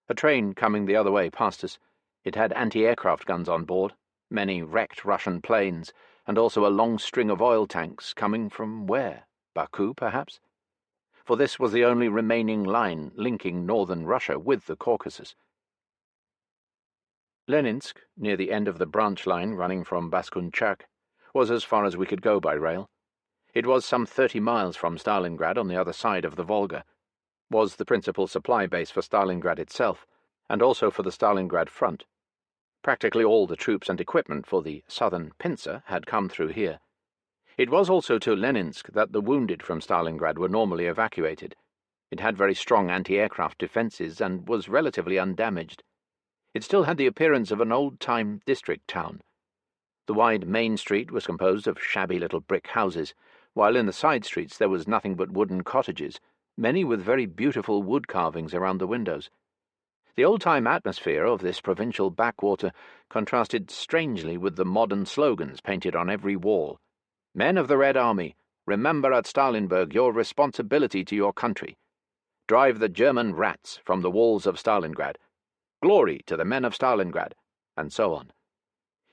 A train coming the other way passed us. It had anti-aircraft guns on board, many wrecked Russian planes, and also a long string of oil tanks coming from where? Baku, perhaps? For this was the only remaining line linking northern Russia with the Caucasus. Leninsk, near the end of the branch line running from Baskunchak, was as far as we could go by rail. It was some 30 miles from Stalingrad on the other side of the Volga, was the principal supply base for Stalingrad itself, and also for the Stalingrad front. Practically all the troops and equipment for the southern pincer had come through here. It was also to Leninsk that the wounded from Stalingrad were normally evacuated. It had very strong anti-aircraft defences and was relatively undamaged. It still had the appearance of an old-time district town. The wide main street was composed of shabby little brick houses, while in the side streets there was nothing but wooden cottages, many with very beautiful wood carvings around the windows. The old-time atmosphere of this provincial backwater contrasted strangely with the modern slogans painted on every wall. Men of the Red Army, remember at Stalinburg your responsibility to your country. Drive the German rats from the walls of Stalingrad. Glory to the men of Stalingrad, and so on.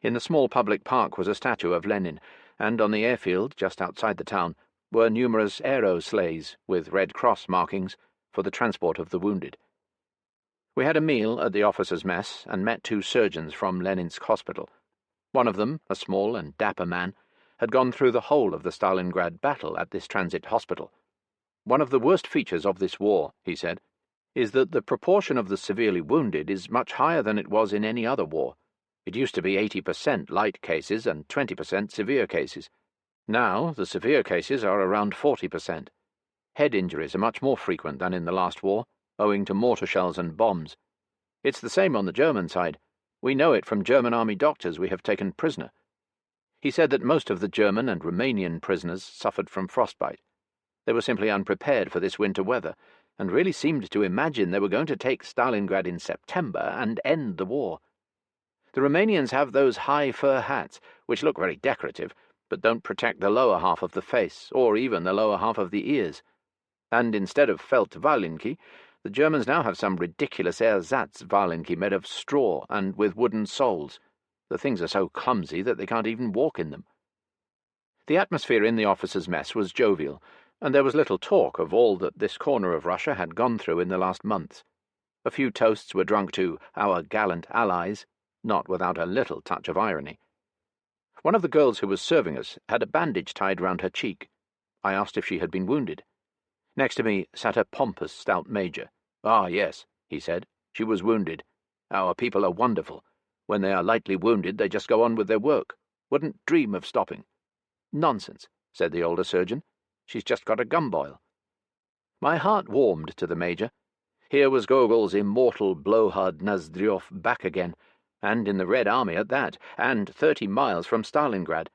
In the small public park was a statue of Lenin, and on the airfield, just outside the town, were numerous aero sleighs with Red Cross markings for the transport of the wounded. We had a meal at the officers' mess and met 2 surgeons from Leninsk hospital. One of them, a small and dapper man, had gone through the whole of the Stalingrad battle at this transit hospital. One of the worst features of this war, he said, is that the proportion of the severely wounded is much higher than it was in any other war. It used to be 80% light cases and 20% severe cases. Now the severe cases are around 40%. Head injuries are much more frequent than in the last war, owing to mortar shells and bombs. It's the same on the German side. We know it from German army doctors we have taken prisoner. He said that most of the German and Romanian prisoners suffered from frostbite. They were simply unprepared for this winter weather, and really seemed to imagine they were going to take Stalingrad in September and end the war. The Romanians have those high fur hats, which look very decorative, but don't protect the lower half of the face, or even the lower half of the ears. And instead of felt valinki, the Germans now have some ridiculous ersatz valinki made of straw and with wooden soles. The things are so clumsy that they can't even walk in them. The atmosphere in the officers' mess was jovial, and there was little talk of all that this corner of Russia had gone through in the last months. A few toasts were drunk to our gallant allies, not without a little touch of irony. One of the girls who was serving us had a bandage tied round her cheek. I asked if she had been wounded. Next to me sat a pompous, stout major. "Ah, yes," he said, "she was wounded. Our people are wonderful. When they are lightly wounded, they just go on with their work. Wouldn't dream of stopping." "Nonsense," said the older surgeon. "She's just got a gumboil." My heart warmed to the major. Here was Gogol's immortal blowhard Nozdryov back again, and in the Red Army at that, and 30 miles from Stalingrad.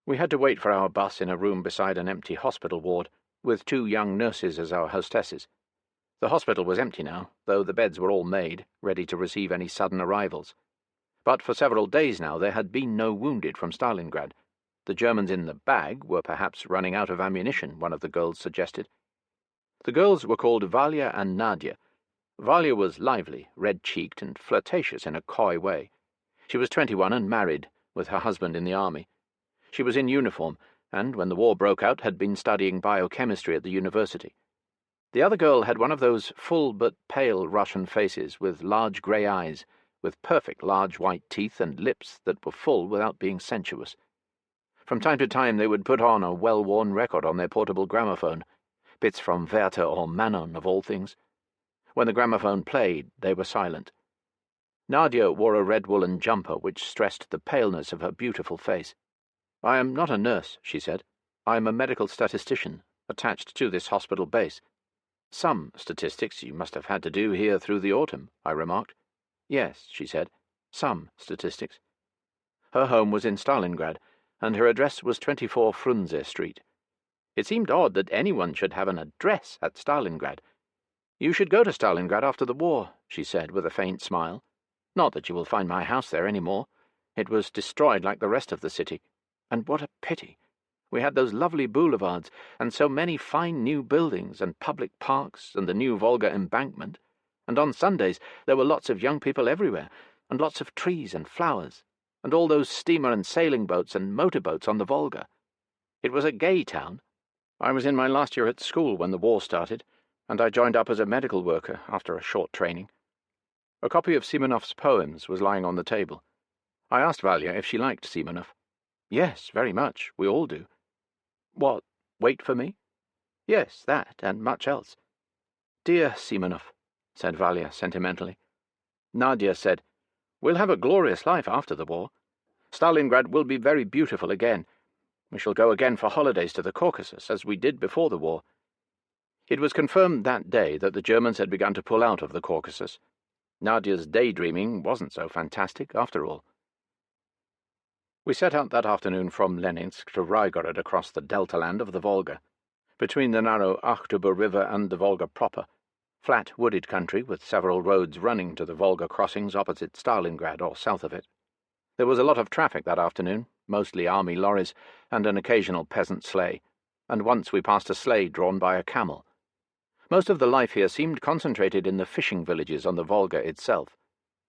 We had to wait for our bus in a room beside an empty hospital ward, with 2 young nurses as our hostesses. The hospital was empty now, though the beds were all made, ready to receive any sudden arrivals. But for several days now there had been no wounded from Stalingrad. The Germans in the bag were perhaps running out of ammunition, one of the girls suggested. The girls were called Valia and Nadia. Valia was lively, red-cheeked, and flirtatious in a coy way. She was 21 and married, with her husband in the army. She was in uniform, and when the war broke out had been studying biochemistry at the university. The other girl had one of those full but pale Russian faces, with large grey eyes, with perfect large white teeth and lips that were full without being sensuous. From time to time they would put on a well-worn record on their portable gramophone, bits from Werth or Manon of all things. When the gramophone played, they were silent. Nadia wore a red woolen jumper which stressed the paleness of her beautiful face. "I am not a nurse," she said. "I am a medical statistician, attached to this hospital base." "Some statistics you must have had to do here through the autumn," I remarked. "Yes," she said, "some statistics." Her home was in Stalingrad, and her address was 24 Frunze Street. It seemed odd that anyone should have an address at Stalingrad. "You should go to Stalingrad after the war," she said with a faint smile. "Not that you will find my house there any more. It was destroyed like the rest of the city. And what a pity! We had those lovely boulevards, and so many fine new buildings, and public parks, and the new Volga embankment. And on Sundays there were lots of young people everywhere, and lots of trees and flowers, and all those steamer and sailing boats and motorboats on the Volga. It was a gay town. I was in my last year at school when the war started, and I joined up as a medical worker after a short training. A copy of Simonov's poems was lying on the table. I asked Valia if she liked Simonov. Yes, very much. We all do. What, wait for me? Yes, that, and much else. Dear Simonov, said Valia sentimentally. Nadia said, We'll have a glorious life after the war. Stalingrad will be very beautiful again. We shall go again for holidays to the Caucasus, as we did before the war. It was confirmed that day that the Germans had begun to pull out of the Caucasus. Nadia's daydreaming wasn't so fantastic, after all. We set out that afternoon from Leninsk to Rygorod across the delta land of the Volga, between the narrow Akhtuba River and the Volga proper, flat wooded country with several roads running to the Volga crossings opposite Stalingrad or south of it. There was a lot of traffic that afternoon, mostly army lorries and an occasional peasant sleigh, and once we passed a sleigh drawn by a camel. Most of the life here seemed concentrated in the fishing villages on the Volga itself.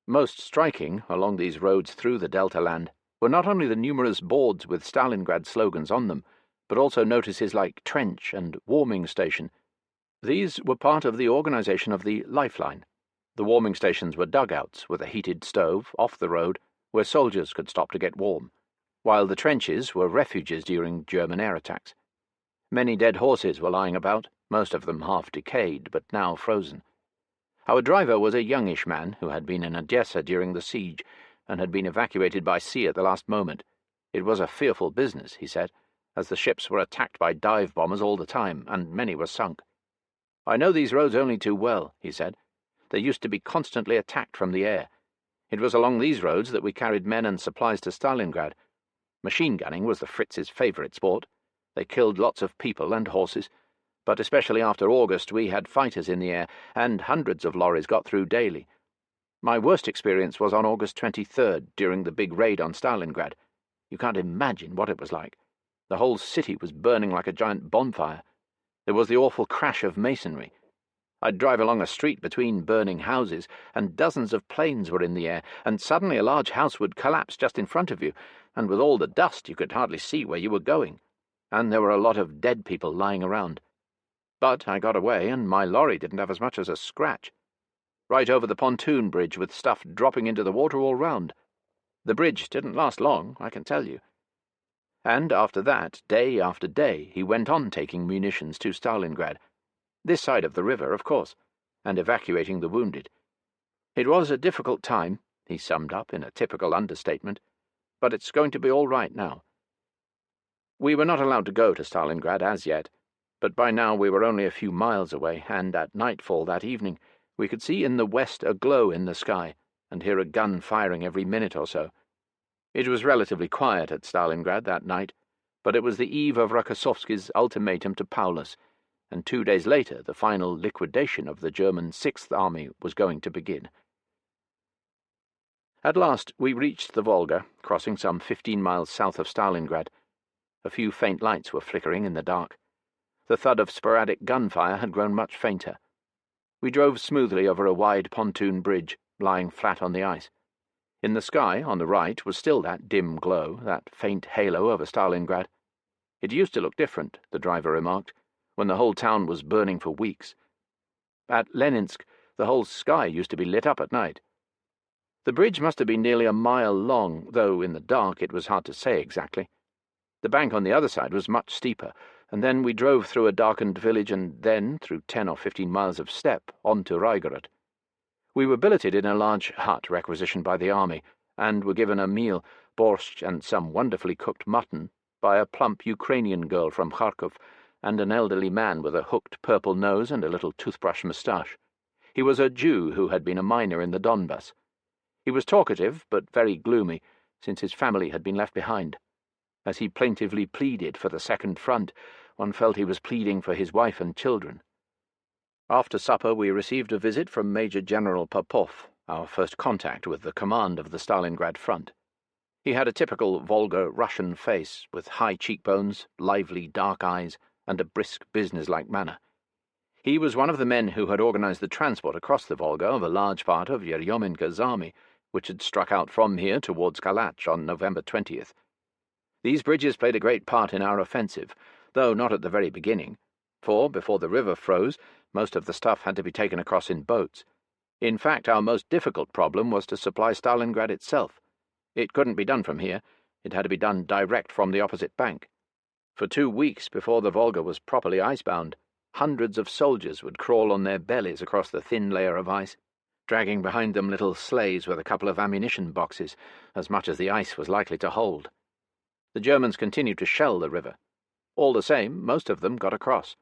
Most striking, along these roads through the delta land, were not only the numerous boards with Stalingrad slogans on them, but also notices like trench and warming station. These were part of the organisation of the Lifeline. The warming stations were dugouts with a heated stove off the road where soldiers could stop to get warm, while the trenches were refuges during German air attacks. Many dead horses were lying about, most of them half decayed, but now frozen. Our driver was a youngish man who had been in Odessa during the siege, and had been evacuated by sea at the last moment. It was a fearful business, he said, as the ships were attacked by dive bombers all the time, and many were sunk. I know these roads only too well, he said. They used to be constantly attacked from the air. It was along these roads that we carried men and supplies to Stalingrad. Machine gunning was the Fritz's favourite sport. They killed lots of people and horses, but especially after August we had fighters in the air, and hundreds of lorries got through daily. My worst experience was on August 23rd, during the big raid on Stalingrad. You can't imagine what it was like. The whole city was burning like a giant bonfire. There was the awful crash of masonry. I'd drive along a street between burning houses, and dozens of planes were in the air, and suddenly a large house would collapse just in front of you, and with all the dust you could hardly see where you were going, and there were a lot of dead people lying around. But I got away, and my lorry didn't have as much as a scratch. Right over the pontoon bridge with stuff dropping into the water all round. The bridge didn't last long, I can tell you. And after that, day after day, he went on taking munitions to Stalingrad, this side of the river, of course, and evacuating the wounded. It was a difficult time, he summed up in a typical understatement, but it's going to be all right now. We were not allowed to go to Stalingrad as yet, but by now we were only a few miles away, and at nightfall that evening we could see in the west a glow in the sky, and hear a gun firing every minute or so. It was relatively quiet at Stalingrad that night, but it was the eve of Rokossovsky's ultimatum to Paulus, and 2 days later the final liquidation of the German Sixth Army was going to begin. At last we reached the Volga, crossing some 15 miles south of Stalingrad. A few faint lights were flickering in the dark. The thud of sporadic gunfire had grown much fainter. We drove smoothly over a wide pontoon bridge, lying flat on the ice. In the sky, on the right, was still that dim glow, that faint halo over Stalingrad. It used to look different, the driver remarked, when the whole town was burning for weeks. At Leninsk, the whole sky used to be lit up at night. The bridge must have been nearly a mile long, though in the dark it was hard to say exactly. The bank on the other side was much steeper, and then we drove through a darkened village and then, through 10 or 15 miles of steppe, on to Rygorod. We were billeted in a large hut requisitioned by the army, and were given a meal, borscht and some wonderfully cooked mutton, by a plump Ukrainian girl from Kharkov, and an elderly man with a hooked purple nose and a little toothbrush moustache. He was a Jew who had been a miner in the Donbass. He was talkative, but very gloomy, since his family had been left behind. As he plaintively pleaded for the Second Front, one felt he was pleading for his wife and children. After supper we received a visit from Major General Popov, our first contact with the command of the Stalingrad front. He had a typical Volga Russian face, with high cheekbones, lively dark eyes, and a brisk, businesslike manner. He was one of the men who had organized the transport across the Volga of a large part of Yeryomenko's army, which had struck out from here towards Kalach on November 20th. These bridges played a great part in our offensive, though not at the very beginning, for, before the river froze, most of the stuff had to be taken across in boats. In fact, our most difficult problem was to supply Stalingrad itself. It couldn't be done from here. It had to be done direct from the opposite bank. For 2 weeks before the Volga was properly icebound, hundreds of soldiers would crawl on their bellies across the thin layer of ice, dragging behind them little sleighs with a couple of ammunition boxes, as much as the ice was likely to hold. The Germans continued to shell the river. All the same, most of them got across.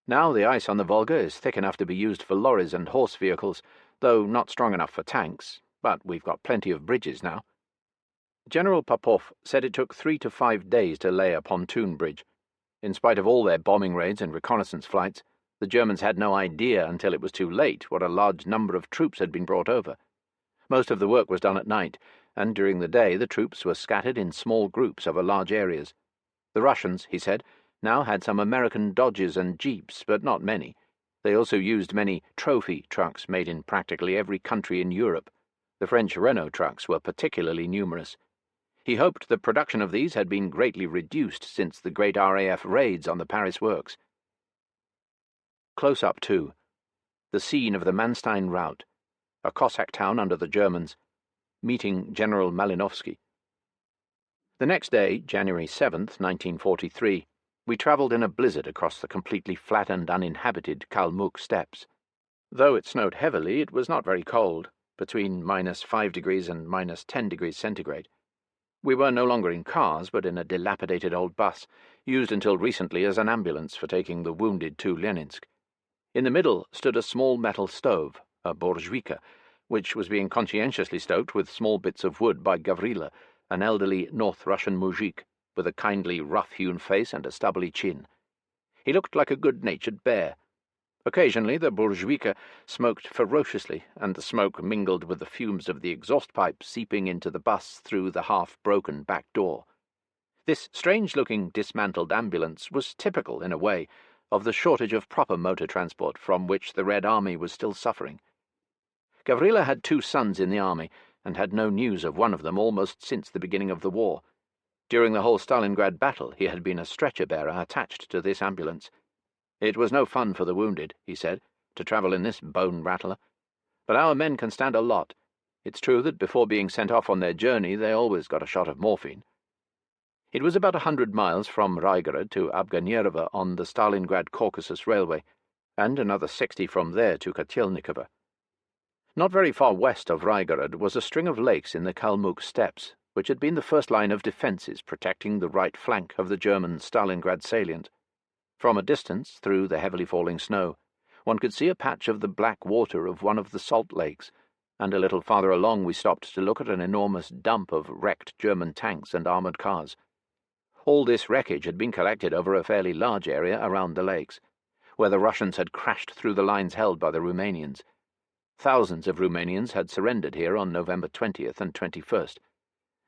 Now the ice on the Volga is thick enough to be used for lorries and horse vehicles, though not strong enough for tanks, but we've got plenty of bridges now. General Popov said it took 3 to 5 days to lay a pontoon bridge. In spite of all their bombing raids and reconnaissance flights, the Germans had no idea until it was too late what a large number of troops had been brought over. Most of the work was done at night, and during the day the troops were scattered in small groups over large areas. The Russians, he said, now had some American Dodges and Jeeps, but not many. They also used many trophy trucks made in practically every country in Europe. The French Renault trucks were particularly numerous. He hoped the production of these had been greatly reduced since the great RAF raids on the Paris works. Close up, too. The scene of the Manstein rout, a Cossack town under the Germans, meeting General Malinovsky. The next day, January 7th, 1943, we travelled in a blizzard across the completely flat and uninhabited Kalmuk steppes. Though it snowed heavily, it was not very cold, between -5 and -10 centigrade. We were no longer in cars, but in a dilapidated old bus, used until recently as an ambulance for taking the wounded to Leninsk. In the middle stood a small metal stove, a borzhvika, which was being conscientiously stoked with small bits of wood by Gavrila, an elderly North Russian mujik, with a kindly, rough-hewn face and a stubbly chin. He looked like a good-natured bear. Occasionally the borzhvika smoked ferociously, and the smoke mingled with the fumes of the exhaust pipe seeping into the bus through the half-broken back door. This strange-looking dismantled ambulance was typical, in a way, of the shortage of proper motor transport from which the Red Army was still suffering. Gavrila had 2 sons in the army, and had no news of one of them almost since the beginning of the war. During the whole Stalingrad battle he had been a stretcher-bearer attached to this ambulance. It was no fun for the wounded, he said, to travel in this bone-rattler. But our men can stand a lot. It's true that before being sent off on their journey they always got a shot of morphine. It was about 100 miles from Raigorod to Abganierova on the Stalingrad-Caucasus Railway, and another 60 from there to Kotelnikovo. Not very far west of Raigorod was a string of lakes in the Kalmuk steppes, which had been the first line of defences protecting the right flank of the German Stalingrad salient. From a distance, through the heavily falling snow, one could see a patch of the black water of one of the salt lakes, and a little farther along we stopped to look at an enormous dump of wrecked German tanks and armoured cars. All this wreckage had been collected over a fairly large area around the lakes, where the Russians had crashed through the lines held by the Romanians. Thousands of Romanians had surrendered here on November 20th and 21st.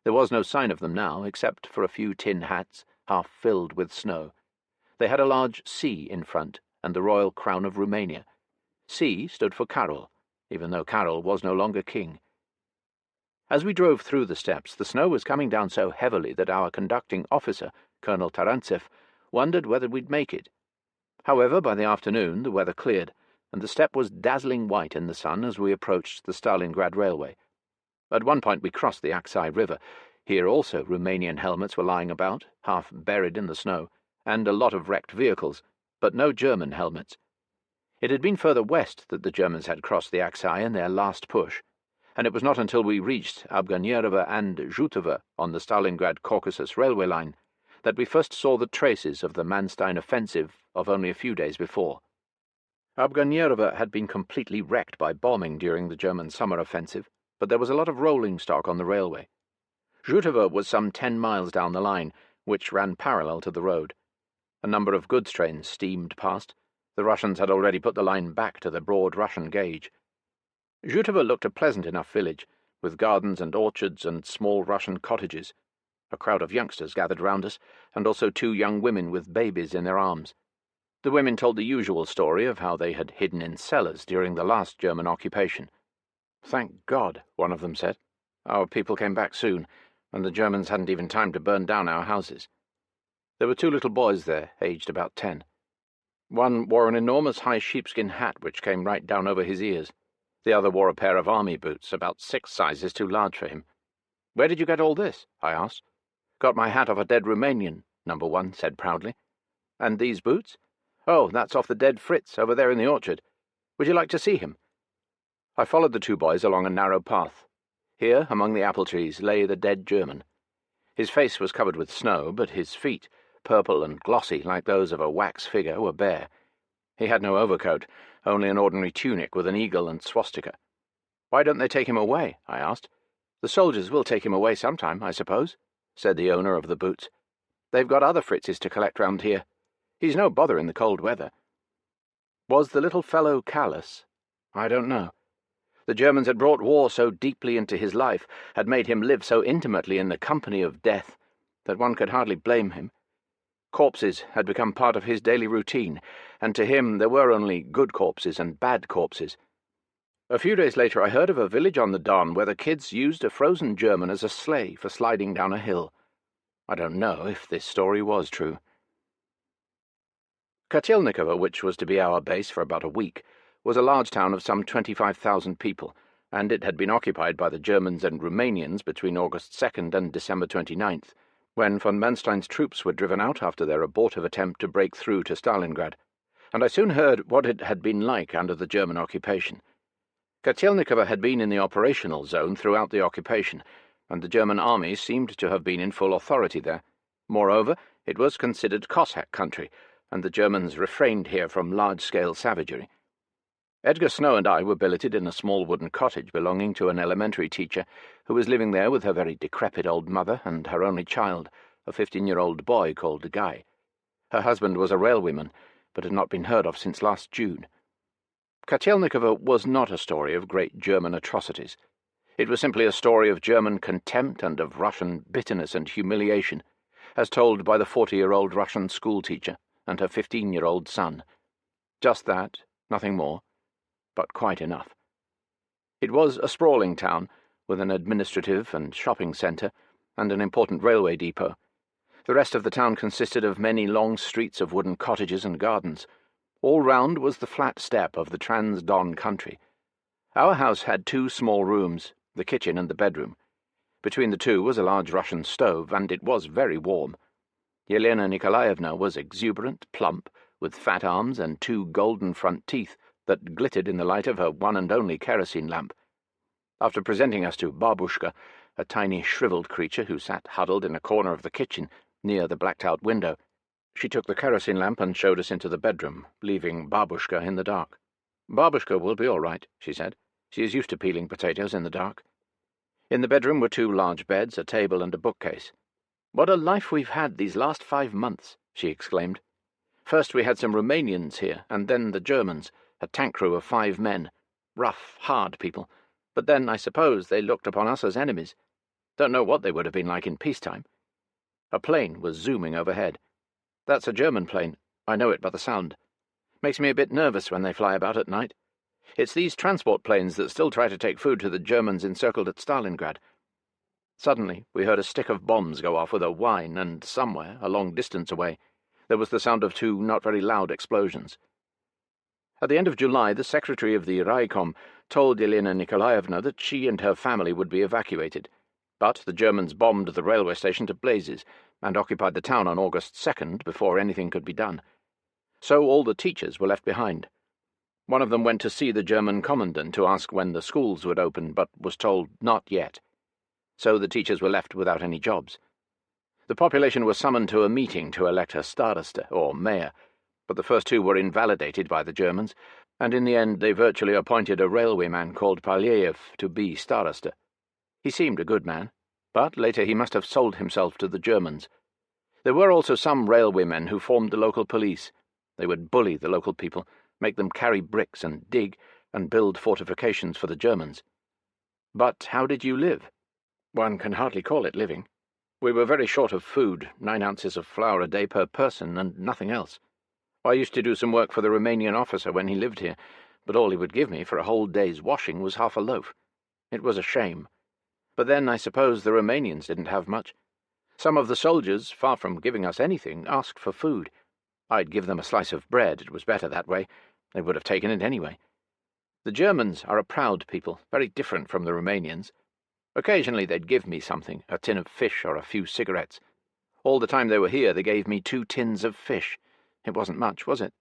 There was no sign of them now, except for a few tin hats, half filled with snow. They had a large C in front, and the Royal Crown of Romania. C stood for Carol, even though Carol was no longer king. As we drove through the steppes, the snow was coming down so heavily that our conducting officer, Colonel Tarantsev, wondered whether we'd make it. However, by the afternoon the weather cleared, and the steppe was dazzling white in the sun as we approached the Stalingrad railway. At one point we crossed the Aksai River. Here also Romanian helmets were lying about, half buried in the snow, and a lot of wrecked vehicles, but no German helmets. It had been further west that the Germans had crossed the Aksai in their last push, and it was not until we reached Abganierova and Zhutova on the Stalingrad-Caucasus railway line that we first saw the traces of the Manstein offensive of only a few days before. Abganierova had been completely wrecked by bombing during the German summer offensive, but there was a lot of rolling stock on the railway. Zhutova was some 10 miles down the line, which ran parallel to the road. A number of goods trains steamed past. The Russians had already put the line back to the broad Russian gauge. Zhutova looked a pleasant enough village, with gardens and orchards and small Russian cottages. A crowd of youngsters gathered round us, and also 2 young women with babies in their arms. The women told the usual story of how they had hidden in cellars during the last German occupation. "Thank God," one of them said. "Our people came back soon, and the Germans hadn't even time to burn down our houses." There were 2 little boys there, aged about 10. One wore an enormous high sheepskin hat which came right down over his ears. The other wore a pair of army boots, about 6 sizes too large for him. "Where did you get all this?" I asked. "Got my hat off a dead Romanian," number 1 said proudly. "And these boots?" "Oh, that's off the dead Fritz, over there in the orchard. Would you like to see him?" I followed the 2 boys along a narrow path. Here, among the apple trees, lay the dead German. His face was covered with snow, but his feet, purple and glossy like those of a wax figure, were bare. He had no overcoat, only an ordinary tunic with an eagle and swastika. "Why don't they take him away?" I asked. "The soldiers will take him away sometime, I suppose," said the owner of the boots. "They've got other Fritzes to collect round here. He's no bother in the cold weather." Was the little fellow callous? I don't know. The Germans had brought war so deeply into his life, had made him live so intimately in the company of death, that one could hardly blame him. Corpses had become part of his daily routine, and to him there were only good corpses and bad corpses. A few days later I heard of a village on the Don where the kids used a frozen German as a sleigh for sliding down a hill. I don't know if this story was true. Kotelnikovo, which was to be our base for about a week, was a large town of some 25,000 people, and it had been occupied by the Germans and Romanians between August 2nd and December 29th, when von Manstein's troops were driven out after their abortive attempt to break through to Stalingrad, and I soon heard what it had been like under the German occupation. Kotelnikovo had been in the operational zone throughout the occupation, and the German army seemed to have been in full authority there. Moreover, it was considered Cossack country, and the Germans refrained here from large-scale savagery. Edgar Snow and I were billeted in a small wooden cottage belonging to an elementary teacher who was living there with her very decrepit old mother and her only child, a 15-year-old boy called Guy. Her husband was a railwayman, but had not been heard of since last June. Kotelnikovo was not a story of great German atrocities. It was simply a story of German contempt and of Russian bitterness and humiliation, as told by the 40-year-old Russian schoolteacher and her 15-year-old son. Just that, nothing more, but quite enough. It was a sprawling town, with an administrative and shopping centre, and an important railway depot. The rest of the town consisted of many long streets of wooden cottages and gardens. All round was the flat steppe of the Trans-Don country. Our house had 2 small rooms, the kitchen and the bedroom. Between the 2 was a large Russian stove, and it was very warm. Yelena Nikolaevna was exuberant, plump, with fat arms and 2 golden front teeth that glittered in the light of her one and only kerosene lamp. After presenting us to Babushka, a tiny shriveled creature who sat huddled in a corner of the kitchen near the blacked-out window, she took the kerosene lamp and showed us into the bedroom, leaving Babushka in the dark. "Babushka will be all right," she said. "She is used to peeling potatoes in the dark." In the bedroom were 2 large beds, a table and a bookcase. "What a life we've had these last 5 months," she exclaimed. "First we had some Romanians here, and then the Germans, a tank crew of 5 men. Rough, hard people. But then, I suppose, they looked upon us as enemies. Don't know what they would have been like in peacetime." A plane was zooming overhead. "That's a German plane. I know it by the sound. Makes me a bit nervous when they fly about at night. It's these transport planes that still try to take food to the Germans encircled at Stalingrad." Suddenly we heard a stick of bombs go off with a whine, and somewhere, a long distance away, there was the sound of 2 not very loud explosions. At the end of July, the secretary of the Raikom told Yelena Nikolaevna that she and her family would be evacuated, but the Germans bombed the railway station to blazes and occupied the town on August 2nd before anything could be done. So all the teachers were left behind. One of them went to see the German commandant to ask when the schools would open, but was told not yet. So the teachers were left without any jobs. The population was summoned to a meeting to elect a starosta, or mayor, but the first 2 were invalidated by the Germans, and in the end they virtually appointed a railwayman called Palyev to be starosta. He seemed a good man, but later he must have sold himself to the Germans. There were also some railwaymen who formed the local police. They would bully the local people, make them carry bricks and dig, and build fortifications for the Germans. But how did you live? One can hardly call it living. We were very short of food, 9 ounces of flour a day per person, and nothing else. I used to do some work for the Romanian officer when he lived here, but all he would give me for a whole day's washing was half a loaf. It was a shame. But then I suppose the Romanians didn't have much. Some of the soldiers, far from giving us anything, asked for food. I'd give them a slice of bread. It was better that way. They would have taken it anyway. The Germans are a proud people, very different from the Romanians. Occasionally they'd give me something, a tin of fish or a few cigarettes. All the time they were here they gave me 2 tins of fish. It wasn't much, was it?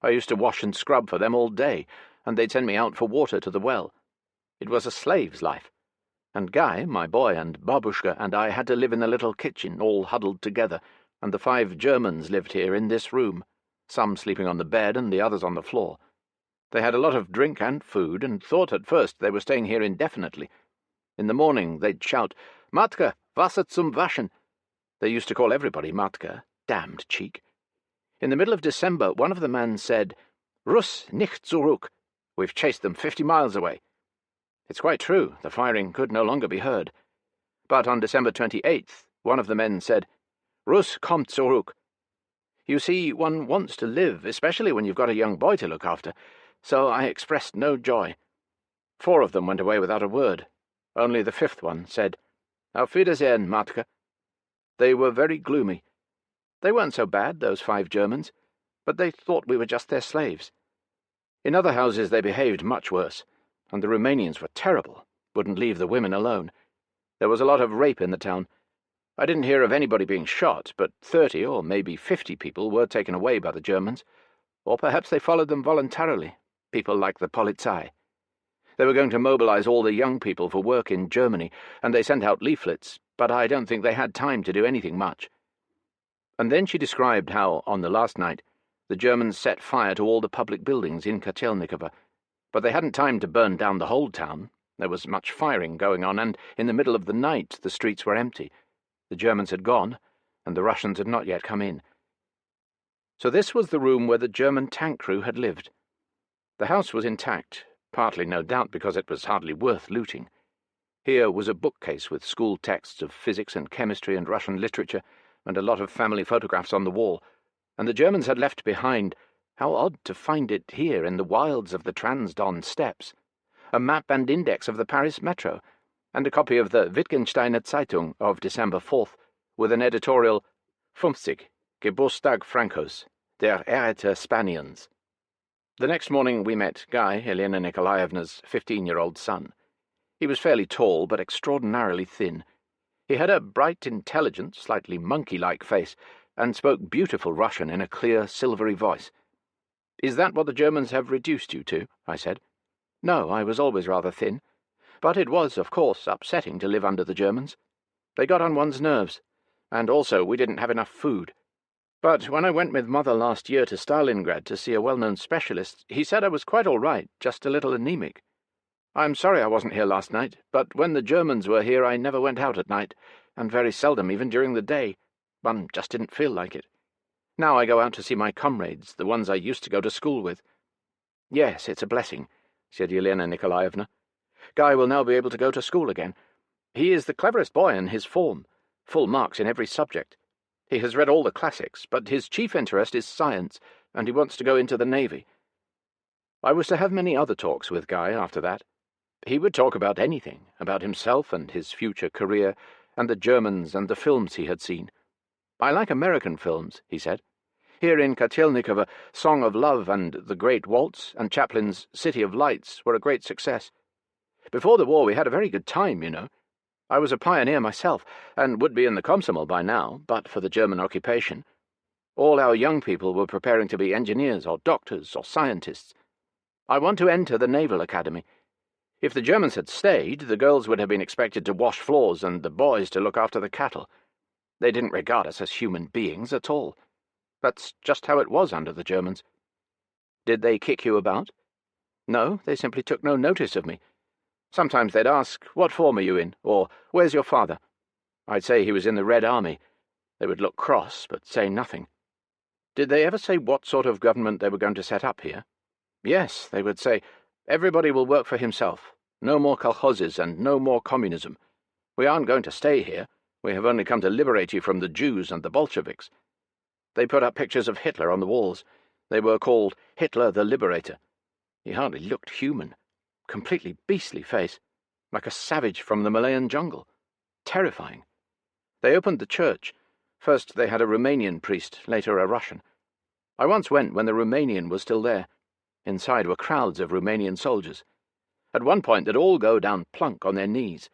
I used to wash and scrub for them all day, and they'd send me out for water to the well. It was a slave's life. And Guy, my boy, and Babushka and I had to live in the little kitchen, all huddled together, and the 5 Germans lived here in this room, some sleeping on the bed and the others on the floor. They had a lot of drink and food, and thought at first they were staying here indefinitely. In the morning they'd shout, "Matka, Wasser zum Waschen." They used to call everybody Matka, damned cheek. In the middle of December, one of the men said, "Russ nicht zurück. We've chased them 50 miles away." It's quite true, the firing could no longer be heard. But on December 28th, one of the men said, "Russ kommt zurück." You see, one wants to live, especially when you've got a young boy to look after, so I expressed no joy. 4 of them went away without a word. Only the 5th one said, "Auf Wiedersehen, Matka." They were very gloomy. They weren't so bad, those 5 Germans, but they thought we were just their slaves. In other houses they behaved much worse, and the Romanians were terrible, wouldn't leave the women alone. There was a lot of rape in the town. I didn't hear of anybody being shot, but 30 or maybe 50 people were taken away by the Germans, or perhaps they followed them voluntarily, people like the Polizei. They were going to mobilize all the young people for work in Germany, and they sent out leaflets, but I don't think they had time to do anything much. And then she described how, on the last night, the Germans set fire to all the public buildings in Kotelnikovo, but they hadn't time to burn down the whole town. There was much firing going on, and in the middle of the night the streets were empty. The Germans had gone, and the Russians had not yet come in. So this was the room where the German tank crew had lived. The house was intact, partly no doubt because it was hardly worth looting. Here was a bookcase with school texts of physics and chemistry and Russian literature, and a lot of family photographs on the wall, and the Germans had left behind, how odd to find it here in the wilds of the Transdon steppes, a map and index of the Paris metro, and a copy of the Wittgensteiner Zeitung of December 4th, with an editorial, "50, Geburtstag Francos, der Ehrete Spaniens." The next morning we met Guy, Elena Nikolaevna's 15-year-old son. He was fairly tall, but extraordinarily thin. He had a bright, intelligent, slightly monkey-like face, and spoke beautiful Russian in a clear, silvery voice. "Is that what the Germans have reduced you to?" I said. "No, I was always rather thin. But it was, of course, upsetting to live under the Germans. They got on one's nerves, and also we didn't have enough food. But when I went with Mother last year to Stalingrad to see a well-known specialist, he said I was quite all right, just a little anemic. I'm sorry I wasn't here last night, but when the Germans were here I never went out at night, and very seldom even during the day. One just didn't feel like it. Now I go out to see my comrades, the ones I used to go to school with." "Yes, it's a blessing," said Elena Nikolaevna. "Guy will now be able to go to school again. He is the cleverest boy in his form, full marks in every subject. He has read all the classics, but his chief interest is science, and he wants to go into the Navy." I was to have many other talks with Guy after that. He would talk about anything, about himself and his future career, and the Germans and the films he had seen. "I like American films," he said. "Here in Kotelnikovo, Song of Love and The Great Waltz and Chaplin's City of Lights were a great success. Before the war we had a very good time, you know. I was a pioneer myself, and would be in the Komsomol by now, but for the German occupation. All our young people were preparing to be engineers or doctors or scientists. I want to enter the Naval Academy. If the Germans had stayed, the girls would have been expected to wash floors and the boys to look after the cattle. They didn't regard us as human beings at all. That's just how it was under the Germans." "Did they kick you about?" "No, they simply took no notice of me. Sometimes they'd ask, 'What form are you in?' or 'Where's your father?' I'd say he was in the Red Army. They would look cross, but say nothing." "Did they ever say what sort of government they were going to set up here?" "Yes, they would say, 'Everybody will work for himself. No more kolkhozes and no more communism. We aren't going to stay here. We have only come to liberate you from the Jews and the Bolsheviks.' They put up pictures of Hitler on the walls. They were called Hitler the Liberator. He hardly looked human. Completely beastly face, like a savage from the Malayan jungle. Terrifying. They opened the church. First they had a Romanian priest, later a Russian. I once went when the Romanian was still there. Inside were crowds of Romanian soldiers. At one point they'd all go down plunk on their knees.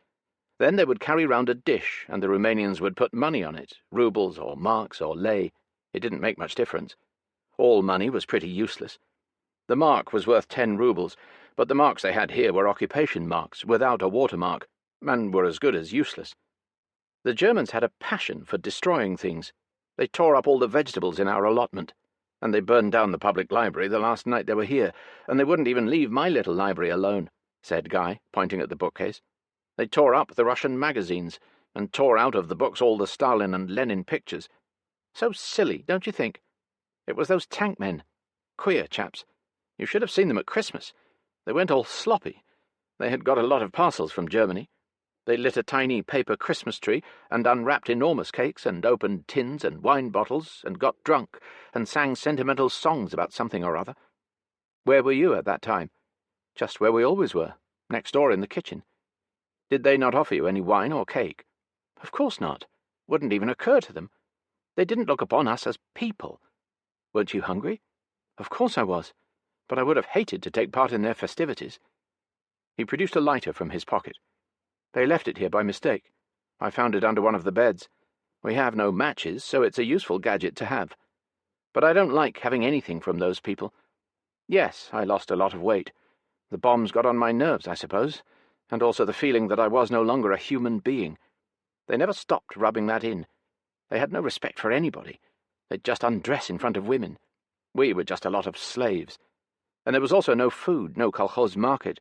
Then they would carry round a dish, and the Romanians would put money on it, rubles or marks or lei. It didn't make much difference. All money was pretty useless. The mark was worth 10 rubles, but the marks they had here were occupation marks, without a watermark, and were as good as useless. The Germans had a passion for destroying things. They tore up all the vegetables in our allotment, and they burned down the public library the last night they were here, and they wouldn't even leave my little library alone, said Guy, pointing at the bookcase. They tore up the Russian magazines, and tore out of the books all the Stalin and Lenin pictures. So silly, don't you think? It was those tank men. Queer chaps. You should have seen them at Christmas. They went all sloppy. They had got a lot of parcels from Germany. They lit a tiny paper Christmas tree, and unwrapped enormous cakes, and opened tins and wine bottles, and got drunk, and sang sentimental songs about something or other. Where were you at that time? Just where we always were, next door in the kitchen. Did they not offer you any wine or cake? Of course not. Wouldn't even occur to them. They didn't look upon us as people. Weren't you hungry? Of course I was, but I would have hated to take part in their festivities. He produced a lighter from his pocket. They left it here by mistake. I found it under one of the beds. We have no matches, so it's a useful gadget to have. But I don't like having anything from those people. Yes, I lost a lot of weight. The bombs got on my nerves, I suppose, and also the feeling that I was no longer a human being. They never stopped rubbing that in. They had no respect for anybody. They'd just undress in front of women. We were just a lot of slaves. And there was also no food, no kolkhoz market,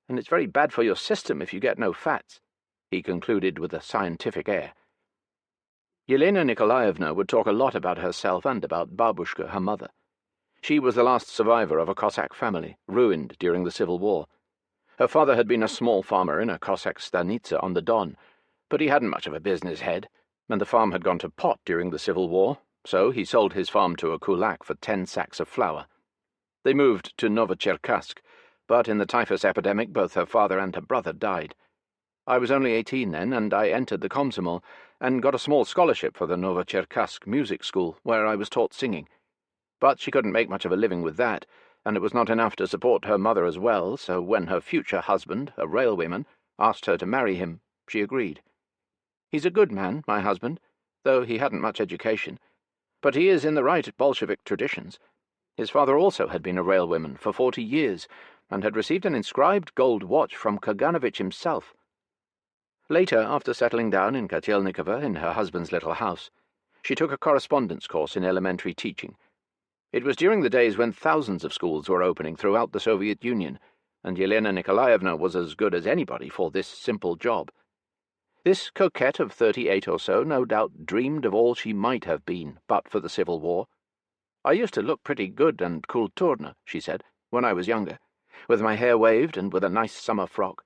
and it's very bad for your system if you get no fats, he concluded with a scientific air. Yelena Nikolaevna would talk a lot about herself and about Babushka, her mother. She was the last survivor of a Cossack family, ruined during the Civil War. Her father had been a small farmer in a Cossack stanitsa on the Don, but he hadn't much of a business head, and the farm had gone to pot during the Civil War, so he sold his farm to a kulak for 10 sacks of flour. They moved to Novocherkassk, but in the typhus epidemic both her father and her brother died. I was only 18 then, and I entered the Komsomol, and got a small scholarship for the Novocherkassk music school, where I was taught singing. But she couldn't make much of a living with that, and it was not enough to support her mother as well, so when her future husband, a railwayman, asked her to marry him, she agreed. He's a good man, my husband, though he hadn't much education, but he is in the right Bolshevik traditions. His father also had been a railwayman for 40 years, and had received an inscribed gold watch from Kaganovich himself. Later, after settling down in Kotelnikovo in her husband's little house, she took a correspondence course in elementary teaching. It was during the days when thousands of schools were opening throughout the Soviet Union, and Yelena Nikolaevna was as good as anybody for this simple job. This coquette of 38 or so no doubt dreamed of all she might have been but for the Civil War. I used to look pretty good and kulturna, she said, when I was younger, with my hair waved and with a nice summer frock.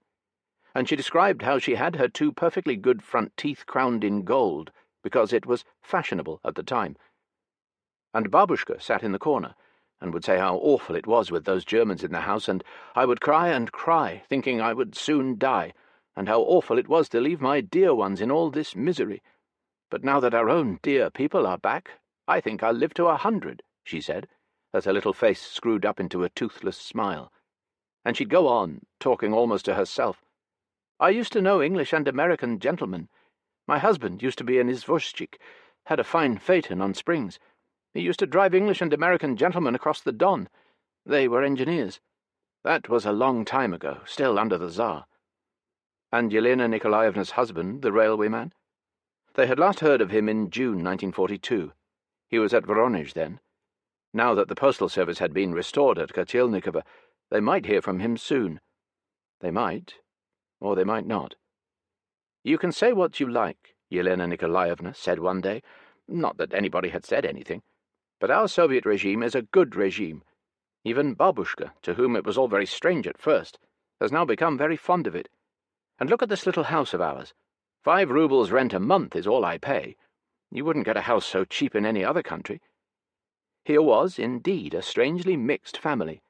And she described how she had her 2 perfectly good front teeth crowned in gold, because it was fashionable at the time. And Babushka sat in the corner, and would say how awful it was with those Germans in the house, and I would cry and cry, thinking I would soon die, and how awful it was to leave my dear ones in all this misery. But now that our own dear people are back, I think I'll live to 100, she said, as her little face screwed up into a toothless smile. And she'd go on, talking almost to herself. I used to know English and American gentlemen. My husband used to be an izvozchik, had a fine phaeton on springs. He used to drive English and American gentlemen across the Don. They were engineers. That was a long time ago, still under the Tsar. And Yelena Nikolaevna's husband, the railwayman? They had last heard of him in June 1942. He was at Voronezh then. Now that the postal service had been restored at Kotelnikovo, they might hear from him soon. They might, or they might not. You can say what you like, Yelena Nikolaevna said one day. Not that anybody had said anything. But our Soviet regime is a good regime. Even Babushka, to whom it was all very strange at first, has now become very fond of it. And look at this little house of ours. 5 rubles rent a month is all I pay. You wouldn't get a house so cheap in any other country. Here was, indeed, a strangely mixed family.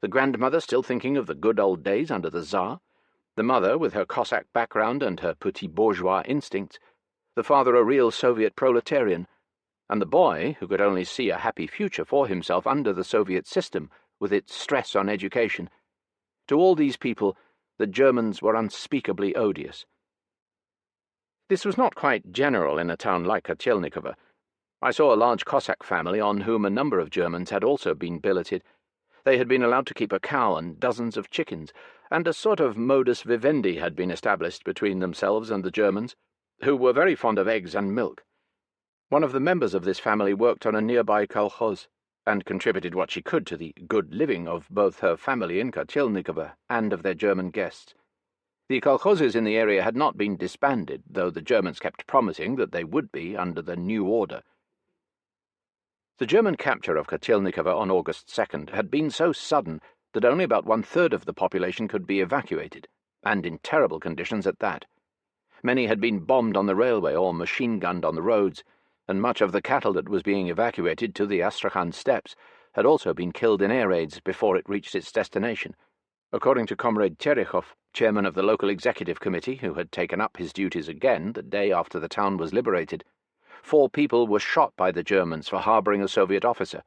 The grandmother still thinking of the good old days under the Tsar, the mother with her Cossack background and her petit bourgeois instincts, the father a real Soviet proletarian, and the boy who could only see a happy future for himself under the Soviet system with its stress on education. To all these people, the Germans were unspeakably odious. This was not quite general in a town like Kotelnikovo. I saw a large Cossack family on whom a number of Germans had also been billeted. They had been allowed to keep a cow and dozens of chickens, and a sort of modus vivendi had been established between themselves and the Germans, who were very fond of eggs and milk. One of the members of this family worked on a nearby kolkhoz, and contributed what she could to the good living of both her family in Kotelnikovo and of their German guests. The kolkhozes in the area had not been disbanded, though the Germans kept promising that they would be under the new order. The German capture of Kotelnikovo on August 2nd had been so sudden that only about 1/3 of the population could be evacuated, and in terrible conditions at that. Many had been bombed on the railway or machine-gunned on the roads, and much of the cattle that was being evacuated to the Astrakhan steppes had also been killed in air raids before it reached its destination. According to Comrade Terechov, chairman of the local executive committee, who had taken up his duties again the day after the town was liberated, 4 people were shot by the Germans for harbouring a Soviet officer,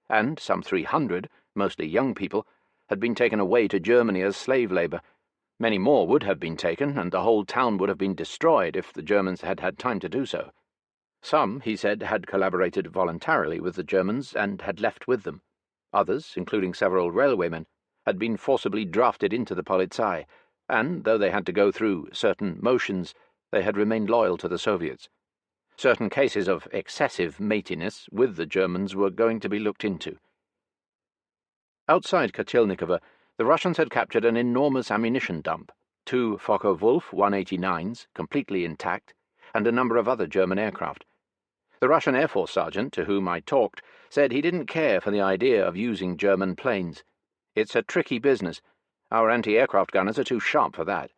and some 300, mostly young people, had been taken away to Germany as slave labour. Many more would have been taken, and the whole town would have been destroyed if the Germans had had time to do so. Some, he said, had collaborated voluntarily with the Germans and had left with them. Others, including several railwaymen, had been forcibly drafted into the Polizei, and, though they had to go through certain motions, they had remained loyal to the Soviets. Certain cases of excessive matiness with the Germans were going to be looked into. Outside Kotelnikovo, the Russians had captured an enormous ammunition dump, 2 Focke-Wulf 189s, completely intact, and a number of other German aircraft. The Russian Air Force sergeant, to whom I talked, said he didn't care for the idea of using German planes. It's a tricky business. Our anti-aircraft gunners are too sharp for that.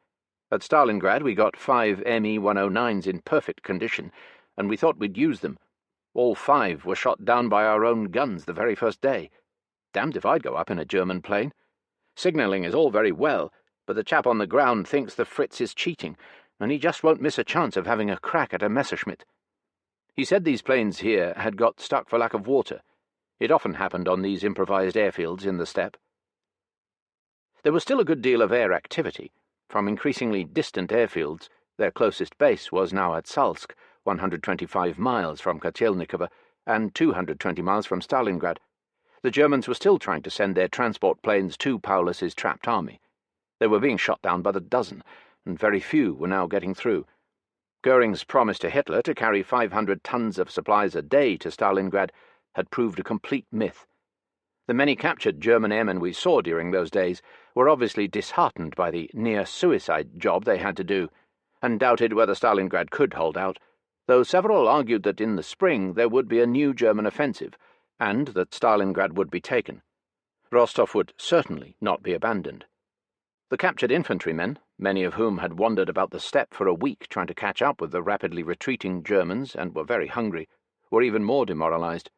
At Stalingrad we got 5 Me-109s in perfect condition, and we thought we'd use them. All 5 were shot down by our own guns the very first day. Damned if I'd go up in a German plane. Signalling is all very well, but the chap on the ground thinks the Fritz is cheating, and he just won't miss a chance of having a crack at a Messerschmitt. He said these planes here had got stuck for lack of water. It often happened on these improvised airfields in the steppe. There was still a good deal of air activity. From increasingly distant airfields, their closest base was now at Salsk, 125 miles from Kotelnikovo, and 220 miles from Stalingrad. The Germans were still trying to send their transport planes to Paulus's trapped army. They were being shot down by the dozen, and very few were now getting through. Goering's promise to Hitler to carry 500 tons of supplies a day to Stalingrad had proved a complete myth. The many captured German airmen we saw during those days were obviously disheartened by the near-suicide job they had to do, and doubted whether Stalingrad could hold out, though several argued that in the spring there would be a new German offensive, and that Stalingrad would be taken. Rostov would certainly not be abandoned. The captured infantrymen, many of whom had wandered about the steppe for a week trying to catch up with the rapidly retreating Germans and were very hungry, were even more demoralized.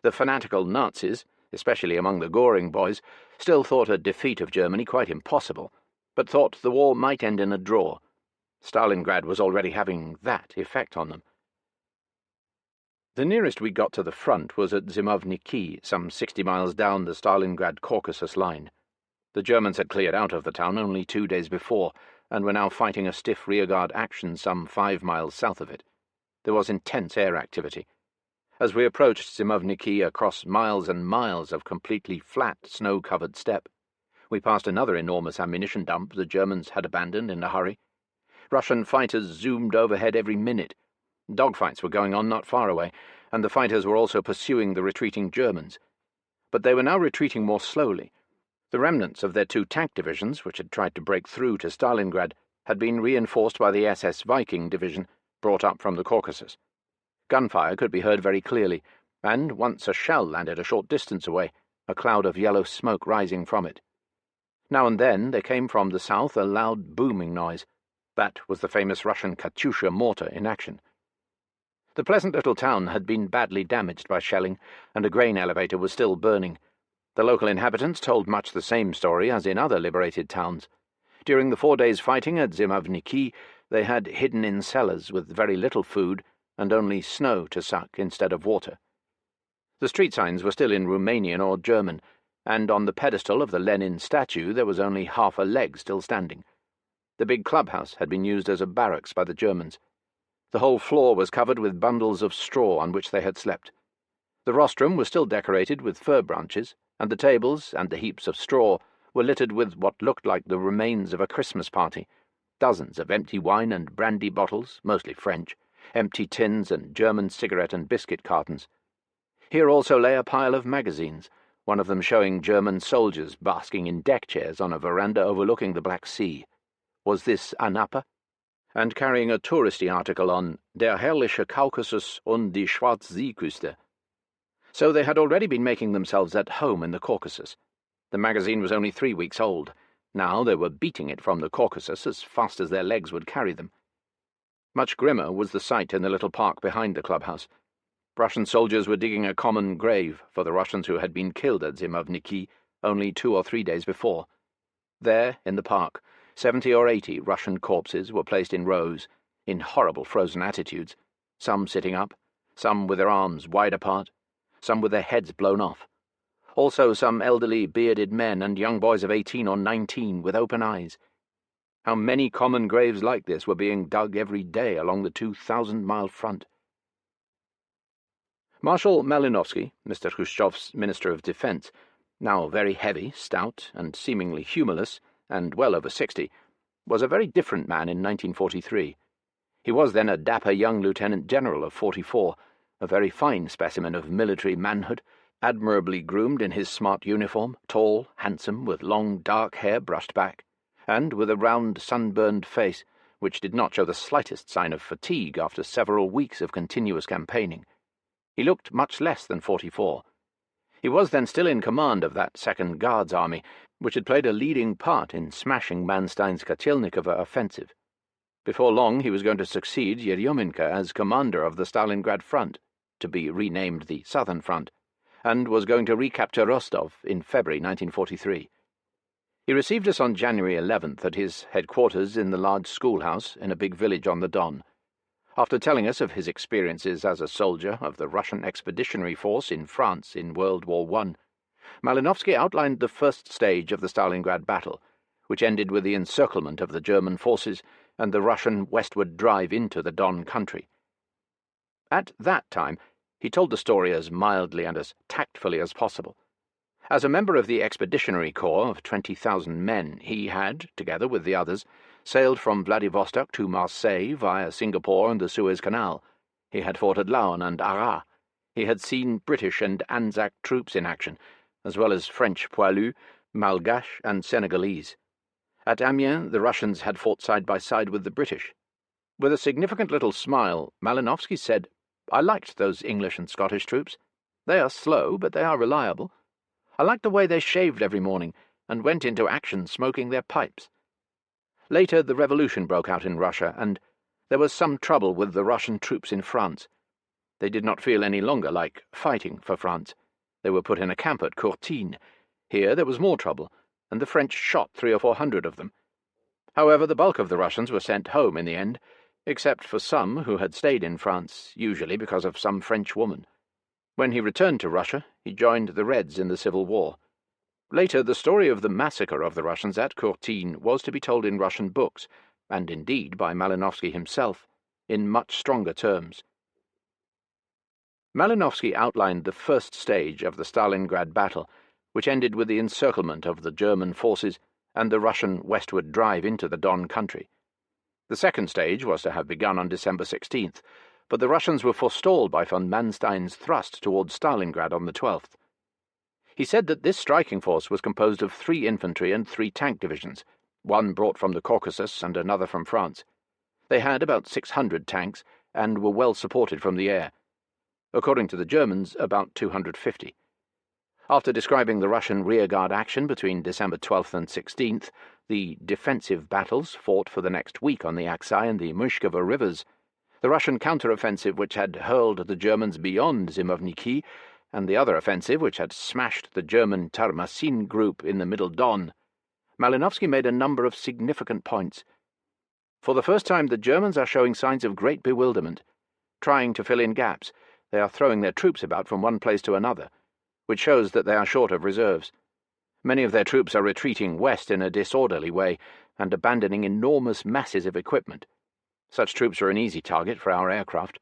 The fanatical Nazis, especially among the Göring boys, still thought a defeat of Germany quite impossible, but thought the war might end in a draw. Stalingrad was already having that effect on them. The nearest we got to the front was at Zimovniki, some 60 miles down the Stalingrad-Caucasus line. The Germans had cleared out of the town only 2 days before, and were now fighting a stiff rearguard action some 5 miles south of it. There was intense air activity. As we approached Zimovniki across miles and miles of completely flat, snow-covered steppe, we passed another enormous ammunition dump the Germans had abandoned in a hurry. Russian fighters zoomed overhead every minute. Dogfights were going on not far away, and the fighters were also pursuing the retreating Germans. But they were now retreating more slowly. The remnants of their 2 tank divisions, which had tried to break through to Stalingrad, had been reinforced by the SS Viking division, brought up from the Caucasus. Gunfire could be heard very clearly, and once a shell landed a short distance away, a cloud of yellow smoke rising from it. Now and then there came from the south a loud booming noise. That was the famous Russian Katyusha mortar in action. The pleasant little town had been badly damaged by shelling, and a grain elevator was still burning. The local inhabitants told much the same story as in other liberated towns. During the 4 days' fighting at WWII, they had hidden in cellars with very little food and only snow to suck instead of water. The street signs were still in Romanian or German, and on the pedestal of the Lenin statue there was only half a leg still standing. The big clubhouse had been used as a barracks by the Germans. The whole floor was covered with bundles of straw on which they had slept. The rostrum was still decorated with fir branches, and the tables and the heaps of straw were littered with what looked like the remains of a Christmas party. Dozens of empty wine and brandy bottles, mostly French, empty tins and German cigarette and biscuit cartons. Here also lay a pile of magazines, one of them showing German soldiers basking in deck chairs on a veranda overlooking the Black Sea. Was this Anapa? And carrying a touristy article on Der herrliche Kaukasus und die Schwarzseeküste. So they had already been making themselves at home in the Caucasus. The magazine was only 3 weeks old. Now they were beating it from the Caucasus as fast as their legs would carry them. Much grimmer was the sight in the little park behind the clubhouse. Russian soldiers were digging a common grave for the Russians who had been killed at WWII only 2 or 3 days before. There, in the park, 70 or 80 Russian corpses were placed in rows, in horrible frozen attitudes, some sitting up, some with their arms wide apart, some with their heads blown off. Also some elderly, bearded men and young boys of 18 or 19 with open eyes. How many common graves like this were being dug every day along the 2,000-mile front. Marshal Malinovsky, Mr. Khrushchev's Minister of Defence, now very heavy, stout, and seemingly humourless, and well over 60, was a very different man in 1943. He was then a dapper young lieutenant-general of 44, a very fine specimen of military manhood, admirably groomed in his smart uniform, tall, handsome, with long dark hair brushed back, and with a round sunburned face which did not show the slightest sign of fatigue after several weeks of continuous campaigning. He looked much less than 44. He was then still in command of that Second Guards Army, which had played a leading part in smashing Manstein's Kotelnikovo offensive. Before long he was going to succeed Yeryomenko as commander of the Stalingrad front, to be renamed the Southern Front, and was going to recapture Rostov in February 1943. He received us on January 11th at his headquarters in the large schoolhouse in a big village on the Don. After telling us of his experiences as a soldier of the Russian Expeditionary Force in France in World War I, Malinovsky outlined the first stage of the Stalingrad battle, which ended with the encirclement of the German forces and the Russian westward drive into the Don country. At that time, he told the story as mildly and as tactfully as possible. As a member of the Expeditionary Corps of 20,000 men, he had, together with the others, sailed from Vladivostok to Marseille via Singapore and the Suez Canal. He had fought at Laon and Arras. He had seen British and Anzac troops in action, as well as French poilus, Malgache and Senegalese. At Amiens, the Russians had fought side by side with the British. With a significant little smile, Malinovsky said, "I liked those English and Scottish troops. They are slow, but they are reliable. I liked the way they shaved every morning and went into action smoking their pipes." Later the revolution broke out in Russia, and there was some trouble with the Russian troops in France. They did not feel any longer like fighting for France. They were put in a camp at Courtine. Here there was more trouble, and the French shot 300 or 400 of them. However, the bulk of the Russians were sent home in the end, except for some who had stayed in France, usually because of some French woman. When he returned to Russia, he joined the Reds in the Civil War. Later, the story of the massacre of the Russians at Courtine was to be told in Russian books, and indeed by Malinovsky himself, in much stronger terms. Malinovsky outlined the first stage of the Stalingrad battle, which ended with the encirclement of the German forces and the Russian westward drive into the Don country. The second stage was to have begun on December 16th, but the Russians were forestalled by von Manstein's thrust towards Stalingrad on the 12th. He said that this striking force was composed of 3 infantry and 3 tank divisions, one brought from the Caucasus and another from France. They had about 600 tanks and were well supported from the air. According to the Germans, about 250. After describing the Russian rearguard action between December 12th and 16th, the defensive battles fought for the next week on the Aksai and the Mushkova rivers, The Russian counter-offensive which had hurled the Germans beyond Zimovniki, and the other offensive which had smashed the German Tarmasin group in the Middle Don, Malinovsky made a number of significant points. For the first time, the Germans are showing signs of great bewilderment. Trying to fill in gaps, they are throwing their troops about from one place to another, which shows that they are short of reserves. Many of their troops are retreating west in a disorderly way and abandoning enormous masses of equipment. Such troops are an easy target for our aircraft.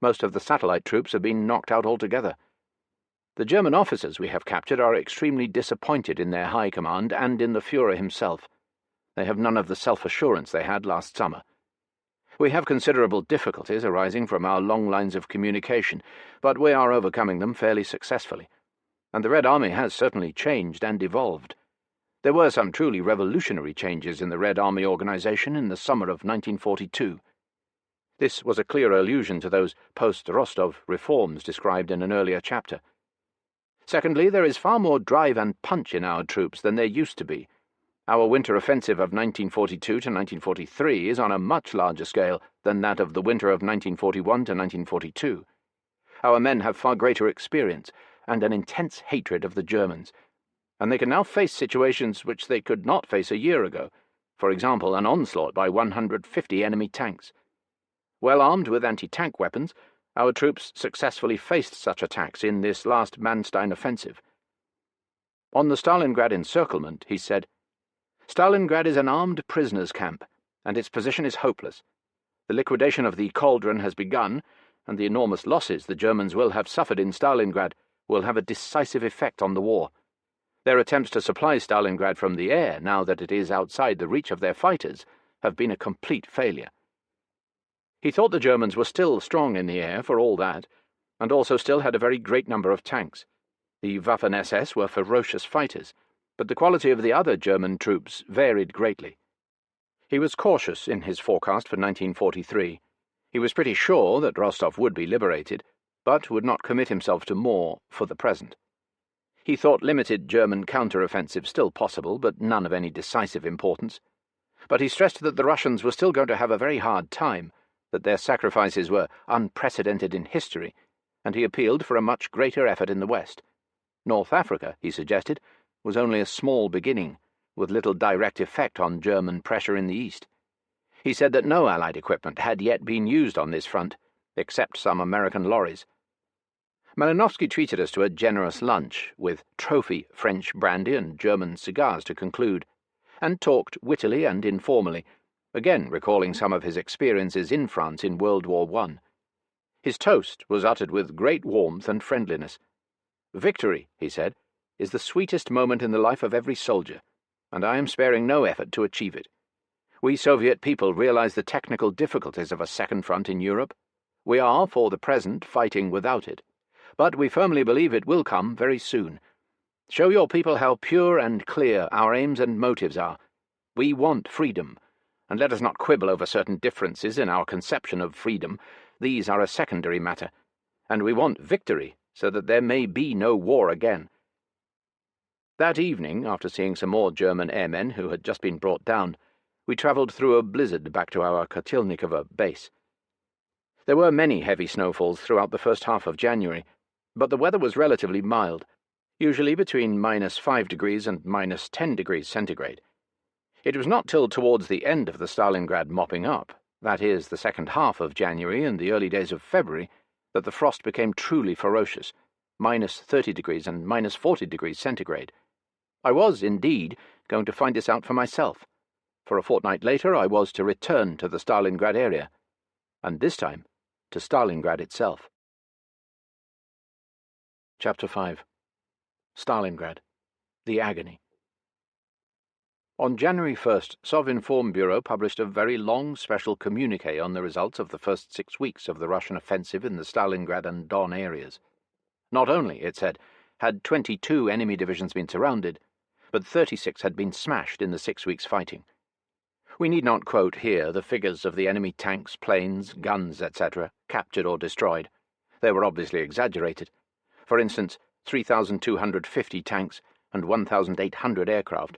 Most of the satellite troops have been knocked out altogether. The German officers we have captured are extremely disappointed in their high command and in the Führer himself. They have none of the self-assurance they had last summer. We have considerable difficulties arising from our long lines of communication, but we are overcoming them fairly successfully. And the Red Army has certainly changed and evolved. There were some truly revolutionary changes in the Red Army organization in the summer of 1942. This was a clear allusion to those post-Rostov reforms described in an earlier chapter. Secondly, there is far more drive and punch in our troops than there used to be. Our winter offensive of 1942 to 1943 is on a much larger scale than that of the winter of 1941 to 1942. Our men have far greater experience and an intense hatred of the Germans, and they can now face situations which they could not face a year ago, for example, an onslaught by 150 enemy tanks. Well armed with anti-tank weapons, our troops successfully faced such attacks in this last Manstein offensive. On the Stalingrad encirclement, he said, "Stalingrad is an armed prisoners' camp, and its position is hopeless. The liquidation of the cauldron has begun, and the enormous losses the Germans will have suffered in Stalingrad will have a decisive effect on the war. Their attempts to supply Stalingrad from the air, now that it is outside the reach of their fighters, have been a complete failure." He thought the Germans were still strong in the air for all that, and also still had a very great number of tanks. The Waffen-SS were ferocious fighters, but the quality of the other German troops varied greatly. He was cautious in his forecast for 1943. He was pretty sure that Rostov would be liberated, but would not commit himself to more for the present. He thought limited German counter-offensive still possible, but none of any decisive importance. But he stressed that the Russians were still going to have a very hard time, that their sacrifices were unprecedented in history, and he appealed for a much greater effort in the West. North Africa, he suggested, was only a small beginning, with little direct effect on German pressure in the East. He said that no Allied equipment had yet been used on this front, except some American lorries. Malinovsky treated us to a generous lunch, with trophy French brandy and German cigars to conclude, and talked wittily and informally, again recalling some of his experiences in France in World War I. His toast was uttered with great warmth and friendliness. "Victory," he said, "is the sweetest moment in the life of every soldier, and I am sparing no effort to achieve it. We Soviet people realize the technical difficulties of a second front in Europe. We are, for the present, fighting without it, but we firmly believe it will come very soon. Show your people how pure and clear our aims and motives are. We want freedom, and let us not quibble over certain differences in our conception of freedom. These are a secondary matter, and we want victory so that there may be no war again." That evening, after seeing some more German airmen who had just been brought down, we travelled through a blizzard back to our Kotelnikovo base. There were many heavy snowfalls throughout the first half of January, but the weather was relatively mild, usually between -5° and -10° centigrade. It was not till towards the end of the Stalingrad mopping up, that is, the second half of January and the early days of February, that the frost became truly ferocious, -30° and -40° centigrade. I was, indeed, going to find this out for myself, for a fortnight later I was to return to the Stalingrad area, and this time to Stalingrad itself. Chapter 5. Stalingrad. The Agony. On January 1st, Sovinform published a very long special communiqué on the results of the first 6 weeks of the Russian offensive in the Stalingrad and Don areas. Not only, it said, had 22 enemy divisions been surrounded, but 36 had been smashed in the 6 weeks' fighting. We need not quote here the figures of the enemy tanks, planes, guns, etc., captured or destroyed. They were obviously exaggerated. For instance, 3,250 tanks and 1,800 aircraft.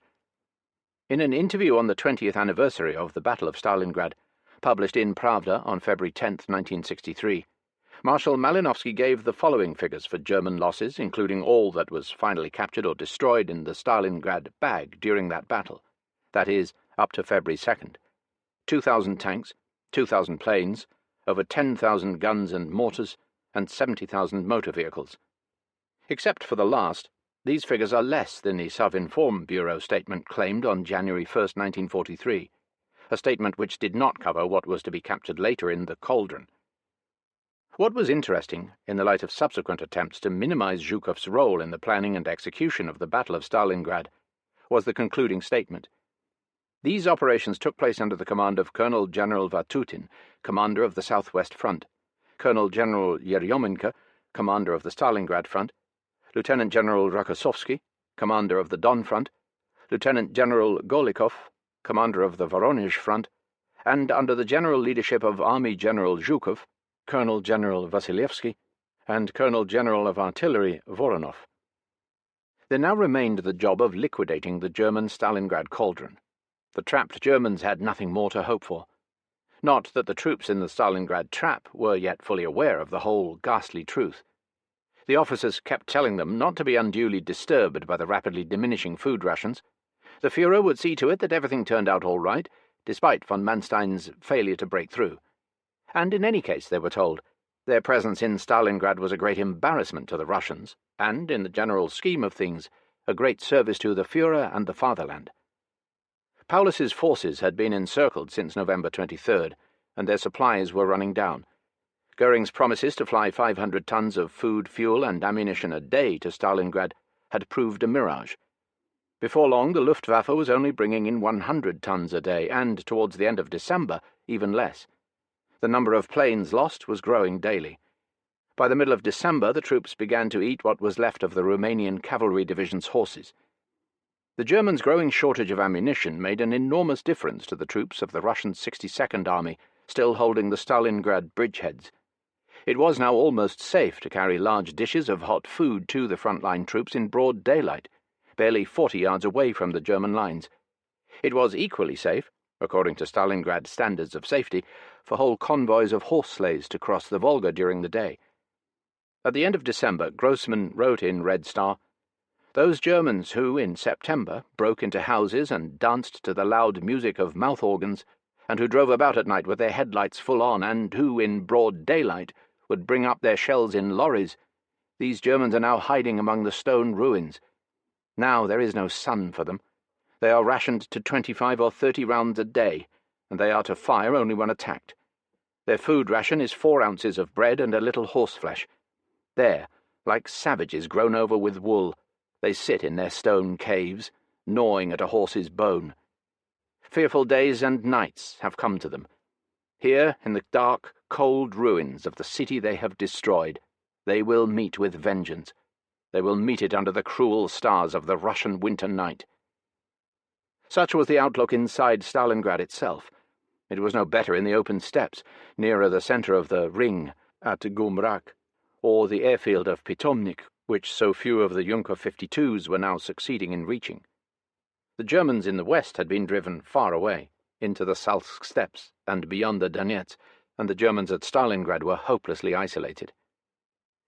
In an interview on the 20th anniversary of the Battle of Stalingrad, published in Pravda on February 10, 1963, Marshal Malinowski gave the following figures for German losses, including all that was finally captured or destroyed in the Stalingrad bag during that battle, that is, up to February 2nd. 2,000 tanks, 2,000 planes, over 10,000 guns and mortars, and 70,000 motor vehicles. Except for the last, these figures are less than the Sovinform Bureau statement claimed on January 1, 1943, a statement which did not cover what was to be captured later in the Cauldron. What was interesting, in the light of subsequent attempts to minimize Zhukov's role in the planning and execution of the Battle of Stalingrad, was the concluding statement. These operations took place under the command of Colonel General Vatutin, commander of the Southwest Front, Colonel General Yeryomenko, commander of the Stalingrad Front, Lieutenant General Rokossovsky, commander of the Don Front, Lieutenant General Golikov, commander of the Voronezh Front, and under the general leadership of Army General Zhukov, Colonel General Vasilievsky, and Colonel General of Artillery Voronov. There now remained the job of liquidating the German Stalingrad cauldron. The trapped Germans had nothing more to hope for. Not that the troops in the Stalingrad trap were yet fully aware of the whole ghastly truth. The officers kept telling them not to be unduly disturbed by the rapidly diminishing food rations. The Führer would see to it that everything turned out all right, despite von Manstein's failure to break through. And in any case, they were told, their presence in Stalingrad was a great embarrassment to the Russians, and, in the general scheme of things, a great service to the Führer and the fatherland. Paulus's forces had been encircled since November 23rd, and their supplies were running down. Goering's promises to fly 500 tons of food, fuel, and ammunition a day to Stalingrad had proved a mirage. Before long, the Luftwaffe was only bringing in 100 tons a day, and, towards the end of December, even less. The number of planes lost was growing daily. By the middle of December, the troops began to eat what was left of the Romanian Cavalry Division's horses. The Germans' growing shortage of ammunition made an enormous difference to the troops of the Russian 62nd Army, still holding the Stalingrad bridgeheads. It was now almost safe to carry large dishes of hot food to the front-line troops in broad daylight, barely 40 yards away from the German lines. It was equally safe, according to Stalingrad standards of safety, for whole convoys of horse sleighs to cross the Volga during the day. At the end of December, Grossman wrote in Red Star, "Those Germans who, in September, broke into houses and danced to the loud music of mouth organs, and who drove about at night with their headlights full on, and who, in broad daylight, would bring up their shells in lorries, these Germans are now hiding among the stone ruins. Now there is no sun for them. They are rationed to 25 or 30 rounds a day, and they are to fire only when attacked. Their food ration is 4 ounces of bread and a little horseflesh. There, like savages grown over with wool, they sit in their stone caves, gnawing at a horse's bone. Fearful days and nights have come to them. Here, in the dark, cold ruins of the city they have destroyed, they will meet with vengeance. They will meet it under the cruel stars of the Russian winter night." Such was the outlook inside Stalingrad itself. It was no better in the open steppes, nearer the centre of the Ring, at Gumrak, or the airfield of Pitomnik, which so few of the Junker 52s were now succeeding in reaching. The Germans in the west had been driven far away, into the Salsk steppes and beyond the Donets, and the Germans at Stalingrad were hopelessly isolated.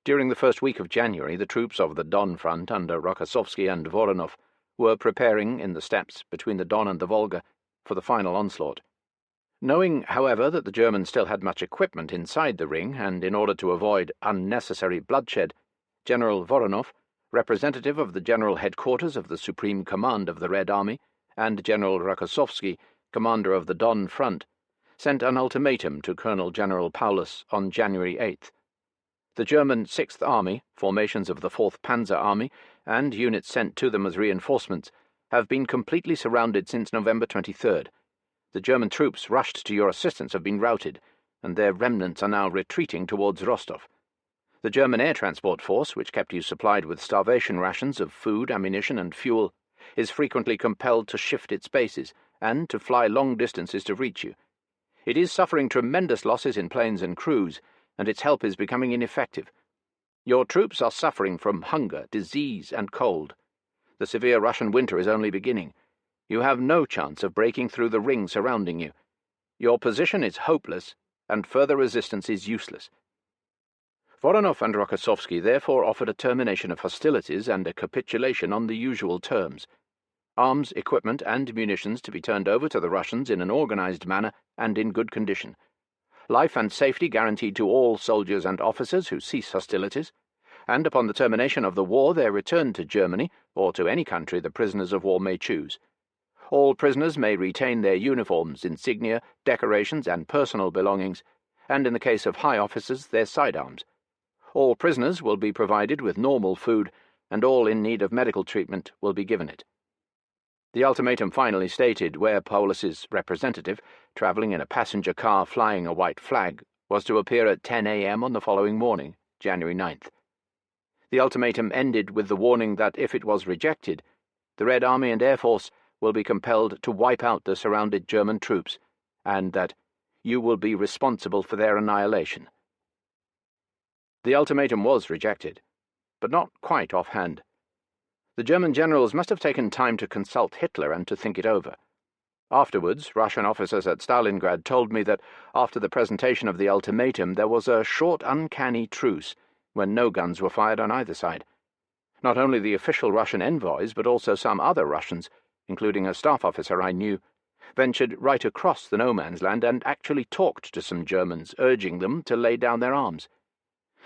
During the first week of January, the troops of the Don front under Rokossovsky and Voronov were preparing, in the steppes between the Don and the Volga, for the final onslaught. Knowing, however, that the Germans still had much equipment inside the Ring, and in order to avoid unnecessary bloodshed, General Voronov, representative of the General Headquarters of the Supreme Command of the Red Army, and General Rokossovsky, commander of the Don front, sent an ultimatum to Colonel General Paulus on January 8th. The German 6th Army, formations of the 4th Panzer Army, and units sent to them as reinforcements, have been completely surrounded since November 23rd. The German troops rushed to your assistance have been routed, and their remnants are now retreating towards Rostov. The German air transport force, which kept you supplied with starvation rations of food, ammunition, and fuel, is frequently compelled to shift its bases, and to fly long distances to reach you. It is suffering tremendous losses in planes and crews, and its help is becoming ineffective. Your troops are suffering from hunger, disease, and cold. The severe Russian winter is only beginning. You have no chance of breaking through the ring surrounding you. Your position is hopeless, and further resistance is useless. Voronov and Rokossovsky therefore offered a termination of hostilities and a capitulation on the usual terms. Arms, equipment, and munitions to be turned over to the Russians in an organized manner and in good condition. Life and safety guaranteed to all soldiers and officers who cease hostilities, and upon the termination of the war their return to Germany, or to any country the prisoners of war may choose. All prisoners may retain their uniforms, insignia, decorations, and personal belongings, and in the case of high officers their sidearms. All prisoners will be provided with normal food, and all in need of medical treatment will be given it. The ultimatum finally stated where Paulus's representative, travelling in a passenger car flying a white flag, was to appear at 10 a.m. on the following morning, January 9th. The ultimatum ended with the warning that if it was rejected, the Red Army and Air Force will be compelled to wipe out the surrounded German troops, and that you will be responsible for their annihilation. The ultimatum was rejected, but not quite offhand. The German generals must have taken time to consult Hitler and to think it over. Afterwards, Russian officers at Stalingrad told me that after the presentation of the ultimatum there was a short, uncanny truce, when no guns were fired on either side. Not only the official Russian envoys, but also some other Russians, including a staff officer I knew, ventured right across the no-man's land and actually talked to some Germans, urging them to lay down their arms.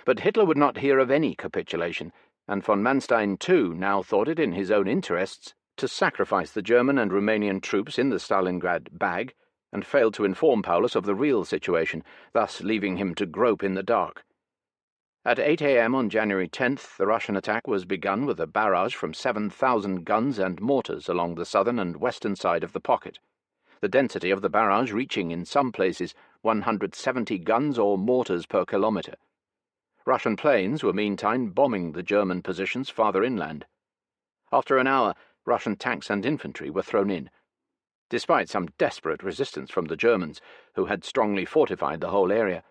But Hitler would not hear of any capitulation, and von Manstein too now thought it in his own interests to sacrifice the German and Romanian troops in the Stalingrad bag, and failed to inform Paulus of the real situation, thus leaving him to grope in the dark. At 8 a.m. on January 10th, the Russian attack was begun with a barrage from 7,000 guns and mortars along the southern and western side of the pocket, the density of the barrage reaching in some places 170 guns or mortars per kilometre. Russian planes were meantime bombing the German positions farther inland. After an hour, Russian tanks and infantry were thrown in. Despite some desperate resistance from the Germans, who had strongly fortified the whole area,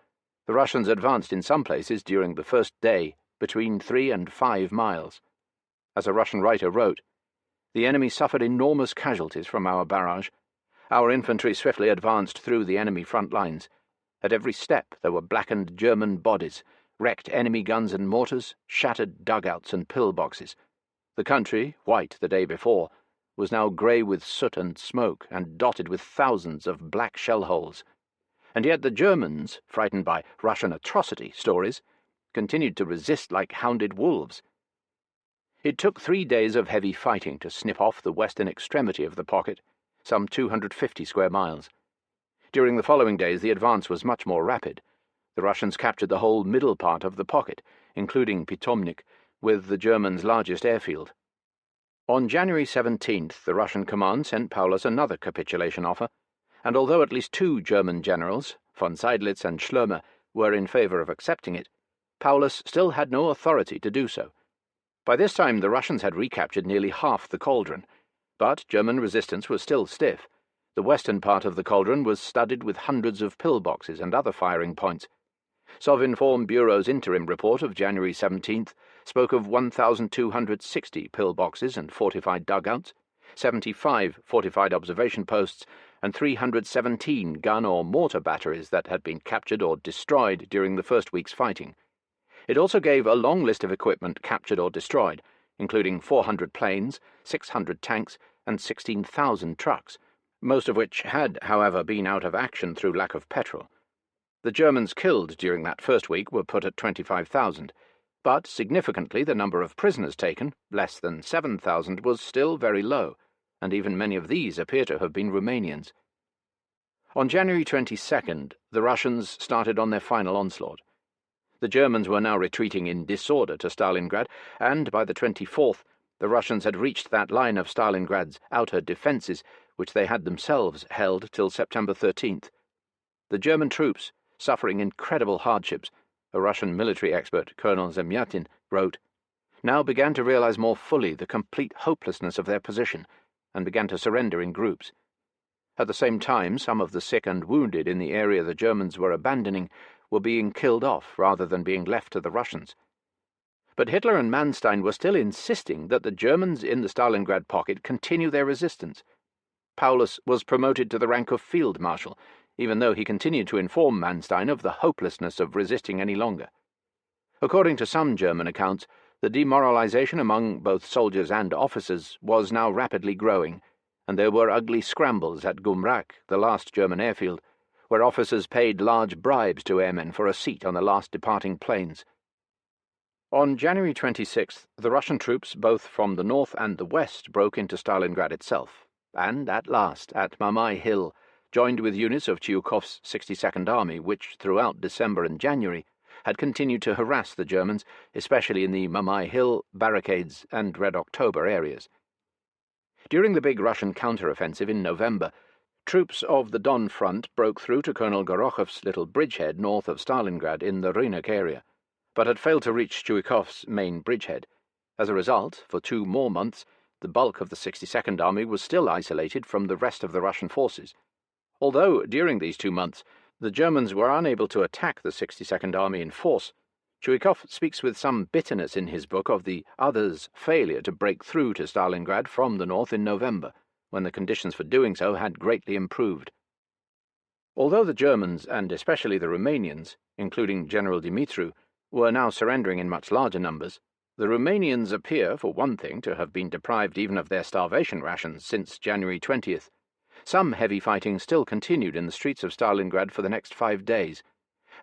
the Russians advanced in some places during the first day between 3 and 5 miles. As a Russian writer wrote, "The enemy suffered enormous casualties from our barrage. Our infantry swiftly advanced through the enemy front lines. At every step there were blackened German bodies, wrecked enemy guns and mortars, shattered dugouts and pillboxes. The country, white the day before, was now grey with soot and smoke, and dotted with thousands of black shell holes. And yet the Germans, frightened by Russian atrocity stories, continued to resist like hounded wolves. It took 3 days of heavy fighting to snip off the western extremity of the pocket, some 250 square miles. During the following days the advance was much more rapid. The Russians captured the whole middle part of the pocket, including Pitomnik, with the Germans' largest airfield. On January 17th, the Russian command sent Paulus another capitulation offer, and although at least 2 German generals, von Seydlitz and Schloermer, were in favour of accepting it, Paulus still had no authority to do so. By this time the Russians had recaptured nearly half the cauldron, but German resistance was still stiff. The western part of the cauldron was studded with hundreds of pillboxes and other firing points. Sovinform Bureau's interim report of January 17th spoke of 1,260 pillboxes and fortified dugouts, 75 fortified observation posts, and 317 gun or mortar batteries that had been captured or destroyed during the first week's fighting. It also gave a long list of equipment captured or destroyed, including 400 planes, 600 tanks, and 16,000 trucks, most of which had, however, been out of action through lack of petrol. The Germans killed during that first week were put at 25,000, but significantly the number of prisoners taken, less than 7,000, was still very low, and even many of these appear to have been Romanians. On January 22nd, the Russians started on their final onslaught. The Germans were now retreating in disorder to Stalingrad, and by the 24th the Russians had reached that line of Stalingrad's outer defences which they had themselves held till September 13th. The German troops, suffering incredible hardships, a Russian military expert, Colonel Zemyatin, wrote, now began to realize more fully the complete hopelessness of their position, and began to surrender in groups. At the same time, some of the sick and wounded in the area the Germans were abandoning were being killed off rather than being left to the Russians. But Hitler and Manstein were still insisting that the Germans in the Stalingrad pocket continue their resistance. Paulus was promoted to the rank of Field Marshal, even though he continued to inform Manstein of the hopelessness of resisting any longer. According to some German accounts, the demoralization among both soldiers and officers was now rapidly growing, and there were ugly scrambles at Gumrak, the last German airfield, where officers paid large bribes to airmen for a seat on the last departing planes. On January 26th, the Russian troops both from the north and the west broke into Stalingrad itself, and at last, at Mamai Hill, joined with units of Tyukov's 62nd Army, which throughout December and January had continued to harass the Germans, especially in the Mamai Hill, Barricades, and Red October areas. During the big Russian counter-offensive in November, troops of the Don Front broke through to Colonel Gorokhov's little bridgehead north of Stalingrad in the Rynok area, but had failed to reach Tyukov's main bridgehead. As a result, for 2 more months, the bulk of the 62nd Army was still isolated from the rest of the Russian forces. Although, during these 2 months, the Germans were unable to attack the 62nd Army in force, Tyukov speaks with some bitterness in his book of the others' failure to break through to Stalingrad from the north in November, when the conditions for doing so had greatly improved. Although the Germans, and especially the Romanians, including General Dumitru, were now surrendering in much larger numbers, the Romanians appear, for one thing, to have been deprived even of their starvation rations since January 20th. Some heavy fighting still continued in the streets of Stalingrad for the next 5 days,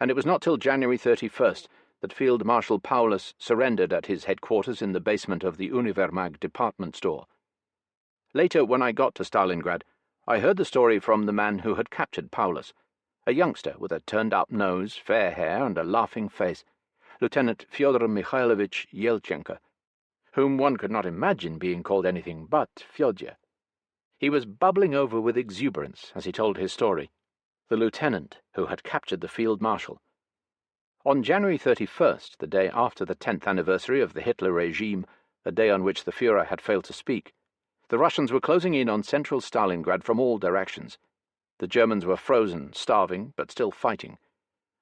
and it was not till January 31st that Field Marshal Paulus surrendered at his headquarters in the basement of the Univermag department store. Later, when I got to Stalingrad, I heard the story from the man who had captured Paulus, a youngster with a turned-up nose, fair hair, and a laughing face, Lieutenant Fyodor Mikhailovich Yelchenko, whom one could not imagine being called anything but Fyodor. He was bubbling over with exuberance as he told his story, the lieutenant who had captured the field marshal. On January 31st, the day after the 10th anniversary of the Hitler regime, a day on which the Führer had failed to speak, the Russians were closing in on central Stalingrad from all directions. The Germans were frozen, starving, but still fighting.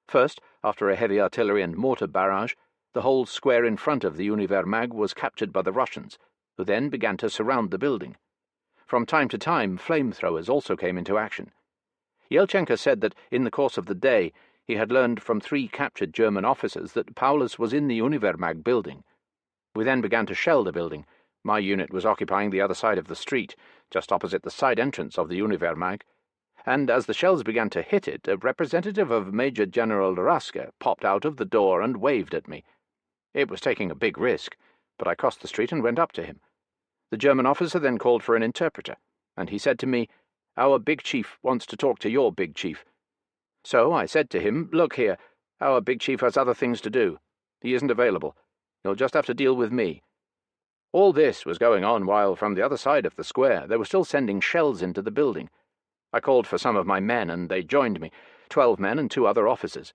First, after a heavy artillery and mortar barrage, the whole square in front of the Univermag was captured by the Russians, who then began to surround the building. From time to time, flamethrowers also came into action. Yelchenko said that, in the course of the day, he had learned from 3 captured German officers that Paulus was in the Univermag building. We then began to shell the building. My unit was occupying the other side of the street, just opposite the side entrance of the Univermag, and as the shells began to hit it, a representative of Major General Raska popped out of the door and waved at me. It was taking a big risk, but I crossed the street and went up to him. The German officer then called for an interpreter, and he said to me, "Our big chief wants to talk to your big chief." So I said to him, "Look here, our big chief has other things to do. He isn't available. You'll just have to deal with me." All this was going on while, from the other side of the square, they were still sending shells into the building. I called for some of my men, and they joined me, 12 men and 2 other officers.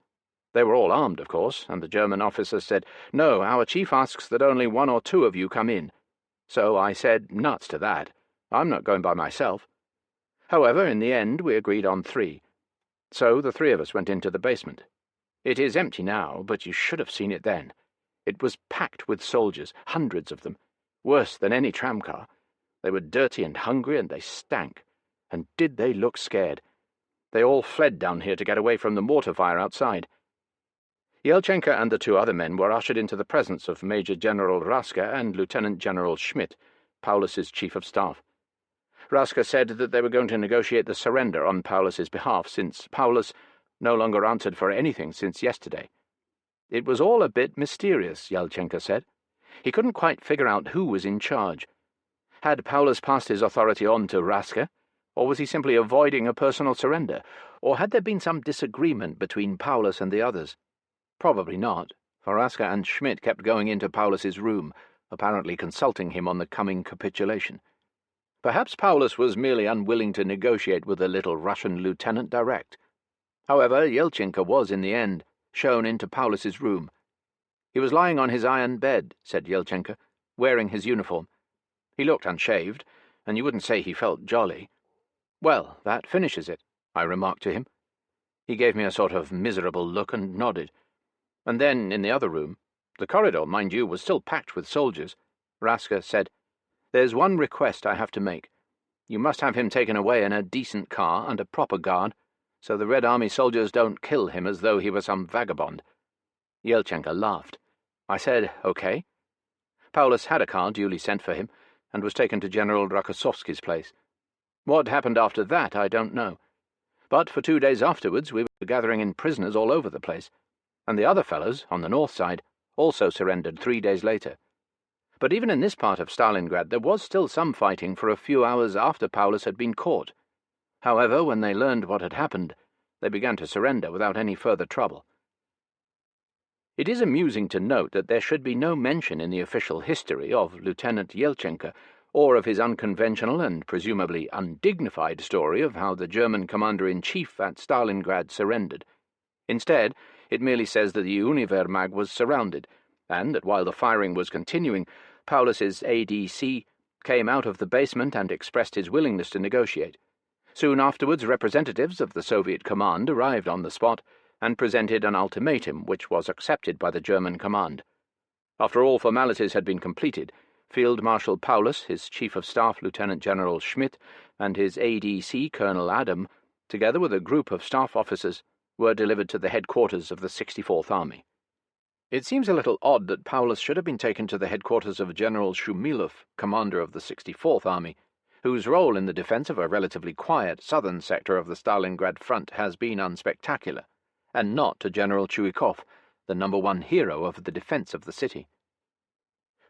They were all armed, of course, and the German officers said, "No, our chief asks that only 1 or 2 of you come in." So I said, "Nuts to that. I'm not going by myself." However, in the end, we agreed on 3. So the 3 of us went into the basement. It is empty now, but you should have seen it then. It was packed with soldiers, hundreds of them, worse than any tramcar. They were dirty and hungry, and they stank. And did they look scared? They all fled down here to get away from the mortar fire outside. Yelchenko and the 2 other men were ushered into the presence of Major General Raska and Lieutenant General Schmidt, Paulus's chief of staff. Raska said that they were going to negotiate the surrender on Paulus's behalf, since Paulus no longer answered for anything since yesterday. It was all a bit mysterious, Yelchenko said. He couldn't quite figure out who was in charge. Had Paulus passed his authority on to Raska, or was he simply avoiding a personal surrender, or had there been some disagreement between Paulus and the others? Probably not, for Raska and Schmidt kept going into Paulus's room, apparently consulting him on the coming capitulation. Perhaps Paulus was merely unwilling to negotiate with the little Russian lieutenant direct. However, Yelchenko was, in the end, shown into Paulus's room. He was lying on his iron bed, said Yelchenko, wearing his uniform. He looked unshaved, and you wouldn't say he felt jolly. "Well, that finishes it," I remarked to him. He gave me a sort of miserable look and nodded. And then, in the other room, the corridor, mind you, was still packed with soldiers, Raska said, "There's one request I have to make. You must have him taken away in a decent car, under proper guard, so the Red Army soldiers don't kill him as though he were some vagabond." Yelchenko laughed. I said, "Okay." Paulus had a car duly sent for him, and was taken to General Rokossovsky's place. What happened after that, I don't know. But for 2 days afterwards we were gathering in prisoners all over the place, and the other fellows, on the north side, also surrendered 3 days later. But even in this part of Stalingrad there was still some fighting for a few hours after Paulus had been caught. However, when they learned what had happened, they began to surrender without any further trouble. It is amusing to note that there should be no mention in the official history of Lieutenant Yelchenko, or of his unconventional and presumably undignified story of how the German commander-in-chief at Stalingrad surrendered. Instead, it merely says that the Uniwehrmacht was surrounded, and that while the firing was continuing, Paulus's ADC came out of the basement and expressed his willingness to negotiate. Soon afterwards, representatives of the Soviet command arrived on the spot and presented an ultimatum which was accepted by the German command. After all formalities had been completed, Field Marshal Paulus, his Chief of Staff Lieutenant General Schmidt, and his ADC Colonel Adam, together with a group of staff officers, were delivered to the headquarters of the 64th Army. It seems a little odd that Paulus should have been taken to the headquarters of General Shumilov, commander of the 64th Army, whose role in the defence of a relatively quiet southern sector of the Stalingrad front has been unspectacular, and not to General Chuikov, the #1 hero of the defence of the city.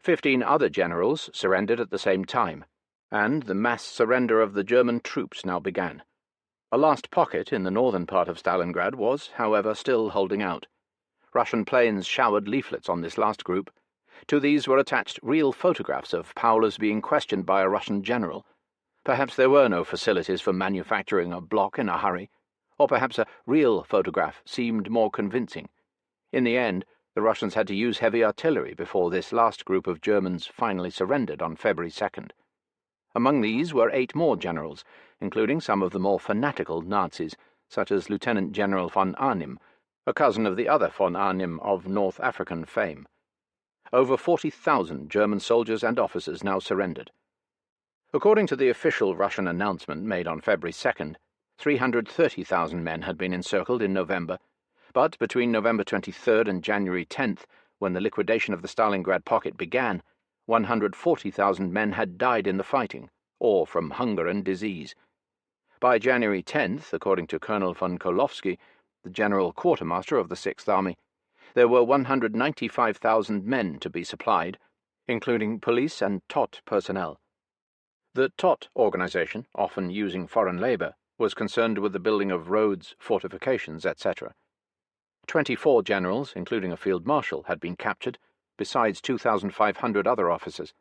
15 other generals surrendered at the same time, and the mass surrender of the German troops now began. A last pocket in the northern part of Stalingrad was, however, still holding out. Russian planes showered leaflets on this last group. To these were attached real photographs of Paulus being questioned by a Russian general. Perhaps there were no facilities for manufacturing a block in a hurry, or perhaps a real photograph seemed more convincing. In the end, the Russians had to use heavy artillery before this last group of Germans finally surrendered on February 2nd. Among these were 8 more generals, including some of the more fanatical Nazis, such as Lieutenant General von Arnim, a cousin of the other von Arnim of North African fame. Over 40,000 German soldiers and officers now surrendered. According to the official Russian announcement made on February 2nd, 330,000 men had been encircled in November, but between November 23rd and January 10th, when the liquidation of the Stalingrad pocket began, 140,000 men had died in the fighting, or from hunger and disease. By January 10th, according to Colonel von Kolovsky, the general quartermaster of the 6th Army, there were 195,000 men to be supplied, including police and TOT personnel. The TOT organization, often using foreign labor, was concerned with the building of roads, fortifications, etc. 24 generals, including a field marshal, had been captured, besides 2,500 other officers.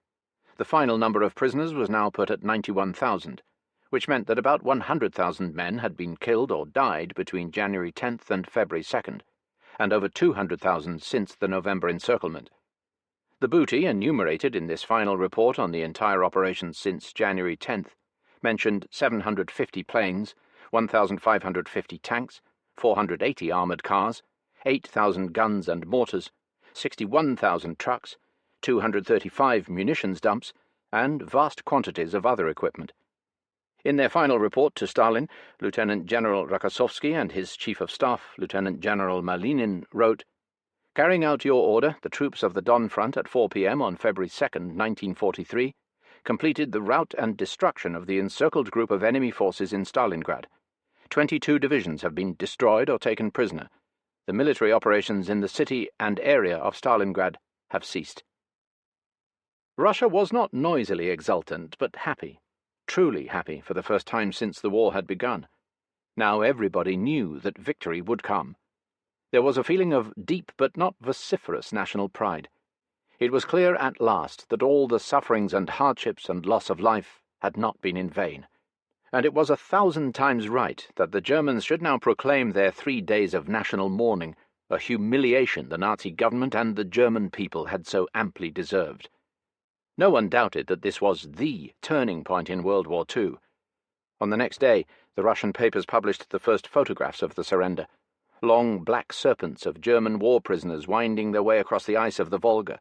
The final number of prisoners was now put at 91,000, which meant that about 100,000 men had been killed or died between January 10th and February 2nd, and over 200,000 since the November encirclement. The booty enumerated in this final report on the entire operation since January 10th mentioned 750 planes, 1,550 tanks, 480 armoured cars, 8,000 guns and mortars, 61,000 trucks, 235 munitions dumps, and vast quantities of other equipment. In their final report to Stalin, Lieutenant General Rokossovsky and his Chief of Staff, Lieutenant General Malinin, wrote, "Carrying out your order, the troops of the Don Front at 4 p.m. on February 2nd, 1943, completed the rout and destruction of the encircled group of enemy forces in Stalingrad. 22 divisions have been destroyed or taken prisoner. The military operations in the city and area of Stalingrad have ceased." Russia was not noisily exultant, but happy, truly happy for the first time since the war had begun. Now everybody knew that victory would come. There was a feeling of deep but not vociferous national pride. It was clear at last that all the sufferings and hardships and loss of life had not been in vain. And it was 1,000 times right that the Germans should now proclaim their 3 days of national mourning, a humiliation the Nazi government and the German people had so amply deserved. No one doubted that this was the turning point in World War II. On the next day, the Russian papers published the first photographs of the surrender, long black serpents of German war prisoners winding their way across the ice of the Volga.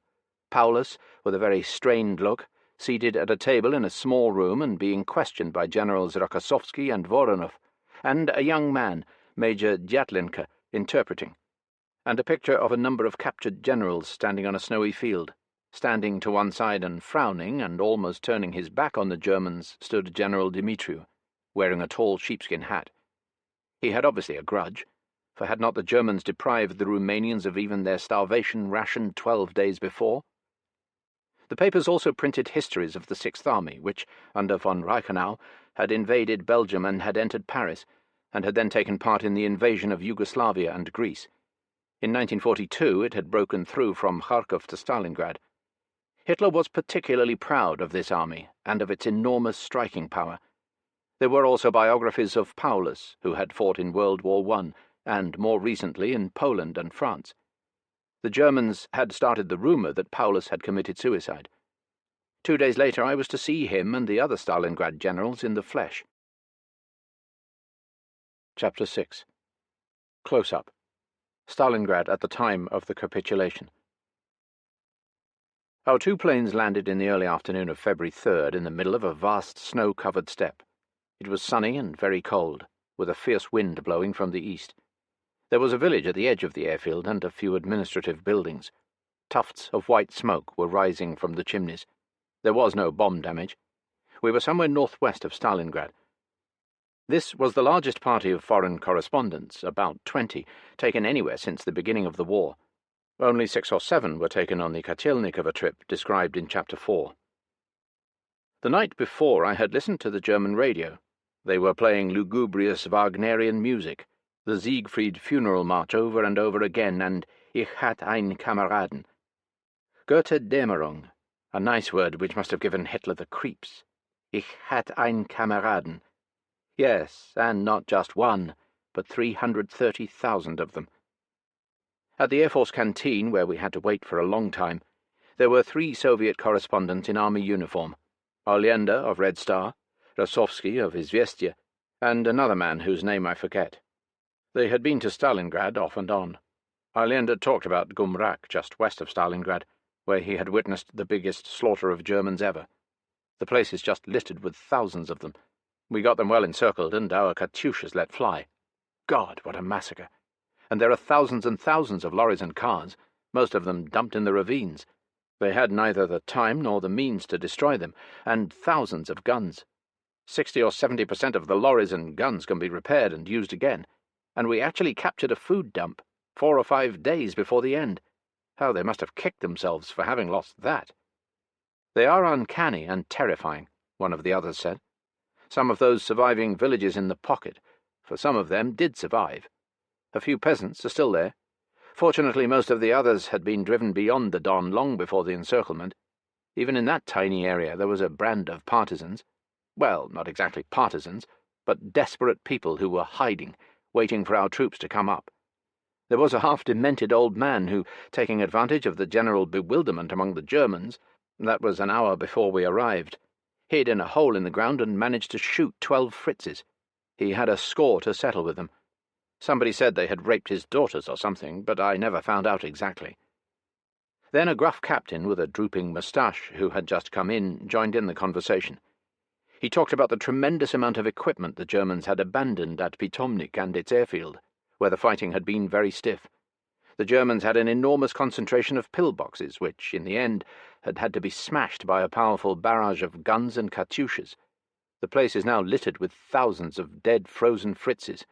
Paulus, with a very strained look, seated at a table in a small room and being questioned by Generals Rokossovsky and Voronov, and a young man, Major Djatlinka, interpreting, and a picture of a number of captured generals standing on a snowy field. Standing to one side and frowning and almost turning his back on the Germans stood General Dimitriu, wearing a tall sheepskin hat. He had obviously a grudge, for had not the Germans deprived the Romanians of even their starvation ration 12 days before? The papers also printed histories of the Sixth Army, which, under von Reichenau, had invaded Belgium and had entered Paris, and had then taken part in the invasion of Yugoslavia and Greece. In 1942 it had broken through from Kharkov to Stalingrad. Hitler was particularly proud of this army and of its enormous striking power. There were also biographies of Paulus, who had fought in World War I, and more recently in Poland and France. The Germans had started the rumour that Paulus had committed suicide. 2 days later I was to see him and the other Stalingrad generals in the flesh. Chapter 6. Close-up. Stalingrad at the time of the capitulation. Our 2 planes landed in the early afternoon of February 3rd in the middle of a vast snow-covered steppe. It was sunny and very cold, with a fierce wind blowing from the east. There was a village at the edge of the airfield and a few administrative buildings. Tufts of white smoke were rising from the chimneys. There was no bomb damage. We were somewhere northwest of Stalingrad. This was the largest party of foreign correspondents, about 20, taken anywhere since the beginning of the war. Only 6 or 7 were taken on the Kotelnikovo trip described in Chapter 4. The night before I had listened to the German radio. They were playing lugubrious Wagnerian music, the Siegfried funeral march over and over again, and Ich hatte einen Kameraden. Götterdämmerung, a nice word which must have given Hitler the creeps. Ich hatte einen Kameraden. Yes, and not just one, but 330,000 of them. At the Air Force canteen, where we had to wait for a long time, there were 3 Soviet correspondents in army uniform, Allende of Red Star, Rasovsky of Izvestia, and another man whose name I forget. They had been to Stalingrad off and on. Allende talked about Gumrak, just west of Stalingrad, where he had witnessed the biggest slaughter of Germans ever. The place is just littered with thousands of them. We got them well encircled, and our Katyushas let fly. God, what a massacre! And there are thousands and thousands of lorries and cars, most of them dumped in the ravines. They had neither the time nor the means to destroy them, and thousands of guns. 60 or 70% of the lorries and guns can be repaired and used again, and we actually captured a food dump 4 or 5 days before the end. How they must have kicked themselves for having lost that. They are uncanny and terrifying, one of the others said. Some of those surviving villages in the pocket, for some of them did survive. A few peasants are still there. Fortunately, most of the others had been driven beyond the Don long before the encirclement. Even in that tiny area there was a brand of partisans. Well, not exactly partisans, but desperate people who were hiding, waiting for our troops to come up. There was a half-demented old man who, taking advantage of the general bewilderment among the Germans, that was an hour before we arrived, hid in a hole in the ground and managed to shoot 12 Fritzes. He had a score to settle with them. Somebody said they had raped his daughters or something, but I never found out exactly. Then a gruff captain with a drooping moustache who had just come in joined in the conversation. He talked about the tremendous amount of equipment the Germans had abandoned at Pitomnik and its airfield, where the fighting had been very stiff. The Germans had an enormous concentration of pillboxes, which, in the end, had had to be smashed by a powerful barrage of guns and Katyushas. The place is now littered with thousands of dead, frozen Fritzes.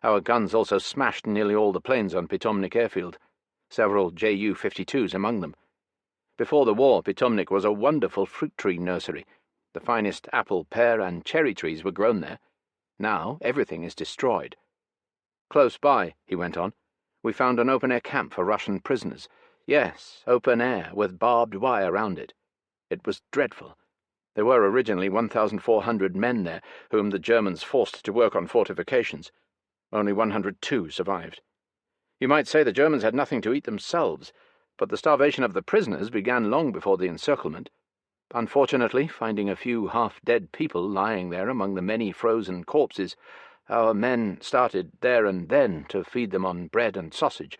Our guns also smashed nearly all the planes on Pitomnik airfield, several Ju-52s among them. Before the war, Pitomnik was a wonderful fruit tree nursery. The finest apple, pear, and cherry trees were grown there. Now everything is destroyed. Close by, he went on, we found an open-air camp for Russian prisoners. Yes, open air, with barbed wire round it. It was dreadful. There were originally 1,400 men there, whom the Germans forced to work on fortifications. Only 102 survived. You might say the Germans had nothing to eat themselves, but the starvation of the prisoners began long before the encirclement. Unfortunately, finding a few half-dead people lying there among the many frozen corpses, our men started there and then to feed them on bread and sausage,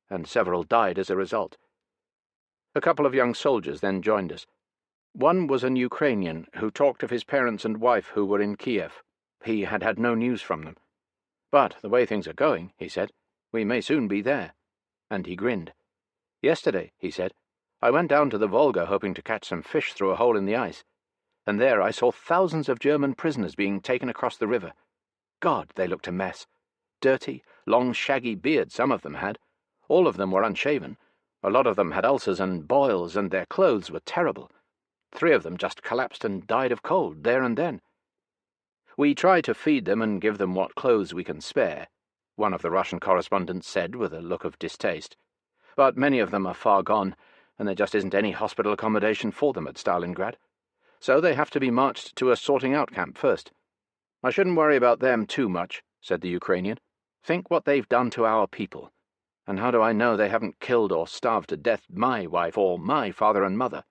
and several died as a result. A couple of young soldiers then joined us. One was an Ukrainian who talked of his parents and wife who were in Kiev. He had had no news from them. "But the way things are going," he said, "we may soon be there." And he grinned. "Yesterday," he said, "I went down to the Volga hoping to catch some fish through a hole in the ice, and there I saw thousands of German prisoners being taken across the river. God, they looked a mess. Dirty, long shaggy beards some of them had. All of them were unshaven. A lot of them had ulcers and boils, and their clothes were terrible. 3 of them just collapsed and died of cold there and then. We try to feed them and give them what clothes we can spare," one of the Russian correspondents said with a look of distaste. "But many of them are far gone, and there just isn't any hospital accommodation for them at Stalingrad. So they have to be marched to a sorting-out camp first. I shouldn't worry about them too much," said the Ukrainian. "Think what they've done to our people. And how do I know they haven't killed or starved to death my wife or my father and mother?"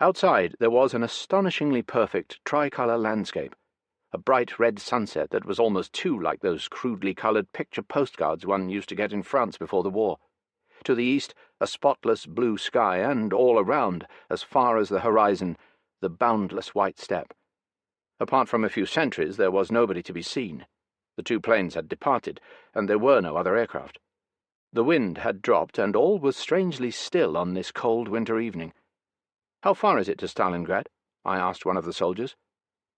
Outside there was an astonishingly perfect tricolour landscape, a bright red sunset that was almost too like those crudely coloured picture postcards one used to get in France before the war. To the east, a spotless blue sky, and all around, as far as the horizon, the boundless white steppe. Apart from a few sentries, there was nobody to be seen. The 2 planes had departed, and there were no other aircraft. The wind had dropped, and all was strangely still on this cold winter evening. "How far is it to Stalingrad?" I asked one of the soldiers.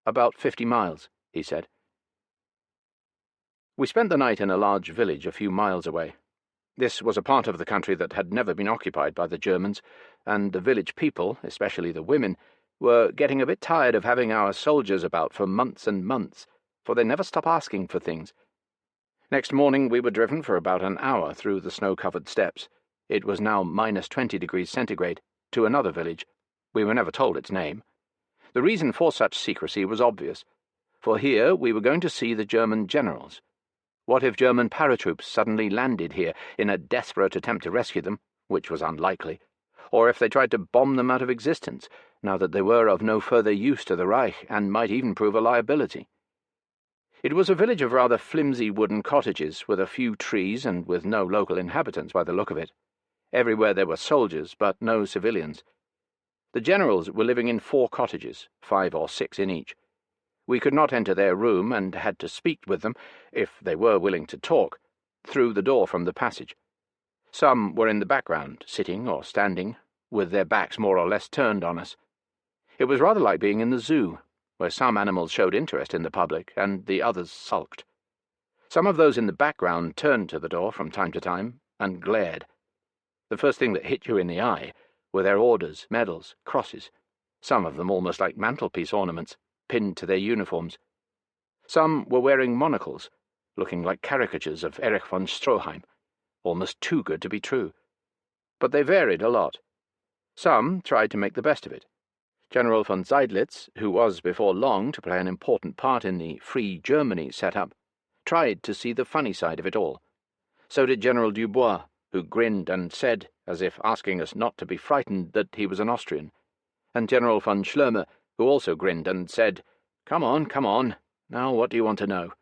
"About 50 miles, he said. We spent the night in a large village a few miles away. This was a part of the country that had never been occupied by the Germans, and the village people, especially the women, were getting a bit tired of having our soldiers about for months and months, for they never stop asking for things. Next morning we were driven for about an hour through the snow-covered steppes. It was now -20°C, to another village. We were never told its name. The reason for such secrecy was obvious, for here we were going to see the German generals. What if German paratroops suddenly landed here in a desperate attempt to rescue them, which was unlikely, or if they tried to bomb them out of existence, now that they were of no further use to the Reich and might even prove a liability? It was a village of rather flimsy wooden cottages, with a few trees and with no local inhabitants by the look of it. Everywhere there were soldiers, but no civilians. The generals were living in 4 cottages, 5 or 6 in each. We could not enter their room, and had to speak with them, if they were willing to talk, through the door from the passage. Some were in the background, sitting or standing, with their backs more or less turned on us. It was rather like being in the zoo, where some animals showed interest in the public, and the others sulked. Some of those in the background turned to the door from time to time, and glared. The first thing that hit you in the eye were their orders, medals, crosses, some of them almost like mantelpiece ornaments, pinned to their uniforms. Some were wearing monocles, looking like caricatures of Erich von Stroheim, almost too good to be true. But they varied a lot. Some tried to make the best of it. General von Seydlitz, who was before long to play an important part in the Free Germany set-up, tried to see the funny side of it all. So did General Dubois, who grinned and said, as if asking us not to be frightened, that he was an Austrian, and General von Schlömer, who also grinned and said, come on, now what do you want to know?"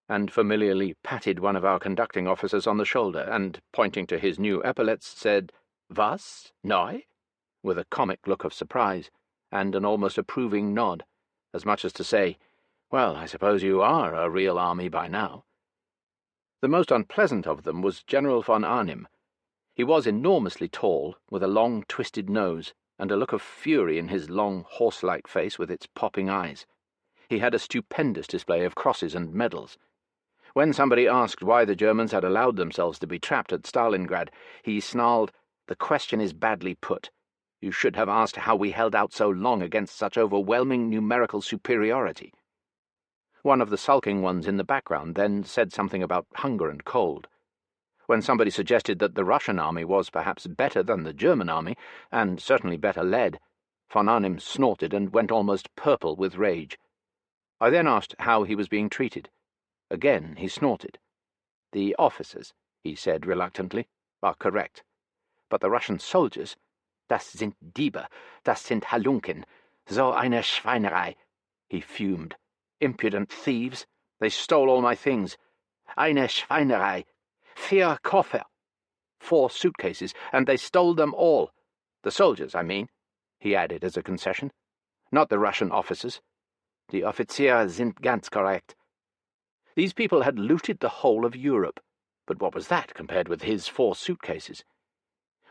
and familiarly patted one of our conducting officers on the shoulder, and, pointing to his new epaulets, said, "Was? Neu?" with a comic look of surprise, and an almost approving nod, as much as to say, "Well, I suppose you are a real army by now." The most unpleasant of them was General von Arnim. He was enormously tall, with a long twisted nose, and a look of fury in his long horse-like face with its popping eyes. He had a stupendous display of crosses and medals. When somebody asked why the Germans had allowed themselves to be trapped at Stalingrad, he snarled, "The question is badly put. You should have asked how we held out so long against such overwhelming numerical superiority." One of the sulking ones in the background then said something about hunger and cold. When somebody suggested that the Russian army was perhaps better than the German army, and certainly better led, von Arnim snorted and went almost purple with rage. I then asked how he was being treated. Again he snorted. "The officers," he said reluctantly, "are correct. But the Russian soldiers, das sind Diebe, das sind Halunken, so eine Schweinerei," he fumed. "Impudent thieves! They stole all my things. Eine Schweinerei! 4 Koffer! 4 suitcases, and they stole them all. The soldiers, I mean," he added as a concession. "Not the Russian officers. Die Offiziere sind ganz korrekt." These people had looted the whole of Europe, but what was that compared with his 4 suitcases?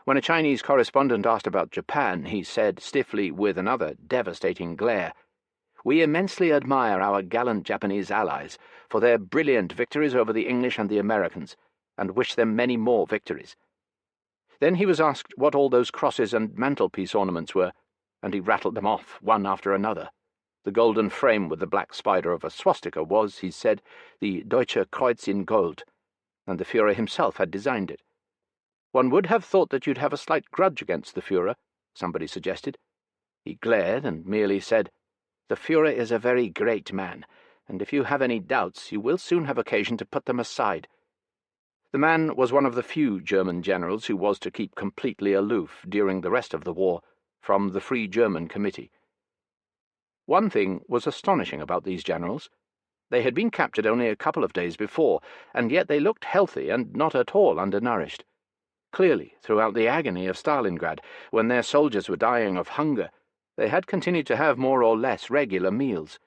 When a Chinese correspondent asked about Japan, he said stiffly, with another devastating glare, "We immensely admire our gallant Japanese allies for their brilliant victories over the English and the Americans, and wish them many more victories." Then he was asked what all those crosses and mantelpiece ornaments were, and he rattled them off, one after another. The golden frame with the black spider of a swastika was, he said, the Deutsche Kreuz in Gold, and the Führer himself had designed it. "One would have thought that you'd have a slight grudge against the Führer," somebody suggested. He glared and merely said, "The Führer is a very great man, and if you have any doubts, you will soon have occasion to put them aside." The man was one of the few German generals who was to keep completely aloof during the rest of the war from the Free German Committee. One thing was astonishing about these generals. They had been captured only a couple of days before, and yet they looked healthy and not at all undernourished. Clearly, throughout the agony of Stalingrad, when their soldiers were dying of hunger, they had continued to have more or less regular meals.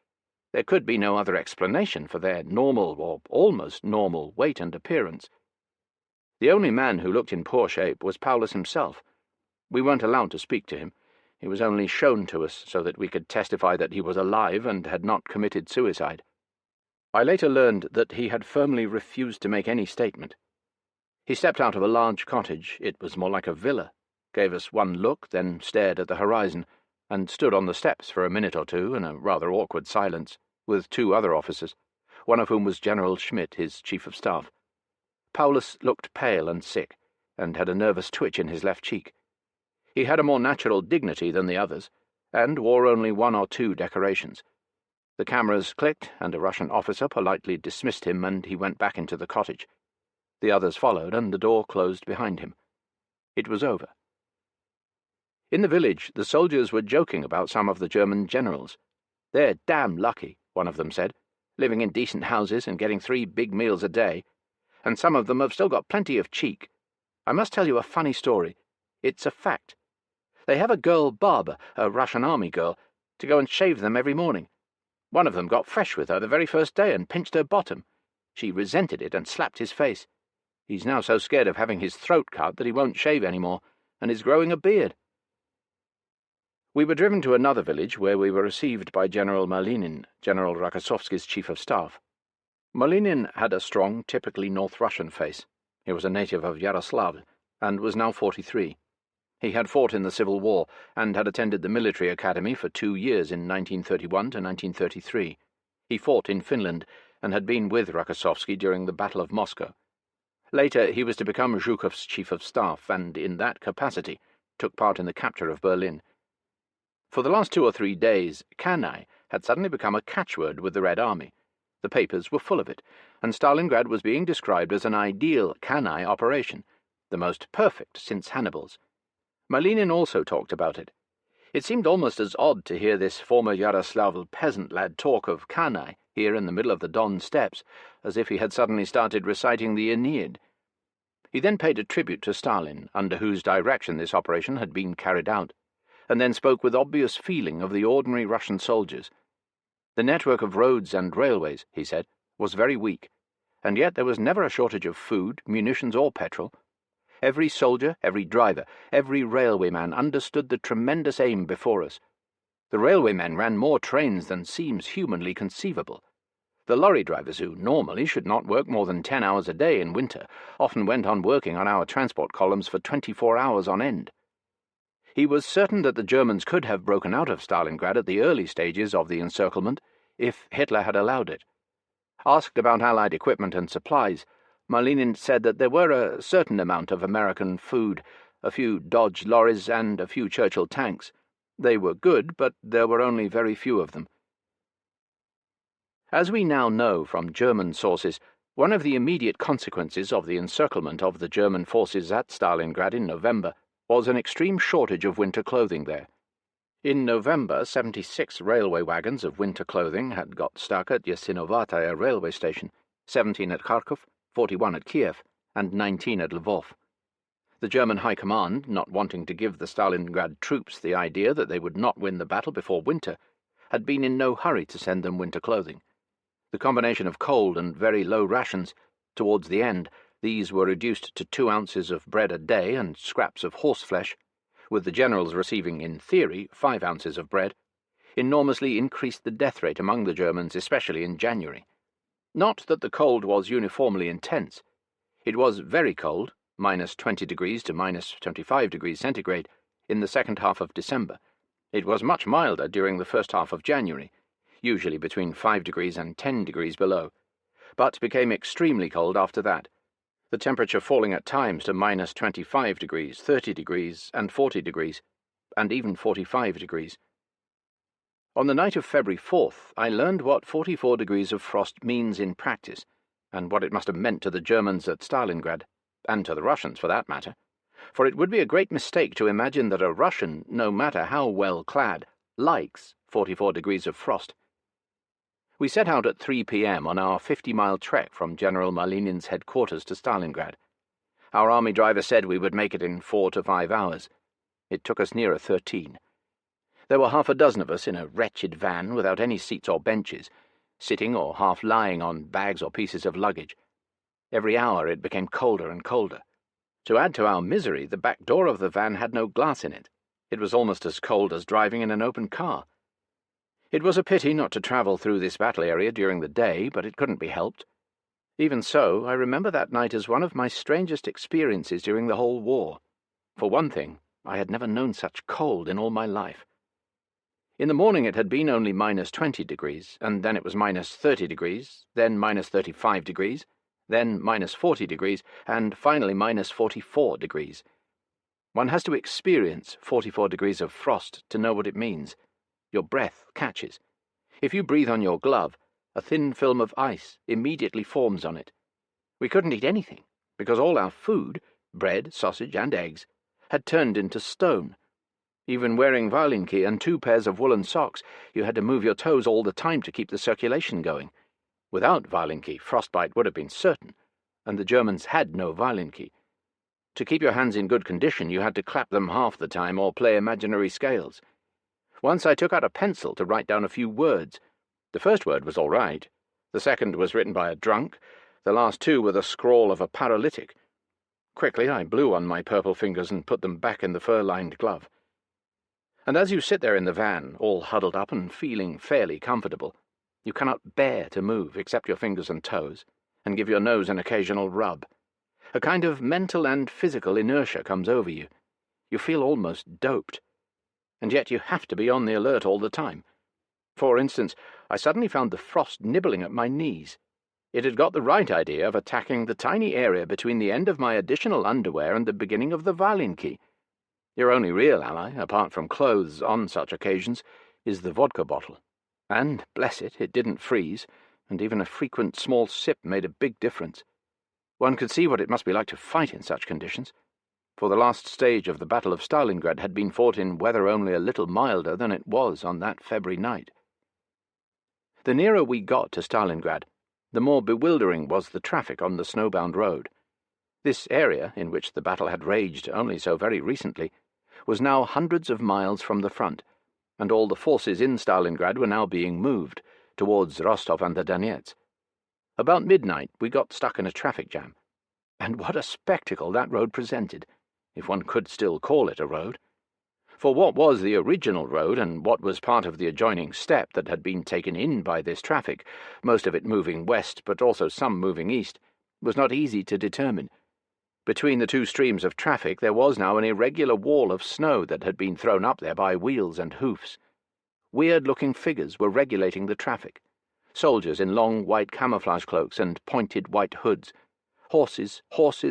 There could be no other explanation for their normal, or almost normal, weight and appearance. The only man who looked in poor shape was Paulus himself. We weren't allowed to speak to him. He was only shown to us so that we could testify that he was alive and had not committed suicide. I later learned that he had firmly refused to make any statement. He stepped out of a large cottage, it was more like a villa, gave us one look, then stared at the horizon, and stood on the steps for a minute or two in a rather awkward silence, with 2 other officers, one of whom was General Schmidt, his chief of staff. Paulus looked pale and sick, and had a nervous twitch in his left cheek. He had a more natural dignity than the others, and wore only 1 or 2 decorations. The cameras clicked, and a Russian officer politely dismissed him, and he went back into the cottage. The others followed, and the door closed behind him. It was over. In the village, the soldiers were joking about some of the German generals. "They're damn lucky," one of them said, "living in decent houses and getting 3 big meals a day. And some of them have still got plenty of cheek. I must tell you a funny story. It's a fact. They have a girl barber, a Russian army girl, to go and shave them every morning. One of them got fresh with her the very first day and pinched her bottom. She resented it and slapped his face. He's now so scared of having his throat cut that he won't shave any more, and is growing a beard." We were driven to another village where we were received by General Malinin, General Rokossovsky's chief of staff. Malinin had a strong, typically North Russian face. He was a native of Yaroslavl, and was now 43. He had fought in the Civil War, and had attended the military academy for 2 years in 1931 to 1933. He fought in Finland, and had been with Rokossovsky during the Battle of Moscow. Later he was to become Zhukov's chief of staff, and in that capacity took part in the capture of Berlin. For the last 2 or 3 days, Kanai had suddenly become a catchword with the Red Army. The papers were full of it, and Stalingrad was being described as an ideal Kanai operation, the most perfect since Hannibal's. Malinin also talked about it. It seemed almost as odd to hear this former Yaroslavl peasant lad talk of Kanai here in the middle of the Don steppes, as if he had suddenly started reciting the Aeneid. He then paid a tribute to Stalin, under whose direction this operation had been carried out, and then spoke with obvious feeling of the ordinary Russian soldiers. The network of roads and railways, he said, was very weak, and yet there was never a shortage of food, munitions, or petrol. Every soldier, every driver, every railwayman understood the tremendous aim before us. The railwaymen ran more trains than seems humanly conceivable. The lorry drivers, who normally should not work more than 10 hours a day in winter, often went on working on our transport columns for 24 hours on end. He was certain that the Germans could have broken out of Stalingrad at the early stages of the encirclement, if Hitler had allowed it. Asked about Allied equipment and supplies, Malinin said that there were a certain amount of American food, a few Dodge lorries and a few Churchill tanks. They were good, but there were only very few of them. As we now know from German sources, one of the immediate consequences of the encirclement of the German forces at Stalingrad in November was an extreme shortage of winter clothing there. In November, 76 railway wagons of winter clothing had got stuck at Yasinovataya railway station, 17 at Kharkov, 41 at Kiev, and 19 at Lvov. The German High Command, not wanting to give the Stalingrad troops the idea that they would not win the battle before winter, had been in no hurry to send them winter clothing. The combination of cold and very low rations, towards the end, these were reduced to 2 ounces of bread a day and scraps of horseflesh, with the generals receiving, in theory, 5 ounces of bread, enormously increased the death rate among the Germans, especially in January. Not that the cold was uniformly intense. It was very cold, -20 to -25 centigrade, in the second half of December. It was much milder during the first half of January, usually between 5 and 10 degrees below, but became extremely cold after that, the temperature falling at times to -25 30 and 40 and even 45 . On the night of February 4th, I learned what 44 degrees of frost means in practice, and what it must have meant to the Germans at Stalingrad, and to the Russians for that matter, for it would be a great mistake to imagine that a Russian, no matter how well clad, likes 44 degrees of frost. We set out at 3 p.m. on our 50-mile trek from General Malinin's headquarters to Stalingrad. Our army driver said we would make it in 4 to 5 hours. It took us nearer 13. There were half a dozen of us in a wretched van without any seats or benches, sitting or half lying on bags or pieces of luggage. Every hour it became colder and colder. To add to our misery, the back door of the van had no glass in it. It was almost as cold as driving in an open car. It was a pity not to travel through this battle area during the day, but it couldn't be helped. Even so, I remember that night as one of my strangest experiences during the whole war. For one thing, I had never known such cold in all my life. In the morning it had been only -20 degrees, and then it was -30 degrees, then -35 degrees, then -40 degrees, and finally -44 degrees. One has to experience 44 degrees of frost to know what it means. Your breath catches. If you breathe on your glove, a thin film of ice immediately forms on it. We couldn't eat anything, because all our food, bread, sausage, and eggs, had turned into stone. Even wearing Valinki and 2 pairs of woolen socks, you had to move your toes all the time to keep the circulation going. Without Valinki, frostbite would have been certain, and the Germans had no Valinki. To keep your hands in good condition, you had to clap them half the time or play imaginary scales. Once I took out a pencil to write down a few words. The first word was all right. The second was written by a drunk. The last 2 were the scrawl of a paralytic. Quickly I blew on my purple fingers and put them back in the fur-lined glove. And as you sit there in the van, all huddled up and feeling fairly comfortable, you cannot bear to move except your fingers and toes, and give your nose an occasional rub. A kind of mental and physical inertia comes over you. You feel almost doped. And yet you have to be on the alert all the time. For instance, I suddenly found the frost nibbling at my knees. It had got the right idea of attacking the tiny area between the end of my additional underwear and the beginning of the Valinki. Your only real ally, apart from clothes on such occasions, is the vodka bottle. And, bless it, it didn't freeze, and even a frequent small sip made a big difference. One could see what it must be like to fight in such conditions, for the last stage of the Battle of Stalingrad had been fought in weather only a little milder than it was on that February night. The nearer we got to Stalingrad, the more bewildering was the traffic on the snowbound road. This area, in which the battle had raged only so very recently, was now hundreds of miles from the front, and all the forces in Stalingrad were now being moved towards Rostov-on-the-Donets. About midnight we got stuck in a traffic jam, and what a spectacle that road presented, if one could still call it a road. For what was the original road, and what was part of the adjoining steppe that had been taken in by this traffic, most of it moving west but also some moving east, was not easy to determine. Between the 2 streams of traffic there was now an irregular wall of snow that had been thrown up there by wheels and hoofs. Weird-looking figures were regulating the traffic. Soldiers in long white camouflage cloaks and pointed white hoods. Horses,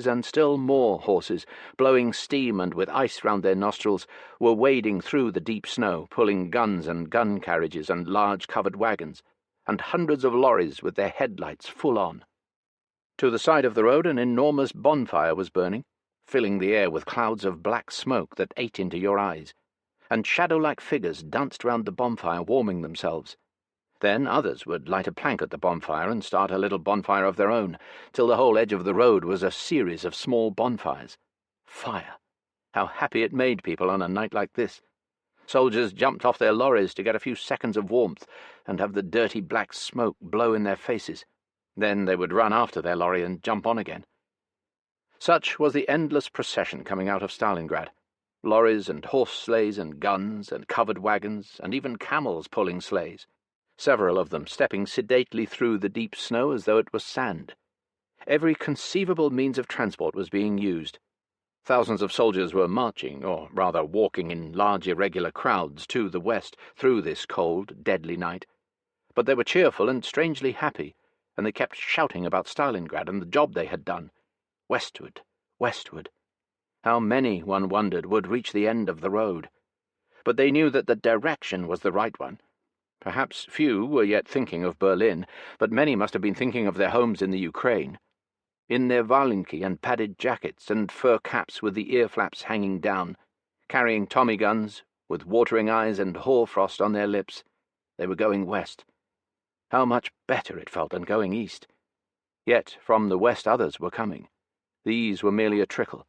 and still more horses, blowing steam and with ice round their nostrils, were wading through the deep snow, pulling guns and gun carriages and large covered wagons, and hundreds of lorries with their headlights full on. To the side of the road an enormous bonfire was burning, filling the air with clouds of black smoke that ate into your eyes, and shadow-like figures danced round the bonfire warming themselves. Then others would light a plank at the bonfire and start a little bonfire of their own, till the whole edge of the road was a series of small bonfires. Fire! How happy it made people on a night like this! Soldiers jumped off their lorries to get a few seconds of warmth and have the dirty black smoke blow in their faces. Then they would run after their lorry and jump on again. Such was the endless procession coming out of Stalingrad. Lorries and horse sleighs and guns and covered wagons and even camels pulling sleighs, several of them stepping sedately through the deep snow as though it was sand. Every conceivable means of transport was being used. Thousands of soldiers were marching, or rather walking in large irregular crowds to the west through this cold, deadly night. But they were cheerful and strangely happy, and they kept shouting about Stalingrad and the job they had done. Westward, westward. How many, one wondered, would reach the end of the road? But they knew that the direction was the right one. Perhaps few were yet thinking of Berlin, but many must have been thinking of their homes in the Ukraine. In their valinki and padded jackets and fur caps with the ear flaps hanging down, carrying Tommy guns, with watering eyes and hoarfrost on their lips, they were going west. How much better it felt than going east. Yet from the west others were coming. These were merely a trickle.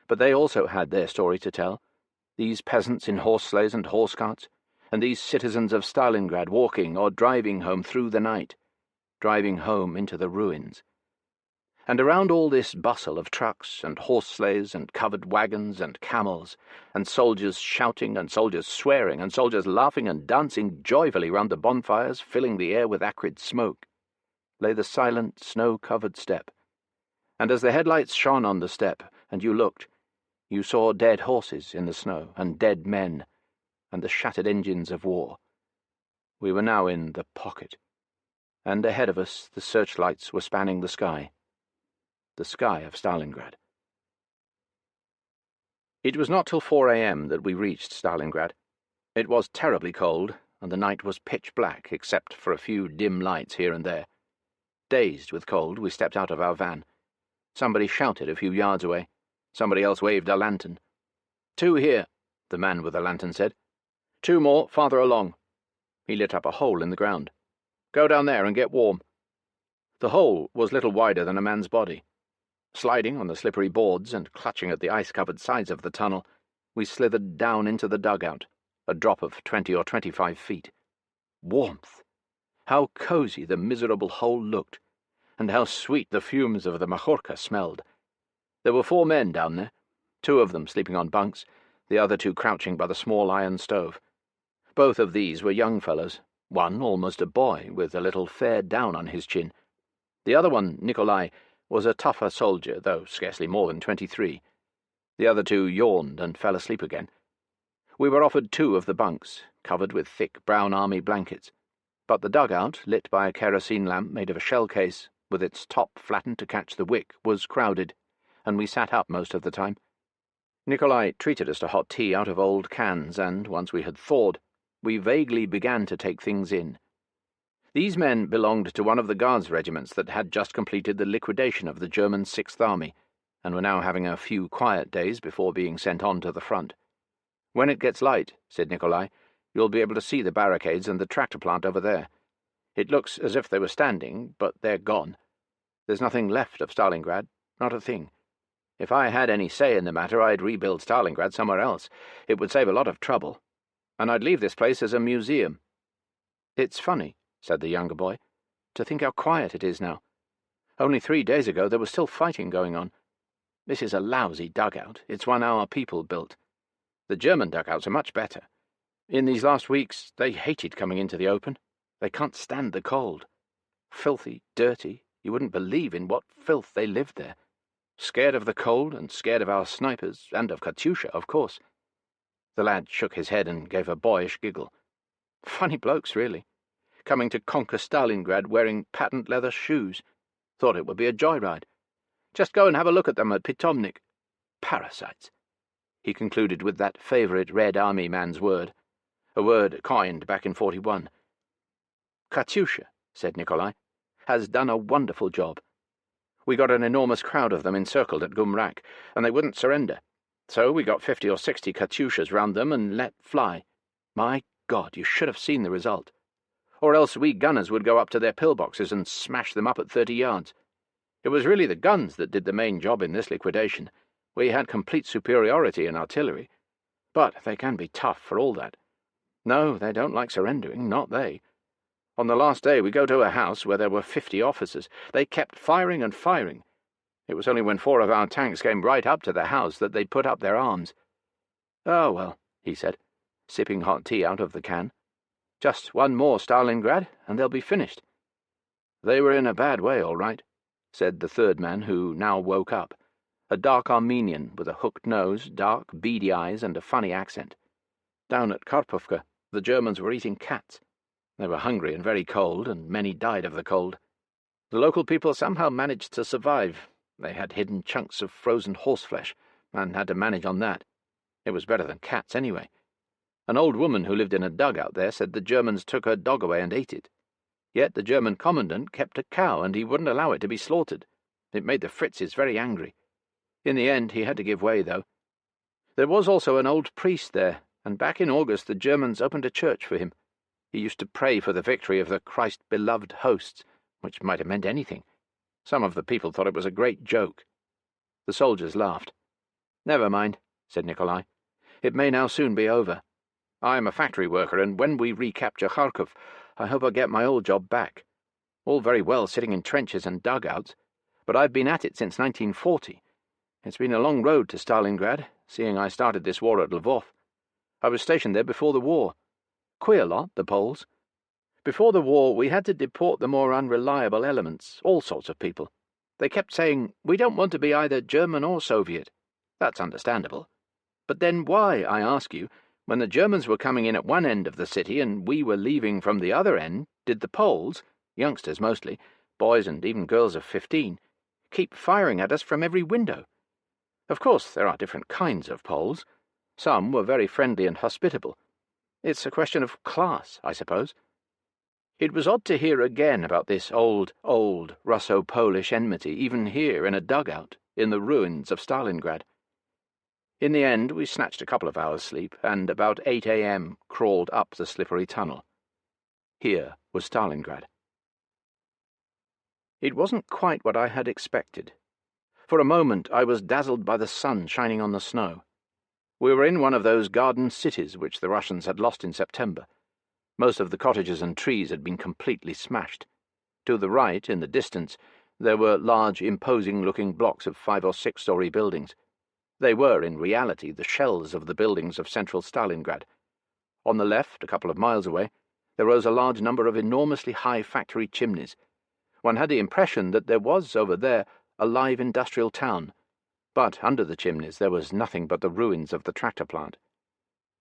But they also had their story to tell, these peasants in horse sleighs and horse carts, and these citizens of Stalingrad walking or driving home through the night, driving home into the ruins. And around all this bustle of trucks and horse sleighs and covered wagons and camels, and soldiers shouting and soldiers swearing and soldiers laughing and dancing joyfully round the bonfires filling the air with acrid smoke, lay the silent, snow-covered steppe. And as the headlights shone on the steppe, and you looked, you saw dead horses in the snow, and dead men, and the shattered engines of war. We were now in the pocket, and ahead of us the searchlights were spanning the sky of Stalingrad. It was not till 4 a.m. that we reached Stalingrad. It was terribly cold, and the night was pitch black except for a few dim lights here and there. Dazed with cold, we stepped out of our van. Somebody shouted a few yards away. Somebody else waved a lantern. 2 here, the man with the lantern said. 2 more farther along. He lit up a hole in the ground. Go down there and get warm. The hole was little wider than a man's body. Sliding on the slippery boards and clutching at the ice-covered sides of the tunnel, we slithered down into the dugout, a drop of 20 or 25 feet. Warmth! How cosy the miserable hole looked, and how sweet the fumes of the mazurka smelled. There were 4 men down there, 2 of them sleeping on bunks, the other 2 crouching by the small iron stove. Both of these were young fellows, one almost a boy, with a little fair down on his chin. The other one, Nikolai, was a tougher soldier, though scarcely more than 23. The other 2 yawned and fell asleep again. We were offered 2 of the bunks, covered with thick brown army blankets, but the dugout, lit by a kerosene lamp made of a shell case, with its top flattened to catch the wick, was crowded, and we sat up most of the time. Nikolai treated us to hot tea out of old cans, and, once we had thawed, we vaguely began to take things in. These men belonged to one of the Guards regiments that had just completed the liquidation of the German 6th Army, and were now having a few quiet days before being sent on to the front. "When it gets light," said Nikolai, "you'll be able to see the barricades and the tractor plant over there. It looks as if they were standing, but they're gone. There's nothing left of Stalingrad, not a thing. If I had any say in the matter, I'd rebuild Stalingrad somewhere else. It would save a lot of trouble. And I'd leave this place as a museum." "It's funny," said the younger boy, "to think how quiet it is now. Only 3 days ago there was still fighting going on. This is a lousy dugout. It's one our people built. The German dugouts are much better. In these last weeks they hated coming into the open. They can't stand the cold. Filthy, dirty, you wouldn't believe in what filth they lived there. Scared of the cold and scared of our snipers, and of Katyusha, of course." The lad shook his head and gave a boyish giggle. "Funny blokes, really. Coming to conquer Stalingrad wearing patent leather shoes. Thought it would be a joyride. Just go and have a look at them at Pitomnik. Parasites," he concluded with that favourite Red Army man's word, a word coined back in 41. "Katyusha," said Nikolai, "has done a wonderful job. We got an enormous crowd of them encircled at Gumrak, and they wouldn't surrender. So we got 50 or 60 Katyushas round them and let fly. My God, you should have seen the result. Or else we gunners would go up to their pillboxes and smash them up at 30 yards. It was really the guns that did the main job in this liquidation. We had complete superiority in artillery. But they can be tough for all that. No, they don't like surrendering, not they. On the last day we go to a house where there were 50 officers. They kept firing and firing. It was only when 4 of our tanks came right up to the house that they put up their arms. "Oh, well," he said, sipping hot tea out of the can. "Just one more Stalingrad, and they'll be finished." "They were in a bad way, all right," said the third man, who now woke up, a dark Armenian with a hooked nose, dark, beady eyes, and a funny accent. "Down at Karpovka, the Germans were eating cats. They were hungry and very cold, and many died of the cold. The local people somehow managed to survive. They had hidden chunks of frozen horseflesh, and had to manage on that. It was better than cats, anyway. An old woman who lived in a dugout there said the Germans took her dog away and ate it. Yet the German commandant kept a cow, and he wouldn't allow it to be slaughtered. It made the Fritzes very angry. In the end, he had to give way, though. There was also an old priest there, and back in August the Germans opened a church for him. He used to pray for the victory of the Christ-beloved hosts, which might have meant anything. Some of the people thought it was a great joke." The soldiers laughed. "Never mind," said Nikolai. "It may now soon be over. I'm a factory worker, and when we recapture Kharkov, I hope I'll get my old job back. All very well sitting in trenches and dugouts, but I've been at it since 1940. It's been a long road to Stalingrad, seeing I started this war at Lvov. I was stationed there before the war. Queer lot, the Poles. Before the war, we had to deport the more unreliable elements, all sorts of people. They kept saying, 'We don't want to be either German or Soviet.' That's understandable. But then why, I ask you, when the Germans were coming in at one end of the city and we were leaving from the other end, did the Poles, youngsters mostly, boys and even girls of 15, keep firing at us from every window? Of course, there are different kinds of Poles. Some were very friendly and hospitable. It's a question of class, I suppose." It was odd to hear again about this old Russo-Polish enmity, even here in a dugout, in the ruins of Stalingrad. In the end, we snatched a couple of hours' sleep, and about 8 a.m. crawled up the slippery tunnel. Here was Stalingrad. It wasn't quite what I had expected. For a moment I was dazzled by the sun shining on the snow. We were in one of those garden cities which the Russians had lost in September. Most of the cottages and trees had been completely smashed. To the right, in the distance, there were large, imposing-looking blocks of 5- or 6-story buildings. They were, in reality, the shells of the buildings of central Stalingrad. On the left, a couple of miles away, there rose a large number of enormously high factory chimneys. One had the impression that there was, over there, a live industrial town. But under the chimneys there was nothing but the ruins of the tractor plant.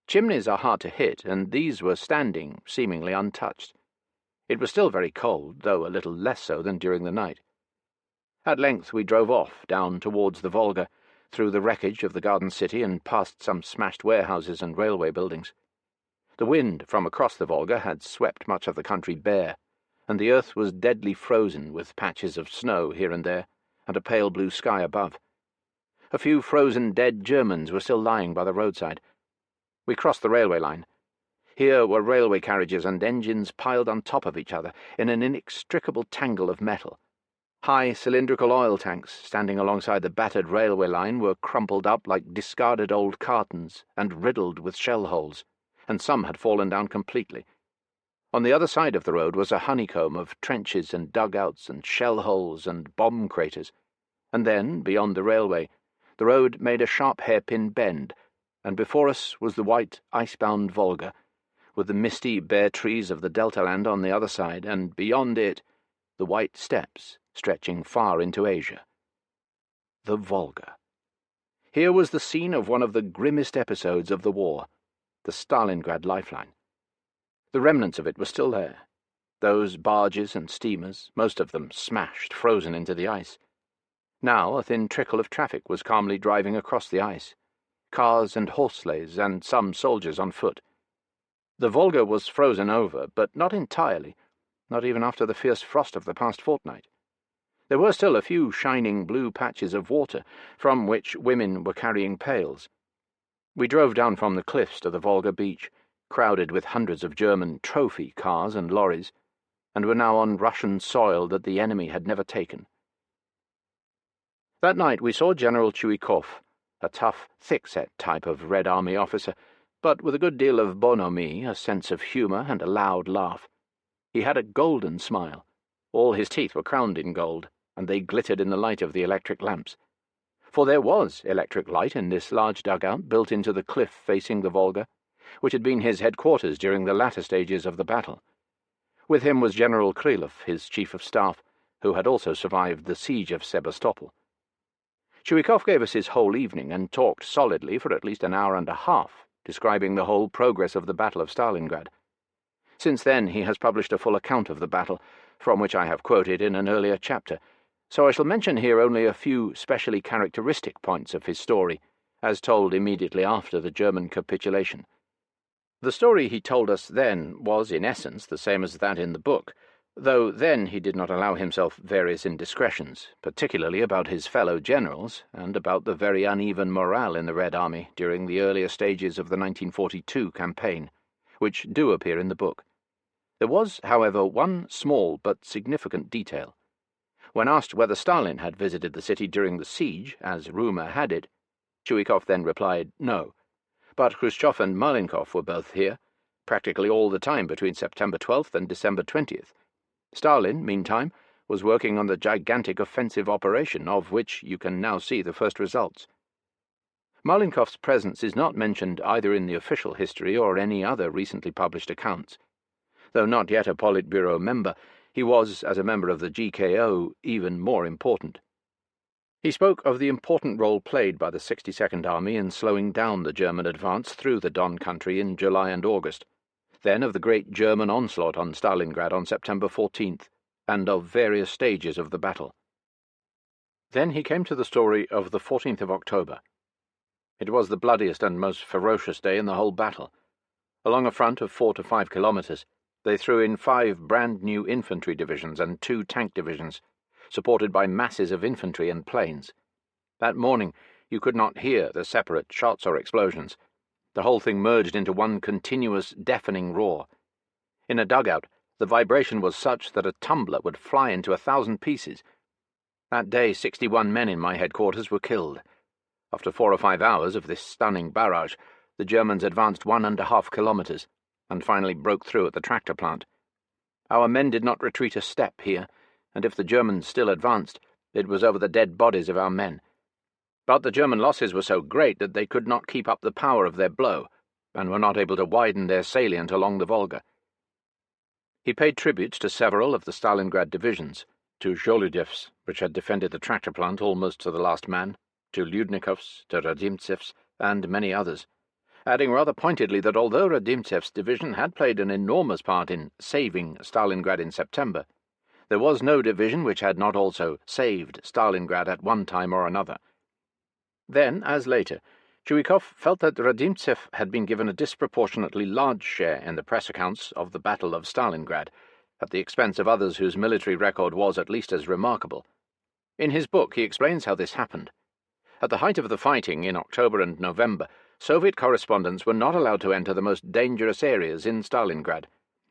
Chimneys are hard to hit, and these were standing, seemingly untouched. It was still very cold, though a little less so than during the night. At length we drove off, down towards the Volga, through the wreckage of the garden city and past some smashed warehouses and railway buildings. The wind from across the Volga had swept much of the country bare, and the earth was deadly frozen with patches of snow here and there, and a pale blue sky above. A few frozen dead Germans were still lying by the roadside. We crossed the railway line. Here were railway carriages and engines piled on top of each other in an inextricable tangle of metal. High cylindrical oil tanks standing alongside the battered railway line were crumpled up like discarded old cartons and riddled with shell holes, and some had fallen down completely. On the other side of the road was a honeycomb of trenches and dugouts and shell holes and bomb craters, and then, beyond the railway, the road made a sharp hairpin bend, and before us was the white, ice-bound Volga, with the misty, bare trees of the Delta-land on the other side, and beyond it, the white steppes stretching far into Asia. The Volga. Here was the scene of one of the grimmest episodes of the war, the Stalingrad lifeline. The remnants of it were still there. Those barges and steamers, most of them smashed, frozen into the ice. Now a thin trickle of traffic was calmly driving across the ice. Cars and horse-sleighs, and some soldiers on foot. The Volga was frozen over, but not entirely, not even after the fierce frost of the past fortnight. There were still a few shining blue patches of water, from which women were carrying pails. We drove down from the cliffs to the Volga beach, crowded with hundreds of German trophy cars and lorries, and were now on Russian soil that the enemy had never taken. That night we saw General Chuikov, a tough, thick-set type of Red Army officer, but with a good deal of bonhomie, a sense of humour, and a loud laugh. He had a golden smile. All his teeth were crowned in gold, and they glittered in the light of the electric lamps. For there was electric light in this large dugout built into the cliff facing the Volga, which had been his headquarters during the latter stages of the battle. With him was General Krylov, his chief of staff, who had also survived the siege of Sebastopol. Chuikov gave us his whole evening and talked solidly for at least an hour and a half, describing the whole progress of the Battle of Stalingrad. Since then he has published a full account of the battle, from which I have quoted in an earlier chapter, so I shall mention here only a few specially characteristic points of his story, as told immediately after the German capitulation. The story he told us then was, in essence, the same as that in the book, though then he did not allow himself various indiscretions, particularly about his fellow generals, and about the very uneven morale in the Red Army during the earlier stages of the 1942 campaign, which do appear in the book. There was, however, one small but significant detail. When asked whether Stalin had visited the city during the siege, as rumour had it, Chuikov then replied no, but Khrushchev and Malenkov were both here, practically all the time between September 12th and December 20th. Stalin, meantime, was working on the gigantic offensive operation, of which you can now see the first results. Malenkov's presence is not mentioned either in the official history or any other recently published accounts. Though not yet a Politburo member, he was, as a member of the GKO, even more important. He spoke of the important role played by the 62nd Army in slowing down the German advance through the Don country in July and August, then of the great German onslaught on Stalingrad on September 14th, and of various stages of the battle. Then he came to the story of the 14th of October. It was the bloodiest and most ferocious day in the whole battle. Along a front of 4 to 5 kilometres, they threw in 5 brand-new infantry divisions and 2 tank divisions, supported by masses of infantry and planes. That morning you could not hear the separate shots or explosions. The whole thing merged into one continuous, deafening roar. In a dugout, the vibration was such that a tumbler would fly into 1,000 pieces. That day 61 men in my headquarters were killed. After 4 or 5 hours of this stunning barrage, the Germans advanced 1.5 kilometres, and finally broke through at the tractor plant. Our men did not retreat a step here, and if the Germans still advanced, it was over the dead bodies of our men. But the German losses were so great that they could not keep up the power of their blow, and were not able to widen their salient along the Volga. He paid tributes to several of the Stalingrad divisions, to Zholudev's, which had defended the tractor plant almost to the last man, to Lyudnikov's, to Radimtsev's, and many others, adding rather pointedly that although Radimtsev's division had played an enormous part in saving Stalingrad in September, there was no division which had not also saved Stalingrad at one time or another. Then, as later, Chuikov felt that Radimtsev had been given a disproportionately large share in the press accounts of the Battle of Stalingrad, at the expense of others whose military record was at least as remarkable. In his book he explains how this happened. At the height of the fighting in October and November, Soviet correspondents were not allowed to enter the most dangerous areas in Stalingrad,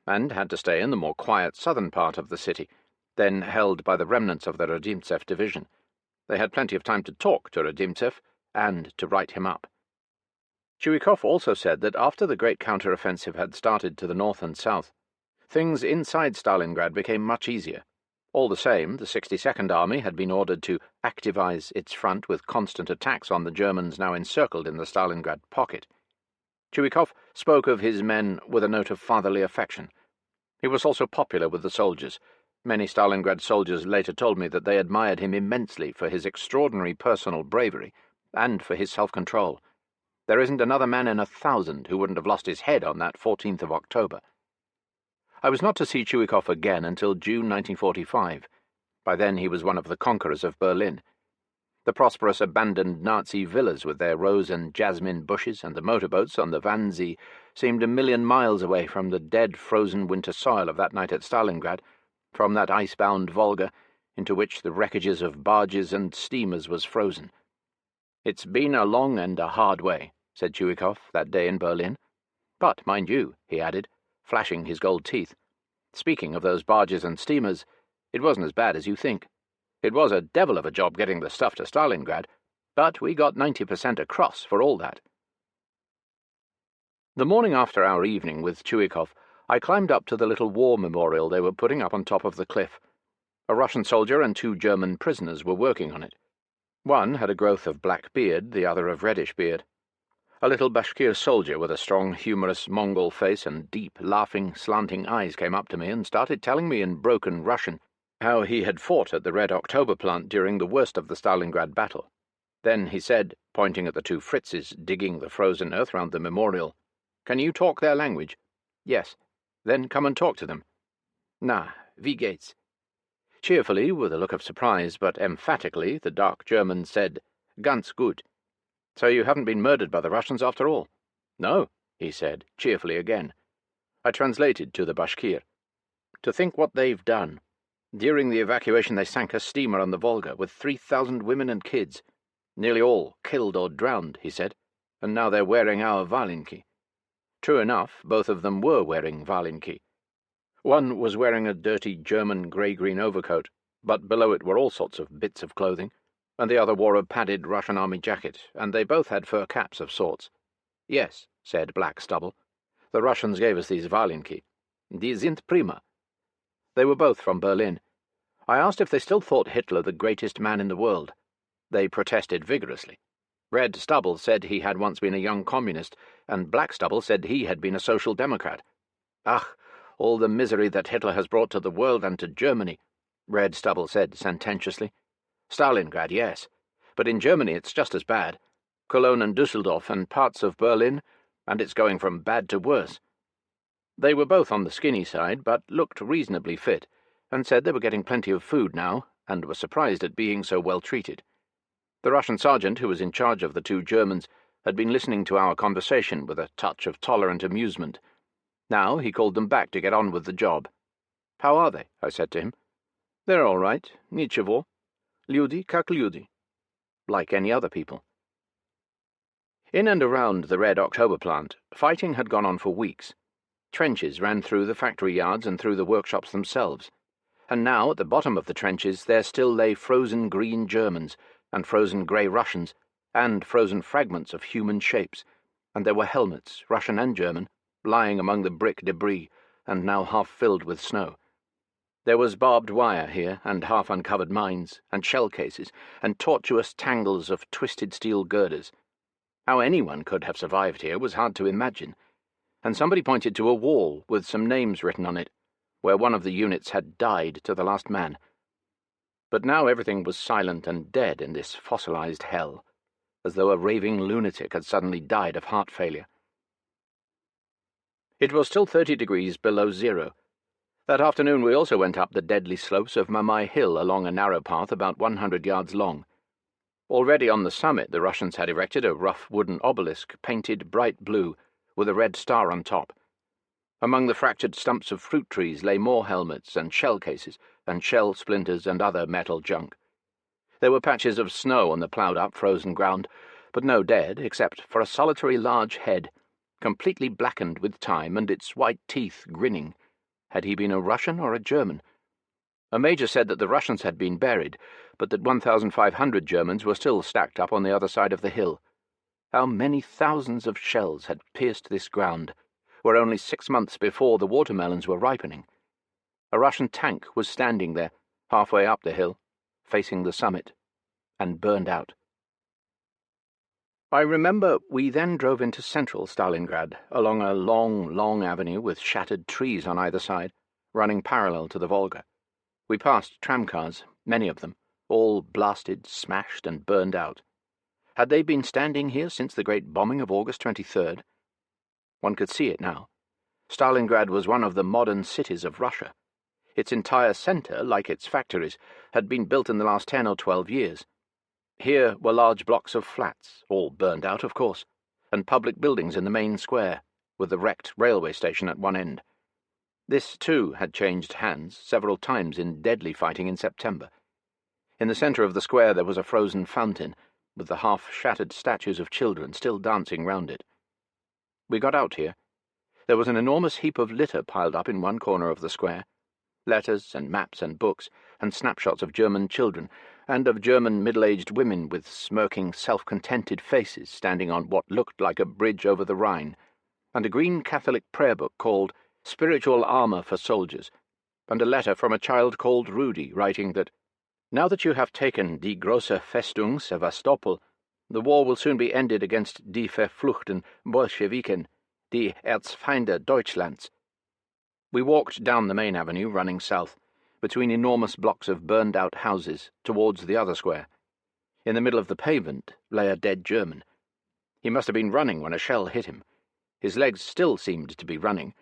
and had to stay in the more quiet southern part of the city, then held by the remnants of the Radimtsev division. They had plenty of time to talk to Radimtsev and to write him up. Chuikov also said that after the great counter-offensive had started to the north and south, things inside Stalingrad became much easier. All the same, the 62nd Army had been ordered to activize its front with constant attacks on the Germans now encircled in the Stalingrad pocket. Chuikov spoke of his men with a note of fatherly affection. He was also popular with the soldiers. Many Stalingrad soldiers later told me that they admired him immensely for his extraordinary personal bravery and for his self-control. There isn't another man in 1,000 who wouldn't have lost his head on that 14th of October. I was not to see Chuikov again until June 1945. By then he was one of the conquerors of Berlin. The prosperous abandoned Nazi villas with their rose and jasmine bushes and the motorboats on the Wannsee seemed 1,000,000 miles away from the dead, frozen winter soil of that night at Stalingrad, from that ice-bound Volga, into which the wreckages of barges and steamers was frozen. "It's been a long and a hard way," said Chuikov that day in Berlin. "But, mind you," he added, flashing his gold teeth, "speaking of those barges and steamers, it wasn't as bad as you think. It was a devil of a job getting the stuff to Stalingrad, But we got 90% across for all that. The morning after our evening with Chuikov, I climbed up to the little war memorial they were putting up on top of the cliff. A Russian soldier and 2 German prisoners were working on it. One had a growth of black beard, the other of reddish beard. A little Bashkir soldier with a strong, humorous Mongol face and deep, laughing, slanting eyes came up to me and started telling me in broken Russian how he had fought at the Red October plant during the worst of the Stalingrad battle. Then he said, pointing at the 2 Fritzes digging the frozen earth round the memorial, "Can you talk their language?" "Yes." "Then come and talk to them." "Na, wie geht's?" Cheerfully, with a look of surprise, but emphatically, the dark German said, "Ganz gut." "So you haven't been murdered by the Russians after all?" "No," he said, cheerfully again. I translated to the Bashkir. "To think what they've done. During the evacuation they sank a steamer on the Volga with 3,000 women and kids. Nearly all killed or drowned," he said, "and now they're wearing our valinki." True enough, both of them were wearing valinki. One was wearing a dirty German grey-green overcoat, but below it were all sorts of bits of clothing, and the other wore a padded Russian army jacket, and they both had fur caps of sorts. "Yes," said Black Stubble, "the Russians gave us these valinki. Die sind prima." They were both from Berlin. I asked if they still thought Hitler the greatest man in the world. They protested vigorously. Red Stubble said he had once been a young communist, and Black Stubble said he had been a social democrat. "Ach, all the misery that Hitler has brought to the world and to Germany," Red Stubble said sententiously. "Stalingrad, yes, but in Germany it's just as bad. Cologne and Dusseldorf and parts of Berlin, and it's going from bad to worse." They were both on the skinny side, but looked reasonably fit, and said they were getting plenty of food now, and were surprised at being so well treated. The Russian sergeant, who was in charge of the 2 Germans, had been listening to our conversation with a touch of tolerant amusement. Now he called them back to get on with the job. "How are they?" I said to him. "They're all right, nichevo. Люди как люди." Like any other people. In and around the Red October plant, fighting had gone on for weeks. Trenches ran through the factory yards and through the workshops themselves, and now at the bottom of the trenches there still lay frozen green Germans, and frozen grey Russians, and frozen fragments of human shapes, and there were helmets, Russian and German, lying among the brick debris, and now half filled with snow. There was barbed wire here, and half-uncovered mines, and shell cases, and tortuous tangles of twisted steel girders. How anyone could have survived here was hard to imagine, and somebody pointed to a wall with some names written on it, where one of the units had died to the last man. But now everything was silent and dead in this fossilized hell, as though a raving lunatic had suddenly died of heart failure. It was still 30 degrees below zero. That afternoon we also went up the deadly slopes of Mamai Hill along a narrow path about 100 yards long. Already on the summit the Russians had erected a rough wooden obelisk painted bright blue, with a red star on top. Among the fractured stumps of fruit trees lay more helmets and shell cases and shell splinters and other metal junk. There were patches of snow on the ploughed-up frozen ground, but no dead, except for a solitary large head, completely blackened with time and its white teeth grinning. Had he been a Russian or a German? A major said that the Russians had been buried, but that 1,500 Germans were still stacked up on the other side of the hill. How many thousands of shells had pierced this ground, where only 6 months before the watermelons were ripening? A Russian tank was standing there, halfway up the hill, facing the summit, and burned out. I remember we then drove into central Stalingrad, along a long, long avenue with shattered trees on either side, running parallel to the Volga. We passed tramcars, many of them, all blasted, smashed, and burned out. Had they been standing here since the great bombing of August 23rd? One could see it now. Stalingrad was one of the modern cities of Russia. Its entire centre, like its factories, had been built in the last 10 or 12 years. Here were large blocks of flats, all burned out, of course, and public buildings in the main square, with the wrecked railway station at one end. This, too, had changed hands several times in deadly fighting in September. In the centre of the square there was a frozen fountain, with the half-shattered statues of children still dancing round it. We got out here. There was an enormous heap of litter piled up in one corner of the square. letters and maps and books, and snapshots of German children, and of German middle-aged women with smirking, self-contented faces standing on what looked like a bridge over the Rhine, and a green Catholic prayer book called Spiritual Armour for Soldiers, and a letter from a child called Rudy writing that, "Now that you have taken die große Festung Sevastopol, the war will soon be ended against die verfluchten Bolschewiken, die Erzfeinde Deutschlands." We walked down the main avenue running south, between enormous blocks of burned-out houses, towards the other square. In the middle of the pavement lay a dead German. He must have been running when a shell hit him. His legs still seemed to be running,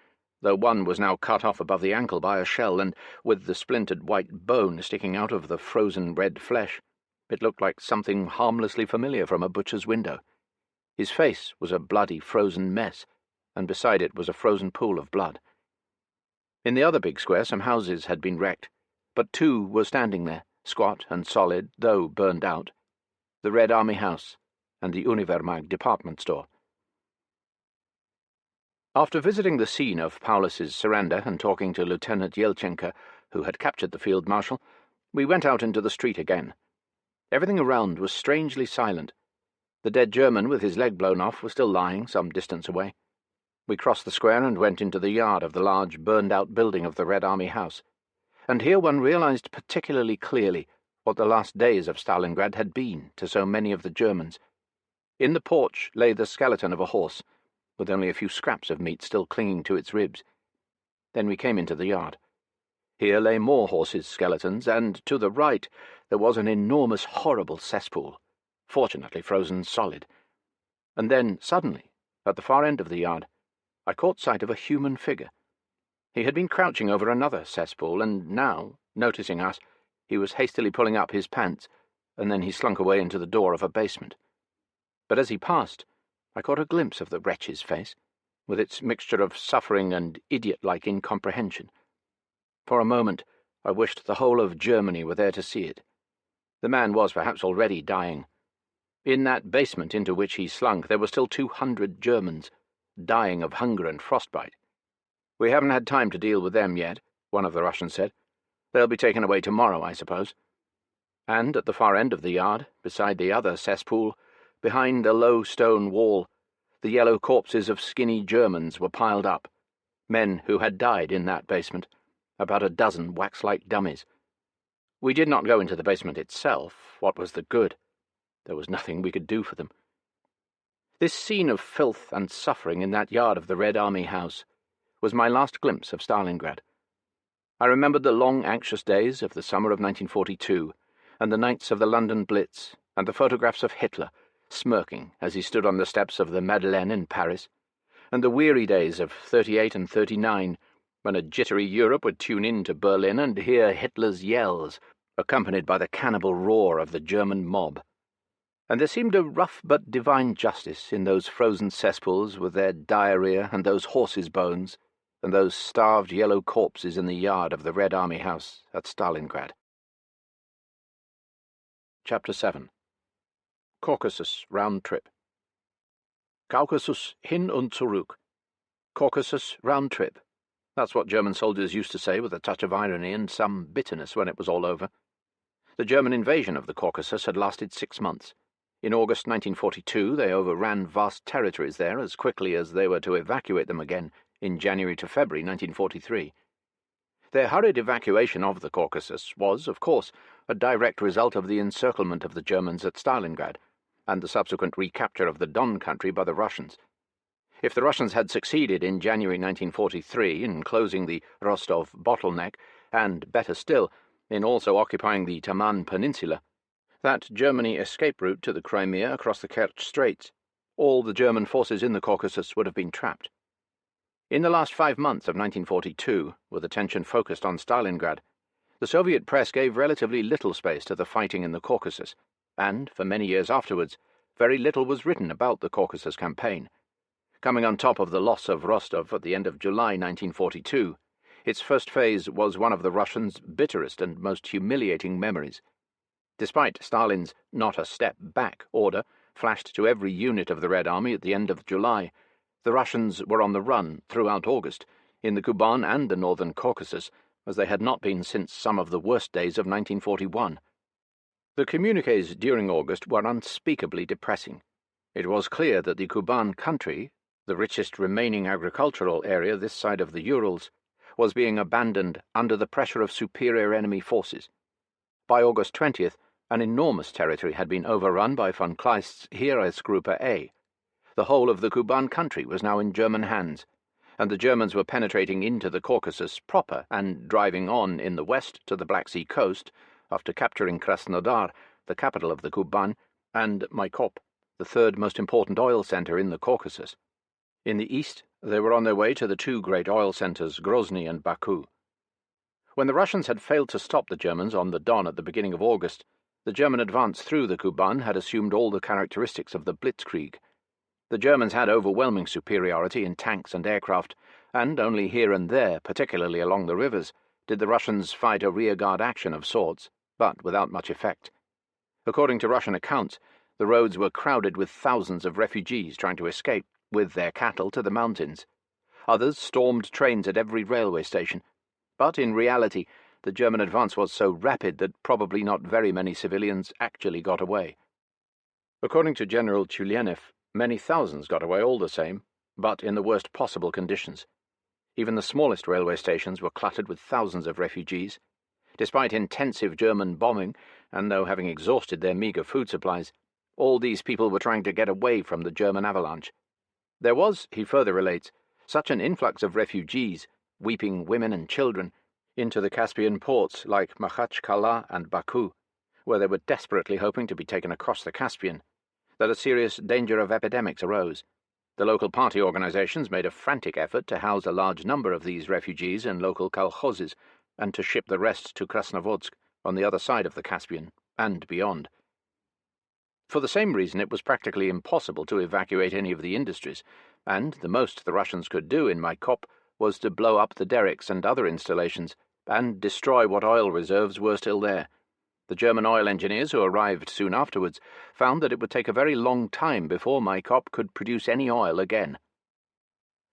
though one was now cut off above the ankle by a shell, and with the splintered white bone sticking out of the frozen red flesh, it looked like something harmlessly familiar from a butcher's window. His face was a bloody frozen mess, and beside it was a frozen pool of blood. In the other big square some houses had been wrecked, but two were standing there, squat and solid, though burned out: the Red Army House and the Univermag department store. After visiting the scene of Paulus's surrender and talking to Lieutenant Yelchenka, who had captured the field marshal, we went out into the street again. Everything around was strangely silent. The dead German with his leg blown off was still lying some distance away. We crossed the square and went into the yard of the large burned-out building of the Red Army House, and here one realized particularly clearly what the last days of Stalingrad had been to so many of the Germans. In the porch lay the skeleton of a horse, with only a few scraps of meat still clinging to its ribs. Then we came into the yard. Here lay more horses' skeletons, and to the right there was an enormous, horrible cesspool, fortunately frozen solid. And then, suddenly, at the far end of the yard, I caught sight of a human figure. He had been crouching over another cesspool, and now, noticing us, he was hastily pulling up his pants, and then he slunk away into the door of a basement. But as he passed, I caught a glimpse of the wretch's face, with its mixture of suffering and idiot-like incomprehension. For a moment, I wished the whole of Germany were there to see it. The man was perhaps already dying. In that basement into which he slunk there were still 200 Germans, dying of hunger and frostbite. "We haven't had time to deal with them yet," one of the Russians said. "They'll be taken away tomorrow, I suppose." And at the far end of the yard, beside the other cesspool, behind a low stone wall, the yellow corpses of skinny Germans were piled up, men who had died in that basement, about a dozen wax-like dummies. We did not go into the basement itself. What was the good? There was nothing we could do for them. This scene of filth and suffering in that yard of the Red Army House was my last glimpse of Stalingrad. I remembered the long, anxious days of the summer of 1942, and the nights of the London Blitz, and the photographs of Hitler, smirking as he stood on the steps of the Madeleine in Paris, and the weary days of 38 and 39, when a jittery Europe would tune in to Berlin and hear Hitler's yells, accompanied by the cannibal roar of the German mob. And there seemed a rough but divine justice in those frozen cesspools with their diarrhea, and those horses' bones, and those starved yellow corpses in the yard of the Red Army House at Stalingrad. Chapter 7. Caucasus Round Trip. Kaukasus hin und zurück. Caucasus round trip. That's what German soldiers used to say with a touch of irony and some bitterness when it was all over. The German invasion of the Caucasus had lasted 6 months. In August 1942 they overran vast territories there as quickly as they were to evacuate them again in January to February 1943. Their hurried evacuation of the Caucasus was, of course, a direct result of the encirclement of the Germans at Stalingrad, and the subsequent recapture of the Don country by the Russians. If the Russians had succeeded in January 1943 in closing the Rostov bottleneck, and, better still, in also occupying the Taman Peninsula, that Germany escape route to the Crimea across the Kerch Straits, all the German forces in the Caucasus would have been trapped. In the last 5 months of 1942, with attention focused on Stalingrad, the Soviet press gave relatively little space to the fighting in the Caucasus, and, for many years afterwards, very little was written about the Caucasus campaign. Coming on top of the loss of Rostov at the end of July 1942, its first phase was one of the Russians' bitterest and most humiliating memories. Despite Stalin's "not a step back" order, flashed to every unit of the Red Army at the end of July, the Russians were on the run throughout August, in the Kuban and the northern Caucasus, as they had not been since some of the worst days of 1941. The communiques during August were unspeakably depressing. It was clear that the Kuban country, the richest remaining agricultural area this side of the Urals, was being abandoned under the pressure of superior enemy forces. By August 20th, an enormous territory had been overrun by von Kleist's Heeresgruppe A. The whole of the Kuban country was now in German hands, and the Germans were penetrating into the Caucasus proper and driving on in the west to the Black Sea coast, after capturing Krasnodar, the capital of the Kuban, and Maikop, the third most important oil centre in the Caucasus. In the east, they were on their way to the two great oil centres, Grozny and Baku. When the Russians had failed to stop the Germans on the Don at the beginning of August, the German advance through the Kuban had assumed all the characteristics of the Blitzkrieg. The Germans had overwhelming superiority in tanks and aircraft, and only here and there, particularly along the rivers, did the Russians fight a rearguard action of sorts, but without much effect. According to Russian accounts, the roads were crowded with thousands of refugees trying to escape, with their cattle, to the mountains. Others stormed trains at every railway station, but in reality the German advance was so rapid that probably not very many civilians actually got away. According to General Chulianev, many thousands got away all the same, but in the worst possible conditions. Even the smallest railway stations were cluttered with thousands of refugees. Despite intensive German bombing, and though having exhausted their meagre food supplies, all these people were trying to get away from the German avalanche. There was, he further relates, such an influx of refugees, weeping women and children, into the Caspian ports like Makhachkala and Baku, where they were desperately hoping to be taken across the Caspian, that a serious danger of epidemics arose. The local party organizations made a frantic effort to house a large number of these refugees in local kolkhozes, and to ship the rest to Krasnovodsk, on the other side of the Caspian, and beyond. For the same reason, it was practically impossible to evacuate any of the industries, and the most the Russians could do in Maikop was to blow up the derricks and other installations, and destroy what oil reserves were still there. The German oil engineers, who arrived soon afterwards, found that it would take a very long time before Maikop could produce any oil again.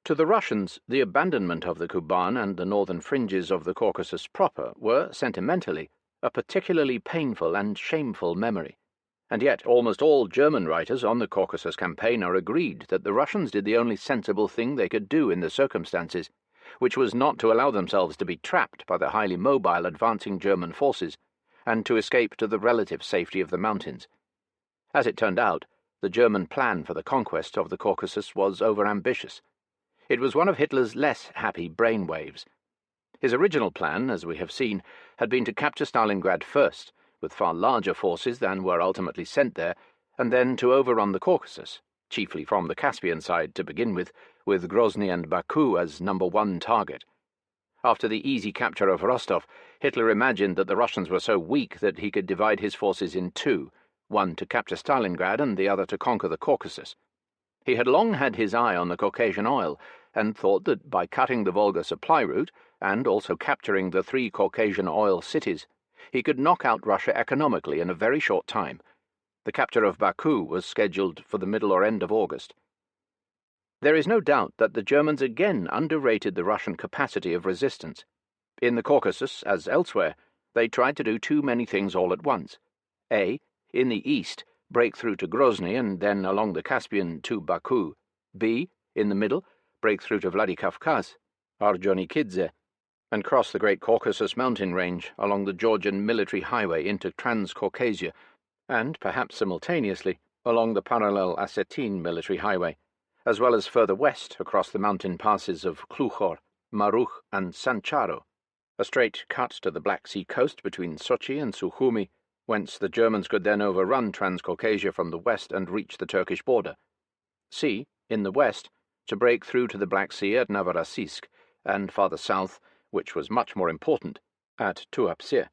To the Russians, the abandonment of the Kuban and the northern fringes of the Caucasus proper were, sentimentally, a particularly painful and shameful memory. And yet almost all German writers on the Caucasus campaign are agreed that the Russians did the only sensible thing they could do in the circumstances, which was not to allow themselves to be trapped by the highly mobile advancing German forces, and to escape to the relative safety of the mountains. As it turned out, the German plan for the conquest of the Caucasus was overambitious. It was one of Hitler's less happy brainwaves. His original plan, as we have seen, had been to capture Stalingrad first, with far larger forces than were ultimately sent there, and then to overrun the Caucasus, chiefly from the Caspian side to begin with Grozny and Baku as number one target. After the easy capture of Rostov, Hitler imagined that the Russians were so weak that he could divide his forces in two, one to capture Stalingrad and the other to conquer the Caucasus. He had long had his eye on the Caucasian oil, and thought that by cutting the Volga supply route, and also capturing the 3 Caucasian oil cities, he could knock out Russia economically in a very short time. The capture of Baku was scheduled for the middle or end of August. There is no doubt that the Germans again underrated the Russian capacity of resistance. In the Caucasus, as elsewhere, they tried to do too many things all at once. A. In the east, break through to Grozny and then along the Caspian to Baku. B. In the middle, break through to Vladikavkaz, Orjonikidze, and cross the great Caucasus mountain range along the Georgian military highway into Transcaucasia, and, perhaps simultaneously, along the parallel Assetine military highway, as well as further west across the mountain passes of Kluchor, Maruch, and Sancharo, a straight cut to the Black Sea coast between Sochi and Sukhumi, whence the Germans could then overrun Transcaucasia from the west and reach the Turkish border. C. In the west, to break through to the Black Sea at Novorossiysk, and farther south, which was much more important, at Tuapse,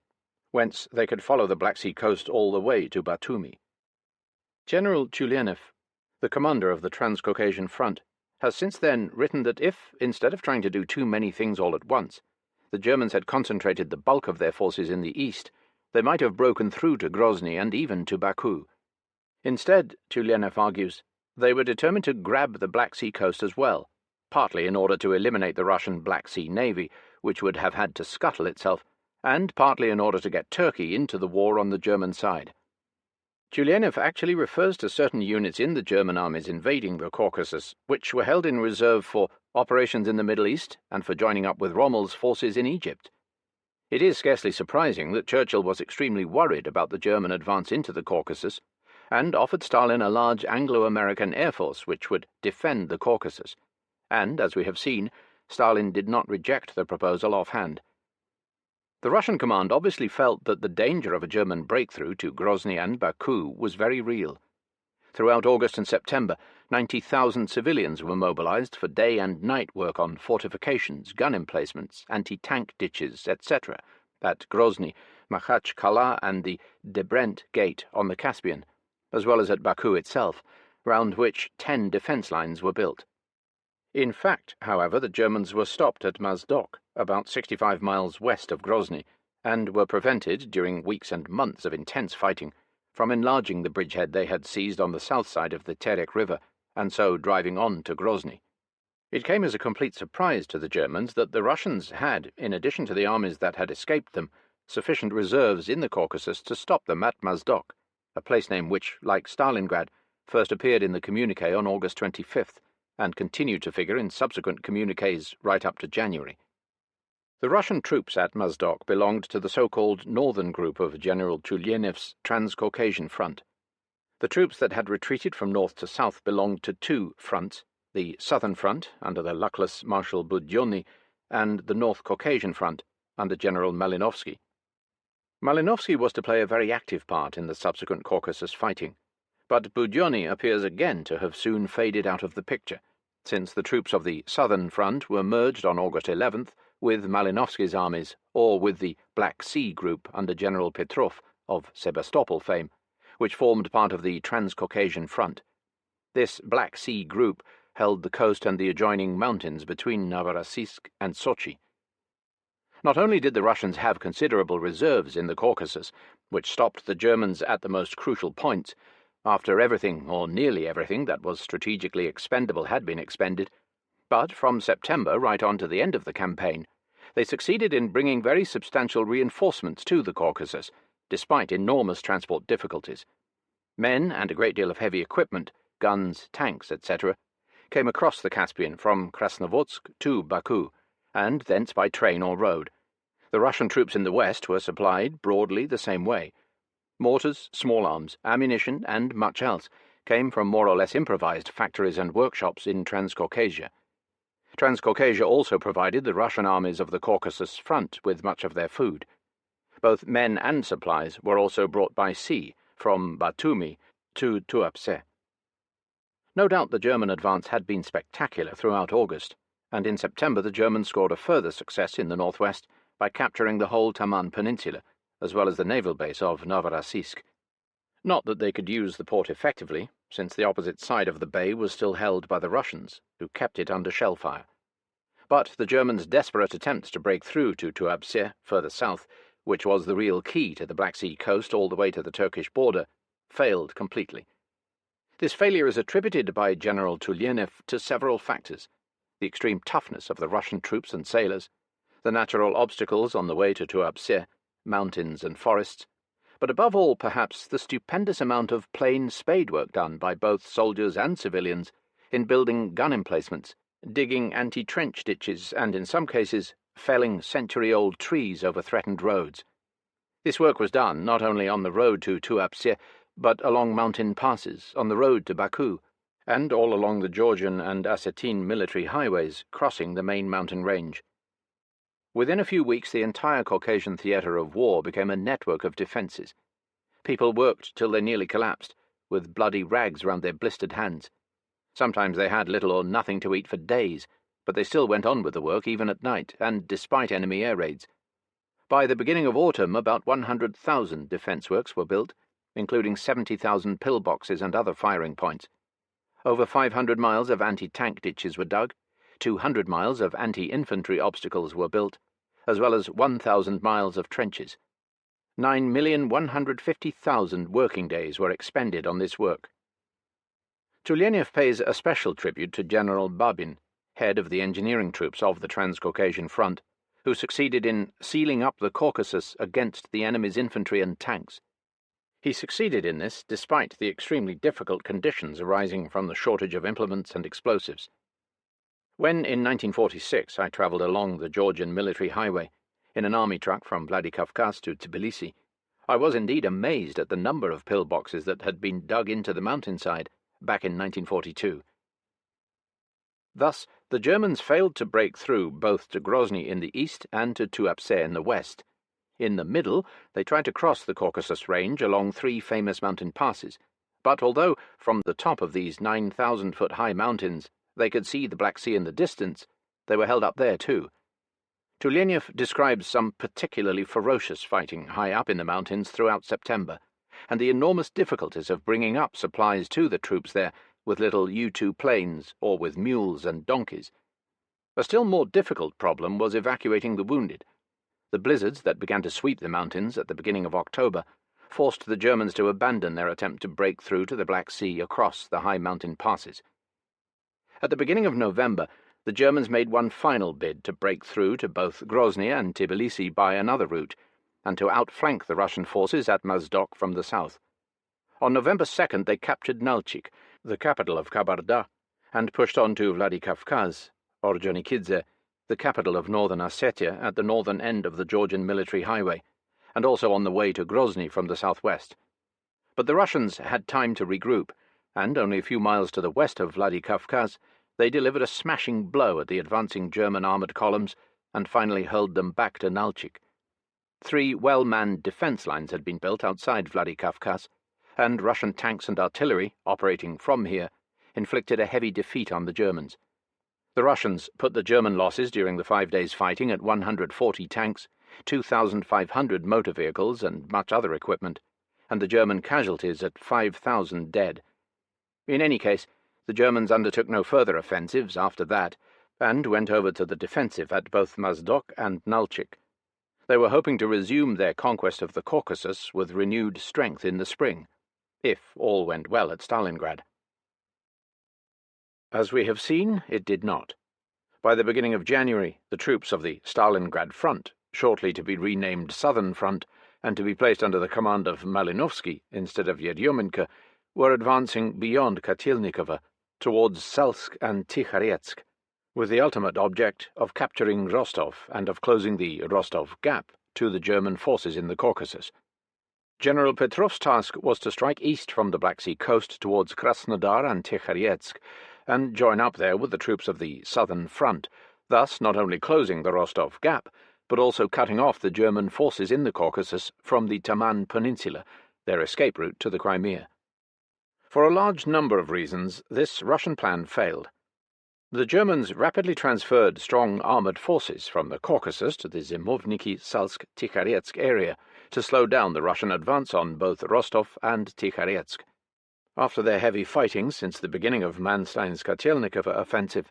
whence they could follow the Black Sea coast all the way to Batumi. General Chulianev, the commander of the Transcaucasian front, has since then written that if, instead of trying to do too many things all at once, the Germans had concentrated the bulk of their forces in the east, they might have broken through to Grozny and even to Baku. Instead, Chulianev argues, they were determined to grab the Black Sea coast as well, partly in order to eliminate the Russian Black Sea Navy, which would have had to scuttle itself, and partly in order to get Turkey into the war on the German side. Turgenev actually refers to certain units in the German armies invading the Caucasus, which were held in reserve for operations in the Middle East and for joining up with Rommel's forces in Egypt. It is scarcely surprising that Churchill was extremely worried about the German advance into the Caucasus, and offered Stalin a large Anglo-American air force which would defend the Caucasus. And, as we have seen, Stalin did not reject the proposal offhand. The Russian command obviously felt that the danger of a German breakthrough to Grozny and Baku was very real. Throughout August and September, 90,000 civilians were mobilized for day and night work on fortifications, gun emplacements, anti-tank ditches, etc. at Grozny, Makhachkala and the Debrent Gate on the Caspian, as well as at Baku itself, round which 10 defence lines were built. In fact, however, the Germans were stopped at Mozdok, about 65 miles west of Grozny, and were prevented, during weeks and months of intense fighting, from enlarging the bridgehead they had seized on the south side of the Terek River, and so driving on to Grozny. It came as a complete surprise to the Germans that the Russians had, in addition to the armies that had escaped them, sufficient reserves in the Caucasus to stop them at Mozdok, a place name which, like Stalingrad, first appeared in the communique on August 25th, and continued to figure in subsequent communiques right up to January. The Russian troops at Mozdok belonged to the so-called Northern Group of General Turgenev's Transcaucasian Front. The troops that had retreated from north to south belonged to two fronts, the Southern Front, under the luckless Marshal Budyonny, and the North Caucasian Front, under General Malinovsky. Malinovsky was to play a very active part in the subsequent Caucasus fighting, but Budyonny appears again to have soon faded out of the picture, since the troops of the Southern Front were merged on August 11th with Malinovsky's armies, or with the Black Sea Group under General Petrov, of Sebastopol fame, which formed part of the Transcaucasian Front. This Black Sea Group held the coast and the adjoining mountains between Novorossiysk and Sochi. Not only did the Russians have considerable reserves in the Caucasus, which stopped the Germans at the most crucial points, after everything, or nearly everything, that was strategically expendable had been expended, but from September right on to the end of the campaign, they succeeded in bringing very substantial reinforcements to the Caucasus, despite enormous transport difficulties. Men and a great deal of heavy equipment, guns, tanks, etc., came across the Caspian from Krasnovodsk to Baku, and thence by train or road. The Russian troops in the west were supplied broadly the same way. Mortars, small arms, ammunition, and much else came from more or less improvised factories and workshops in Transcaucasia. Transcaucasia also provided the Russian armies of the Caucasus Front with much of their food. Both men and supplies were also brought by sea from Batumi to Tuapse. No doubt the German advance had been spectacular throughout August, and in September the Germans scored a further success in the northwest by capturing the whole Taman Peninsula, as well as the naval base of Novorossiysk. Not that they could use the port effectively, since the opposite side of the bay was still held by the Russians, who kept it under shell fire. But the Germans' desperate attempts to break through to Tuapse, further south, which was the real key to the Black Sea coast all the way to the Turkish border, failed completely. This failure is attributed by General Turgenev to several factors: the extreme toughness of the Russian troops and sailors, the natural obstacles on the way to Tuapse, mountains and forests, but above all, perhaps, the stupendous amount of plain spade work done by both soldiers and civilians in building gun emplacements, digging anti-trench ditches, and in some cases felling century-old trees over threatened roads. This work was done not only on the road to Tuapse, but along mountain passes, on the road to Baku, and all along the Georgian and Assetine military highways crossing the main mountain range. Within a few weeks the entire Caucasian theatre of war became a network of defences. People worked till they nearly collapsed, with bloody rags round their blistered hands. Sometimes they had little or nothing to eat for days, but they still went on with the work even at night, and despite enemy air raids. By the beginning of autumn, about 100,000 defence works were built, including 70,000 pillboxes and other firing points. Over 500 miles of anti-tank ditches were dug, 200 miles of anti-infantry obstacles were built, as well as 1,000 miles of trenches. 9,150,000 working days were expended on this work. Turgenev pays a special tribute to General Babin, head of the engineering troops of the Transcaucasian Front, who succeeded in sealing up the Caucasus against the enemy's infantry and tanks. He succeeded in this despite the extremely difficult conditions arising from the shortage of implements and explosives. When, in 1946, I travelled along the Georgian military highway in an army truck from Vladikavkaz to Tbilisi, I was indeed amazed at the number of pillboxes that had been dug into the mountainside back in 1942. Thus, the Germans failed to break through both to Grozny in the east and to Tuapse in the west. In the middle, they tried to cross the Caucasus Range along three famous mountain passes, but although from the top of these 9,000-foot-high mountains they could see the Black Sea in the distance, they were held up there too. Turgenev describes some particularly ferocious fighting high up in the mountains throughout September, and the enormous difficulties of bringing up supplies to the troops there with little U-2 planes or with mules and donkeys. A still more difficult problem was evacuating the wounded. The blizzards that began to sweep the mountains at the beginning of October forced the Germans to abandon their attempt to break through to the Black Sea across the high mountain passes. At the beginning of November, the Germans made one final bid to break through to both Grozny and Tbilisi by another route, and to outflank the Russian forces at Mozdok from the south. On November 2nd they captured Nalchik, the capital of Kabarda, and pushed on to Vladikavkaz, Orjonikidze, the capital of northern Ossetia at the northern end of the Georgian military highway, and also on the way to Grozny from the southwest. But the Russians had time to regroup, and only a few miles to the west of Vladikavkaz, they delivered a smashing blow at the advancing German armoured columns and finally hurled them back to Nalchik. 3 well-manned defence lines had been built outside Vladikavkaz, and Russian tanks and artillery, operating from here, inflicted a heavy defeat on the Germans. The Russians put the German losses during the 5 days' fighting at 140 tanks, 2,500 motor vehicles and much other equipment, and the German casualties at 5,000 dead. In any case, the Germans undertook no further offensives after that, and went over to the defensive at both Mozdok and Nalchik. They were hoping to resume their conquest of the Caucasus with renewed strength in the spring, if all went well at Stalingrad. As we have seen, it did not. By the beginning of January, the troops of the Stalingrad Front, shortly to be renamed Southern Front and to be placed under the command of Malinovsky instead of Yeryomenko, were advancing beyond Katilnikova towards Selsk and Tikharetsk, with the ultimate object of capturing Rostov and of closing the Rostov Gap to the German forces in the Caucasus. General Petrov's task was to strike east from the Black Sea coast towards Krasnodar and Tikharetsk, and join up there with the troops of the Southern Front, thus not only closing the Rostov Gap, but also cutting off the German forces in the Caucasus from the Taman Peninsula, their escape route to the Crimea. For a large number of reasons, this Russian plan failed. The Germans rapidly transferred strong armoured forces from the Caucasus to the Zimovniki-Salsk-Tikharetsk area to slow down the Russian advance on both Rostov and Tikharetsk. After their heavy fighting since the beginning of Manstein's Katilnikova offensive,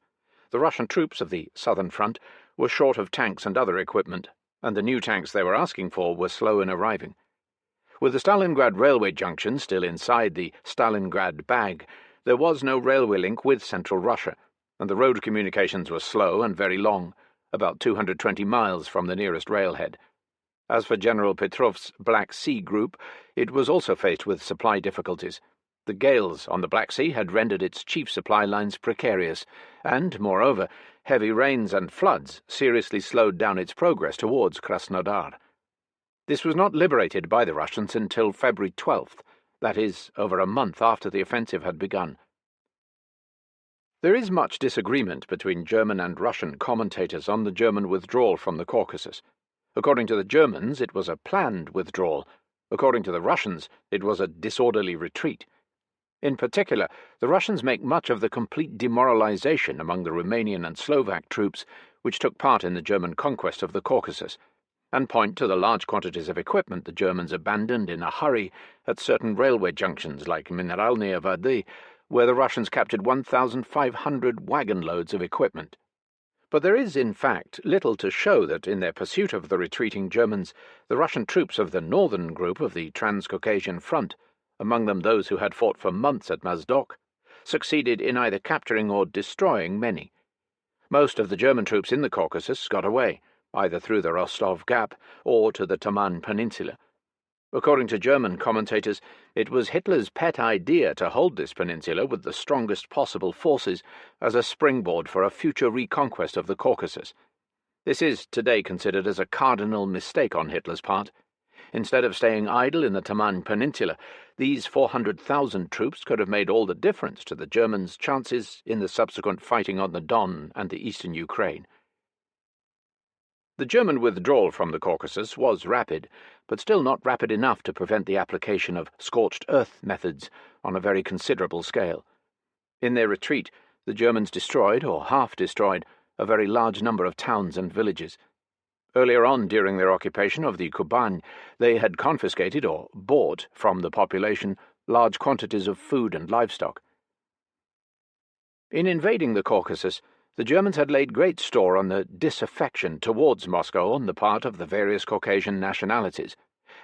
the Russian troops of the Southern Front were short of tanks and other equipment, and the new tanks they were asking for were slow in arriving. With the Stalingrad railway junction still inside the Stalingrad bag, there was no railway link with Central Russia, and the road communications were slow and very long, about 220 miles from the nearest railhead. As for General Petrov's Black Sea Group, it was also faced with supply difficulties. The gales on the Black Sea had rendered its chief supply lines precarious, and, moreover, heavy rains and floods seriously slowed down its progress towards Krasnodar. This was not liberated by the Russians until February 12th, that is, over a month after the offensive had begun. There is much disagreement between German and Russian commentators on the German withdrawal from the Caucasus. According to the Germans, it was a planned withdrawal. According to the Russians, it was a disorderly retreat. In particular, the Russians make much of the complete demoralization among the Romanian and Slovak troops which took part in the German conquest of the Caucasus, and point to the large quantities of equipment the Germans abandoned in a hurry at certain railway junctions like Mineralnaya Vody, where the Russians captured 1,500 wagon loads of equipment. But there is, in fact, little to show that in their pursuit of the retreating Germans, the Russian troops of the northern group of the Transcaucasian Front, among them those who had fought for months at Mozdok, succeeded in either capturing or destroying many. Most of the German troops in the Caucasus got away, either through the Rostov Gap or to the Taman Peninsula. According to German commentators, it was Hitler's pet idea to hold this peninsula with the strongest possible forces as a springboard for a future reconquest of the Caucasus. This is today considered as a cardinal mistake on Hitler's part. Instead of staying idle in the Taman Peninsula, these 400,000 troops could have made all the difference to the Germans' chances in the subsequent fighting on the Don and the eastern Ukraine. The German withdrawal from the Caucasus was rapid, but still not rapid enough to prevent the application of scorched earth methods on a very considerable scale. In their retreat, the Germans destroyed, or half-destroyed, a very large number of towns and villages. Earlier on, during their occupation of the Kuban, they had confiscated or bought from the population large quantities of food and livestock. In invading the Caucasus, the Germans had laid great store on the disaffection towards Moscow on the part of the various Caucasian nationalities,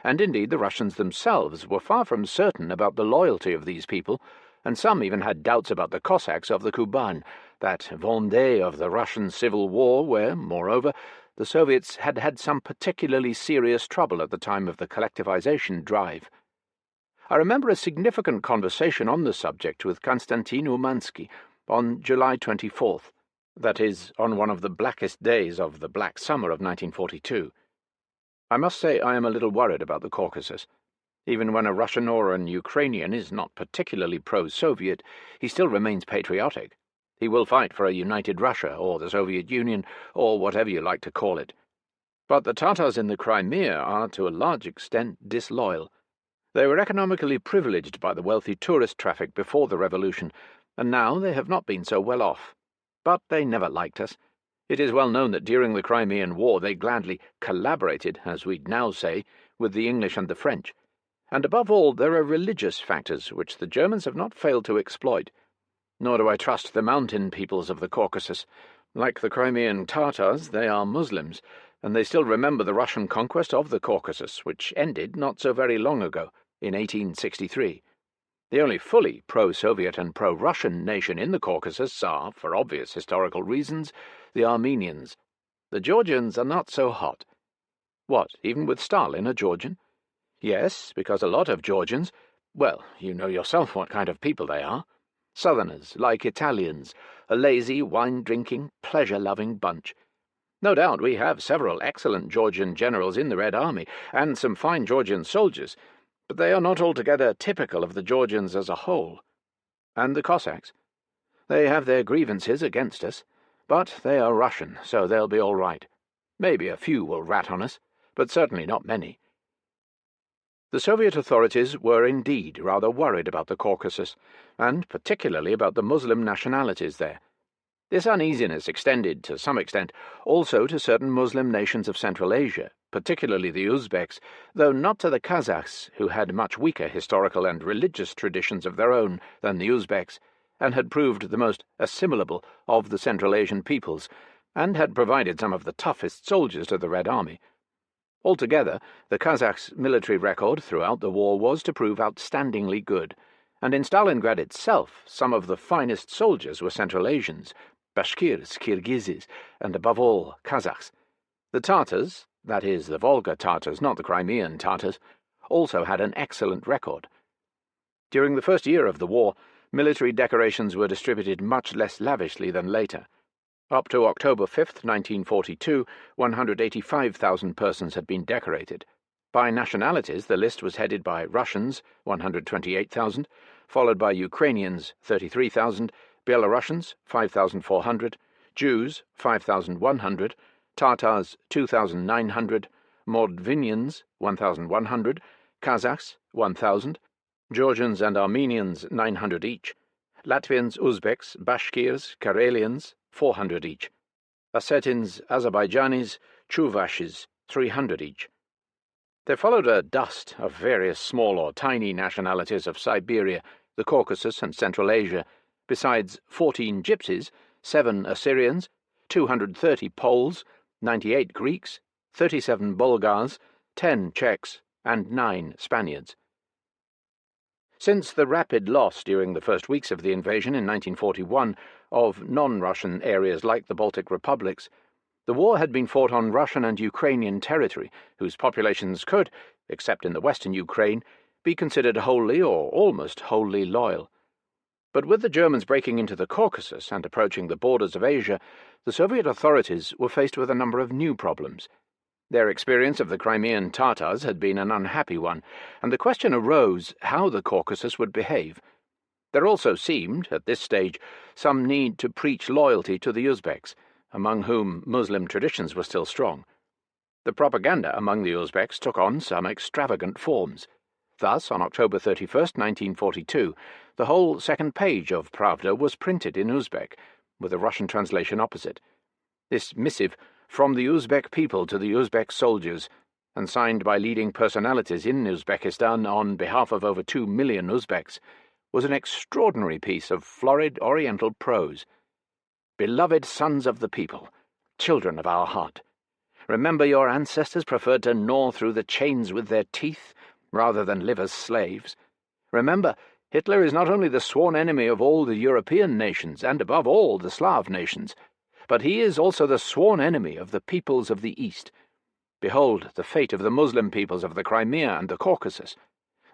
and indeed the Russians themselves were far from certain about the loyalty of these people, and some even had doubts about the Cossacks of the Kuban, that Vendée of the Russian Civil War, where, moreover, the Soviets had had some particularly serious trouble at the time of the collectivization drive. I remember a significant conversation on the subject with Konstantin Umansky on July 24th. That is, on one of the blackest days of the Black Summer of 1942. I must say I am a little worried about the Caucasus. Even when a Russian or an Ukrainian is not particularly pro-Soviet, he still remains patriotic. He will fight for a united Russia, or the Soviet Union, or whatever you like to call it. But the Tatars in the Crimea are, to a large extent, disloyal. They were economically privileged by the wealthy tourist traffic before the revolution, and now they have not been so well off. But they never liked us. It is well known that during the Crimean War they gladly collaborated, as we'd now say, with the English and the French. And above all, there are religious factors which the Germans have not failed to exploit. Nor do I trust the mountain peoples of the Caucasus. Like the Crimean Tatars, they are Muslims, and they still remember the Russian conquest of the Caucasus, which ended not so very long ago, in 1863. The only fully pro-Soviet and pro-Russian nation in the Caucasus are, for obvious historical reasons, the Armenians. The Georgians are not so hot. What, even with Stalin a Georgian? Yes, because a lot of Georgians, well, you know yourself what kind of people they are. Southerners, like Italians, a lazy, wine-drinking, pleasure-loving bunch. No doubt we have several excellent Georgian generals in the Red Army, and some fine Georgian soldiers, but they are not altogether typical of the Georgians as a whole. And the Cossacks? They have their grievances against us, but they are Russian, so they'll be all right. Maybe a few will rat on us, but certainly not many. The Soviet authorities were indeed rather worried about the Caucasus, and particularly about the Muslim nationalities there. This uneasiness extended, to some extent, also to certain Muslim nations of Central Asia, particularly the Uzbeks, though not to the Kazakhs, who had much weaker historical and religious traditions of their own than the Uzbeks, and had proved the most assimilable of the Central Asian peoples, and had provided some of the toughest soldiers to the Red Army. Altogether, the Kazakhs' military record throughout the war was to prove outstandingly good, and in Stalingrad itself some of the finest soldiers were Central Asians, Bashkirs, Kirgizes, and above all, Kazakhs. The Tatars, that is, the Volga Tatars, not the Crimean Tatars, also had an excellent record. During the first year of the war, military decorations were distributed much less lavishly than later. Up to October 5th, 1942, 185,000 persons had been decorated. By nationalities, the list was headed by Russians, 128,000, followed by Ukrainians, 33,000, Belarusians, 5,400, Jews, 5,100, Tatars, 2,900, Mordvinians, 1,100, Kazakhs, 1,000, Georgians and Armenians, 900 each, Latvians, Uzbeks, Bashkirs, Karelians, 400 each, Ossetins, Azerbaijanis, Chuvashis, 300 each. There followed a dust of various small or tiny nationalities of Siberia, the Caucasus, and Central Asia, besides 14 Gypsies, 7 Assyrians, 230 Poles, 98 Greeks, 37 Bulgars, 10 Czechs, and 9 Spaniards. Since the rapid loss during the first weeks of the invasion in 1941 of non-Russian areas like the Baltic republics, the war had been fought on Russian and Ukrainian territory, whose populations could, except in the western Ukraine, be considered wholly or almost wholly loyal. But with the Germans breaking into the Caucasus and approaching the borders of Asia, the Soviet authorities were faced with a number of new problems. Their experience of the Crimean Tatars had been an unhappy one, and the question arose how the Caucasus would behave. There also seemed, at this stage, some need to preach loyalty to the Uzbeks, among whom Muslim traditions were still strong. The propaganda among the Uzbeks took on some extravagant forms. Thus, on October 31, 1942, the whole second page of Pravda was printed in Uzbek, with a Russian translation opposite. This missive, from the Uzbek people to the Uzbek soldiers, and signed by leading personalities in Uzbekistan on behalf of over 2 million Uzbeks, was an extraordinary piece of florid Oriental prose. Beloved sons of the people, children of our heart, remember your ancestors preferred to gnaw through the chains with their teeth rather than live as slaves. Remember, Hitler is not only the sworn enemy of all the European nations, and above all the Slav nations, but he is also the sworn enemy of the peoples of the East. Behold the fate of the Muslim peoples of the Crimea and the Caucasus.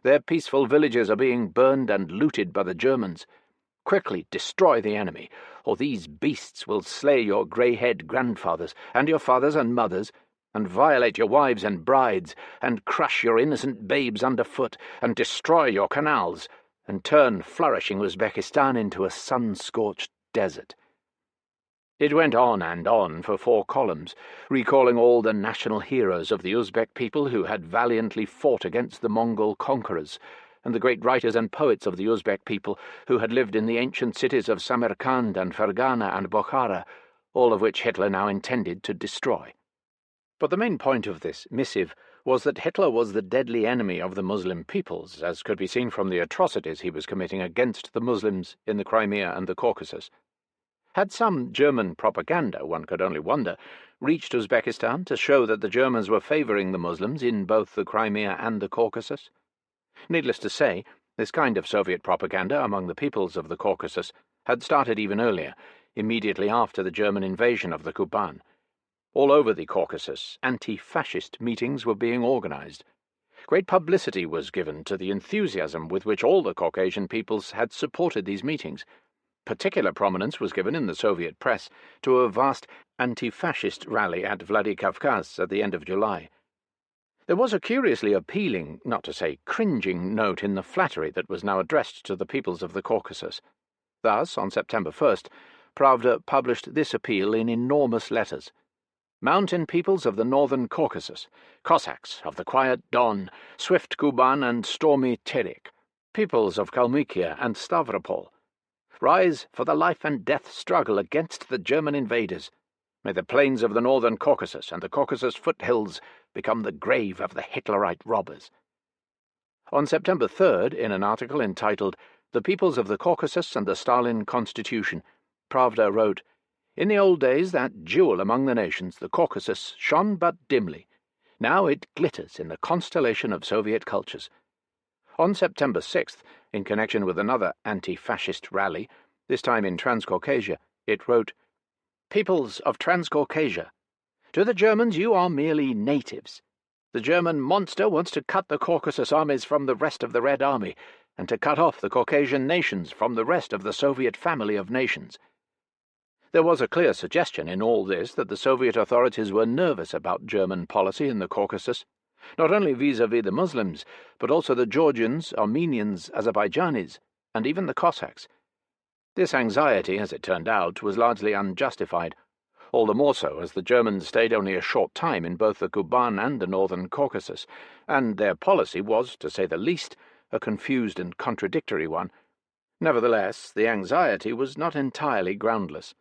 Their peaceful villages are being burned and looted by the Germans. Quickly destroy the enemy, or these beasts will slay your grey-haired grandfathers, and your fathers and mothers, and violate your wives and brides, and crush your innocent babes underfoot, and destroy your canals, and turn flourishing Uzbekistan into a sun-scorched desert. It went on and on for 4 columns, recalling all the national heroes of the Uzbek people who had valiantly fought against the Mongol conquerors, and the great writers and poets of the Uzbek people who had lived in the ancient cities of Samarkand and Fergana and Bokhara, all of which Hitler now intended to destroy. But the main point of this missive was that Hitler was the deadly enemy of the Muslim peoples, as could be seen from the atrocities he was committing against the Muslims in the Crimea and the Caucasus. Had some German propaganda, one could only wonder, reached Uzbekistan to show that the Germans were favouring the Muslims in both the Crimea and the Caucasus? Needless to say, this kind of Soviet propaganda among the peoples of the Caucasus had started even earlier, immediately after the German invasion of the Kuban. All over the Caucasus, anti-fascist meetings were being organised. Great publicity was given to the enthusiasm with which all the Caucasian peoples had supported these meetings. Particular prominence was given in the Soviet press to a vast anti-fascist rally at Vladikavkaz at the end of July. There was a curiously appealing, not to say cringing, note in the flattery that was now addressed to the peoples of the Caucasus. Thus, on September 1st, Pravda published this appeal in enormous letters. Mountain peoples of the northern Caucasus, Cossacks of the quiet Don, swift Kuban and stormy Terek, peoples of Kalmykia and Stavropol, rise for the life and death struggle against the German invaders. May the plains of the northern Caucasus and the Caucasus foothills become the grave of the Hitlerite robbers. On September 3rd, in an article entitled The Peoples of the Caucasus and the Stalin Constitution, Pravda wrote, "In the old days that jewel among the nations, the Caucasus, shone but dimly. Now it glitters in the constellation of Soviet cultures." On September 6th, in connection with another anti-fascist rally, this time in Transcaucasia, it wrote, "Peoples of Transcaucasia, to the Germans you are merely natives. The German monster wants to cut the Caucasus armies from the rest of the Red Army, and to cut off the Caucasian nations from the rest of the Soviet family of nations." There was a clear suggestion in all this that the Soviet authorities were nervous about German policy in the Caucasus, not only vis-à-vis the Muslims, but also the Georgians, Armenians, Azerbaijanis, and even the Cossacks. This anxiety, as it turned out, was largely unjustified, all the more so as the Germans stayed only a short time in both the Kuban and the northern Caucasus, and their policy was, to say the least, a confused and contradictory one. Nevertheless, the anxiety was not entirely groundless.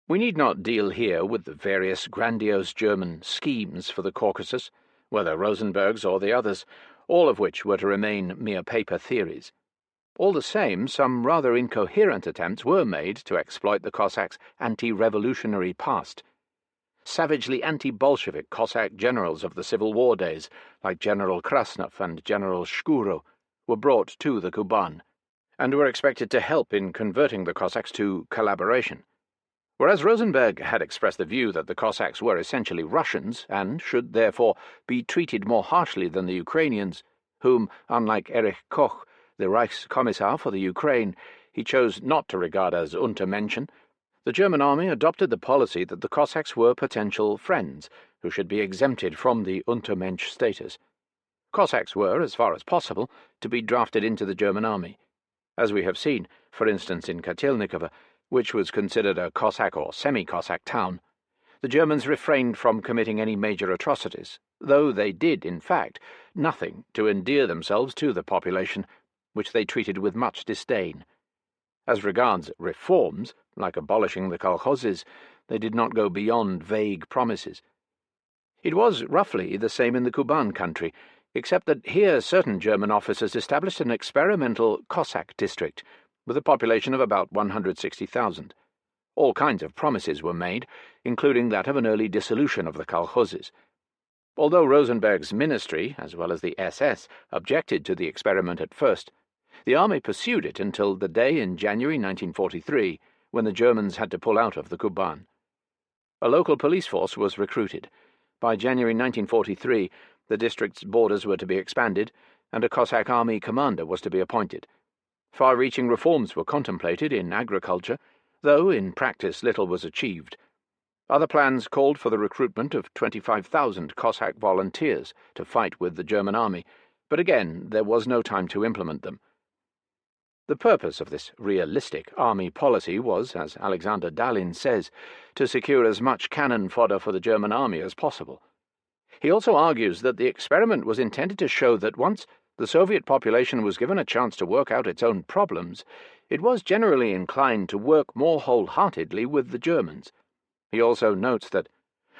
We need not deal here with the various grandiose German schemes for the Caucasus, whether Rosenberg's or the others, all of which were to remain mere paper theories. All the same, some rather incoherent attempts were made to exploit the Cossacks' anti-revolutionary past. Savagely anti-Bolshevik Cossack generals of the Civil War days, like General Krasnov and General Shkuro, were brought to the Kuban, and were expected to help in converting the Cossacks to collaboration. Whereas Rosenberg had expressed the view that the Cossacks were essentially Russians and should therefore be treated more harshly than the Ukrainians, whom, unlike Erich Koch, the Reichskommissar for the Ukraine, he chose not to regard as Untermenschen, the German army adopted the policy that the Cossacks were potential friends who should be exempted from the Untermensch status. Cossacks were, as far as possible, to be drafted into the German army. As we have seen, for instance in Kotelnikovo, which was considered a Cossack or semi-Cossack town, the Germans refrained from committing any major atrocities, though they did, in fact, nothing to endear themselves to the population, which they treated with much disdain. As regards reforms, like abolishing the kolkhozes, they did not go beyond vague promises. It was roughly the same in the Kuban country, except that here certain German officers established an experimental Cossack district, with a population of about 160,000. All kinds of promises were made, including that of an early dissolution of the kolkhozes. Although Rosenberg's ministry, as well as the SS, objected to the experiment at first, the army pursued it until the day in January 1943, when the Germans had to pull out of the Kuban. A local police force was recruited. By January 1943, the district's borders were to be expanded, and a Cossack army commander was to be appointed. Far-reaching reforms were contemplated in agriculture, though in practice little was achieved. Other plans called for the recruitment of 25,000 Cossack volunteers to fight with the German army, but again there was no time to implement them. The purpose of this realistic army policy was, as Alexander Dalin says, to secure as much cannon fodder for the German army as possible. He also argues that the experiment was intended to show that once the Soviet population was given a chance to work out its own problems, it was generally inclined to work more wholeheartedly with the Germans. He also notes that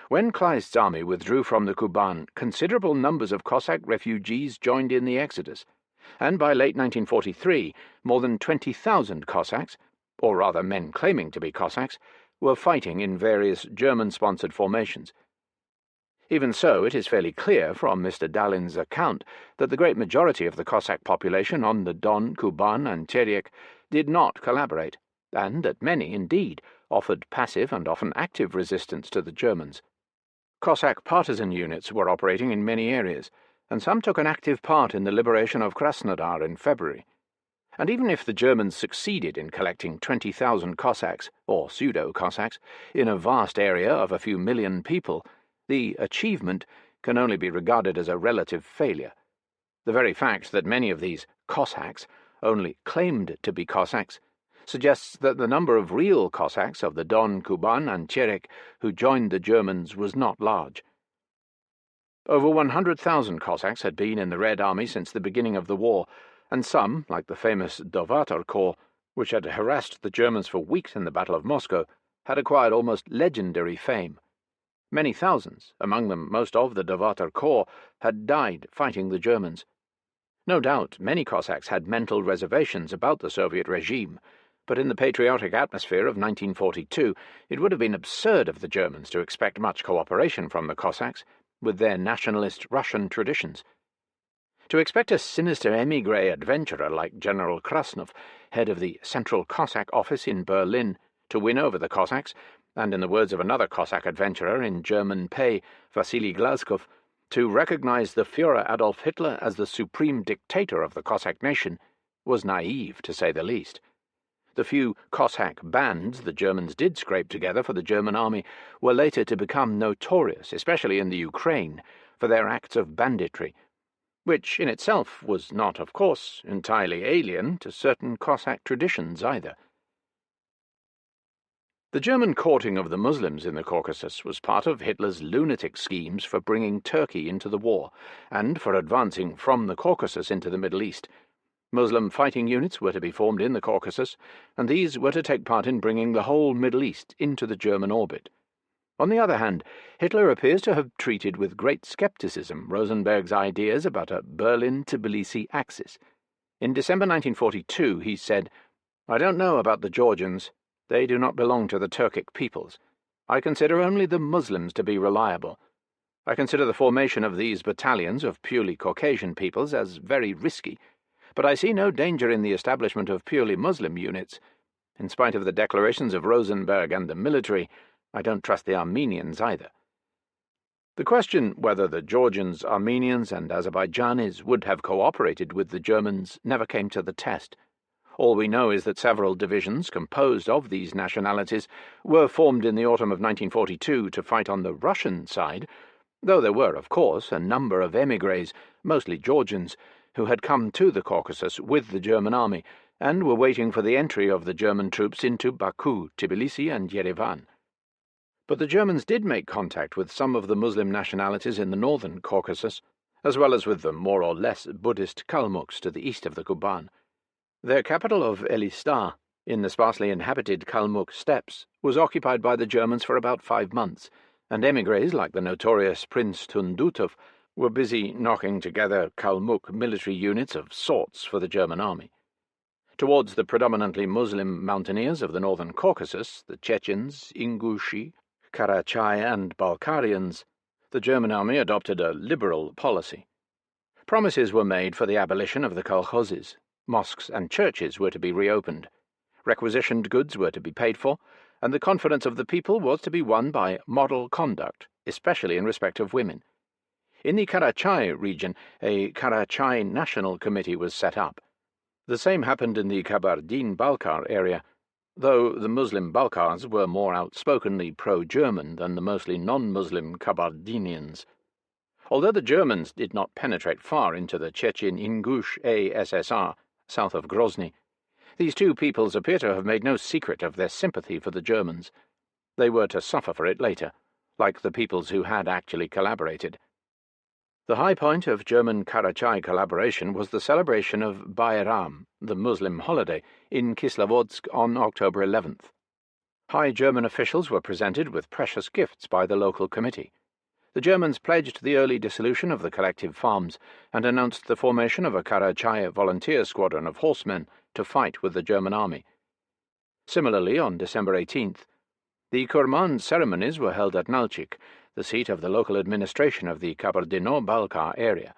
when Kleist's army withdrew from the Kuban, considerable numbers of Cossack refugees joined in the exodus, and by late 1943 more than 20,000 Cossacks, or rather men claiming to be Cossacks, were fighting in various German-sponsored formations. Even so, it is fairly clear from Mr. Dalin's account that the great majority of the Cossack population on the Don, Kuban, and Terek did not collaborate, and that many, indeed, offered passive and often active resistance to the Germans. Cossack partisan units were operating in many areas, and some took an active part in the liberation of Krasnodar in February. And even if the Germans succeeded in collecting 20,000 Cossacks, or pseudo-Cossacks, in a vast area of a few million people, the achievement can only be regarded as a relative failure. The very fact that many of these Cossacks only claimed to be Cossacks suggests that the number of real Cossacks of the Don, Kuban, and Terek who joined the Germans was not large. Over 100,000 Cossacks had been in the Red Army since the beginning of the war, and some, like the famous Dovator Corps, which had harassed the Germans for weeks in the Battle of Moscow, had acquired almost legendary fame. Many thousands, among them most of the Dovator Corps, had died fighting the Germans. No doubt many Cossacks had mental reservations about the Soviet regime, but in the patriotic atmosphere of 1942 it would have been absurd of the Germans to expect much cooperation from the Cossacks, with their nationalist Russian traditions. To expect a sinister émigré adventurer like General Krasnov, head of the Central Cossack Office in Berlin, to win over the Cossacks, and in the words of another Cossack adventurer in German pay, Vasily Glazkov, to recognize the Führer Adolf Hitler as the supreme dictator of the Cossack nation, was naive, to say the least. The few Cossack bands the Germans did scrape together for the German army were later to become notorious, especially in the Ukraine, for their acts of banditry, which in itself was not, of course, entirely alien to certain Cossack traditions either. The German courting of the Muslims in the Caucasus was part of Hitler's lunatic schemes for bringing Turkey into the war, and for advancing from the Caucasus into the Middle East. Muslim fighting units were to be formed in the Caucasus, and these were to take part in bringing the whole Middle East into the German orbit. On the other hand, Hitler appears to have treated with great skepticism Rosenberg's ideas about a Berlin-Tbilisi axis. In December 1942 he said, "I don't know about the Georgians. They do not belong to the Turkic peoples. I consider only the Muslims to be reliable. I consider the formation of these battalions of purely Caucasian peoples as very risky, But I see no danger in the establishment of purely Muslim units. In spite of the declarations of Rosenberg and the military, I don't trust the Armenians either. The question whether the Georgians, Armenians, and Azerbaijanis would have cooperated with the Germans never came to the test. All we know is that several divisions composed of these nationalities were formed in the autumn of 1942 to fight on the Russian side, though there were, of course, a number of émigrés, mostly Georgians, who had come to the Caucasus with the German army and were waiting for the entry of the German troops into Baku, Tbilisi, and Yerevan. But the Germans did make contact with some of the Muslim nationalities in the northern Caucasus, as well as with the more or less Buddhist Kalmuks to the east of the Kuban. Their capital of Elistah, in the sparsely inhabited Kalmuk steppes, was occupied by the Germans for about 5 months, and émigrés like the notorious Prince Tundutov were busy knocking together Kalmuk military units of sorts for the German army. Towards the predominantly Muslim mountaineers of the northern Caucasus, the Chechens, Ingushi, Karachay, and Balkarians, the German army adopted a liberal policy. Promises were made for the abolition of the kolkhozes. Mosques and churches were to be reopened. Requisitioned goods were to be paid for, and the confidence of the people was to be won by model conduct, especially in respect of women. In the Karachay region, a Karachay National Committee was set up. The same happened in the Kabardine-Balkar area, though the Muslim Balkars were more outspokenly pro-German than the mostly non-Muslim Kabardinians. Although the Germans did not penetrate far into the Chechen-Ingush ASSR, south of Grozny, these two peoples appear to have made no secret of their sympathy for the Germans. They were to suffer for it later, like the peoples who had actually collaborated. The high point of German Karachay collaboration was the celebration of Bayram, the Muslim holiday, in Kislovodsk on October 11th. High German officials were presented with precious gifts by the local committee. The Germans pledged the early dissolution of the collective farms and announced the formation of a Karachay volunteer squadron of horsemen to fight with the German army. Similarly, on December 18th, the Kurman ceremonies were held at Nalchik, the seat of the local administration of the Kabardino-Balkar area.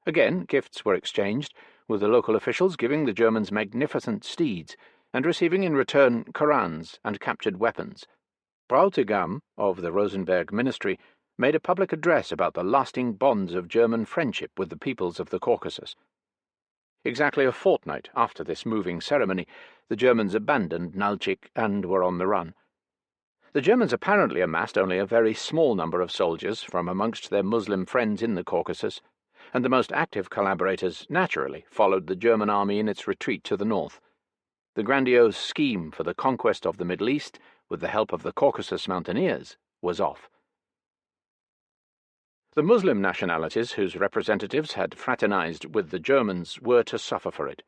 Again, gifts were exchanged, with the local officials giving the Germans magnificent steeds and receiving in return Korans and captured weapons. Bräutigam, of the Rosenberg ministry, made a public address about the lasting bonds of German friendship with the peoples of the Caucasus. Exactly a fortnight after this moving ceremony, the Germans abandoned Nalchik and were on the run. The Germans apparently amassed only a very small number of soldiers from amongst their Muslim friends in the Caucasus, and the most active collaborators naturally followed the German army in its retreat to the north. The grandiose scheme for the conquest of the Middle East, with the help of the Caucasus mountaineers, was off. The Muslim nationalities whose representatives had fraternized with the Germans were to suffer for it.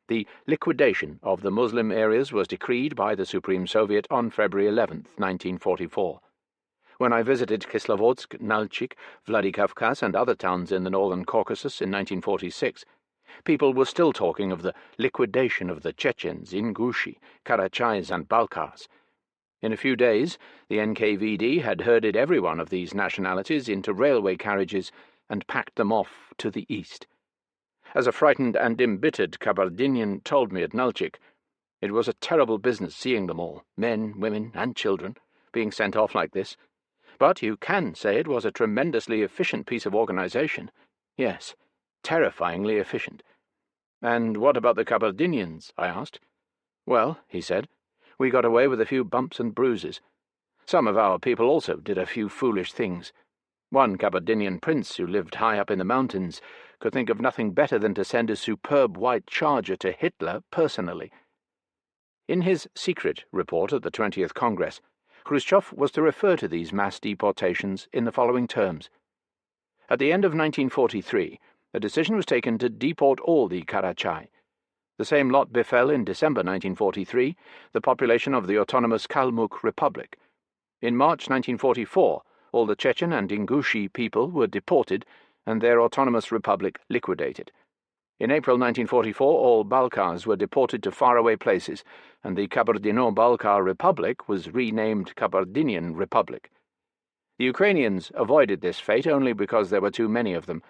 The liquidation of the Muslim areas was decreed by the Supreme Soviet on February 11, 1944. When I visited Kislovodsk, Nalchik, Vladikavkaz, and other towns in the northern Caucasus in 1946, people were still talking of the liquidation of the Chechens, Ingushi, Karachays, and Balkars. In a few days, the NKVD had herded every one of these nationalities into railway carriages and packed them off to the east. As a frightened and embittered Kabardinian told me at Nalchik, it was a terrible business seeing them all, men, women, and children, being sent off like this. But you can say it was a tremendously efficient piece of organization. Yes, terrifyingly efficient. And what about the Kabardinians? I asked. Well, he said, we got away with a few bumps and bruises. Some of our people also did a few foolish things. One Kabardinian prince who lived high up in the mountains could think of nothing better than to send a superb white charger to Hitler personally. In his secret report at the 20th Congress, Khrushchev was to refer to these mass deportations in the following terms. At the end of 1943, a decision was taken to deport all the Karachay. The same lot befell in December 1943 the population of the autonomous Kalmuk Republic. In March 1944, all the Chechen and Ingushi people were deported and their autonomous republic liquidated. In April 1944, all Balkars were deported to faraway places, and the Kabardino-Balkar Republic was renamed Kabardinian Republic. The Ukrainians avoided this fate only because there were too many of them.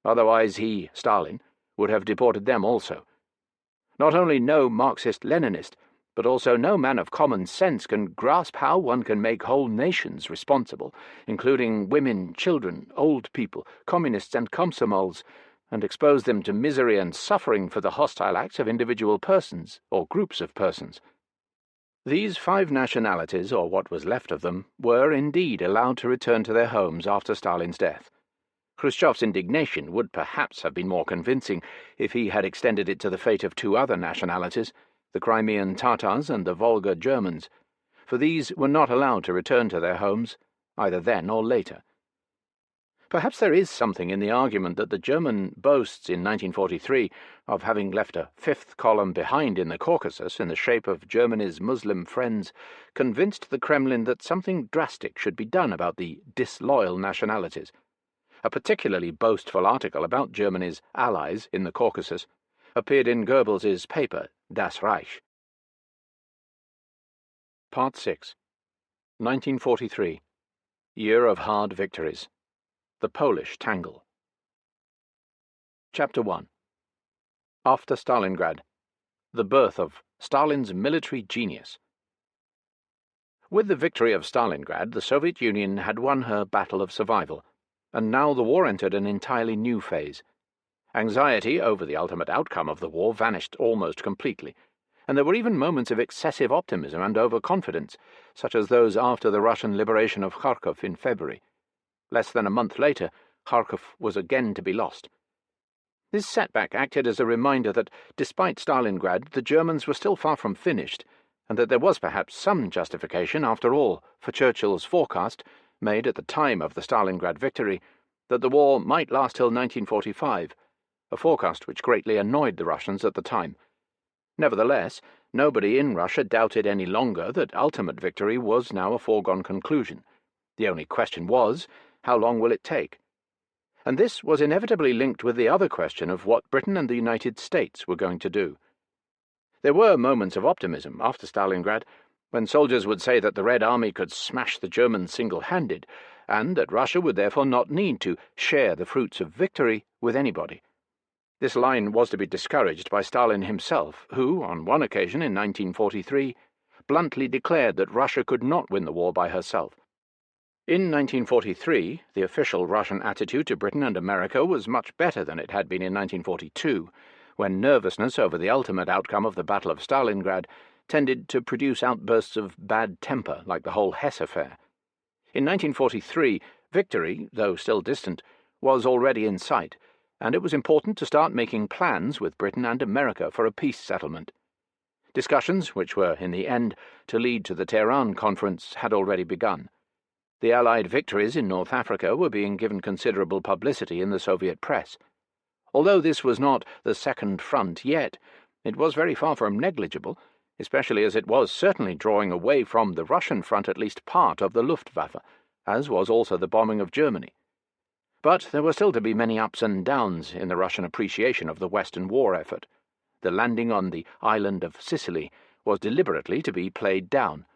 Otherwise he, Stalin, would have deported them also. Not only no Marxist-Leninist, but also no man of common sense can grasp how one can make whole nations responsible, including women, children, old people, communists and komsomols, and expose them to misery and suffering for the hostile acts of individual persons, or groups of persons. These 5 nationalities, or what was left of them, were indeed allowed to return to their homes after Stalin's death. Khrushchev's indignation would perhaps have been more convincing if he had extended it to the fate of 2 other nationalities, the Crimean Tatars and the Volga Germans, for these were not allowed to return to their homes, either then or later. Perhaps there is something in the argument that the German boasts in 1943 of having left a 5th column behind in the Caucasus in the shape of Germany's Muslim friends convinced the Kremlin that something drastic should be done about the disloyal nationalities. A particularly boastful article about Germany's allies in the Caucasus appeared in Goebbels's paper, Das Reich. Part 6. 1943. Year of Hard Victories. The Polish Tangle. Chapter 1. After Stalingrad. The birth of Stalin's military genius. With the victory of Stalingrad, the Soviet Union had won her battle of survival, and now the war entered an entirely new phase. Anxiety over the ultimate outcome of the war vanished almost completely, and there were even moments of excessive optimism and overconfidence, such as those after the Russian liberation of Kharkov in February. Less than a month later, Kharkov was again to be lost. This setback acted as a reminder that, despite Stalingrad, the Germans were still far from finished, and that there was perhaps some justification, after all, for Churchill's forecast, made at the time of the Stalingrad victory, that the war might last till 1945, a forecast which greatly annoyed the Russians at the time. Nevertheless, nobody in Russia doubted any longer that ultimate victory was now a foregone conclusion. The only question was, how long will it take? And this was inevitably linked with the other question of what Britain and the United States were going to do. There were moments of optimism after Stalingrad, when soldiers would say that the Red Army could smash the Germans single-handed, and that Russia would therefore not need to share the fruits of victory with anybody. This line was to be discouraged by Stalin himself, who, on one occasion in 1943, bluntly declared that Russia could not win the war by herself. In 1943, the official Russian attitude to Britain and America was much better than it had been in 1942, when nervousness over the ultimate outcome of the Battle of Stalingrad tended to produce outbursts of bad temper like the whole Hesse affair. In 1943, victory, though still distant, was already in sight, and it was important to start making plans with Britain and America for a peace settlement. Discussions, which were, in the end, to lead to the Tehran Conference, had already begun. The Allied victories in North Africa were being given considerable publicity in the Soviet press. Although this was not the Second Front yet, it was very far from negligible, especially as it was certainly drawing away from the Russian front at least part of the Luftwaffe, as was also the bombing of Germany. But there were still to be many ups and downs in the Russian appreciation of the Western war effort. The landing on the island of Sicily was deliberately to be played down,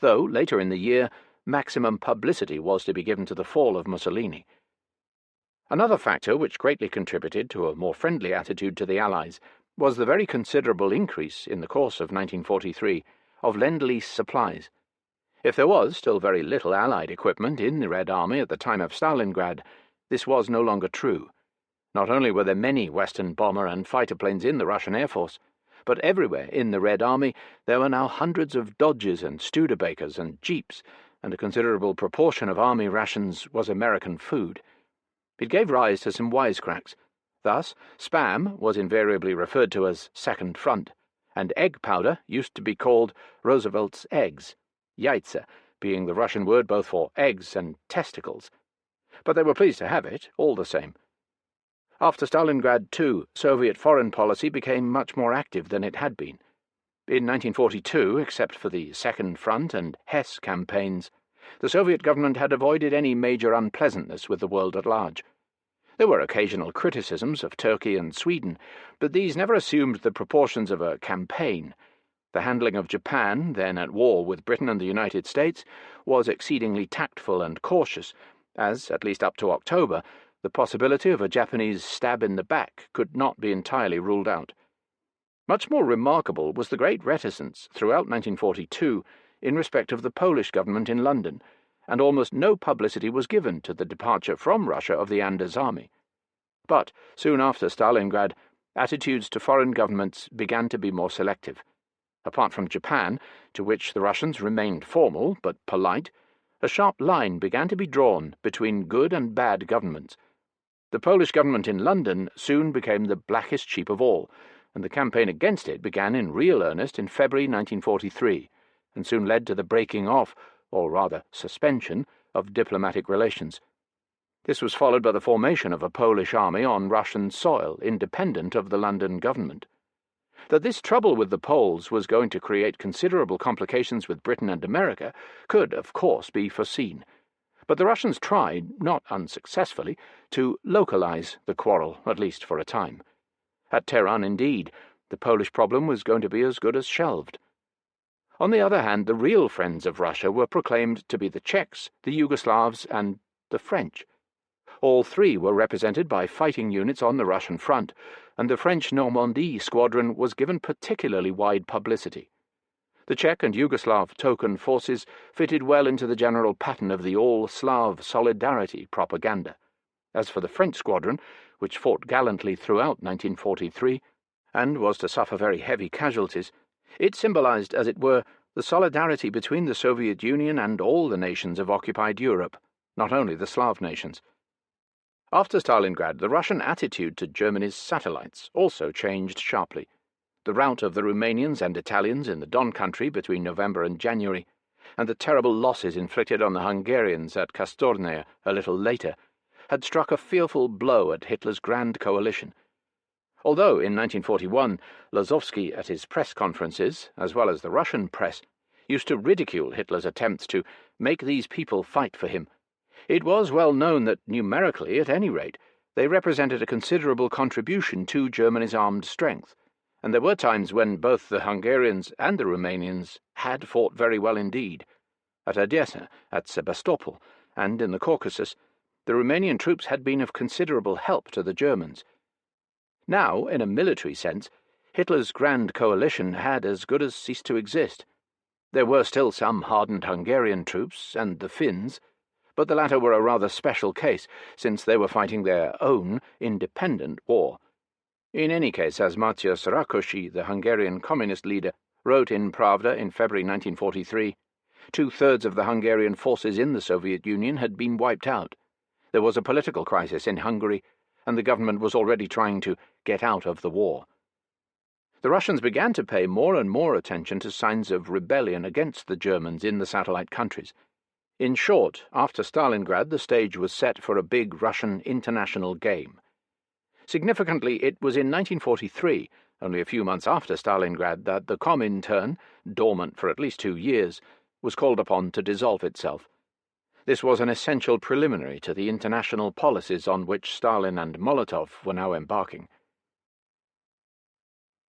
though later in the year maximum publicity was to be given to the fall of Mussolini. Another factor which greatly contributed to a more friendly attitude to the Allies was the very considerable increase in the course of 1943 of Lend-Lease supplies. If there was still very little Allied equipment in the Red Army at the time of Stalingrad, this was no longer true. Not only were there many Western bomber and fighter planes in the Russian Air Force, but everywhere in the Red Army there were now hundreds of Dodges and Studebakers and Jeeps, and a considerable proportion of army rations was American food. It gave rise to some wisecracks. Thus, Spam was invariably referred to as Second Front, and egg powder used to be called Roosevelt's eggs, Yaitse being the Russian word both for eggs and testicles. But they were pleased to have it, all the same. After Stalingrad, too, Soviet foreign policy became much more active than it had been. In 1942, except for the Second Front and Hesse campaigns, the Soviet government had avoided any major unpleasantness with the world at large. There were occasional criticisms of Turkey and Sweden, but these never assumed the proportions of a campaign. The handling of Japan, then at war with Britain and the United States, was exceedingly tactful and cautious, as, at least up to October, the possibility of a Japanese stab in the back could not be entirely ruled out. Much more remarkable was the great reticence throughout 1942 in respect of the Polish government in London, and almost no publicity was given to the departure from Russia of the Anders army. But soon after Stalingrad, attitudes to foreign governments began to be more selective. Apart from Japan, to which the Russians remained formal but polite, a sharp line began to be drawn between good and bad governments. The Polish government in London soon became the blackest sheep of all, and the campaign against it began in real earnest in February 1943, and soon led to the breaking off, or rather suspension, of diplomatic relations. This was followed by the formation of a Polish army on Russian soil, independent of the London government. That this trouble with the Poles was going to create considerable complications with Britain and America could, of course, be foreseen. But the Russians tried, not unsuccessfully, to localize the quarrel, at least for a time. At Tehran, indeed, the Polish problem was going to be as good as shelved. On the other hand, the real friends of Russia were proclaimed to be the Czechs, the Yugoslavs, and the French. All three were represented by fighting units on the Russian front, and the French Normandy squadron was given particularly wide publicity. The Czech and Yugoslav token forces fitted well into the general pattern of the all-Slav solidarity propaganda. As for the French squadron, which fought gallantly throughout 1943, and was to suffer very heavy casualties, it symbolized, as it were, the solidarity between the Soviet Union and all the nations of occupied Europe, not only the Slav nations. After Stalingrad, the Russian attitude to Germany's satellites also changed sharply. The rout of the Romanians and Italians in the Don country between November and January, and the terrible losses inflicted on the Hungarians at Kastornea a little later, had struck a fearful blow at Hitler's grand coalition. Although in 1941 Lazowski at his press conferences, as well as the Russian press, used to ridicule Hitler's attempts to make these people fight for him, it was well known that, numerically at any rate, they represented a considerable contribution to Germany's armed strength, and there were times when both the Hungarians and the Romanians had fought very well indeed. At Odessa, at Sebastopol, and in the Caucasus, the Romanian troops had been of considerable help to the Germans. Now, in a military sense, Hitler's grand coalition had as good as ceased to exist. There were still some hardened Hungarian troops, and the Finns, but the latter were a rather special case, since they were fighting their own independent war. In any case, as Matyas Rákosi, the Hungarian communist leader, wrote in Pravda in February 1943, 2/3 of the Hungarian forces in the Soviet Union had been wiped out. There was a political crisis in Hungary, and the government was already trying to get out of the war. The Russians began to pay more and more attention to signs of rebellion against the Germans in the satellite countries. In short, after Stalingrad, the stage was set for a big Russian international game. Significantly, it was in 1943, only a few months after Stalingrad, that the Comintern, dormant for at least 2 years, was called upon to dissolve itself. This was an essential preliminary to the international policies on which Stalin and Molotov were now embarking.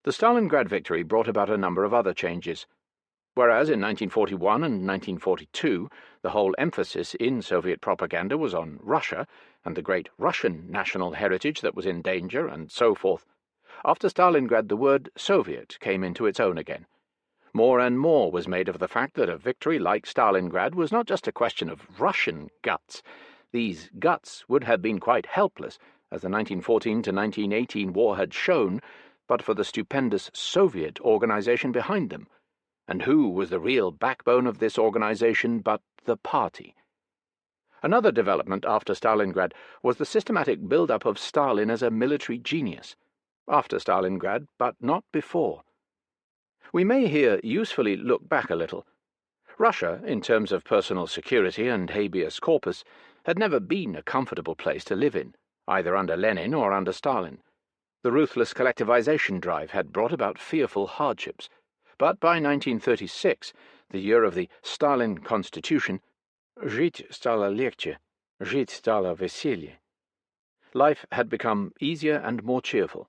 The Stalingrad victory brought about a number of other changes. Whereas in 1941 and 1942 the whole emphasis in Soviet propaganda was on Russia and the great Russian national heritage that was in danger and so forth, after Stalingrad the word Soviet came into its own again. More and more was made of the fact that a victory like Stalingrad was not just a question of Russian guts. These guts would have been quite helpless, as the 1914 to 1918 war had shown, but for the stupendous Soviet organization behind them. And who was the real backbone of this organization but the party? Another development after Stalingrad was the systematic build-up of Stalin as a military genius. After Stalingrad, but not before. We may here usefully look back a little. Russia, in terms of personal security and habeas corpus, had never been a comfortable place to live in, either under Lenin or under Stalin. The ruthless collectivization drive had brought about fearful hardships, but by 1936, the year of the Stalin Constitution, «Жить стало легче, жить стало веселье». Life had become easier and more cheerful.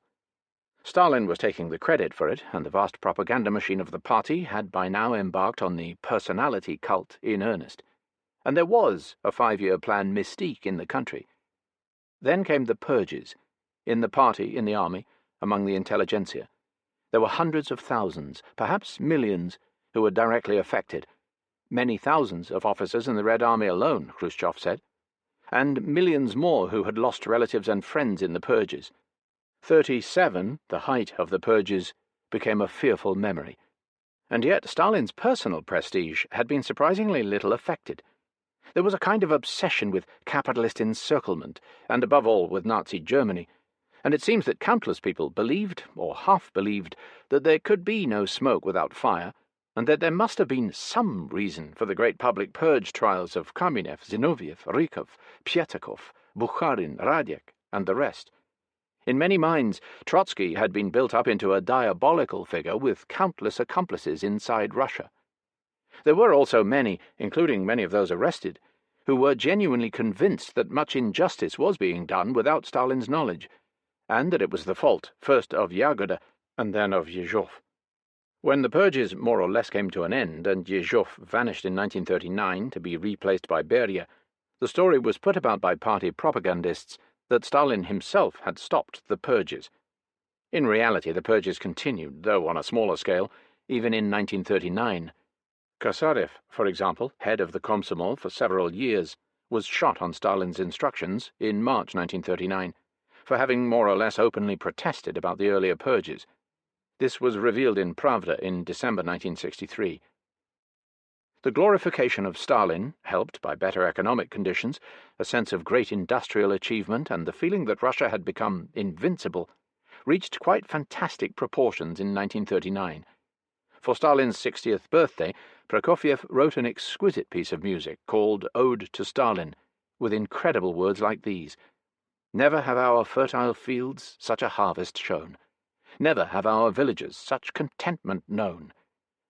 Stalin was taking the credit for it, and the vast propaganda machine of the party had by now embarked on the personality cult in earnest. And there was a 5-year plan mystique in the country. Then came the purges, in the party, in the army, among the intelligentsia. There were hundreds of thousands, perhaps millions, who were directly affected. Many thousands of officers in the Red Army alone, Khrushchev said, and millions more who had lost relatives and friends in the purges. 37, the height of the purges, became a fearful memory. And yet Stalin's personal prestige had been surprisingly little affected. There was a kind of obsession with capitalist encirclement, and above all with Nazi Germany, and it seems that countless people believed, or half-believed, that there could be no smoke without fire, and that there must have been some reason for the great public purge trials of Kamenev, Zinoviev, Rykov, Pietakov, Bukharin, Radek, and the rest. In many minds, Trotsky had been built up into a diabolical figure with countless accomplices inside Russia. There were also many, including many of those arrested, who were genuinely convinced that much injustice was being done without Stalin's knowledge, and that it was the fault first of Yagoda and then of Yezhov. When the purges more or less came to an end and Yezhov vanished in 1939 to be replaced by Beria, the story was put about by party propagandists that Stalin himself had stopped the purges. In reality, the purges continued, though on a smaller scale, even in 1939. Kosarev, for example, head of the Komsomol for several years, was shot on Stalin's instructions in March 1939 for having more or less openly protested about the earlier purges. This was revealed in Pravda in December 1963. The glorification of Stalin, helped by better economic conditions, a sense of great industrial achievement, and the feeling that Russia had become invincible, reached quite fantastic proportions in 1939. For Stalin's 60th birthday, Prokofiev wrote an exquisite piece of music called Ode to Stalin, with incredible words like these: "Never have our fertile fields such a harvest shown. Never have our villages such contentment known.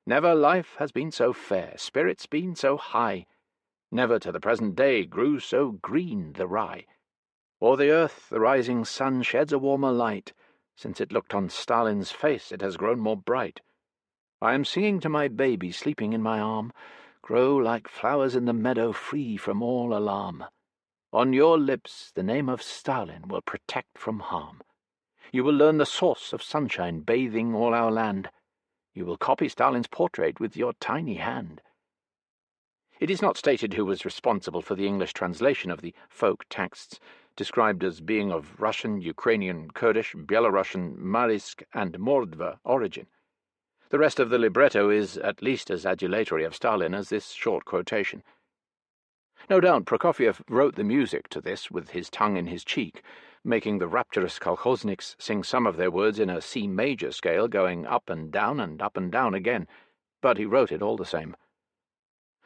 Never life has been so fair, spirits been so high. Never to the present day grew so green the rye. O'er the earth the rising sun sheds a warmer light. Since it looked on Stalin's face it has grown more bright. I am singing to my baby sleeping in my arm, grow like flowers in the meadow free from all alarm. On your lips the name of Stalin will protect from harm. You will learn the source of sunshine bathing all our land. You will copy Stalin's portrait with your tiny hand." It is not stated who was responsible for the English translation of the folk texts, described as being of Russian, Ukrainian, Kurdish, Belarusian, Marisk, and Mordva origin. The rest of the libretto is at least as adulatory of Stalin as this short quotation. No doubt Prokofiev wrote the music to this with his tongue in his cheek, making the rapturous kolkhozniks sing some of their words in a C major scale, going up and down again, but he wrote it all the same.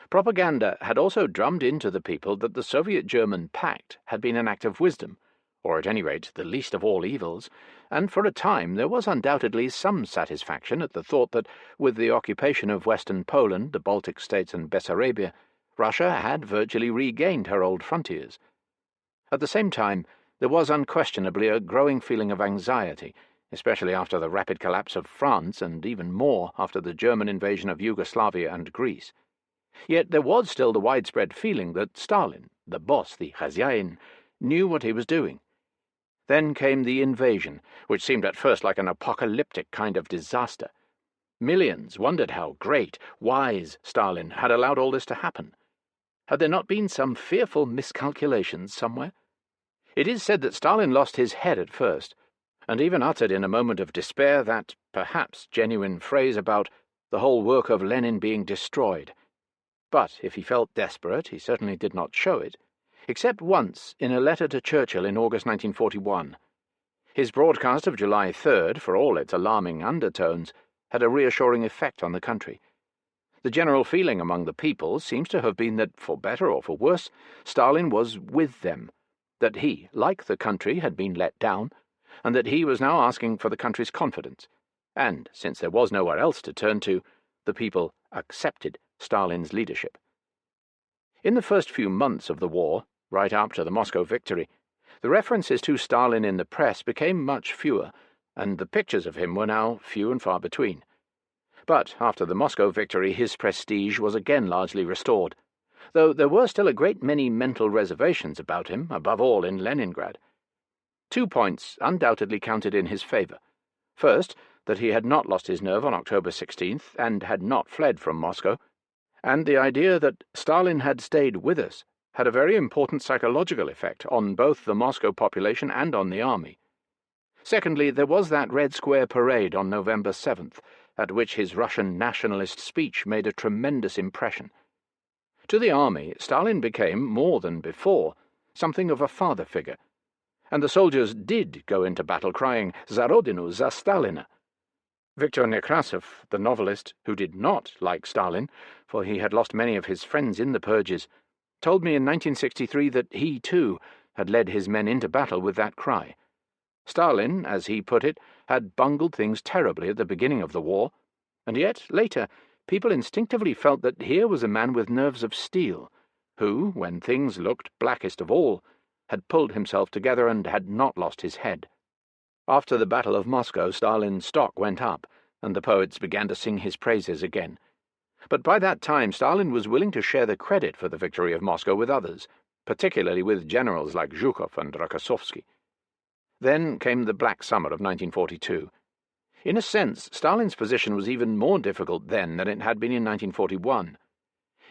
Propaganda had also drummed into the people that the Soviet-German pact had been an act of wisdom, or at any rate the least of all evils, and for a time there was undoubtedly some satisfaction at the thought that, with the occupation of Western Poland, the Baltic states and Bessarabia, Russia had virtually regained her old frontiers. At the same time, there was unquestionably a growing feeling of anxiety, especially after the rapid collapse of France and even more after the German invasion of Yugoslavia and Greece. Yet there was still the widespread feeling that Stalin, the boss, the Khazyain, knew what he was doing. Then came the invasion, which seemed at first like an apocalyptic kind of disaster. Millions wondered how great, wise Stalin had allowed all this to happen. Had there not been some fearful miscalculations somewhere? It is said that Stalin lost his head at first, and even uttered in a moment of despair that, perhaps genuine phrase about the whole work of Lenin being destroyed. But if he felt desperate, he certainly did not show it, except once in a letter to Churchill in August 1941. His broadcast of July 3rd, for all its alarming undertones, had a reassuring effect on the country. The general feeling among the people seems to have been that, for better or for worse, Stalin was with them, that he, like the country, had been let down, and that he was now asking for the country's confidence. And, since there was nowhere else to turn to, the people accepted Stalin's leadership. In the first few months of the war, right up to the Moscow victory, the references to Stalin in the press became much fewer, and the pictures of him were now few and far between. But after the Moscow victory his prestige was again largely restored, though there were still a great many mental reservations about him, above all in Leningrad. 2 points undoubtedly counted in his favour. First, that he had not lost his nerve on October 16th and had not fled from Moscow, and the idea that Stalin had stayed with us had a very important psychological effect on both the Moscow population and on the army. Secondly, there was that Red Square parade on November 7th, at which his Russian nationalist speech made a tremendous impression. To the army, Stalin became, more than before, something of a father figure, and the soldiers did go into battle crying, "Za Rodinu, za Stalina." Viktor Nekrasov, the novelist, who did not like Stalin, for he had lost many of his friends in the purges, told me in 1963 that he, too, had led his men into battle with that cry. Stalin, as he put it, had bungled things terribly at the beginning of the war, and yet, later, people instinctively felt that here was a man with nerves of steel, who, when things looked blackest of all, had pulled himself together and had not lost his head. After the Battle of Moscow, Stalin's stock went up, and the poets began to sing his praises again. But by that time, Stalin was willing to share the credit for the victory of Moscow with others, particularly with generals like Zhukov and Rokossovsky. Then came the Black Summer of 1942. In a sense, Stalin's position was even more difficult then than it had been in 1941.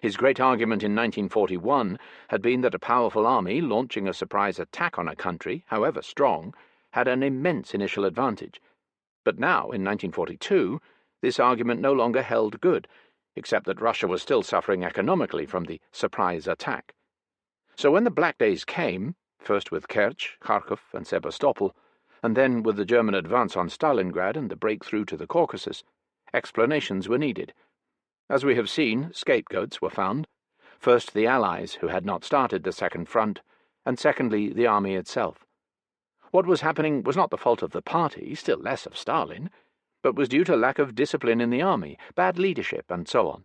His great argument in 1941 had been that a powerful army launching a surprise attack on a country, however strong, had an immense initial advantage. But now, in 1942, this argument no longer held good, except that Russia was still suffering economically from the surprise attack. So when the Black Days came, first with Kerch, Kharkov, and Sebastopol, and then with the German advance on Stalingrad and the breakthrough to the Caucasus, explanations were needed. As we have seen, scapegoats were found. First the Allies, who had not started the Second Front, and secondly the army itself. What was happening was not the fault of the party, still less of Stalin, but was due to lack of discipline in the army, bad leadership, and so on.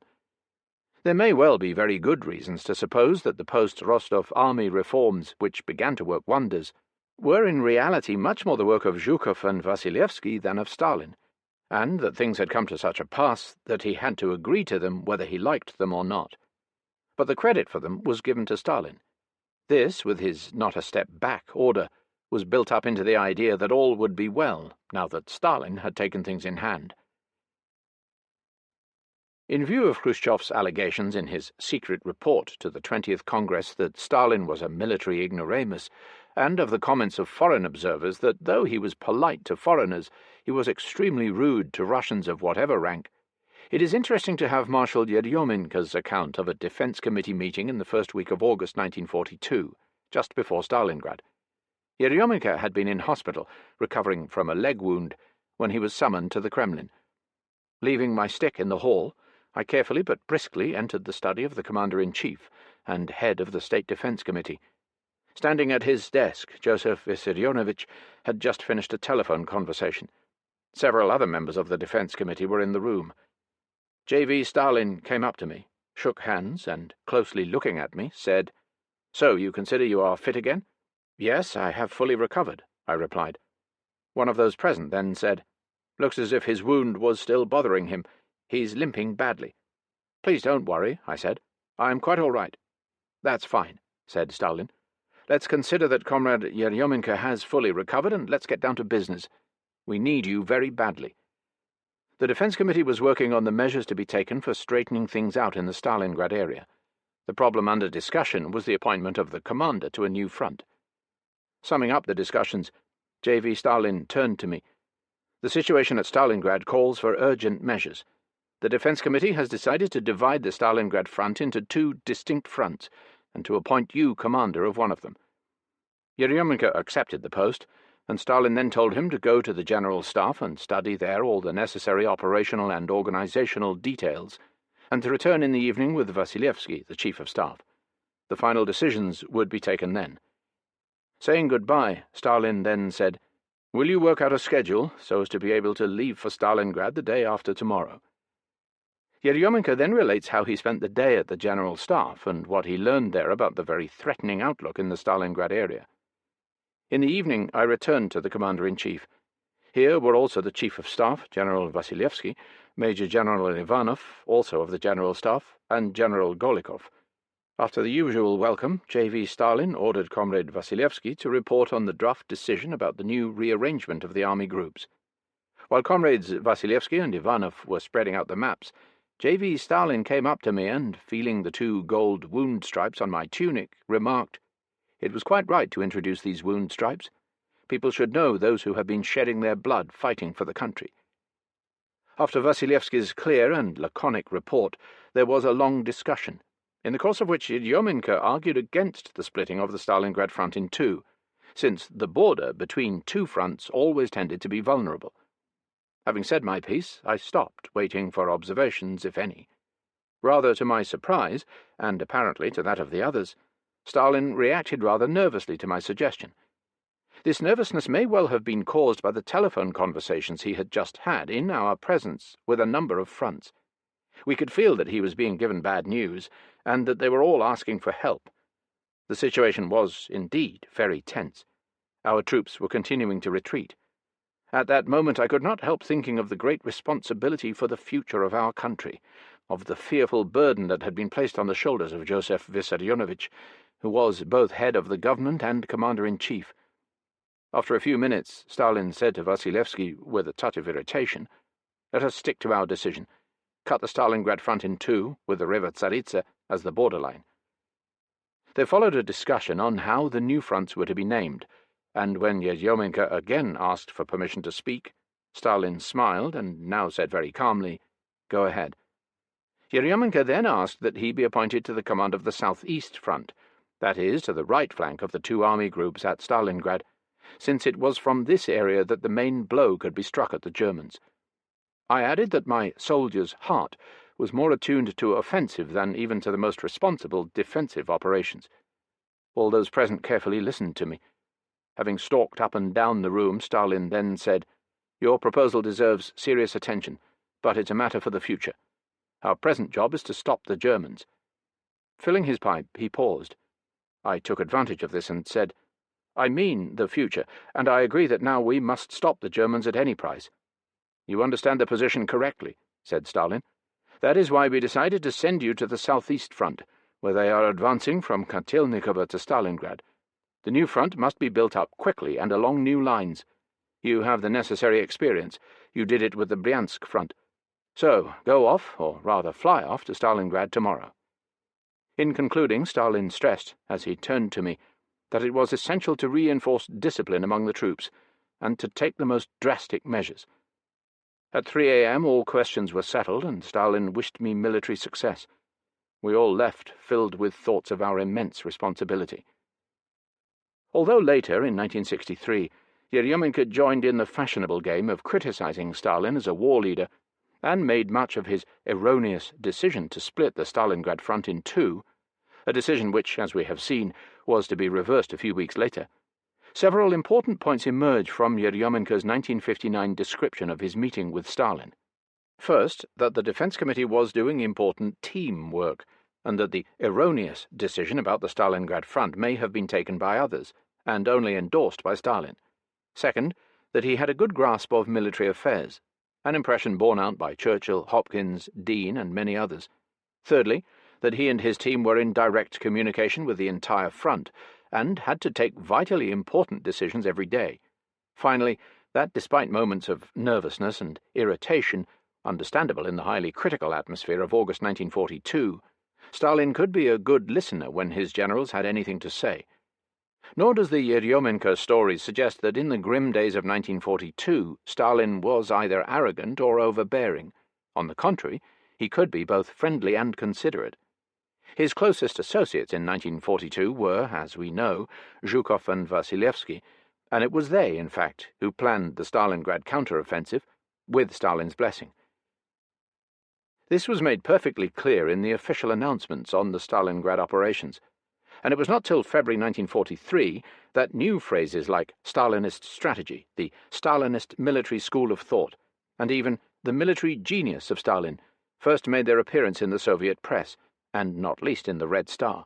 There may well be very good reasons to suppose that the post-Rostov army reforms, which began to work wonders, were in reality much more the work of Zhukov and Vasilevsky than of Stalin, and that things had come to such a pass that he had to agree to them whether he liked them or not. But the credit for them was given to Stalin. This, with his not-a-step-back order, was built up into the idea that all would be well, now that Stalin had taken things in hand. In view of Khrushchev's allegations in his secret report to the 20th Congress that Stalin was a military ignoramus, and of the comments of foreign observers that though he was polite to foreigners, he was extremely rude to Russians of whatever rank, it is interesting to have Marshal Yeryominka's account of a Defense Committee meeting in the first week of August 1942, just before Stalingrad. Yeryominka had been in hospital, recovering from a leg wound, when he was summoned to the Kremlin. Leaving my stick in the hall, I carefully but briskly entered the study of the Commander-in-Chief and head of the State Defense Committee. Standing at his desk, Joseph Vissarionovich had just finished a telephone conversation. Several other members of the Defense Committee were in the room. J.V. Stalin came up to me, shook hands, and, closely looking at me, said, "So you consider you are fit again?" "Yes, I have fully recovered," I replied. One of those present then said, "Looks as if his wound was still bothering him. He's limping badly." "Please don't worry," I said. "I'm quite all right." "That's fine," said Stalin. "Let's consider that Comrade Yeryominka has fully recovered, and let's get down to business. We need you very badly." The Defense Committee was working on the measures to be taken for straightening things out in the Stalingrad area. The problem under discussion was the appointment of the commander to a new front. Summing up the discussions, J.V. Stalin turned to me. "The situation at Stalingrad calls for urgent measures. The Defense Committee has decided to divide the Stalingrad front into two distinct fronts, and to appoint you commander of one of them." Yeryominka accepted the post, and Stalin then told him to go to the General Staff and study there all the necessary operational and organizational details, and to return in the evening with Vasilevsky, the Chief of Staff. The final decisions would be taken then. Saying goodbye, Stalin then said, "Will you work out a schedule so as to be able to leave for Stalingrad the day after tomorrow?" Yeryominka then relates how he spent the day at the General Staff and what he learned there about the very threatening outlook in the Stalingrad area. In the evening I returned to the Commander-in-Chief. Here were also the Chief of Staff, General Vasilevsky, Major General Ivanov, also of the General Staff, and General Golikov. After the usual welcome, J.V. Stalin ordered Comrade Vasilevsky to report on the draft decision about the new rearrangement of the army groups. While Comrades Vasilevsky and Ivanov were spreading out the maps, J.V. Stalin came up to me and, feeling the 2 gold wound stripes on my tunic, remarked, "It was quite right to introduce these wound stripes. People should know those who have been shedding their blood fighting for the country." After Vasilevsky's clear and laconic report, there was a long discussion, in the course of which Yeryomenko argued against the splitting of the Stalingrad front in 2, since the border between 2 fronts always tended to be vulnerable. Having said my piece, I stopped, waiting for observations, if any. Rather to my surprise, and apparently to that of the others, Stalin reacted rather nervously to my suggestion. This nervousness may well have been caused by the telephone conversations he had just had in our presence with a number of fronts. We could feel that he was being given bad news, and that they were all asking for help. The situation was, indeed, very tense. Our troops were continuing to retreat. At that moment I could not help thinking of the great responsibility for the future of our country, of the fearful burden that had been placed on the shoulders of Joseph Vissarionovitch, who was both head of the government and commander-in-chief. After a few minutes, Stalin said to Vasilevsky, with a touch of irritation, "Let us stick to our decision. Cut the Stalingrad front in 2, with the river Tsaritsa as the borderline." There followed a discussion on how the new fronts were to be named, and when Yeryomenko again asked for permission to speak, Stalin smiled and now said very calmly, "Go ahead." Yeryomenko then asked that he be appointed to the command of the southeast front, that is, to the right flank of the 2 army groups at Stalingrad, since it was from this area that the main blow could be struck at the Germans. I added that my soldier's heart was more attuned to offensive than even to the most responsible defensive operations. All those present carefully listened to me. Having stalked up and down the room, Stalin then said, "Your proposal deserves serious attention, but it's a matter for the future. Our present job is to stop the Germans." Filling his pipe, he paused. I took advantage of this and said, "I mean the future, and I agree that now we must stop the Germans at any price." "You understand the position correctly," said Stalin. "That is why we decided to send you to the southeast front, where they are advancing from Kotelnikovo to Stalingrad. The new front must be built up quickly and along new lines. You have the necessary experience. You did it with the Bryansk front. So, go off, or rather fly off, to Stalingrad tomorrow." In concluding, Stalin stressed, as he turned to me, that it was essential to reinforce discipline among the troops, and to take the most drastic measures. At 3 a.m. all questions were settled, and Stalin wished me military success. We all left, filled with thoughts of our immense responsibility. Although later, in 1963, Yeryomenko joined in the fashionable game of criticizing Stalin as a war leader, and made much of his erroneous decision to split the Stalingrad front in 2, a decision which, as we have seen, was to be reversed a few weeks later, several important points emerge from Yeryomenko's 1959 description of his meeting with Stalin. First, that the Defense Committee was doing important team work, and that the erroneous decision about the Stalingrad front may have been taken by others, and only endorsed by Stalin. Second, that he had a good grasp of military affairs, an impression borne out by Churchill, Hopkins, Dean, and many others. Thirdly, that he and his team were in direct communication with the entire front, and had to take vitally important decisions every day. Finally, that despite moments of nervousness and irritation, understandable in the highly critical atmosphere of August 1942, Stalin could be a good listener when his generals had anything to say. Nor does the Yeryomenko story suggest that in the grim days of 1942 Stalin was either arrogant or overbearing. On the contrary, he could be both friendly and considerate. His closest associates in 1942 were, as we know, Zhukov and Vasilevsky, and it was they, in fact, who planned the Stalingrad counter-offensive, with Stalin's blessing. This was made perfectly clear in the official announcements on the Stalingrad operations, and it was not till February 1943 that new phrases like Stalinist strategy, the Stalinist military school of thought, and even the military genius of Stalin first made their appearance in the Soviet press, and not least in the Red Star.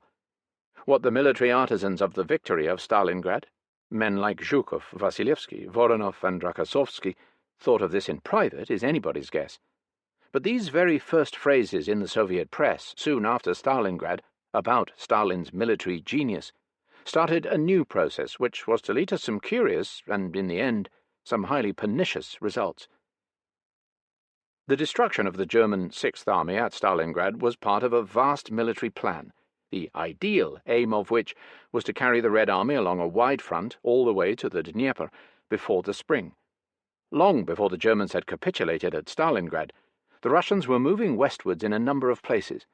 What the military artisans of the victory of Stalingrad, men like Zhukov, Vasilevsky, Voronov, and Rokossovsky, thought of this in private is anybody's guess. But these very first phrases in the Soviet press, soon after Stalingrad, about Stalin's military genius, started a new process which was to lead to some curious, and in the end, some highly pernicious results. The destruction of the German Sixth Army at Stalingrad was part of a vast military plan, the ideal aim of which was to carry the Red Army along a wide front all the way to the Dnieper before the spring. Long before the Germans had capitulated at Stalingrad, the Russians were moving westwards in a number of places,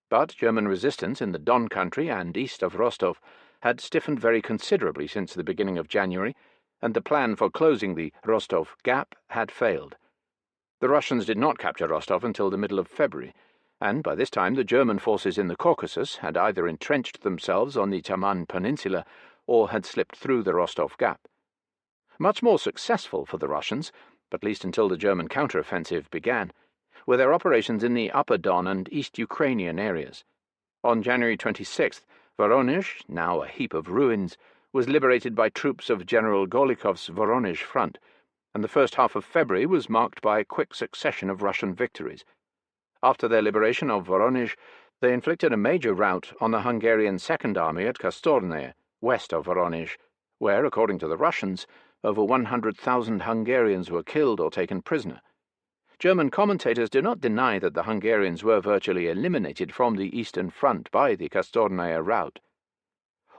but German resistance in the Don country and east of Rostov had stiffened very considerably since the beginning of January, and the plan for closing the Rostov gap had failed. The Russians did not capture Rostov until the middle of February, and by this time the German forces in the Caucasus had either entrenched themselves on the Taman Peninsula or had slipped through the Rostov gap. Much more successful for the Russians, at least until the German counteroffensive began, were their operations in the Upper Don and East Ukrainian areas. On January 26th, Voronezh, now a heap of ruins, was liberated by troops of General Golikov's Voronezh front, and the first half of February was marked by a quick succession of Russian victories. After their liberation of Voronezh, they inflicted a major rout on the Hungarian Second Army at Kastorne, west of Voronezh, where, according to the Russians, over 100,000 Hungarians were killed or taken prisoner. German commentators do not deny that the Hungarians were virtually eliminated from the Eastern Front by the Kastorne rout.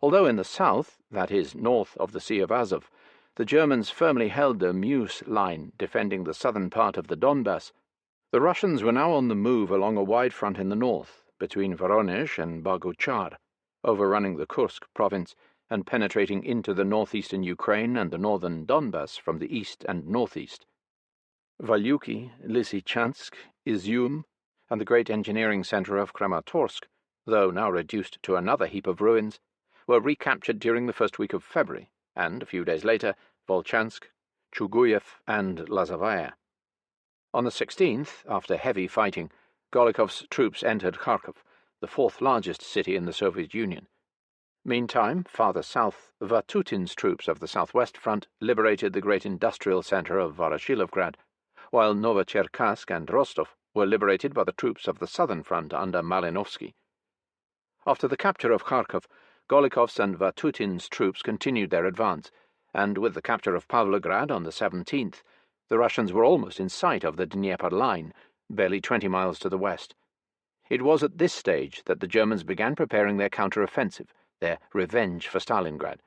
Although in the south, that is, north of the Sea of Azov, the Germans firmly held the Meuse line defending the southern part of the Donbass, the Russians were now on the move along a wide front in the north, between Voronezh and Boguchar, overrunning the Kursk province and penetrating into the northeastern Ukraine and the northern Donbass from the east and northeast. Valyuky, Lysychansk, Izium, and the great engineering centre of Kramatorsk, though now reduced to another heap of ruins, were recaptured during the first week of February, and a few days later Volchansk, Chuguyev, and Lazovaya. On the 16th, after heavy fighting, Golikov's troops entered Kharkov, the fourth largest city in the Soviet Union. Meantime, farther south, Vatutin's troops of the southwest front liberated the great industrial centre of Voroshilovgrad, while Novocherkassk and Rostov were liberated by the troops of the southern front under Malinovsky. After the capture of Kharkov, Golikov's and Vatutin's troops continued their advance, and with the capture of Pavlograd on the 17th, the Russians were almost in sight of the Dnieper line, barely 20 miles to the west. It was at this stage that the Germans began preparing their counter-offensive, their revenge for Stalingrad.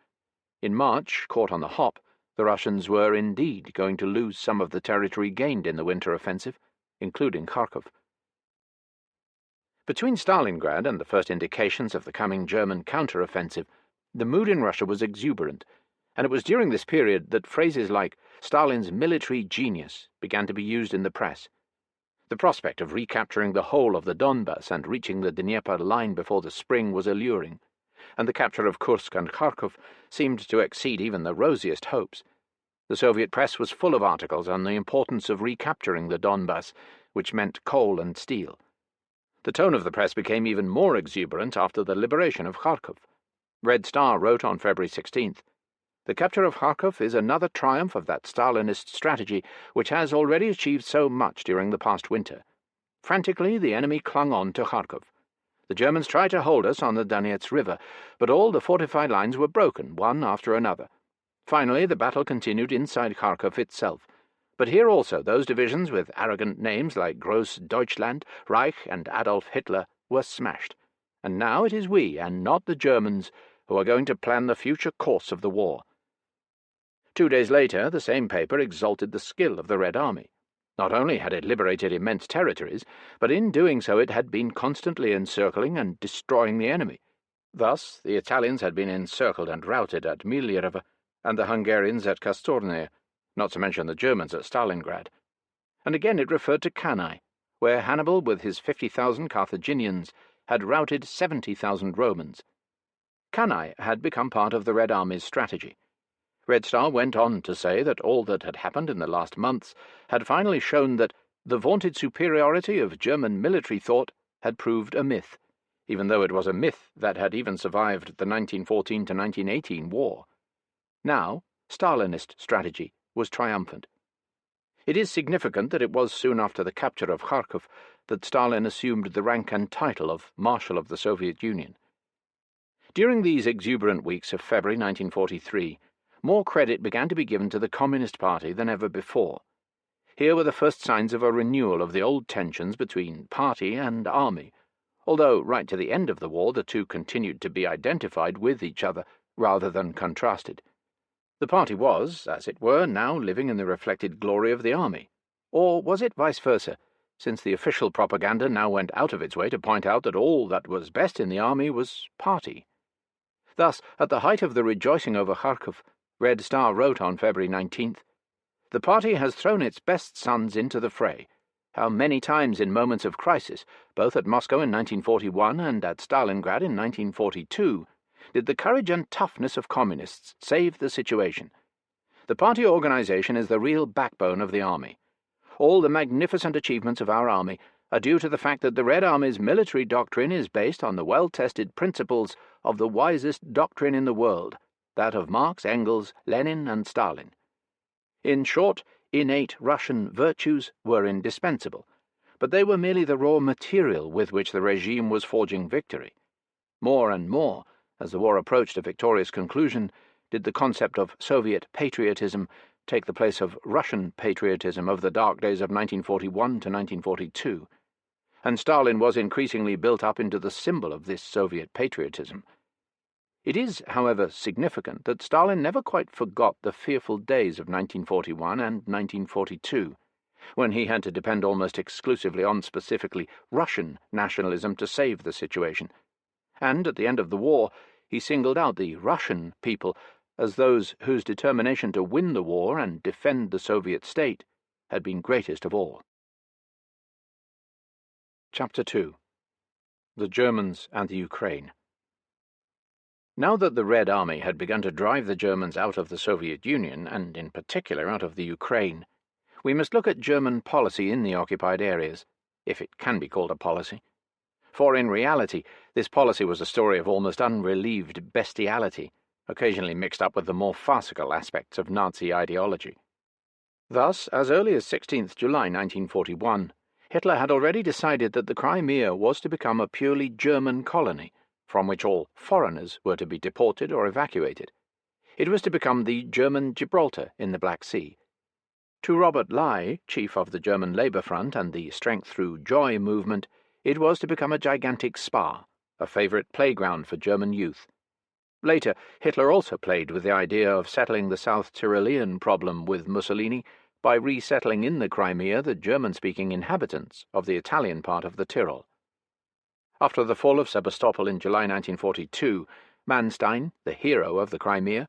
In March, caught on the hop, the Russians were indeed going to lose some of the territory gained in the winter offensive, including Kharkov. Between Stalingrad and the first indications of the coming German counter-offensive, the mood in Russia was exuberant, and it was during this period that phrases like Stalin's military genius began to be used in the press. The prospect of recapturing the whole of the Donbass and reaching the Dnieper line before the spring was alluring, and the capture of Kursk and Kharkov seemed to exceed even the rosiest hopes. The Soviet press was full of articles on the importance of recapturing the Donbass, which meant coal and steel. The tone of the press became even more exuberant after the liberation of Kharkov. Red Star wrote on February 16th, "The capture of Kharkov is another triumph of that Stalinist strategy which has already achieved so much during the past winter. Frantically, the enemy clung on to Kharkov. The Germans tried to hold us on the Donets River, but all the fortified lines were broken, one after another. Finally, the battle continued inside Kharkov itself. But here also those divisions with arrogant names like Gross Deutschland, Reich, and Adolf Hitler were smashed. And now it is we, and not the Germans, who are going to plan the future course of the war." 2 days later, the same paper exalted the skill of the Red Army. Not only had it liberated immense territories, but in doing so it had been constantly encircling and destroying the enemy. Thus, the Italians had been encircled and routed at Milyreva, and the Hungarians at Kastorne, not to mention the Germans at Stalingrad. And again it referred to Cannae, where Hannibal, with his 50,000 Carthaginians, had routed 70,000 Romans. Cannae had become part of the Red Army's strategy. Red Star went on to say that all that had happened in the last months had finally shown that the vaunted superiority of German military thought had proved a myth, even though it was a myth that had even survived the 1914 to 1918 war. Now, Stalinist strategy was triumphant. It is significant that it was soon after the capture of Kharkov that Stalin assumed the rank and title of Marshal of the Soviet Union. During these exuberant weeks of February 1943, more credit began to be given to the Communist Party than ever before. Here were the first signs of a renewal of the old tensions between party and army, although right to the end of the war the two continued to be identified with each other rather than contrasted. The party was, as it were, now living in the reflected glory of the army. Or was it vice versa, since the official propaganda now went out of its way to point out that all that was best in the army was party? Thus, at the height of the rejoicing over Kharkov, Red Star wrote on February 19th, "The party has thrown its best sons into the fray. How many times in moments of crisis, both at Moscow in 1941 and at Stalingrad in 1942, did the courage and toughness of communists save the situation. The party organization is the real backbone of the army. All the magnificent achievements of our army are due to the fact that the Red Army's military doctrine is based on the well-tested principles of the wisest doctrine in the world, that of Marx, Engels, Lenin, and Stalin. In short, innate Russian virtues were indispensable, but they were merely the raw material with which the regime was forging victory. More and more, as the war approached a victorious conclusion, did the concept of Soviet patriotism take the place of Russian patriotism of the dark days of 1941 to 1942, and Stalin was increasingly built up into the symbol of this Soviet patriotism. It is, however, significant that Stalin never quite forgot the fearful days of 1941 and 1942, when he had to depend almost exclusively on specifically Russian nationalism to save the situation, and at the end of the war he singled out the Russian people as those whose determination to win the war and defend the Soviet state had been greatest of all. Chapter 2. The Germans and the Ukraine. Now that the Red Army had begun to drive the Germans out of the Soviet Union, and in particular out of the Ukraine, we must look at German policy in the occupied areas, if it can be called a policy. For in reality, this policy was a story of almost unrelieved bestiality, occasionally mixed up with the more farcical aspects of Nazi ideology. Thus, as early as 16th July 1941, Hitler had already decided that the Crimea was to become a purely German colony, from which all foreigners were to be deported or evacuated. It was to become the German Gibraltar in the Black Sea. To WWII, chief of the German Labour Front and the Strength Through Joy movement, it was to become a gigantic spa, a favourite playground for German youth. Later, Hitler also played with the idea of settling the South Tyrolean problem with Mussolini by resettling in the Crimea the German-speaking inhabitants of the Italian part of the Tyrol. After the fall of Sebastopol in July 1942, Manstein, the hero of the Crimea,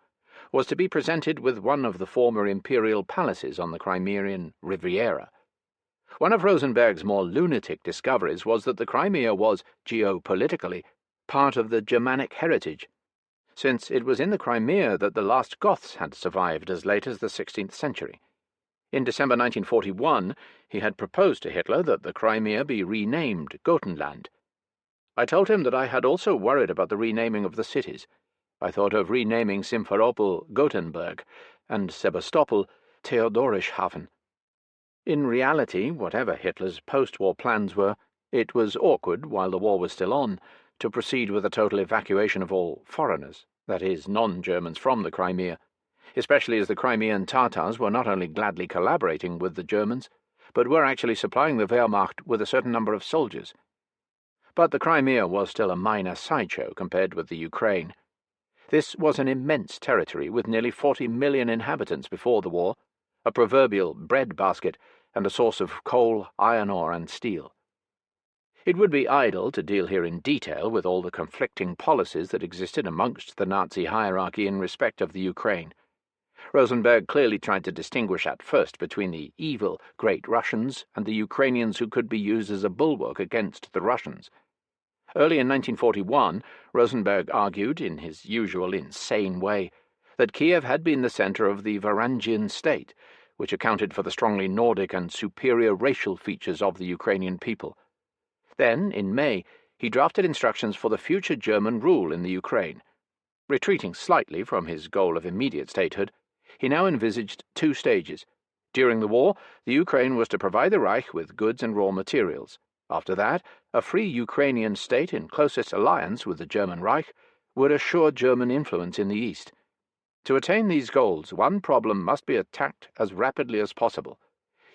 was to be presented with one of the former imperial palaces on the Crimean Riviera. One of Rosenberg's more lunatic discoveries was that the Crimea was, geopolitically, part of the Germanic heritage, since it was in the Crimea that the last Goths had survived as late as the 16th century. In December 1941, he had proposed to Hitler that the Crimea be renamed Gotenland. I told him that I had also worried about the renaming of the cities. I thought of renaming Simferopol Gothenburg and Sebastopol Theodorischhafen. In reality, whatever Hitler's post-war plans were, it was awkward, while the war was still on, to proceed with a total evacuation of all foreigners, that is, non-Germans from the Crimea, especially as the Crimean Tatars were not only gladly collaborating with the Germans, but were actually supplying the Wehrmacht with a certain number of soldiers. But the Crimea was still a minor sideshow compared with the Ukraine. This was an immense territory with nearly 40 million inhabitants before the war, a proverbial breadbasket, and a source of coal, iron ore, and steel. It would be idle to deal here in detail with all the conflicting policies that existed amongst the Nazi hierarchy in respect of the Ukraine. Rosenberg clearly tried to distinguish at first between the evil Great Russians and the Ukrainians who could be used as a bulwark against the Russians. Early in 1941, Rosenberg argued, in his usual insane way, that Kiev had been the centre of the Varangian state, which accounted for the strongly Nordic and superior racial features of the Ukrainian people. Then, in May, he drafted instructions for the future German rule in the Ukraine. Retreating slightly from his goal of immediate statehood, he now envisaged two stages: During the war, the Ukraine was to provide the Reich with goods and raw materials. After that, a free Ukrainian state in closest alliance with the German Reich would assure German influence in the East. To attain these goals, one problem must be attacked as rapidly as possible.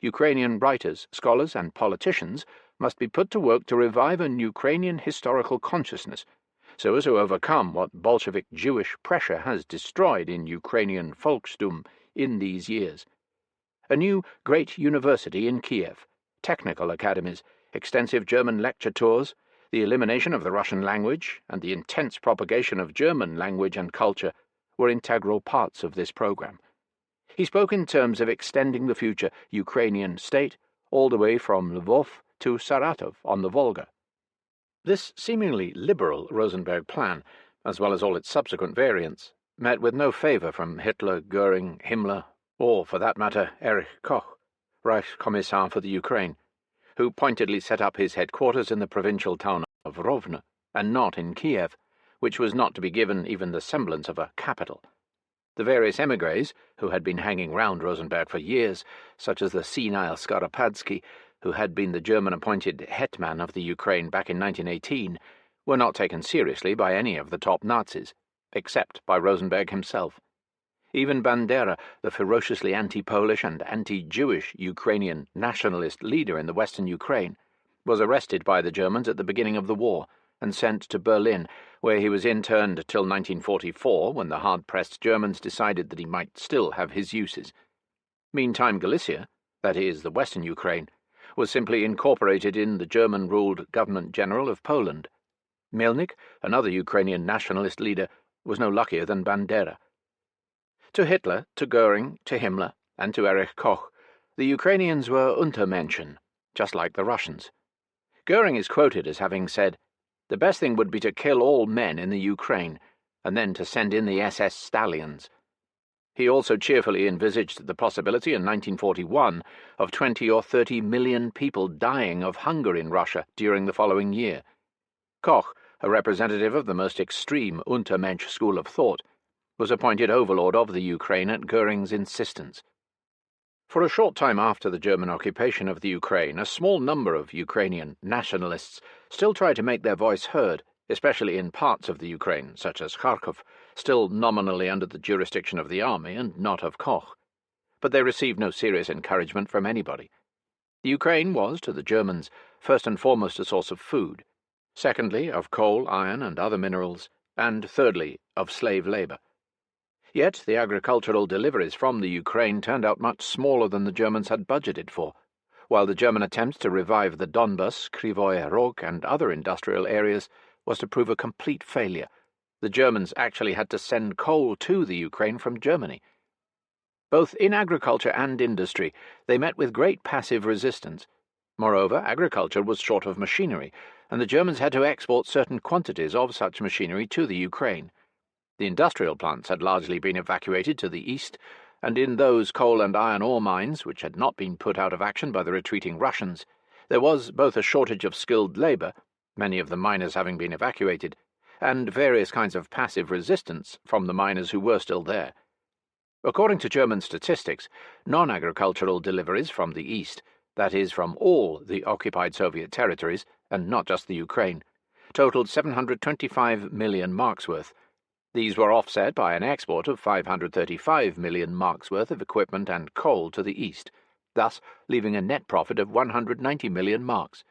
Ukrainian writers, scholars, and politicians must be put to work to revive an Ukrainian historical consciousness, so as to overcome what Bolshevik Jewish pressure has destroyed in Ukrainian folksdom in these years. A new great university in Kiev, technical academies, extensive German lecture tours, the elimination of the Russian language, and the intense propagation of German language and culture were integral parts of this program. He spoke in terms of extending the future Ukrainian state all the way from Lvov to Saratov on the Volga. This seemingly liberal Rosenberg plan, as well as all its subsequent variants, met with no favour from Hitler, Goering, Himmler, or, for that matter, Erich Koch, Reichskommissar for the Ukraine, who pointedly set up his headquarters in the provincial town of Rovno, and not in Kiev, which was not to be given even the semblance of a capital. The various émigrés, who had been hanging round Rosenberg for years, such as the senile Skoropadsky, who had been the German-appointed hetman of the Ukraine back in 1918, were not taken seriously by any of the top Nazis, except by Rosenberg himself. Even Bandera, the ferociously anti-Polish and anti-Jewish Ukrainian nationalist leader in the western Ukraine, was arrested by the Germans at the beginning of the war and sent to Berlin, where he was interned till 1944, when the hard-pressed Germans decided that he might still have his uses. Meantime, Galicia, that is, the western Ukraine, was simply incorporated in the German-ruled Government-General of Poland. Melnik, another Ukrainian nationalist leader, was no luckier than Bandera. To Hitler, to Goering, to Himmler, and to Erich Koch, the Ukrainians were Untermenschen, just like the Russians. Goering is quoted as having said, "The best thing would be to kill all men in the Ukraine, and then to send in the SS Stallions." He also cheerfully envisaged the possibility in 1941 of 20 or 30 million people dying of hunger in Russia during the following year. Koch, a representative of the most extreme Untermensch school of thought, was appointed overlord of the Ukraine at Goering's insistence. For a short time after the German occupation of the Ukraine, a small number of Ukrainian nationalists still tried to make their voice heard, especially in parts of the Ukraine, such as Kharkov, still nominally under the jurisdiction of the army and not of Koch. But they received no serious encouragement from anybody. The Ukraine was, to the Germans, first and foremost a source of food, secondly, of coal, iron, and other minerals, and thirdly, of slave labour. Yet the agricultural deliveries from the Ukraine turned out much smaller than the Germans had budgeted for, while the German attempt to revive the Donbas, Krivoy Rog, and other industrial areas was to prove a complete failure. The Germans actually had to send coal to the Ukraine from Germany. Both in agriculture and industry, they met with great passive resistance. Moreover, agriculture was short of machinery, and the Germans had to export certain quantities of such machinery to the Ukraine. The industrial plants had largely been evacuated to the east, and in those coal and iron ore mines, which had not been put out of action by the retreating Russians, there was both a shortage of skilled labour, many of the miners having been evacuated, and various kinds of passive resistance from the miners who were still there. According to German statistics, non-agricultural deliveries from the east, that is, from all the occupied Soviet territories, and not just the Ukraine, totaled 725 million marks worth. These were offset by an export of 535 million marks worth of equipment and coal to the east, thus leaving a net profit of 190 million marks.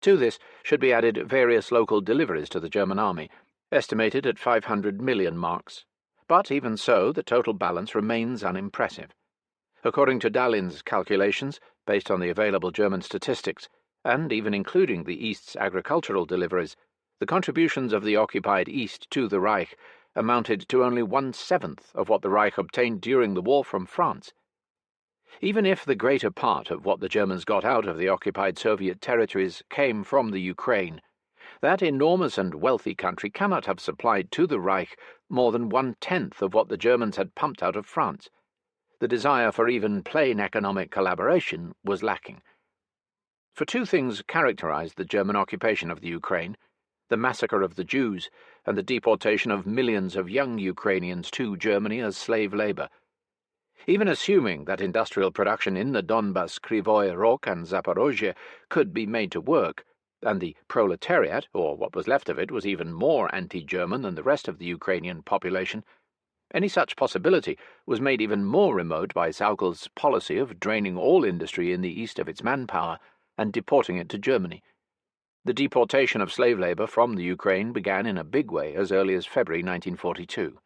To this should be added various local deliveries to the German army, estimated at 500 million marks. But even so, the total balance remains unimpressive. According to Dahlin's calculations, based on the available German statistics, and even including the East's agricultural deliveries, the contributions of the occupied East to the Reich amounted to only 1/7 of what the Reich obtained during the war from France. Even if the greater part of what the Germans got out of the occupied Soviet territories came from the Ukraine, that enormous and wealthy country cannot have supplied to the Reich more than 1/10 of what the Germans had pumped out of France. The desire for even plain economic collaboration was lacking. For two things characterized the German occupation of the Ukraine: the massacre of the Jews and the deportation of millions of young Ukrainians to Germany as slave labor. Even assuming that industrial production in the Donbas, Krivoy Rog and Zaporozhye could be made to work, and the proletariat, or what was left of it, was even more anti-German than the rest of the Ukrainian population, any such possibility was made even more remote by Sauckel's policy of draining all industry in the east of its manpower and deporting it to Germany. The deportation of slave labour from the Ukraine began in a big way as early as February 1942.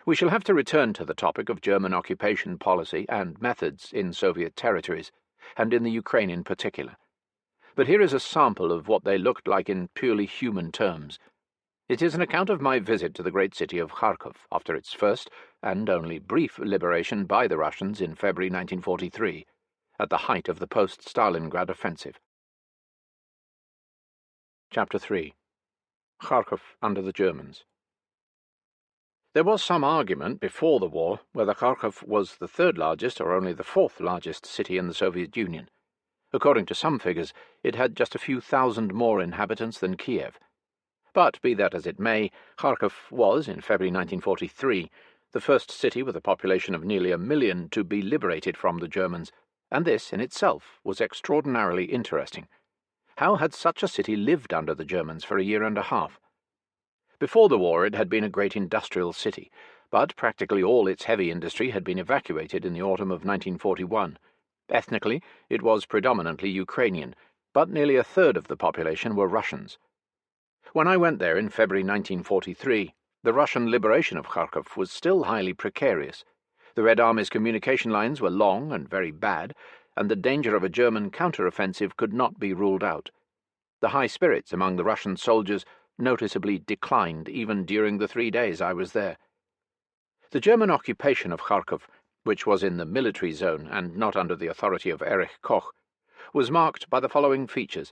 We shall have to return to the topic of German occupation policy and methods in Soviet territories, and in the Ukraine in particular. But here is a sample of what they looked like in purely human terms. It is an account of my visit to the great city of Kharkov after its first and only brief liberation by the Russians in February 1943, at the height of the post-Stalingrad offensive. Chapter 3. Kharkov under the Germans. There was some argument before the war whether Kharkov was the third largest or only the fourth largest city in the Soviet Union. According to some figures, it had just a few thousand more inhabitants than Kiev. But, be that as it may, Kharkov was, in February 1943, the first city with a population of nearly 1 million to be liberated from the Germans, and this in itself was extraordinarily interesting. How had such a city lived under the Germans for a year and a half? Before the war it had been a great industrial city, but practically all its heavy industry had been evacuated in the autumn of 1941. Ethnically, it was predominantly Ukrainian, but nearly a third of the population were Russians. When I went there in February 1943, the Russian liberation of Kharkov was still highly precarious. The Red Army's communication lines were long and very bad, and the danger of a German counter-offensive could not be ruled out. The high spirits among the Russian soldiers noticeably declined even during the 3 days I was there. The German occupation of Kharkov, which was in the military zone and not under the authority of Erich Koch, was marked by the following features: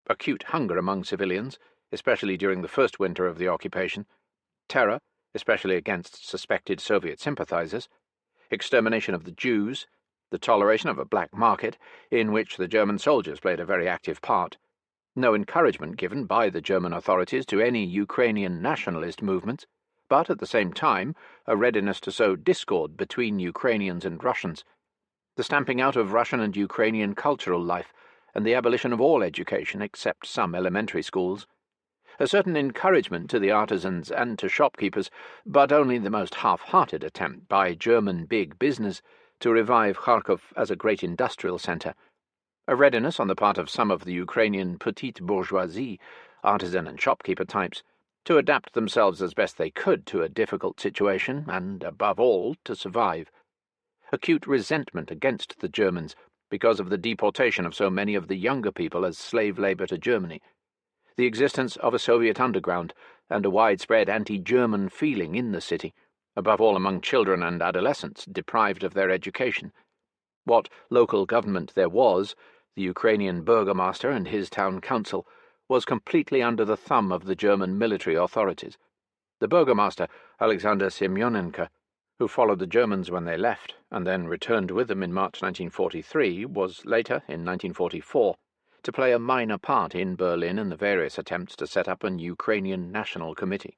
acute hunger among civilians, especially during the first winter of the occupation; terror, especially against suspected Soviet sympathizers; extermination of the Jews; the toleration of a black market, in which the German soldiers played a very active part; no encouragement given by the German authorities to any Ukrainian nationalist movements, but at the same time a readiness to sow discord between Ukrainians and Russians; the stamping out of Russian and Ukrainian cultural life, and the abolition of all education except some elementary schools; a certain encouragement to the artisans and to shopkeepers, but only the most half-hearted attempt by German big business to revive Kharkov as a great industrial centre; a readiness on the part of some of the Ukrainian petite bourgeoisie, artisan and shopkeeper types, to adapt themselves as best they could to a difficult situation, and, above all, to survive; acute resentment against the Germans because of the deportation of so many of the younger people as slave labour to Germany; the existence of a Soviet underground, and a widespread anti-German feeling in the city, above all among children and adolescents deprived of their education. What local government there was, the Ukrainian burgomaster and his town council, was completely under the thumb of the German military authorities. The burgomaster, Alexander Semyonenko, who followed the Germans when they left, and then returned with them in March 1943, was later, in 1944, to play a minor part in Berlin in the various attempts to set up an Ukrainian National Committee.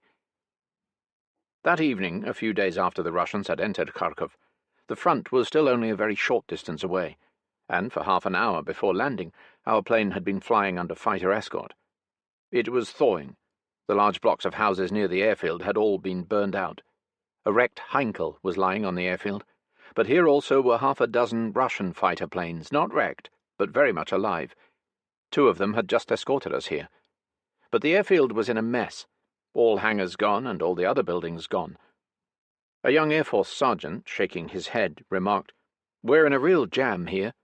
That evening, a few days after the Russians had entered Kharkov, the front was still only a very short distance away, and for half an hour before landing our plane had been flying under fighter escort. It was thawing. The large blocks of houses near the airfield had all been burned out. A wrecked Heinkel was lying on the airfield, but here also were half a dozen Russian fighter planes, not wrecked, but very much alive. 2 of them had just escorted us here. But the airfield was in a mess, all hangars gone and all the other buildings gone. A young Air Force sergeant, shaking his head, remarked, "We're in a real jam here.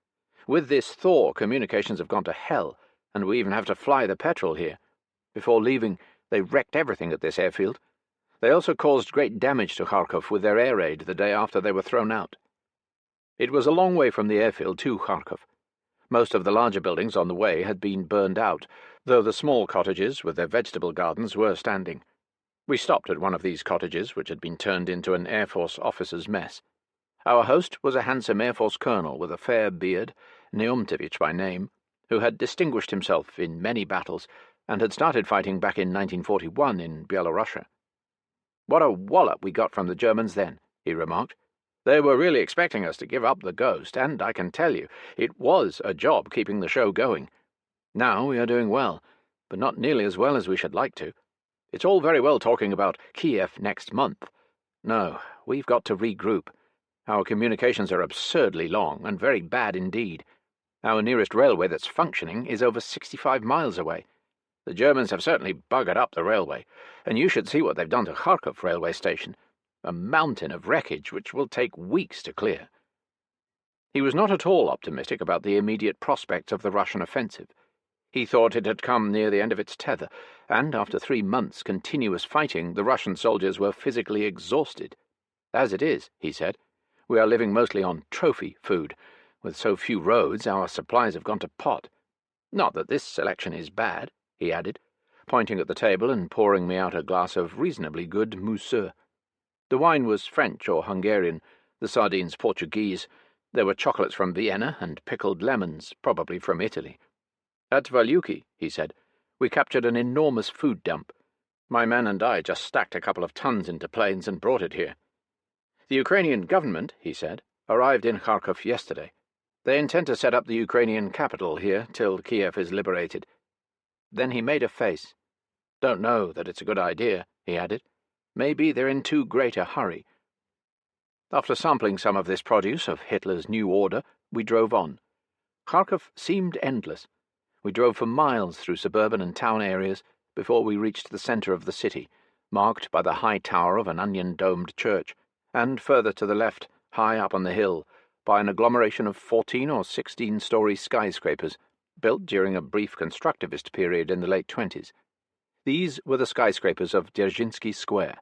With this thaw, communications have gone to hell, and we even have to fly the petrol here. Before leaving, they wrecked everything at this airfield. They also caused great damage to Kharkov with their air raid the day after they were thrown out." It was a long way from the airfield to Kharkov. Most of the larger buildings on the way had been burned out, though the small cottages with their vegetable gardens were standing. We stopped at one of these cottages, which had been turned into an Air Force officer's mess. Our host was a handsome Air Force colonel with a fair beard, Neumtovich by name, who had distinguished himself in many battles and had started fighting back in 1941 in Byelorussia. "What a wallop we got from the Germans then," he remarked. They were really expecting us to give up the ghost, and I can tell you, it was a job keeping the show going. Now we are doing well, but not nearly as well as we should like to. It's all very well talking about Kiev next month. No, we've got to regroup. Our communications are absurdly long, and very bad indeed. Our nearest railway that's functioning is over 65 miles away. The Germans have certainly buggered up the railway, and you should see what they've done to Kharkov railway station. A mountain of wreckage which will take weeks to clear. He was not at all optimistic about the immediate prospects of the Russian offensive. He thought it had come near the end of its tether, and after 3 months' continuous fighting, the Russian soldiers were physically exhausted. As it is, he said, we are living mostly on trophy food. With so few roads, our supplies have gone to pot. Not that this selection is bad, he added, pointing at the table and pouring me out a glass of reasonably good mousseux. The wine was French or Hungarian, the sardines Portuguese. There were chocolates from Vienna and pickled lemons, probably from Italy. At WWII, he said, we captured an enormous food dump. My man and I just stacked a couple of tons into planes and brought it here. The Ukrainian government, he said, arrived in Kharkov yesterday. They intend to set up the Ukrainian capital here till Kiev is liberated. Then he made a face. Don't know that it's a good idea, he added. Maybe they're in too great a hurry. After sampling some of this produce of Hitler's new order, we drove on. Kharkov seemed endless. We drove for miles through suburban and town areas before we reached the centre of the city, marked by the high tower of an onion-domed church, and further to the left, high up on the hill, by an agglomeration of 14 or 16-storey skyscrapers, built during a brief constructivist period in the late 20s. These were the skyscrapers of Dzerzhinsky Square.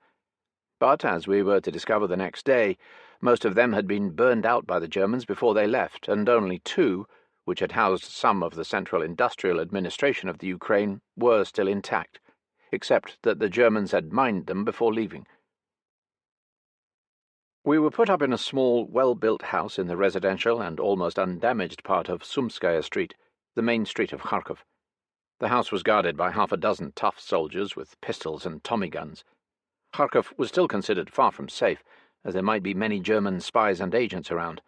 But, as we were to discover the next day, most of them had been burned out by the Germans before they left, and only 2, which had housed some of the central industrial administration of the Ukraine, were still intact, except that the Germans had mined them before leaving. We were put up in a small, well-built house in the residential and almost undamaged part of Sumskaya Street, the main street of Kharkov. The house was guarded by half a dozen tough soldiers with pistols and Tommy guns. Kharkov was still considered far from safe, as there might be many German spies and agents around.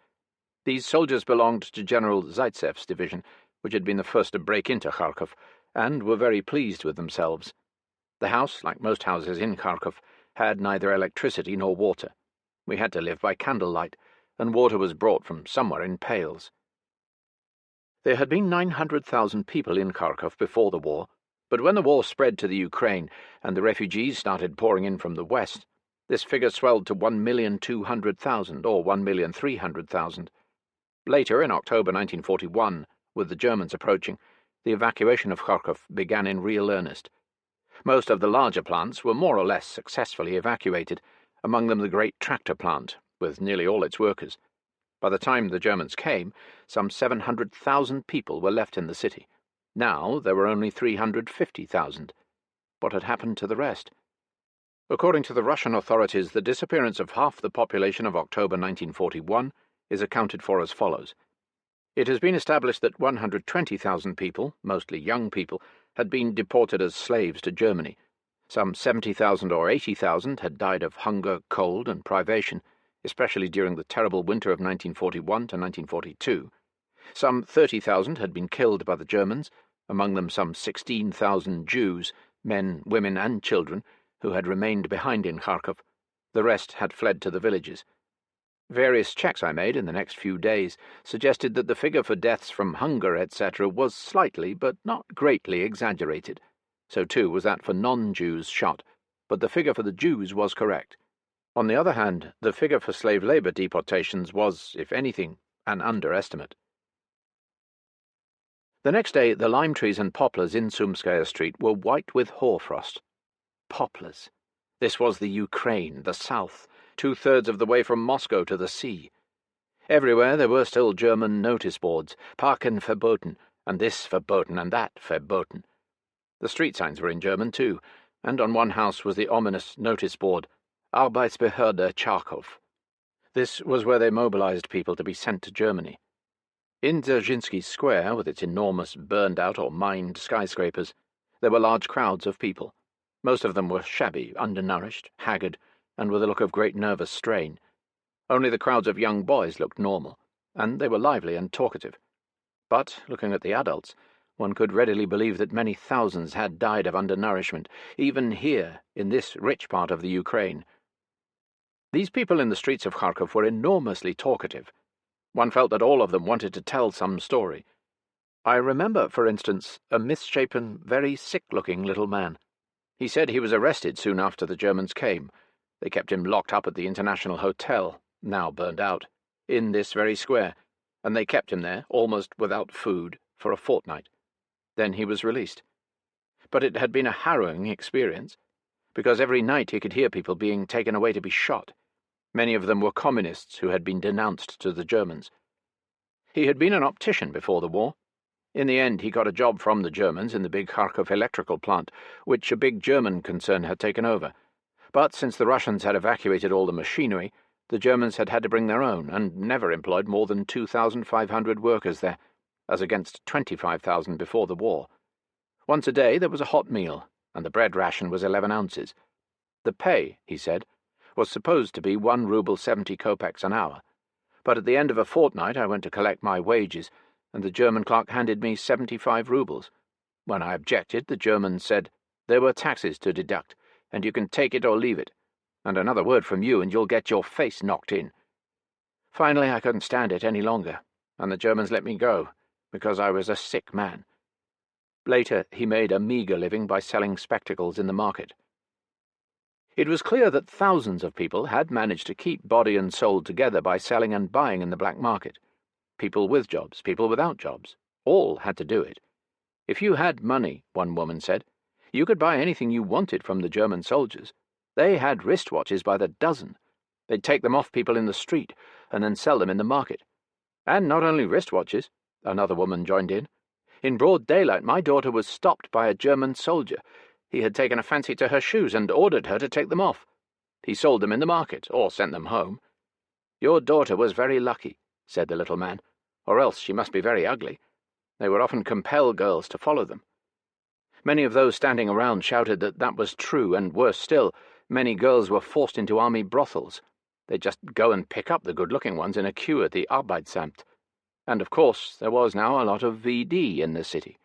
These soldiers belonged to General Zaitsev's division, which had been the first to break into Kharkov, and were very pleased with themselves. The house, like most houses in Kharkov, had neither electricity nor water. We had to live by candlelight, and water was brought from somewhere in pails. There had been 900,000 people in Kharkov before the war, but when the war spread to the Ukraine and the refugees started pouring in from the west, this figure swelled to 1,200,000 or 1,300,000. Later, in October 1941, with the Germans approaching, the evacuation of Kharkov began in real earnest. Most of the larger plants were more or less successfully evacuated, among them the great tractor plant, with nearly all its workers. By the time the Germans came, some 700,000 people were left in the city. Now there were only 350,000. What had happened to the rest? According to the Russian authorities, the disappearance of half the population of October 1941 is accounted for as follows. It has been established that 120,000 people, mostly young people, had been deported as slaves to Germany. Some 70,000 or 80,000 had died of hunger, cold, and privation, especially during the terrible winter of 1941 to 1942. Some 30,000 had been killed by the Germans, among them some 16,000 Jews, men, women, and children, who had remained behind in Kharkov. The rest had fled to the villages. Various checks I made in the next few days suggested that the figure for deaths from hunger, etc., was slightly, but not greatly, exaggerated. So too was that for non-Jews shot, but the figure for the Jews was correct. On the other hand, the figure for slave labour deportations was, if anything, an underestimate. The next day, the lime trees and poplars in Sumskaya Street were white with hoarfrost. Poplars. This was the Ukraine, the south, 2/3 of the way from Moscow to the sea. Everywhere there were still German notice boards, Parken verboten, and this verboten and that verboten. The street signs were in German too, and on one house was the ominous notice board, Arbeitsbehörde Charkov. This was where they mobilized people to be sent to Germany. In Dzerzhinsky Square, with its enormous burned-out or mined skyscrapers, there were large crowds of people. Most of them were shabby, undernourished, haggard, and with a look of great nervous strain. Only the crowds of young boys looked normal, and they were lively and talkative. But, looking at the adults, one could readily believe that many thousands had died of undernourishment, even here, in this rich part of the Ukraine. These people in the streets of Kharkov were enormously talkative. One felt that all of them wanted to tell some story. I remember, for instance, a misshapen, very sick-looking little man. He said he was arrested soon after the Germans came. They kept him locked up at the International Hotel, now burned out, in this very square, and they kept him there, almost without food, for a fortnight. Then he was released. But it had been a harrowing experience, because every night he could hear people being taken away to be shot. Many of them were communists who had been denounced to the Germans. He had been an optician before the war. In the end, he got a job from the Germans in the big Kharkov electrical plant, which a big German concern had taken over. But since the Russians had evacuated all the machinery, the Germans had had to bring their own, and never employed more than 2,500 workers there, as against 25,000 before the war. Once a day there was a hot meal, and the bread ration was 11 ounces. The pay, he said, was supposed to be 1 ruble 70 kopecks an hour, but at the end of a fortnight I went to collect my wages, and the German clerk handed me 75 rubles. When I objected, the German said, "There were taxes to deduct, and you can take it or leave it, and another word from you and you'll get your face knocked in." Finally, I couldn't stand it any longer, and the Germans let me go, because I was a sick man. Later, he made a meagre living by selling spectacles in the market. It was clear that thousands of people had managed to keep body and soul together by selling and buying in the black market. People with jobs, people without jobs, all had to do it. If you had money, one woman said, you could buy anything you wanted from the German soldiers. They had wristwatches by the dozen. They'd take them off people in the street and then sell them in the market. And not only wristwatches, another woman joined in. In broad daylight, my daughter was stopped by a German soldier. He had taken a fancy to her shoes and ordered her to take them off. He sold them in the market, or sent them home. "Your daughter was very lucky," said the little man, "or else she must be very ugly. They would often compel girls to follow them." Many of those standing around shouted that that was true, and worse still, many girls were forced into army brothels. They'd just go and pick up the good-looking ones in a queue at the Arbeitsamt. And, of course, there was now a lot of VD in the city.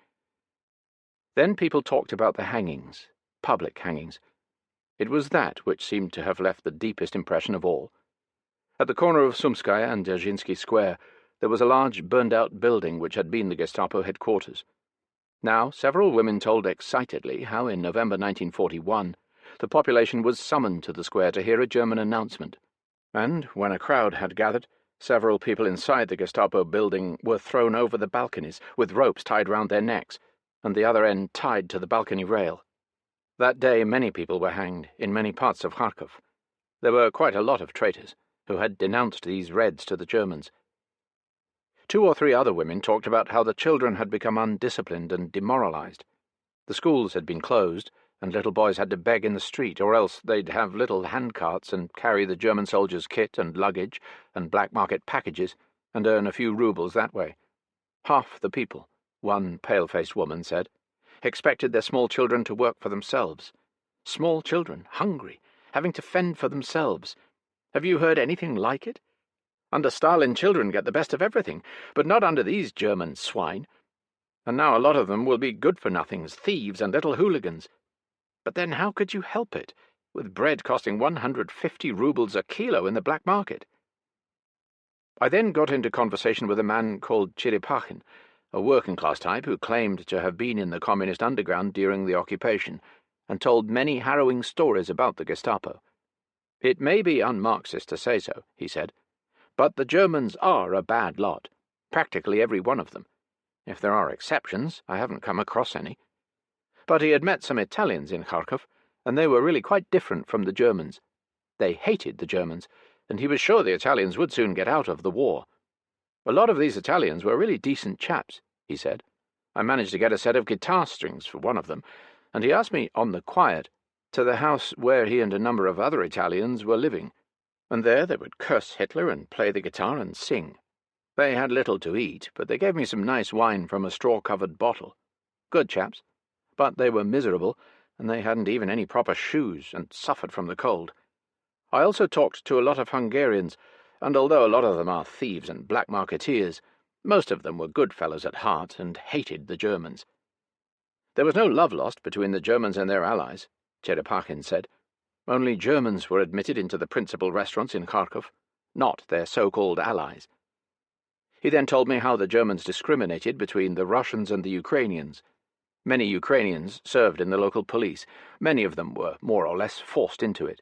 Then people talked about the hangings, public hangings. It was that which seemed to have left the deepest impression of all. At the corner of Sumskaya and Dzerzhinsky Square, there was a large burned-out building which had been the Gestapo headquarters. Now, several women told excitedly how in November 1941 the population was summoned to the square to hear a German announcement, and when a crowd had gathered, several people inside the Gestapo building were thrown over the balconies with ropes tied round their necks, and the other end tied to the balcony rail. That day many people were hanged in many parts of Kharkov. There were quite a lot of traitors who had denounced these Reds to the Germans. 2 or 3 other women talked about how the children had become undisciplined and demoralized. The schools had been closed, and little boys had to beg in the street, or else they'd have little handcarts and carry the German soldiers' kit and luggage and black market packages, and earn a few rubles that way. Half the people, one pale-faced woman said, expected their small children to work for themselves. Small children, hungry, having to fend for themselves. Have you heard anything like it? Under Stalin, children get the best of everything, but not under these German swine. And now a lot of them will be good-for-nothings, thieves and little hooligans. But then how could you help it, with bread costing 150 rubles a kilo in the black market? I then got into conversation with a man called Chiripachin, a working-class type who claimed to have been in the communist underground during the occupation, and told many harrowing stories about the Gestapo. "It may be un-Marxist to say so," he said, "but the Germans are a bad lot, practically every one of them. If there are exceptions, I haven't come across any." But he had met some Italians in Kharkov, and they were really quite different from the Germans. They hated the Germans, and he was sure the Italians would soon get out of the war. "A lot of these Italians were really decent chaps," he said. "I managed to get a set of guitar strings for one of them, and he asked me, on the quiet, to the house where he and a number of other Italians were living, and there they would curse Hitler and play the guitar and sing. They had little to eat, but they gave me some nice wine from a straw-covered bottle. Good chaps, but they were miserable, and they hadn't even any proper shoes, and suffered from the cold. I also talked to a lot of Hungarians, and although a lot of them are thieves and black marketeers, most of them were good fellows at heart and hated the Germans. There was no love lost between the Germans and their allies, Cherepakhin said. Only Germans were admitted into the principal restaurants in Kharkov, not their so-called allies. He then told me how the Germans discriminated between the Russians and the Ukrainians. Many Ukrainians served in the local police. Many of them were more or less forced into it.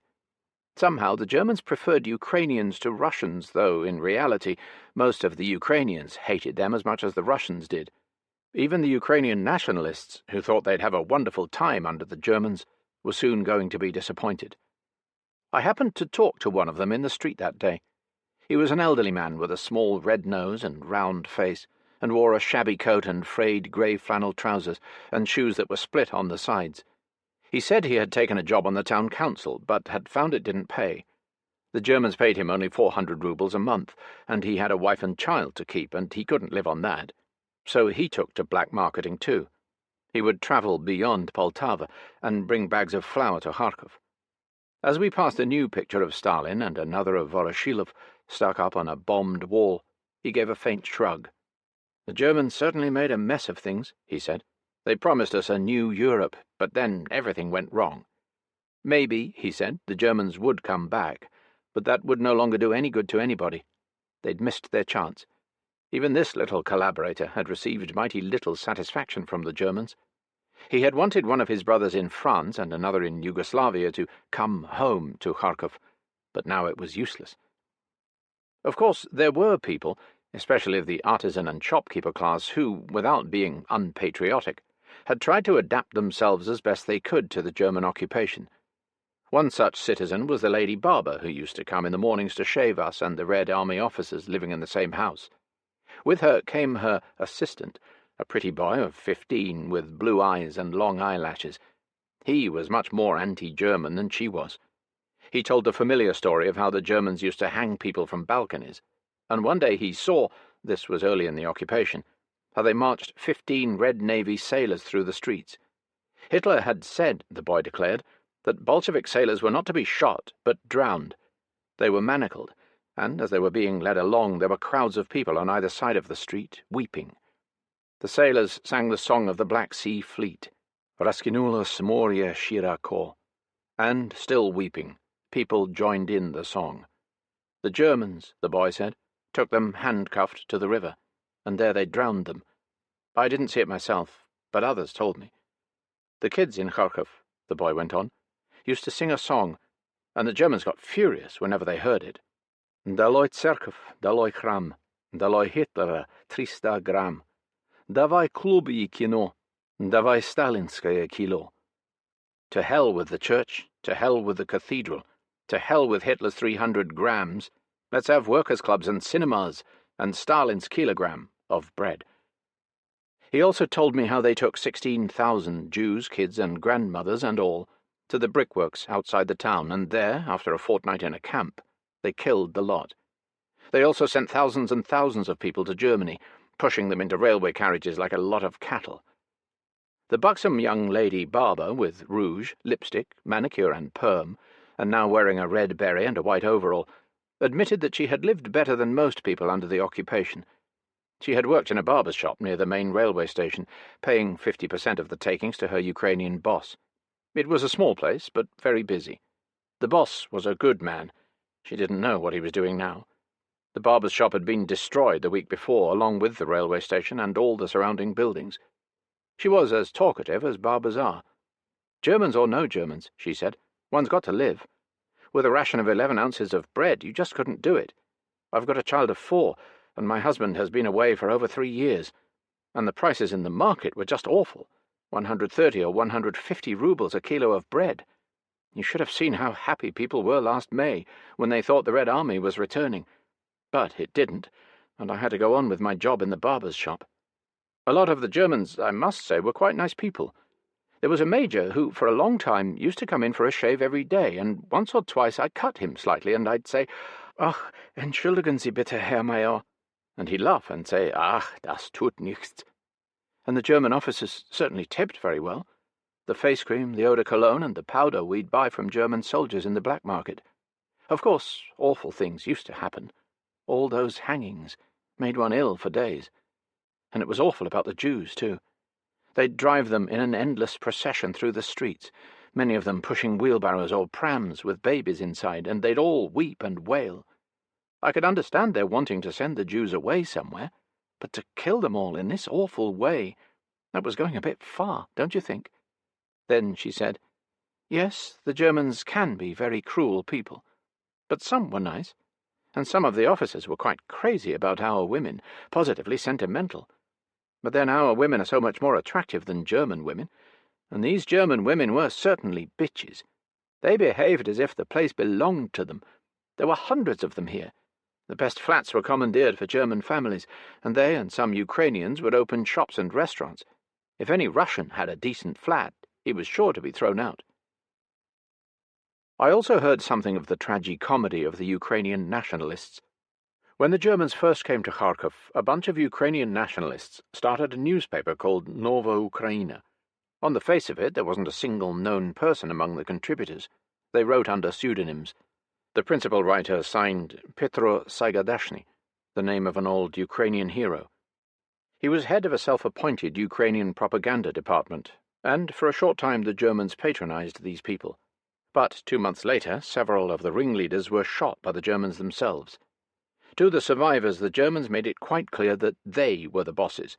Somehow the Germans preferred Ukrainians to Russians, though, in reality, most of the Ukrainians hated them as much as the Russians did. Even the Ukrainian nationalists, who thought they'd have a wonderful time under the Germans, were soon going to be disappointed. I happened to talk to one of them in the street that day. He was an elderly man with a small red nose and round face, and wore a shabby coat and frayed grey flannel trousers, and shoes that were split on the sides. He said he had taken a job on the town council, but had found it didn't pay. The Germans paid him only 400 rubles a month, and he had a wife and child to keep, and he couldn't live on that. So he took to black marketing too. He would travel beyond Poltava and bring bags of flour to Kharkov. As we passed a new picture of Stalin and another of Voroshilov stuck up on a bombed wall, he gave a faint shrug. The Germans certainly made a mess of things, he said. They promised us a new Europe, but then everything went wrong. Maybe, he said, the Germans would come back, but that would no longer do any good to anybody. They'd missed their chance. Even this little collaborator had received mighty little satisfaction from the Germans. He had wanted one of his brothers in France and another in Yugoslavia to come home to Kharkov, but now it was useless. Of course, there were people, especially of the artisan and shopkeeper class, who, without being unpatriotic, had tried to adapt themselves as best they could to the German occupation. One such citizen was the lady barber who used to come in the mornings to shave us and the Red Army officers living in the same house. With her came her assistant, a pretty boy of 15 with blue eyes and long eyelashes. He was much more anti-German than she was. He told the familiar story of how the Germans used to hang people from balconies, and one day he saw, this was early in the occupation, how they marched 15 Red Navy sailors through the streets. Hitler had said, the boy declared, that Bolshevik sailors were not to be shot, but drowned. They were manacled, and as they were being led along, there were crowds of people on either side of the street, weeping. The sailors sang the song of the Black Sea Fleet, Raskinulos Moria Shirako, and, still weeping, people joined in the song. The Germans, the boy said, took them handcuffed to the river, and there they drowned them. I didn't see it myself, but others told me. The kids in Kharkov, the boy went on, used to sing a song, and the Germans got furious whenever they heard it. Daloi Tserkov, daloi Khram, daloi Hitler, 300 gram. Davai klubi kino, davai Stalinskaya kilo. To hell with the church, to hell with the cathedral, to hell with Hitler's 300 grams. Let's have workers' clubs and cinemas, and Stalin's kilogram of bread. He also told me how they took 16,000 Jews, kids and grandmothers and all, to the brickworks outside the town, and there, after a fortnight in a camp, they killed the lot. They also sent thousands and thousands of people to Germany, pushing them into railway carriages like a lot of cattle. The buxom young lady barber, with rouge, lipstick, manicure and perm, and now wearing a red beret and a white overall, admitted that she had lived better than most people under the occupation. She had worked in a barber's shop near the main railway station, paying 50% of the takings to her Ukrainian boss. It was a small place, but very busy. The boss was a good man. She didn't know what he was doing now. The barber's shop had been destroyed the week before, along with the railway station and all the surrounding buildings. She was as talkative as barbers are. Germans or no Germans, she said, one's got to live. With a ration of 11 ounces of bread, you just couldn't do it. I've got a child of 4, and my husband has been away for over 3 years, and the prices in the market were just awful. 130 or 150 rubles a kilo of bread. You should have seen how happy people were last May, when they thought the Red Army was returning. But it didn't, and I had to go on with my job in the barber's shop. A lot of the Germans, I must say, were quite nice people. There was a major who, for a long time, used to come in for a shave every day, and once or twice I cut him slightly, and I'd say, "Ach, entschuldigen Sie bitte, Herr Major," and he'd laugh and say, "Ach, das tut nichts." And the German officers certainly tipped very well. The face cream, the eau de cologne, and the powder we'd buy from German soldiers in the black market. Of course, awful things used to happen. All those hangings made one ill for days. And it was awful about the Jews, too. They'd drive them in an endless procession through the streets, many of them pushing wheelbarrows or prams with babies inside, and they'd all weep and wail. I could understand their wanting to send the Jews away somewhere, but to kill them all in this awful way, that was going a bit far, don't you think? Then she said, "Yes, the Germans can be very cruel people, but some were nice, and some of the officers were quite crazy about our women, positively sentimental. But then our women are so much more attractive than German women, and these German women were certainly bitches. They behaved as if the place belonged to them. There were hundreds of them here. The best flats were commandeered for German families, and they and some Ukrainians would open shops and restaurants. If any Russian had a decent flat, he was sure to be thrown out." I also heard something of the tragi-comedy of the Ukrainian nationalists. When the Germans first came to Kharkov, a bunch of Ukrainian nationalists started a newspaper called WWII. On the face of it, there wasn't a single known person among the contributors. They wrote under pseudonyms. The principal writer signed Petro Saigadashny, the name of an old Ukrainian hero. He was head of a self-appointed Ukrainian propaganda department, and for a short time the Germans patronized these people. But 2 months later, several of the ringleaders were shot by the Germans themselves. To the survivors, the Germans made it quite clear that they were the bosses.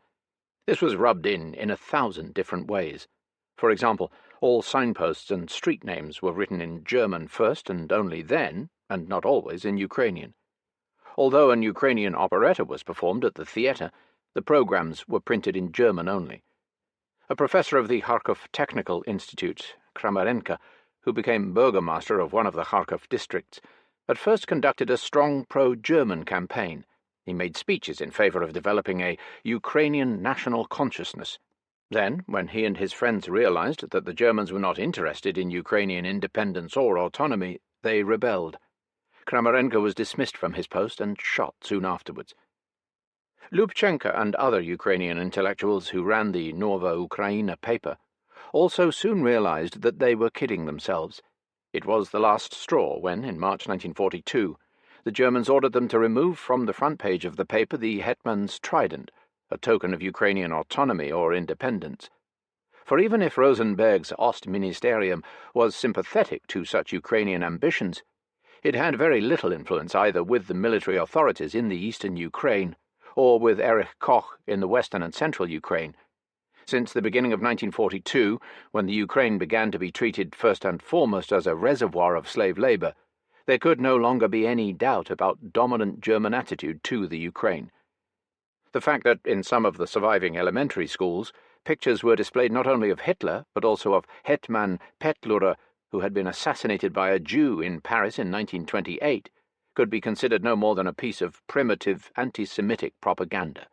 This was rubbed in 1,000 different ways. For example, all signposts and street names were written in German first and only then, and not always in Ukrainian. Although an Ukrainian operetta was performed at the theatre, the programs were printed in German only. A professor of the Kharkov Technical Institute, Kramarenko, who became burgomaster of one of the Kharkov districts, at first conducted a strong pro-German campaign. He made speeches in favor of developing a Ukrainian national consciousness. Then, when he and his friends realized that the Germans were not interested in Ukrainian independence or autonomy, they rebelled. Kramarenko was dismissed from his post and shot soon afterwards. Lubchenko and other Ukrainian intellectuals who ran the WWII paper also soon realized that they were kidding themselves. It was the last straw when, in March 1942, the Germans ordered them to remove from the front page of the paper the hetman's trident, a token of Ukrainian autonomy or independence. For even if Rosenberg's Ostministerium was sympathetic to such Ukrainian ambitions, it had very little influence either with the military authorities in the eastern Ukraine or with Erich Koch in the western and central Ukraine. Since the beginning of 1942, when the Ukraine began to be treated first and foremost as a reservoir of slave labor, there could no longer be any doubt about dominant German attitude to the Ukraine. The fact that in some of the surviving elementary schools, pictures were displayed not only of Hitler, but also of Hetman Petlura, who had been assassinated by a Jew in Paris in 1928, could be considered no more than a piece of primitive anti-Semitic propaganda.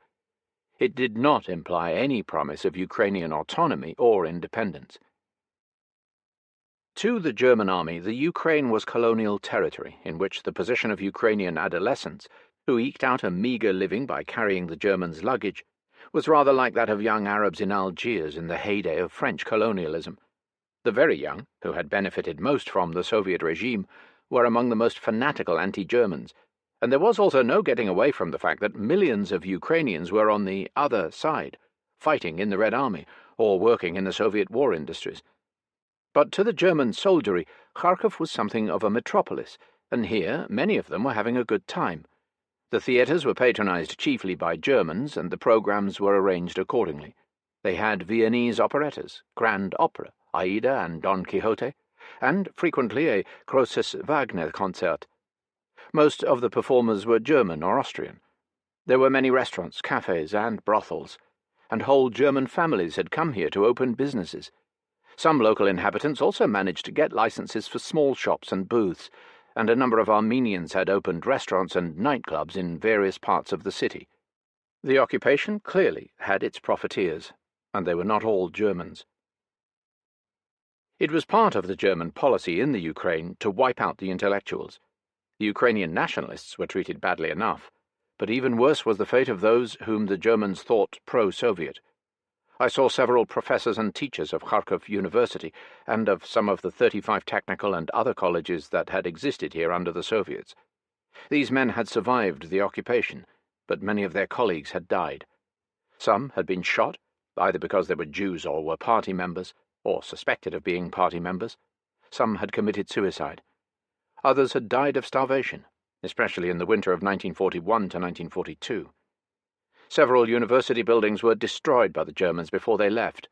It did not imply any promise of Ukrainian autonomy or independence. To the German army, the Ukraine was colonial territory in which the position of Ukrainian adolescents, who eked out a meagre living by carrying the Germans' luggage, was rather like that of young Arabs in Algiers in the heyday of French colonialism. The very young, who had benefited most from the Soviet regime, were among the most fanatical anti-Germans, and there was also no getting away from the fact that millions of Ukrainians were on the other side, fighting in the Red Army or working in the Soviet war industries. But to the German soldiery, Kharkov was something of a metropolis, and here many of them were having a good time. The theatres were patronized chiefly by Germans, and the programs were arranged accordingly. They had Viennese operettas, grand opera, Aida and Don Quixote, and frequently a Großes Wagner concert. Most of the performers were German or Austrian. There were many restaurants, cafes, and brothels, and whole German families had come here to open businesses. Some local inhabitants also managed to get licenses for small shops and booths, and a number of Armenians had opened restaurants and nightclubs in various parts of the city. The occupation clearly had its profiteers, and they were not all Germans. It was part of the German policy in the Ukraine to wipe out the intellectuals. The Ukrainian nationalists were treated badly enough, but even worse was the fate of those whom the Germans thought pro-Soviet. I saw several professors and teachers of Kharkov University and of some of the 35 technical and other colleges that had existed here under the Soviets. These men had survived the occupation, but many of their colleagues had died. Some had been shot, either because they were Jews or were party members, or suspected of being party members. Some had committed suicide. Others had died of starvation, especially in the winter of 1941 to 1942. Several university buildings were destroyed by the Germans before they left,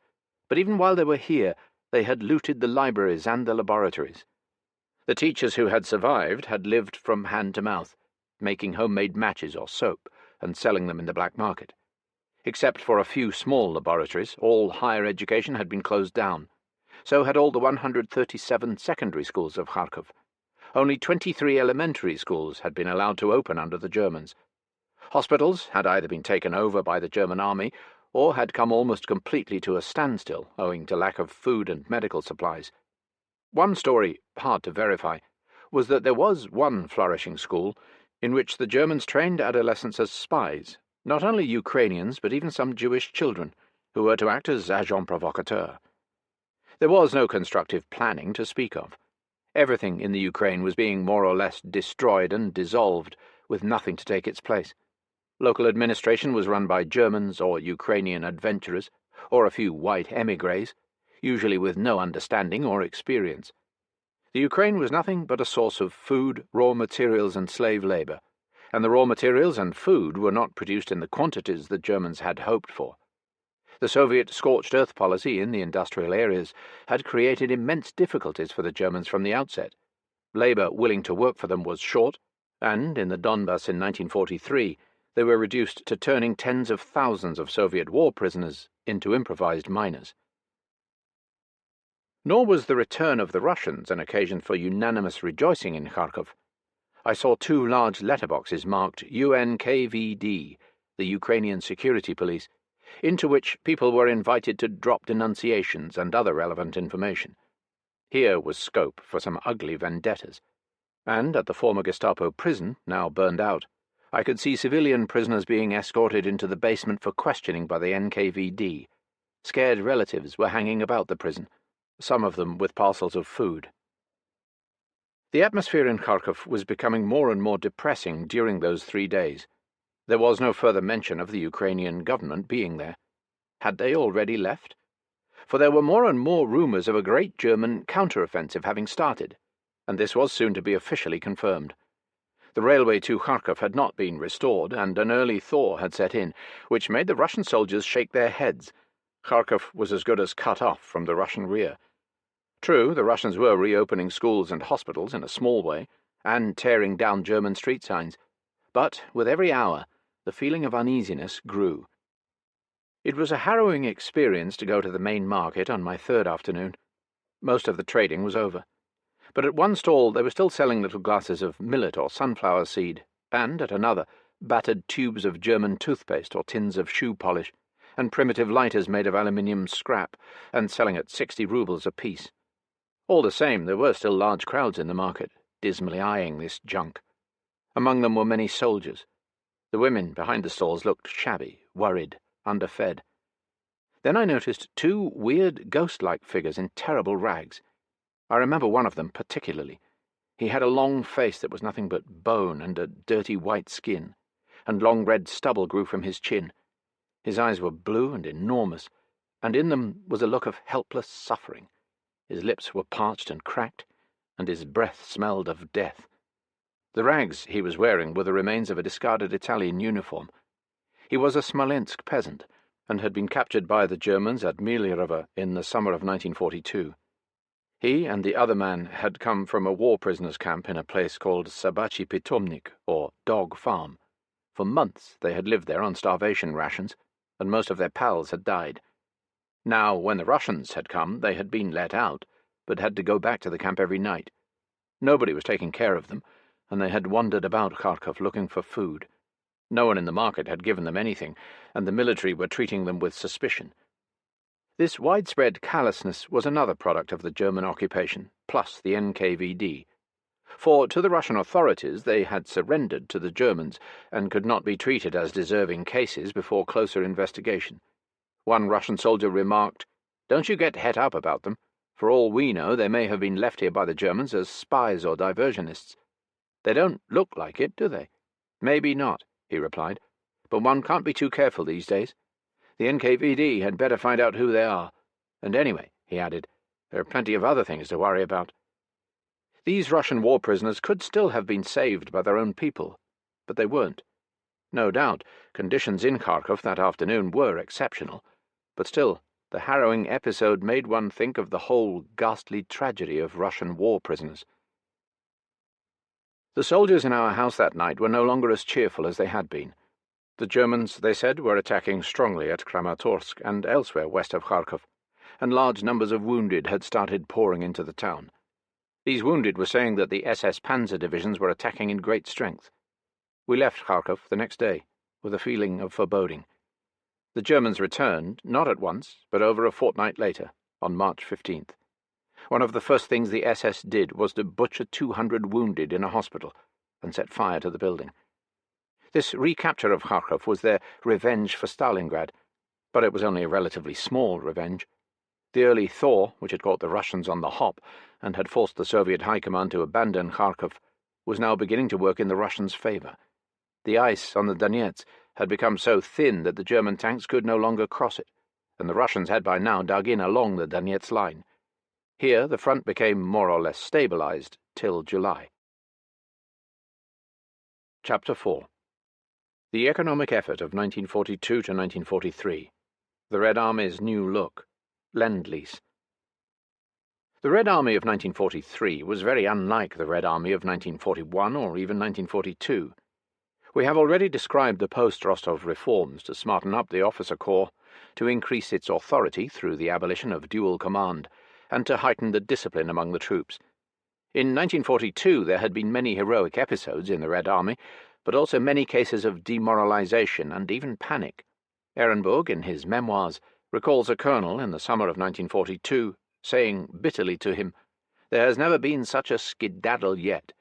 but even while they were here, they had looted the libraries and the laboratories. The teachers who had survived had lived from hand to mouth, making homemade matches or soap and selling them in the black market. Except for a few small laboratories, all higher education had been closed down. So had all the 137 secondary schools of Kharkov. Only 23 elementary schools had been allowed to open under the Germans. Hospitals had either been taken over by the German army or had come almost completely to a standstill owing to lack of food and medical supplies. One story, hard to verify, was that there was one flourishing school in which the Germans trained adolescents as spies, not only Ukrainians but even some Jewish children, who were to act as agents provocateurs. There was no constructive planning to speak of. Everything in the Ukraine was being more or less destroyed and dissolved, with nothing to take its place. Local administration was run by Germans or Ukrainian adventurers, or a few white émigrés, usually with no understanding or experience. The Ukraine was nothing but a source of food, raw materials, and slave labor, and the raw materials and food were not produced in the quantities the Germans had hoped for. The Soviet scorched earth policy in the industrial areas had created immense difficulties for the Germans from the outset. Labor willing to work for them was short, and in the Donbass in 1943 they were reduced to turning tens of thousands of Soviet war prisoners into improvised miners. Nor was the return of the Russians an occasion for unanimous rejoicing in Kharkov. I saw 2 large letterboxes marked UNKVD, the Ukrainian Security Police, into which people were invited to drop denunciations and other relevant information. Here was scope for some ugly vendettas. And at the former Gestapo prison, now burned out, I could see civilian prisoners being escorted into the basement for questioning by the NKVD. Scared relatives were hanging about the prison, some of them with parcels of food. The atmosphere in Kharkov was becoming more and more depressing during those 3 days. There was no further mention of the Ukrainian government being there. Had they already left? For there were more and more rumours of a great German counter-offensive having started, and this was soon to be officially confirmed. The railway to Kharkov had not been restored, and an early thaw had set in, which made the Russian soldiers shake their heads. Kharkov was as good as cut off from the Russian rear. True, the Russians were reopening schools and hospitals in a small way, and tearing down German street signs, but with every hour the feeling of uneasiness grew. It was a harrowing experience to go to the main market on my 3rd afternoon. Most of the trading was over, but at one stall they were still selling little glasses of millet or sunflower seed, and at another battered tubes of German toothpaste or tins of shoe polish, and primitive lighters made of aluminium scrap, and selling at 60 rubles apiece. All the same, there were still large crowds in the market, dismally eyeing this junk. Among them were many soldiers. The women behind the stalls looked shabby, worried, underfed. Then I noticed 2 weird, ghost-like figures in terrible rags. I remember one of them particularly. He had a long face that was nothing but bone and a dirty white skin, and long red stubble grew from his chin. His eyes were blue and enormous, and in them was a look of helpless suffering. His lips were parched and cracked, and his breath smelled of death. The rags he was wearing were the remains of a discarded Italian uniform. He was a Smolensk peasant, and had been captured by the Germans at Milerovo in the summer of 1942. He and the other man had come from a war prisoners' camp in a place called Sabachy Pitomnik, or Dog Farm. For months they had lived there on starvation rations, and most of their pals had died. Now, when the Russians had come, they had been let out, but had to go back to the camp every night. Nobody was taking care of them, and they had wandered about Kharkov looking for food. No one in the market had given them anything, and the military were treating them with suspicion. This widespread callousness was another product of the German occupation, plus the NKVD. For to the Russian authorities they had surrendered to the Germans, and could not be treated as deserving cases before closer investigation. One Russian soldier remarked, "Don't you get het up about them. For all we know, they may have been left here by the Germans as spies or diversionists." "They don't look like it, do they?" "Maybe not," he replied, "but one can't be too careful these days. The NKVD had better find out who they are. And anyway," he added, "there are plenty of other things to worry about." These Russian war prisoners could still have been saved by their own people, but they weren't. No doubt, conditions in Kharkov that afternoon were exceptional, but still, the harrowing episode made one think of the whole ghastly tragedy of Russian war prisoners. The soldiers in our house that night were no longer as cheerful as they had been. The Germans, they said, were attacking strongly at Kramatorsk and elsewhere west of Kharkov, and large numbers of wounded had started pouring into the town. These wounded were saying that the SS Panzer divisions were attacking in great strength. We left Kharkov the next day, with a feeling of foreboding. The Germans returned, not at once, but over a fortnight later, on March 15th. One of the first things the SS did was to butcher 200 wounded in a hospital and set fire to the building. This recapture of Kharkov was their revenge for Stalingrad, but it was only a relatively small revenge. The early thaw, which had caught the Russians on the hop and had forced the Soviet High Command to abandon Kharkov, was now beginning to work in the Russians' favour. The ice on the Donets had become so thin that the German tanks could no longer cross it, and the Russians had by now dug in along the Donets line. Here the front became more or less stabilized till July. Chapter 4. The economic effort of 1942 to 1943. The Red Army's new look. Lend-Lease. The Red Army of 1943 was very unlike the Red Army of 1941 or even 1942. We have already described the post-Rostov reforms to smarten up the officer corps, to increase its authority through the abolition of dual command, and to heighten the discipline among the troops. In 1942 there had been many heroic episodes in the Red Army, but also many cases of demoralization and even panic. Ehrenburg, in his memoirs, recalls a colonel in the summer of 1942 saying bitterly to him, "There has never been such a skedaddle yet."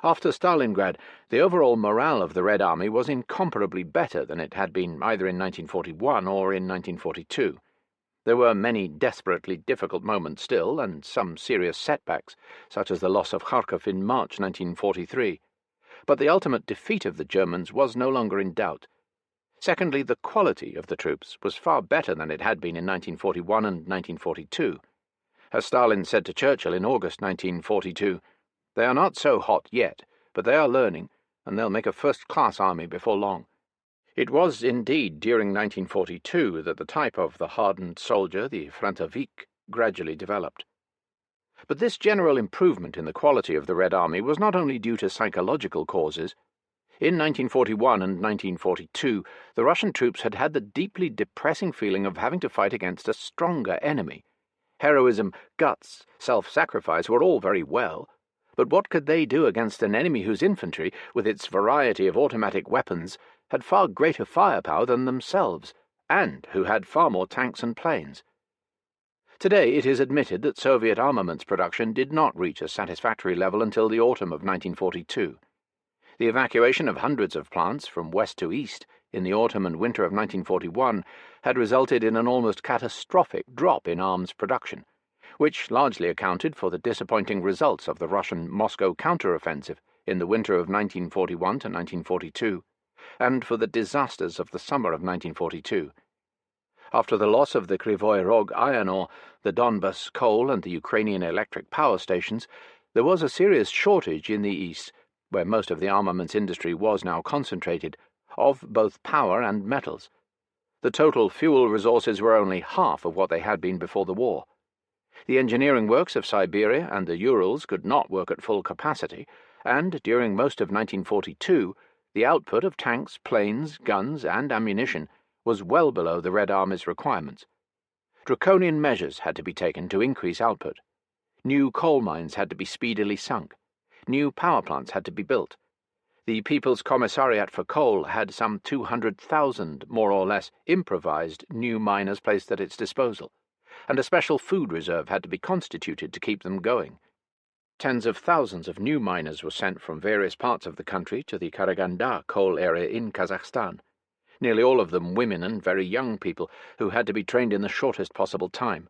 After Stalingrad, the overall morale of the Red Army was incomparably better than it had been either in 1941 or in 1942. There were many desperately difficult moments still, and some serious setbacks, such as the loss of Kharkov in March 1943. But the ultimate defeat of the Germans was no longer in doubt. Secondly, the quality of the troops was far better than it had been in 1941 and 1942. As Stalin said to Churchill in August 1942, "They are not so hot yet, but they are learning, and they'll make a first-class army before long." It was indeed during 1942 that the type of the hardened soldier, the Frontovik, gradually developed. But this general improvement in the quality of the Red Army was not only due to psychological causes. In 1941 and 1942, the Russian troops had had the deeply depressing feeling of having to fight against a stronger enemy. Heroism, guts, self-sacrifice were all very well, but what could they do against an enemy whose infantry, with its variety of automatic weapons, had far greater firepower than themselves, and who had far more tanks and planes? Today it is admitted that Soviet armaments production did not reach a satisfactory level until the autumn of 1942. The evacuation of hundreds of plants from west to east in the autumn and winter of 1941 had resulted in an almost catastrophic drop in arms production, which largely accounted for the disappointing results of the Russian Moscow counteroffensive in the winter of 1941 to 1942, and for the disasters of the summer of 1942. After the loss of the Krivoy Rog iron ore, the Donbas coal and the Ukrainian electric power stations, there was a serious shortage in the east, where most of the armaments industry was now concentrated, of both power and metals. The total fuel resources were only half of what they had been before the war. The engineering works of Siberia and the Urals could not work at full capacity, and during most of 1942, the output of tanks, planes, guns, and ammunition was well below the Red Army's requirements. Draconian measures had to be taken to increase output. New coal mines had to be speedily sunk. New power plants had to be built. The People's Commissariat for Coal had some 200,000, more or less, improvised new miners placed at its disposal, and a special food reserve had to be constituted to keep them going. Tens of thousands of new miners were sent from various parts of the country to the Karaganda coal area in Kazakhstan, nearly all of them women and very young people who had to be trained in the shortest possible time.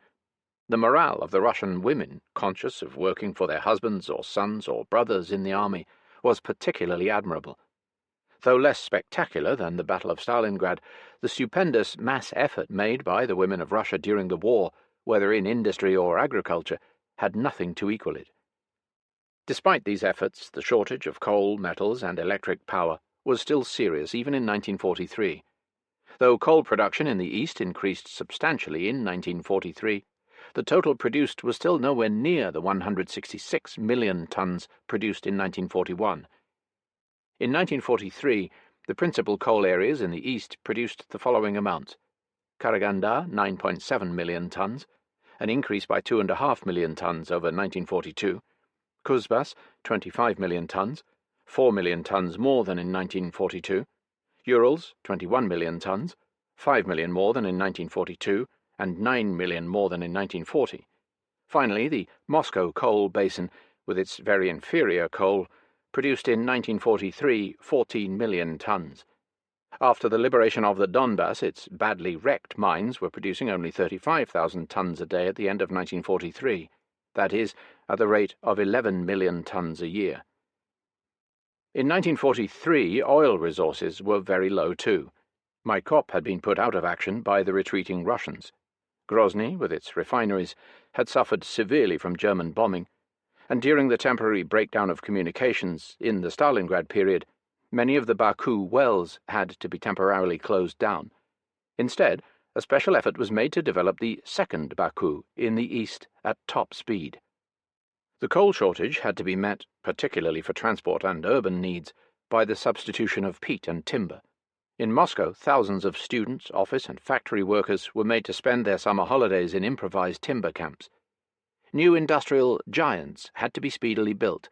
The morale of the Russian women, conscious of working for their husbands or sons or brothers in the army, was particularly admirable. Though less spectacular than the Battle of Stalingrad, the stupendous mass effort made by the women of Russia during the war, whether in industry or agriculture, had nothing to equal it. Despite these efforts, the shortage of coal, metals, and electric power was still serious even in 1943. Though coal production in the East increased substantially in 1943, the total produced was still nowhere near the 166 million tons produced in 1941. In 1943, the principal coal areas in the East produced the following amounts: Karaganda, 9.7 million tons, an increase by 2.5 million tons over 1942, Kuzbass, 25 million tons, 4 million tons more than in 1942, Urals, 21 million tons, 5 million more than in 1942, and 9 million more than in 1940. Finally, the Moscow coal basin, with its very inferior coal, produced in 1943 14 million tons. After the liberation of the Donbass, its badly wrecked mines were producing only 35,000 tons a day at the end of 1943, that is, at the rate of 11 million tons a year. In 1943, oil resources were very low too. Maikop had been put out of action by the retreating Russians. Grozny, with its refineries, had suffered severely from German bombing, and during the temporary breakdown of communications in the Stalingrad period, many of the Baku wells had to be temporarily closed down. Instead, a special effort was made to develop the second Baku in the east at top speed. The coal shortage had to be met, particularly for transport and urban needs, by the substitution of peat and timber. In Moscow, thousands of students, office and factory workers were made to spend their summer holidays in improvised timber camps. New industrial giants had to be speedily built.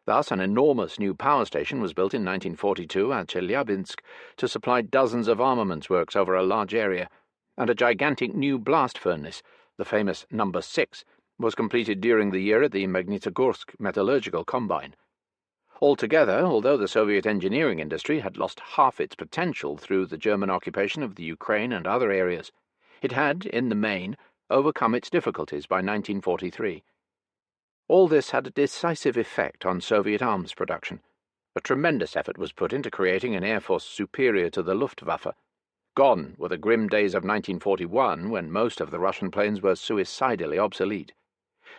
Thus, an enormous new power station was built in 1942 at Chelyabinsk to supply dozens of armaments works over a large area, and a gigantic new blast furnace, the famous No. 6, was completed during the year at the Magnitogorsk Metallurgical Combine. Altogether, although the Soviet engineering industry had lost half its potential through the German occupation of the Ukraine and other areas, it had, in the main, overcome its difficulties by 1943. All this had a decisive effect on Soviet arms production. A tremendous effort was put into creating an air force superior to the Luftwaffe. Gone were the grim days of 1941, when most of the Russian planes were suicidally obsolete.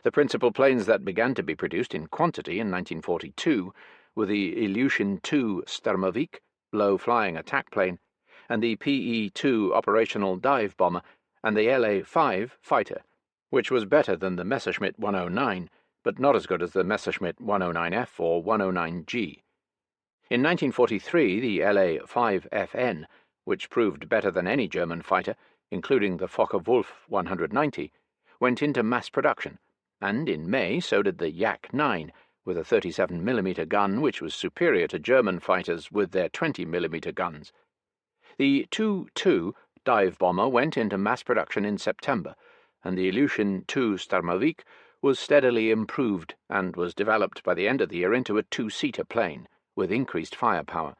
The principal planes that began to be produced in quantity in 1942 were the Ilyushin-II Sturmovik, low-flying attack plane, and the PE-2 operational dive bomber, and the La-5 fighter, which was better than the Messerschmitt 109, but not as good as the Messerschmitt 109F or 109G. In 1943, the La-5FN, which proved better than any German fighter, including the Focke-Wulf 190, went into mass production, and in May so did the Yak-9, with a 37mm gun which was superior to German fighters with their 20mm guns. The Tu-2 dive bomber went into mass production in September, and the Ilyushin-II Sturmovik was steadily improved and was developed by the end of the year into a two-seater plane, with increased firepower.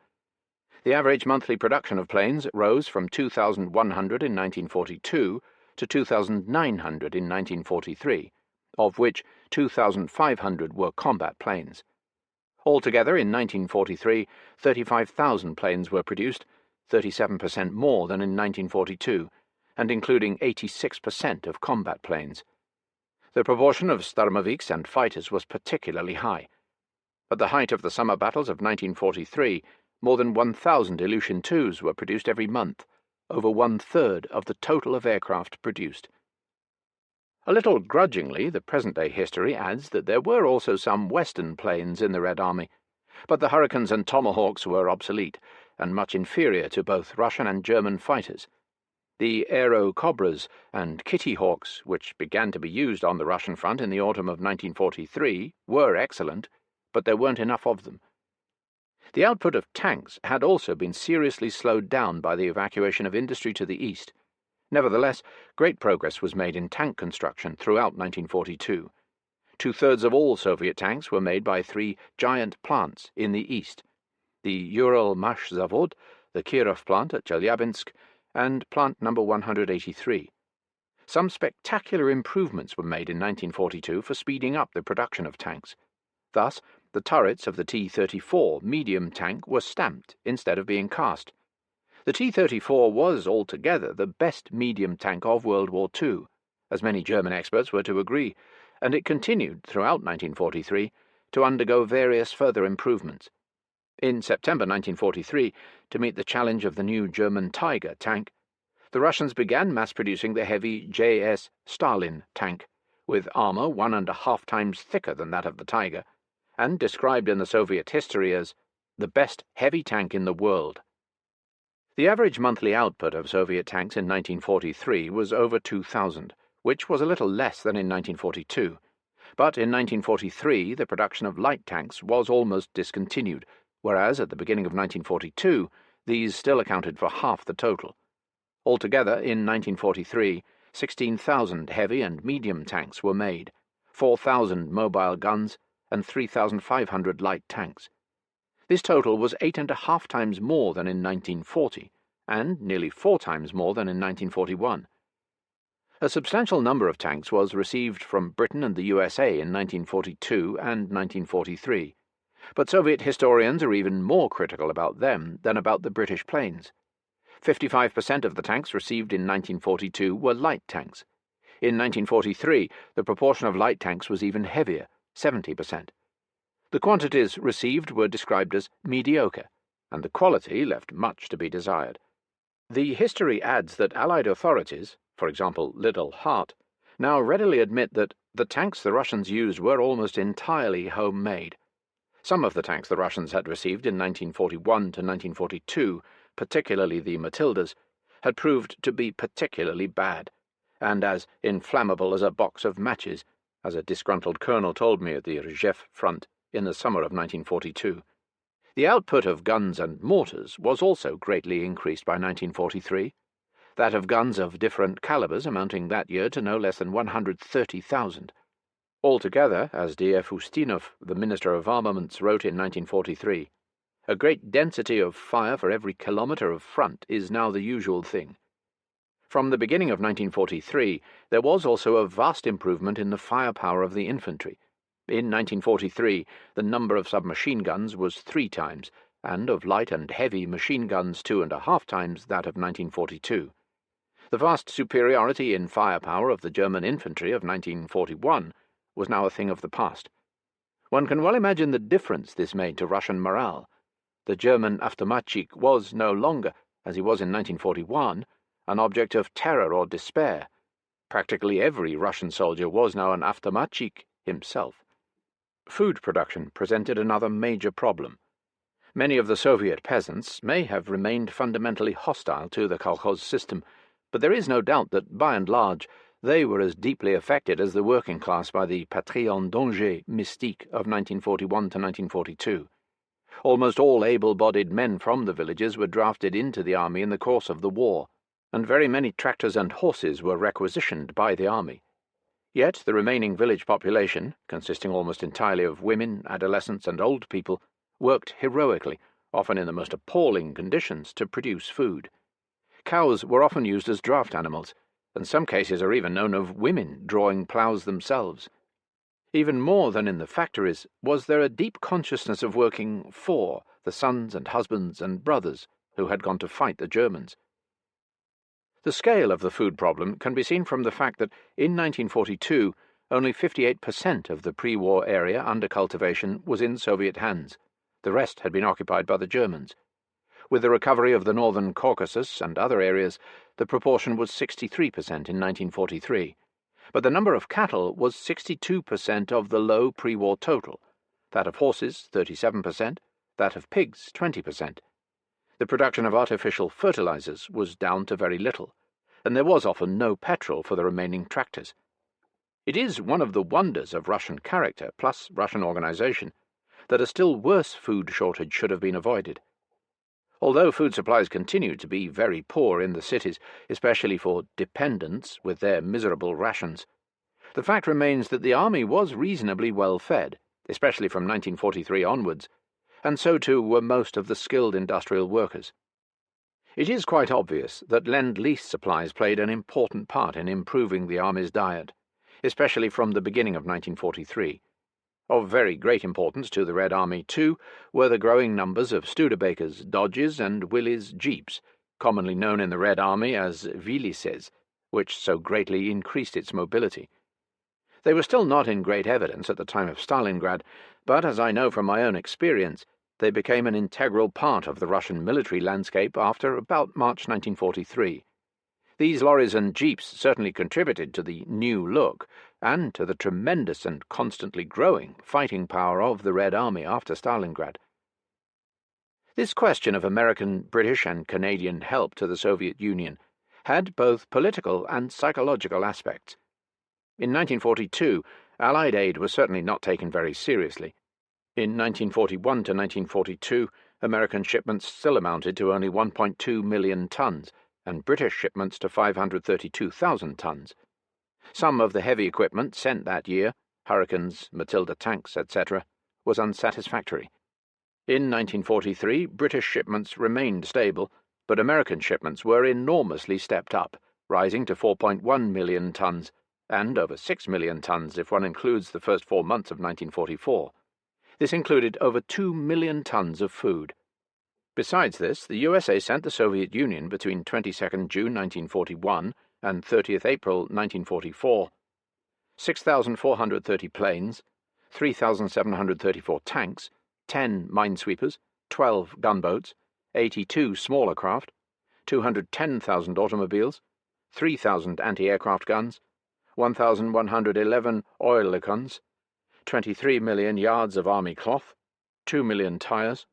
The average monthly production of planes rose from 2,100 in 1942 to 2,900 in 1943, of which 2,500 were combat planes. Altogether, in 1943, 35,000 planes were produced, 37% more than in 1942, and including 86% of combat planes. The proportion of Sturmoviks and fighters was particularly high. At the height of the summer battles of 1943, more than 1,000 Ilyushin-IIs were produced every month, over one-third of the total of aircraft produced. A little grudgingly, the present-day history adds that there were also some Western planes in the Red Army, but the Hurricanes and Tomahawks were obsolete, and much inferior to both Russian and German fighters. The Aero Cobras and Kitty Hawks, which began to be used on the Russian front in the autumn of 1943, were excellent, but there weren't enough of them. The output of tanks had also been seriously slowed down by the evacuation of industry to the east. Nevertheless, great progress was made in tank construction throughout 1942. Two-thirds of all Soviet tanks were made by three giant plants in the east: the Ural Mashzavod, the Kirov plant at Chelyabinsk, and plant number 183. Some spectacular improvements were made in 1942 for speeding up the production of tanks. Thus, the turrets of the T-34 medium tank were stamped instead of being cast. The T-34 was altogether the best medium tank of World War II, as many German experts were to agree, and it continued throughout 1943 to undergo various further improvements. In September 1943, to meet the challenge of the new German Tiger tank, the Russians began mass-producing the heavy JS Stalin tank, with armour 1.5 times thicker than that of the Tiger, and described in the Soviet history as the best heavy tank in the world. The average monthly output of Soviet tanks in 1943 was over 2,000, which was a little less than in 1942. But in 1943 the production of light tanks was almost discontinued, whereas at the beginning of 1942 these still accounted for half the total. Altogether, in 1943, 16,000 heavy and medium tanks were made, 4,000 mobile guns, and 3,500 light tanks. This total was 8.5 times more than in 1940, and nearly 4 times more than in 1941. A substantial number of tanks was received from Britain and the USA in 1942 and 1943, but Soviet historians are even more critical about them than about the British planes. 55% of the tanks received in 1942 were light tanks. In 1943, the proportion of light tanks was even heavier, 70%. The quantities received were described as mediocre, and the quality left much to be desired. The history adds that Allied authorities, for example Liddell Hart, now readily admit that the tanks the Russians used were almost entirely homemade. Some of the tanks the Russians had received in 1941 to 1942, particularly the Matildas, had proved to be particularly bad, and as inflammable as a box of matches, as a disgruntled colonel told me at the Rzhev front in the summer of 1942. The output of guns and mortars was also greatly increased by 1943, that of guns of different calibers amounting that year to no less than 130,000. Altogether, as D.F. Ustinov, the Minister of Armaments, wrote in 1943, a great density of fire for every kilometre of front is now the usual thing. From the beginning of 1943, there was also a vast improvement in the firepower of the infantry. In 1943, the number of submachine guns was 3 times, and of light and heavy machine guns 2.5 times that of 1942. The vast superiority in firepower of the German infantry of 1941 was now a thing of the past. One can well imagine the difference this made to Russian morale. The German Avtomatchik was no longer, as he was in 1941, an object of terror or despair. Practically every Russian soldier was now an Avtomatchik himself. Food production presented another major problem. Many of the Soviet peasants may have remained fundamentally hostile to the kolkhoz system, but there is no doubt that, by and large, they were as deeply affected as the working class by the patrie en danger mystique of 1941 to 1942. Almost all able-bodied men from the villages were drafted into the army in the course of the war, and very many tractors and horses were requisitioned by the army. Yet the remaining village population, consisting almost entirely of women, adolescents, and old people, worked heroically, often in the most appalling conditions, to produce food. Cows were often used as draft animals, and some cases are even known of women drawing ploughs themselves. Even more than in the factories was there a deep consciousness of working for the sons and husbands and brothers who had gone to fight the Germans. The scale of the food problem can be seen from the fact that in 1942 only 58% of the pre-war area under cultivation was in Soviet hands. The rest had been occupied by the Germans. With the recovery of the northern Caucasus and other areas, the proportion was 63% in 1943, but the number of cattle was 62% of the low pre-war total, that of horses 37%, that of pigs 20%. The production of artificial fertilizers was down to very little, and there was often no petrol for the remaining tractors. It is one of the wonders of Russian character, plus Russian organization, that a still worse food shortage should have been avoided. Although food supplies continued to be very poor in the cities, especially for dependents with their miserable rations, the fact remains that the army was reasonably well fed, especially from 1943 onwards, and so too were most of the skilled industrial workers. It is quite obvious that Lend-Lease supplies played an important part in improving the army's diet, especially from the beginning of 1943. Of very great importance to the Red Army, too, were the growing numbers of Studebakers, Dodges, and Willys jeeps, commonly known in the Red Army as Vilises, which so greatly increased its mobility. They were still not in great evidence at the time of Stalingrad, but, as I know from my own experience, they became an integral part of the Russian military landscape after about March 1943. These lorries and jeeps certainly contributed to the new look and to the tremendous and constantly growing fighting power of the Red Army after Stalingrad. This question of American, British, and Canadian help to the Soviet Union had both political and psychological aspects. In 1942, Allied aid was certainly not taken very seriously. In 1941 to 1942, American shipments still amounted to only 1.2 million tons, and British shipments to 532,000 tons. Some of the heavy equipment sent that year, Hurricanes, Matilda tanks, etc., was unsatisfactory. In 1943, British shipments remained stable, but American shipments were enormously stepped up, rising to 4.1 million tons, and over 6 million tons if one includes the first 4 months of 1944. This included over 2 million tons of food. Besides this, the USA sent the Soviet Union between 22nd June 1941 and 30th April 1944 6,430 planes, 3,734 tanks, 10 minesweepers, 12 gunboats, 82 smaller craft, 210,000 automobiles, 3,000 anti-aircraft guns, 1,111 oerlikons, 23 million yards of army cloth, 2 million tires,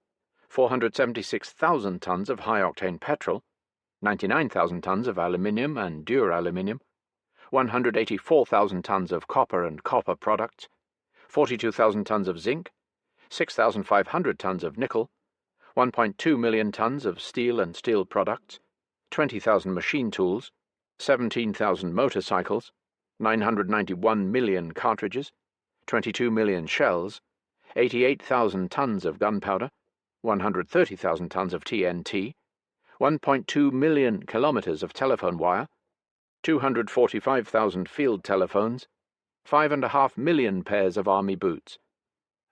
476,000 tons of high-octane petrol, 99,000 tons of aluminium and duraluminium, 184,000 tons of copper and copper products, 42,000 tons of zinc, 6,500 tons of nickel, 1.2 million tons of steel and steel products, 20,000 machine tools, 17,000 motorcycles, 991 million cartridges, 22 million shells, 88,000 tons of gunpowder, 130,000 tons of TNT, 1.2 million kilometers of telephone wire, 245,000 field telephones, 5.5 million pairs of army boots.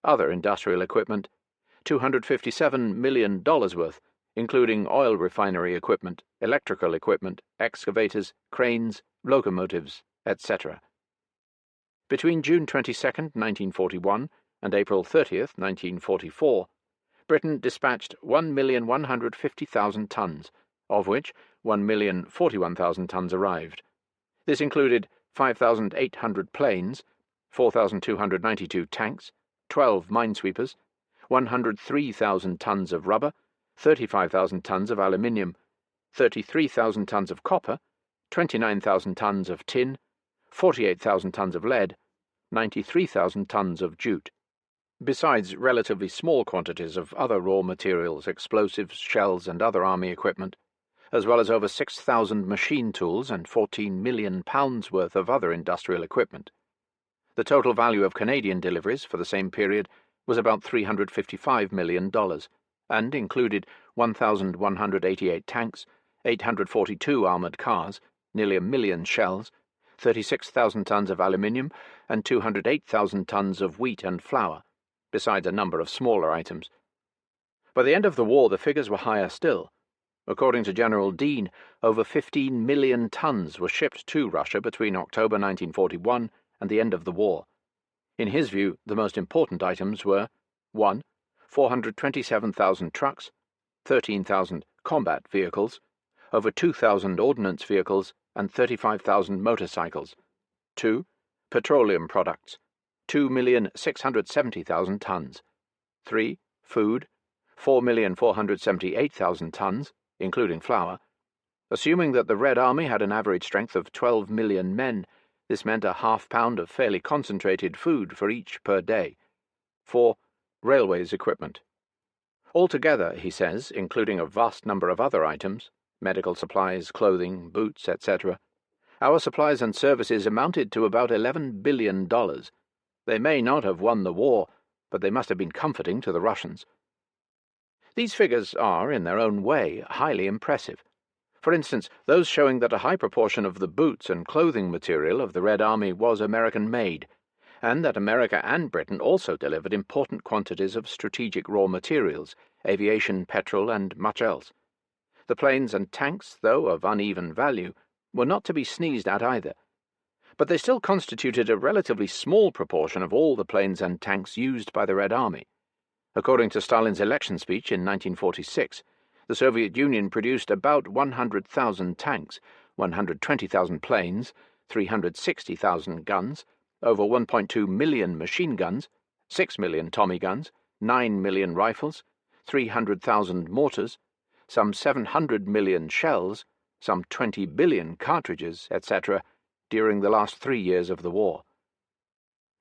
Other industrial equipment, $257 million worth, including oil refinery equipment, electrical equipment, excavators, cranes, locomotives, etc. Between June 22, 1941, and April 30, 1944, Britain dispatched 1,150,000 tons, of which 1,041,000 tons arrived. This included 5,800 planes, 4,292 tanks, 12 minesweepers, 103,000 tons of rubber, 35,000 tons of aluminium, 33,000 tons of copper, 29,000 tons of tin, 48,000 tons of lead, 93,000 tons of jute, besides relatively small quantities of other raw materials, explosives, shells, and other army equipment, as well as over 6,000 machine tools and 14 million pounds worth of other industrial equipment. The total value of Canadian deliveries for the same period was about $355 million, and included 1,188 tanks, 842 armoured cars, nearly 1 million shells, 36,000 tons of aluminium, and 208,000 tons of wheat and flour, besides a number of smaller items. By the end of the war, the figures were higher still. According to General Dean, over 15 million tons were shipped to Russia between October 1941 and the end of the war. In his view, the most important items were 1. 427,000 trucks, 13,000 combat vehicles, over 2,000 ordnance vehicles, and 35,000 motorcycles. 2. Petroleum products, 2,670,000 tons. 3. Food, 4,478,000 tons, including flour. Assuming that the Red Army had an average strength of 12 million men, this meant a half-pound of fairly concentrated food for each per day. 4. Railways equipment. Altogether, he says, including a vast number of other items, medical supplies, clothing, boots, etc., our supplies and services amounted to about $11 billion. They may not have won the war, but they must have been comforting to the Russians. These figures are, in their own way, highly impressive. For instance, those showing that a high proportion of the boots and clothing material of the Red Army was American-made, and that America and Britain also delivered important quantities of strategic raw materials, aviation, petrol, and much else. The planes and tanks, though of uneven value, were not to be sneezed at either, but they still constituted a relatively small proportion of all the planes and tanks used by the Red Army. According to Stalin's election speech in 1946, the Soviet Union produced about 100,000 tanks, 120,000 planes, 360,000 guns, over 1.2 million machine guns, 6 million Tommy guns, 9 million rifles, 300,000 mortars, some 700 million shells, some 20 billion cartridges, etc., during the last 3 years of the war.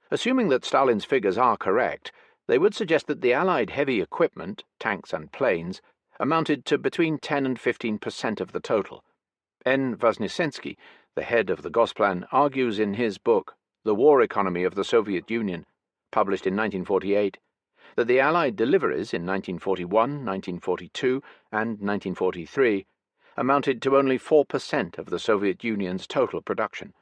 Assuming that Stalin's figures are correct, they would suggest that the Allied heavy equipment, tanks and planes, amounted to between 10 and 15% of the total. N. Voznesensky, the head of the Gosplan, argues in his book, The War Economy of the Soviet Union, published in 1948, that the Allied deliveries in 1941, 1942, and 1943 amounted to only 4% of the Soviet Union's total production.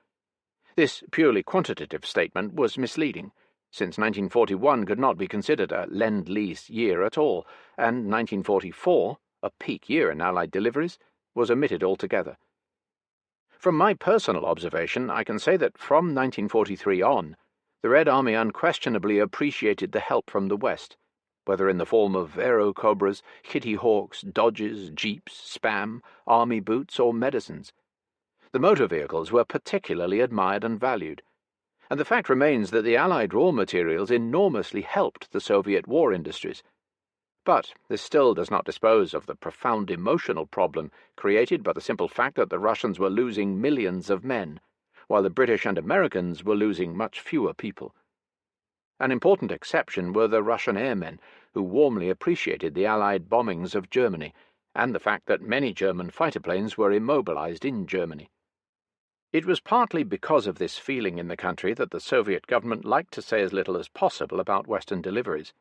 This purely quantitative statement was misleading, since 1941 could not be considered a Lend-Lease year at all, and 1944, a peak year in Allied deliveries, was omitted altogether. From my personal observation, I can say that from 1943 on, the Red Army unquestionably appreciated the help from the West, whether in the form of Aero-Cobras, Kitty Hawks, Dodges, Jeeps, Spam, army boots, or medicines. The motor vehicles were particularly admired and valued, and the fact remains that the Allied raw materials enormously helped the Soviet war industries. But this still does not dispose of the profound emotional problem created by the simple fact that the Russians were losing millions of men, while the British and Americans were losing much fewer people. An important exception were the Russian airmen, who warmly appreciated the Allied bombings of Germany, and the fact that many German fighter planes were immobilized in Germany. It was partly because of this feeling in the country that the Soviet government liked to say as little as possible about Western deliveries,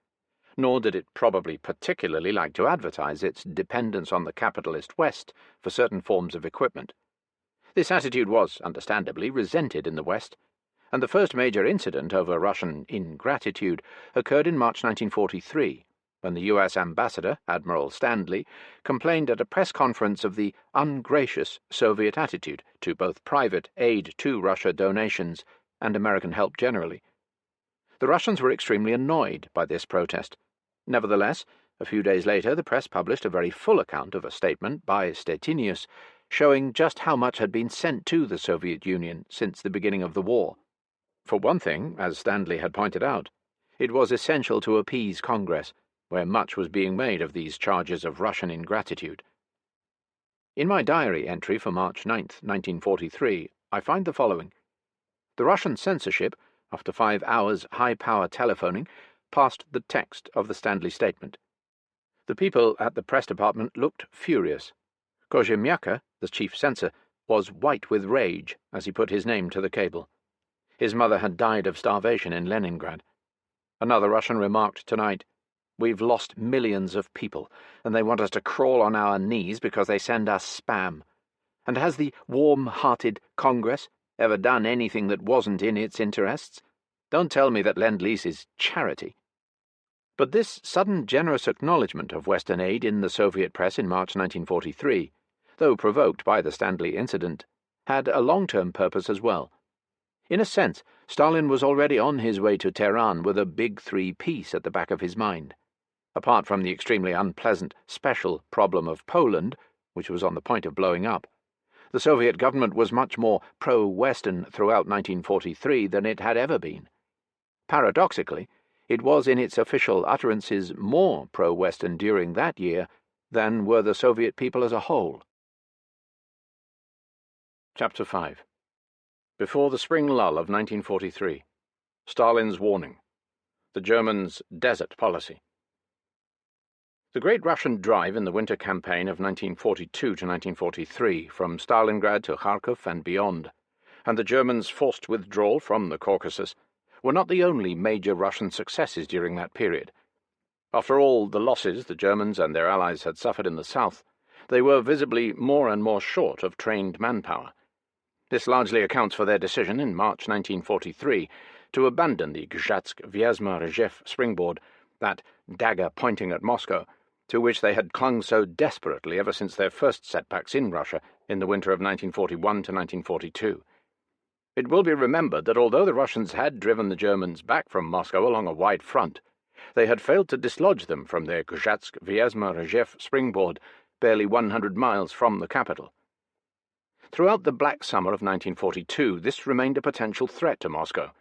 nor did it probably particularly like to advertise its dependence on the capitalist West for certain forms of equipment. This attitude was, understandably, resented in the West, and the first major incident over Russian ingratitude occurred in March 1943, when the U.S. ambassador, Admiral Stanley, complained at a press conference of the ungracious Soviet attitude to both private aid to Russia donations and American help generally. The Russians were extremely annoyed by this protest. Nevertheless, a few days later the press published a very full account of a statement by Stettinius showing just how much had been sent to the Soviet Union since the beginning of the war. For one thing, as Stanley had pointed out, it was essential to appease Congress, where much was being made of these charges of Russian ingratitude. In my diary entry for March 9, 1943, I find the following. The Russian censorship, after 5 hours high-power telephoning, passed the text of the Stanley statement. The people at the press department looked furious. Kozhemyaka, the chief censor, was white with rage as he put his name to the cable. His mother had died of starvation in Leningrad. Another Russian remarked tonight, "We've lost millions of people, and they want us to crawl on our knees because they send us spam. And has the warm-hearted Congress ever done anything that wasn't in its interests? Don't tell me that Lend-Lease is charity." But this sudden generous acknowledgement of Western aid in the Soviet press in March 1943, though provoked by the Stanley incident, had a long-term purpose as well. In a sense, Stalin was already on his way to Tehran with a big three peace at the back of his mind. Apart from the extremely unpleasant special problem of Poland, which was on the point of blowing up, the Soviet government was much more pro-Western throughout 1943 than it had ever been. Paradoxically, it was in its official utterances more pro-Western during that year than were the Soviet people as a whole. Chapter 5. Before the spring lull of 1943. Stalin's warning. The Germans' desert policy. The great Russian drive in the winter campaign of 1942 to 1943, from Stalingrad to Kharkov and beyond, and the Germans' forced withdrawal from the Caucasus, were not the only major Russian successes during that period. After all the losses the Germans and their allies had suffered in the south, they were visibly more and more short of trained manpower. This largely accounts for their decision in March 1943 to abandon the Gzhatsk-Vyazma-Rzhev springboard, that dagger pointing at Moscow, to which they had clung so desperately ever since their first setbacks in Russia in the winter of 1941 to 1942. It will be remembered that although the Russians had driven the Germans back from Moscow along a wide front, they had failed to dislodge them from their Gzhatsk-Vyazma-Rzhev springboard, barely 100 miles from the capital. Throughout the Black Summer of 1942, this remained a potential threat to Moscow,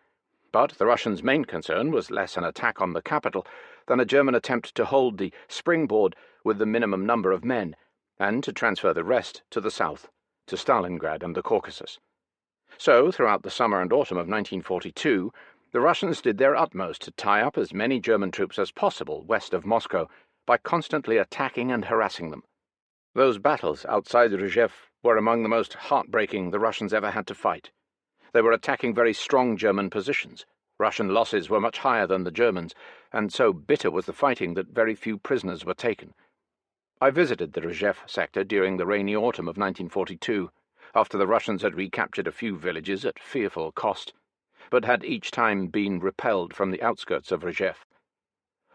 but the Russians' main concern was less an attack on the capital than a German attempt to hold the springboard with the minimum number of men, and to transfer the rest to the south, to Stalingrad and the Caucasus. So, throughout the summer and autumn of 1942, the Russians did their utmost to tie up as many German troops as possible west of Moscow by constantly attacking and harassing them. Those battles outside Rzhev were among the most heartbreaking the Russians ever had to fight. They were attacking very strong German positions. Russian losses were much higher than the Germans, and so bitter was the fighting that very few prisoners were taken. I visited the Rzhev sector during the rainy autumn of 1942, after the Russians had recaptured a few villages at fearful cost, but had each time been repelled from the outskirts of Rzhev.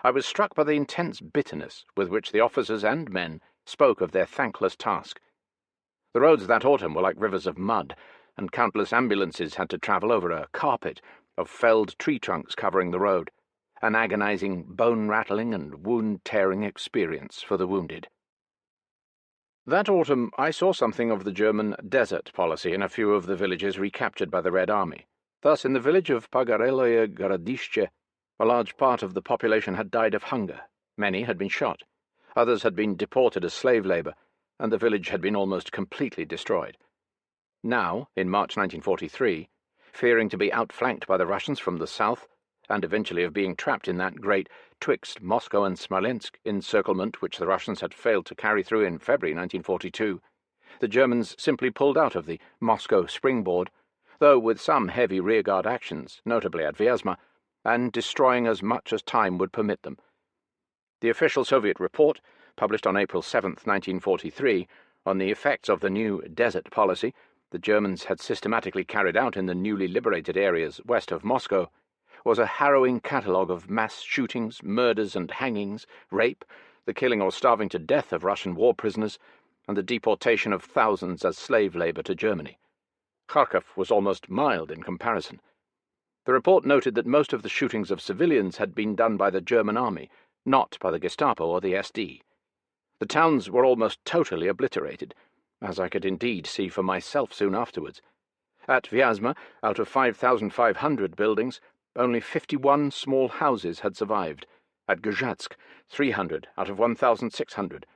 I was struck by the intense bitterness with which the officers and men spoke of their thankless task. The roads that autumn were like rivers of mud, and countless ambulances had to travel over a carpet of felled tree trunks covering the road, an agonizing, bone-rattling and wound-tearing experience for the wounded. That autumn I saw something of the German desert policy in a few of the villages recaptured by the Red Army. Thus, in the village of Pogorelye Gorodishche, a large part of the population had died of hunger, many had been shot, others had been deported as slave labour, and the village had been almost completely destroyed. Now, in March 1943, fearing to be outflanked by the Russians from the south, and eventually of being trapped in that great twixt Moscow and Smolensk encirclement which the Russians had failed to carry through in February 1942, the Germans simply pulled out of the Moscow springboard, though with some heavy rearguard actions, notably at Vyazma, and destroying as much as time would permit them. The official Soviet report, published on April 7, 1943, on the effects of the new desert policy the Germans had systematically carried out in the newly liberated areas west of Moscow, was a harrowing catalogue of mass shootings, murders and hangings, rape, the killing or starving to death of Russian war prisoners, and the deportation of thousands as slave labour to Germany. Kharkov was almost mild in comparison. The report noted that most of the shootings of civilians had been done by the German army, not by the Gestapo or the SD. The towns were almost totally obliterated, as I could indeed see for myself soon afterwards. At Vyazma, out of 5,500 buildings, only 51 small houses had survived. At Gzhatsk, 300 out of 1,600.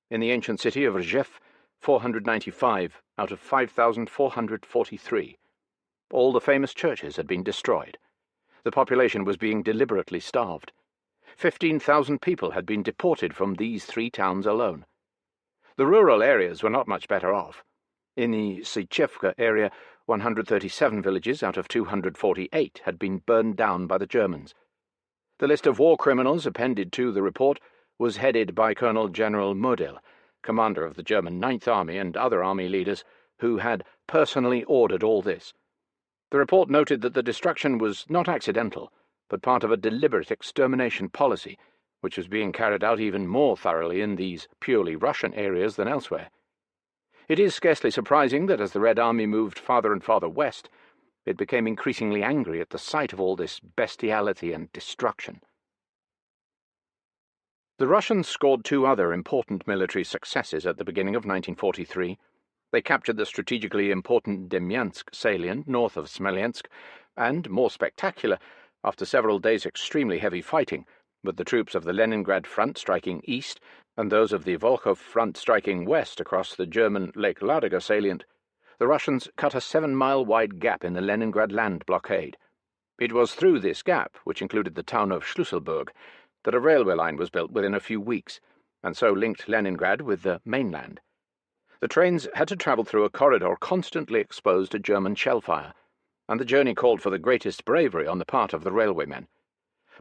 In the ancient city of Rzhev, 495 out of 5,443. All the famous churches had been destroyed. The population was being deliberately starved. 15,000 people had been deported from these 3 towns alone. The rural areas were not much better off. In the Sychevka area, 137 villages out of 248 had been burned down by the Germans. The list of war criminals appended to the report was headed by Colonel General Model, commander of the German Ninth Army, and other army leaders who had personally ordered all this. The report noted that the destruction was not accidental, but part of a deliberate extermination policy, which was being carried out even more thoroughly in these purely Russian areas than elsewhere. It is scarcely surprising that as the Red Army moved farther and farther west, it became increasingly angry at the sight of all this bestiality and destruction. The Russians scored 2 other important military successes at the beginning of 1943. They captured the strategically important Demyansk salient north of Smolensk, and, more spectacular, after several days' extremely heavy fighting, with the troops of the Leningrad front striking east and those of the Volkhov front striking west across the German Lake Ladoga salient, the Russians cut a 7-mile-wide gap in the Leningrad land blockade. It was through this gap, which included the town of Schlüsselburg, that a railway line was built within a few weeks, and so linked Leningrad with the mainland. The trains had to travel through a corridor constantly exposed to German shellfire, and the journey called for the greatest bravery on the part of the railwaymen.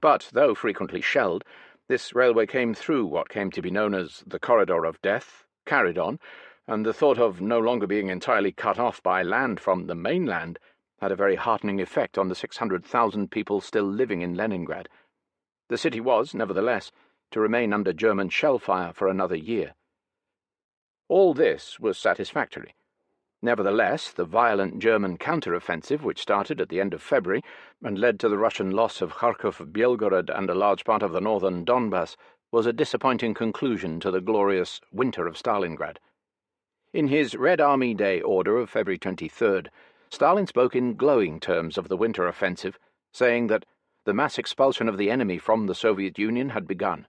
But, though frequently shelled, this railway came through what came to be known as the Corridor of Death, carried on, and the thought of no longer being entirely cut off by land from the mainland had a very heartening effect on the 600,000 people still living in Leningrad. The city was, nevertheless, to remain under German shell fire for another year. All this was satisfactory. Nevertheless, the violent German counter-offensive, which started at the end of February and led to the Russian loss of Kharkov, Belgorod, and a large part of the northern Donbass, was a disappointing conclusion to the glorious winter of Stalingrad. In his Red Army Day order of February 23rd, Stalin spoke in glowing terms of the winter offensive, saying that the mass expulsion of the enemy from the Soviet Union had begun.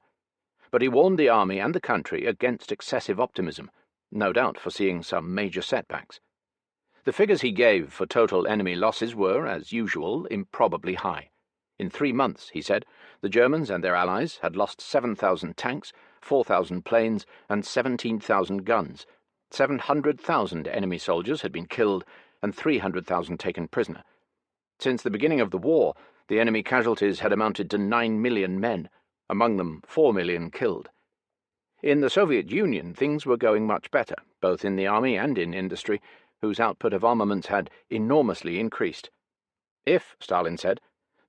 But he warned the army and the country against excessive optimism, no doubt foreseeing some major setbacks. The figures he gave for total enemy losses were, as usual, improbably high. In 3 months, he said, the Germans and their allies had lost 7,000 tanks, 4,000 planes, and 17,000 guns. 700,000 enemy soldiers had been killed, and 300,000 taken prisoner. Since the beginning of the war, the enemy casualties had amounted to 9 million men, among them 4 million killed. In the Soviet Union, things were going much better, both in the army and in industry, whose output of armaments had enormously increased. If, Stalin said,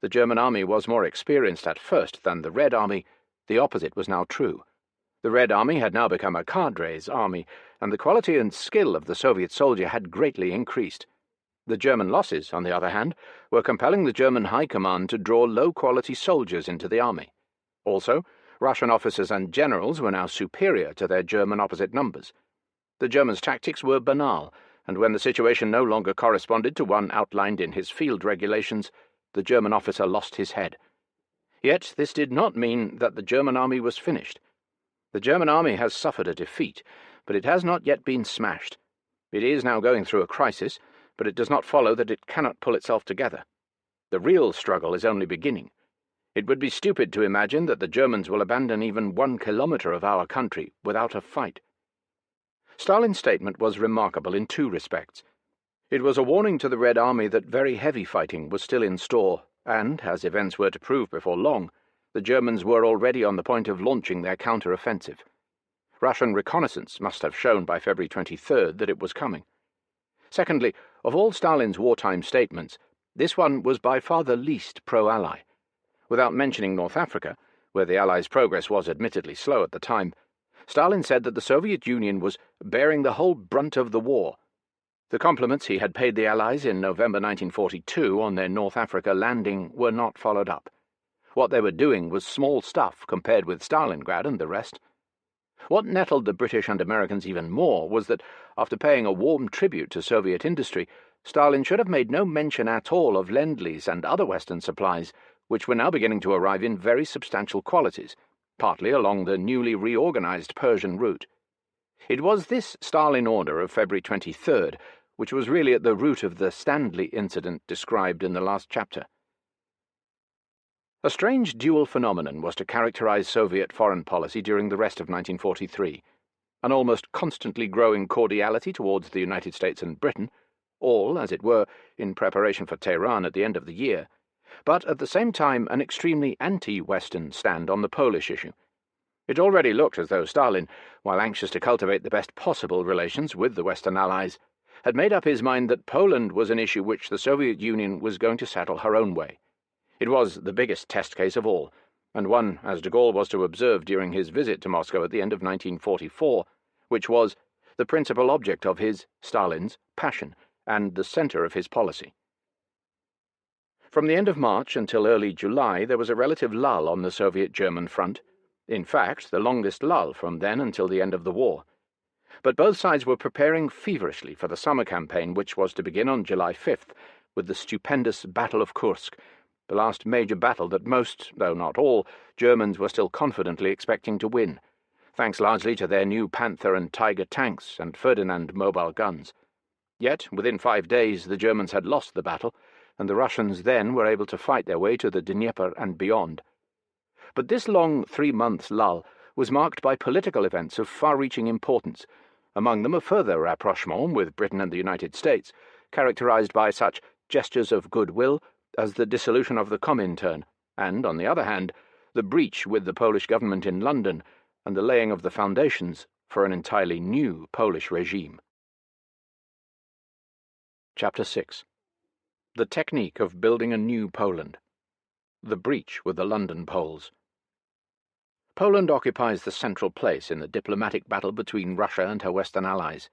the German army was more experienced at first than the Red Army, the opposite was now true. The Red Army had now become a cadres army, and the quality and skill of the Soviet soldier had greatly increased. The German losses, on the other hand, were compelling the German High Command to draw low-quality soldiers into the army. Also, Russian officers and generals were now superior to their German opposite numbers. The Germans' tactics were banal, and when the situation no longer corresponded to one outlined in his field regulations, the German officer lost his head. Yet this did not mean that the German army was finished. The German army has suffered a defeat, but it has not yet been smashed. It is now going through a crisis, but it does not follow that it cannot pull itself together. The real struggle is only beginning. It would be stupid to imagine that the Germans will abandon even 1 kilometre of our country without a fight. Stalin's statement was remarkable in 2 respects. It was a warning to the Red Army that very heavy fighting was still in store, and, as events were to prove before long, the Germans were already on the point of launching their counter-offensive. Russian reconnaissance must have shown by February 23rd that it was coming. Secondly, of all Stalin's wartime statements, this one was by far the least pro-Ally. Without mentioning North Africa, where the Allies' progress was admittedly slow at the time, Stalin said that the Soviet Union was bearing the whole brunt of the war. The compliments he had paid the Allies in November 1942 on their North Africa landing were not followed up. What they were doing was small stuff compared with Stalingrad and the rest. What nettled the British and Americans even more was that, after paying a warm tribute to Soviet industry, Stalin should have made no mention at all of Lend-Lease and other Western supplies, which were now beginning to arrive in very substantial quantities, partly along the newly reorganized Persian route. It was this Stalin order of February 23rd which was really at the root of the Standley incident described in the last chapter. A strange dual phenomenon was to characterize Soviet foreign policy during the rest of 1943, an almost constantly growing cordiality towards the United States and Britain, all, as it were, in preparation for Tehran at the end of the year, but at the same time an extremely anti-Western stand on the Polish issue. It already looked as though Stalin, while anxious to cultivate the best possible relations with the Western Allies, had made up his mind that Poland was an issue which the Soviet Union was going to settle her own way. It was the biggest test case of all, and one, as de Gaulle was to observe during his visit to Moscow at the end of 1944, which was the principal object of his, Stalin's, passion, and the centre of his policy. From the end of March until early July there was a relative lull on the Soviet-German front, in fact the longest lull from then until the end of the war. But both sides were preparing feverishly for the summer campaign which was to begin on July 5th with the stupendous Battle of Kursk, the last major battle that most, though not all, Germans were still confidently expecting to win, thanks largely to their new Panther and Tiger tanks and Ferdinand mobile guns. Yet, within 5 days, the Germans had lost the battle, and the Russians then were able to fight their way to the Dnieper and beyond. But this long 3 months lull was marked by political events of far-reaching importance, among them a further rapprochement with Britain and the United States, characterized by such gestures of goodwill as the dissolution of the Comintern, and, on the other hand, the breach with the Polish government in London and the laying of the foundations for an entirely new Polish regime. Chapter 6. The technique of building a new Poland. The breach with the London Poles. Poland occupies the central place in the diplomatic battle between Russia and her Western allies,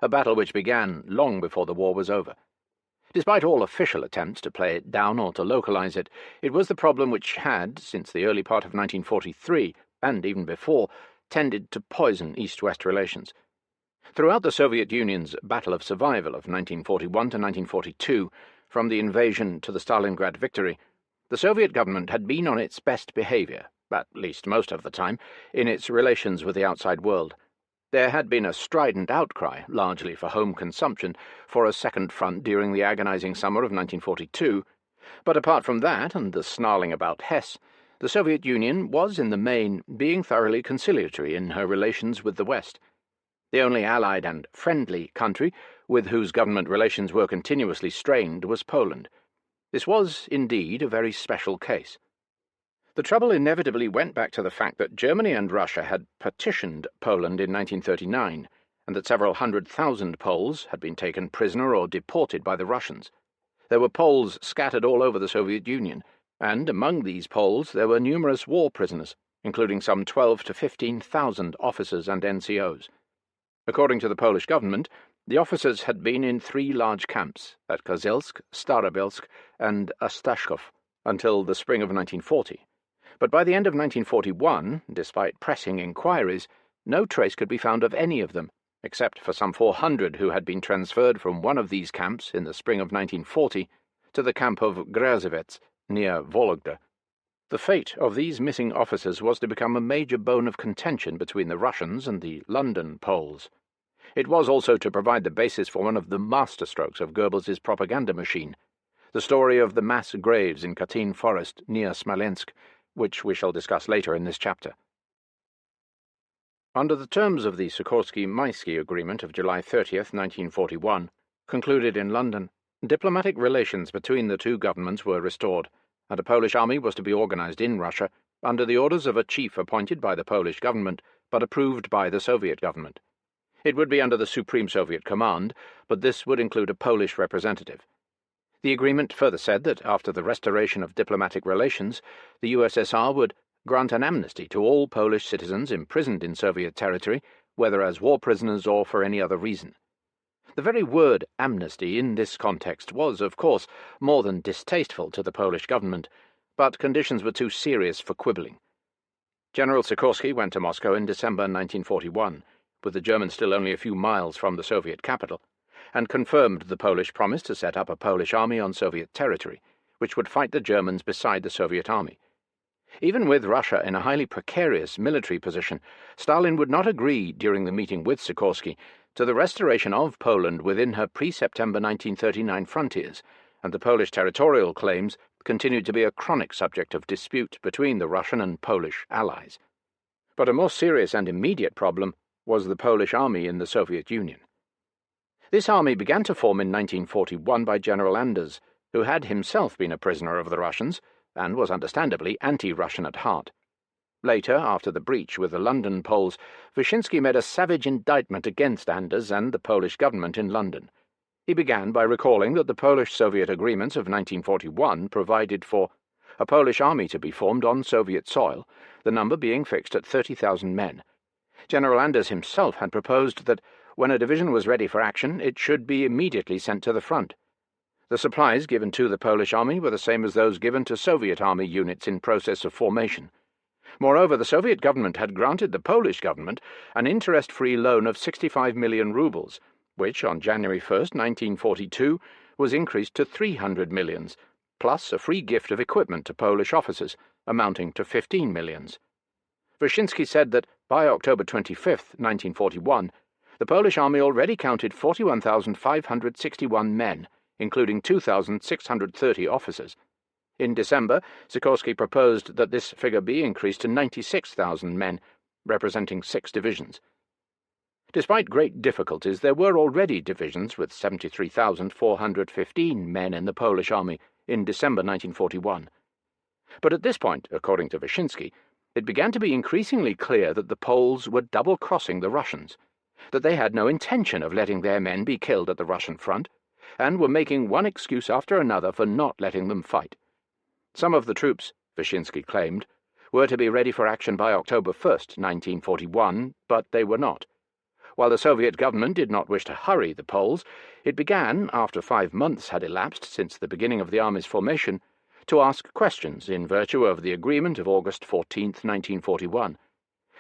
a battle which began long before the war was over. Despite all official attempts to play it down or to localize it, it was the problem which had, since the early part of 1943, and even before, tended to poison East-West relations. Throughout the Soviet Union's battle of survival of 1941 to 1942, from the invasion to the Stalingrad victory, the Soviet government had been on its best behavior, at least most of the time, in its relations with the outside world. There had been a strident outcry, largely for home consumption, for a second front during the agonizing summer of 1942, but apart from that and the snarling about Hesse, the Soviet Union was, in the main, being thoroughly conciliatory in her relations with the West. The only allied and friendly country with whose government relations were continuously strained was Poland. This was, indeed, a very special case. The trouble inevitably went back to the fact that Germany and Russia had partitioned Poland in 1939, and that several 100,000 Poles had been taken prisoner or deported by the Russians. There were Poles scattered all over the Soviet Union, and among these Poles there were numerous war prisoners, including some 12,000 to 15,000 officers and NCOs. According to the Polish government, the officers had been in 3 large camps, at Kozelsk, Starobelsk, and Ostashkov, until the spring of 1940. But by the end of 1941, despite pressing inquiries, no trace could be found of any of them, except for some 400 who had been transferred from one of these camps in the spring of 1940 to the camp of Grzewec, near Vologda. The fate of these missing officers was to become a major bone of contention between the Russians and the London Poles. It was also to provide the basis for one of the masterstrokes of Goebbels's propaganda machine, the story of the mass graves in Katyn Forest near Smolensk, which we shall discuss later in this chapter. Under the terms of the Sikorsky-Maisky Agreement of July 30th, 1941, concluded in London, diplomatic relations between the two governments were restored, and a Polish army was to be organized in Russia under the orders of a chief appointed by the Polish government but approved by the Soviet government. It would be under the Supreme Soviet Command, but this would include a Polish representative. The agreement further said that after the restoration of diplomatic relations, the USSR would grant an amnesty to all Polish citizens imprisoned in Soviet territory, whether as war prisoners or for any other reason. The very word amnesty in this context was, of course, more than distasteful to the Polish government, but conditions were too serious for quibbling. General Sikorsky went to Moscow in December 1941, with the Germans still only a few miles from the Soviet capital, and confirmed the Polish promise to set up a Polish army on Soviet territory, which would fight the Germans beside the Soviet army. Even with Russia in a highly precarious military position, Stalin would not agree during the meeting with Sikorsky to the restoration of Poland within her pre-September 1939 frontiers, and the Polish territorial claims continued to be a chronic subject of dispute between the Russian and Polish allies. But a more serious and immediate problem was the Polish army in the Soviet Union. This army began to form in 1941 by General Anders, who had himself been a prisoner of the Russians, and was understandably anti-Russian at heart. Later, after the breach with the London Poles, Wyszynski made a savage indictment against Anders and the Polish government in London. He began by recalling that the Polish-Soviet agreements of 1941 provided for a Polish army to be formed on Soviet soil, the number being fixed at 30,000 men. General Anders himself had proposed that when a division was ready for action, it should be immediately sent to the front. The supplies given to the Polish army were the same as those given to Soviet army units in process of formation. Moreover, the Soviet government had granted the Polish government an interest-free loan of 65 million rubles, which, on January 1st, 1942, was increased to 300 millions, plus a free gift of equipment to Polish officers, amounting to 15 millions. Wyszynski said that by October 25th, 1941, the Polish army already counted 41,561 men, including 2,630 officers. In December, Sikorsky proposed that this figure be increased to 96,000 men, representing 6 divisions. Despite great difficulties, there were already divisions with 73,415 men in the Polish army in December 1941. But at this point, according to Wyszynski, it began to be increasingly clear that the Poles were double-crossing the Russians, that they had no intention of letting their men be killed at the Russian front, and were making one excuse after another for not letting them fight. Some of the troops, Wyszynski claimed, were to be ready for action by October 1st, 1941, but they were not. While the Soviet government did not wish to hurry the Poles, it began, after 5 months had elapsed since the beginning of the army's formation, to ask questions in virtue of the agreement of August 14, 1941.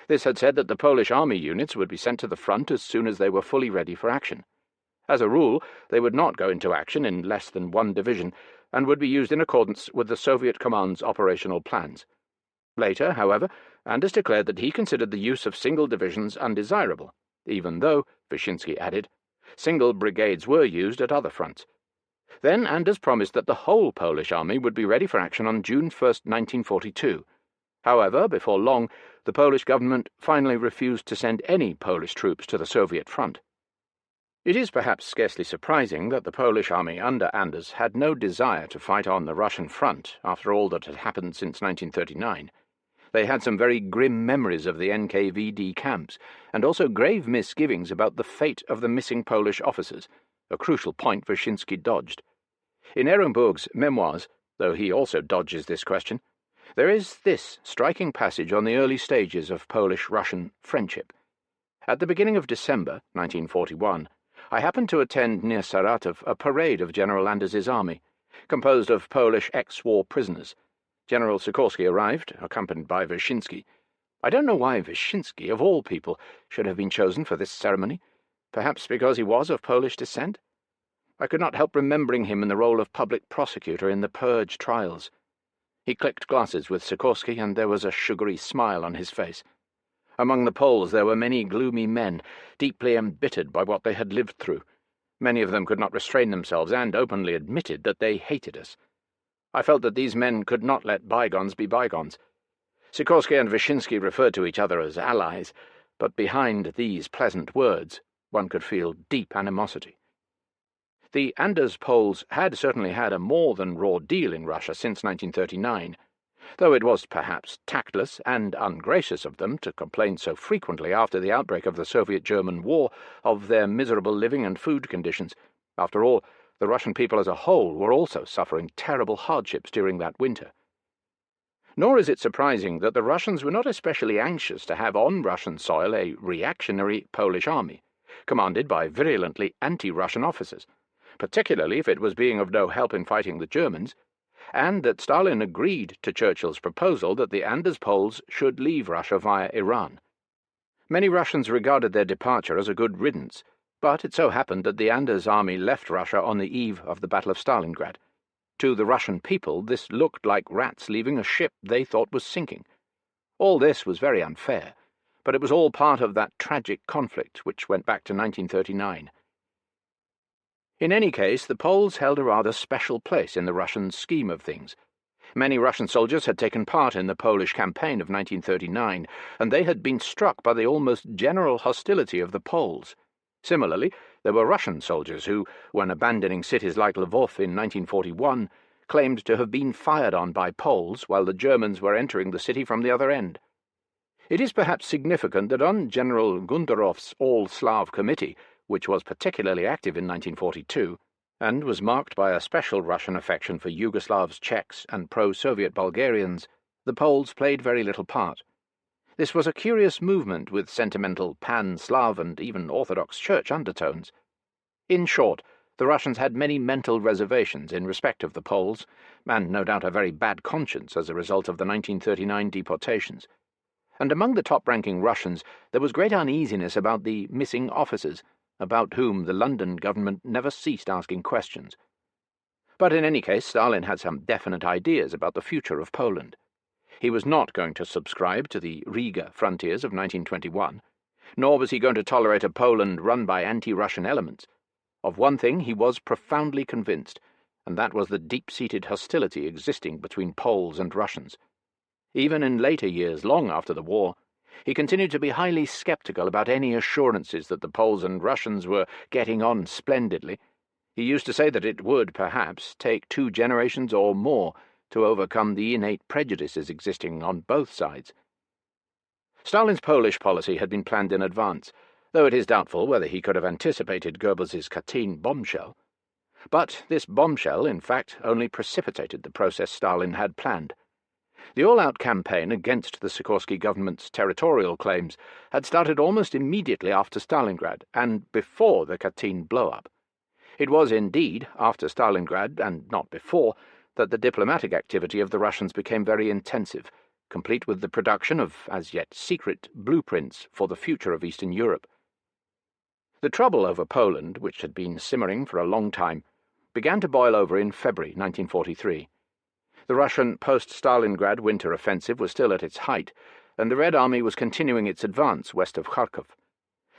This had said that the Polish army units would be sent to the front as soon as they were fully ready for action. As a rule, they would not go into action in less than one division, and would be used in accordance with the Soviet command's operational plans. Later, however, Anders declared that he considered the use of single divisions undesirable, even though, Wyszynski added, single brigades were used at other fronts. Then Anders promised that the whole Polish army would be ready for action on June 1, 1942. However, before long, the Polish government finally refused to send any Polish troops to the Soviet front. It is perhaps scarcely surprising that the Polish army under Anders had no desire to fight on the Russian front after all that had happened since 1939. They had some very grim memories of the NKVD camps, and also grave misgivings about the fate of the missing Polish officers, a crucial point Wyszynski dodged. In Ehrenburg's memoirs, though he also dodges this question, there is this striking passage on the early stages of Polish-Russian friendship. At the beginning of December 1941, I happened to attend near Saratov a parade of General Anders's army, composed of Polish ex-war prisoners. General Sikorski arrived, accompanied by Wyszynski. I don't know why Wyszynski, of all people, should have been chosen for this ceremony. Perhaps because he was of Polish descent? I could not help remembering him in the role of public prosecutor in the Purge trials. He clicked glasses with Sikorski, and there was a sugary smile on his face. Among the Poles there were many gloomy men, deeply embittered by what they had lived through. Many of them could not restrain themselves, and openly admitted that they hated us. I felt that these men could not let bygones be bygones. Sikorski and Wyszynski referred to each other as allies, but behind these pleasant words one could feel deep animosity. The Anders Poles had certainly had a more than raw deal in Russia since 1939, though it was perhaps tactless and ungracious of them to complain so frequently after the outbreak of the Soviet-German War of their miserable living and food conditions. After all, the Russian people as a whole were also suffering terrible hardships during that winter. Nor is it surprising that the Russians were not especially anxious to have on Russian soil a reactionary Polish army, commanded by virulently anti-Russian officers, particularly if it was being of no help in fighting the Germans, and that Stalin agreed to Churchill's proposal that the Anders Poles should leave Russia via Iran. Many Russians regarded their departure as a good riddance, but it so happened that the Anders army left Russia on the eve of the Battle of Stalingrad. To the Russian people, this looked like rats leaving a ship they thought was sinking. All this was very unfair, but it was all part of that tragic conflict which went back to 1939. In any case, the Poles held a rather special place in the Russian scheme of things. Many Russian soldiers had taken part in the Polish campaign of 1939, and they had been struck by the almost general hostility of the Poles. Similarly, there were Russian soldiers who, when abandoning cities like Lvov in 1941, claimed to have been fired on by Poles while the Germans were entering the city from the other end. It is perhaps significant that on General Gunderov's All-Slav Committee, which was particularly active in 1942, and was marked by a special Russian affection for Yugoslavs, Czechs, and pro-Soviet Bulgarians, the Poles played very little part. This was a curious movement with sentimental pan-Slav and even Orthodox Church undertones. In short, the Russians had many mental reservations in respect of the Poles, and no doubt a very bad conscience as a result of the 1939 deportations. And among the top-ranking Russians there was great uneasiness about the missing officers, about whom the London government never ceased asking questions. But in any case, Stalin had some definite ideas about the future of Poland. He was not going to subscribe to the Riga frontiers of 1921, nor was he going to tolerate a Poland run by anti-Russian elements. Of one thing he was profoundly convinced, and that was the deep-seated hostility existing between Poles and Russians. Even in later years, long after the war, he continued to be highly sceptical about any assurances that the Poles and Russians were getting on splendidly. He used to say that it would, perhaps, take 2 generations or more to overcome the innate prejudices existing on both sides. Stalin's Polish policy had been planned in advance, though it is doubtful whether he could have anticipated Goebbels's Katyn bombshell. But this bombshell, in fact, only precipitated the process Stalin had planned. The all-out campaign against the Sikorsky government's territorial claims had started almost immediately after Stalingrad and before the Katyn blow-up. It was indeed after Stalingrad, and not before, that the diplomatic activity of the Russians became very intensive, complete with the production of, as yet secret, blueprints for the future of Eastern Europe. The trouble over Poland, which had been simmering for a long time, began to boil over in February 1943. The Russian post-Stalingrad winter offensive was still at its height, and the Red Army was continuing its advance west of Kharkov.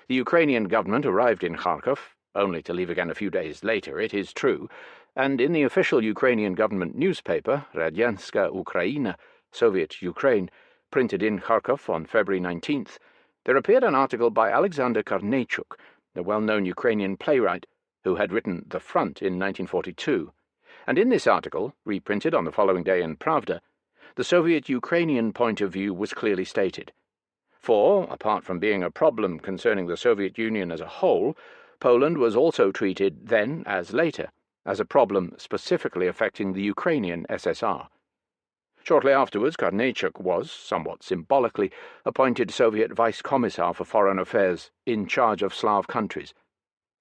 The Ukrainian government arrived in Kharkov, only to leave again a few days later, it is true, and in the official Ukrainian government newspaper, Radyanska Ukraina, Soviet Ukraine, printed in Kharkov on February 19th, there appeared an article by Alexander Korneychuk, the well-known Ukrainian playwright, who had written The Front in 1942, and in this article, reprinted on the following day in Pravda, the Soviet-Ukrainian point of view was clearly stated. For, apart from being a problem concerning the Soviet Union as a whole, Poland was also treated, then as later, as a problem specifically affecting the Ukrainian SSR. Shortly afterwards, Korneychuk was, somewhat symbolically, appointed Soviet Vice Commissar for Foreign Affairs in charge of Slav countries.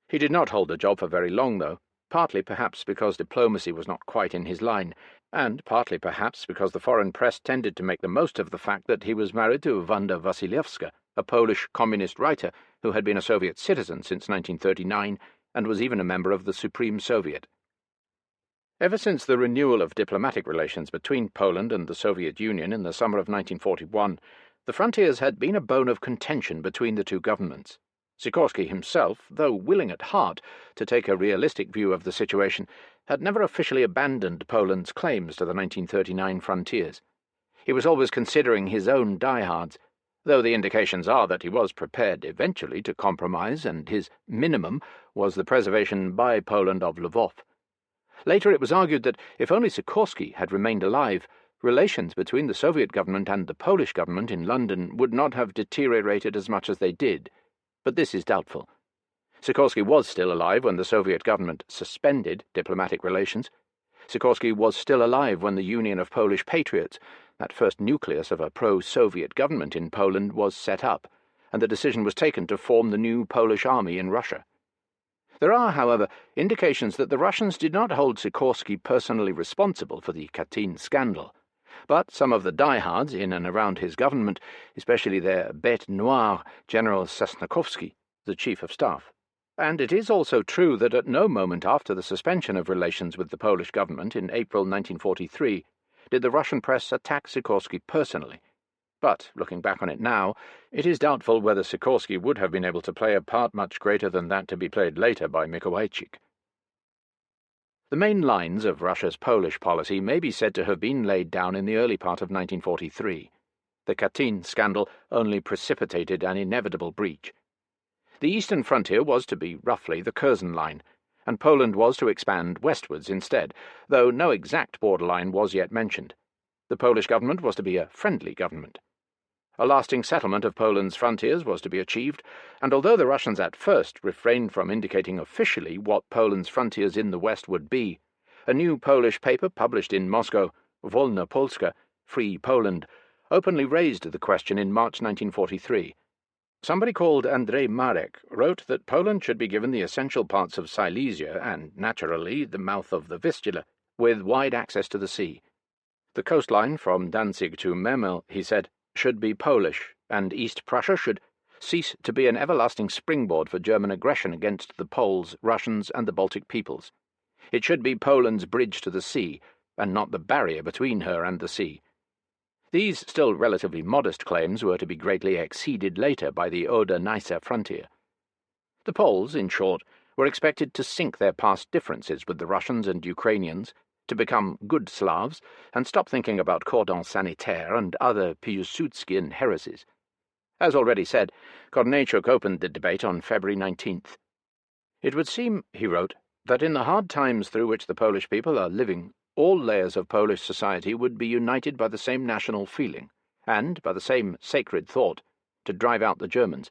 He did not hold the job for very long, though, partly perhaps because diplomacy was not quite in his line, and partly perhaps because the foreign press tended to make the most of the fact that he was married to Wanda Wasilewska, a Polish communist writer who had been a Soviet citizen since 1939 and was even a member of the Supreme Soviet. Ever since the renewal of diplomatic relations between Poland and the Soviet Union in the summer of 1941, the frontiers had been a bone of contention between the two governments. Sikorsky himself, though willing at heart to take a realistic view of the situation, had never officially abandoned Poland's claims to the 1939 frontiers. He was always considering his own diehards, though the indications are that he was prepared eventually to compromise, and his minimum was the preservation by Poland of Lvov. Later it was argued that if only Sikorsky had remained alive, relations between the Soviet government and the Polish government in London would not have deteriorated as much as they did, but this is doubtful. Sikorsky was still alive when the Soviet government suspended diplomatic relations. Sikorsky was still alive when the Union of Polish Patriots, that first nucleus of a pro-Soviet government in Poland, was set up, and the decision was taken to form the new Polish army in Russia. There are, however, indications that the Russians did not hold Sikorsky personally responsible for the Katyn scandal, but some of the diehards in and around his government, especially their bête noire, General Sosnakovsky, the Chief of Staff. And it is also true that at no moment after the suspension of relations with the Polish government in April 1943 did the Russian press attack Sikorsky personally. But, looking back on it now, it is doubtful whether Sikorsky would have been able to play a part much greater than that to be played later by Mikołajczyk. The main lines of Russia's Polish policy may be said to have been laid down in the early part of 1943. The Katyn scandal only precipitated an inevitable breach. The eastern frontier was to be roughly the Curzon line, and Poland was to expand westwards instead, though no exact borderline was yet mentioned. The Polish government was to be a friendly government. A lasting settlement of Poland's frontiers was to be achieved, and although the Russians at first refrained from indicating officially what Poland's frontiers in the west would be, a new Polish paper published in Moscow, Wolna Polska, Free Poland, openly raised the question in March 1943. Somebody called Andrzej Marek wrote that Poland should be given the essential parts of Silesia and, naturally, the mouth of the Vistula, with wide access to the sea. The coastline from Danzig to Memel, he said, should be Polish, and East Prussia should cease to be an everlasting springboard for German aggression against the Poles, Russians, and the Baltic peoples. It should be Poland's bridge to the sea, and not the barrier between her and the sea. These still relatively modest claims were to be greatly exceeded later by the Oder-Neisse frontier. The Poles, in short, were expected to sink their past differences with the Russians and Ukrainians, to become good Slavs, and stop thinking about cordon sanitaire and other Piłsudskian heresies. As already said, Korneychuk opened the debate on February 19th. It would seem, he wrote, that in the hard times through which the Polish people are living, all layers of Polish society would be united by the same national feeling, and by the same sacred thought, to drive out the Germans.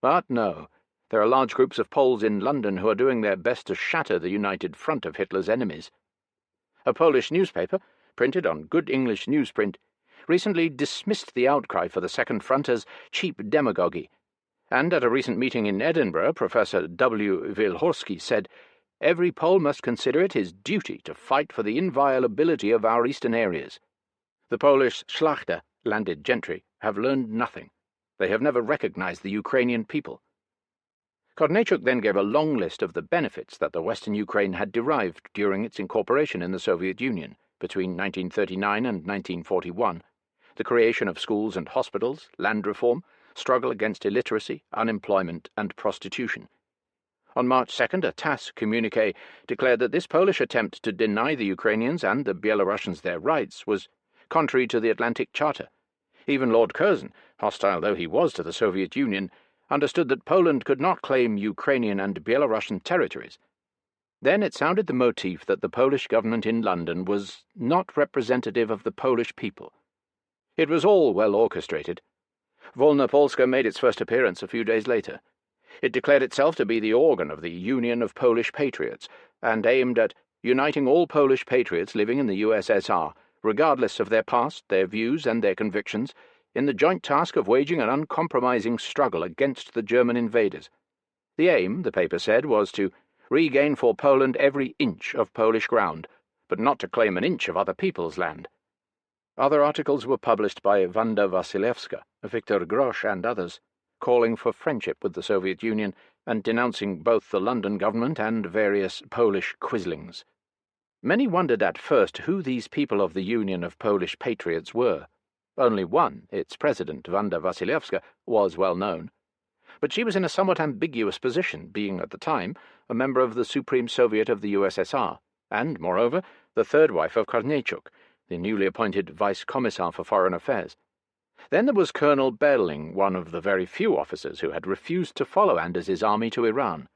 But no, There are large groups of Poles in London who are doing their best to shatter the united front of Hitler's enemies. A Polish newspaper, printed on good English newsprint, recently dismissed the outcry for the Second Front as cheap demagogy, and at a recent meeting in Edinburgh, Professor WWII said, "Every Pole must consider it his duty to fight for the inviolability of our eastern areas. The Polish szlachta, landed gentry, have learned nothing. They have never recognized the Ukrainian people." Korneychuk then gave a long list of the benefits that the Western Ukraine had derived during its incorporation in the Soviet Union between 1939 and 1941, the creation of schools and hospitals, land reform, struggle against illiteracy, unemployment, and prostitution. On March 2nd, a TASS communiqué declared that this Polish attempt to deny the Ukrainians and the Belarusians their rights was contrary to the Atlantic Charter. Even Lord Curzon, hostile though he was to the Soviet Union, understood that Poland could not claim Ukrainian and Belarusian territories. Then it sounded the motif that the Polish government in London was not representative of the Polish people. It was all well orchestrated. Wolna Polska made its first appearance a few days later. It declared itself to be the organ of the Union of Polish Patriots, and aimed at uniting all Polish patriots living in the USSR, regardless of their past, their views, and their convictions, in the joint task of waging an uncompromising struggle against the German invaders. The aim, the paper said, was to regain for Poland every inch of Polish ground, but not to claim an inch of other people's land. Other articles were published by Wanda Wasilewska, Victor Grosz, and others, calling for friendship with the Soviet Union and denouncing both the London government and various Polish quislings. Many wondered at first who these people of the Union of Polish Patriots were. Only one, its president, Wanda Wasilewska, was well known. But she was in a somewhat ambiguous position, being at the time a member of the Supreme Soviet of the USSR, and, moreover, the third wife of Korneychuk, the newly appointed Vice-Commissar for Foreign Affairs. Then there was Colonel Berling, one of the very few officers who had refused to follow Anders's army to Iran.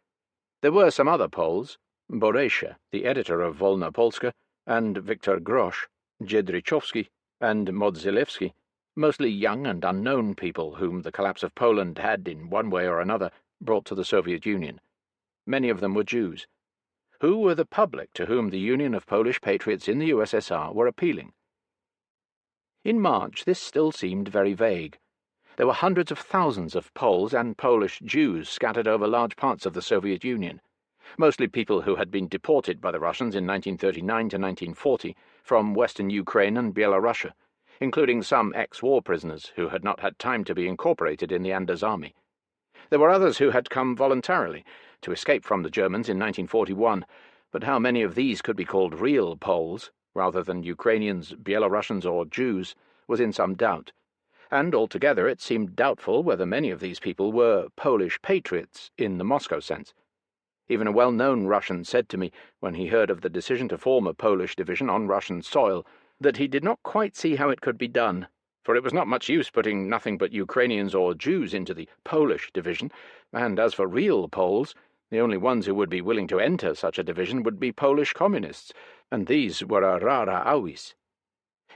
There were some other Poles, Boresha, the editor of Wolna Polska, and Victor Grosz, Jedrzejowski, and Modzelewski, mostly young and unknown people whom the collapse of Poland had, in one way or another, brought to the Soviet Union. Many of them were Jews. Who were the public to whom the Union of Polish Patriots in the USSR were appealing? In March, this still seemed very vague. There were hundreds of thousands of Poles and Polish Jews scattered over large parts of the Soviet Union, mostly people who had been deported by the Russians in 1939 to 1940 from Western Ukraine and Belarus, including some ex-war prisoners who had not had time to be incorporated in the Anders army. There were others who had come voluntarily to escape from the Germans in 1941, but how many of these could be called real Poles, rather than Ukrainians, Belarusians, or Jews, was in some doubt, and altogether it seemed doubtful whether many of these people were Polish patriots in the Moscow sense. Even a well-known Russian said to me, when he heard of the decision to form a Polish division on Russian soil, that he did not quite see how it could be done, for it was not much use putting nothing but Ukrainians or Jews into the Polish division, and as for real Poles, the only ones who would be willing to enter such a division would be Polish communists, and these were a rara avis.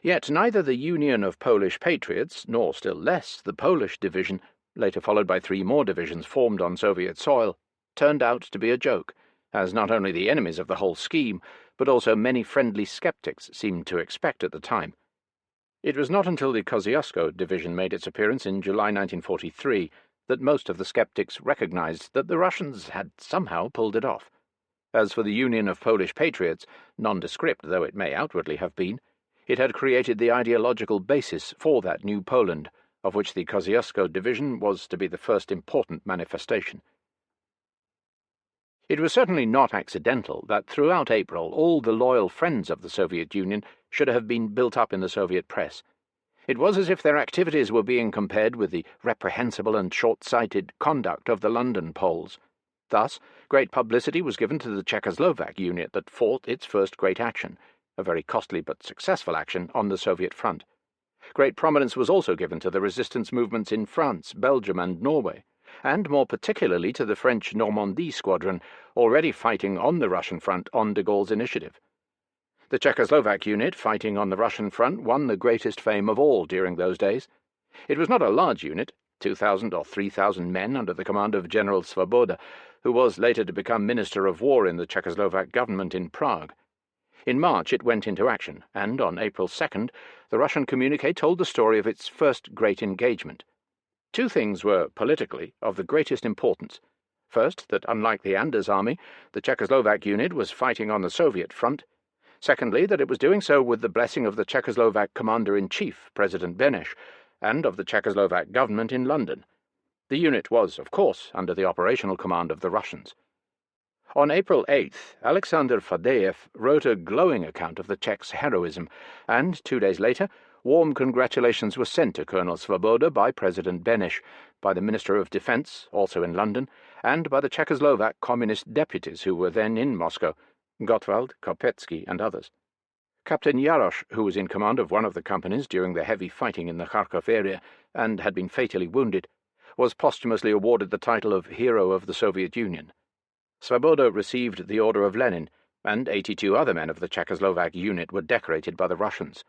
Yet neither the Union of Polish Patriots, nor still less the Polish division, later followed by 3 more divisions formed on Soviet soil, turned out to be a joke, as not only the enemies of the whole scheme, but also many friendly skeptics seemed to expect at the time. It was not until the Kosciuszko division made its appearance in July 1943 that most of the skeptics recognized that the Russians had somehow pulled it off. As for the Union of Polish Patriots, nondescript though it may outwardly have been, it had created the ideological basis for that new Poland, of which the Kosciuszko division was to be the first important manifestation. It was certainly not accidental that throughout April all the loyal friends of the Soviet Union should have been built up in the Soviet press. It was as if their activities were being compared with the reprehensible and short-sighted conduct of the London Poles. Thus, great publicity was given to the Czechoslovak unit that fought its first great action, a very costly but successful action, on the Soviet front. Great prominence was also given to the resistance movements in France, Belgium, and Norway, and more particularly to the French Normandy squadron, already fighting on the Russian front on de Gaulle's initiative. The Czechoslovak unit fighting on the Russian front won the greatest fame of all during those days. It was not a large unit, 2,000 or 3,000 men under the command of General Svoboda, who was later to become Minister of War in the Czechoslovak government in Prague. In March it went into action, and on April 2nd the Russian communique told the story of its first great engagement. Two things were, politically, of the greatest importance. First, that unlike the Anders army, the Czechoslovak unit was fighting on the Soviet front. Secondly, that it was doing so with the blessing of the Czechoslovak Commander-in-Chief, President Beneš, and of the Czechoslovak government in London. The unit was, of course, under the operational command of the Russians. On April 8th, Alexander Fadeev wrote a glowing account of the Czechs' heroism, and 2 days later, warm congratulations were sent to Colonel Svoboda by President Beneš, by the Minister of Defence, also in London, and by the Czechoslovak communist deputies who were then in Moscow, Gottwald, Kopetzky, and others. Captain Jarosz, who was in command of one of the companies during the heavy fighting in the Kharkov area, and had been fatally wounded, was posthumously awarded the title of Hero of the Soviet Union. Svoboda received the Order of Lenin, and 82 other men of the Czechoslovak unit were decorated by the Russians.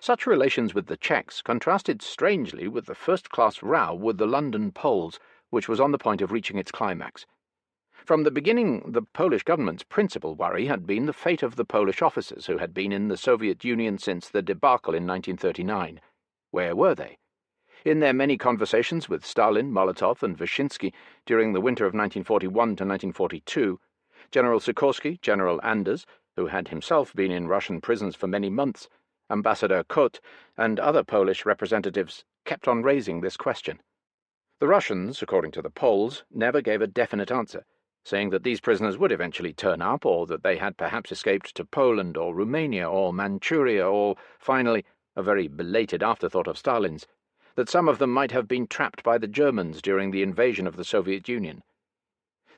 Such relations with the Czechs contrasted strangely with the first-class row with the London Poles, which was on the point of reaching its climax. From the beginning, the Polish government's principal worry had been the fate of the Polish officers who had been in the Soviet Union since the debacle in 1939. Where were they? In their many conversations with Stalin, Molotov, and Wyszynski during the winter of 1941 to 1942, General Sikorsky, General Anders, who had himself been in Russian prisons for many months, Ambassador Kot, and other Polish representatives kept on raising this question. The Russians, according to the Poles, never gave a definite answer, saying that these prisoners would eventually turn up, or that they had perhaps escaped to Poland or Romania or Manchuria, or, finally, a very belated afterthought of Stalin's, that some of them might have been trapped by the Germans during the invasion of the Soviet Union.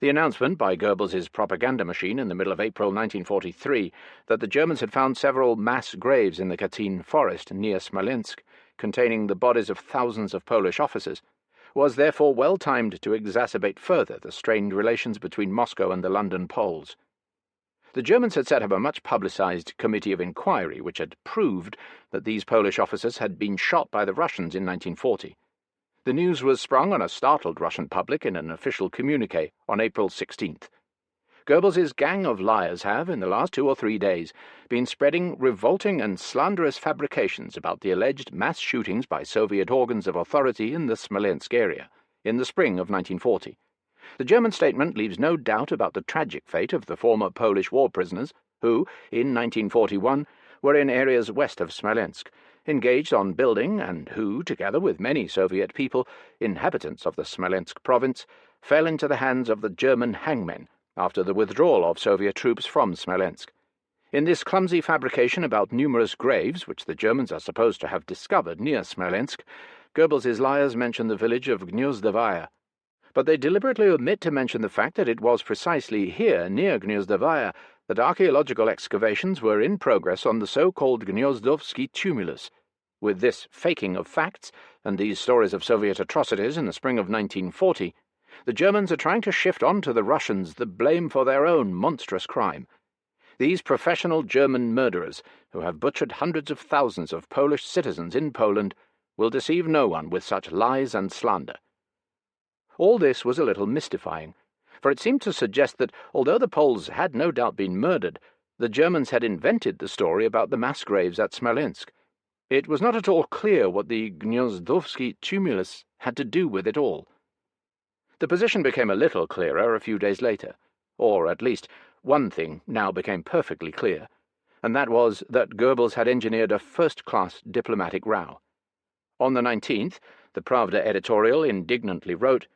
The announcement by Goebbels's propaganda machine in the middle of April 1943 that the Germans had found several mass graves in the Katyn forest near Smolensk, containing the bodies of thousands of Polish officers, was therefore well timed to exacerbate further the strained relations between Moscow and the London Poles. The Germans had set up a much-publicized committee of inquiry which had proved that these Polish officers had been shot by the Russians in 1940. The news was sprung on a startled Russian public in an official communique on April 16th. Goebbels's gang of liars have, in the last 2 or 3 days, been spreading revolting and slanderous fabrications about the alleged mass shootings by Soviet organs of authority in the Smolensk area, in the spring of 1940. The German statement leaves no doubt about the tragic fate of the former Polish war prisoners, who, in 1941, were in areas west of Smolensk, engaged on building, and who, together with many Soviet people, inhabitants of the Smolensk province, fell into the hands of the German hangmen after the withdrawal of Soviet troops from Smolensk. In this clumsy fabrication about numerous graves, which the Germans are supposed to have discovered near Smolensk, Goebbels's liars mention the village of WWII, but they deliberately omit to mention the fact that it was precisely here, near WWII, that archaeological excavations were in progress on the so-called Gniazdowski tumulus. With this faking of facts, and these stories of Soviet atrocities in the spring of 1940, the Germans are trying to shift on to the Russians the blame for their own monstrous crime. These professional German murderers, who have butchered hundreds of thousands of Polish citizens in Poland, will deceive no one with such lies and slander. All this was a little mystifying, for it seemed to suggest that, although the Poles had no doubt been murdered, the Germans had invented the story about the mass graves at Smolensk. It was not at all clear what the Gniazdowski tumulus had to do with it all. The position became a little clearer a few days later, or at least one thing now became perfectly clear, and that was that Goebbels had engineered a first-class diplomatic row. On the 19th, the Pravda editorial indignantly wrote,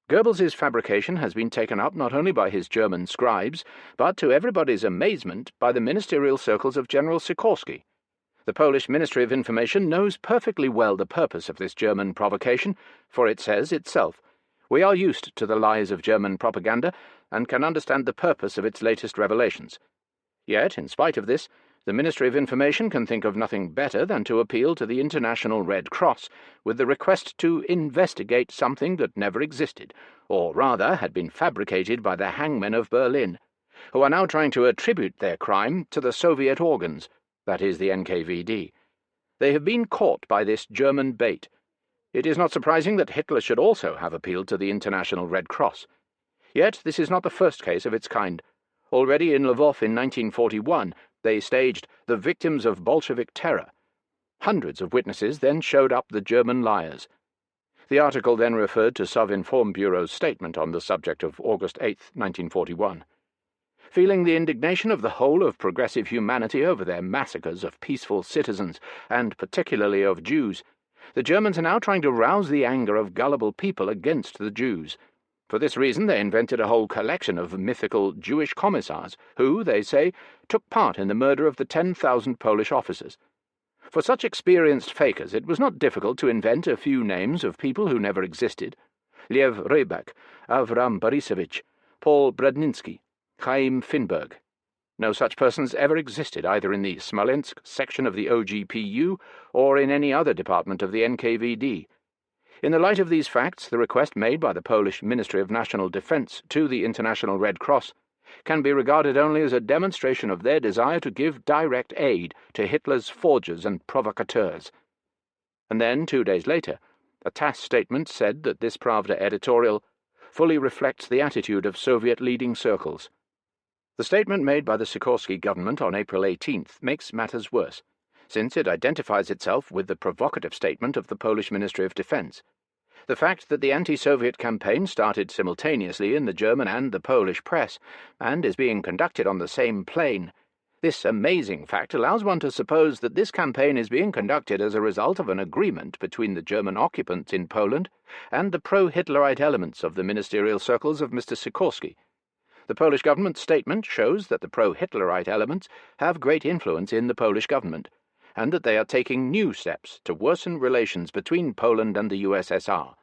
"Goebbels's fabrication has been taken up not only by his German scribes, but, to everybody's amazement, by the ministerial circles of General Sikorsky. The Polish Ministry of Information knows perfectly well the purpose of this German provocation, for it says itself, 'We are used to the lies of German propaganda, and can understand the purpose of its latest revelations.' Yet, in spite of this, the Ministry of Information can think of nothing better than to appeal to the International Red Cross with the request to investigate something that never existed, or rather had been fabricated by the hangmen of Berlin, who are now trying to attribute their crime to the Soviet organs, that is, the NKVD. They have been caught by this German bait. It is not surprising that Hitler should also have appealed to the International Red Cross. Yet this is not the first case of its kind. Already in Lvov in 1941, they staged The Victims of Bolshevik Terror. Hundreds of witnesses then showed up the German liars. The article then referred to Sovinformbureau's statement on the subject of August 8, 1941. Feeling the indignation of the whole of progressive humanity over their massacres of peaceful citizens, and particularly of Jews, the Germans are now trying to rouse the anger of gullible people against the Jews. For this reason they invented a whole collection of mythical Jewish commissars who, they say, took part in the murder of the 10,000 Polish officers. For such experienced fakers it was not difficult to invent a few names of people who never existed: Lev Rybak, Avram Borisovich, Paul Bradninsky, Chaim Finberg. No such persons ever existed either in the Smolensk section of the OGPU or in any other department of the NKVD. In the light of these facts, the request made by the Polish Ministry of National Defence to the International Red Cross can be regarded only as a demonstration of their desire to give direct aid to Hitler's forgers and provocateurs. And then, 2 days later, a TASS statement said that this Pravda editorial fully reflects the attitude of Soviet leading circles. The statement made by the Sikorsky government on April 18th makes matters worse, since it identifies itself with the provocative statement of the Polish Ministry of Defence. The fact that the anti-Soviet campaign started simultaneously in the German and the Polish press, and is being conducted on the same plane, this amazing fact allows one to suppose that this campaign is being conducted as a result of an agreement between the German occupants in Poland and the pro-Hitlerite elements of the ministerial circles of Mr. Sikorsky. The Polish government statement shows that the pro-Hitlerite elements have great influence in the Polish government, and that they are taking new steps to worsen relations between Poland and the USSR.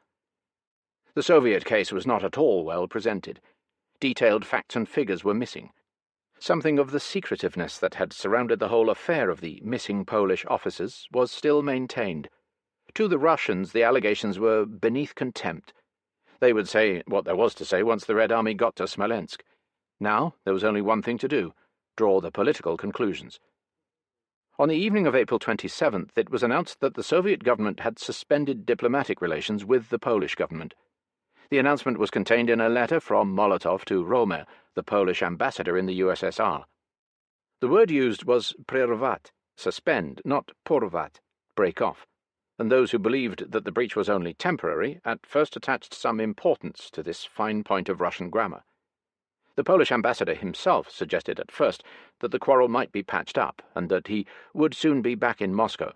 The Soviet case was not at all well presented. Detailed facts and figures were missing. Something of the secretiveness that had surrounded the whole affair of the missing Polish officers was still maintained. To the Russians the allegations were beneath contempt. They would say what there was to say once the Red Army got to Smolensk. Now there was only one thing to do: draw the political conclusions. On the evening of April 27th, it was announced that the Soviet government had suspended diplomatic relations with the Polish government. The announcement was contained in a letter from Molotov to Romer, the Polish ambassador in the USSR. The word used was prervat, suspend, not porvat, break off, and those who believed that the breach was only temporary at first attached some importance to this fine point of Russian grammar. The Polish ambassador himself suggested at first that the quarrel might be patched up, and that he would soon be back in Moscow.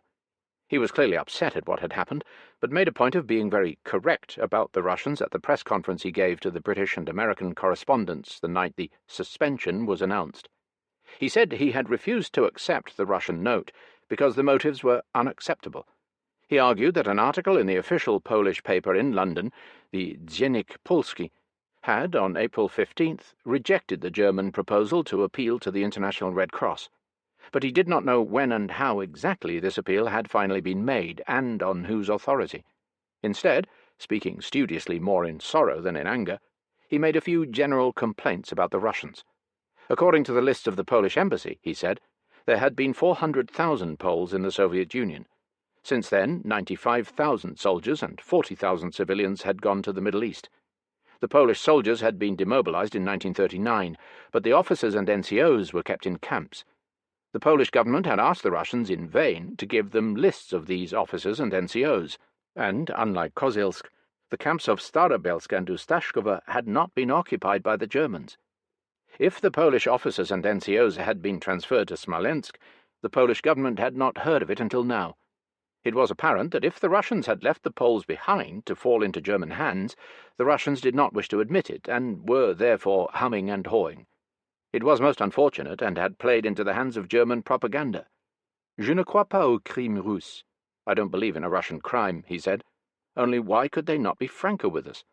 He was clearly upset at what had happened, but made a point of being very correct about the Russians at the press conference he gave to the British and American correspondents the night the suspension was announced. He said he had refused to accept the Russian note because the motives were unacceptable. He argued that an article in the official Polish paper in London, the Dziennik Polski, had, on April 15th, rejected the German proposal to appeal to the International Red Cross, but he did not know when and how exactly this appeal had finally been made, and on whose authority. Instead, speaking studiously more in sorrow than in anger, he made a few general complaints about the Russians. According to the lists of the Polish embassy, he said, there had been 400,000 Poles in the Soviet Union. Since then, 95,000 soldiers and 40,000 civilians had gone to the Middle East. The Polish soldiers had been demobilized in 1939, but the officers and NCOs were kept in camps. The Polish government had asked the Russians in vain to give them lists of these officers and NCOs, and, unlike Kozelsk, the camps of Starobelsk and Ustashkova had not been occupied by the Germans. If the Polish officers and NCOs had been transferred to Smolensk, the Polish government had not heard of it until now. It was apparent that if the Russians had left the Poles behind to fall into German hands, the Russians did not wish to admit it, and were therefore humming and hawing. It was most unfortunate, and had played into the hands of German propaganda. Je ne crois pas au crime russe. I don't believe in a Russian crime, he said. Only why could they not be franker with us?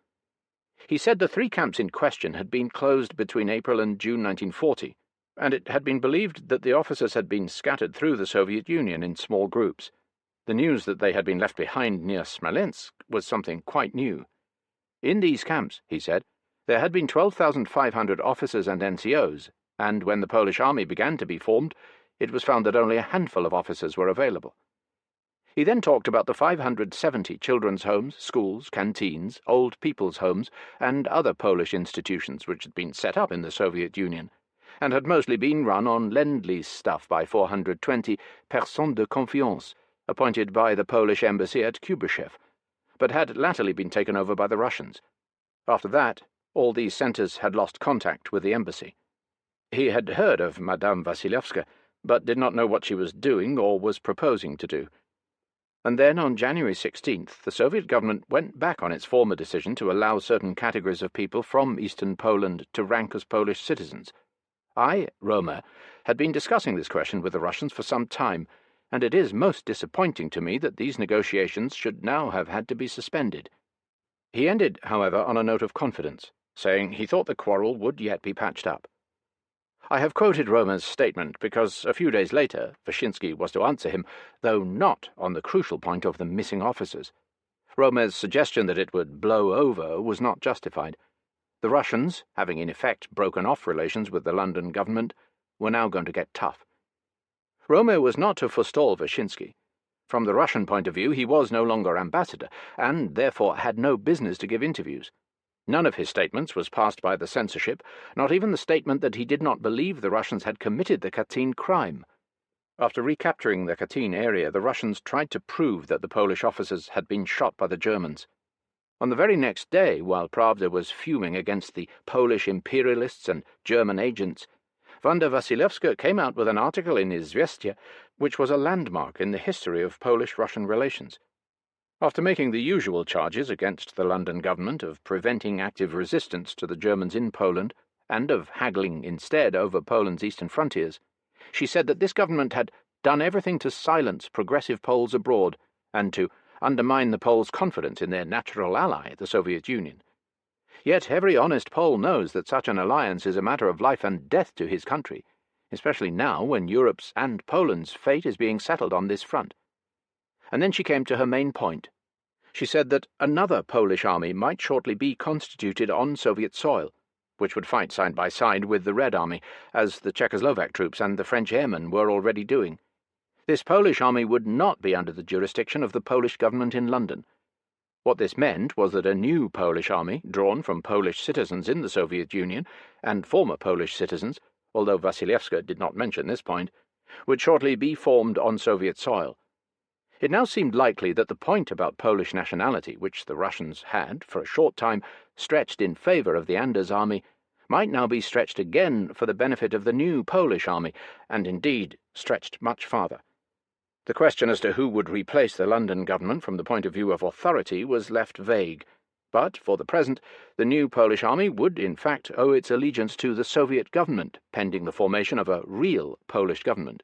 He said the 3 camps in question had been closed between April and June 1940, and it had been believed that the officers had been scattered through the Soviet Union in small groups. The news that they had been left behind near Smolensk was something quite new. In these camps, he said, there had been 12,500 officers and NCOs, and when the Polish army began to be formed, it was found that only a handful of officers were available. He then talked about the 570 children's homes, schools, canteens, old people's homes, and other Polish institutions which had been set up in the Soviet Union, and had mostly been run on Lend-Lease stuff by 420 personnes de confiance, appointed by the Polish embassy at Kubyshev, but had latterly been taken over by the Russians. After that, all these centres had lost contact with the embassy. He had heard of Madame Wasilewska, but did not know what she was doing or was proposing to do. And then, on January 16th, the Soviet government went back on its former decision to allow certain categories of people from eastern Poland to rank as Polish citizens. I, Roma, had been discussing this question with the Russians for some time, and it is most disappointing to me that these negotiations should now have had to be suspended. He ended, however, on a note of confidence, saying he thought the quarrel would yet be patched up. I have quoted Roma's statement because a few days later Wyszynski was to answer him, though not on the crucial point of the missing officers. Roma's suggestion that it would blow over was not justified. The Russians, having in effect broken off relations with the London government, were now going to get tough. Roma was not to forestall Wyszynski. From the Russian point of view, he was no longer ambassador, and therefore had no business to give interviews. None of his statements was passed by the censorship, not even the statement that he did not believe the Russians had committed the Katyn crime. After recapturing the Katyn area, the Russians tried to prove that the Polish officers had been shot by the Germans. On the very next day, while Pravda was fuming against the Polish imperialists and German agents, Wanda Wasilewska came out with an article in Izvestia which was a landmark in the history of Polish-Russian relations. After making the usual charges against the London government of preventing active resistance to the Germans in Poland, and of haggling instead over Poland's eastern frontiers, she said that this government had done everything to silence progressive Poles abroad and to undermine the Poles' confidence in their natural ally, the Soviet Union. Yet every honest Pole knows that such an alliance is a matter of life and death to his country, especially now when Europe's and Poland's fate is being settled on this front. And then she came to her main point. She said that another Polish army might shortly be constituted on Soviet soil, which would fight side by side with the Red Army, as the Czechoslovak troops and the French airmen were already doing. This Polish army would not be under the jurisdiction of the Polish government in London. What this meant was that a new Polish army, drawn from Polish citizens in the Soviet Union, and former Polish citizens, although Wasilewska did not mention this point, would shortly be formed on Soviet soil. It now seemed likely that the point about Polish nationality, which the Russians had, for a short time, stretched in favour of the Anders army, might now be stretched again for the benefit of the new Polish army, and indeed stretched much farther. The question as to who would replace the London government from the point of view of authority was left vague, but, for the present, the new Polish army would in fact owe its allegiance to the Soviet government, pending the formation of a real Polish government.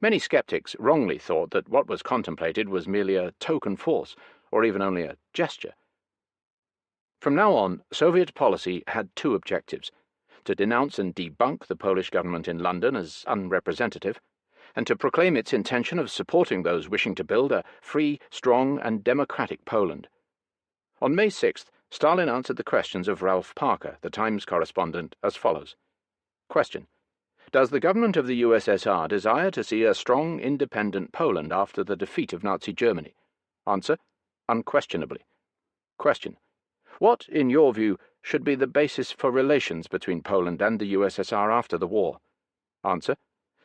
Many skeptics wrongly thought that what was contemplated was merely a token force, or even only a gesture. From now on, Soviet policy had two objectives: to denounce and debunk the Polish government in London as unrepresentative, and to proclaim its intention of supporting those wishing to build a free, strong, and democratic Poland. On May 6th, Stalin answered the questions of Ralph Parker, the Times correspondent, as follows. Question. Does the government of the USSR desire to see a strong, independent Poland after the defeat of Nazi Germany? Answer. Unquestionably. Question. What, in your view, should be the basis for relations between Poland and the USSR after the war? Answer.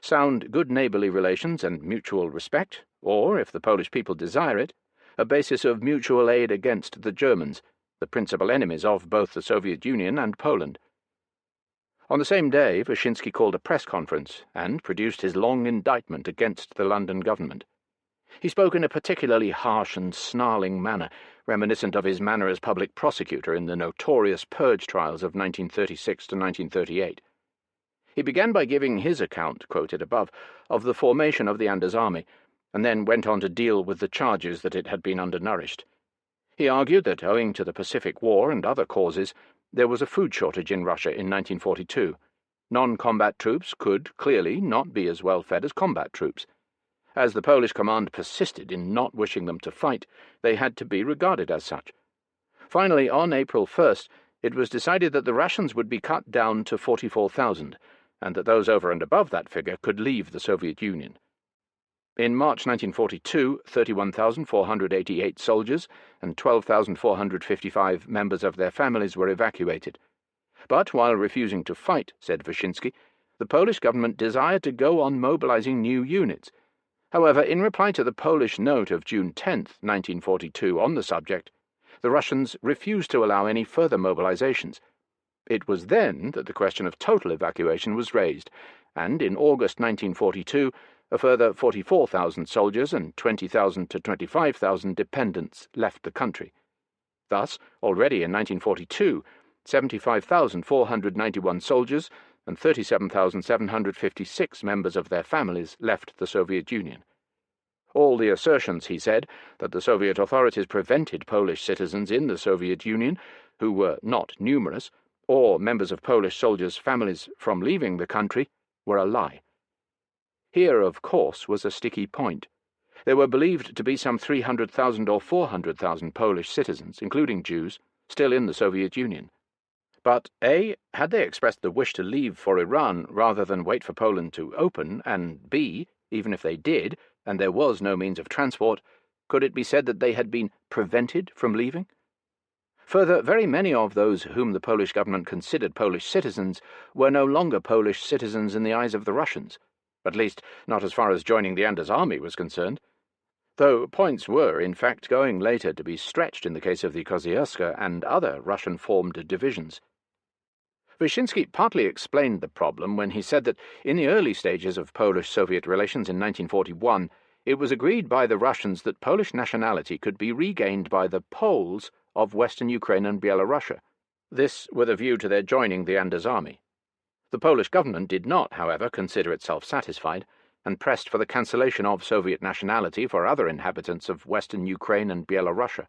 Sound, good neighbourly relations and mutual respect, or, if the Polish people desire it, a basis of mutual aid against the Germans, the principal enemies of both the Soviet Union and Poland. On the same day, Wyszynski called a press conference and produced his long indictment against the London government. He spoke in a particularly harsh and snarling manner, reminiscent of his manner as public prosecutor in the notorious purge trials of 1936 to 1938. He began by giving his account, quoted above, of the formation of the Anders army, and then went on to deal with the charges that it had been undernourished. He argued that, owing to the Pacific War and other causes, there was a food shortage in Russia in 1942. Non-combat troops could, clearly, not be as well fed as combat troops. As the Polish command persisted in not wishing them to fight, they had to be regarded as such. Finally, on April 1st, it was decided that the rations would be cut down to 44,000, and that those over and above that figure could leave the Soviet Union. In March 1942, 31,488 soldiers and 12,455 members of their families were evacuated. But while refusing to fight, said Wyszynski, the Polish government desired to go on mobilizing new units. However, in reply to the Polish note of June 10, 1942 on the subject, the Russians refused to allow any further mobilizations. It was then that the question of total evacuation was raised, and in August 1942 a further 44,000 soldiers and 20,000 to 25,000 dependents left the country. Thus, already in 1942, 75,491 soldiers and 37,756 members of their families left the Soviet Union. All the assertions, he said, that the Soviet authorities prevented Polish citizens in the Soviet Union, who were not numerous, or members of Polish soldiers' families from leaving the country, were a lie. Here, of course, was a sticky point. There were believed to be some 300,000 or 400,000 Polish citizens, including Jews, still in the Soviet Union. But A, had they expressed the wish to leave for Iran rather than wait for Poland to open, and B, even if they did, and there was no means of transport, could it be said that they had been prevented from leaving? Further, very many of those whom the Polish government considered Polish citizens were no longer Polish citizens in the eyes of the Russians, at least not as far as joining the Anders army was concerned, though points were, in fact, going later to be stretched in the case of the Kosciuszka and other Russian-formed divisions. Wyszynski partly explained the problem when he said that in the early stages of Polish-Soviet relations in 1941, it was agreed by the Russians that Polish nationality could be regained by the Poles of Western Ukraine and Byelorussia, this with a view to their joining the Anders army. The Polish government did not, however, consider itself satisfied, and pressed for the cancellation of Soviet nationality for other inhabitants of Western Ukraine and Byelorussia.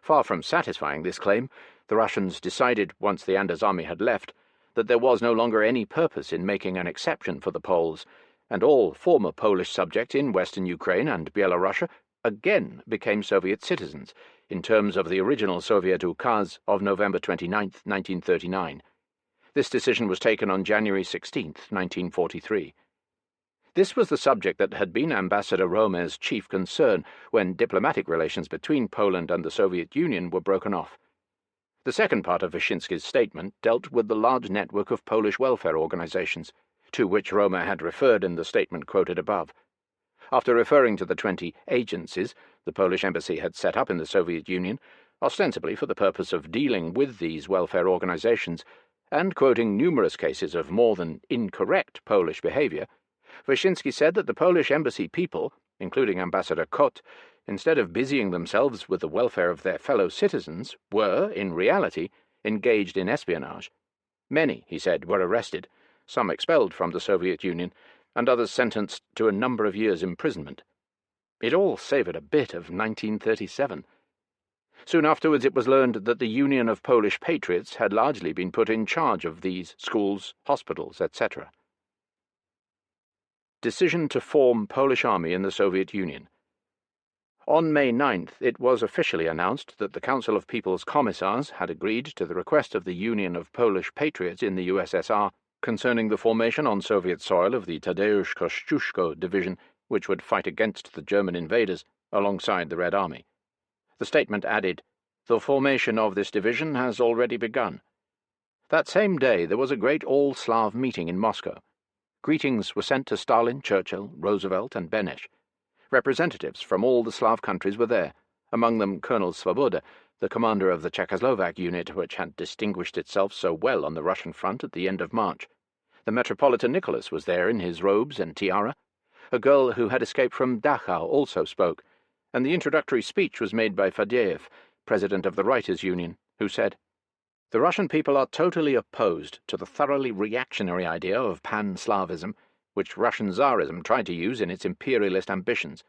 Far from satisfying this claim, the Russians decided, once the Anders army had left, that there was no longer any purpose in making an exception for the Poles, and all former Polish subjects in Western Ukraine and Byelorussia again became Soviet citizens, in terms of the original Soviet ukaz of November 29, 1939. This decision was taken on January 16, 1943. This was the subject that had been Ambassador Rome's chief concern when diplomatic relations between Poland and the Soviet Union were broken off. The second part of Wyszynski's statement dealt with the large network of Polish welfare organizations, to which Rome had referred in the statement quoted above. After referring to the 20 agencies the Polish embassy had set up in the Soviet Union, ostensibly for the purpose of dealing with these welfare organizations, and quoting numerous cases of more than incorrect Polish behavior, Wyszynski said that the Polish embassy people, including Ambassador Kot, instead of busying themselves with the welfare of their fellow citizens, were, in reality, engaged in espionage. Many, he said, were arrested, some expelled from the Soviet Union, and others sentenced to a number of years' imprisonment. It all savoured a bit of 1937. Soon afterwards it was learned that the Union of Polish Patriots had largely been put in charge of these schools, hospitals, etc. Decision to form Polish Army in the Soviet Union. On May 9th it was officially announced that the Council of People's Commissars had agreed to the request of the Union of Polish Patriots in the USSR concerning the formation on Soviet soil of the Tadeusz Kościuszko division, which would fight against the German invaders alongside the Red Army. The statement added, "The formation of this division has already begun." That same day there was a great all-Slav meeting in Moscow. Greetings were sent to Stalin, Churchill, Roosevelt, and Benesch. Representatives from all the Slav countries were there, among them Colonel Svoboda, the commander of the Czechoslovak unit which had distinguished itself so well on the Russian front at the end of March. The Metropolitan Nicholas was there in his robes and tiara. A girl who had escaped from Dachau also spoke, and the introductory speech was made by Fadeev, president of the Writers' Union, who said, "The Russian people are totally opposed to the thoroughly reactionary idea of pan-Slavism, which Russian Tsarism tried to use in its imperialist ambitions.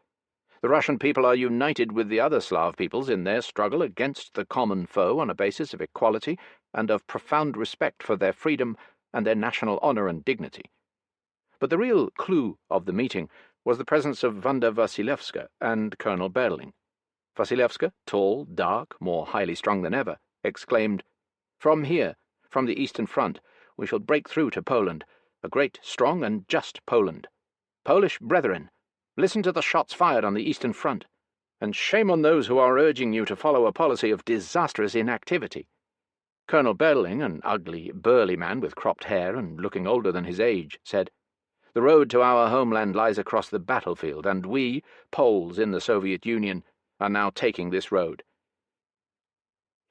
The Russian people are united with the other Slav peoples in their struggle against the common foe on a basis of equality and of profound respect for their freedom and their national honour and dignity." But the real clue of the meeting was the presence of Wanda Wasilewska and Colonel Berling. Wasilewska, tall, dark, more highly strung than ever, exclaimed, "From here, from the Eastern Front, we shall break through to Poland, a great, strong, and just Poland. Polish brethren, Listen to the shots fired on the Eastern Front, and shame on those who are urging you to follow a policy of disastrous inactivity." Colonel Berling, an ugly, burly man with cropped hair and looking older than his age, said, "The road to our homeland lies across the battlefield, and we, Poles in the Soviet Union, are now taking this road."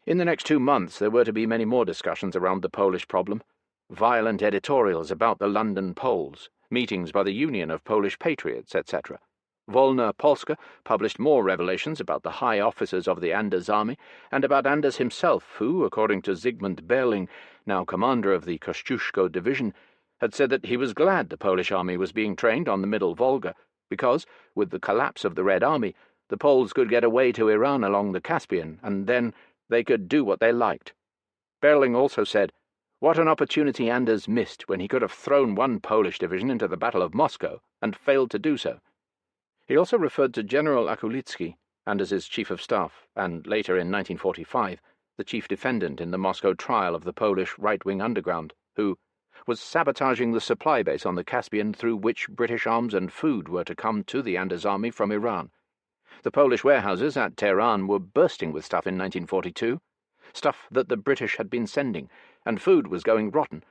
In the next 2 months there were to be many more discussions around the Polish problem, violent editorials about the London Poles, meetings by the Union of Polish Patriots, etc. Wolna Polska published more revelations about the high officers of the Anders army and about Anders himself, who, according to Zygmunt Berling, now commander of the Kościuszko division, had said that he was glad the Polish army was being trained on the Middle Volga, because, with the collapse of the Red Army, the Poles could get away to Iran along the Caspian, and then they could do what they liked. Berling also said, "What an opportunity Anders missed when he could have thrown one Polish division into the Battle of Moscow, and failed to do so." He also referred to General Akulicki, Anders's chief of staff, and later in 1945, the chief defendant in the Moscow trial of the Polish right-wing underground, who was sabotaging the supply base on the Caspian through which British arms and food were to come to the Anders army from Iran. The Polish warehouses at Tehran were bursting with stuff in 1942, stuff that the British had been sending, and food was going rotten.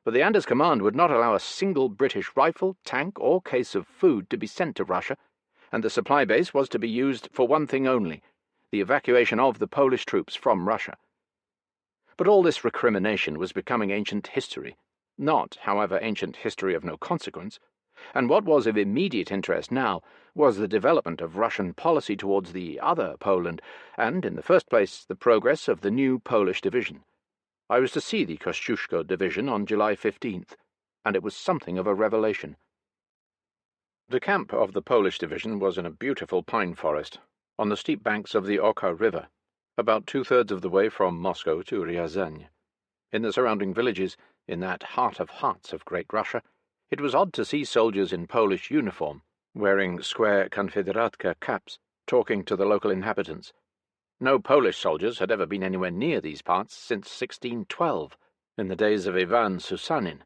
But the Anders command would not allow a single British rifle, tank, or case of food to be sent to Russia, and the supply base was to be used for one thing only, the evacuation of the Polish troops from Russia. But all this recrimination was becoming ancient history, not, however, ancient history of no consequence, and what was of immediate interest now was the development of Russian policy towards the other Poland, and, in the first place, the progress of the new Polish division. I was to see the Kościuszko division on July 15th, and it was something of a revelation. The camp of the Polish division was in a beautiful pine forest, on the steep banks of the Oka River, about 2/3 of the way from Moscow to Ryazan. In the surrounding villages, in that heart of hearts of Great Russia, it was odd to see soldiers in Polish uniform, wearing square Konfederatka caps, talking to the local inhabitants. No Polish soldiers had ever been anywhere near these parts since 1612, in the days of Ivan Susanin.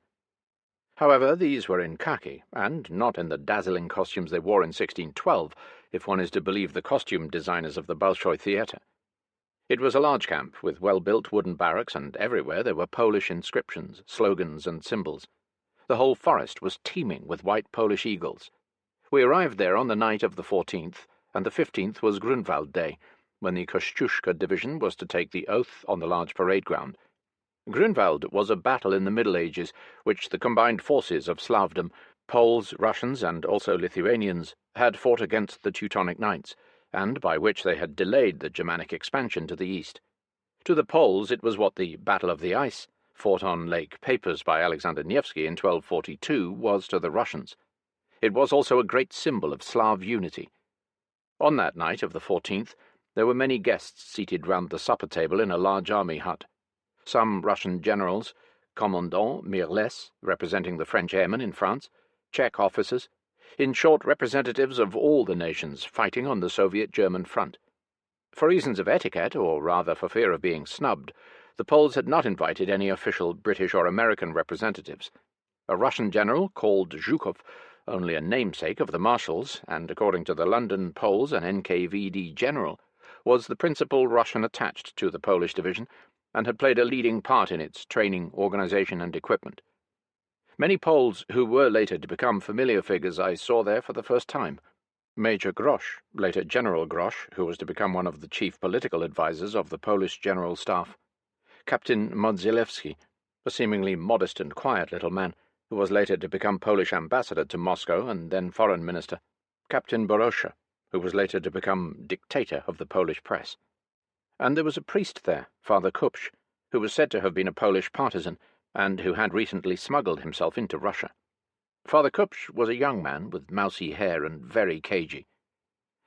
However, these were in khaki, and not in the dazzling costumes they wore in 1612, if one is to believe the costume designers of the Bolshoi Theatre. It was a large camp, with well-built wooden barracks, and everywhere there were Polish inscriptions, slogans, and symbols. The whole forest was teeming with white Polish eagles. We arrived there on the night of the 14th, and the 15th was Grunwald Day, when the Kościuszko division was to take the oath on the large parade ground. Grunwald was a battle in the Middle Ages, which the combined forces of Slavdom, Poles, Russians, and also Lithuanians, had fought against the Teutonic Knights, and by which they had delayed the Germanic expansion to the east. To the Poles it was what the Battle of the Ice, fought on Lake Peipus by Alexander Nevsky in 1242, was to the Russians. It was also a great symbol of Slav unity. On that night of the 14th, there were many guests seated round the supper table in a large army hut. Some Russian generals, Commandant Mirles, representing the French airmen in France, Czech officers, in short, representatives of all the nations fighting on the Soviet-German front. For reasons of etiquette, or rather for fear of being snubbed, the Poles had not invited any official British or American representatives. A Russian general, called Zhukov, only a namesake of the marshals, and, according to the London Poles, an NKVD general, was the principal Russian attached to the Polish division, and had played a leading part in its training, organization, and equipment. Many Poles who were later to become familiar figures I saw there for the first time. Major Grosz, later General Grosz, who was to become one of the chief political advisers of the Polish General Staff. Captain Modzelewski, a seemingly modest and quiet little man, who was later to become Polish ambassador to Moscow and then foreign minister. Captain Borosha, who was later to become dictator of the Polish press. And there was a priest there, Father Kupsch, who was said to have been a Polish partisan, and who had recently smuggled himself into Russia. Father Kupsch was a young man with mousy hair and very cagey.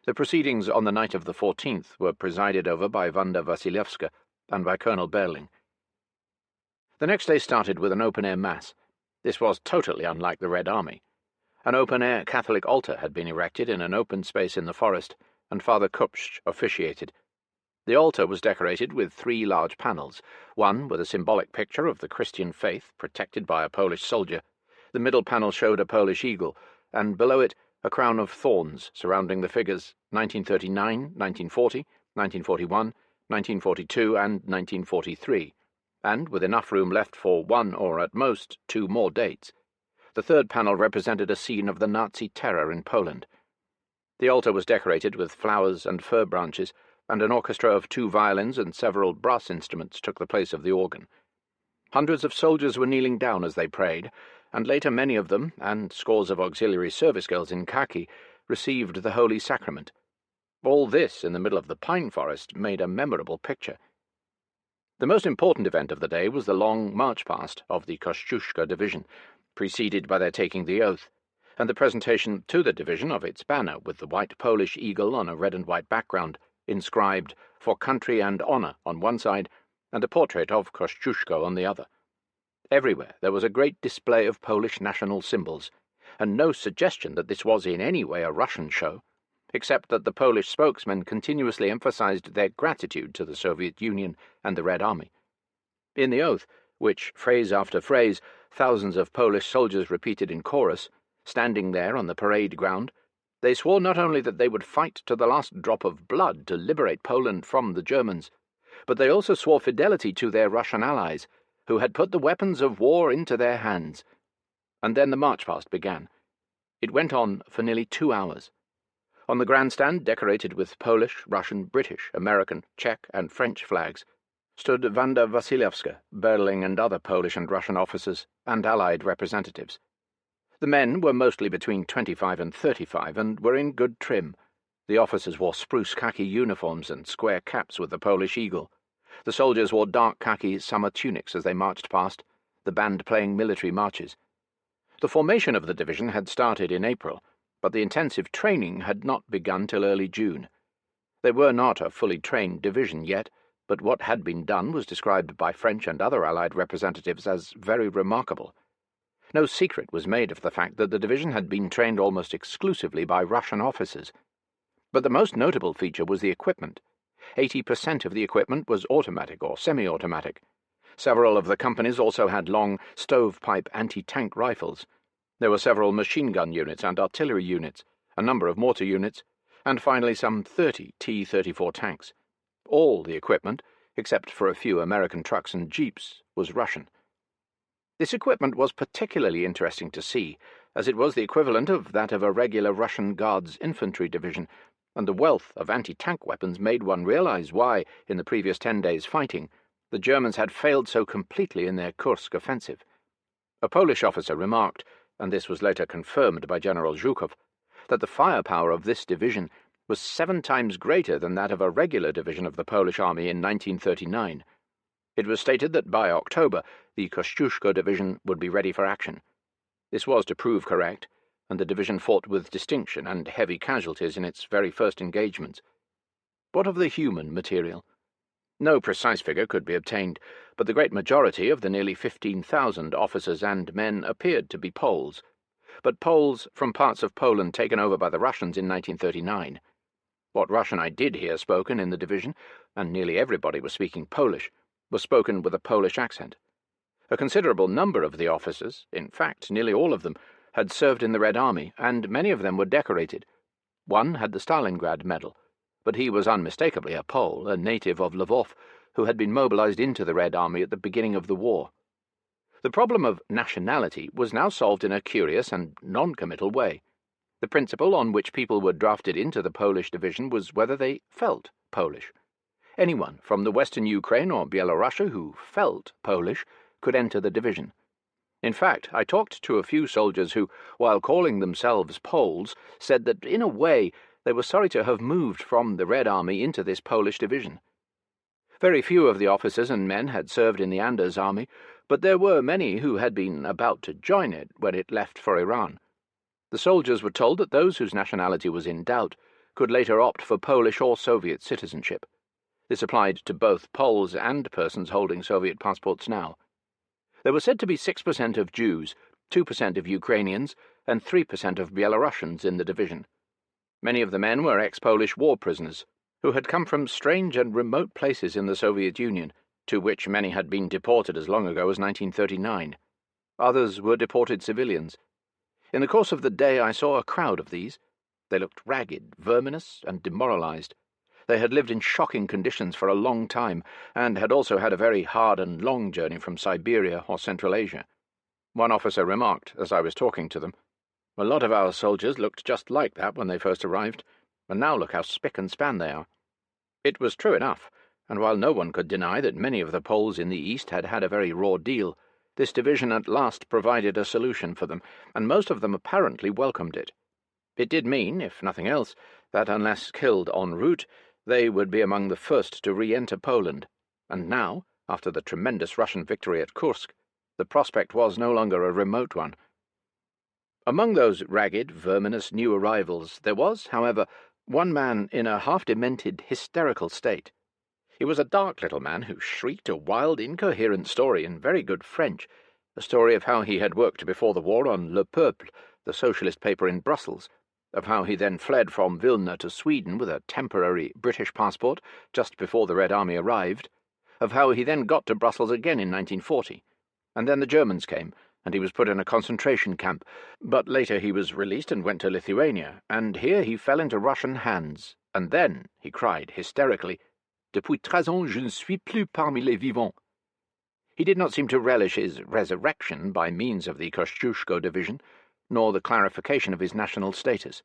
The proceedings on the night of the 14th were presided over by Wanda Wasilewska and by Colonel Berling. The next day started with an open-air mass. This was totally unlike the Red Army. An open-air Catholic altar had been erected in an open space in the forest, and Father Kupsch officiated. The altar was decorated with 3 large panels, one with a symbolic picture of the Christian faith protected by a Polish soldier. The middle panel showed a Polish eagle, and below it a crown of thorns surrounding the figures 1939, 1940, 1941, 1942, and 1943, and with enough room left for one or at most two more dates. The third panel represented a scene of the Nazi terror in Poland. The altar was decorated with flowers and fir branches, and an orchestra of 2 violins and several brass instruments took the place of the organ. Hundreds of soldiers were kneeling down as they prayed, and later many of them, and scores of auxiliary service girls in khaki, received the Holy Sacrament. All this, in the middle of the pine forest, made a memorable picture. The most important event of the day was the long march-past of the Kościuszko division, preceded by their taking the oath, and the presentation to the division of its banner with the white Polish eagle on a red and white background, inscribed "For Country and Honour" on one side, and a portrait of Kościuszko on the other. Everywhere there was a great display of Polish national symbols, and no suggestion that this was in any way a Russian show, except that the Polish spokesmen continuously emphasized their gratitude to the Soviet Union and the Red Army. In the oath, which, phrase after phrase, thousands of Polish soldiers repeated in chorus, standing there on the parade ground, they swore not only that they would fight to the last drop of blood to liberate Poland from the Germans, but they also swore fidelity to their Russian allies, who had put the weapons of war into their hands. And then the march-past began. It went on for nearly 2 hours. On the grandstand, decorated with Polish, Russian, British, American, Czech, and French flags, stood Wanda Wasylewska, Berling, and other Polish and Russian officers and Allied representatives. The men were mostly between 25 and 35 and were in good trim. The officers wore spruce khaki uniforms and square caps with the Polish eagle. The soldiers wore dark khaki summer tunics as they marched past, the band playing military marches. The formation of the division had started in April, but the intensive training had not begun till early June. They were not a fully trained division yet, but what had been done was described by French and other Allied representatives as very remarkable. No secret was made of the fact that the division had been trained almost exclusively by Russian officers. But the most notable feature was the equipment. 80% of the equipment was automatic or semi-automatic. Several of the companies also had long, stovepipe anti-tank rifles. There were several machine gun units and artillery units, a number of mortar units, and finally some 30 T-34 tanks. All the equipment, except for a few American trucks and jeeps, was Russian. This equipment was particularly interesting to see, as it was the equivalent of that of a regular Russian Guards infantry division, and the wealth of anti-tank weapons made one realize why, in the previous 10 days' fighting, the Germans had failed so completely in their Kursk offensive. A Polish officer remarked, and this was later confirmed by General Zhukov, that the firepower of this division was 7 times greater than that of a regular division of the Polish army in 1939. It was stated that by October the Kościuszko division would be ready for action. This was to prove correct, and the division fought with distinction and heavy casualties in its very first engagements. What of the human material? No precise figure could be obtained, but the great majority of the nearly 15,000 officers and men appeared to be Poles, but Poles from parts of Poland taken over by the Russians in 1939. What Russian I did hear spoken in the division, and nearly everybody was speaking Polish, was spoken with a Polish accent. A considerable number of the officers, in fact nearly all of them, had served in the Red Army, and many of them were decorated. One had the Stalingrad Medal, but he was unmistakably a Pole, a native of Lvov, who had been mobilized into the Red Army at the beginning of the war. The problem of nationality was now solved in a curious and non-committal way. The principle on which people were drafted into the Polish division was whether they felt Polish. Anyone from the Western Ukraine or Bielorussia who felt Polish could enter the division. In fact, I talked to a few soldiers who, while calling themselves Poles, said that, in a way, they were sorry to have moved from the Red Army into this Polish division. Very few of the officers and men had served in the Anders army, but there were many who had been about to join it when it left for Iran. The soldiers were told that those whose nationality was in doubt could later opt for Polish or Soviet citizenship. This applied to both Poles and persons holding Soviet passports now. There were said to be 6% of Jews, 2% of Ukrainians, and 3% of Belarusians in the division. Many of the men were ex-Polish war prisoners, who had come from strange and remote places in the Soviet Union, to which many had been deported as long ago as 1939. Others were deported civilians. In the course of the day I saw a crowd of these. They looked ragged, verminous, and demoralized. They had lived in shocking conditions for a long time, and had also had a very hard and long journey from Siberia or Central Asia. One officer remarked, as I was talking to them, "A lot of our soldiers looked just like that when they first arrived, and now look how spick and span they are." It was true enough, and while no one could deny that many of the Poles in the east had had a very raw deal, this division at last provided a solution for them, and most of them apparently welcomed it. It did mean, if nothing else, that unless killed en route, they would be among the first to re-enter Poland, and now, after the tremendous Russian victory at Kursk, the prospect was no longer a remote one. Among those ragged, verminous new arrivals there was, however, one man in a half-demented, hysterical state. He was a dark little man who shrieked a wild, incoherent story in very good French, a story of how he had worked before the war on Le Peuple, the socialist paper in Brussels, of how he then fled from Vilna to Sweden with a temporary British passport just before the Red Army arrived, of how he then got to Brussels again in 1940, and then the Germans came, and he was put in a concentration camp, but later he was released and went to Lithuania, and here he fell into Russian hands, and then he cried hysterically, "Depuis 13 ans je ne suis plus parmi les vivants." He did not seem to relish his resurrection by means of the Kosciuszko division, nor the clarification of his national status.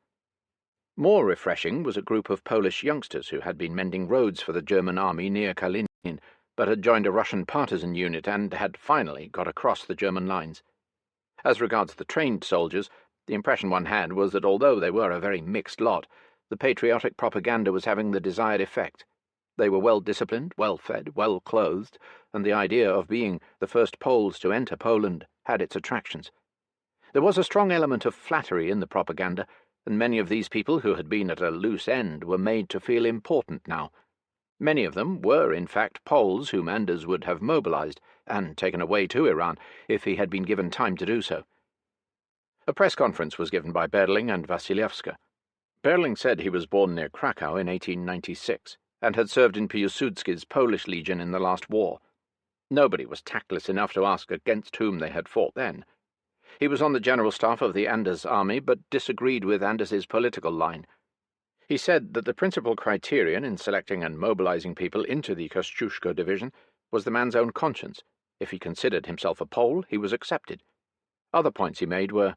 More refreshing was a group of Polish youngsters who had been mending roads for the German army near Kalinin, but had joined a Russian partisan unit and had finally got across the German lines. As regards the trained soldiers, the impression one had was that although they were a very mixed lot, the patriotic propaganda was having the desired effect. They were well disciplined, well fed, well clothed, and the idea of being the first Poles to enter Poland had its attractions. There was a strong element of flattery in the propaganda, and many of these people who had been at a loose end were made to feel important now. Many of them were, in fact, Poles whom Anders would have mobilized and taken away to Iran if he had been given time to do so. A press conference was given by Berling and Wasilewska. Berling said he was born near Krakow in 1896 and had served in Piłsudski's Polish Legion in the last war. Nobody was tactless enough to ask against whom they had fought then. He was on the general staff of the Anders army, but disagreed with Anders's political line. He said that the principal criterion in selecting and mobilizing people into the Kosciuszko division was the man's own conscience. If he considered himself a Pole, he was accepted. Other points he made were,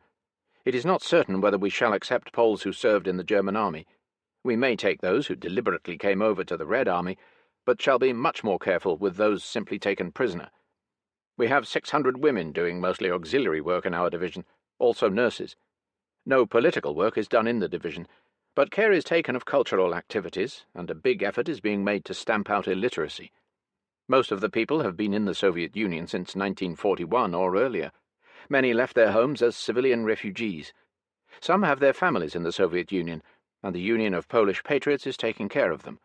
"It is not certain whether we shall accept Poles who served in the German army. We may take those who deliberately came over to the Red Army, but shall be much more careful with those simply taken prisoner. We have 600 women doing mostly auxiliary work in our division, also nurses. No political work is done in the division, but care is taken of cultural activities, and a big effort is being made to stamp out illiteracy. Most of the people have been in the Soviet Union since 1941 or earlier. Many left their homes as civilian refugees. Some have their families in the Soviet Union, and the Union of Polish Patriots is taking care of them.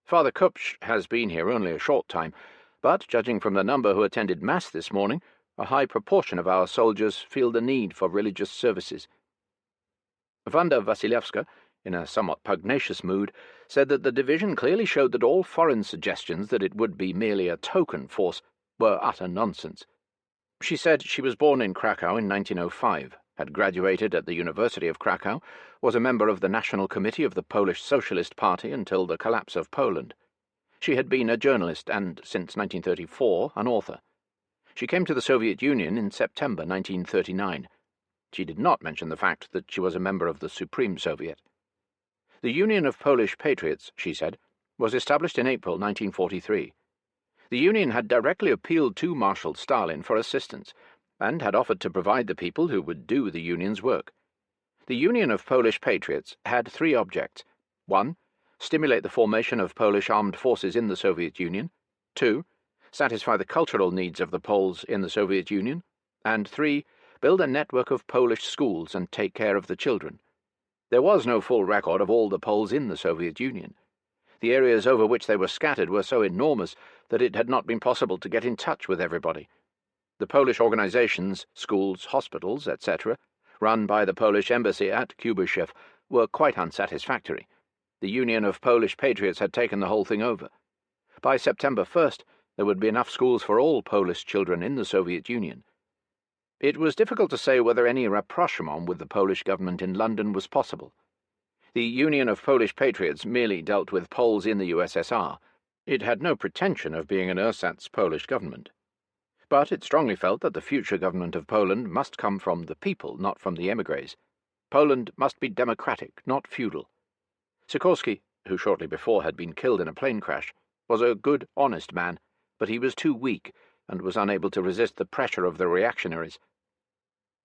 Father Kupsch has been here only a short time, but, judging from the number who attended Mass this morning, a high proportion of our soldiers feel the need for religious services." Wanda Wasilewska, in a somewhat pugnacious mood, said that the division clearly showed that all foreign suggestions that it would be merely a token force were utter nonsense. She said she was born in Krakow in 1905, had graduated at the University of Krakow, was a member of the National Committee of the Polish Socialist Party until the collapse of Poland. She had been a journalist and, since 1934, an author. She came to the Soviet Union in September 1939. She did not mention the fact that she was a member of the Supreme Soviet. The Union of Polish Patriots, she said, was established in April 1943. The Union had directly appealed to Marshal Stalin for assistance, and had offered to provide the people who would do the Union's work. The Union of Polish Patriots had three objects. 1. Stimulate the formation of Polish armed forces in the Soviet Union. 2. Satisfy the cultural needs of the Poles in the Soviet Union. And 3. Build a network of Polish schools and take care of the children. There was no full record of all the Poles in the Soviet Union. The areas over which they were scattered were so enormous that it had not been possible to get in touch with everybody. The Polish organizations, schools, hospitals, etc., run by the Polish embassy at Kubyshev, were quite unsatisfactory. The Union of Polish Patriots had taken the whole thing over. By September 1st, there would be enough schools for all Polish children in the Soviet Union. It was difficult to say whether any rapprochement with the Polish government in London was possible. The Union of Polish Patriots merely dealt with Poles in the USSR. It had no pretension of being an ersatz Polish government. But it strongly felt that the future government of Poland must come from the people, not from the émigrés. Poland must be democratic, not feudal. Sikorski, who shortly before had been killed in a plane crash, was a good, honest man, but he was too weak and was unable to resist the pressure of the reactionaries.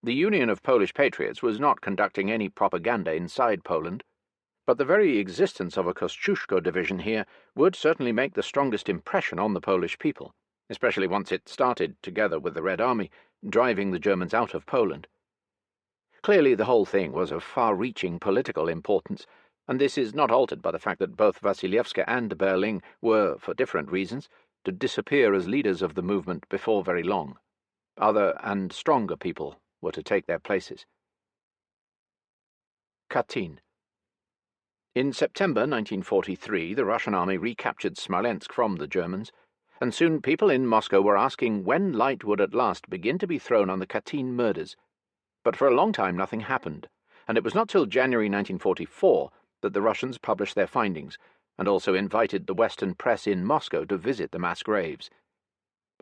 The Union of Polish Patriots was not conducting any propaganda inside Poland, but the very existence of a Kościuszko division here would certainly make the strongest impression on the Polish people, especially once it started, together with the Red Army, driving the Germans out of Poland. Clearly the whole thing was of far-reaching political importance, and this is not altered by the fact that both Wasilewska and Berling were, for different reasons, to disappear as leaders of the movement before very long. Other and stronger people were to take their places. Katyn. In September 1943, the Russian army recaptured Smolensk from the Germans, and soon people in Moscow were asking when light would at last begin to be thrown on the Katyn murders. But for a long time nothing happened, and it was not till January 1944 that the Russians published their findings, and also invited the Western press in Moscow to visit the mass graves.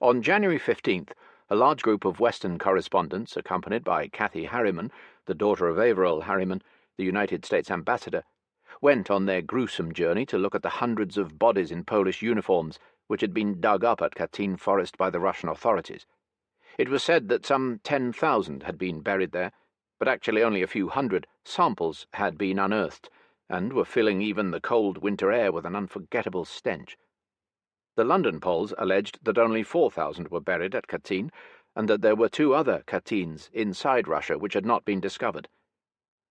On January 15th, a large group of Western correspondents, accompanied by Kathy Harriman, the daughter of Averell Harriman, the United States ambassador, went on their gruesome journey to look at the hundreds of bodies in Polish uniforms which had been dug up at Katyn Forest by the Russian authorities. It was said that some 10,000 had been buried there, but actually only a few hundred samples had been unearthed, and were filling even the cold winter air with an unforgettable stench. The London Poles alleged that only 4,000 were buried at Katyn, and that there were 2 other Katyns inside Russia which had not been discovered.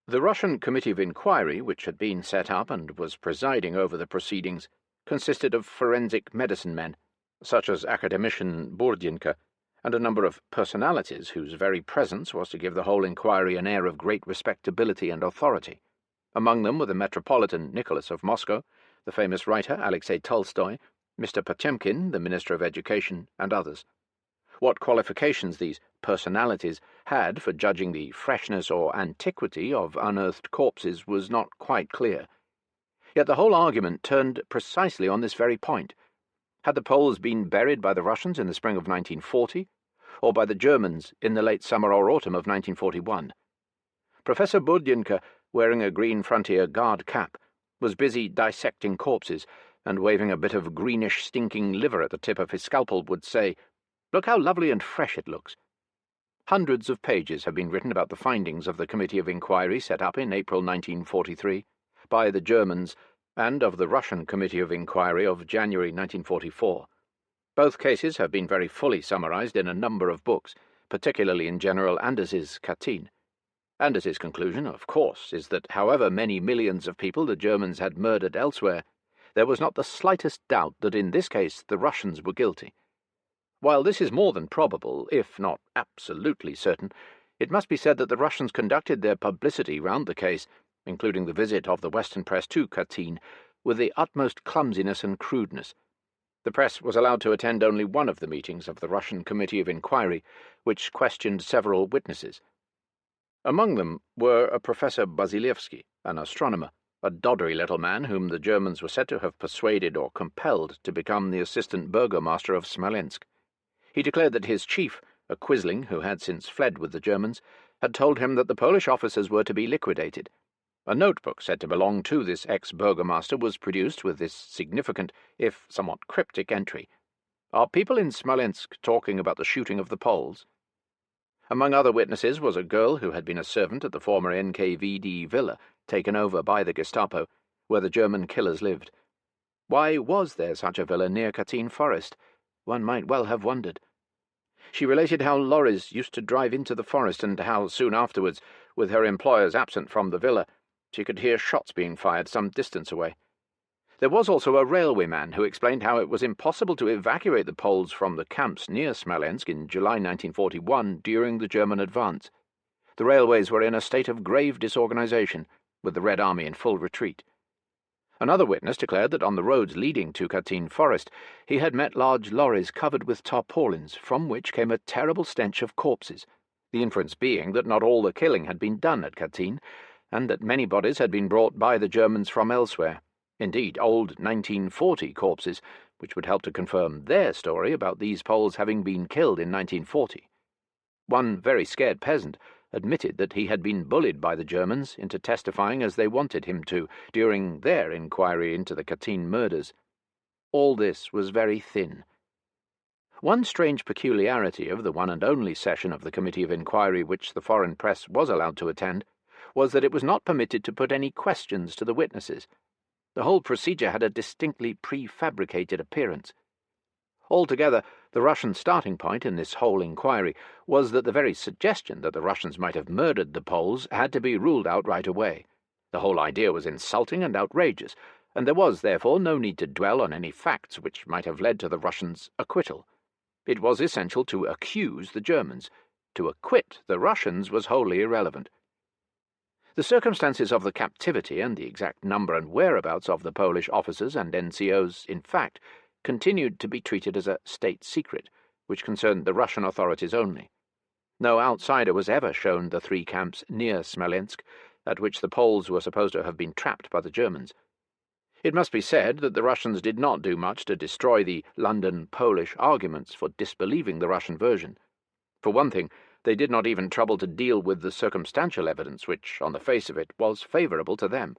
The Russian Committee of Inquiry, which had been set up and was presiding over the proceedings, consisted of forensic medicine men, such as academician Burdynka, and a number of personalities whose very presence was to give the whole inquiry an air of great respectability and authority. Among them were the Metropolitan Nicholas of Moscow, the famous writer Alexei Tolstoy, Mr. Potemkin, the Minister of Education, and others. What qualifications these personalities had for judging the freshness or antiquity of unearthed corpses was not quite clear. Yet the whole argument turned precisely on this very point. Had the Poles been buried by the Russians in the spring of 1940, or by the Germans in the late summer or autumn of 1941? Professor Burdynka, wearing a Green Frontier Guard cap, was busy dissecting corpses, and waving a bit of greenish stinking liver at the tip of his scalpel would say, "Look how lovely and fresh it looks." Hundreds of pages have been written about the findings of the Committee of Inquiry set up in April 1943 by the Germans, and of the Russian Committee of Inquiry of January 1944. Both cases have been very fully summarized in a number of books, particularly in General Anders's Katyn. Anders's conclusion, of course, is that however many millions of people the Germans had murdered elsewhere, there was not the slightest doubt that in this case the Russians were guilty. While this is more than probable, if not absolutely certain, it must be said that the Russians conducted their publicity round the case, including the visit of the Western press to Katyn, with the utmost clumsiness and crudeness. The press was allowed to attend only one of the meetings of the Russian Committee of Inquiry, which questioned several witnesses. Among them were a Professor Wasilewski, an astronomer, a doddery little man whom the Germans were said to have persuaded or compelled to become the assistant burgomaster of Smolensk. He declared that his chief, a quisling who had since fled with the Germans, had told him that the Polish officers were to be liquidated. A notebook said to belong to this ex-burgomaster was produced with this significant, if somewhat cryptic, entry: "Are people in Smolensk talking about the shooting of the Poles?" Among other witnesses was a girl who had been a servant at the former NKVD villa, taken over by the Gestapo, where the German killers lived. Why was there such a villa near Katyn Forest? One might well have wondered. She related how lorries used to drive into the forest, and how, soon afterwards, with her employers absent from the villa, she could hear shots being fired some distance away. There was also a railwayman who explained how it was impossible to evacuate the Poles from the camps near Smolensk in July 1941 during the German advance. The railways were in a state of grave disorganization, with the Red Army in full retreat. Another witness declared that on the roads leading to Katyn Forest he had met large lorries covered with tarpaulins, from which came a terrible stench of corpses. the inference being that not all the killing had been done at Katyn, and that many bodies had been brought by the Germans from elsewhere, indeed old 1940 corpses, which would help to confirm their story about these Poles having been killed in 1940. One very scared peasant admitted that he had been bullied by the Germans into testifying as they wanted him to during their inquiry into the Katyn murders. All this was very thin. One strange peculiarity of the one and only session of the Committee of Inquiry which the foreign press was allowed to attend was that it was not permitted to put any questions to the witnesses. The whole procedure had a distinctly prefabricated appearance. Altogether, the Russian starting point in this whole inquiry was that the very suggestion that the Russians might have murdered the Poles had to be ruled out right away. The whole idea was insulting and outrageous, and there was, therefore, no need to dwell on any facts which might have led to the Russians' acquittal. It was essential to accuse the Germans. To acquit the Russians was wholly irrelevant. The circumstances of the captivity and the exact number and whereabouts of the Polish officers and NCOs, in fact, continued to be treated as a state secret, which concerned the Russian authorities only. No outsider was ever shown the 3 camps near Smolensk, at which the Poles were supposed to have been trapped by the Germans. It must be said that the Russians did not do much to destroy the London Polish arguments for disbelieving the Russian version. For one thing, they did not even trouble to deal with the circumstantial evidence which, on the face of it, was favourable to them.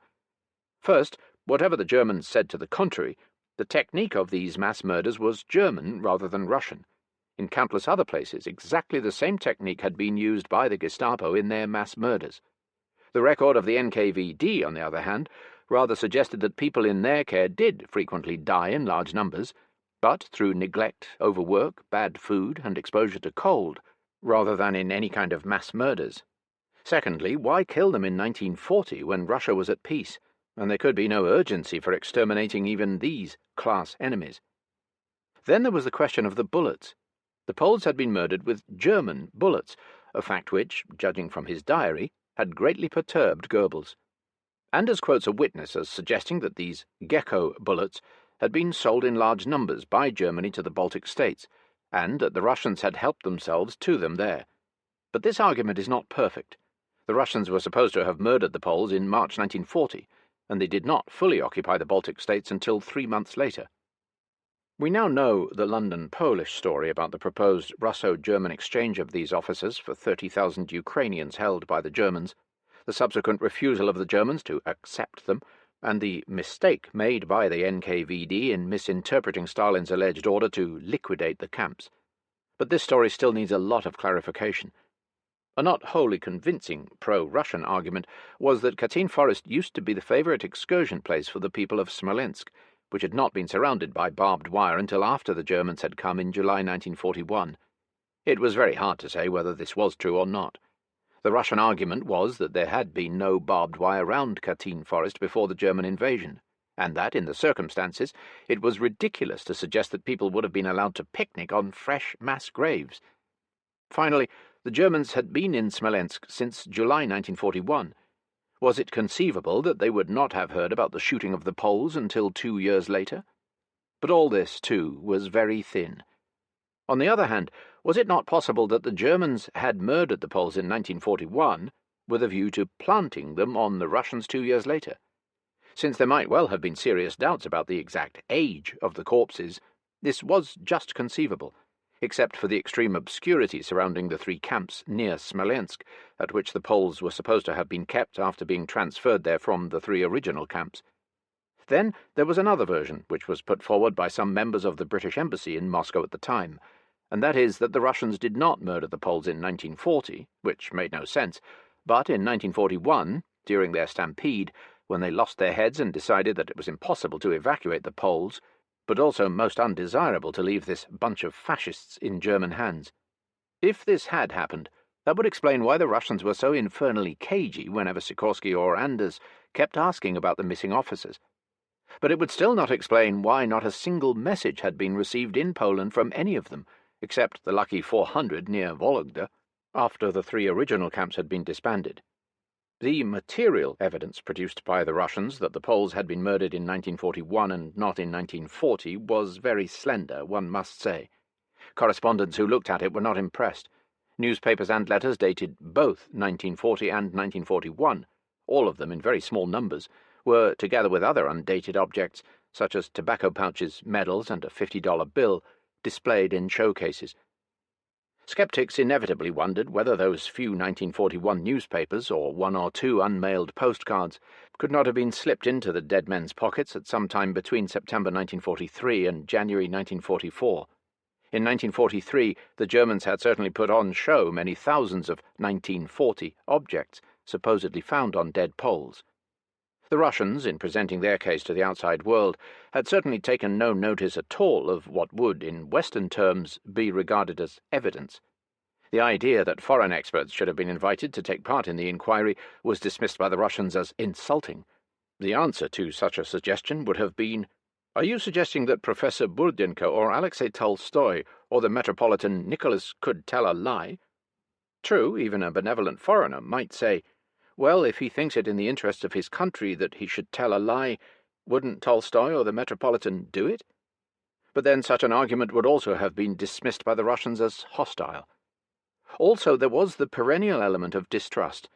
First, whatever the Germans said to the contrary, the technique of these mass murders was German rather than Russian. In countless other places, exactly the same technique had been used by the Gestapo in their mass murders. The record of the NKVD, on the other hand, rather suggested that people in their care did frequently die in large numbers, but through neglect, overwork, bad food, and exposure to cold, rather than in any kind of mass murders. Secondly, why kill them in 1940 when Russia was at peace, and there could be no urgency for exterminating even these class enemies? Then there was the question of the bullets. The Poles had been murdered with German bullets, a fact which, judging from his diary, had greatly perturbed Goebbels. Anders quotes a witness as suggesting that these Gecko bullets had been sold in large numbers by Germany to the Baltic states, and that the Russians had helped themselves to them there. But this argument is not perfect. The Russians were supposed to have murdered the Poles in March 1940, and they did not fully occupy the Baltic states until 3 months later. We now know the London Polish story about the proposed Russo-German exchange of these officers for 30,000 Ukrainians held by the Germans, the subsequent refusal of the Germans to accept them, and the mistake made by the NKVD in misinterpreting Stalin's alleged order to liquidate the camps. But this story still needs a lot of clarification. A not wholly convincing pro-Russian argument was that Katyn Forest used to be the favourite excursion place for the people of Smolensk, which had not been surrounded by barbed wire until after the Germans had come in July 1941. It was very hard to say whether this was true or not. The Russian argument was that there had been no barbed wire round Katyn Forest before the German invasion, and that, in the circumstances, it was ridiculous to suggest that people would have been allowed to picnic on fresh mass graves. Finally, the Germans had been in Smolensk since July 1941. Was it conceivable that they would not have heard about the shooting of the Poles until 2 years later? But all this, too, was very thin. On the other hand, was it not possible that the Germans had murdered the Poles in 1941 with a view to planting them on the Russians 2 years later? Since there might well have been serious doubts about the exact age of the corpses, this was just conceivable, except for the extreme obscurity surrounding the 3 camps near Smolensk, at which the Poles were supposed to have been kept after being transferred there from the 3 original camps. Then there was another version, which was put forward by some members of the British Embassy in Moscow at the time, and that is that the Russians did not murder the Poles in 1940, which made no sense, but in 1941, during their stampede, when they lost their heads and decided that it was impossible to evacuate the Poles, but also most undesirable to leave this bunch of fascists in German hands. If this had happened, that would explain why the Russians were so infernally cagey whenever Sikorsky or Anders kept asking about the missing officers. But it would still not explain why not a single message had been received in Poland from any of them, except the lucky 400 near Vologda, after the 3 original camps had been disbanded. The material evidence produced by the Russians that the Poles had been murdered in 1941 and not in 1940 was very slender, one must say. Correspondents who looked at it were not impressed. Newspapers and letters dated both 1940 and 1941, all of them in very small numbers, were, together with other undated objects, such as tobacco pouches, medals, and a $50 bill, displayed in showcases. Skeptics inevitably wondered whether those few 1941 newspapers, or one or two unmailed postcards, could not have been slipped into the dead men's pockets at some time between September 1943 and January 1944. In 1943, the Germans had certainly put on show many thousands of 1940 objects supposedly found on dead Poles. The Russians, in presenting their case to the outside world, had certainly taken no notice at all of what would, in Western terms, be regarded as evidence. The idea that foreign experts should have been invited to take part in the inquiry was dismissed by the Russians as insulting. The answer to such a suggestion would have been, "Are you suggesting that Professor Burdenko or Alexei Tolstoy or the Metropolitan Nicholas could tell a lie?" True, even a benevolent foreigner might say, well, if he thinks it in the interest of his country that he should tell a lie, wouldn't Tolstoy or the Metropolitan do it? But then such an argument would also have been dismissed by the Russians as hostile. Also, there was the perennial element of distrust.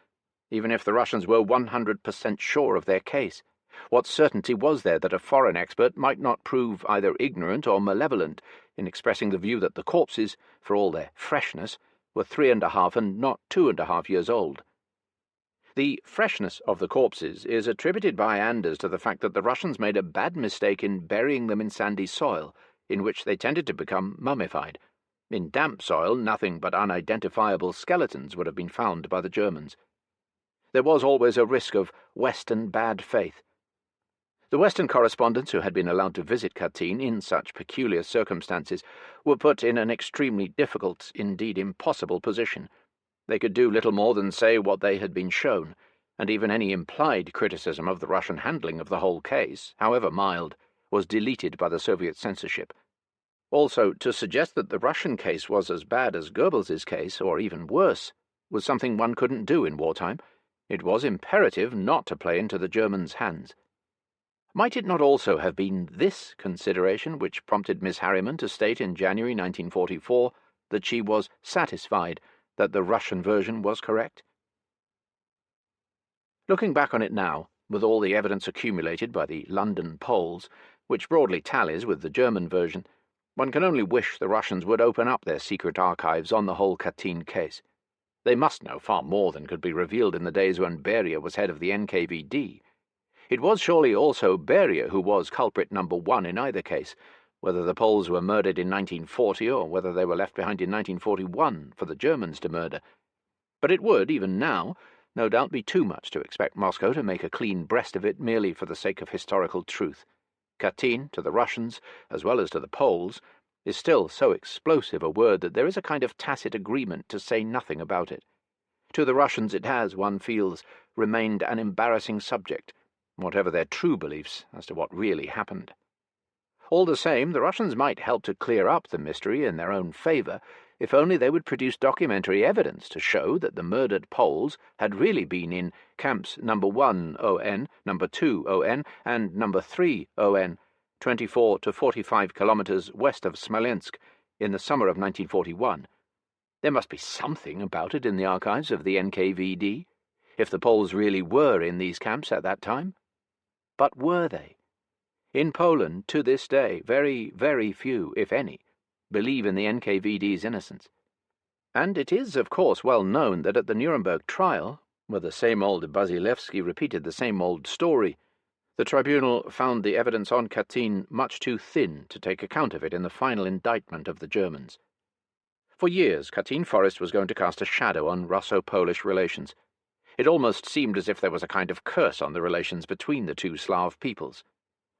Even if the Russians were 100% sure of their case, what certainty was there that a foreign expert might not prove either ignorant or malevolent in expressing the view that the corpses, for all their freshness, were 3.5 and not 2.5 years old? The freshness of the corpses is attributed by Anders to the fact that the Russians made a bad mistake in burying them in sandy soil, in which they tended to become mummified. In damp soil, nothing but unidentifiable skeletons would have been found by the Germans. There was always a risk of Western bad faith. The Western correspondents who had been allowed to visit Katyn in such peculiar circumstances were put in an extremely difficult, indeed impossible position. They could do little more than say what they had been shown, and even any implied criticism of the Russian handling of the whole case, however mild, was deleted by the Soviet censorship. Also, to suggest that the Russian case was as bad as Goebbels's case, or even worse, was something one couldn't do in wartime. It was imperative not to play into the Germans' hands. Might it not also have been this consideration which prompted Miss Harriman to state in January 1944 that she was satisfied that the Russian version was correct? Looking back on it now, with all the evidence accumulated by the London Poles, which broadly tallies with the German version, one can only wish the Russians would open up their secret archives on the whole Katyn case. They must know far more than could be revealed in the days when Beria was head of the NKVD. It was surely also Beria who was culprit number one in either case, whether the Poles were murdered in 1940 or whether they were left behind in 1941 for the Germans to murder. But it would, even now, no doubt be too much to expect Moscow to make a clean breast of it merely for the sake of historical truth. Katyn, to the Russians, as well as to the Poles, is still so explosive a word that there is a kind of tacit agreement to say nothing about it. To the Russians it has, one feels, remained an embarrassing subject, whatever their true beliefs as to what really happened. All the same, the Russians might help to clear up the mystery in their own favour, if only they would produce documentary evidence to show that the murdered Poles had really been in camps number 1 ON, number 2 ON, and number 3 ON, 24 to 45 kilometres west of Smolensk, in the summer of 1941. There must be something about it in the archives of the NKVD, if the Poles really were in these camps at that time. But were they? In Poland, to this day, very, very few, if any, believe in the NKVD's innocence. And it is, of course, well known that at the Nuremberg trial, where the same old Basilewski repeated the same old story, the tribunal found the evidence on Katyn much too thin to take account of it in the final indictment of the Germans. For years, Katyn Forest was going to cast a shadow on Russo-Polish relations. It almost seemed as if there was a kind of curse on the relations between the two Slav peoples.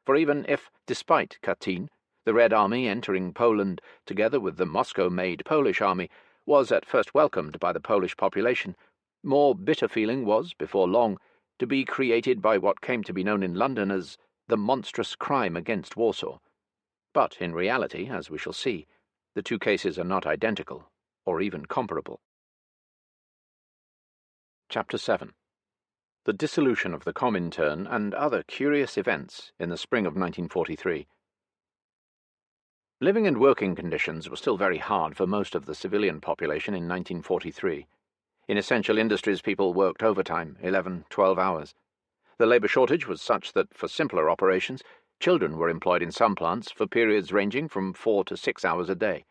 For even if, despite Katyn, the Red Army entering Poland, together with the Moscow-made Polish army, was at first welcomed by the Polish population, more bitter feeling was, before long, to be created by what came to be known in London as the monstrous crime against Warsaw. But in reality, as we shall see, the two cases are not identical, or even comparable. Chapter 7. The dissolution of the Comintern and other curious events in the spring of 1943. Living and working conditions were still very hard for most of the civilian population in 1943. In essential industries, people worked overtime, 11, 12 hours. The labour shortage was such that, for simpler operations, children were employed in some plants for periods ranging from 4 to 6 hours a day.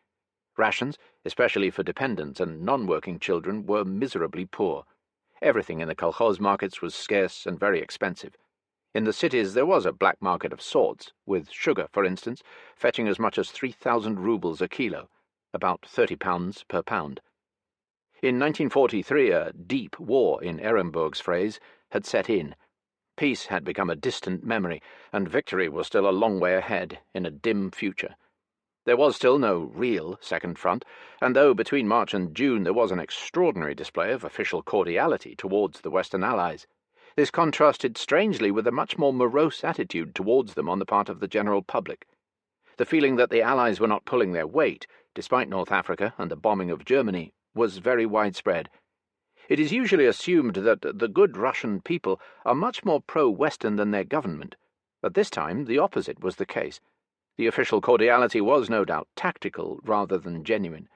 Rations, especially for dependents and non-working children, were miserably poor. Everything in the kolkhoz markets was scarce and very expensive. In the cities there was a black market of sorts, with sugar, for instance, fetching as much as 3,000 rubles a kilo, about £30 per pound. In 1943 a deep war, in Ehrenburg's phrase, had set in. Peace had become a distant memory, and victory was still a long way ahead, in a dim future. There was still no real Second Front, and though between March and June there was an extraordinary display of official cordiality towards the Western Allies, this contrasted strangely with a much more morose attitude towards them on the part of the general public. The feeling that the Allies were not pulling their weight, despite North Africa and the bombing of Germany, was very widespread. It is usually assumed that the good Russian people are much more pro-Western than their government, but this time the opposite was the case. The official cordiality was no doubt tactical rather than genuine.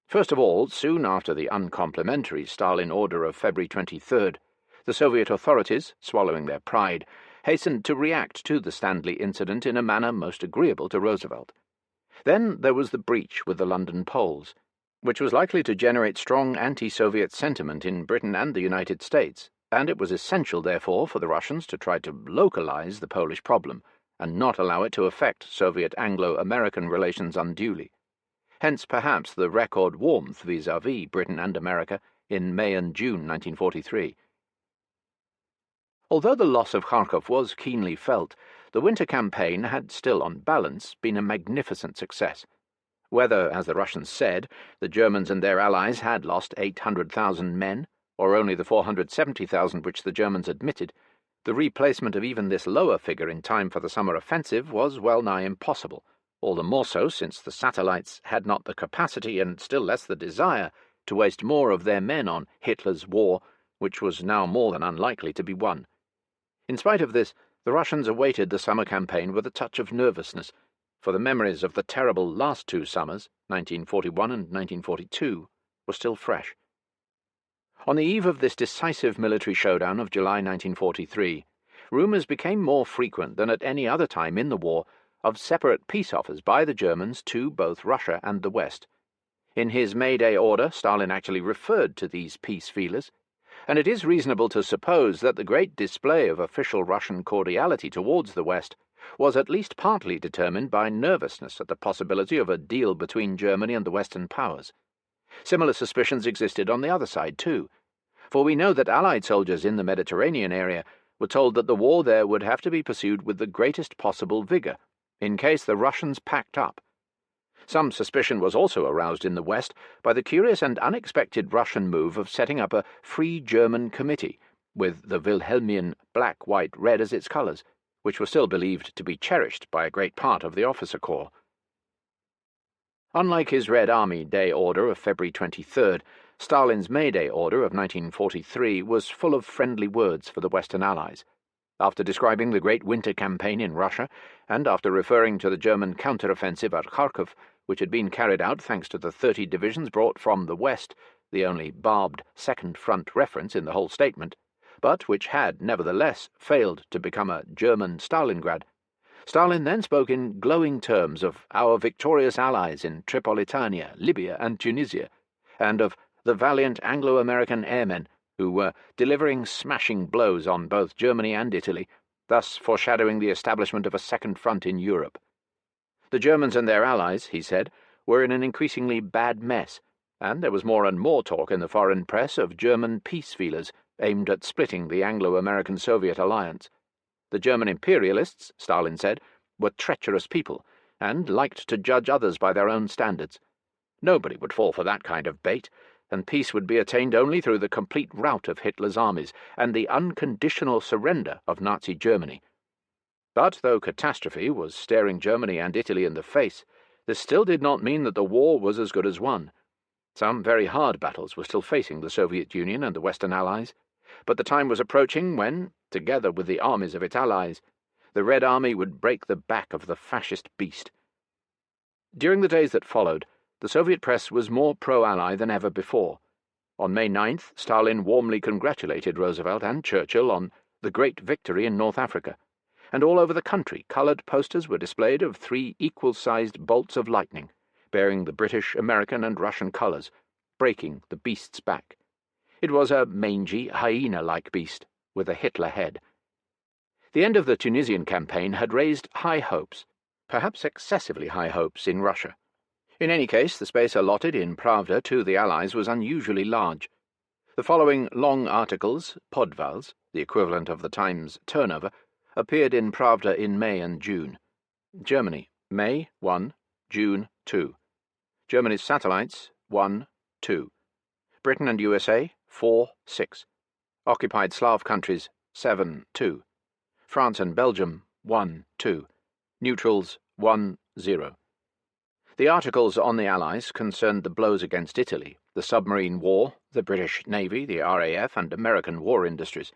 First of all, soon after the uncomplimentary Stalin order of February 23rd, the Soviet authorities, swallowing their pride, hastened to react to the Stanley incident in a manner most agreeable to Roosevelt. Then there was the breach with the London Poles, which was likely to generate strong anti-Soviet sentiment in Britain and the United States, and it was essential, therefore, for the Russians to try to localize the Polish problem, and not allow it to affect Soviet Anglo-American relations unduly. Hence, perhaps, the record warmth vis-à-vis Britain and America in May and June 1943. Although the loss of Kharkov was keenly felt, the winter campaign had still, on balance, been a magnificent success. Whether, as the Russians said, the Germans and their allies had lost 800,000 men, or only the 470,000 which the Germans admitted, the replacement of even this lower figure in time for the summer offensive was well nigh impossible, all the more so since the satellites had not the capacity, and still less the desire, to waste more of their men on Hitler's war, which was now more than unlikely to be won. In spite of this, the Russians awaited the summer campaign with a touch of nervousness, for the memories of the terrible last two summers, 1941 and 1942, were still fresh. On the eve of this decisive military showdown of July 1943, rumours became more frequent than at any other time in the war of separate peace offers by the Germans to both Russia and the West. In his May Day order, Stalin actually referred to these peace feelers, and it is reasonable to suppose that the great display of official Russian cordiality towards the West was at least partly determined by nervousness at the possibility of a deal between Germany and the Western powers. Similar suspicions existed on the other side, too, for we know that Allied soldiers in the Mediterranean area were told that the war there would have to be pursued with the greatest possible vigour, in case the Russians packed up. Some suspicion was also aroused in the West by the curious and unexpected Russian move of setting up a Free German Committee, with the Wilhelmian black, white, red as its colours, which were still believed to be cherished by a great part of the officer corps. Unlike his Red Army Day order of February 23rd, Stalin's May Day order of 1943 was full of friendly words for the Western Allies. After describing the great winter campaign in Russia, and after referring to the German counter-offensive at Kharkov, which had been carried out thanks to the 30 divisions brought from the west, the only barbed Second Front reference in the whole statement, but which had, nevertheless, failed to become a German Stalingrad, Stalin then spoke in glowing terms of our victorious allies in Tripolitania, Libya, and Tunisia, and of the valiant Anglo-American airmen who were delivering smashing blows on both Germany and Italy, thus foreshadowing the establishment of a second front in Europe. The Germans and their allies, he said, were in an increasingly bad mess, and there was more and more talk in the foreign press of German peace feelers aimed at splitting the Anglo-American Soviet alliance. The German imperialists, Stalin said, were treacherous people, and liked to judge others by their own standards. Nobody would fall for that kind of bait, and peace would be attained only through the complete rout of Hitler's armies and the unconditional surrender of Nazi Germany. But though catastrophe was staring Germany and Italy in the face, this still did not mean that the war was as good as won. Some very hard battles were still facing the Soviet Union and the Western Allies, but the time was approaching when, together with the armies of its allies, the Red Army would break the back of the fascist beast. During the days that followed, the Soviet press was more pro-Ally than ever before. On May 9th, Stalin warmly congratulated Roosevelt and Churchill on the great victory in North Africa, and all over the country coloured posters were displayed of 3 equal-sized bolts of lightning, bearing the British, American, and Russian colours, breaking the beast's back. It was a mangy, hyena-like beast, with a Hitler head. The end of the Tunisian campaign had raised high hopes, perhaps excessively high hopes, in Russia. In any case, the space allotted in Pravda to the Allies was unusually large. The following long articles, podvals, the equivalent of the Times turnover, appeared in Pravda in May and June. Germany, May 1, June 2. Germany's satellites, 1, 2. Britain and USA, 4, 6. Occupied Slav countries, 7, 2. France and Belgium, 1, 2. Neutrals, 1, 0. The articles on the Allies concerned the blows against Italy, the submarine war, the British Navy, the RAF, and American war industries.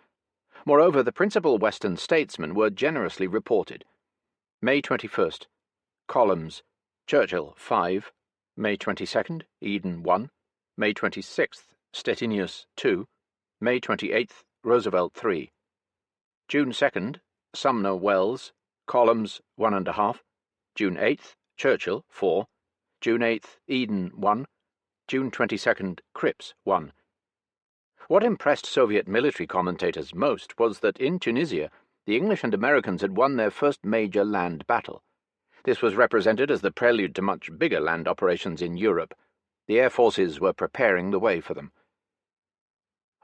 Moreover, the principal Western statesmen were generously reported. May 21st. Columns: Churchill, 5. May 22nd, Eden, 1. May 26th, Stettinius, 2. May 28th, Roosevelt, 3. June 2nd, Sumner Wells, columns 1.5. June 8th, Churchill, 4. June 8th, Eden, 1. June 22nd, Cripps, 1. What impressed Soviet military commentators most was that in Tunisia, the English and Americans had won their first major land battle. This was represented as the prelude to much bigger land operations in Europe. The air forces were preparing the way for them.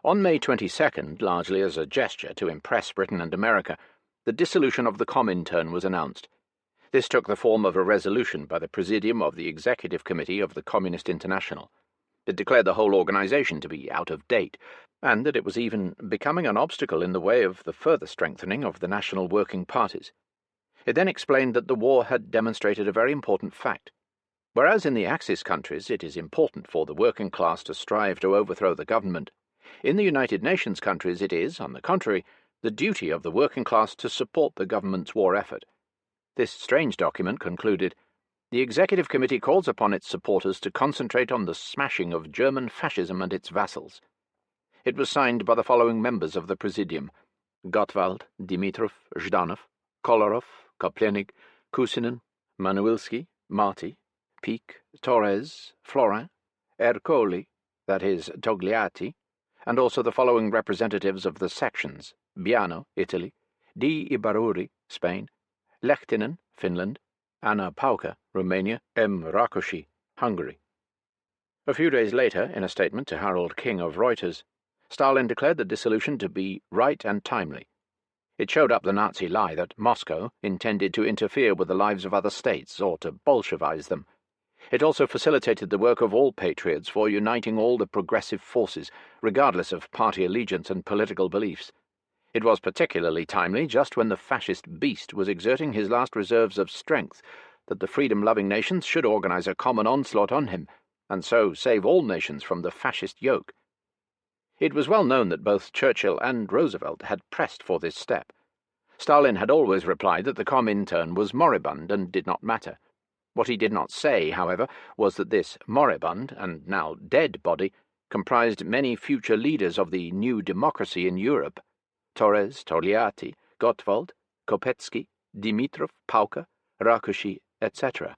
On May 22nd, largely as a gesture to impress Britain and America, the dissolution of the Comintern was announced. This took the form of a resolution by the Presidium of the Executive Committee of the Communist International. It declared the whole organization to be out of date, and that it was even becoming an obstacle in the way of the further strengthening of the national working parties. It then explained that the war had demonstrated a very important fact. Whereas in the Axis countries it is important for the working class to strive to overthrow the government, in the United Nations countries it is, on the contrary, the duty of the working class to support the government's war effort. This strange document concluded, "The Executive Committee calls upon its supporters to concentrate on the smashing of German fascism and its vassals." It was signed by the following members of the Presidium: Gottwald, Dimitrov, Zhdanov, Kolarov, Koplenik, Kusinin, Manuilsky, Marty, Peake, Torres, Florin, Ercoli, that is, Togliatti, and also the following representatives of the sections: Biano, Italy, D. Ibaruri, Spain, Lehtinen, Finland, Anna Pauker, Romania, M. Rakosi, Hungary. A few days later, in a statement to Harold King of Reuters, Stalin declared the dissolution to be right and timely. It showed up the Nazi lie that Moscow intended to interfere with the lives of other states or to Bolshevize them. It also facilitated the work of all patriots for uniting all the progressive forces, regardless of party allegiance and political beliefs. It was particularly timely just when the fascist beast was exerting his last reserves of strength, that the freedom-loving nations should organize a common onslaught on him, and so save all nations from the fascist yoke. It was well known that both Churchill and Roosevelt had pressed for this step. Stalin had always replied that the Comintern was moribund and did not matter. What he did not say, however, was that this moribund, and now dead body, comprised many future leaders of the new democracy in Europe: Torres, Togliatti, Gottwald, Kopetsky, Dimitrov, Pauker, Rakosi, etc.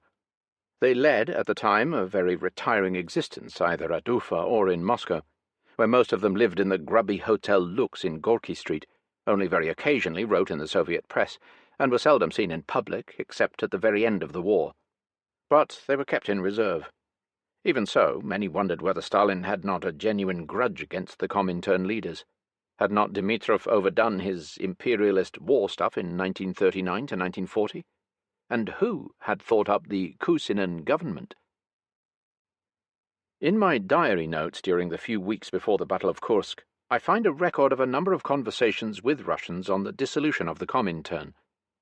They led, at the time, a very retiring existence, either at Ufa or in Moscow, where most of them lived in the grubby Hotel Lux in Gorky Street, only very occasionally wrote in the Soviet press, and were seldom seen in public, except at the very end of the war. But they were kept in reserve. Even so, many wondered whether Stalin had not a genuine grudge against the Comintern leaders. Had not Dimitrov overdone his imperialist war stuff in 1939 to 1940? And who had thought up the Kusinin government? In my diary notes during the few weeks before the Battle of Kursk, I find a record of a number of conversations with Russians on the dissolution of the Comintern.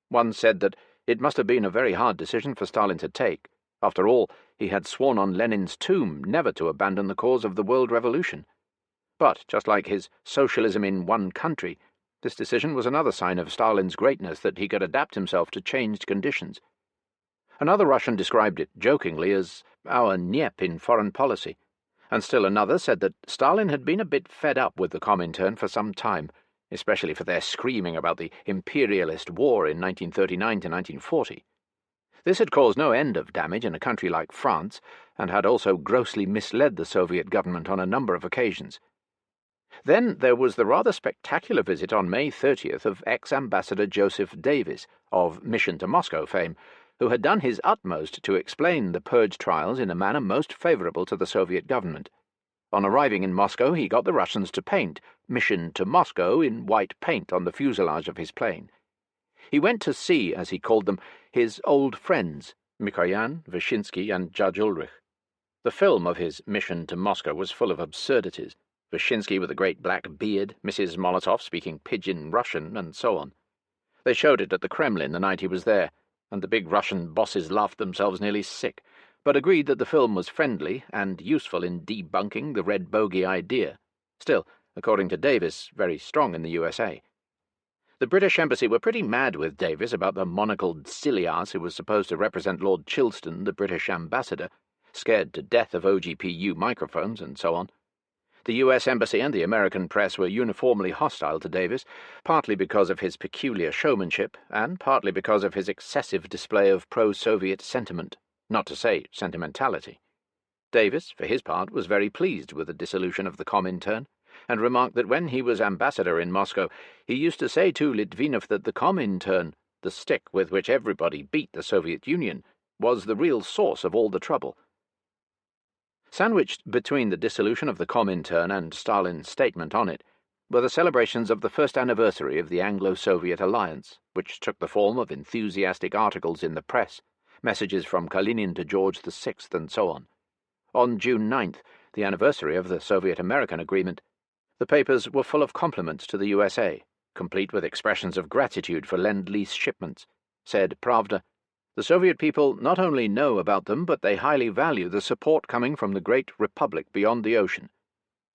One said that it must have been a very hard decision for Stalin to take. After all, he had sworn on Lenin's tomb never to abandon the cause of the world revolution. But, just like his socialism in one country, this decision was another sign of Stalin's greatness, that he could adapt himself to changed conditions. Another Russian described it jokingly as our Dnieper in foreign policy, and still another said that Stalin had been a bit fed up with the Comintern for some time, especially for their screaming about the imperialist war in 1939 to 1940. This had caused no end of damage in a country like France, and had also grossly misled the Soviet government on a number of occasions. Then there was the rather spectacular visit on May 30th of ex-ambassador Joseph Davis, of Mission to Moscow fame, who had done his utmost to explain the purge trials in a manner most favourable to the Soviet government. On arriving in Moscow, he got the Russians to paint Mission to Moscow in white paint on the fuselage of his plane. He went to see, as he called them, his old friends, Mikoyan, Vyshinsky, and Judge Ulrich. The film of his Mission to Moscow was full of absurdities. Vyshinsky with a great black beard, Mrs. Molotov speaking pidgin Russian, and so on. They showed it at the Kremlin the night he was there, and the big Russian bosses laughed themselves nearly sick, but agreed that the film was friendly and useful in debunking the red bogey idea, still, according to Davis, very strong in the USA. The British Embassy were pretty mad with Davis about the monocled silly ass who was supposed to represent Lord Chilston, the British ambassador, scared to death of OGPU microphones and so on. The US Embassy and the American press were uniformly hostile to Davis, partly because of his peculiar showmanship, and partly because of his excessive display of pro-Soviet sentiment, not to say sentimentality. Davis, for his part, was very pleased with the dissolution of the Comintern, and remarked that when he was ambassador in Moscow, he used to say to Litvinov that the Comintern, the stick with which everybody beat the Soviet Union, was the real source of all the trouble. Sandwiched between the dissolution of the Comintern and Stalin's statement on it were the celebrations of the first anniversary of the Anglo-Soviet alliance, which took the form of enthusiastic articles in the press, messages from Kalinin to George VI, and so on. On June 9th, the anniversary of the Soviet-American agreement, the papers were full of compliments to the USA, complete with expressions of gratitude for Lend-Lease shipments. Said Pravda, "The Soviet people not only know about them, but they highly value the support coming from the great republic beyond the ocean.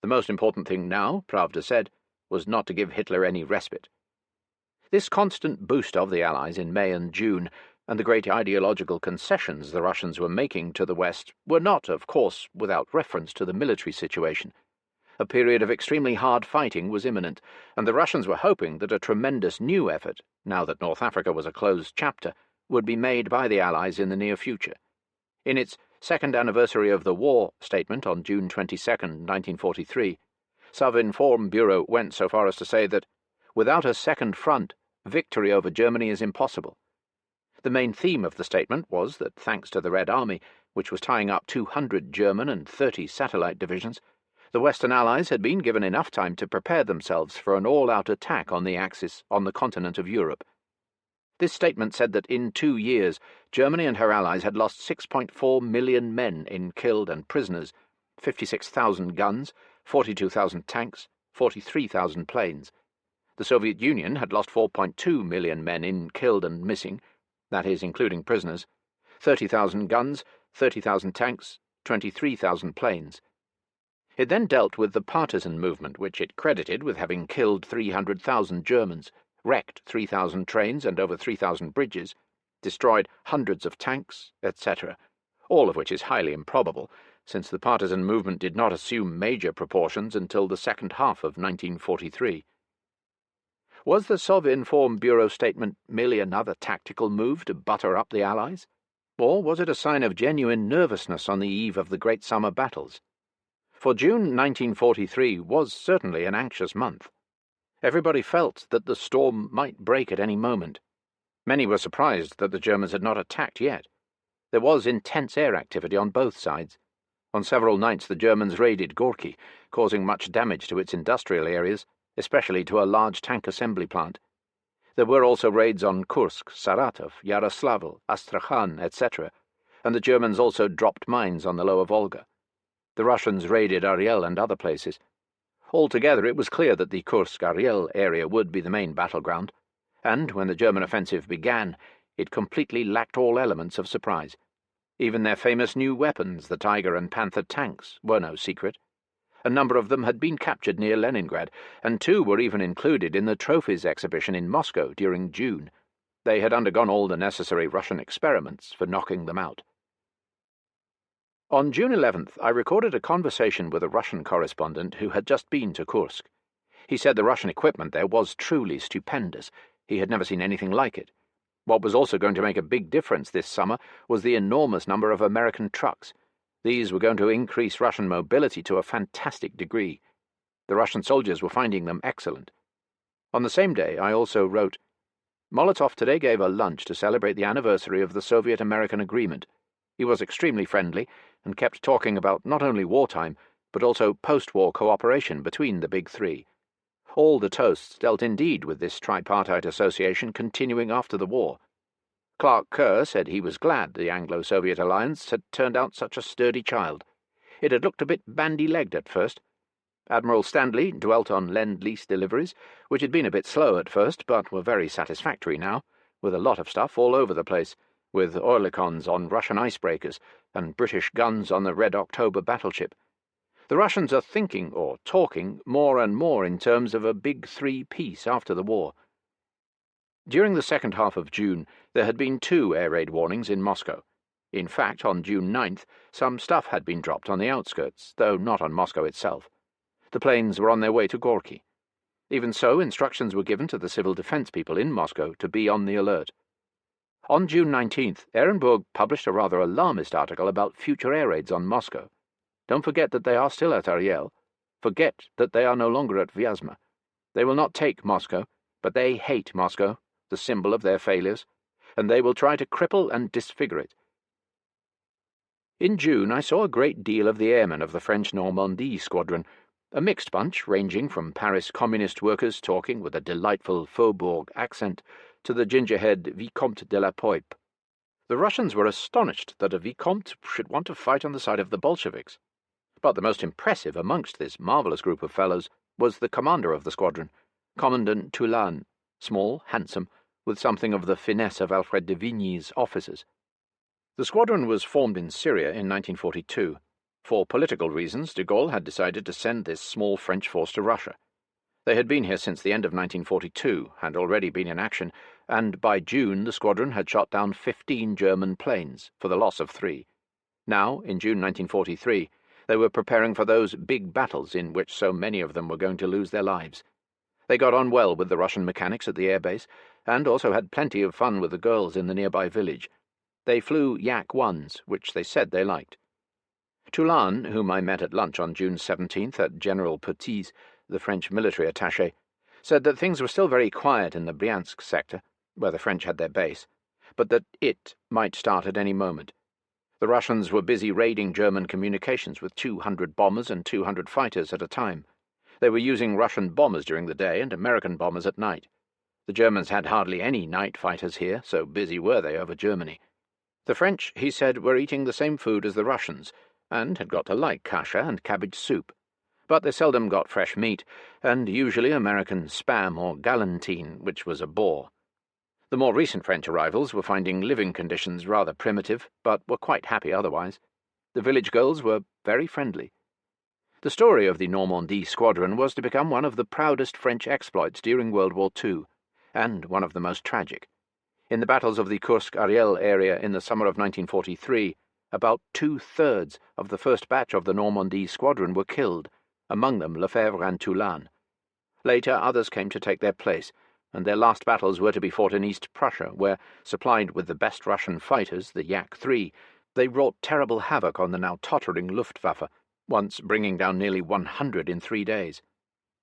The most important thing now," Pravda said, was not to give Hitler any respite. This constant boost of the Allies in May and June, and the great ideological concessions the Russians were making to the West, were not, of course, without reference to the military situation. A period of extremely hard fighting was imminent, and the Russians were hoping that a tremendous new effort, now that North Africa was a closed chapter, would be made by the Allies in the near future. In its second anniversary of the war statement on June 22, 1943, Sovinform Bureau went so far as to say that, without a second front, victory over Germany is impossible. The main theme of the statement was that, thanks to the Red Army, which was tying up 200 German and 30 satellite divisions, the Western Allies had been given enough time to prepare themselves for an all-out attack on the Axis on the continent of Europe. This statement said that in 2 years, Germany and her allies had lost 6.4 million men in killed and prisoners, 56,000 guns, 42,000 tanks, 43,000 planes. The Soviet Union had lost 4.2 million men in killed and missing, that is, including prisoners, 30,000 guns, 30,000 tanks, 23,000 planes. It then dealt with the partisan movement, which it credited with having killed 300,000 Germans, wrecked 3,000 trains and over 3,000 bridges, destroyed hundreds of tanks, etc., all of which is highly improbable, since the partisan movement did not assume major proportions until the second half of 1943. Was the Sovinform Bureau statement merely another tactical move to butter up the Allies? Or was it a sign of genuine nervousness on the eve of the great summer battles? For June 1943 was certainly an anxious month. Everybody felt that the storm might break at any moment. Many were surprised that the Germans had not attacked yet. There was intense air activity on both sides. On several nights the Germans raided Gorky, causing much damage to its industrial areas, especially to a large tank assembly plant. There were also raids on Kursk, Saratov, Yaroslavl, Astrakhan, etc., and the Germans also dropped mines on the lower Volga. The Russians raided Ariel and other places. Altogether, it was clear that the Kursk-Ariel area would be the main battleground, and when the German offensive began, it completely lacked all elements of surprise. Even their famous new weapons, the Tiger and Panther tanks, were no secret. A number of them had been captured near Leningrad, and 2 were even included in the trophies exhibition in Moscow during June. They had undergone all the necessary Russian experiments for knocking them out. On June 11th, I recorded a conversation with a Russian correspondent who had just been to Kursk. He said the Russian equipment there was truly stupendous. He had never seen anything like it. What was also going to make a big difference this summer was the enormous number of American trucks. These were going to increase Russian mobility to a fantastic degree. The Russian soldiers were finding them excellent. On the same day, I also wrote, Molotov today gave a lunch to celebrate the anniversary of the Soviet-American agreement. He was extremely friendly and kept talking about not only wartime, but also post-war cooperation between the big three. All the toasts dealt indeed with this tripartite association continuing after the war. Clark Kerr said he was glad the Anglo-Soviet alliance had turned out such a sturdy child. It had looked a bit bandy-legged at first. Admiral Stanley dwelt on Lend-Lease deliveries, which had been a bit slow at first, but were very satisfactory now, with a lot of stuff all over the place, with Oerlikons on Russian icebreakers and British guns on the Red October battleship. The Russians are thinking, or talking, more and more in terms of a big three peace after the war. During the second half of June, there had been 2 air raid warnings in Moscow. In fact, on June 9th, some stuff had been dropped on the outskirts, though not on Moscow itself. The planes were on their way to Gorky. Even so, instructions were given to the civil defense people in Moscow to be on the alert. On June 19th, Ehrenburg published a rather alarmist article about future air raids on Moscow. Don't forget that they are still at Ariel. Forget that they are no longer at Vyazma. They will not take Moscow, but they hate Moscow, the symbol of their failures, and they will try to cripple and disfigure it. In June, I saw a great deal of the airmen of the French Normandie squadron, a mixed bunch ranging from Paris communist workers talking with a delightful Faubourg accent to the gingerhead Vicomte de la Poype. The Russians were astonished that a Vicomte should want to fight on the side of the Bolsheviks. But the most impressive amongst this marvellous group of fellows was the commander of the squadron, Commandant Toulane, small, handsome, with something of the finesse of Alfred de Vigny's officers. The squadron was formed in Syria in 1942. For political reasons, de Gaulle had decided to send this small French force to Russia. They had been here since the end of 1942, had already been in action, and by June the squadron had shot down 15 German planes, for the loss of 3. Now, in June 1943, they were preparing for those big battles in which so many of them were going to lose their lives. They got on well with the Russian mechanics at the airbase, and also had plenty of fun with the girls in the nearby village. They flew Yak-1s, which they said they liked. Toulane, whom I met at lunch on June 17th at General Petit's, the French military attaché, said that things were still very quiet in the Bryansk sector, where the French had their base, but that it might start at any moment. The Russians were busy raiding German communications with 200 bombers and 200 fighters at a time. They were using Russian bombers during the day and American bombers at night. The Germans had hardly any night fighters here, so busy were they over Germany. The French, he said, were eating the same food as the Russians, and had got to like kasha and cabbage soup. But they seldom got fresh meat, and usually American spam or galantine, which was a bore. The more recent French arrivals were finding living conditions rather primitive, but were quite happy otherwise. The village girls were very friendly. The story of the Normandie squadron was to become one of the proudest French exploits during World War II, and one of the most tragic. In the battles of the Kursk-Ariel area in the summer of 1943, about 2/3 of the first batch of the Normandie squadron were killed, among them Lefebvre and Toulane. Later others came to take their place, and their last battles were to be fought in East Prussia, where, supplied with the best Russian fighters, the Yak-3, they wrought terrible havoc on the now tottering Luftwaffe, once bringing down nearly 100 in 3 days.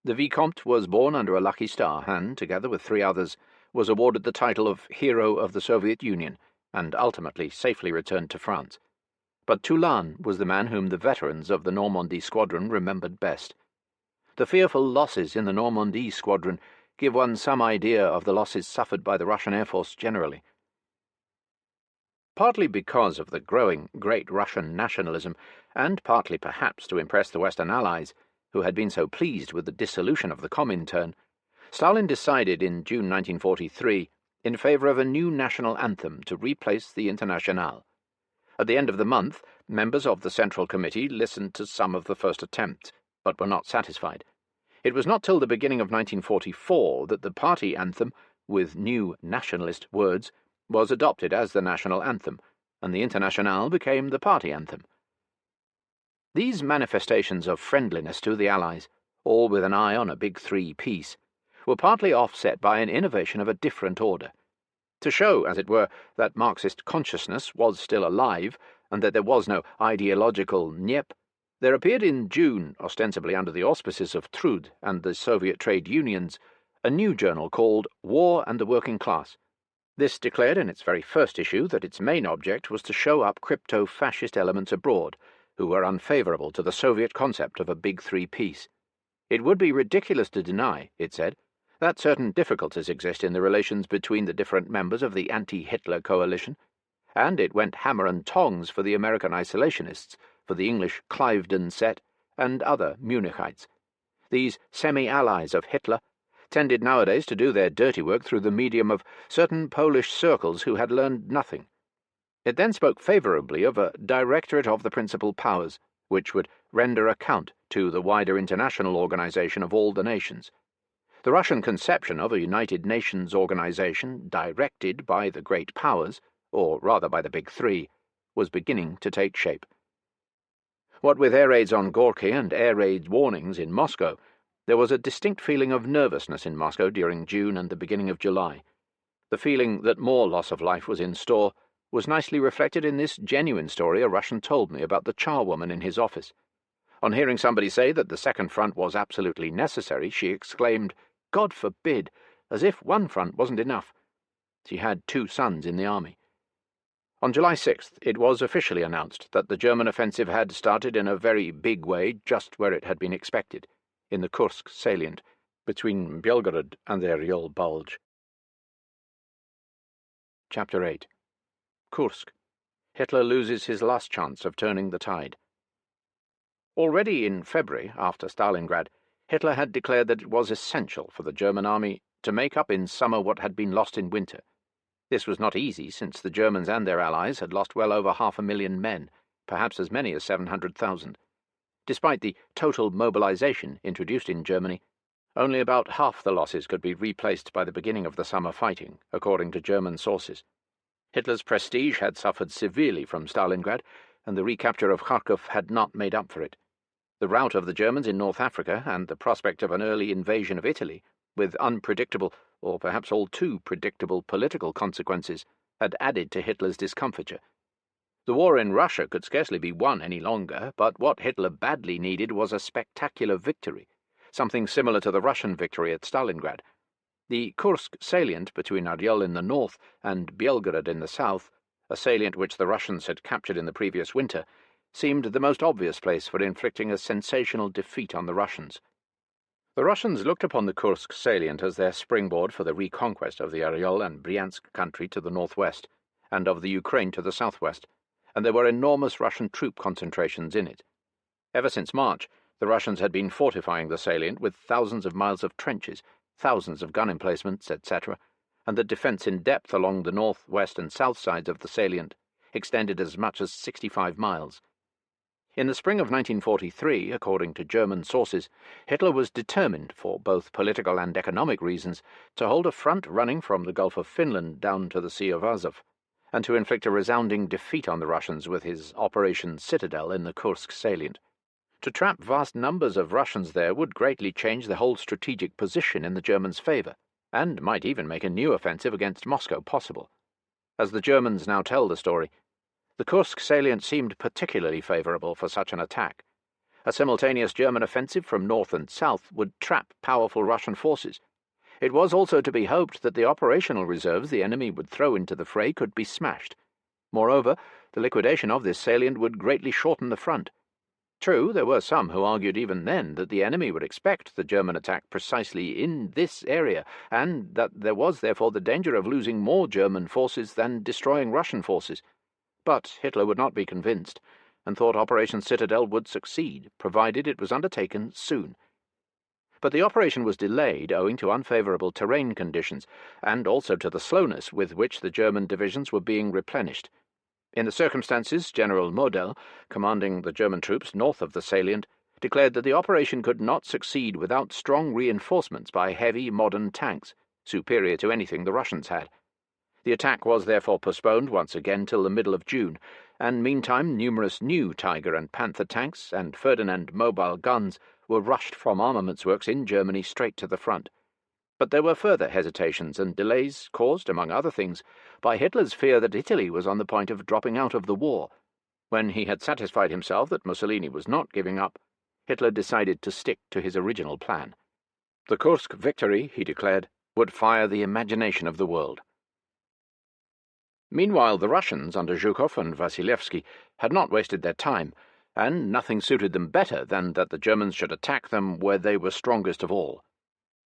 The Vicomte was born under a lucky star and, together with 3 others, was awarded the title of Hero of the Soviet Union, and ultimately safely returned to France. But Toulane was the man whom the veterans of the Normandie squadron remembered best. The fearful losses in the Normandie squadron give one some idea of the losses suffered by the Russian Air Force generally. Partly because of the growing great Russian nationalism, and partly perhaps to impress the Western Allies, who had been so pleased with the dissolution of the Comintern, Stalin decided in June 1943 in favour of a new national anthem to replace the Internationale. At the end of the month, members of the Central Committee listened to some of the first attempts, but were not satisfied. It was not till the beginning of 1944 that the party anthem, with new nationalist words, was adopted as the national anthem, and the Internationale became the party anthem. These manifestations of friendliness to the Allies, all with an eye on a Big Three peace, were partly offset by an innovation of a different order. To show, as it were, that Marxist consciousness was still alive, and that there was no ideological Dnieppe, there appeared in June, ostensibly under the auspices of Trud and the Soviet trade unions, a new journal called War and the Working Class. This declared in its very first issue that its main object was to show up crypto-fascist elements abroad, who were unfavourable to the Soviet concept of a Big Three peace. It would be ridiculous to deny, it said, that certain difficulties exist in the relations between the different members of the anti-Hitler coalition, and it went hammer and tongs for the American isolationists, for the English Cliveden set, and other Munichites. These semi-allies of Hitler tended nowadays to do their dirty work through the medium of certain Polish circles who had learned nothing. It then spoke favourably of a Directorate of the Principal Powers, which would render account to the wider international organisation of all the nations. The Russian conception of a United Nations organisation directed by the great powers, or rather by the Big Three, was beginning to take shape. What with air raids on Gorky and air raid warnings in Moscow, there was a distinct feeling of nervousness in Moscow during June and the beginning of July. The feeling that more loss of life was in store was nicely reflected in this genuine story a Russian told me about the charwoman in his office. On hearing somebody say that the second front was absolutely necessary, she exclaimed, "God forbid," as if one front wasn't enough. She had 2 sons in the army. On July 6th, it was officially announced that the German offensive had started in a very big way just where it had been expected, in the Kursk salient, between Belgorod and the Oryol bulge. Chapter 8. Kursk. Hitler loses his last chance of turning the tide. Already in February, after Stalingrad, Hitler had declared that it was essential for the German army to make up in summer what had been lost in winter. This was not easy, since the Germans and their allies had lost well over 500,000 men, perhaps as many as 700,000. Despite the total mobilization introduced in Germany, only about half the losses could be replaced by the beginning of the summer fighting, according to German sources. Hitler's prestige had suffered severely from Stalingrad, and the recapture of Kharkov had not made up for it. The rout of the Germans in North Africa and the prospect of an early invasion of Italy, with unpredictable, or perhaps all too predictable political consequences, had added to Hitler's discomfiture. The war in Russia could scarcely be won any longer, but what Hitler badly needed was a spectacular victory, something similar to the Russian victory at Stalingrad. The Kursk salient between Oryol in the north and Belgorod in the south, a salient which the Russians had captured in the previous winter, seemed the most obvious place for inflicting a sensational defeat on the Russians. The Russians looked upon the Kursk salient as their springboard for the reconquest of the Oryol and Bryansk country to the northwest, and of the Ukraine to the southwest, and there were enormous Russian troop concentrations in it. Ever since March, the Russians had been fortifying the salient with thousands of miles of trenches, thousands of gun emplacements, etc., and the defence in depth along the north, west, and south sides of the salient extended as much as 65 miles. In the spring of 1943, according to German sources, Hitler was determined, for both political and economic reasons, to hold a front running from the Gulf of Finland down to the Sea of Azov, and to inflict a resounding defeat on the Russians with his Operation Citadel in the Kursk salient. To trap vast numbers of Russians there would greatly change the whole strategic position in the Germans' favour, and might even make a new offensive against Moscow possible. As the Germans now tell the story, the Kursk salient seemed particularly favourable for such an attack. A simultaneous German offensive from north and south would trap powerful Russian forces. It was also to be hoped that the operational reserves the enemy would throw into the fray could be smashed. Moreover, the liquidation of this salient would greatly shorten the front. True, there were some who argued even then that the enemy would expect the German attack precisely in this area, and that there was therefore the danger of losing more German forces than destroying Russian forces. But Hitler would not be convinced, and thought Operation Citadel would succeed, provided it was undertaken soon. But the operation was delayed owing to unfavourable terrain conditions, and also to the slowness with which the German divisions were being replenished. In the circumstances, General Model, commanding the German troops north of the salient, declared that the operation could not succeed without strong reinforcements by heavy modern tanks, superior to anything the Russians had. The attack was therefore postponed once again till the middle of June, and meantime numerous new Tiger and Panther tanks and Ferdinand mobile guns were rushed from armaments works in Germany straight to the front. But there were further hesitations and delays caused, among other things, by Hitler's fear that Italy was on the point of dropping out of the war. When he had satisfied himself that Mussolini was not giving up, Hitler decided to stick to his original plan. The Kursk victory, he declared, would fire the imagination of the world. Meanwhile, the Russians, under Zhukov and Vasilevsky, had not wasted their time, and nothing suited them better than that the Germans should attack them where they were strongest of all.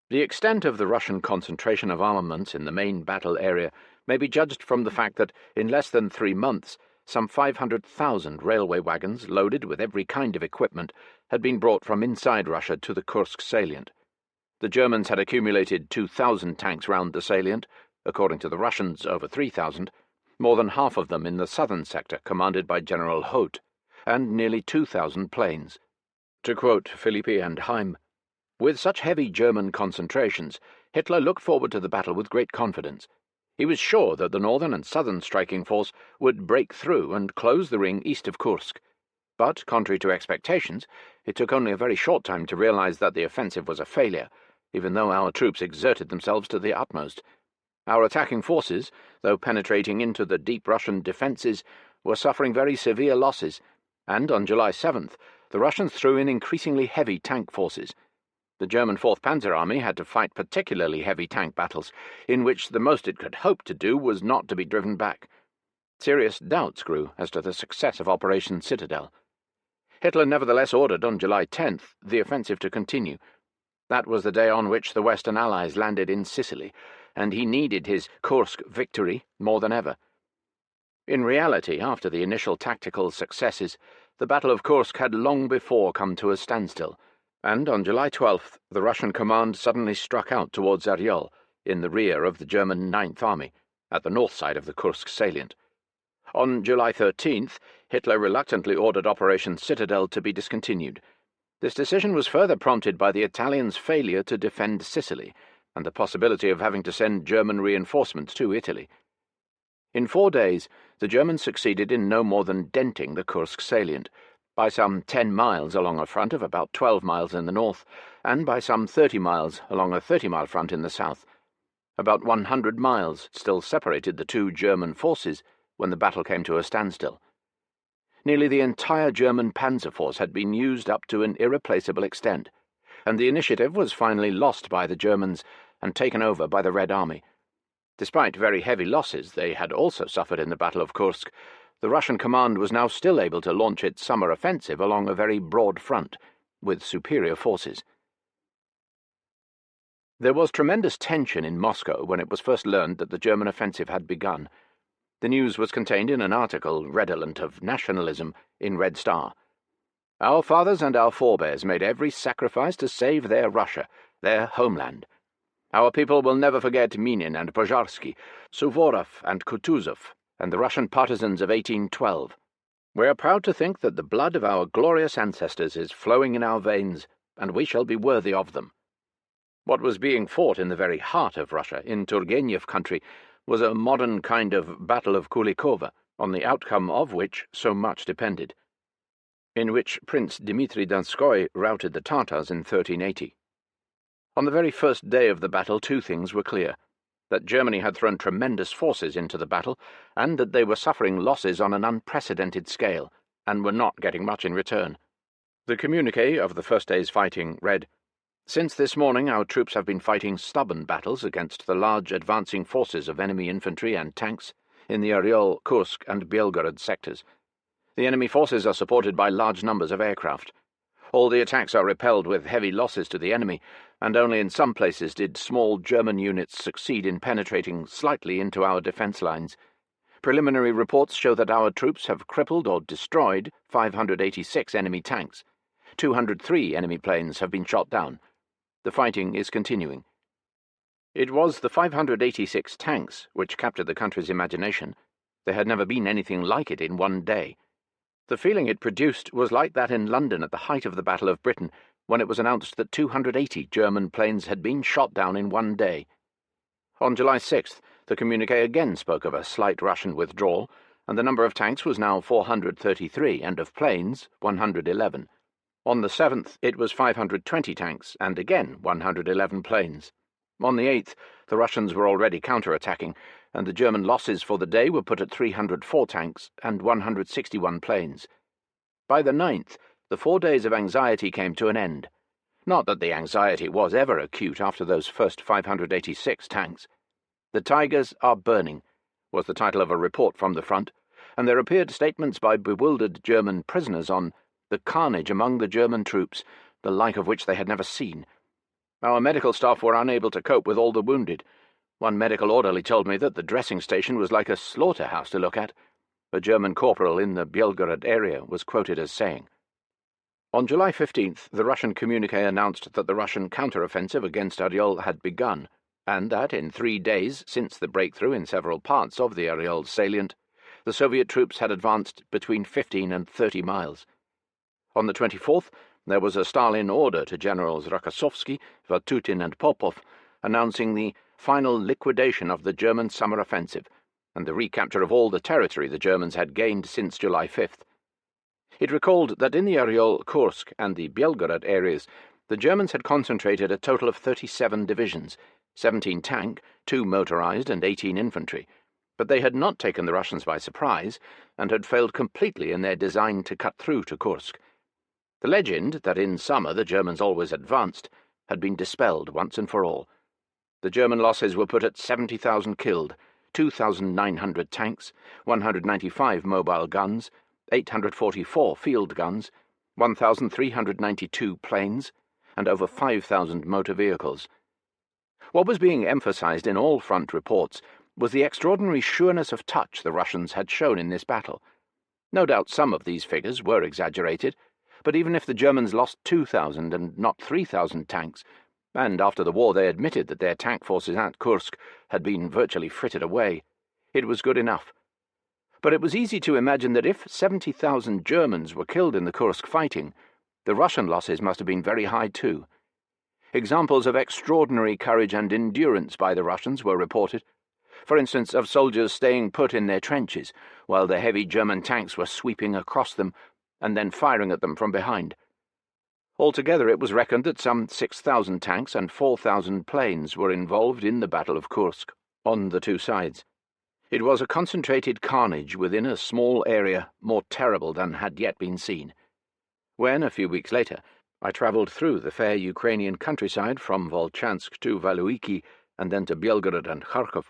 The extent of the Russian concentration of armaments in the main battle area may be judged from the fact that, in less than 3 months, some 500,000 railway wagons, loaded with every kind of equipment, had been brought from inside Russia to the Kursk salient. The Germans had accumulated 2,000 tanks round the salient, according to the Russians over 3,000, more than half of them in the southern sector commanded by General Hoth, and nearly 2,000 planes. To quote Philippi and Heim, "With such heavy German concentrations, Hitler looked forward to the battle with great confidence. He was sure that the northern and southern striking force would break through and close the ring east of Kursk. But, contrary to expectations, it took only a very short time to realize that the offensive was a failure, even though our troops exerted themselves to the utmost. Our attacking forces, though penetrating into the deep Russian defences, were suffering very severe losses, and on July 7th the Russians threw in increasingly heavy tank forces. The German 4th Panzer Army had to fight particularly heavy tank battles, in which the most it could hope to do was not to be driven back. Serious doubts grew as to the success of Operation Citadel. Hitler nevertheless ordered on July 10th the offensive to continue. That was the day on which the Western Allies landed in Sicily, and he needed his Kursk victory more than ever. In reality, after the initial tactical successes, the Battle of Kursk had long before come to a standstill, and on July 12th the Russian command suddenly struck out towards Aryol, in the rear of the German 9th Army, at the north side of the Kursk salient. On July 13th, Hitler reluctantly ordered Operation Citadel to be discontinued. This decision was further prompted by the Italians' failure to defend Sicily, and the possibility of having to send German reinforcements to Italy. In 4 days, the Germans succeeded in no more than denting the Kursk salient, by some 10 miles along a front of about 12 miles in the north, and by some 30 miles along a 30-mile front in the south. About 100 miles still separated the two German forces when the battle came to a standstill. Nearly the entire German panzer force had been used up to an irreplaceable extent, and the initiative was finally lost by the Germans and taken over by the Red Army. Despite very heavy losses they had also suffered in the Battle of Kursk, the Russian command was now still able to launch its summer offensive along a very broad front, with superior forces. There was tremendous tension in Moscow when it was first learned that the German offensive had begun. The news was contained in an article redolent of nationalism in Red Star. "Our fathers and our forebears made every sacrifice to save their Russia, their homeland. Our people will never forget Minin and Pozharsky, Suvorov and Kutuzov, and the Russian partisans of 1812. We are proud to think that the blood of our glorious ancestors is flowing in our veins, and we shall be worthy of them." What was being fought in the very heart of Russia, in Turgenev country, was a modern kind of Battle of Kulikovo, on the outcome of which so much depended, in which Prince Dmitry Donskoy routed the Tatars in 1380. On the very first day of the battle 2 things were clear: that Germany had thrown tremendous forces into the battle, and that they were suffering losses on an unprecedented scale, and were not getting much in return. The communiqué of the first day's fighting read, "Since this morning our troops have been fighting stubborn battles against the large advancing forces of enemy infantry and tanks in the Oryol, Kursk, and Belgorod sectors. The enemy forces are supported by large numbers of aircraft. All the attacks are repelled with heavy losses to the enemy, and only in some places did small German units succeed in penetrating slightly into our defence lines. Preliminary reports show that our troops have crippled or destroyed 586 enemy tanks. 203 enemy planes have been shot down. The fighting is continuing." It was the 586 tanks which captured the country's imagination. There had never been anything like it in one day. The feeling it produced was like that in London at the height of the Battle of Britain, when it was announced that 280 German planes had been shot down in one day. On July 6th, the communiqué again spoke of a slight Russian withdrawal, and the number of tanks was now 433, and of planes 111. On the 7th, it was 520 tanks, and again 111 planes. On the 8th, the Russians were already counter-attacking, and the German losses for the day were put at 304 tanks and 161 planes. By the 9th, the 4 days of anxiety came to an end. Not that the anxiety was ever acute after those first 586 tanks. "The Tigers are burning," was the title of a report from the front, and there appeared statements by bewildered German prisoners on the carnage among the German troops, the like of which they had never seen. Our medical staff were unable to cope with all the wounded. One medical orderly told me that the dressing station was like a slaughterhouse to look at. A German corporal in the Belgorod area was quoted as saying. On July 15th, the Russian communiqué announced that the Russian counter-offensive against Oryol had begun, and that in 3 days since the breakthrough in several parts of the Oryol salient, the Soviet troops had advanced between 15 and 30 miles. On the 24th, there was a Stalin order to Generals Rokossovsky, Vatutin, and Popov, announcing the final liquidation of the German summer offensive and the recapture of all the territory the Germans had gained since July 5th. It recalled that in the Oryol, Kursk, and the Belgorod areas, the Germans had concentrated a total of 37 divisions, 17 tank, 2 motorized, and 18 infantry, but they had not taken the Russians by surprise, and had failed completely in their design to cut through to Kursk. The legend that in summer the Germans always advanced had been dispelled once and for all. The German losses were put at 70,000 killed, 2,900 tanks, 195 mobile guns, 844 field guns, 1,392 planes, and over 5,000 motor vehicles. What was being emphasized in all front reports was the extraordinary sureness of touch the Russians had shown in this battle. No doubt some of these figures were exaggerated, but even if the Germans lost 2,000 and not 3,000 tanks, and after the war they admitted that their tank forces at Kursk had been virtually frittered away, it was good enough. But it was easy to imagine that if 70,000 Germans were killed in the Kursk fighting, the Russian losses must have been very high too. Examples of extraordinary courage and endurance by the Russians were reported, for instance of soldiers staying put in their trenches while the heavy German tanks were sweeping across them and then firing at them from behind. Altogether it was reckoned that some 6,000 tanks and 4,000 planes were involved in the Battle of Kursk on the two sides. It was a concentrated carnage within a small area more terrible than had yet been seen. When, a few weeks later, I travelled through the fair Ukrainian countryside from Volchansk to WWII and then to Belgorod and Kharkov,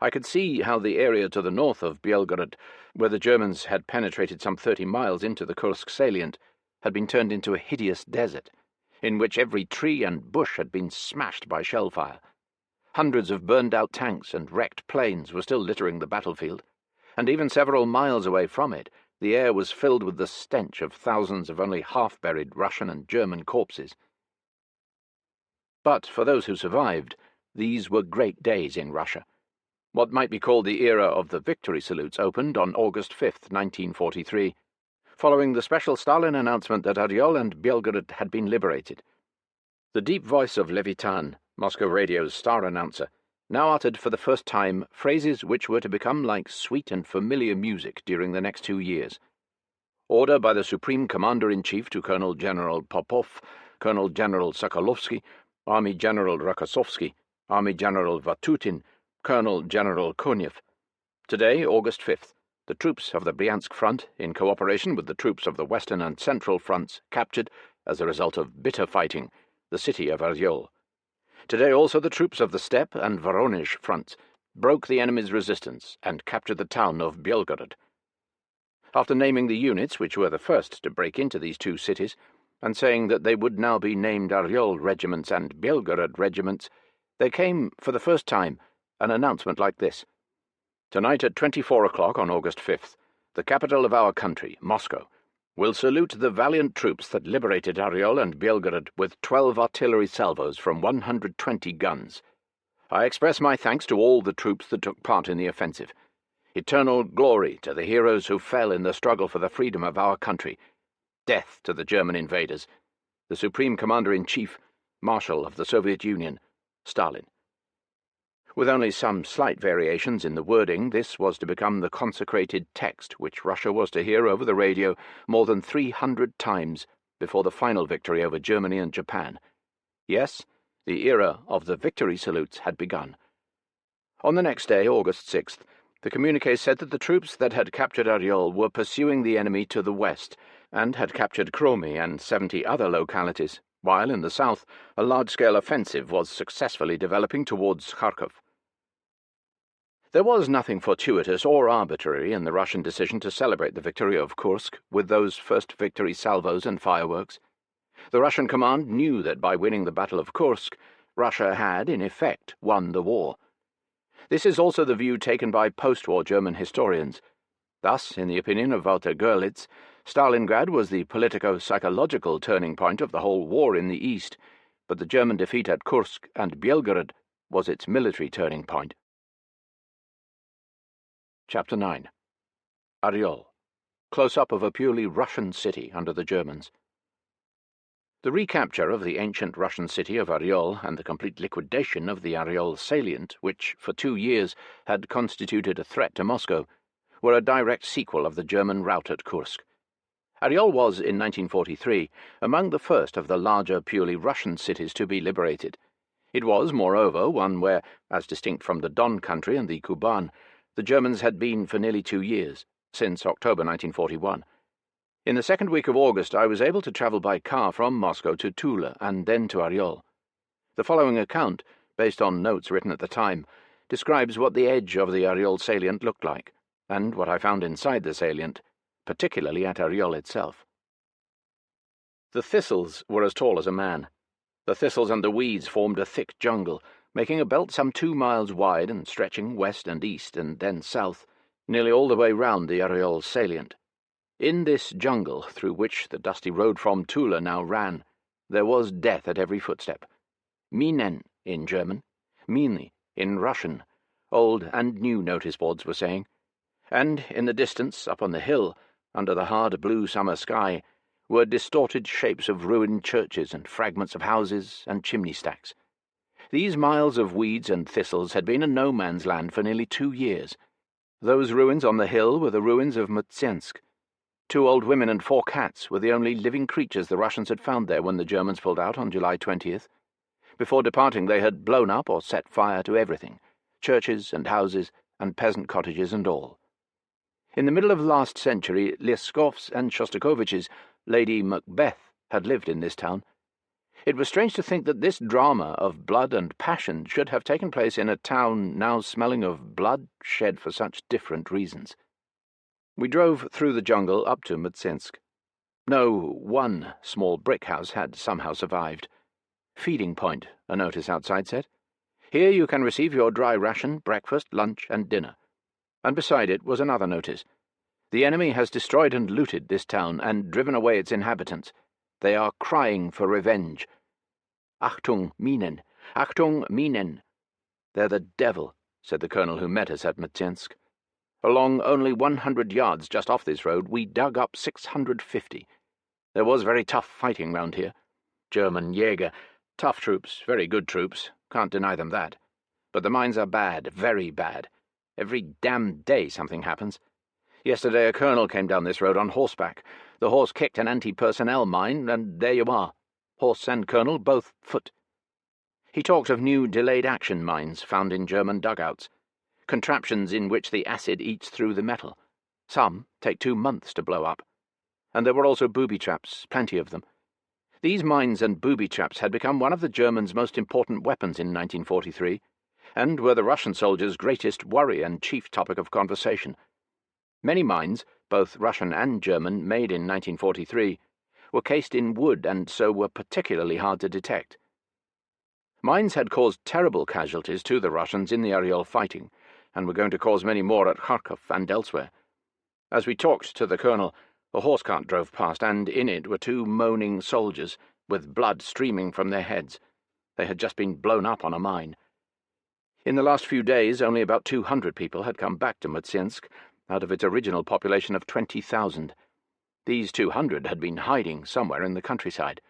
I could see how the area to the north of Belgorod, where the Germans had penetrated some 30 miles into the Kursk salient, had been turned into a hideous desert, in which every tree and bush had been smashed by shell fire. Hundreds of burned-out tanks and wrecked planes were still littering the battlefield, and even several miles away from it, the air was filled with the stench of thousands of only half-buried Russian and German corpses. But for those who survived, these were great days in Russia. What might be called the era of the victory salutes opened on August 5th, 1943, following the special Stalin announcement that Oryol and Belgorod had been liberated. The deep voice of Levitan, Moscow radio's star announcer, now uttered for the first time phrases which were to become like sweet and familiar music during the next 2 years. Order by the Supreme Commander-in-Chief to Colonel General Popov, Colonel General Sokolovsky, Army General Rokossovsky, Army General Vatutin, Colonel General Konev. Today, August 5th, the troops of the Bryansk front, in cooperation with the troops of the Western and Central fronts, captured, as a result of bitter fighting, the city of Oryol. Today also the troops of the Steppe and Voronezh fronts broke the enemy's resistance and captured the town of Belgorod. After naming the units which were the first to break into these two cities, and saying that they would now be named Oryol regiments and Belgorod regiments, there came, for the first time, an announcement like this. Tonight at 24 o'clock on August 5th, the capital of our country, Moscow, will salute the valiant troops that liberated Oryol and Belgorod with 12 artillery salvos from 120 guns. I express my thanks to all the troops that took part in the offensive. Eternal glory to the heroes who fell in the struggle for the freedom of our country. Death to the German invaders. The Supreme Commander-in-Chief, Marshal of the Soviet Union, Stalin. With only some slight variations in the wording, this was to become the consecrated text which Russia was to hear over the radio more than 300 times before the final victory over Germany and Japan. Yes, the era of the victory salutes had begun. On the next day, August 6th, the communiqué said that the troops that had captured Ariol were pursuing the enemy to the west and had captured Kromi and 70 other localities, while in the south a large-scale offensive was successfully developing towards Kharkov. There was nothing fortuitous or arbitrary in the Russian decision to celebrate the victory of Kursk with those first victory salvos and fireworks. The Russian command knew that by winning the Battle of Kursk, Russia had, in effect, won the war. This is also the view taken by post-war German historians. Thus, in the opinion of Walter Görlitz, Stalingrad was the politico-psychological turning point of the whole war in the East, but the German defeat at Kursk and Belgorod was its military turning point. Chapter 9. Ariol. Close-up of a purely Russian city under the Germans. The recapture of the ancient Russian city of Ariol and the complete liquidation of the Ariol salient, which for 2 years had constituted a threat to Moscow, were a direct sequel of the German rout at Kursk. Ariol was, in 1943, among the first of the larger purely Russian cities to be liberated. It was, moreover, one where, as distinct from the Don country and the Kuban, the Germans had been for nearly 2 years, since October 1941. In the second week of August, I was able to travel by car from Moscow to Tula and then to Ariol. The following account, based on notes written at the time, describes what the edge of the Ariol salient looked like, and what I found inside the salient, particularly at Ariol itself. The thistles were as tall as a man. The thistles and the weeds formed a thick jungle, making a belt some 2 miles wide and stretching west and east and then south, nearly all the way round the Ariol salient. In this jungle, through which the dusty road from Tula now ran, there was death at every footstep. Minen in German, Mini in Russian, old and new notice boards were saying, and in the distance, up on the hill, under the hard blue summer sky, were distorted shapes of ruined churches and fragments of houses and chimney stacks. These miles of weeds and thistles had been a no-man's land for nearly 2 years. Those ruins on the hill were the ruins of Mtsensk. 2 old women and 4 cats were the only living creatures the Russians had found there when the Germans pulled out on July 20th. Before departing, they had blown up or set fire to everything, churches and houses and peasant cottages and all. In the middle of last century, Leskovs and Shostakovich's Lady Macbeth had lived in this town. It was strange to think that this drama of blood and passion should have taken place in a town now smelling of blood shed for such different reasons. We drove through the jungle up to Mtsensk. No one small brick house had somehow survived. Feeding point, a notice outside said. Here you can receive your dry ration, breakfast, lunch, and dinner. And beside it was another notice. The enemy has destroyed and looted this town and driven away its inhabitants. They are crying for revenge. Achtung, Minen! Achtung, Minen! They're the devil, said the colonel who met us at Mtsensk. Along only 100 yards just off this road, we dug up 650. There was very tough fighting round here. German Jäger. Tough troops, very good troops. Can't deny them that. But the mines are bad, very bad. Every damned day something happens. Yesterday a colonel came down this road on horseback. The horse kicked an anti-personnel mine, and there you are. Horse and colonel both foot. He talked of new delayed action mines found in German dugouts, contraptions in which the acid eats through the metal. Some take 2 months to blow up. And there were also booby traps, plenty of them. These mines and booby traps had become one of the Germans' most important weapons in 1943, and were the Russian soldiers' greatest worry and chief topic of conversation. Many mines, both Russian and German, made in 1943, were cased in wood and so were particularly hard to detect. Mines had caused terrible casualties to the Russians in the Ariol fighting, and were going to cause many more at Kharkov and elsewhere. As we talked to the colonel, a horse cart drove past, and in it were 2 moaning soldiers, with blood streaming from their heads. They had just been blown up on a mine. In the last few days, only about 200 people had come back to Mtsensk, out of its original population of 20,000. These 200 had been hiding somewhere in the countryside.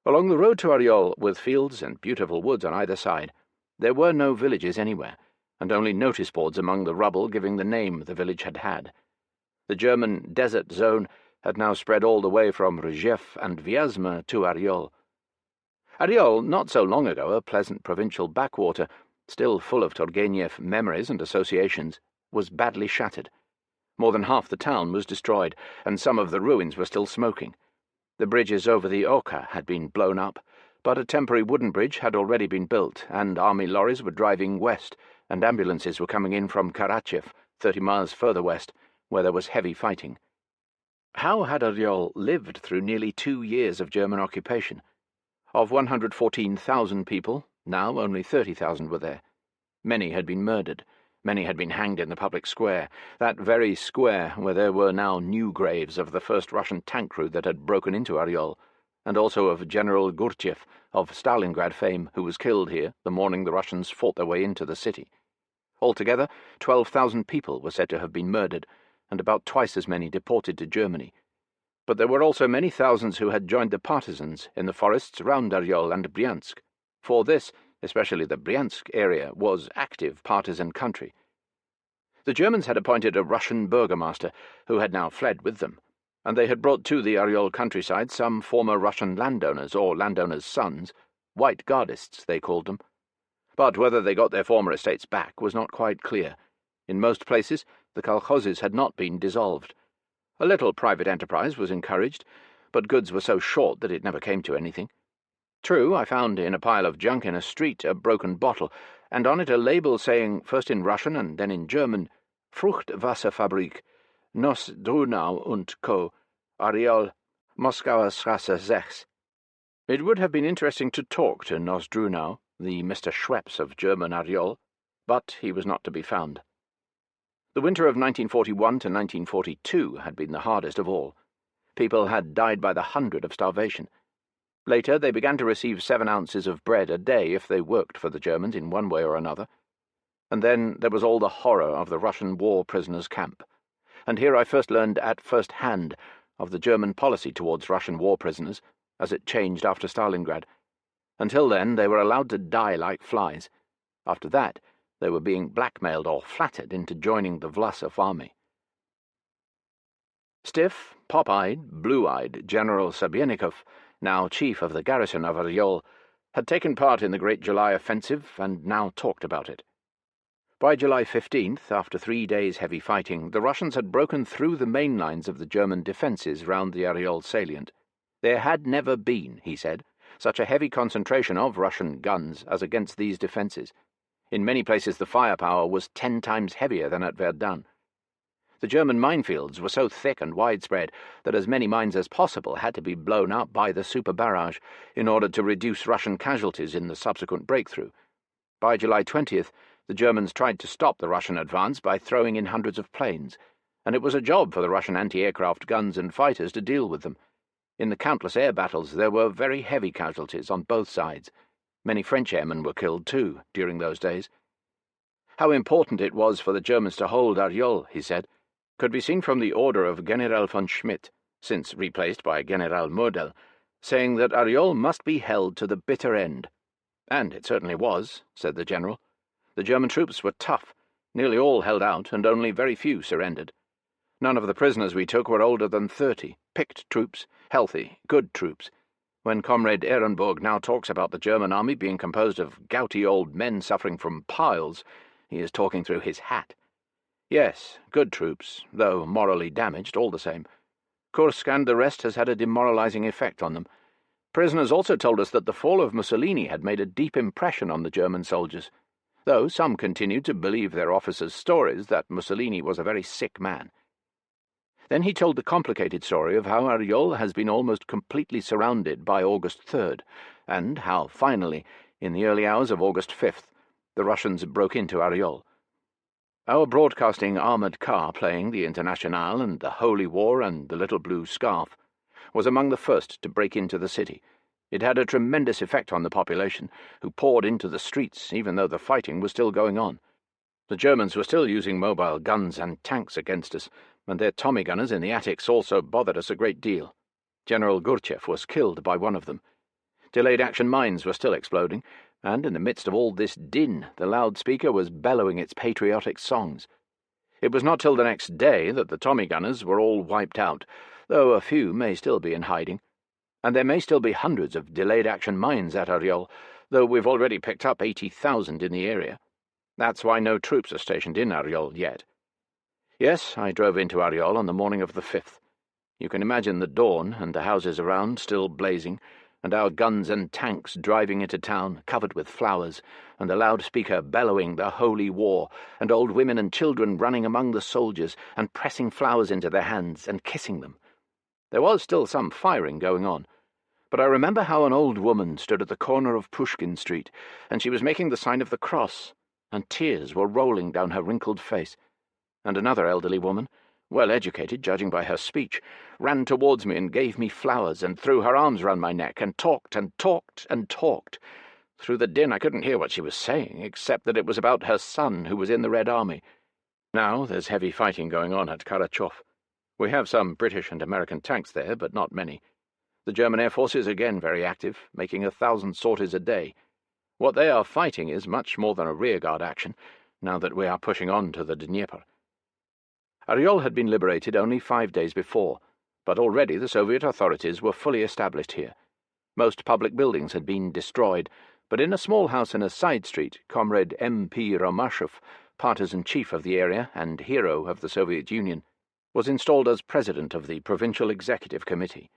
Along the road to Ariol, with fields and beautiful woods on either side, There were no villages anywhere, and only notice boards among the rubble giving the name the village had had. The German desert zone had now spread all the way from Rzeszów and Vyazma to Aryol. Aryol, not so long ago a pleasant provincial backwater, still full of Turgenev memories and associations, was badly shattered. More than half the town was destroyed, and some of the ruins were still smoking. The bridges over the Oka had been blown up, but a temporary wooden bridge had already been built, and army lorries were driving west, and ambulances were coming in from Karachev, 30 miles further west, where there was heavy fighting. How had Aryol lived through nearly 2 years of German occupation? Of 114,000 people, now only 30,000 were there. Many had been murdered. Many had been hanged in the public square, that very square where there were now new graves of the first Russian tank crew that had broken into Aryol, and also of General Gurchev of Stalingrad fame, who was killed here the morning the Russians fought their way into the city. Altogether, 12,000 people were said to have been murdered, and about twice as many deported to Germany. But there were also many thousands who had joined the partisans in the forests round Aryol and Bryansk, for this, especially the Bryansk area, was active partisan country. The Germans had appointed a Russian burgomaster, who had now fled with them, and they had brought to the Aryol countryside some former Russian landowners, or landowners' sons, White Guardists they called them. But whether they got their former estates back was not quite clear. In most places the kolkhozes had not been dissolved. A little private enterprise was encouraged, but goods were so short that it never came to anything. True, I found in a pile of junk in a street a broken bottle, and on it a label saying, first in Russian and then in German, Fruchtwasserfabrik, Nostdrunau und Co., Aryol, Moskauer Strasse 6. It would have been interesting to talk to Nostdrunau, the Mr. Schweppes of German Aryol, but he was not to be found. The winter of 1941 to 1942 had been the hardest of all. People had died by the hundred of starvation. Later, they began to receive 7 ounces of bread a day if they worked for the Germans in one way or another. And then there was all the horror of the Russian war prisoners' camp. And here I first learned at first hand of the German policy towards Russian war prisoners, as it changed after Stalingrad. Until then, they were allowed to die like flies. After that, they were being blackmailed or flattered into joining the Vlasov army. Stiff, pop-eyed, blue-eyed General Sabienikov, now chief of the garrison of Aryol, had taken part in the Great July offensive and now talked about it. By July 15th, after 3 days' heavy fighting, the Russians had broken through the main lines of the German defences round the Aryol salient. There had never been, he said, such a heavy concentration of Russian guns as against these defences. In many places the firepower was 10 times heavier than at Verdun. The German minefields were so thick and widespread that as many mines as possible had to be blown up by the super barrage in order to reduce Russian casualties in the subsequent breakthrough. By July 20th, the Germans tried to stop the Russian advance by throwing in hundreds of planes, and it was a job for the Russian anti-aircraft guns and fighters to deal with them. In the countless air battles there were very heavy casualties on both sides. Many French airmen were killed too during those days. How important it was for the Germans to hold Aryol, he said, could be seen from the order of General von Schmidt, since replaced by General Model, saying that Aryol must be held to the bitter end. And it certainly was, said the general. The German troops were tough. Nearly all held out, and only very few surrendered. None of the prisoners we took were older than 30, picked troops, healthy, good troops. When Comrade Ehrenburg now talks about the German army being composed of gouty old men suffering from piles, he is talking through his hat. Yes, good troops, though morally damaged all the same. Kursk and the rest has had a demoralizing effect on them. Prisoners also told us that the fall of Mussolini had made a deep impression on the German soldiers, though some continued to believe their officers' stories that Mussolini was a very sick man. Then he told the complicated story of how Aryol has been almost completely surrounded by August 3rd, and how, finally, in the early hours of August 5th, the Russians broke into Aryol. Our broadcasting armoured car playing the Internationale and the Holy War and the Little Blue Scarf was among the first to break into the city. It had a tremendous effect on the population, who poured into the streets even though the fighting was still going on. The Germans were still using mobile guns and tanks against us, and their Tommy gunners in the attics also bothered us a great deal. General Gurchev was killed by one of them. Delayed action mines were still exploding, and in the midst of all this din the loudspeaker was bellowing its patriotic songs. It was not till the next day that the Tommy gunners were all wiped out, though a few may still be in hiding, and there may still be hundreds of delayed action mines at Ariol, though we've already picked up 80,000 in the area. That's why no troops are stationed in Ariol yet. Yes, I drove into Ariol on the morning of the 5th. You can imagine the dawn and the houses around still blazing, and our guns and tanks driving into town, covered with flowers, and the loudspeaker bellowing the holy war, and old women and children running among the soldiers, and pressing flowers into their hands, and kissing them. There was still some firing going on, but I remember how an old woman stood at the corner of Pushkin Street, and she was making the sign of the cross, and tears were rolling down her wrinkled face, and another elderly woman, well educated, judging by her speech, ran towards me and gave me flowers and threw her arms round my neck and talked and talked and talked. Through the din I couldn't hear what she was saying, except that it was about her son who was in the Red Army. Now there's heavy fighting going on at Karachov. We have some British and American tanks there, but not many. The German Air Force is again very active, making 1,000 sorties a day. What they are fighting is much more than a rearguard action, now that we are pushing on to the Dnieper. Ariol had been liberated only 5 days before, but already the Soviet authorities were fully established here. Most public buildings had been destroyed, but in a small house in a side street, Comrade M.P. Romashov, partisan chief of the area and hero of the Soviet Union, was installed as president of the Provincial Executive Committee.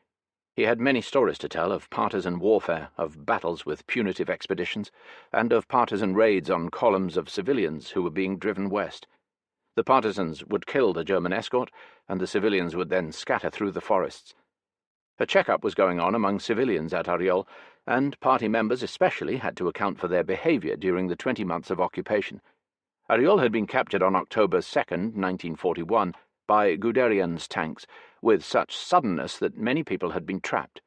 He had many stories to tell of partisan warfare, of battles with punitive expeditions, and of partisan raids on columns of civilians who were being driven west. The partisans would kill the German escort, and the civilians would then scatter through the forests. A check-up was going on among civilians at Ariol, and party members especially had to account for their behaviour during the 20 months of occupation. Ariol had been captured on October 2nd, 1941, by Guderian's tanks, with such suddenness that many people had been trapped.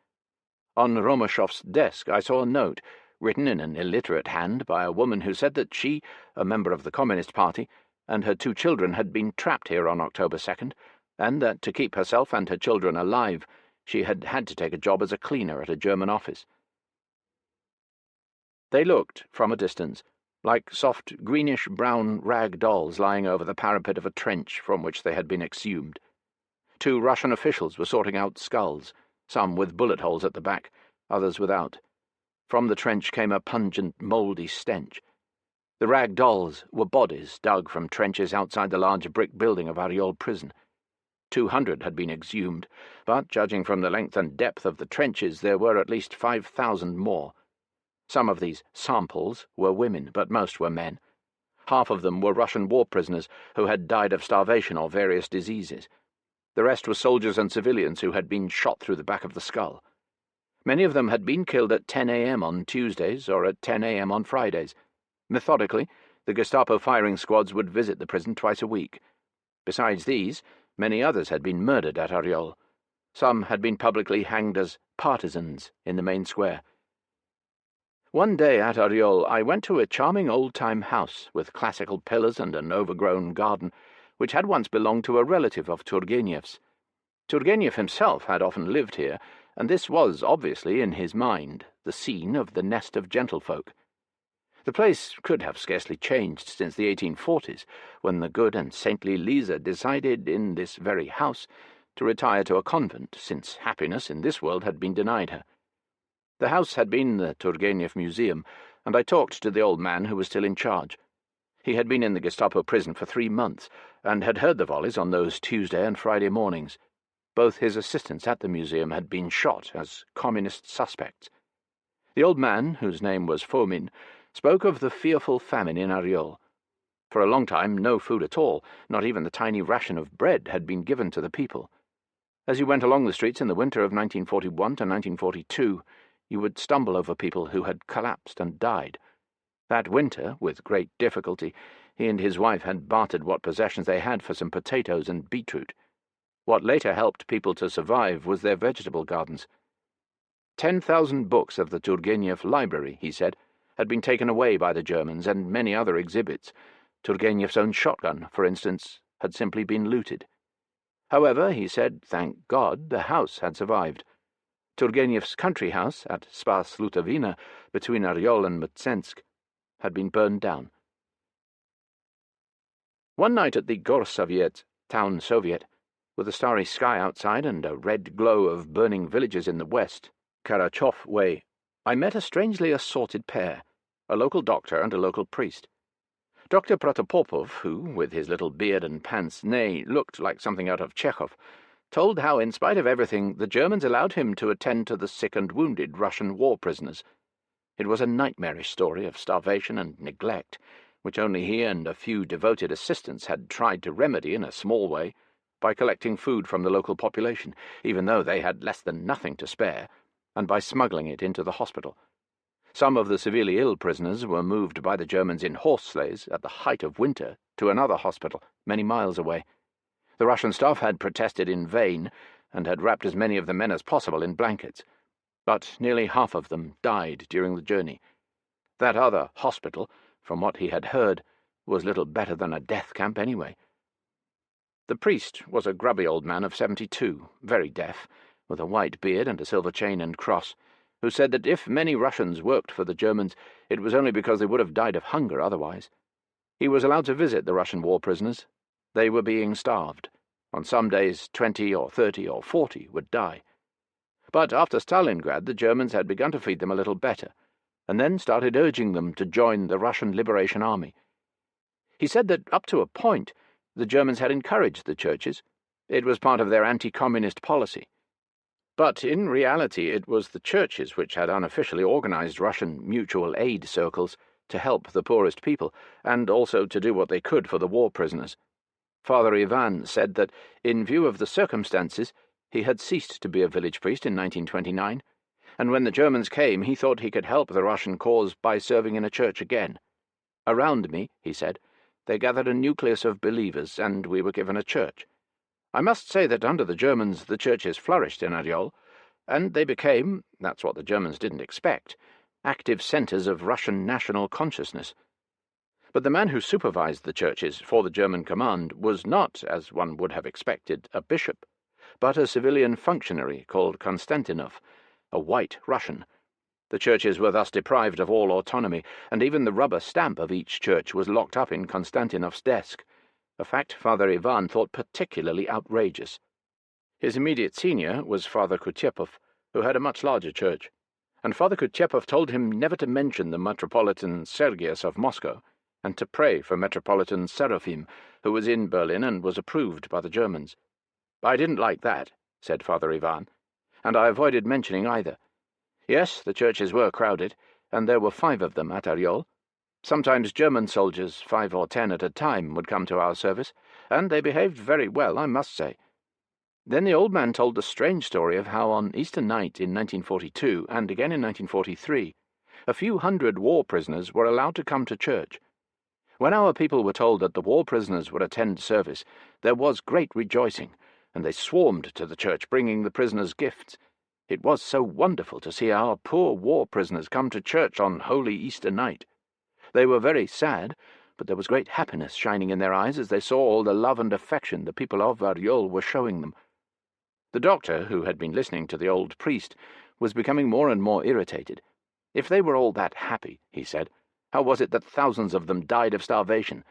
On Romashov's desk I saw a note, written in an illiterate hand by a woman who said that she, a member of the Communist Party, and her 2 children had been trapped here on October 2nd, and that to keep herself and her children alive, she had had to take a job as a cleaner at a German office. They looked, from a distance, like soft greenish-brown rag dolls lying over the parapet of a trench from which they had been exhumed. 2 Russian officials were sorting out skulls, some with bullet holes at the back, others without. From the trench came a pungent, mouldy stench. The rag dolls were bodies dug from trenches outside the large brick building of Ariol prison. 200 had been exhumed, but judging from the length and depth of the trenches, there were at least 5,000 more. Some of these samples were women, but most were men. Half of them were Russian war prisoners who had died of starvation or various diseases. The rest were soldiers and civilians who had been shot through the back of the skull. Many of them had been killed at 10 a.m. on Tuesdays or at 10 a.m. on Fridays. Methodically, the Gestapo firing squads would visit the prison twice a week. Besides these, many others had been murdered at Ariol. Some had been publicly hanged as partisans in the main square. One day at Ariol I went to a charming old-time house with classical pillars and an overgrown garden, which had once belonged to a relative of Turgenev's. Turgenev himself had often lived here, and this was obviously, in his mind, the scene of the nest of gentlefolk. The place could have scarcely changed since the 1840s, when the good and saintly Lisa decided, in this very house, to retire to a convent, since happiness in this world had been denied her. The house had been the Turgenev Museum, and I talked to the old man who was still in charge. He had been in the Gestapo prison for 3 months, and had heard the volleys on those Tuesday and Friday mornings. Both his assistants at the museum had been shot as communist suspects. The old man, whose name was Fomin, spoke of the fearful famine in Ariol. For a long time no food at all, not even the tiny ration of bread, had been given to the people. As you went along the streets in the winter of 1941 to 1942, you would stumble over people who had collapsed and died. That winter, with great difficulty, he and his wife had bartered what possessions they had for some potatoes and beetroot. What later helped people to survive was their vegetable gardens. 10,000 books of the Turgenev library, he said, had been taken away by the Germans, and many other exhibits. Turgenev's own shotgun, for instance, had simply been looted. However, he said, thank God, the house had survived. Turgenev's country house at Spas-Lutavina, between Oryol and Mtsensk, had been burned down. One night at the Gorsoviet town Soviet, with a starry sky outside and a red glow of burning villages in the west, Karachov way, I met a strangely assorted pair, a local doctor and a local priest. Dr. Protopopov, who, with his little beard and pince-nez, looked like something out of Chekhov, told how, in spite of everything, the Germans allowed him to attend to the sick and wounded Russian war prisoners. It was a nightmarish story of starvation and neglect, which only he and a few devoted assistants had tried to remedy in a small way by collecting food from the local population, even though they had less than nothing to spare, and by smuggling it into the hospital. Some of the severely ill prisoners were moved by the Germans in horse sleighs at the height of winter to another hospital many miles away. The Russian staff had protested in vain and had wrapped as many of the men as possible in blankets, but nearly half of them died during the journey. That other hospital, from what he had heard, was little better than a death camp anyway. The priest was a grubby old man of 72, very deaf, with a white beard and a silver chain and cross, who said that if many Russians worked for the Germans, it was only because they would have died of hunger otherwise. He was allowed to visit the Russian war prisoners. They were being starved. On some days 20 or 30 or 40 would die. But after Stalingrad, the Germans had begun to feed them a little better, and then started urging them to join the Russian Liberation Army. He said that up to a point, the Germans had encouraged the churches. It was part of their anti-communist policy. But in reality it was the churches which had unofficially organized Russian mutual aid circles to help the poorest people, and also to do what they could for the war prisoners. Father Ivan said that, in view of the circumstances, he had ceased to be a village priest in 1929, and when the Germans came he thought he could help the Russian cause by serving in a church again. Around me, he said, they gathered a nucleus of believers, and we were given a church. I must say that under the Germans the churches flourished in Oryol, and they became, that's what the Germans didn't expect, active centres of Russian national consciousness. But the man who supervised the churches for the German command was not, as one would have expected, a bishop, but a civilian functionary called Konstantinov, a white Russian. The churches were thus deprived of all autonomy, and even the rubber stamp of each church was locked up in Konstantinov's desk, a fact Father Ivan thought particularly outrageous. His immediate senior was Father Kutyepov, who had a much larger church, and Father Kutyepov told him never to mention the Metropolitan Sergius of Moscow, and to pray for Metropolitan Seraphim, who was in Berlin and was approved by the Germans. I didn't like that, said Father Ivan, and I avoided mentioning either. Yes, the churches were crowded, and there were 5 of them at Oryol. Sometimes German soldiers, 5 or 10 at a time, would come to our service, and they behaved very well, I must say. Then the old man told the strange story of how on Easter night in 1942, and again in 1943, a few hundred war prisoners were allowed to come to church. When our people were told that the war prisoners would attend service, there was great rejoicing, and they swarmed to the church bringing the prisoners gifts. It was so wonderful to see our poor war prisoners come to church on Holy Easter night. They were very sad, but there was great happiness shining in their eyes as they saw all the love and affection the people of Oryol were showing them. The doctor, who had been listening to the old priest, was becoming more and more irritated. If they were all that happy, he said, how was it that thousands of them died of starvation?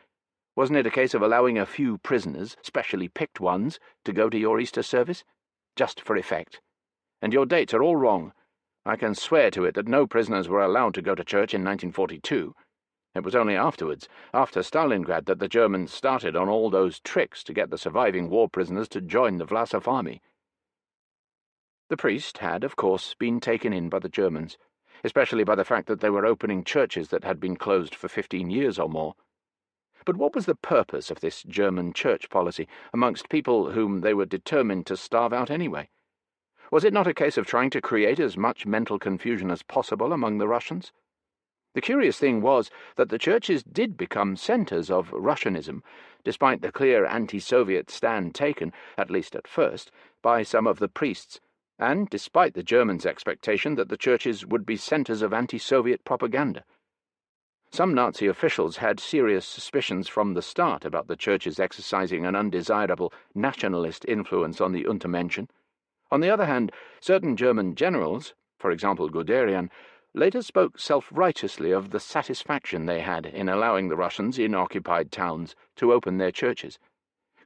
Wasn't it a case of allowing a few prisoners, specially picked ones, to go to your Easter service? Just for effect. And your dates are all wrong. I can swear to it that no prisoners were allowed to go to church in 1942. It was only afterwards, after Stalingrad, that the Germans started on all those tricks to get the surviving war prisoners to join the Vlasov army. The priest had, of course, been taken in by the Germans, especially by the fact that they were opening churches that had been closed for 15 years or more. But what was the purpose of this German church policy amongst people whom they were determined to starve out anyway? Was it not a case of trying to create as much mental confusion as possible among the Russians? The curious thing was that the churches did become centres of Russianism, despite the clear anti-Soviet stand taken, at least at first, by some of the priests, and despite the Germans' expectation that the churches would be centres of anti-Soviet propaganda. Some Nazi officials had serious suspicions from the start about the churches exercising an undesirable nationalist influence on the Untermenschen. On the other hand, certain German generals, for example Guderian, later spoke self-righteously of the satisfaction they had in allowing the Russians in occupied towns to open their churches.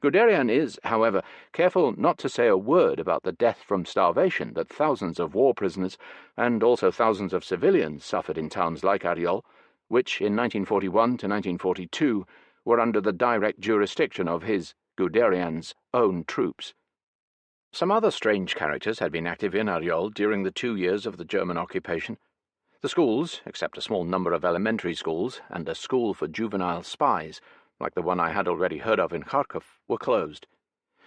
Guderian is, however, careful not to say a word about the death from starvation that thousands of war prisoners and also thousands of civilians suffered in towns like Ariol, which in 1941 to 1942 were under the direct jurisdiction of his, Guderian's, own troops. Some other strange characters had been active in Ariol during the 2 years of the German occupation. The schools, except a small number of elementary schools and a school for juvenile spies, like the one I had already heard of in Kharkov, were closed.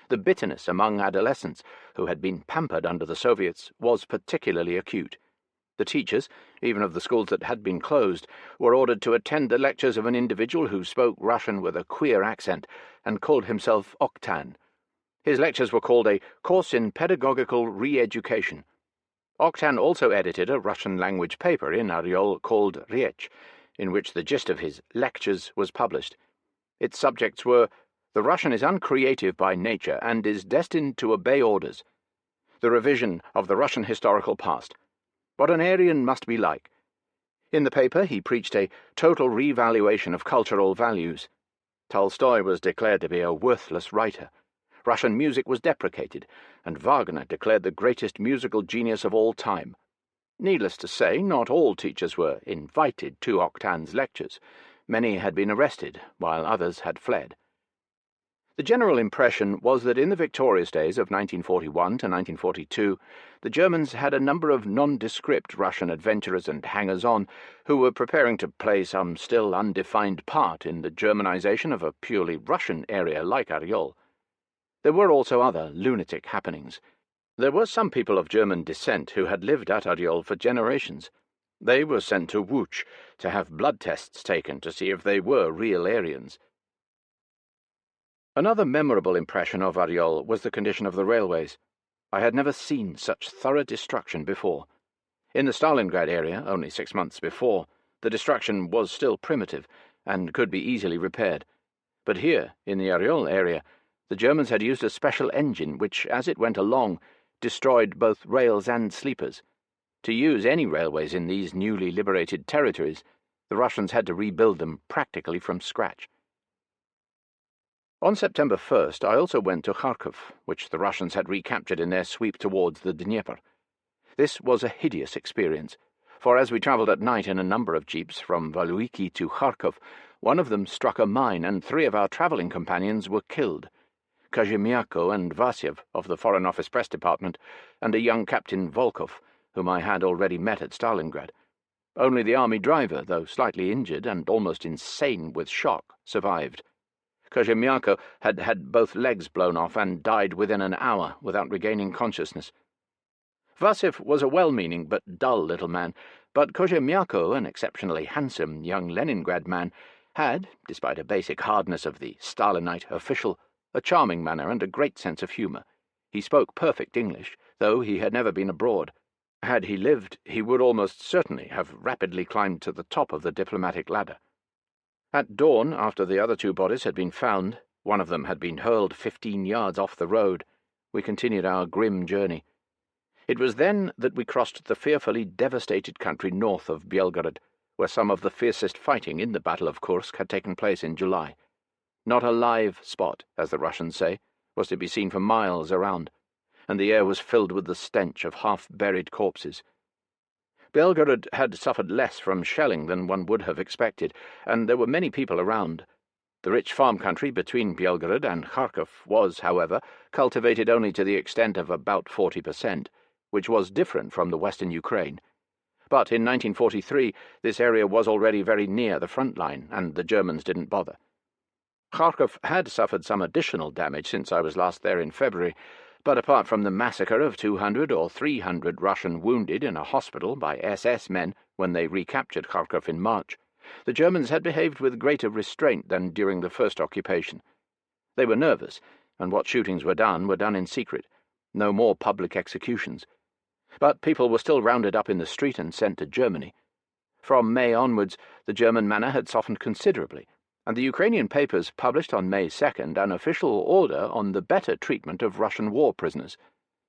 The bitterness among adolescents, who had been pampered under the Soviets, was particularly acute. The teachers, even of the schools that had been closed, were ordered to attend the lectures of an individual who spoke Russian with a queer accent and called himself Oktan. His lectures were called a Course in Pedagogical Re-Education. Oktan also edited a Russian-language paper in Ariol called Riech, in which the gist of his lectures was published. Its subjects were, "The Russian is uncreative by nature and is destined to obey orders. The revision of the Russian historical past. What an Aryan must be like." In the paper he preached a total revaluation of cultural values. Tolstoy was declared to be a worthless writer. Russian music was deprecated, and Wagner declared the greatest musical genius of all time. Needless to say, not all teachers were invited to Oktan's lectures. Many had been arrested, while others had fled. The general impression was that in the victorious days of 1941 to 1942, the Germans had a number of nondescript Russian adventurers and hangers-on who were preparing to play some still undefined part in the Germanization of a purely Russian area like Ariol. There were also other lunatic happenings. There were some people of German descent who had lived at Ariol for generations. They were sent to Łódź to have blood tests taken to see if they were real Aryans. Another memorable impression of Ariol was the condition of the railways. I had never seen such thorough destruction before. In the Stalingrad area, only 6 months before, the destruction was still primitive and could be easily repaired. But here, in the Ariol area, the Germans had used a special engine which, as it went along, destroyed both rails and sleepers. To use any railways in these newly liberated territories, the Russians had to rebuild them practically from scratch. On September 1st, I also went to Kharkov, which the Russians had recaptured in their sweep towards the Dnieper. This was a hideous experience, for as we travelled at night in a number of jeeps from WWII to Kharkov, one of them struck a mine and 3 of our travelling companions were killed. Kazimiako and Vasyev of the Foreign Office Press Department, and a young Captain Volkov, whom I had already met at Stalingrad. Only the army driver, though slightly injured and almost insane with shock, survived. Kazimiako had had both legs blown off and died within an hour without regaining consciousness. Vasyev was a well-meaning but dull little man, but Kazimiako, an exceptionally handsome young Leningrad man, had, despite a basic hardness of the Stalinite official, a charming manner and a great sense of humour. He spoke perfect English, though he had never been abroad. Had he lived, he would almost certainly have rapidly climbed to the top of the diplomatic ladder. At dawn, after the other 2 bodies had been found, one of them had been hurled 15 yards off the road, we continued our grim journey. It was then that we crossed the fearfully devastated country north of Belgorod, where some of the fiercest fighting in the Battle of Kursk had taken place in July. Not a live spot, as the Russians say, was to be seen for miles around, and the air was filled with the stench of half-buried corpses. Belgorod had suffered less from shelling than one would have expected, and there were many people around. The rich farm country between Belgorod and Kharkov was, however, cultivated only to the extent of about 40%, which was different from the western Ukraine. But in 1943 this area was already very near the front line, and the Germans didn't bother. Kharkov had suffered some additional damage since I was last there in February, but apart from the massacre of 200 or 300 Russian wounded in a hospital by SS men when they recaptured Kharkov in March, the Germans had behaved with greater restraint than during the first occupation. They were nervous, and what shootings were done in secret. No more public executions. But people were still rounded up in the street and sent to Germany. From May onwards, the German manner had softened considerably, and the Ukrainian papers published on May 2nd an official order on the better treatment of Russian war prisoners.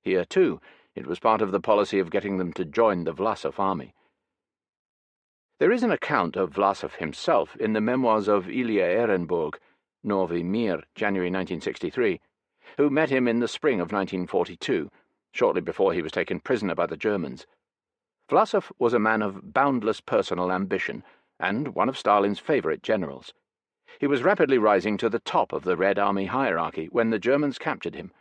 Here, too, it was part of the policy of getting them to join the Vlasov army. There is an account of Vlasov himself in the memoirs of Ilya Ehrenburg, Novi Mir, January 1963, who met him in the spring of 1942, shortly before he was taken prisoner by the Germans. Vlasov was a man of boundless personal ambition, and one of Stalin's favourite generals. He was rapidly rising to the top of the Red Army hierarchy when the Germans captured him.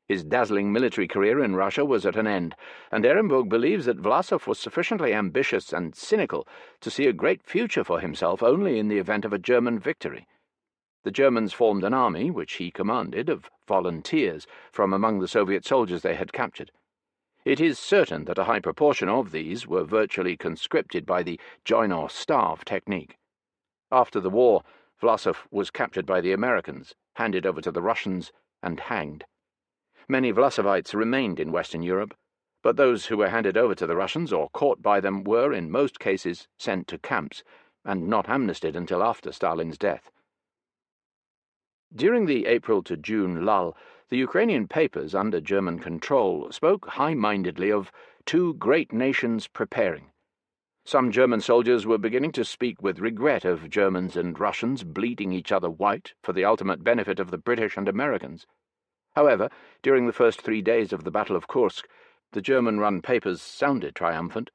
His dazzling military career in Russia was at an end, and Ehrenburg believes that Vlasov was sufficiently ambitious and cynical to see a great future for himself only in the event of a German victory. The Germans formed an army, which he commanded, of volunteers from among the Soviet soldiers they had captured. It is certain that a high proportion of these were virtually conscripted by the join or starve technique. After the war, Vlasov was captured by the Americans, handed over to the Russians, and hanged. Many Vlasovites remained in Western Europe, but those who were handed over to the Russians or caught by them were, in most cases, sent to camps, and not amnestied until after Stalin's death. During the April to June lull, the Ukrainian papers under German control spoke high-mindedly of two great nations preparing. Some German soldiers were beginning to speak with regret of Germans and Russians bleeding each other white for the ultimate benefit of the British and Americans. However, during the first 3 days of the Battle of Kursk, the German-run papers sounded triumphant,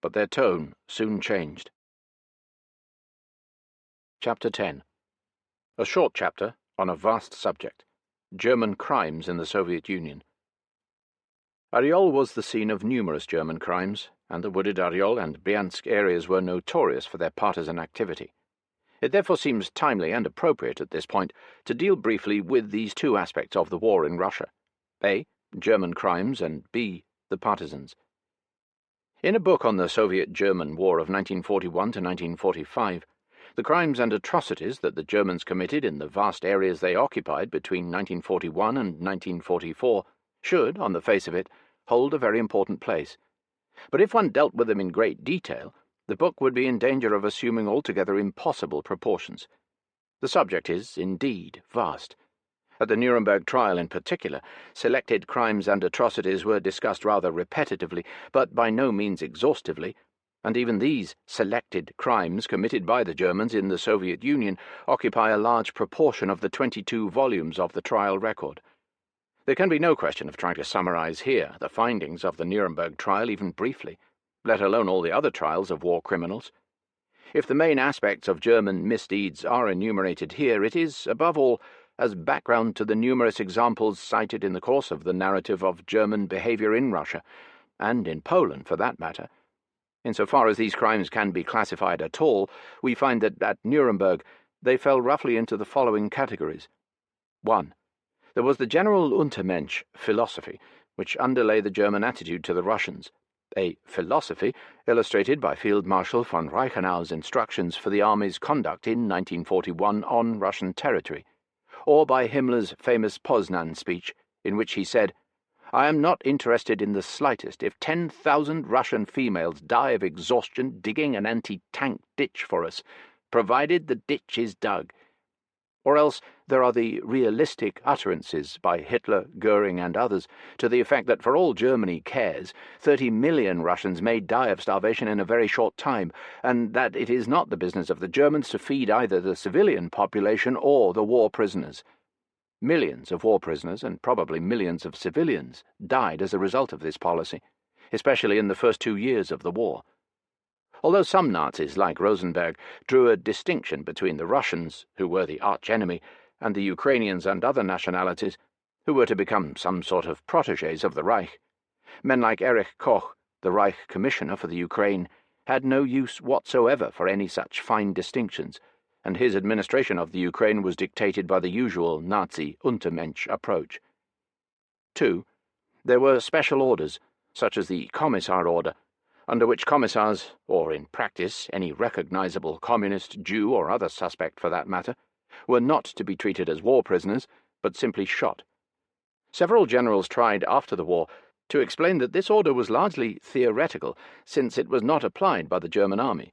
but their tone soon changed. Chapter 10. A short chapter on a vast subject: German crimes in the Soviet Union. Oryol was the scene of numerous German crimes, and the wooded Oryol and Bryansk areas were notorious for their partisan activity. It therefore seems timely and appropriate at this point to deal briefly with these two aspects of the war in Russia: A. German crimes, and B. the partisans. In a book on the Soviet-German War of 1941 to 1945, the crimes and atrocities that the Germans committed in the vast areas they occupied between 1941 and 1944 should, on the face of it, hold a very important place. But if one dealt with them in great detail, the book would be in danger of assuming altogether impossible proportions. The subject is, indeed, vast. At the Nuremberg trial in particular, selected crimes and atrocities were discussed rather repetitively, but by no means exhaustively, and even these selected crimes committed by the Germans in the Soviet Union occupy a large proportion of the 22 volumes of the trial record. There can be no question of trying to summarize here the findings of the Nuremberg trial even briefly, let alone all the other trials of war criminals. If the main aspects of German misdeeds are enumerated here, it is, above all, as background to the numerous examples cited in the course of the narrative of German behavior in Russia, and in Poland for that matter. Insofar as these crimes can be classified at all, we find that at Nuremberg they fell roughly into the following categories. 1. There was the general Untermensch philosophy, which underlay the German attitude to the Russians, a philosophy illustrated by Field Marshal von Reichenau's instructions for the army's conduct in 1941 on Russian territory, or by Himmler's famous Poznan speech, in which he said, "I am not interested in the slightest if 10,000 Russian females die of exhaustion digging an anti-tank ditch for us, provided the ditch is dug." Or else there are the realistic utterances by Hitler, Goering, and others to the effect that for all Germany cares, 30 million Russians may die of starvation in a very short time, and that it is not the business of the Germans to feed either the civilian population or the war prisoners. Millions of war prisoners, and probably millions of civilians, died as a result of this policy, especially in the first 2 years of the war. Although some Nazis, like Rosenberg, drew a distinction between the Russians, who were the arch-enemy, and the Ukrainians and other nationalities, who were to become some sort of protégés of the Reich, men like Erich Koch, the Reich Commissioner for the Ukraine, had no use whatsoever for any such fine distinctions, and his administration of the Ukraine was dictated by the usual Nazi Untermensch approach. 2. There were special orders, such as the Commissar Order, under which commissars, or in practice any recognizable communist, Jew, or other suspect for that matter, were not to be treated as war prisoners, but simply shot. Several generals tried after the war to explain that this order was largely theoretical, since it was not applied by the German army.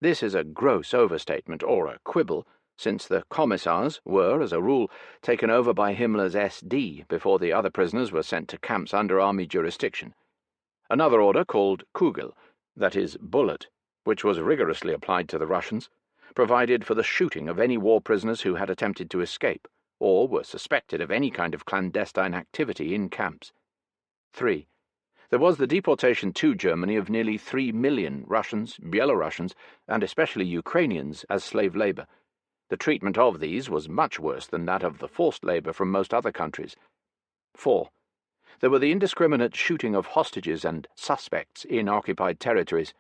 This is a gross overstatement, or a quibble, since the commissars were, as a rule, taken over by Himmler's SD before the other prisoners were sent to camps under army jurisdiction. Another order called Kugel, that is, bullet, which was rigorously applied to the Russians, provided for the shooting of any war prisoners who had attempted to escape, or were suspected of any kind of clandestine activity in camps. 3. There was the deportation to Germany of nearly 3 million Russians, Belarusians, and especially Ukrainians as slave labour. The treatment of these was much worse than that of the forced labour from most other countries. 4. There were the indiscriminate shooting of hostages and suspects in occupied territories,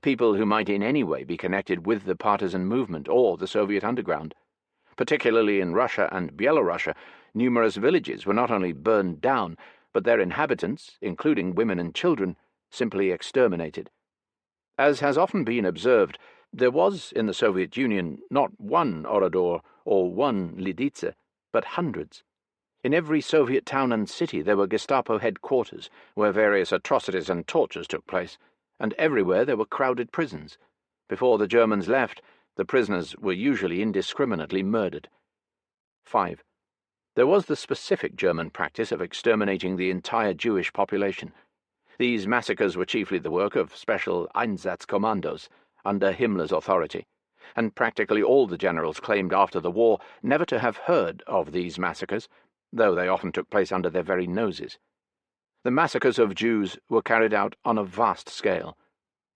people who might in any way be connected with the partisan movement or the Soviet underground. Particularly in Russia and Belarus, numerous villages were not only burned down, but their inhabitants, including women and children, simply exterminated. As has often been observed, there was in the Soviet Union not one Orodor or one Lidice, but hundreds. In every Soviet town and city there were Gestapo headquarters, where various atrocities and tortures took place, and everywhere there were crowded prisons. Before the Germans left, the prisoners were usually indiscriminately murdered. 5. There was the specific German practice of exterminating the entire Jewish population. These massacres were chiefly the work of special Einsatzkommandos under Himmler's authority, and practically all the generals claimed after the war never to have heard of these massacres, though they often took place under their very noses. The massacres of Jews were carried out on a vast scale.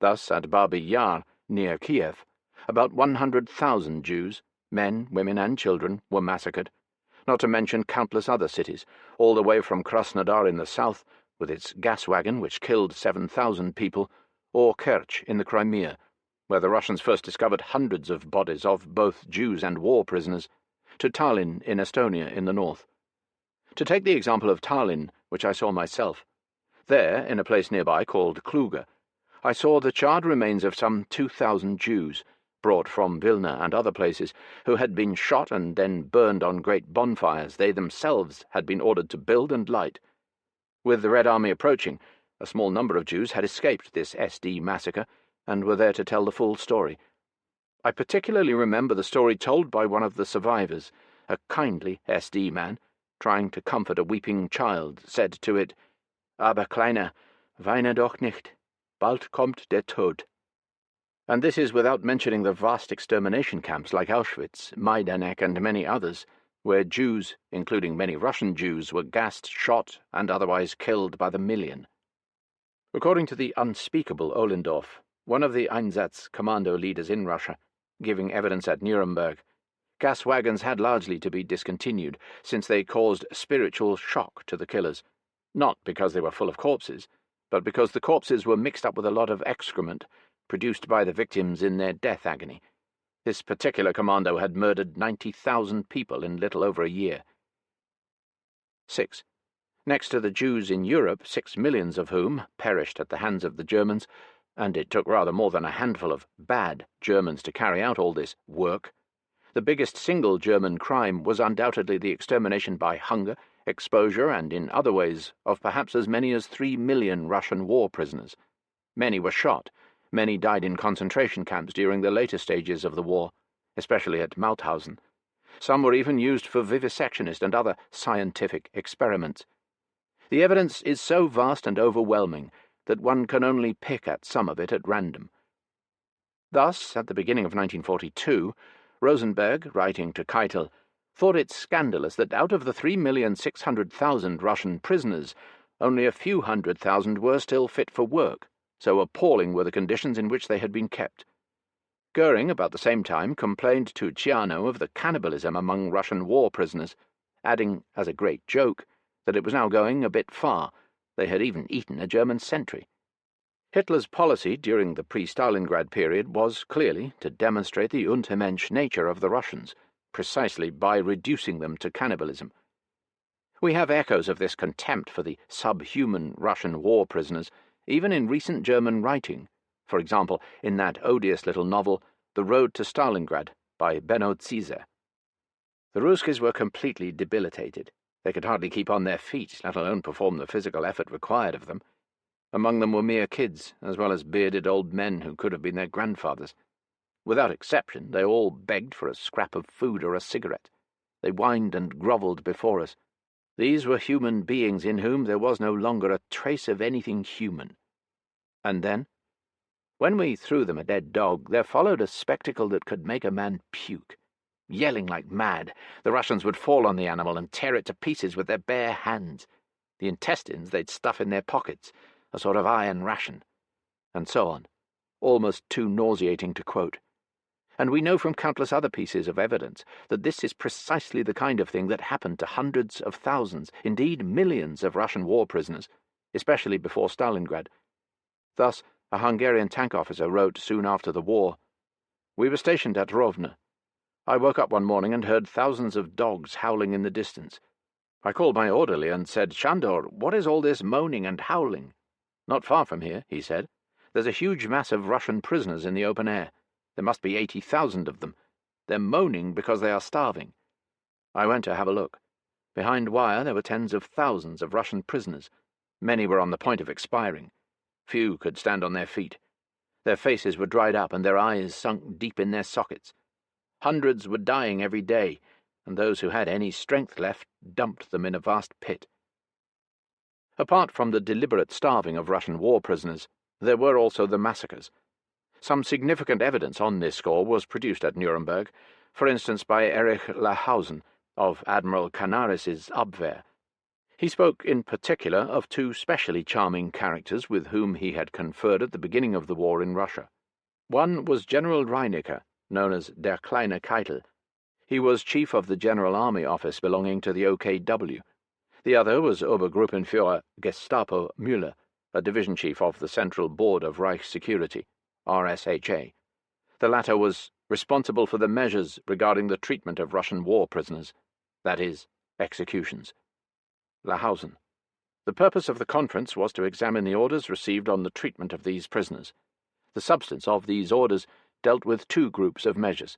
Thus, at Babi Yar, near Kiev, about 100,000 Jews, men, women, and children, were massacred, not to mention countless other cities, all the way from Krasnodar in the south, with its gas wagon which killed 7,000 people, or Kerch in the Crimea, where the Russians first discovered hundreds of bodies of both Jews and war prisoners, to Tallinn in Estonia in the north. To take the example of Tallinn, which I saw myself, there, in a place nearby called Kluge, I saw the charred remains of some 2,000 Jews, brought from Vilna and other places, who had been shot and then burned on great bonfires they themselves had been ordered to build and light. With the Red Army approaching, a small number of Jews had escaped this SD massacre, and were there to tell the full story. I particularly remember the story told by one of the survivors, a kindly SD man, trying to comfort a weeping child, said to it, "Aber Kleiner, weine doch nicht, bald kommt der Tod." And this is without mentioning the vast extermination camps like Auschwitz, Majdanek, and many others, where Jews, including many Russian Jews, were gassed, shot, and otherwise killed by the million. According to the unspeakable Ohlendorf, one of the Einsatz-Kommando leaders in Russia, giving evidence at Nuremberg, gas wagons had largely to be discontinued, since they caused spiritual shock to the killers, not because they were full of corpses, but because the corpses were mixed up with a lot of excrement, produced by the victims in their death agony. This particular commando had murdered 90,000 people in little over a year. 6. Next to the Jews in Europe, 6 million of whom perished at the hands of the Germans, and it took rather more than a handful of bad Germans to carry out all this work, the biggest single German crime was undoubtedly the extermination by hunger, exposure, and in other ways, of perhaps as many as 3 million Russian war prisoners. Many were shot. Many died in concentration camps during the later stages of the war, especially at Mauthausen. Some were even used for vivisectionist and other scientific experiments. The evidence is so vast and overwhelming that one can only pick at some of it at random. Thus, at the beginning of 1942, Rosenberg, writing to Keitel, thought it scandalous that out of the 3,600,000 Russian prisoners, only a few 100,000 were still fit for work. So appalling were the conditions in which they had been kept. Goering, about the same time, complained to Ciano of the cannibalism among Russian war prisoners, adding, as a great joke, that it was now going a bit far. They had even eaten a German sentry. Hitler's policy during the pre-Stalingrad period was clearly to demonstrate the Untermensch nature of the Russians, precisely by reducing them to cannibalism. We have echoes of this contempt for the subhuman Russian war prisoners even in recent German writing, for example, in that odious little novel, The Road to Stalingrad, by Benno Ziese. The Ruskies were completely debilitated. They could hardly keep on their feet, let alone perform the physical effort required of them. Among them were mere kids, as well as bearded old men who could have been their grandfathers. Without exception, they all begged for a scrap of food or a cigarette. They whined and grovelled before us. These were human beings in whom there was no longer a trace of anything human. And then, when we threw them a dead dog, there followed a spectacle that could make a man puke. Yelling like mad, the Russians would fall on the animal and tear it to pieces with their bare hands. The intestines they'd stuff in their pockets, a sort of iron ration. And so on, almost too nauseating to quote. And we know from countless other pieces of evidence that this is precisely the kind of thing that happened to hundreds of thousands, indeed millions of Russian war prisoners, especially before Stalingrad. Thus, a Hungarian tank officer wrote soon after the war, "We were stationed at Rovno. I woke up one morning and heard thousands of dogs howling in the distance. I called my orderly and said, 'Shandor, what is all this moaning and howling?' 'Not far from here,' he said. 'There's a huge mass of Russian prisoners in the open air. There must be 80,000 of them. They're moaning because they are starving.' I went to have a look. Behind wire there were tens of thousands of Russian prisoners. Many were on the point of expiring. Few could stand on their feet. Their faces were dried up and their eyes sunk deep in their sockets. Hundreds were dying every day, and those who had any strength left dumped them in a vast pit." Apart from the deliberate starving of Russian war prisoners, there were also the massacres. Some significant evidence on this score was produced at Nuremberg, for instance by Erich Lahausen of Admiral Canaris's Abwehr. He spoke in particular of two specially charming characters with whom he had conferred at the beginning of the war in Russia. One was General Reinecker, known as Der Kleine Keitel. He was chief of the General Army Office belonging to the OKW. The other was Obergruppenführer Gestapo Müller, a division chief of the Central Board of Reich Security, RSHA. The latter was responsible for the measures regarding the treatment of Russian war prisoners, that is, executions. Lahausen. The purpose of the conference was to examine the orders received on the treatment of these prisoners. The substance of these orders dealt with two groups of measures.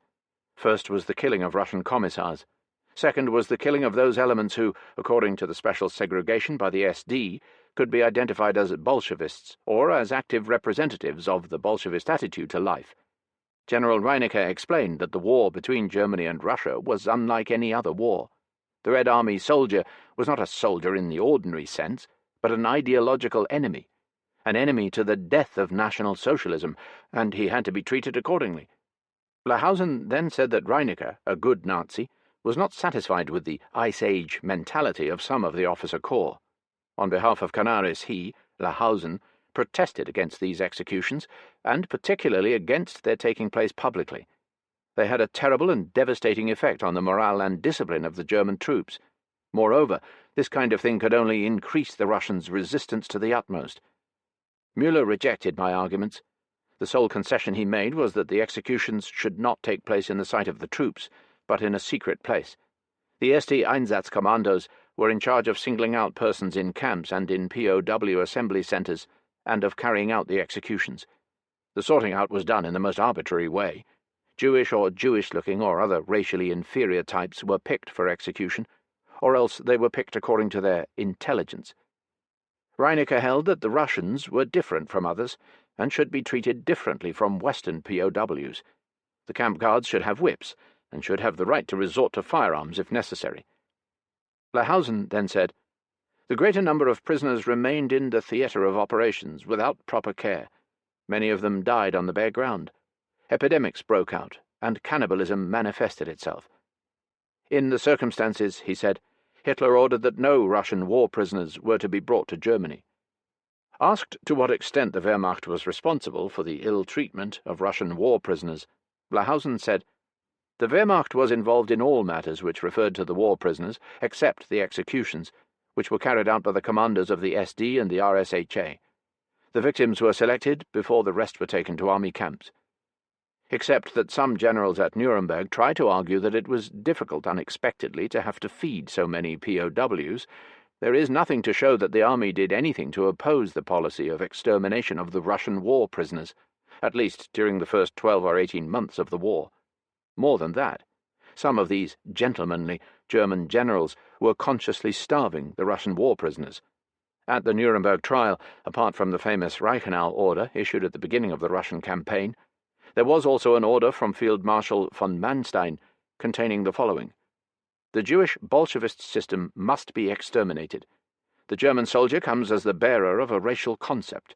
First was the killing of Russian commissars. Second was the killing of those elements who, according to the special segregation by the SD, could be identified as Bolshevists or as active representatives of the Bolshevist attitude to life. General Reinecker explained that the war between Germany and Russia was unlike any other war. The Red Army soldier was not a soldier in the ordinary sense, but an ideological enemy, an enemy to the death of National Socialism, and he had to be treated accordingly. Lahausen then said that Reinecker, a good Nazi, was not satisfied with the Ice Age mentality of some of the officer corps. On behalf of Canaris, he, Lahausen, protested against these executions, and particularly against their taking place publicly. They had a terrible and devastating effect on the morale and discipline of the German troops. Moreover, this kind of thing could only increase the Russians' resistance to the utmost. Müller rejected my arguments. The sole concession he made was that the executions should not take place in the sight of the troops, but in a secret place. The SD Einsatzkommandos were in charge of singling out persons in camps and in POW assembly centres, and of carrying out the executions. The sorting out was done in the most arbitrary way. Jewish or Jewish-looking or other racially inferior types were picked for execution, or else they were picked according to their intelligence. Reinecker held that the Russians were different from others, and should be treated differently from Western POWs. The camp guards should have whips, and should have the right to resort to firearms if necessary. Lahausen then said, "The greater number of prisoners remained in the theatre of operations without proper care. Many of them died on the bare ground. Epidemics broke out, and cannibalism manifested itself. In the circumstances, he said, Hitler ordered that no Russian war prisoners were to be brought to Germany." Asked to what extent the Wehrmacht was responsible for the ill treatment of Russian war prisoners, Lahausen said, "The Wehrmacht was involved in all matters which referred to the war prisoners, except the executions, which were carried out by the commanders of the SD and the RSHA. The victims were selected before the rest were taken to army camps. Except that some generals at Nuremberg try to argue that it was difficult unexpectedly to have to feed so many POWs, there is nothing to show that the army did anything to oppose the policy of extermination of the Russian war prisoners, at least during the first 12 or 18 months of the war. More than that, some of these gentlemanly German generals were consciously starving the Russian war prisoners. At the Nuremberg trial, apart from the famous Reichenau order issued at the beginning of the Russian campaign, There was also an order from Field Marshal von Manstein containing the following: "The Jewish Bolshevist system must be exterminated. The German soldier comes as the bearer of a racial concept.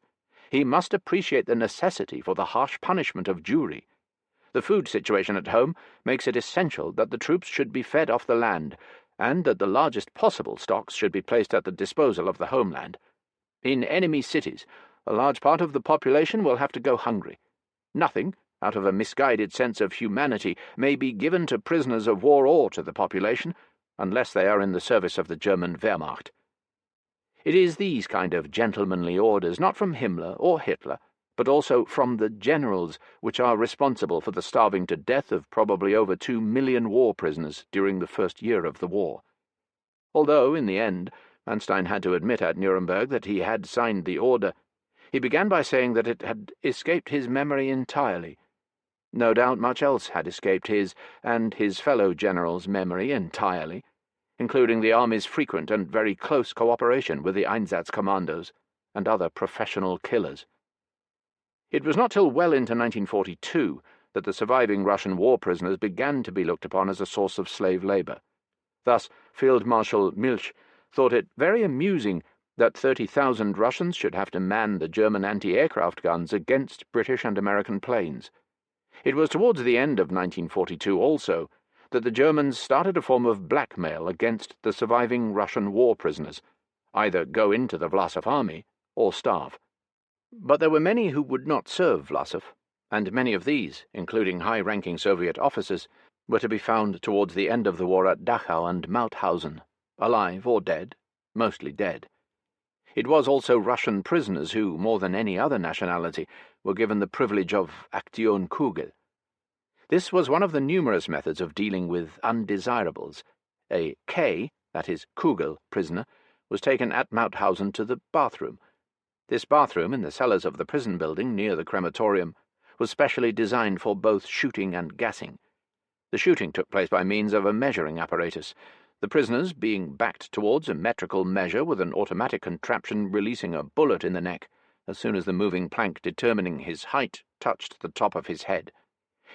He must appreciate the necessity for the harsh punishment of Jewry. The food situation at home makes it essential that the troops should be fed off the land, and that the largest possible stocks should be placed at the disposal of the homeland. In enemy cities, a large part of the population will have to go hungry. Nothing, out of a misguided sense of humanity, may be given to prisoners of war or to the population, unless they are in the service of the German Wehrmacht." It is these kind of gentlemanly orders, not from Himmler or Hitler, but also from the generals, which are responsible for the starving to death of probably over 2 million war prisoners during the first year of the war. Although, in the end, Manstein had to admit at Nuremberg that he had signed the order, he began by saying that it had escaped his memory entirely. No doubt much else had escaped his and his fellow generals' memory entirely, including the Army's frequent and very close cooperation with the Einsatzkommandos and other professional killers. It was not till well into 1942 that the surviving Russian war prisoners began to be looked upon as a source of slave labor. Thus, Field Marshal Milch thought it very amusing that 30,000 Russians should have to man the German anti-aircraft guns against British and American planes. It was towards the end of 1942 also that the Germans started a form of blackmail against the surviving Russian war prisoners, either go into the Vlasov army or starve. But there were many who would not serve Vlasov, and many of these, including high-ranking Soviet officers, were to be found towards the end of the war at Dachau and Mauthausen, alive or dead, mostly dead. It was also Russian prisoners who, more than any other nationality, were given the privilege of Aktion Kugel. This was one of the numerous methods of dealing with undesirables. A K, that is Kugel, prisoner was taken at Mauthausen to the bathroom. This bathroom, in the cellars of the prison building near the crematorium, was specially designed for both shooting and gassing. The shooting took place by means of a measuring apparatus, the prisoners being backed towards a metrical measure with an automatic contraption releasing a bullet in the neck as soon as the moving plank determining his height touched the top of his head.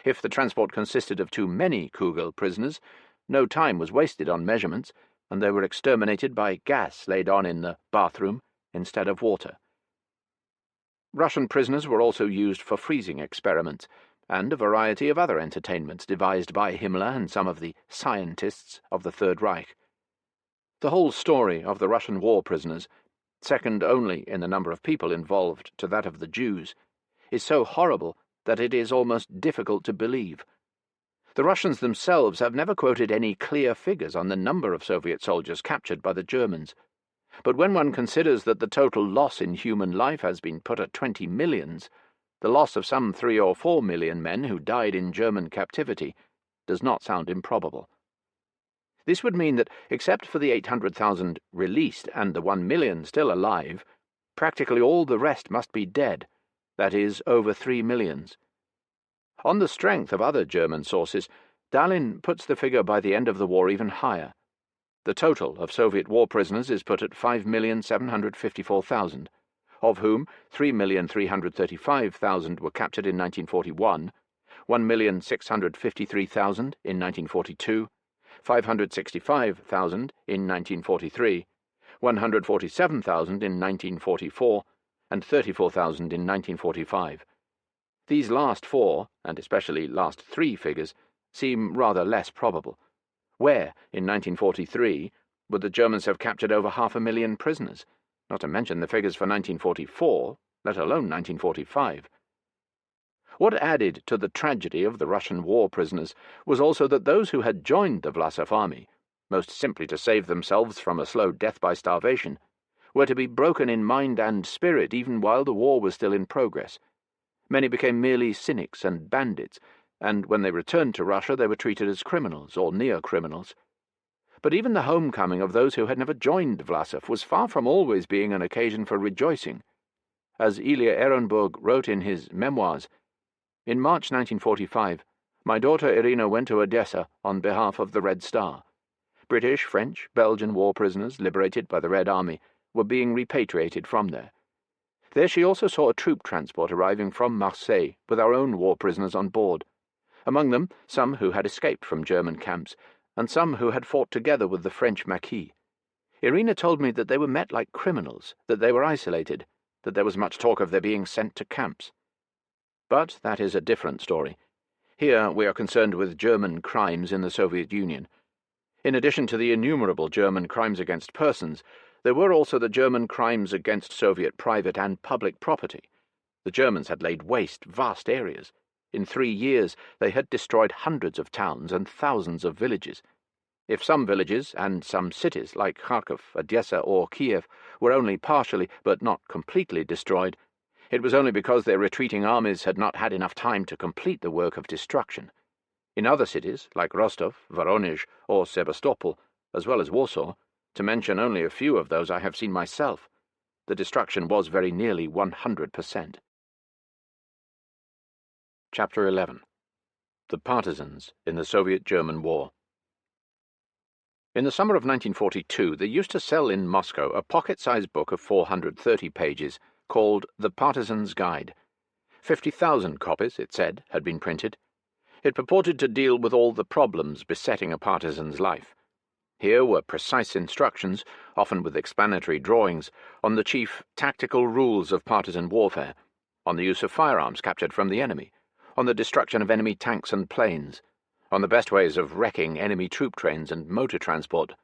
If the transport consisted of too many Kugel prisoners, no time was wasted on measurements, and they were exterminated by gas laid on in the bathroom instead of water. Russian prisoners were also used for freezing experiments, and a variety of other entertainments devised by Himmler and some of the scientists of the Third Reich. The whole story of the Russian war prisoners, second only in the number of people involved to that of the Jews, is so horrible that it is almost difficult to believe. The Russians themselves have never quoted any clear figures on the number of Soviet soldiers captured by the Germans, but when one considers that the total loss in human life has been put at 20 millions, the loss of some 3 or 4 million men who died in German captivity does not sound improbable. This would mean that, except for the 800,000 released and the 1 million still alive, practically all the rest must be dead, that is, over 3 millions. On the strength of other German sources, Dallin puts the figure by the end of the war even higher. The total of Soviet war prisoners is put at 5,754,000, of whom 3,335,000 were captured in 1941, 1,653,000 in 1942, 565,000 in 1943, 147,000 in 1944, and 34,000 in 1945. These last four, and especially last three figures, seem rather less probable. Where, in 1943, would the Germans have captured over 500,000 prisoners? Not to mention the figures for 1944, let alone 1945. What added to the tragedy of the Russian war prisoners was also that those who had joined the Vlasov army, most simply to save themselves from a slow death by starvation, were to be broken in mind and spirit even while the war was still in progress. Many became merely cynics and bandits, and when they returned to Russia they were treated as criminals or near-criminals. But even the homecoming of those who had never joined Vlasov was far from always being an occasion for rejoicing. As Ilya Ehrenburg wrote in his memoirs, "In March 1945, my daughter Irina went to Odessa on behalf of the Red Star. British, French, Belgian war prisoners liberated by the Red Army were being repatriated from there. There she also saw a troop transport arriving from Marseille with our own war prisoners on board, among them some who had escaped from German camps, and some who had fought together with the French Maquis. Irina told me that they were met like criminals, that they were isolated, that there was much talk of their being sent to camps. But that is a different story. Here we are concerned with German crimes in the Soviet Union. In addition to the innumerable German crimes against persons, there were also the German crimes against Soviet private and public property. The Germans had laid waste vast areas. In 3 years they had destroyed hundreds of towns and thousands of villages. If some villages and some cities like Kharkov, Odessa or Kiev were only partially but not completely destroyed, it was only because their retreating armies had not had enough time to complete the work of destruction. In other cities, like Rostov, Voronezh, or Sebastopol, as well as Warsaw, to mention only a few of those I have seen myself, the destruction was very nearly 100%. Chapter 11. The Partisans in the Soviet-German War. In the summer of 1942, they used to sell in Moscow a pocket-sized book of 430 pages called The Partisan's Guide. 50,000 copies, it said, had been printed. It purported to deal with all the problems besetting a partisan's life. Here were precise instructions, often with explanatory drawings, on the chief tactical rules of partisan warfare, on the use of firearms captured from the enemy, on the destruction of enemy tanks and planes, on the best ways of wrecking enemy troop trains and motor transport,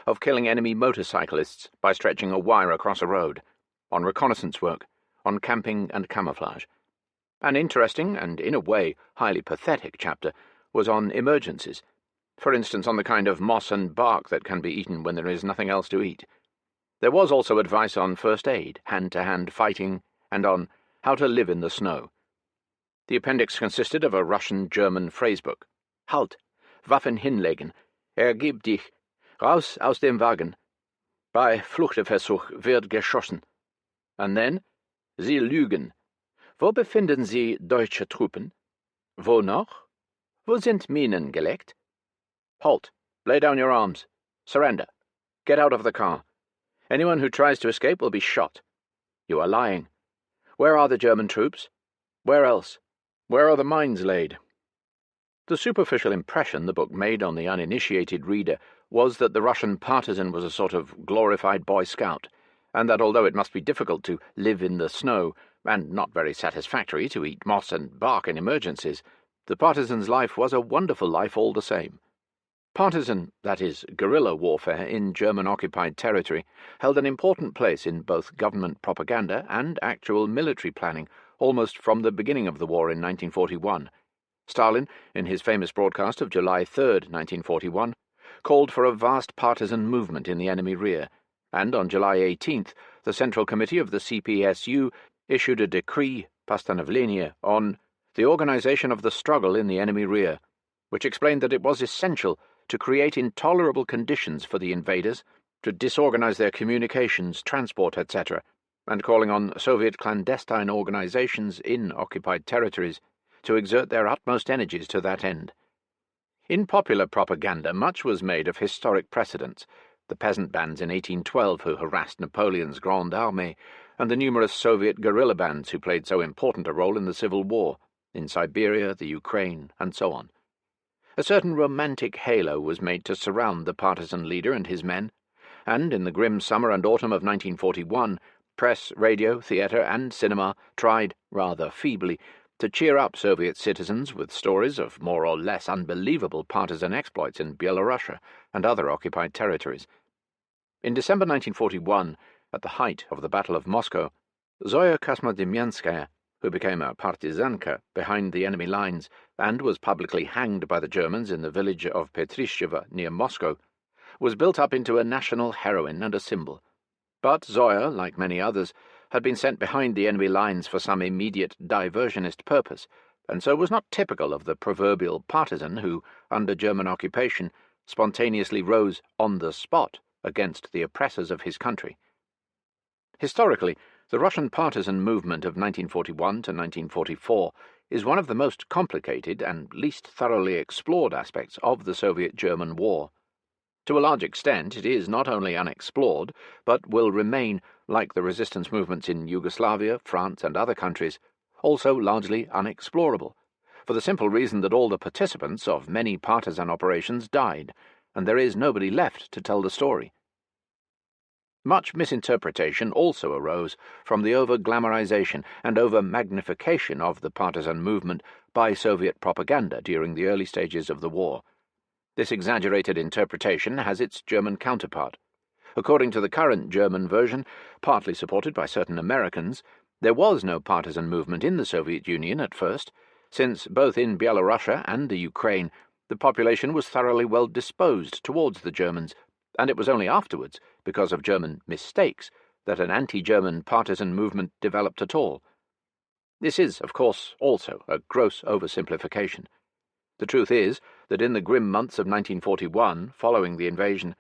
of killing enemy motorcyclists by stretching a wire across a road, on reconnaissance work, on camping and camouflage. An interesting and, in a way, highly pathetic chapter was on emergencies, for instance on the kind of moss and bark that can be eaten when there is nothing else to eat. There was also advice on first aid, hand-to-hand fighting, and on how to live in the snow. The appendix consisted of a Russian-German phrasebook. Halt! Waffen hinlegen! Ergib dich! Raus aus dem Wagen! Bei Fluchtversuch wird geschossen! And then, Sie lügen! Wo befinden Sie deutsche Truppen? Wo noch? Wo sind Minen gelegt? Halt! Lay down your arms! Surrender! Get out of the car! Anyone who tries to escape will be shot. You are lying. Where are the German troops? Where else? Where are the mines laid? The superficial impression the book made on the uninitiated reader was that the Russian partisan was a sort of glorified Boy Scout, and that although it must be difficult to live in the snow, and not very satisfactory to eat moss and bark in emergencies, the partisan's life was a wonderful life all the same. Partisan, that is, guerrilla warfare in German-occupied territory, held an important place in both government propaganda and actual military planning, almost from the beginning of the war in 1941. Stalin, in his famous broadcast of July 3, 1941, called for a vast partisan movement in the enemy rear, and on July 18th, the Central Committee of the CPSU issued a decree, Постановление, on the organization of the struggle in the enemy rear, which explained that it was essential to create intolerable conditions for the invaders, to disorganize their communications, transport, etc., and calling on Soviet clandestine organizations in occupied territories to exert their utmost energies to that end. In popular propaganda, much was made of historic precedents, the peasant bands in 1812 who harassed Napoleon's Grande Armée, and the numerous Soviet guerrilla bands who played so important a role in the Civil War, in Siberia, the Ukraine, and so on. A certain romantic halo was made to surround the partisan leader and his men, and in the grim summer and autumn of 1941, press, radio, theatre, and cinema tried, rather feebly, to cheer up Soviet citizens with stories of more or less unbelievable partisan exploits in Byelorussia and other occupied territories. In December 1941, at the height of the Battle of Moscow, Zoya Kosmodemyanskaya, who became a partizanka behind the enemy lines and was publicly hanged by the Germans in the village of Petrishchevo near Moscow, was built up into a national heroine and a symbol. But Zoya, like many others, had been sent behind the enemy lines for some immediate diversionist purpose, and so was not typical of the proverbial partisan who, under German occupation, spontaneously rose on the spot against the oppressors of his country. Historically, the Russian partisan movement of 1941 to 1944 is one of the most complicated and least thoroughly explored aspects of the Soviet-German War. To a large extent, it is not only unexplored, but will remain, like the resistance movements in Yugoslavia, France, and other countries, also largely unexplorable, for the simple reason that all the participants of many partisan operations died, and there is nobody left to tell the story. Much misinterpretation also arose from the over-glamorization and over-magnification of the partisan movement by Soviet propaganda during the early stages of the war. This exaggerated interpretation has its German counterpart. According to the current German version, partly supported by certain Americans, there was no partisan movement in the Soviet Union at first, since both in Byelorussia and the Ukraine the population was thoroughly well disposed towards the Germans, and it was only afterwards, because of German mistakes, that an anti-German partisan movement developed at all. This is, of course, also a gross oversimplification. The truth is that in the grim months of 1941, following the invasion,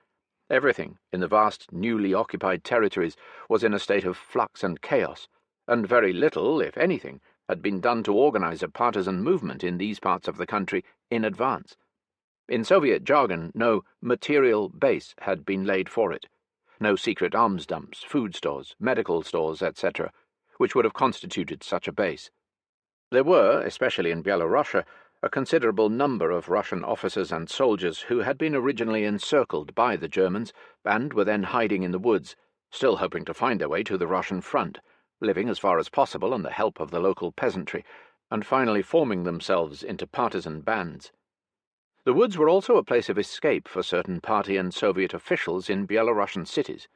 everything in the vast newly occupied territories was in a state of flux and chaos, and very little, if anything, had been done to organize a partisan movement in these parts of the country in advance. In Soviet jargon, no material base had been laid for it, no secret arms dumps, food stores, medical stores, etc., which would have constituted such a base. There were, especially in Byelorussia, a considerable number of Russian officers and soldiers who had been originally encircled by the Germans and were then hiding in the woods, still hoping to find their way to the Russian front, living as far as possible on the help of the local peasantry, and finally forming themselves into partisan bands. The woods were also a place of escape for certain party and Soviet officials in Byelorussian cities,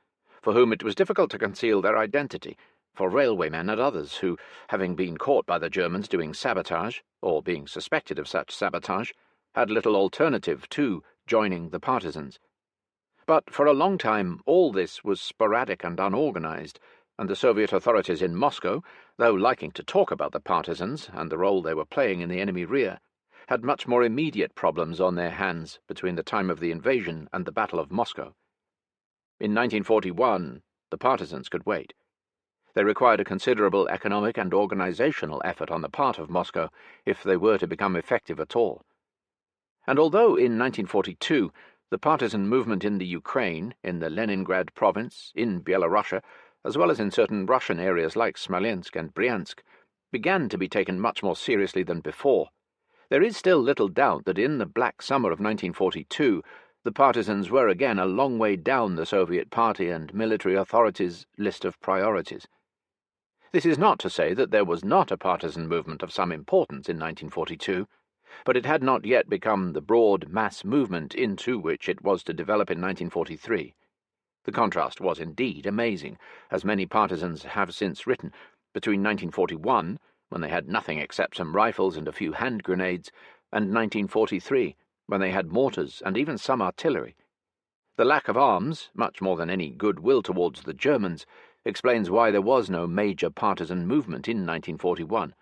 for whom it was difficult to conceal their identity, for railwaymen and others who, having been caught by the Germans doing sabotage, or being suspected of such sabotage, had little alternative to joining the partisans. But for a long time all this was sporadic and unorganized, and the Soviet authorities in Moscow, though liking to talk about the partisans and the role they were playing in the enemy rear, had much more immediate problems on their hands between the time of the invasion and the Battle of Moscow. In 1941, the partisans could wait. They required a considerable economic and organizational effort on the part of Moscow if they were to become effective at all. And although in 1942 the partisan movement in the Ukraine, in the Leningrad province, in Byelorussia, as well as in certain Russian areas like Smolensk and Bryansk, began to be taken much more seriously than before, there is still little doubt that in the Black Summer of 1942 the partisans were again a long way down the Soviet party and military authorities' list of priorities. This is not to say that there was not a partisan movement of some importance in 1942, but it had not yet become the broad mass movement into which it was to develop in 1943. The contrast was indeed amazing, as many partisans have since written, between 1941, when they had nothing except some rifles and a few hand grenades, and 1943, when they had mortars and even some artillery. The lack of arms, much more than any goodwill towards the Germans, explains why there was no major partisan movement in 1941.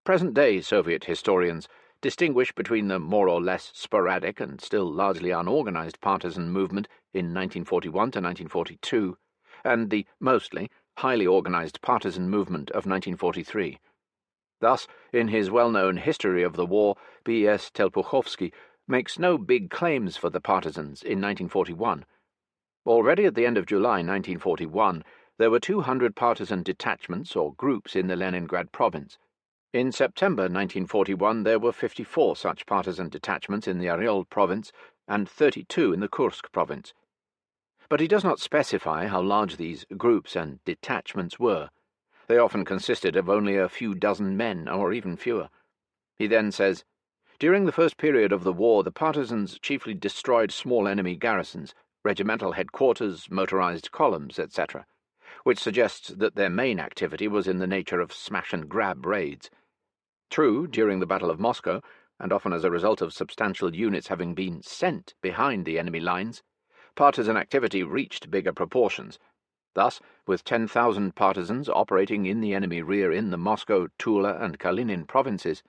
Present-day Soviet historians distinguish between the more or less sporadic and still largely unorganized partisan movement in 1941 to 1942, and the mostly highly organized partisan movement of 1943. Thus, in his well-known History of the War, B.S. Telpuchovsky makes no big claims for the partisans in 1941. Already at the end of July 1941, there were 200 partisan detachments or groups in the Leningrad province. In September 1941, there were 54 such partisan detachments in the Oryol province and 32 in the Kursk province. But he does not specify how large these groups and detachments were. They often consisted of only a few dozen men, or even fewer. He then says, "During the first period of the war, the partisans chiefly destroyed small enemy garrisons, regimental headquarters, motorized columns, etc., which suggests that their main activity was in the nature of smash-and-grab raids. True, during the Battle of Moscow, and often as a result of substantial units having been sent behind the enemy lines, partisan activity reached bigger proportions. Thus, with 10,000 partisans operating in the enemy rear in the Moscow, Tula, and Kalinin provinces,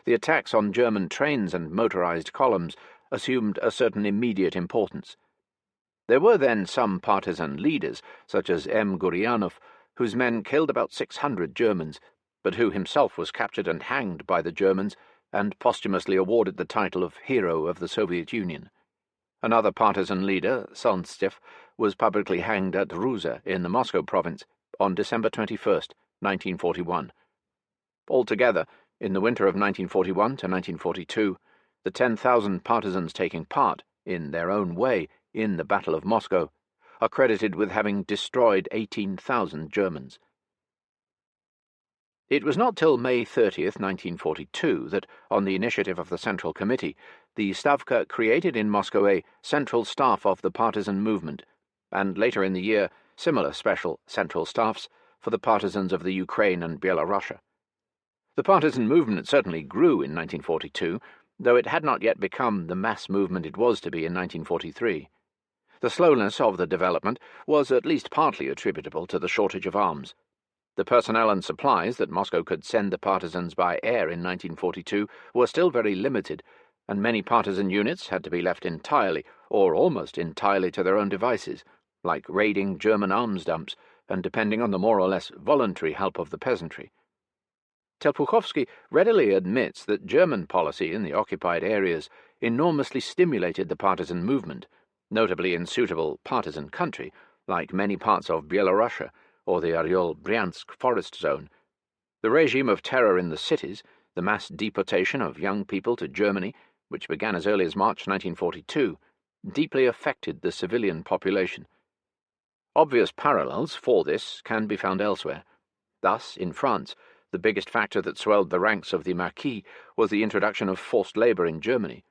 the attacks on German trains and motorized columns assumed a certain immediate importance. There were then some partisan leaders, such as M. Gurianov, whose men killed about 600 Germans, but who himself was captured and hanged by the Germans and posthumously awarded the title of Hero of the Soviet Union. Another partisan leader, Solnstiff, was publicly hanged at Ruza in the Moscow province on December 21st, 1941. Altogether, in the winter of 1941 to 1942, the 10,000 partisans taking part, in their own way, in the Battle of Moscow, are credited with having destroyed 18,000 Germans. It was not till May 30th, 1942, that, on the initiative of the Central Committee, the Stavka created in Moscow a Central Staff of the partisan movement, and later in the year, similar special Central Staffs for the partisans of the Ukraine and Byelorussia. The partisan movement certainly grew in 1942, though it had not yet become the mass movement it was to be in 1943. The slowness of the development was at least partly attributable to the shortage of arms. The personnel and supplies that Moscow could send the partisans by air in 1942 were still very limited, and many partisan units had to be left entirely, or almost entirely, to their own devices, like raiding German arms dumps and depending on the more or less voluntary help of the peasantry. Telpuchovsky readily admits that German policy in the occupied areas enormously stimulated the partisan movement, notably in suitable partisan country, like many parts of Byelorussia or the Oryol-Bryansk forest zone. The regime of terror in the cities, the mass deportation of young people to Germany, which began as early as March 1942, deeply affected the civilian population. Obvious parallels for this can be found elsewhere. Thus, in France, the biggest factor that swelled the ranks of the Maquis was the introduction of forced labor in Germany.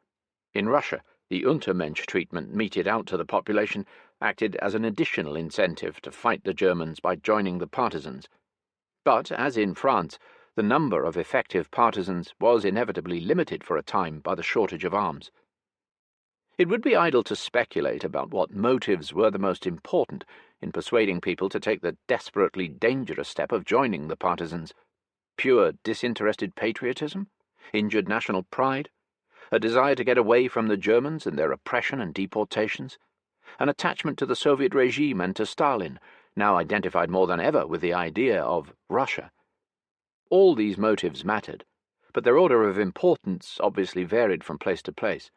In Russia, the Untermensch treatment meted out to the population acted as an additional incentive to fight the Germans by joining the partisans. But, as in France, the number of effective partisans was inevitably limited for a time by the shortage of arms. It would be idle to speculate about what motives were the most important in persuading people to take the desperately dangerous step of joining the partisans. Pure disinterested patriotism? Injured national pride? A desire to get away from the Germans and their oppression and deportations? An attachment to the Soviet regime and to Stalin, now identified more than ever with the idea of Russia? All these motives mattered, but their order of importance obviously varied from place to place.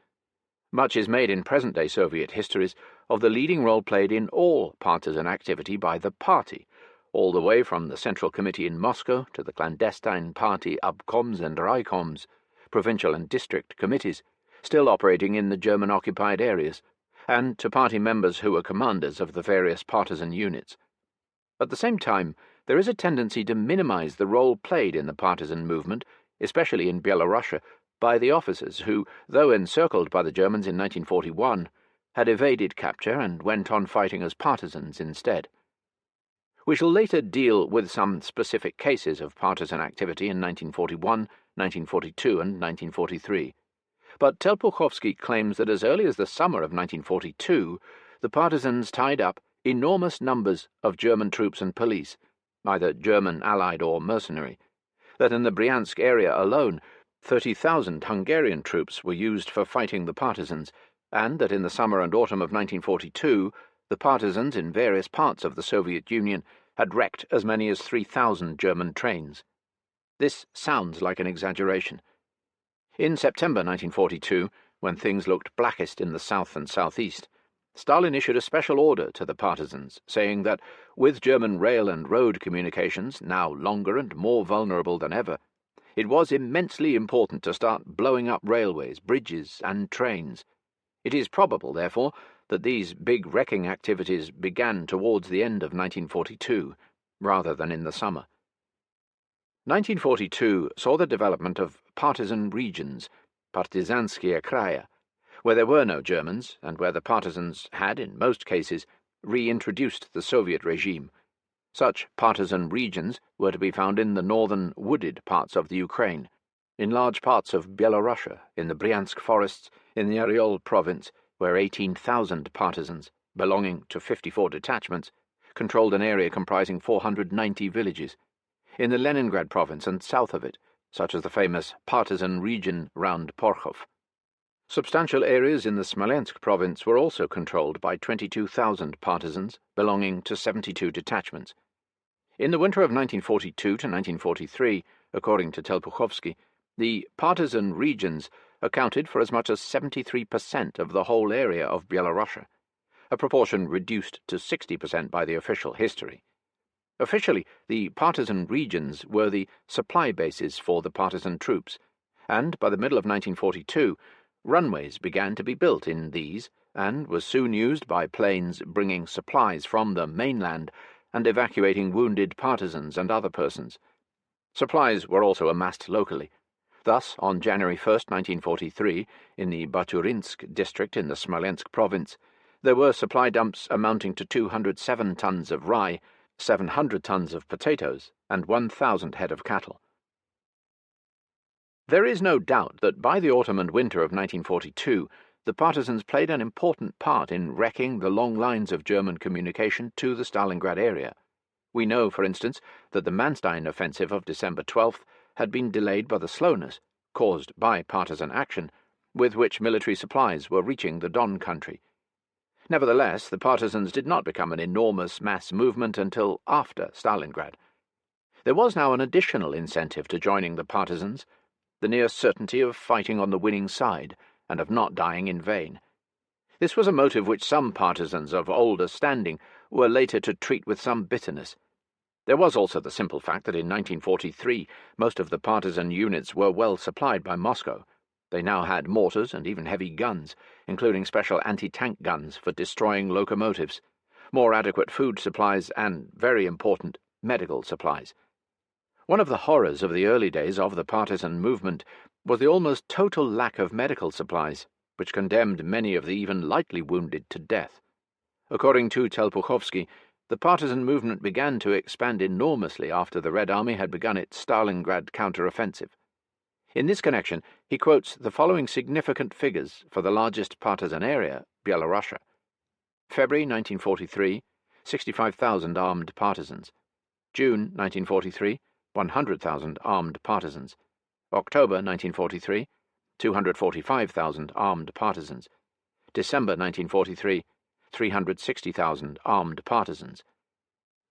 Much is made in present-day Soviet histories of the leading role played in all partisan activity by the party, all the way from the Central Committee in Moscow to the clandestine party obkoms and raicoms, provincial and district committees, still operating in the German-occupied areas, and to party members who were commanders of the various partisan units. At the same time, there is a tendency to minimize the role played in the partisan movement, especially in Byelorussia, by the officers who, though encircled by the Germans in 1941, had evaded capture and went on fighting as partisans instead. We shall later deal with some specific cases of partisan activity in 1941, 1942, and 1943. But Telpuchovsky claims that as early as the summer of 1942, the partisans tied up enormous numbers of German troops and police, either German allied or mercenary, that in the Bryansk area alone 30,000 Hungarian troops were used for fighting the partisans, and that in the summer and autumn of 1942 the partisans in various parts of the Soviet Union had wrecked as many as 3,000 German trains. This sounds like an exaggeration. In September 1942, when things looked blackest in the south and southeast, Stalin issued a special order to the partisans, saying that, with German rail and road communications now longer and more vulnerable than ever, it was immensely important to start blowing up railways, bridges, and trains. It is probable, therefore, that these big wrecking activities began towards the end of 1942, rather than in the summer. 1942 saw the development of partisan regions, partisanskie kraya, where there were no Germans, and where the partisans had, in most cases, reintroduced the Soviet regime. Such partisan regions were to be found in the northern, wooded parts of the Ukraine, in large parts of Byelorussia, in the Bryansk forests, in the Oryol province, where 18,000 partisans, belonging to 54 detachments, controlled an area comprising 490 villages, in the Leningrad province and south of it, such as the famous partisan region round Porkhov. Substantial areas in the Smolensk province were also controlled by 22,000 partisans, belonging to 72 detachments. In the winter of 1942 to 1943, according to Telpuchovsky, the partisan regions accounted for as much as 73% of the whole area of Byelorussia, a proportion reduced to 60% by the official history. Officially, the partisan regions were the supply bases for the partisan troops, and by the middle of 1942, runways began to be built in these and was soon used by planes bringing supplies from the mainland and evacuating wounded partisans and other persons. Supplies were also amassed locally. Thus, on January 1, 1943, in the Baturinsk district in the Smolensk province, there were supply dumps amounting to 207 tons of rye, 700 tons of potatoes, and 1,000 head of cattle. There is no doubt that by the autumn and winter of 1942, the partisans played an important part in wrecking the long lines of German communication to the Stalingrad area. We know, for instance, that the Manstein offensive of December 12th had been delayed by the slowness, caused by partisan action, with which military supplies were reaching the Don country. Nevertheless, the partisans did not become an enormous mass movement until after Stalingrad. There was now an additional incentive to joining the partisans, the near certainty of fighting on the winning side and of not dying in vain. This was a motive which some partisans of older standing were later to treat with some bitterness. There was also the simple fact that in 1943 most of the partisan units were well supplied by Moscow. They now had mortars and even heavy guns, including special anti-tank guns for destroying locomotives, more adequate food supplies, and, very important, medical supplies. One of the horrors of the early days of the partisan movement was the almost total lack of medical supplies, which condemned many of the even lightly wounded to death. According to Telpuchovsky, the partisan movement began to expand enormously after the Red Army had begun its Stalingrad counter-offensive. In this connection, he quotes the following significant figures for the largest partisan area, Byelorussia. February 1943, 65,000 armed partisans. June 1943, 100,000 armed partisans. October 1943, 245,000 armed partisans. December 1943, 360,000 armed partisans.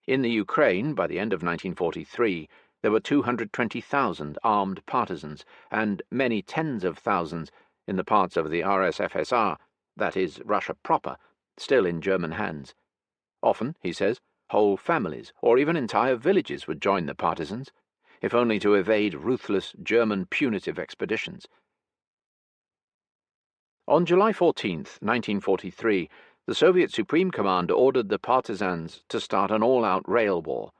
In the Ukraine, by the end of 1943, there were 220,000 armed partisans, and many tens of thousands in the parts of the RSFSR, that is, Russia proper, still in German hands. Often, he says, whole families or even entire villages would join the partisans, if only to evade ruthless German punitive expeditions. On July 14, 1943, the Soviet Supreme Command ordered the partisans to start an all-out rail war.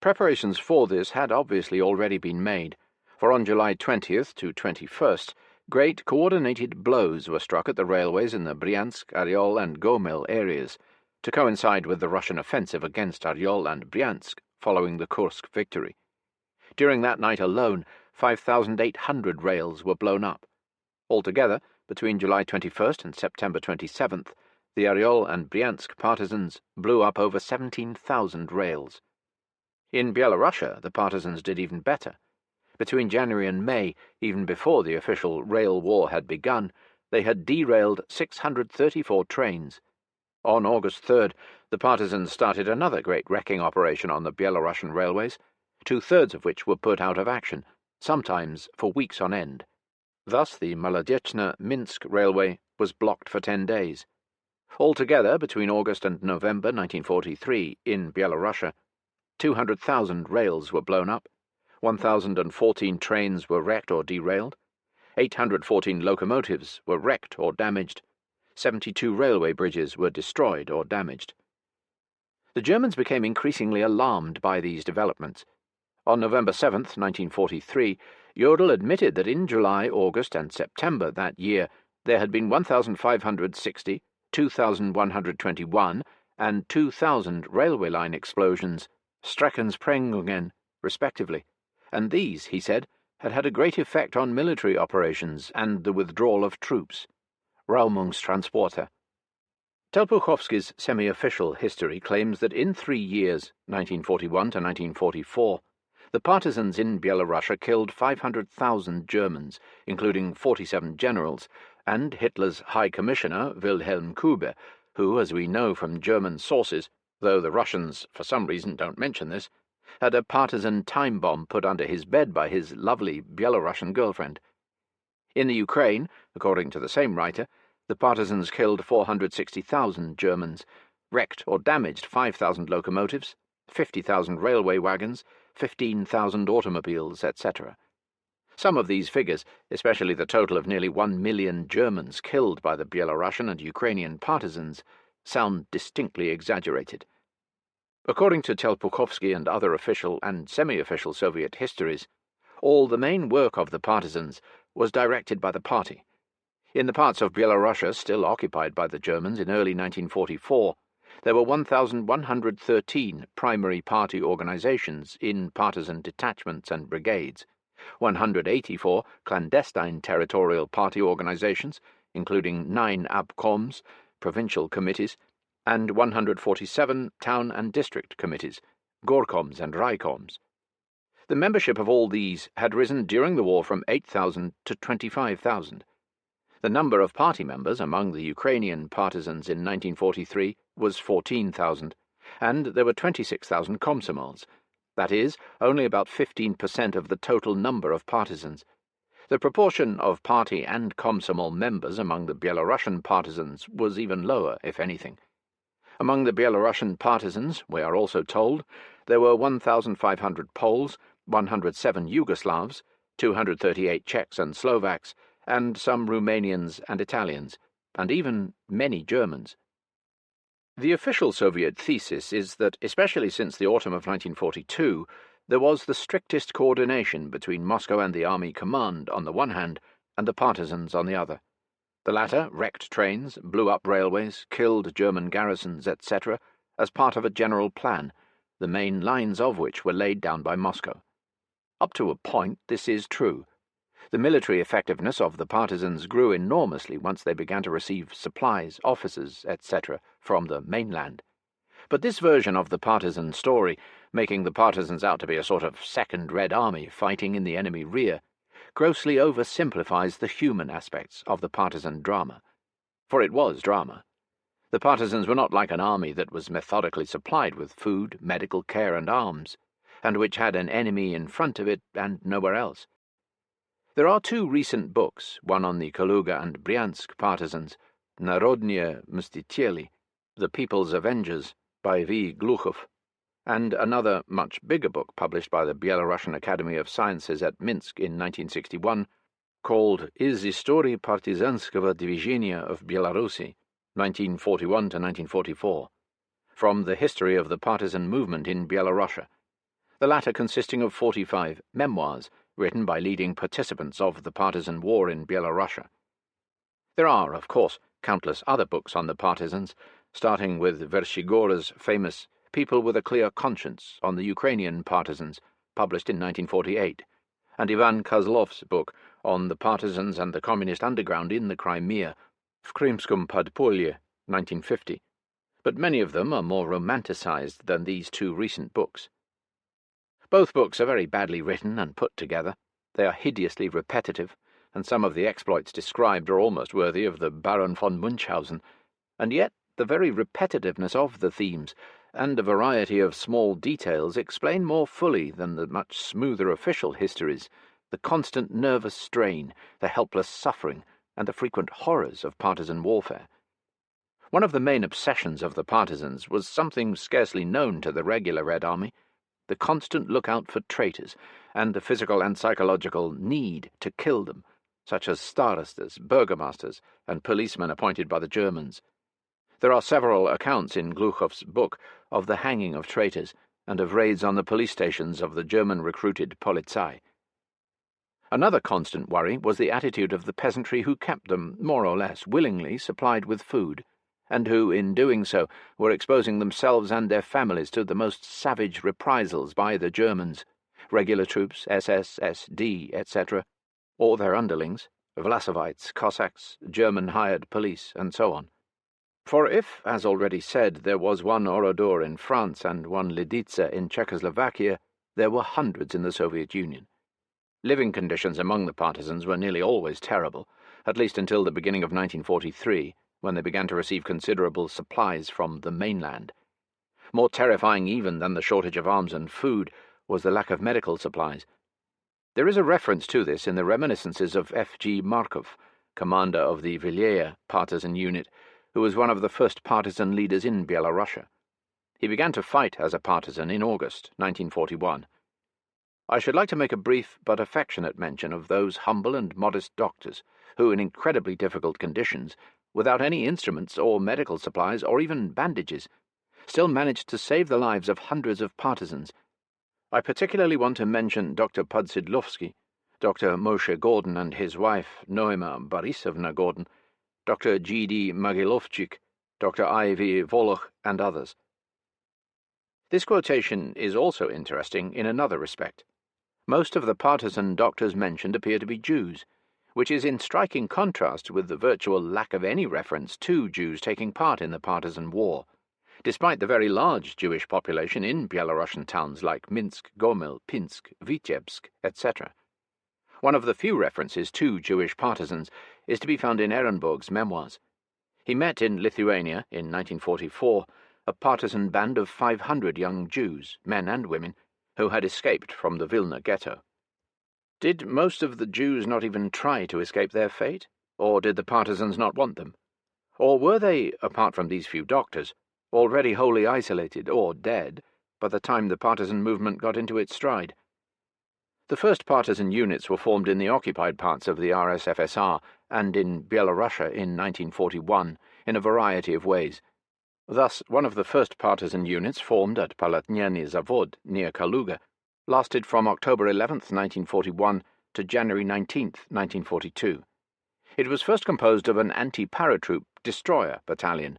Preparations for this had obviously already been made, for on July 20th to 21st, great coordinated blows were struck at the railways in the Bryansk, Oryol, and Gomel areas, to coincide with the Russian offensive against Oryol and Bryansk following the Kursk victory. During that night alone, 5,800 rails were blown up. Altogether, between July 21st and September 27th, the Oryol and Bryansk partisans blew up over 17,000 rails. In Byelorussia, the partisans did even better. Between January and May, even before the official rail war had begun, they had derailed 634 trains. On August 3rd, the partisans started another great wrecking operation on the Byelorussian railways, 2/3 of which were put out of action, sometimes for weeks on end. Thus the Molodechno-Minsk railway was blocked for 10 days. Altogether, between August and November 1943, in Byelorussia, 200,000 rails were blown up, 1,014 trains were wrecked or derailed, 814 locomotives were wrecked or damaged, 72 railway bridges were destroyed or damaged. The Germans became increasingly alarmed by these developments. On November 7, 1943, Jodl admitted that in July, August, and September that year there had been 1,560, 2,121, and 2,000 railway line explosions, Streckensprengung, respectively, and these, he said, had had a great effect on military operations and the withdrawal of troops. Räumungstransporte. Telpuchovsky's semi-official history claims that in 3 years, 1941 to 1944, the partisans in Byelorussia killed 500,000 Germans, including 47 generals, and Hitler's High Commissioner, Wilhelm Kube, who, as we know from German sources, though the Russians, for some reason, don't mention this, had a partisan time bomb put under his bed by his lovely Byelorussian girlfriend. In the Ukraine, according to the same writer, the partisans killed 460,000 Germans, wrecked or damaged 5,000 locomotives, 50,000 railway wagons, 15,000 automobiles, etc. Some of these figures, especially the total of nearly 1 million Germans killed by the Belarusian and Ukrainian partisans, sound distinctly exaggerated. According to Telpukovsky and other official and semi-official Soviet histories, all the main work of the partisans was directed by the party. In the parts of Belorussia still occupied by the Germans in early 1944, there were 1,113 primary party organizations in partisan detachments and brigades, 184 clandestine territorial party organizations, including 9 obkoms, provincial committees, and 147 town and district committees, gorkoms and raicoms. The membership of all these had risen during the war from 8,000 to 25,000. The number of party members among the Ukrainian partisans in 1943 was 14,000, and there were 26,000 komsomols. That is, only about 15% of the total number of partisans. The proportion of party and komsomol members among the Belarusian partisans was even lower, if anything. Among the Belarusian partisans, we are also told, there were 1,500 Poles, 107 Yugoslavs, 238 Czechs and Slovaks, and some Romanians and Italians, and even many Germans. The official Soviet thesis is that, especially since the autumn of 1942, there was the strictest coordination between Moscow and the Army Command on the one hand, and the partisans on the other. The latter wrecked trains, blew up railways, killed German garrisons, etc., as part of a general plan, the main lines of which were laid down by Moscow. Up to a point, this is true. The military effectiveness of the partisans grew enormously once they began to receive supplies, officers, etc., from the mainland. But this version of the partisan story, making the partisans out to be a sort of second Red Army fighting in the enemy rear, grossly oversimplifies the human aspects of the partisan drama. For it was drama. The partisans were not like an army that was methodically supplied with food, medical care, and arms, and which had an enemy in front of it and nowhere else. There are 2 recent books, one on the Kaluga and Bryansk partisans, Narodnie Mstitieli, The People's Avengers, by V. Gluchov, and another much bigger book published by the Belarusian Academy of Sciences at Minsk in 1961, called Iz Istorii Partizanskого Движения of Belarusi, 1941 to 1944, from the history of the partisan movement in Belorussia, the latter consisting of 45 memoirs written by leading participants of the partisan war in Belorussia. There are, of course, countless other books on the partisans, starting with Vershigor's famous People with a Clear Conscience on the Ukrainian partisans, published in 1948, and Ivan Kozlov's book on the partisans and the communist underground in the Crimea, V Krymskom Podpolye, 1950, but many of them are more romanticized than these 2 recent books. Both books are very badly written and put together. They are hideously repetitive, and some of the exploits described are almost worthy of the Baron von Munchausen, and yet the very repetitiveness of the themes and a variety of small details explain more fully than the much smoother official histories the constant nervous strain, the helpless suffering, and the frequent horrors of partisan warfare. One of the main obsessions of the partisans was something scarcely known to the regular Red Army, the constant lookout for traitors, and the physical and psychological need to kill them, such as starostas, burgomasters, and policemen appointed by the Germans. There are several accounts in Gluchov's book of the hanging of traitors and of raids on the police stations of the German-recruited Polizei. Another constant worry was the attitude of the peasantry who kept them, more or less willingly, supplied with food, and who, in doing so, were exposing themselves and their families to the most savage reprisals by the Germans, regular troops, SS, SD, etc., or their underlings, Vlasovites, Cossacks, German-hired police, and so on. For if, as already said, there was one Orodor in France and one Lidice in Czechoslovakia, there were hundreds in the Soviet Union. Living conditions among the partisans were nearly always terrible, at least until the beginning of 1943, when they began to receive considerable supplies from the mainland. More terrifying even than the shortage of arms and food was the lack of medical supplies. There is a reference to this in the reminiscences of F.G. Markov, commander of the WWII partisan unit, who was one of the first partisan leaders in Byelorussia. He began to fight as a partisan in August 1941. I should like to make a brief but affectionate mention of those humble and modest doctors who, in incredibly difficult conditions, without any instruments or medical supplies or even bandages, still managed to save the lives of hundreds of partisans. I particularly want to mention Dr. Podsidlovsky, Dr. Moshe Gordon and his wife, Noema Borisovna Gordon, Dr. G.D. Mogilovchik, Dr. I.V. Voloch, and others. This quotation is also interesting in another respect. Most of the partisan doctors mentioned appear to be Jews, which is in striking contrast with the virtual lack of any reference to Jews taking part in the partisan war, despite the very large Jewish population in Belarusian towns like Minsk, Gomel, Pinsk, Vitebsk, etc. One of the few references to Jewish partisans is to be found in Ehrenburg's memoirs. He met in Lithuania in 1944 a partisan band of 500 young Jews, men and women, who had escaped from the Vilna ghetto. Did most of the Jews not even try to escape their fate, or did the partisans not want them? Or were they, apart from these few doctors, already wholly isolated or dead by the time the partisan movement got into its stride? The first partisan units were formed in the occupied parts of the RSFSR and in Byelorussia in 1941 in a variety of ways. Thus, one of the first partisan units formed at Palatnyany Zavod near Kaluga lasted from October 11, 1941 to January 19, 1942. It was first composed of an anti-paratroop destroyer battalion.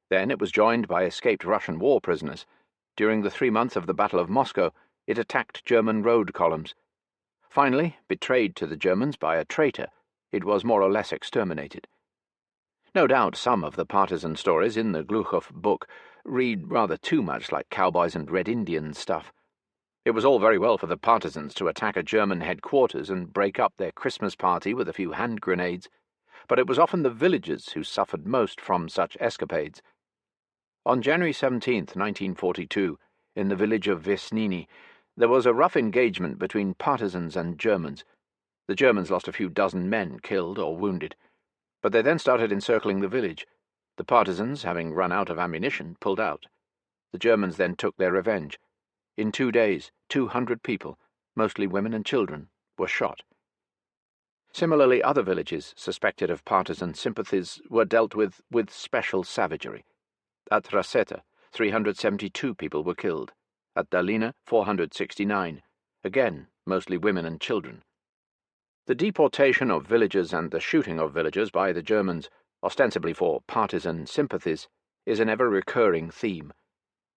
Then it was joined by escaped Russian war prisoners. During the 3 months of the Battle of Moscow, it attacked German road columns. Finally, betrayed to the Germans by a traitor, it was more or less exterminated. No doubt some of the partisan stories in the Gluchov book read rather too much like cowboys and Red Indians stuff. It was all very well for the partisans to attack a German headquarters and break up their Christmas party with a few hand grenades, but it was often the villagers who suffered most from such escapades. On January 17, 1942, in the village of Vesnini, there was a rough engagement between partisans and Germans. The Germans lost a few dozen men killed or wounded, but they then started encircling the village. The partisans, having run out of ammunition, pulled out. The Germans then took their revenge. In 2 days, 200 people, mostly women and children, were shot. Similarly, other villages suspected of partisan sympathies were dealt with special savagery. At Raseta, 372 people were killed. At Dalina, 469, again mostly women and children. The deportation of villagers and the shooting of villagers by the Germans, ostensibly for partisan sympathies, is an ever-recurring theme.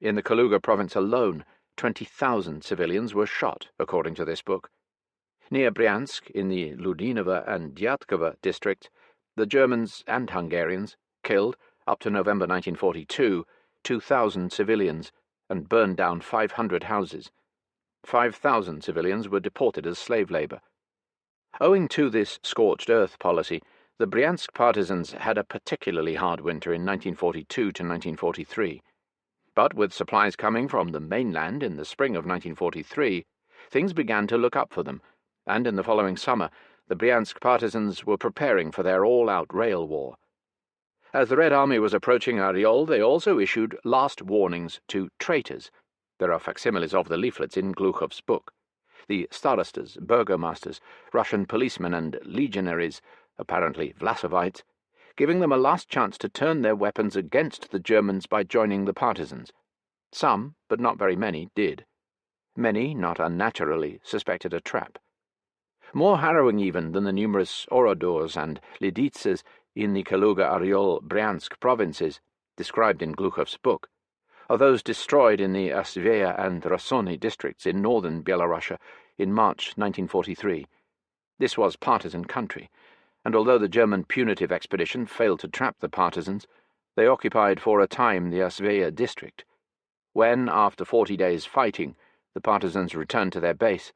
In the Kaluga province alone, 20,000 civilians were shot, according to this book. Near Bryansk, in the Ludinovo and Dyatkovo district, the Germans and Hungarians killed, up to November 1942, 2,000 civilians and burned down 500 houses. 5,000 civilians were deported as slave labor. Owing to this scorched earth policy, the Bryansk partisans had a particularly hard winter in 1942 to 1943. But with supplies coming from the mainland in the spring of 1943, things began to look up for them, and in the following summer, the Bryansk partisans were preparing for their all-out rail war. As the Red Army was approaching Ariol, they also issued last warnings to traitors. There are facsimiles of the leaflets in Gluchov's book. The starostas, burgomasters, Russian policemen and legionaries, apparently Vlasovites, giving them a last chance to turn their weapons against the Germans by joining the partisans. Some, but not very many, did. Many, not unnaturally, suspected a trap. More harrowing even than the numerous Orodors and Liditses in the Kaluga-Ariol-Bryansk provinces, described in Gluchov's book, are those destroyed in the Asveya and Rasoni districts in northern Byelorussia in March 1943. This was partisan country, and although the German punitive expedition failed to trap the partisans, they occupied for a time the Asveya district. When, after 40 days fighting, the partisans returned to their base,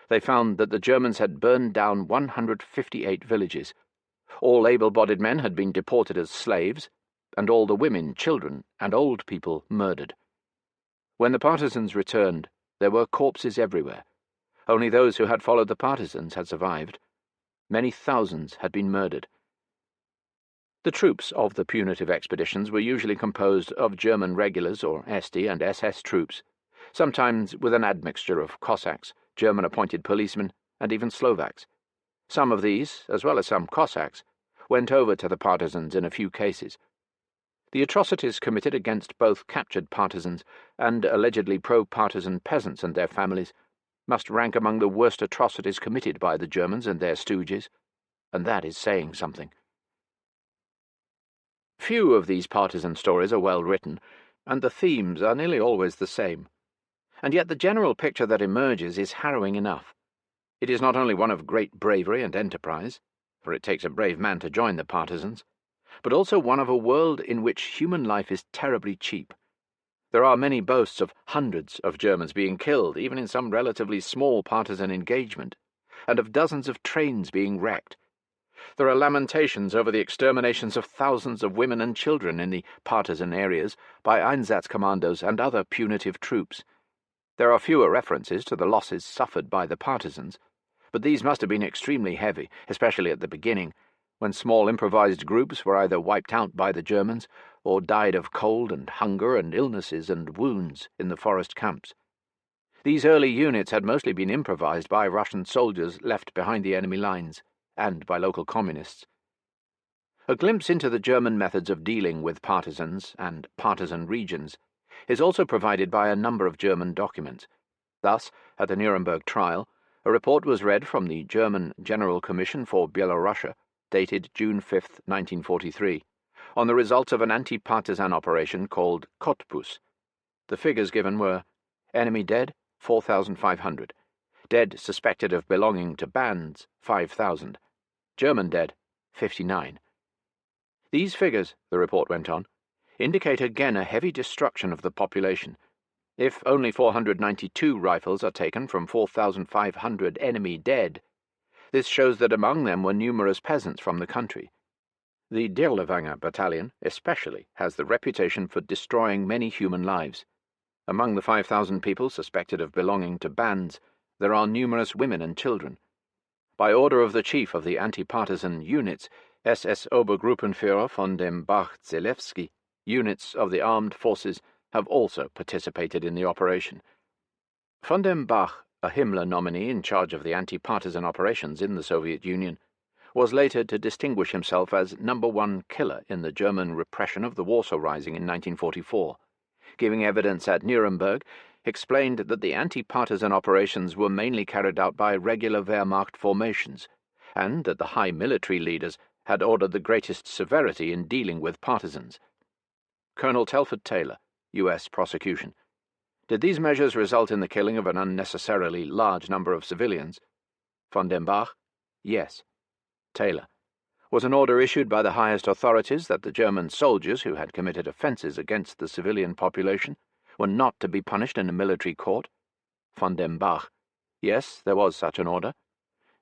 they found that the Germans had burned down 158 villages. All able-bodied men had been deported as slaves, and all the women, children, and old people murdered. When the partisans returned, there were corpses everywhere. Only those who had followed the partisans had survived. Many thousands had been murdered. The troops of the punitive expeditions were usually composed of German regulars or SD and SS troops, sometimes with an admixture of Cossacks, German-appointed policemen, and even Slovaks. Some of these, as well as some Cossacks, went over to the partisans in a few cases. The atrocities committed against both captured partisans and allegedly pro-partisan peasants and their families must rank among the worst atrocities committed by the Germans and their stooges, and that is saying something. Few of these partisan stories are well written, and the themes are nearly always the same. And yet the general picture that emerges is harrowing enough. It is not only one of great bravery and enterprise, for it takes a brave man to join the partisans, but also one of a world in which human life is terribly cheap. There are many boasts of hundreds of Germans being killed, even in some relatively small partisan engagement, and of dozens of trains being wrecked. There are lamentations over the exterminations of thousands of women and children in the partisan areas by Einsatzkommandos and other punitive troops. There are fewer references to the losses suffered by the partisans, but these must have been extremely heavy, especially at the beginning, when small improvised groups were either wiped out by the Germans or died of cold and hunger and illnesses and wounds in the forest camps. These early units had mostly been improvised by Russian soldiers left behind the enemy lines, and by local communists. A glimpse into the German methods of dealing with partisans and partisan regions is also provided by a number of German documents. Thus, at the Nuremberg trial, a report was read from the German General Commission for Byelorussia, dated June 5, 1943, on the results of an anti-partisan operation called Cottbus. The figures given were: enemy dead, 4,500. Dead suspected of belonging to bands, 5,000. German dead, 59. These figures, the report went on, indicate again a heavy destruction of the population. If only 492 rifles are taken from 4,500 enemy dead, this shows that among them were numerous peasants from the country. The Dirlewanger battalion, especially, has the reputation for destroying many human lives. Among the 5,000 people suspected of belonging to bands, there are numerous women and children. By order of the chief of the anti-partisan units, SS Obergruppenführer von dem Bach-Zelewski, units of the armed forces have also participated in the operation. Von dem Bach, a Himmler nominee in charge of the anti-partisan operations in the Soviet Union, was later to distinguish himself as #1 killer in the German repression of the Warsaw Rising in 1944. Giving evidence at Nuremberg, explained that the anti-partisan operations were mainly carried out by regular Wehrmacht formations, and that the high military leaders had ordered the greatest severity in dealing with partisans. Colonel Telford Taylor, U.S. Prosecution. Did these measures result in the killing of an unnecessarily large number of civilians? Von dem Bach? Yes. Taylor. Was an order issued by the highest authorities that the German soldiers who had committed offences against the civilian population were not to be punished in a military court? Von dem Bach. Yes, there was such an order.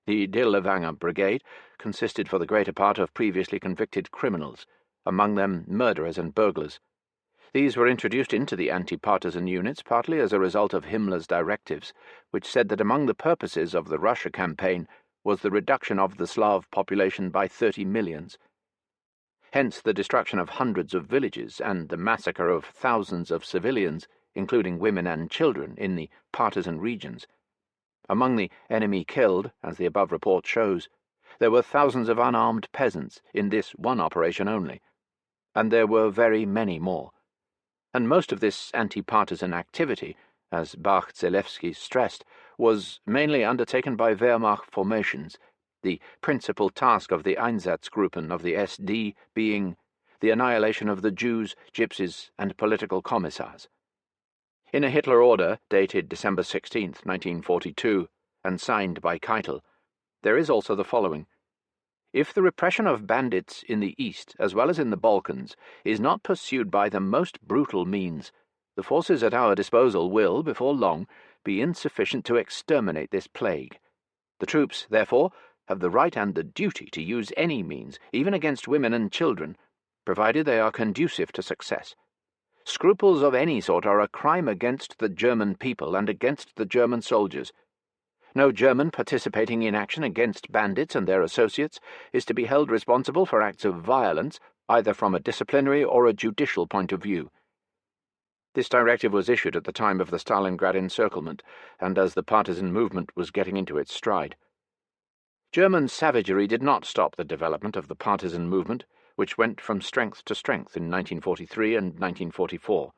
The Dirlewanger Brigade consisted for the greater part of previously convicted criminals, among them murderers and burglars. These were introduced into the anti-partisan units partly as a result of Himmler's directives, which said that among the purposes of the Russia campaign was the reduction of the Slav population by 30 millions. Hence the destruction of hundreds of villages and the massacre of thousands of civilians, including women and children, in the partisan regions. Among the enemy killed, as the above report shows, there were thousands of unarmed peasants in this one operation only, and there were very many more. And most of this anti-partisan activity, as Bach-Zelewski stressed, was mainly undertaken by Wehrmacht formations, the principal task of the Einsatzgruppen of the SD being the annihilation of the Jews, Gypsies, and political commissars. In a Hitler order dated December 16, 1942, and signed by Keitel, there is also the following: if the repression of bandits in the East, as well as in the Balkans, is not pursued by the most brutal means, the forces at our disposal will, before long, be insufficient to exterminate this plague. The troops, therefore, have the right and the duty to use any means, even against women and children, provided they are conducive to success. Scruples of any sort are a crime against the German people and against the German soldiers. No German participating in action against bandits and their associates is to be held responsible for acts of violence, either from a disciplinary or a judicial point of view. This directive was issued at the time of the Stalingrad encirclement, and as the partisan movement was getting into its stride. German savagery did not stop the development of the partisan movement, which went from strength to strength in 1943 and 1944.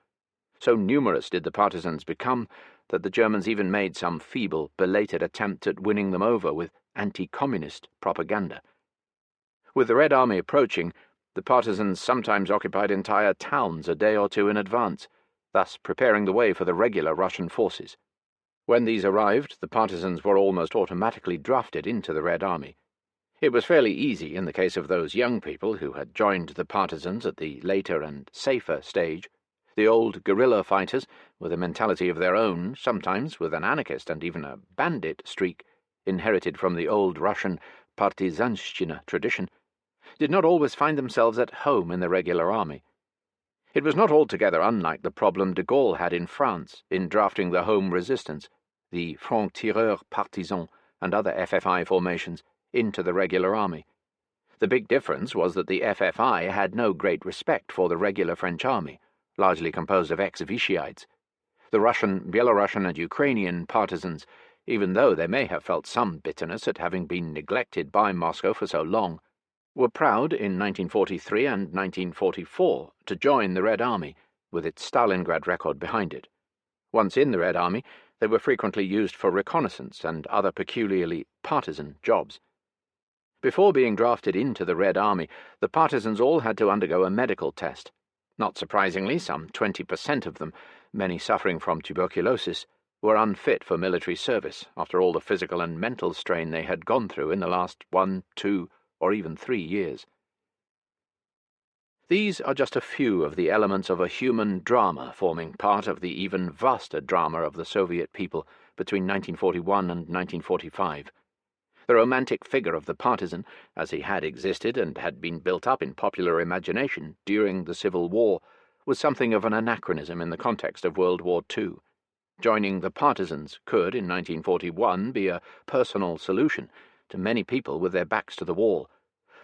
So numerous did the partisans become that the Germans even made some feeble, belated attempt at winning them over with anti-communist propaganda. With the Red Army approaching, the partisans sometimes occupied entire towns a day or two in advance, thus preparing the way for the regular Russian forces. When these arrived, the partisans were almost automatically drafted into the Red Army. It was fairly easy in the case of those young people who had joined the partisans at the later and safer stage. The old guerrilla fighters, with a mentality of their own, sometimes with an anarchist and even a bandit streak, inherited from the old Russian partizanshchina tradition, did not always find themselves at home in the regular army. It was not altogether unlike the problem de Gaulle had in France in drafting the home resistance, the Francs-Tireurs Partisans and other FFI formations, into the regular army. The big difference was that the FFI had no great respect for the regular French army, largely composed of ex-Vichyites. The Russian, Belarusian and Ukrainian partisans, even though they may have felt some bitterness at having been neglected by Moscow for so long, were proud in 1943 and 1944 to join the Red Army, with its Stalingrad record behind it. Once in the Red Army, they were frequently used for reconnaissance and other peculiarly partisan jobs. Before being drafted into the Red Army, the partisans all had to undergo a medical test. Not surprisingly, some 20% of them, many suffering from tuberculosis, were unfit for military service after all the physical and mental strain they had gone through in the last 1, 2, or even 3 years. These are just a few of the elements of a human drama forming part of the even vaster drama of the Soviet people between 1941 and 1945. The romantic figure of the partisan, as he had existed and had been built up in popular imagination during the Civil War, was something of an anachronism in the context of World War II. Joining the partisans could, in 1941, be a personal solution to many people with their backs to the wall,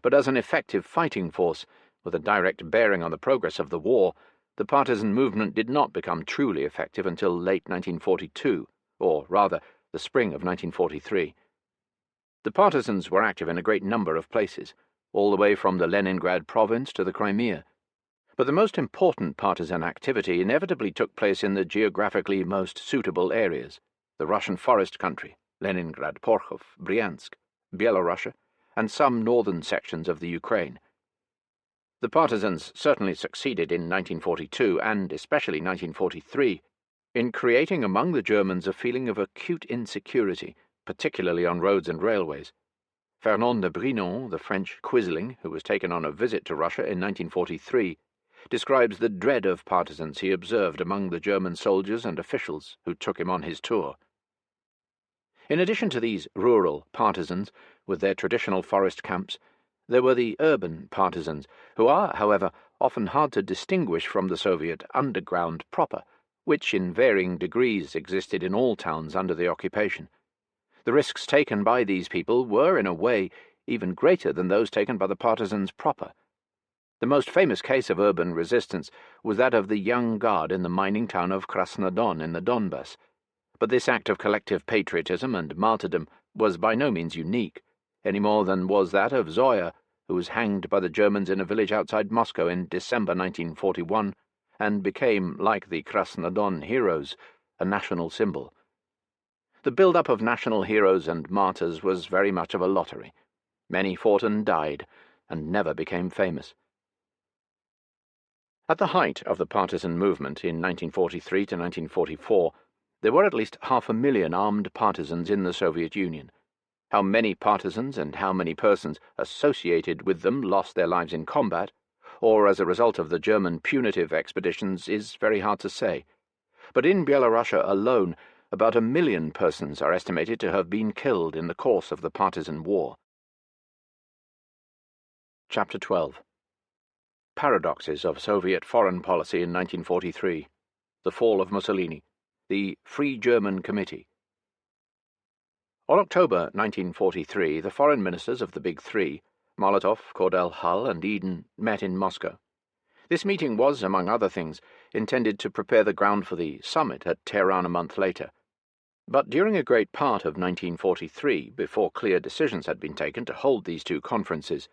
but as an effective fighting force, with a direct bearing on the progress of the war, the partisan movement did not become truly effective until late 1942, or rather, the spring of 1943. The partisans were active in a great number of places, all the way from the Leningrad province to the Crimea. But the most important partisan activity inevitably took place in the geographically most suitable areas, the Russian forest country, Leningrad, Porkhov, Bryansk, Byelorussia, and some northern sections of the Ukraine. The partisans certainly succeeded in 1942, and especially 1943, in creating among the Germans a feeling of acute insecurity, particularly on roads and railways. Fernand de Brinon, the French quisling, who was taken on a visit to Russia in 1943, describes the dread of partisans he observed among the German soldiers and officials who took him on his tour. In addition to these rural partisans, with their traditional forest camps, there were the urban partisans, who are, however, often hard to distinguish from the Soviet underground proper, which in varying degrees existed in all towns under the occupation. The risks taken by these people were, in a way, even greater than those taken by the partisans proper. The most famous case of urban resistance was that of the Young Guard in the mining town of Krasnodon in the Donbass. But this act of collective patriotism and martyrdom was by no means unique, any more than was that of Zoya, who was hanged by the Germans in a village outside Moscow in December 1941, and became, like the Krasnodon heroes, a national symbol. The build-up of national heroes and martyrs was very much of a lottery. Many fought and died, and never became famous. At the height of the partisan movement in 1943 to 1944, there were at least 500,000 armed partisans in the Soviet Union. How many partisans and how many persons associated with them lost their lives in combat, or as a result of the German punitive expeditions, is very hard to say. But in Byelorussia alone, about 1 million persons are estimated to have been killed in the course of the partisan war. Chapter 12. Paradoxes of Soviet Foreign Policy in 1943. The Fall of Mussolini. The Free German Committee. On October 1943, the foreign ministers of the Big Three, Molotov, Cordell Hull, and Eden, met in Moscow. This meeting was, among other things, intended to prepare the ground for the summit at Tehran a month later. But during a great part of 1943, before clear decisions had been taken to hold these two conferences,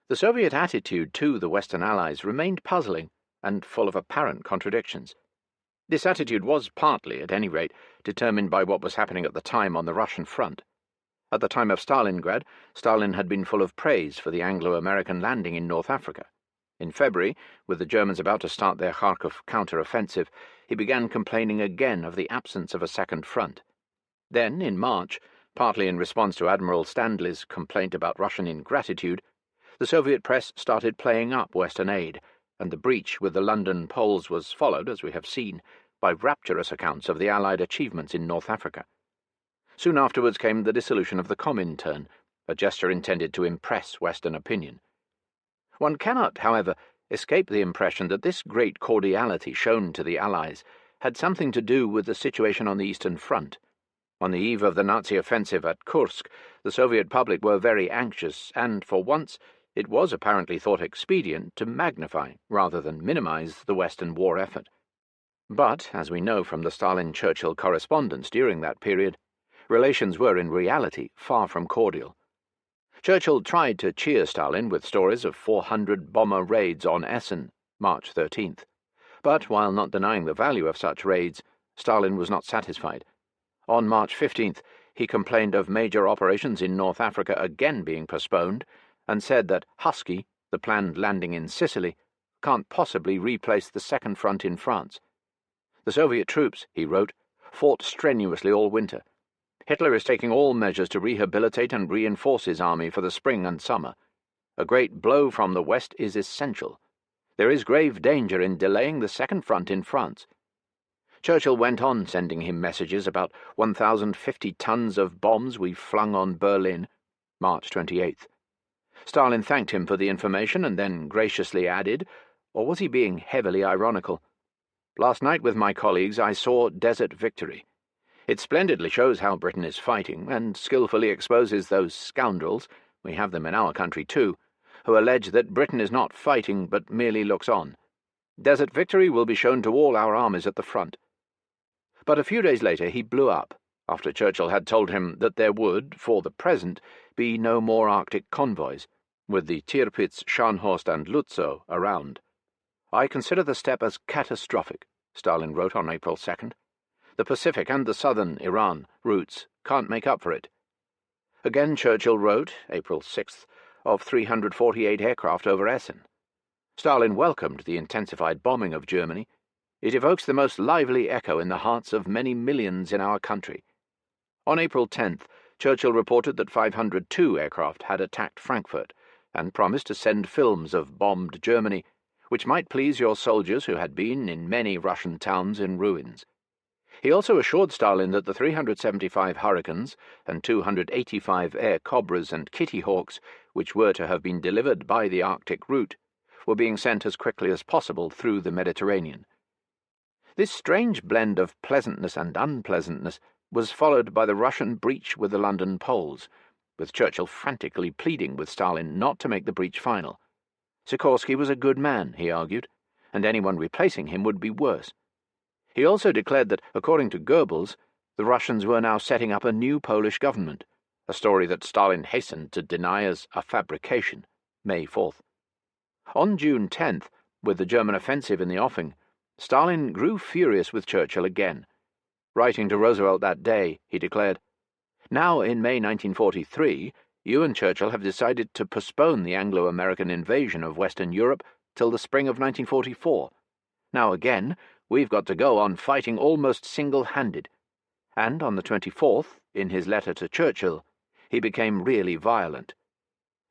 the Soviet attitude to the Western Allies remained puzzling and full of apparent contradictions. This attitude was partly, at any rate, determined by what was happening at the time on the Russian front. At the time of Stalingrad, Stalin had been full of praise for the Anglo-American landing in North Africa. In February, with the Germans about to start their Kharkov counter-offensive, he began complaining again of the absence of a second front. Then, in March, partly in response to Admiral Stanley's complaint about Russian ingratitude, the Soviet press started playing up Western aid, and the breach with the London Poles was followed, as we have seen, by rapturous accounts of the Allied achievements in North Africa. Soon afterwards came the dissolution of the Comintern, a gesture intended to impress Western opinion. One cannot, however, escape the impression that this great cordiality shown to the Allies had something to do with the situation on the Eastern Front. On the eve of the Nazi offensive at Kursk, the Soviet public were very anxious, and for once it was apparently thought expedient to magnify rather than minimize the Western war effort. But, as we know from the Stalin-Churchill correspondence during that period, relations were in reality far from cordial. Churchill tried to cheer Stalin with stories of 400 bomber raids on Essen, March 13th. But, while not denying the value of such raids, Stalin was not satisfied. On March 15th, he complained of major operations in North Africa again being postponed, and said that Husky, the planned landing in Sicily, can't possibly replace the second front in France. The Soviet troops, he wrote, fought strenuously all winter. Hitler is taking all measures to rehabilitate and reinforce his army for the spring and summer. A great blow from the west is essential. There is grave danger in delaying the second front in France. Churchill went on sending him messages about 1,050 tons of bombs we flung on Berlin, March 28th. Stalin thanked him for the information and then graciously added, or was he being heavily ironical, "Last night with my colleagues I saw Desert Victory. It splendidly shows how Britain is fighting, and skillfully exposes those scoundrels, we have them in our country too, who allege that Britain is not fighting but merely looks on. Desert Victory will be shown to all our armies at the front." But a few days later he blew up, after Churchill had told him that there would, for the present, be no more Arctic convoys, with the Tirpitz, Scharnhorst and Lutzow around. "I consider the step as catastrophic," Stalin wrote on April 2nd. "The Pacific and the southern Iran routes can't make up for it." Again Churchill wrote, April 6th, of 348 aircraft over Essen. Stalin welcomed the intensified bombing of Germany. "It evokes the most lively echo in the hearts of many millions in our country." On April 10th, Churchill reported that 502 aircraft had attacked Frankfurt, and promised to send films of bombed Germany, which might please your soldiers who had been in many Russian towns in ruins. He also assured Stalin that the 375 Hurricanes and 285 Air Cobras and Kitty Hawks, which were to have been delivered by the Arctic route, were being sent as quickly as possible through the Mediterranean. This strange blend of pleasantness and unpleasantness was followed by the Russian breach with the London Poles, with Churchill frantically pleading with Stalin not to make the breach final. Sikorsky was a good man, he argued, and anyone replacing him would be worse. He also declared that, according to Goebbels, the Russians were now setting up a new Polish government, a story that Stalin hastened to deny as a fabrication, May 4th. On June 10th, with the German offensive in the offing, Stalin grew furious with Churchill again. Writing to Roosevelt that day, he declared, "Now, in May 1943, you and Churchill have decided to postpone the Anglo-American invasion of Western Europe till the spring of 1944. Now again, we've got to go on fighting almost single-handed." And on the 24th, in his letter to Churchill, he became really violent.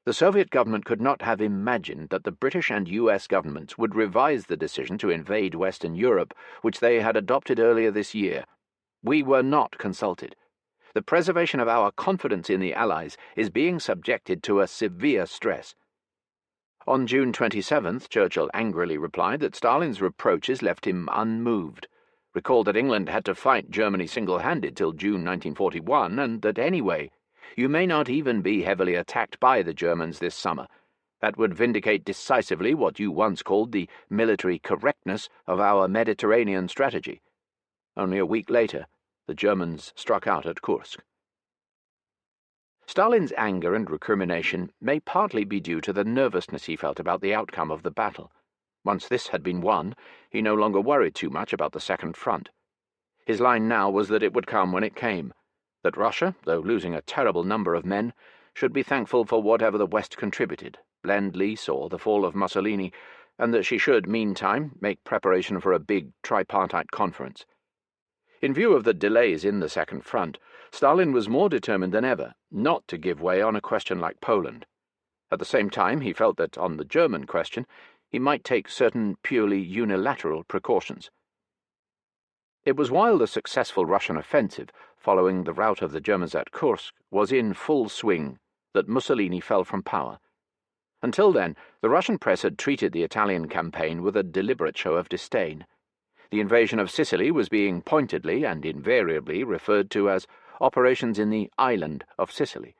The Soviet government could not have imagined that the British and US governments would revise the decision to invade Western Europe, which they had adopted earlier this year. "We were not consulted. The preservation of our confidence in the Allies is being subjected to a severe stress." On June 27th, Churchill angrily replied that Stalin's reproaches left him unmoved. recalled that England had to fight Germany single-handed till June 1941, and that anyway, you may not even be heavily attacked by the Germans this summer. That would vindicate decisively what you once called the military correctness of our Mediterranean strategy. Only a week later, the Germans struck out at Kursk. Stalin's anger and recrimination may partly be due to the nervousness he felt about the outcome of the battle. Once this had been won, he no longer worried too much about the second front. His line now was that it would come when it came, that Russia, though losing a terrible number of men, should be thankful for whatever the West contributed, Lend-Lease or the fall of Mussolini, and that she should, meantime, make preparation for a big tripartite conference. In view of the delays in the second front, Stalin was more determined than ever not to give way on a question like Poland. At the same time, he felt that, on the German question, he might take certain purely unilateral precautions. It was while the successful Russian offensive, following the rout of the Germans at Kursk, was in full swing that Mussolini fell from power. Until then, the Russian press had treated the Italian campaign with a deliberate show of disdain. The invasion of Sicily was being pointedly and invariably referred to as operations in the island of Sicily.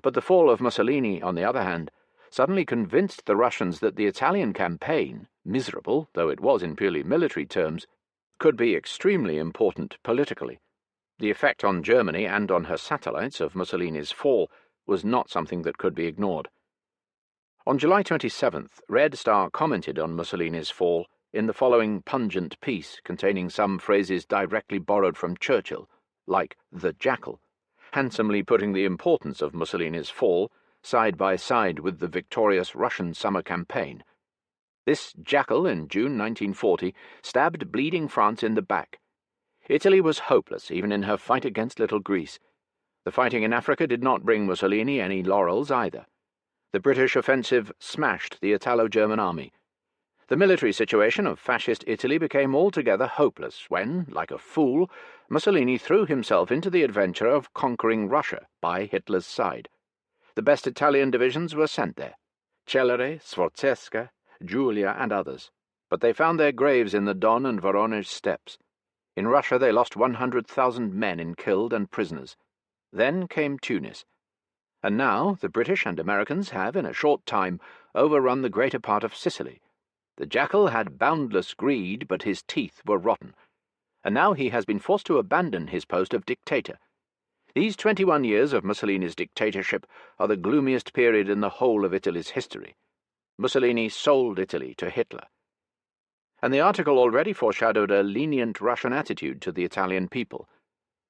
But the fall of Mussolini, on the other hand, suddenly convinced the Russians that the Italian campaign, miserable though it was in purely military terms, could be extremely important politically. The effect on Germany and on her satellites of Mussolini's fall was not something that could be ignored. On July 27th, Red Star commented on Mussolini's fall in the following pungent piece containing some phrases directly borrowed from Churchill, like the jackal, handsomely putting the importance of Mussolini's fall side by side with the victorious Russian summer campaign. This jackal in June 1940 stabbed bleeding France in the back. Italy was hopeless even in her fight against Little Greece. The fighting in Africa did not bring Mussolini any laurels either. The British offensive smashed the Italo-German army. The military situation of fascist Italy became altogether hopeless when, like a fool, Mussolini threw himself into the adventure of conquering Russia by Hitler's side. The best Italian divisions were sent there: Cellere, Sforzesca, Giulia, and others, but they found their graves in the Don and Voronezh steppes. In Russia they lost 100,000 men in killed and prisoners. Then came Tunis. And now the British and Americans have, in a short time, overrun the greater part of Sicily. The jackal had boundless greed, but his teeth were rotten, and now he has been forced to abandon his post of dictator. These 21 years of Mussolini's dictatorship are the gloomiest period in the whole of Italy's history. Mussolini sold Italy to Hitler. And the article already foreshadowed a lenient Russian attitude to the Italian people.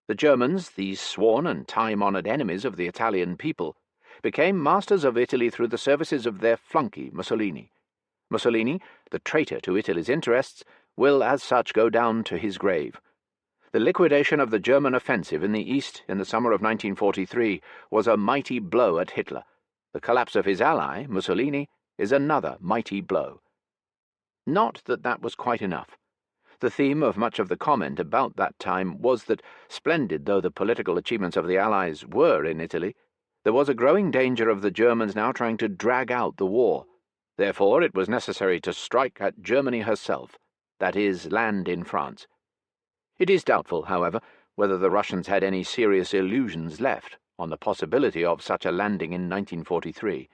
The Germans, these sworn and time-honoured enemies of the Italian people, became masters of Italy through the services of their flunky Mussolini. Mussolini, the traitor to Italy's interests, will as such go down to his grave. The liquidation of the German offensive in the East in the summer of 1943 was a mighty blow at Hitler. The collapse of his ally, Mussolini, is another mighty blow. Not that that was quite enough. The theme of much of the comment about that time was that, splendid though the political achievements of the Allies were in Italy, there was a growing danger of the Germans now trying to drag out the war. Therefore it was necessary to strike at Germany herself, that is, land in France. It is doubtful, however, whether the Russians had any serious illusions left on the possibility of such a landing in 1943.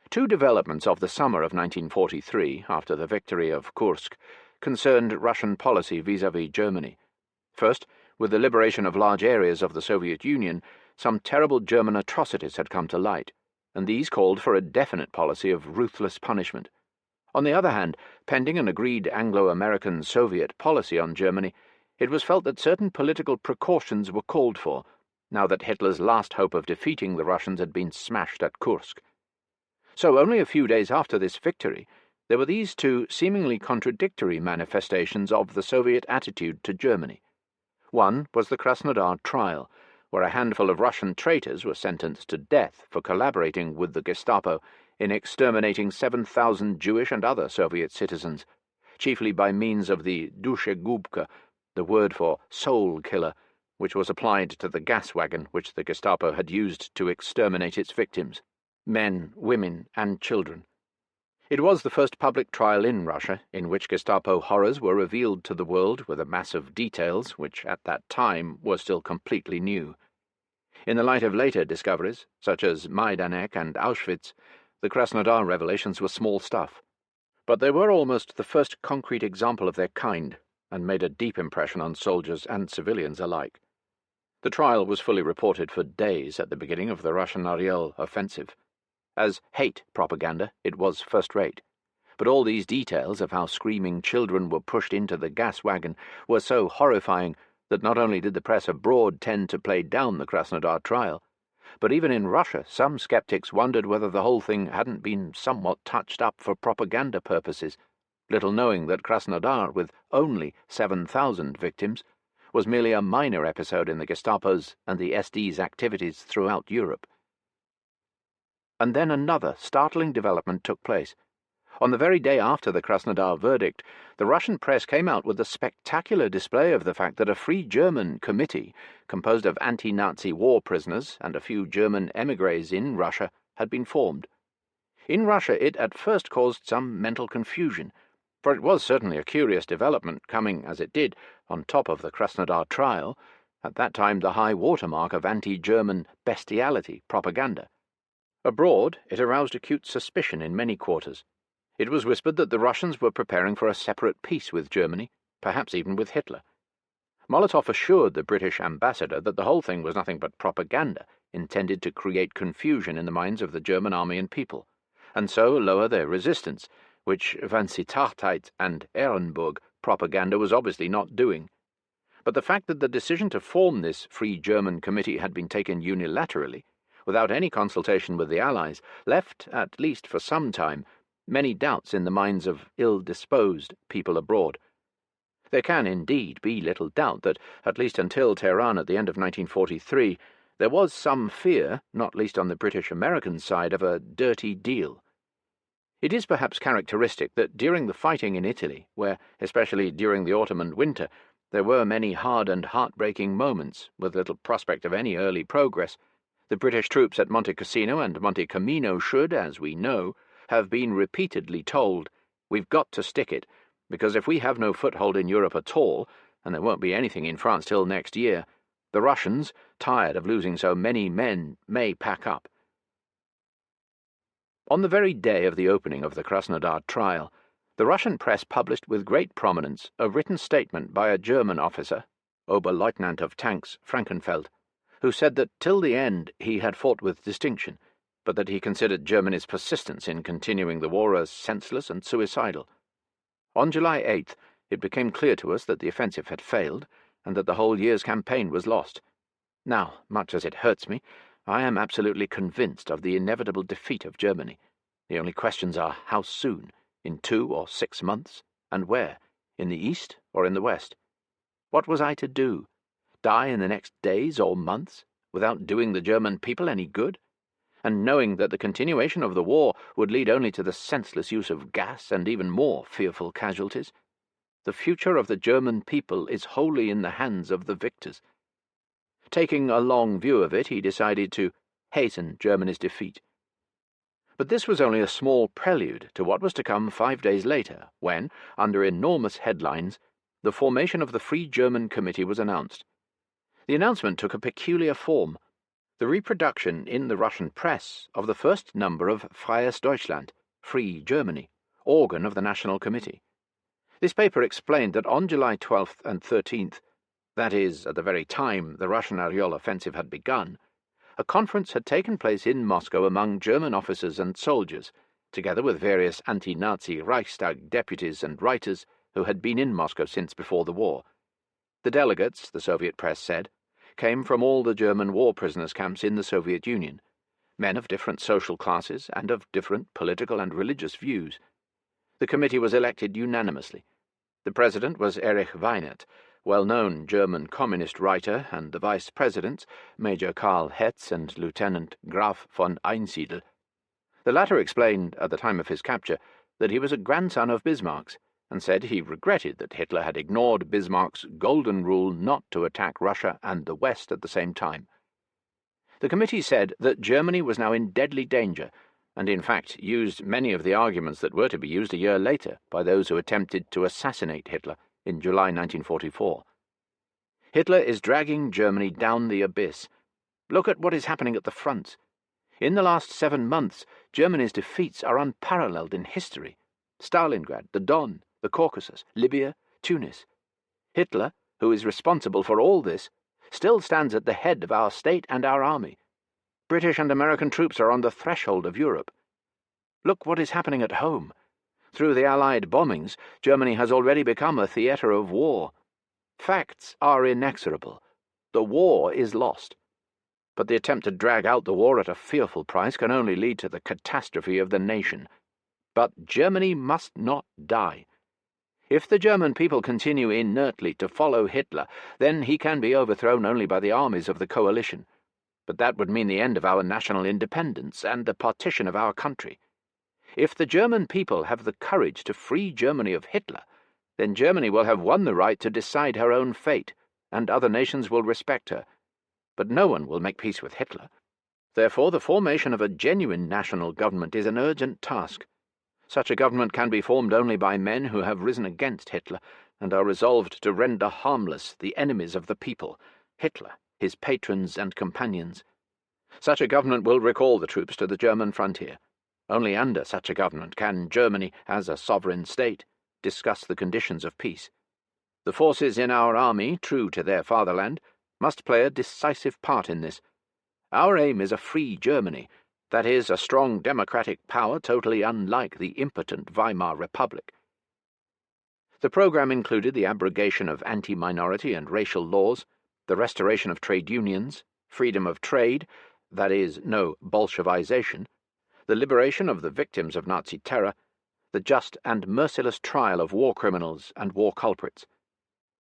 Two developments of the summer of 1943, after the victory of Kursk, concerned Russian policy vis-à-vis Germany. First, with the liberation of large areas of the Soviet Union, some terrible German atrocities had come to light, and these called for a definite policy of ruthless punishment. On the other hand, pending an agreed Anglo-American Soviet policy on Germany, it was felt that certain political precautions were called for, now that Hitler's last hope of defeating the Russians had been smashed at Kursk. So only a few days after this victory, there were these two seemingly contradictory manifestations of the Soviet attitude to Germany. One was the Krasnodar trial, where a handful of Russian traitors were sentenced to death for collaborating with the Gestapo in exterminating 7,000 Jewish and other Soviet citizens, chiefly by means of the Duschegubka, the word for soul killer, which was applied to the gas wagon which the Gestapo had used to exterminate its victims, men, women, and children. It was the first public trial in Russia in which Gestapo horrors were revealed to the world with a mass of details which at that time were still completely new. In the light of later discoveries, such as Majdanek and Auschwitz, the Krasnodar revelations were small stuff. But they were almost the first concrete example of their kind, and made a deep impression on soldiers and civilians alike. The trial was fully reported for days at the beginning of the Russian Ariel offensive. As hate propaganda, it was first-rate. But all these details of how screaming children were pushed into the gas wagon were so horrifying that not only did the press abroad tend to play down the Krasnodar trial, but even in Russia some skeptics wondered whether the whole thing hadn't been somewhat touched up for propaganda purposes, little knowing that Krasnodar, with only 7,000 victims, was merely a minor episode in the Gestapo's and the SD's activities throughout Europe. And then another startling development took place. On the very day after the Krasnodar verdict, the Russian press came out with a spectacular display of the fact that a Free German committee, composed of anti-Nazi war prisoners and a few German émigrés in Russia, had been formed. In Russia it at first caused some mental confusion, for it was certainly a curious development, coming, as it did, on top of the Krasnodar trial, at that time the high watermark of anti-German bestiality propaganda. Abroad, it aroused acute suspicion in many quarters. It was whispered that the Russians were preparing for a separate peace with Germany, perhaps even with Hitler. Molotov assured the British ambassador that the whole thing was nothing but propaganda, intended to create confusion in the minds of the German army and people, and so lower their resistance, which Vansittachheit and Ehrenburg propaganda was obviously not doing. But the fact that the decision to form this Free German Committee had been taken unilaterally, without any consultation with the Allies, left, at least for some time, many doubts in the minds of ill-disposed people abroad. There can indeed be little doubt that, at least until Tehran at the end of 1943, there was some fear, not least on the British-American side, of a dirty deal. It is perhaps characteristic that during the fighting in Italy, where, especially during the autumn and winter, there were many hard and heartbreaking moments, with little prospect of any early progress, the British troops at Monte Cassino and Monte Camino should, as we know, have been repeatedly told, "We've got to stick it, because if we have no foothold in Europe at all, and there won't be anything in France till next year, the Russians, tired of losing so many men, may pack up." On the very day of the opening of the Krasnodar trial, the Russian press published with great prominence a written statement by a German officer, Oberleutnant of Tanks Frankenfeld, who said that till the end he had fought with distinction, but that he considered Germany's persistence in continuing the war as senseless and suicidal. On July 8th, it became clear to us that the offensive had failed, and that the whole year's campaign was lost. Now, much as it hurts me, I am absolutely convinced of the inevitable defeat of Germany. The only questions are how soon, in 2 or 6 months, and where, in the east or in the west. What was I to do? Die in the next days or months, without doing the German people any good? And knowing that the continuation of the war would lead only to the senseless use of gas and even more fearful casualties? The future of the German people is wholly in the hands of the victors. Taking a long view of it, he decided to hasten Germany's defeat. But this was only a small prelude to what was to come 5 days later, when, under enormous headlines, the formation of the Free German Committee was announced. The announcement took a peculiar form, the reproduction in the Russian press of the first number of Freies Deutschland, Free Germany, organ of the National Committee. This paper explained that on July 12th and 13th, that is, at the very time the Russian Ariel offensive had begun, a conference had taken place in Moscow among German officers and soldiers, together with various anti-Nazi Reichstag deputies and writers who had been in Moscow since before the war. The delegates, the Soviet press said, came from all the German war prisoners' camps in the Soviet Union, men of different social classes and of different political and religious views. The committee was elected unanimously. The president was Erich Weinert, well-known German communist writer, and the vice-presidents, Major Karl Hetz and Lieutenant Graf von Einsiedel. The latter explained, at the time of his capture, that he was a grandson of Bismarck's, and said he regretted that Hitler had ignored Bismarck's golden rule not to attack Russia and the West at the same time. The committee said that Germany was now in deadly danger, and in fact used many of the arguments that were to be used a year later by those who attempted to assassinate Hitler in July 1944. Hitler is dragging Germany down the abyss. Look at what is happening at the fronts. In the last 7 months, Germany's defeats are unparalleled in history. Stalingrad, the Don, the Caucasus, Libya, Tunis. Hitler, who is responsible for all this, still stands at the head of our state and our army. British and American troops are on the threshold of Europe. Look what is happening at home. Through the Allied bombings, Germany has already become a theatre of war. Facts are inexorable. The war is lost. But the attempt to drag out the war at a fearful price can only lead to the catastrophe of the nation. But Germany must not die. If the German people continue inertly to follow Hitler, then he can be overthrown only by the armies of the coalition. But that would mean the end of our national independence and the partition of our country. If the German people have the courage to free Germany of Hitler, then Germany will have won the right to decide her own fate, and other nations will respect her. But no one will make peace with Hitler. Therefore, the formation of a genuine national government is an urgent task. Such a government can be formed only by men who have risen against Hitler and are resolved to render harmless the enemies of the people, Hitler, his patrons and companions. Such a government will recall the troops to the German frontier. Only under such a government can Germany, as a sovereign state, discuss the conditions of peace. The forces in our army, true to their fatherland, must play a decisive part in this. Our aim is a free Germany, that is, a strong democratic power totally unlike the impotent Weimar Republic. The program included the abrogation of anti-minority and racial laws, the restoration of trade unions, freedom of trade, that is, no Bolshevization, the liberation of the victims of Nazi terror, the just and merciless trial of war criminals and war culprits.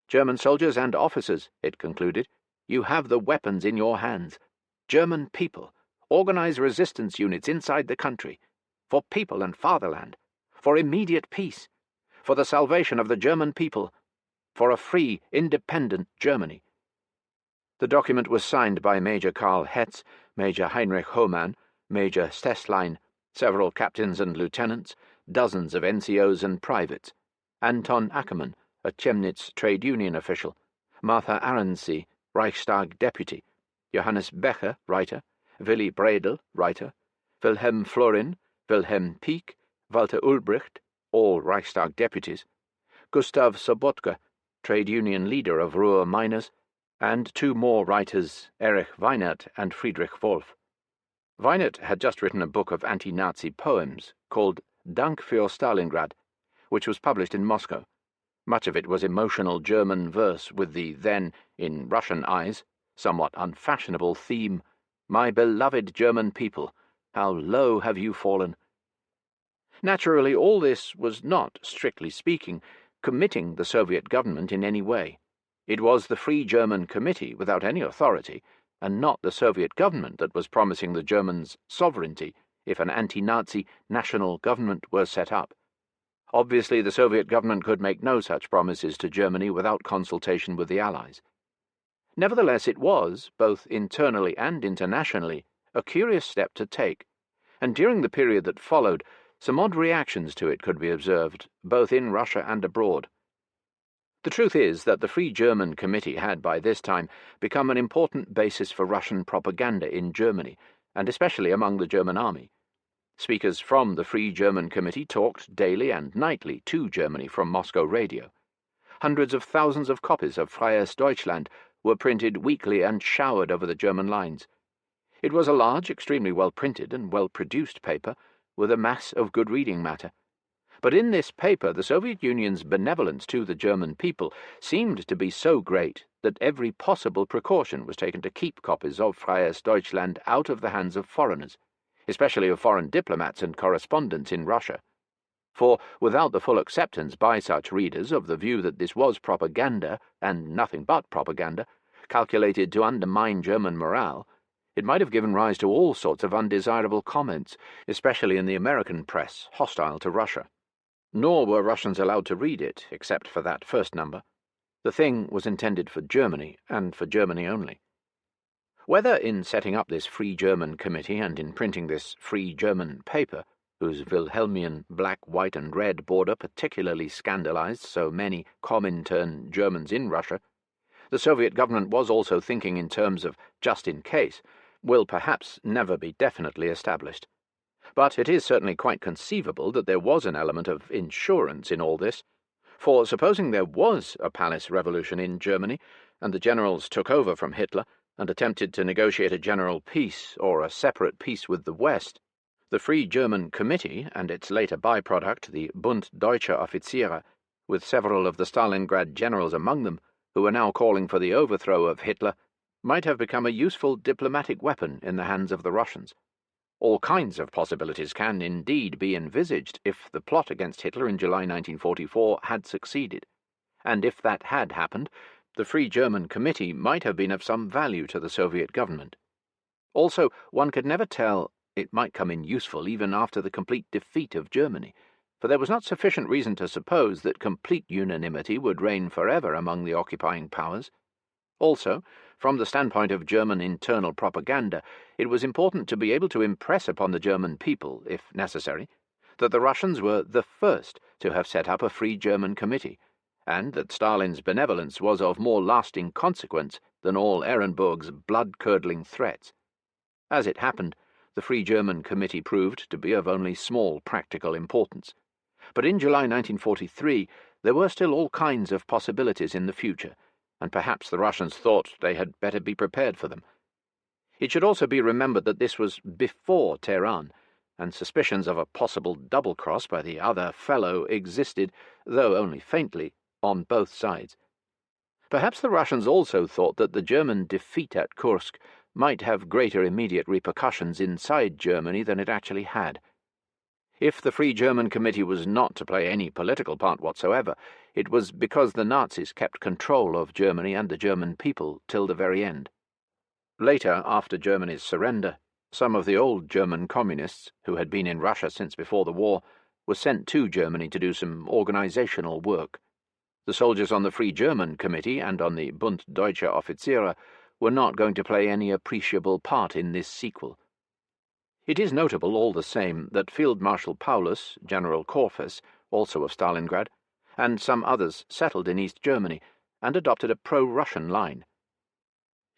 German soldiers and officers, it concluded, you have the weapons in your hands. German people, organize resistance units inside the country, for people and fatherland, for immediate peace, for the salvation of the German people, for a free, independent Germany. The document was signed by Major Karl Hetz, Major Heinrich Hohmann, Major Stesslein, several captains and lieutenants, dozens of NCOs and privates, Anton Ackermann, a Chemnitz trade union official, Martha Arendsee, Reichstag deputy, Johannes Becher, writer, Willy Bredel, writer, Wilhelm Florin, Wilhelm Pieck, Walter Ulbricht, all Reichstag deputies, Gustav Sobotka, trade union leader of Ruhr miners, and 2 more writers, Erich Weinert and Friedrich Wolf. Weinert had just written a book of anti-Nazi poems called Dank für Stalingrad, which was published in Moscow. Much of it was emotional German verse with the then, in Russian eyes, somewhat unfashionable theme, My beloved German people, how low have you fallen? Naturally, all this was not, strictly speaking, committing the Soviet government in any way. It was the Free German Committee, without any authority, and not the Soviet government that was promising the Germans sovereignty if an anti-Nazi national government were set up. Obviously, the Soviet government could make no such promises to Germany without consultation with the Allies. Nevertheless, it was, both internally and internationally, a curious step to take, and during the period that followed, some odd reactions to it could be observed, both in Russia and abroad. The truth is that the Free German Committee had by this time become an important basis for Russian propaganda in Germany, and especially among the German army. Speakers from the Free German Committee talked daily and nightly to Germany from Moscow radio. Hundreds of thousands of copies of Freies Deutschland were printed weekly and showered over the German lines. It was a large, extremely well-printed and well-produced paper, with a mass of good reading matter. But in this paper the Soviet Union's benevolence to the German people seemed to be so great that every possible precaution was taken to keep copies of Freies Deutschland out of the hands of foreigners, especially of foreign diplomats and correspondents in Russia. For, without the full acceptance by such readers of the view that this was propaganda, and nothing but propaganda, calculated to undermine German morale, it might have given rise to all sorts of undesirable comments, especially in the American press, hostile to Russia. Nor were Russians allowed to read it, except for that first number. The thing was intended for Germany, and for Germany only. Whether in setting up this Free German Committee and in printing this Free German paper, whose Wilhelmian black, white, and red border particularly scandalized so many Comintern Germans in Russia, the Soviet government was also thinking in terms of just in case, will perhaps never be definitely established. But it is certainly quite conceivable that there was an element of insurance in all this, for supposing there was a palace revolution in Germany, and the generals took over from Hitler and attempted to negotiate a general peace or a separate peace with the West, the Free German Committee and its later byproduct, the Bund Deutscher Offiziere, with several of the Stalingrad generals among them, who were now calling for the overthrow of Hitler, might have become a useful diplomatic weapon in the hands of the Russians. All kinds of possibilities can indeed be envisaged if the plot against Hitler in July 1944 had succeeded, and if that had happened, the Free German Committee might have been of some value to the Soviet government. Also, one could never tell, it might come in useful even after the complete defeat of Germany, for there was not sufficient reason to suppose that complete unanimity would reign forever among the occupying powers. Also, from the standpoint of German internal propaganda, it was important to be able to impress upon the German people, if necessary, that the Russians were the first to have set up a Free German Committee, and that Stalin's benevolence was of more lasting consequence than all Ehrenburg's blood-curdling threats. As it happened, the Free German Committee proved to be of only small practical importance. But in July 1943 there were still all kinds of possibilities in the future, and perhaps the Russians thought they had better be prepared for them. It should also be remembered that this was before Tehran, and suspicions of a possible double-cross by the other fellow existed, though only faintly, on both sides. Perhaps the Russians also thought that the German defeat at Kursk might have greater immediate repercussions inside Germany than it actually had. If the Free German Committee was not to play any political part whatsoever, it was because the Nazis kept control of Germany and the German people till the very end. Later, after Germany's surrender, some of the old German communists, who had been in Russia since before the war, were sent to Germany to do some organizational work. The soldiers on the Free German Committee and on the Bund Deutscher Offiziere were not going to play any appreciable part in this sequel. It is notable, all the same, that Field Marshal Paulus, General Korfes, also of Stalingrad, and some others settled in East Germany and adopted a pro-Russian line.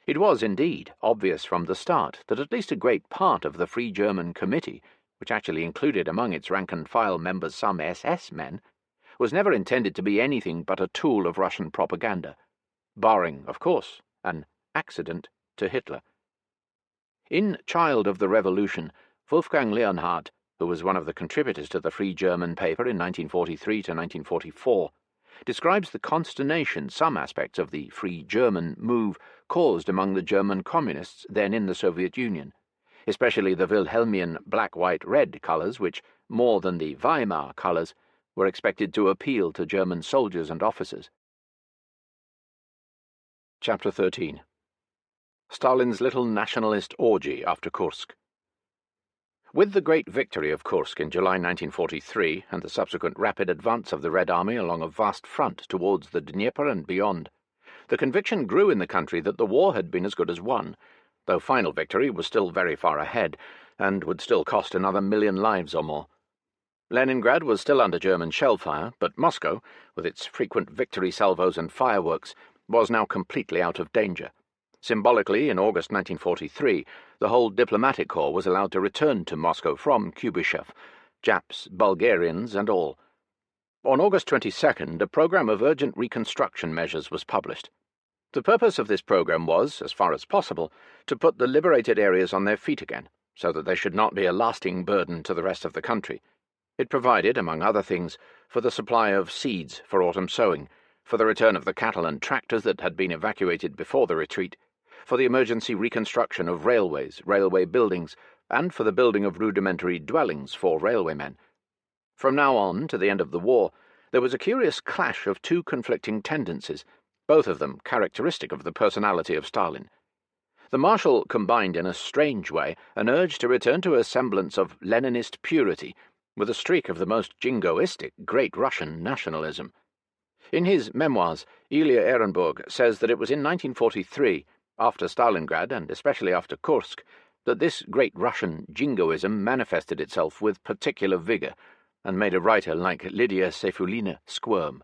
It was, indeed, obvious from the start that at least a great part of the Free German Committee, which actually included among its rank-and-file members some SS men, was never intended to be anything but a tool of Russian propaganda, barring, of course, an accident to Hitler. In Child of the Revolution, Wolfgang Leonhardt, who was one of the contributors to the Free German paper in 1943 to 1944, describes the consternation some aspects of the Free German move caused among the German communists then in the Soviet Union, especially the Wilhelmian black-white-red colours which, more than the Weimar colours, were expected to appeal to German soldiers and officers. Chapter 13. Stalin's little nationalist orgy after Kursk. With the great victory of Kursk in July 1943 and the subsequent rapid advance of the Red Army along a vast front towards the Dnieper and beyond, the conviction grew in the country that the war had been as good as won, though final victory was still very far ahead and would still cost another 1,000,000 lives or more. Leningrad was still under German shell fire, but Moscow, with its frequent victory salvos and fireworks, was now completely out of danger. Symbolically, in August 1943, the whole diplomatic corps was allowed to return to Moscow from Kubyshev, Japs, Bulgarians, and all. On August 22nd, a program of urgent reconstruction measures was published. The purpose of this program was, as far as possible, to put the liberated areas on their feet again, so that they should not be a lasting burden to the rest of the country. It provided, among other things, for the supply of seeds for autumn sowing, for the return of the cattle and tractors that had been evacuated before the retreat, for the emergency reconstruction of railways, railway buildings, and for the building of rudimentary dwellings for railwaymen. From now on to the end of the war, there was a curious clash of two conflicting tendencies, both of them characteristic of the personality of Stalin. The Marshal combined in a strange way an urge to return to a semblance of Leninist purity, with a streak of the most jingoistic Great Russian nationalism. In his memoirs, Ilya Ehrenburg says that it was in 1943, after Stalingrad, and especially after Kursk, that this great Russian jingoism manifested itself with particular vigour, and made a writer like Lydia Seyfulina squirm.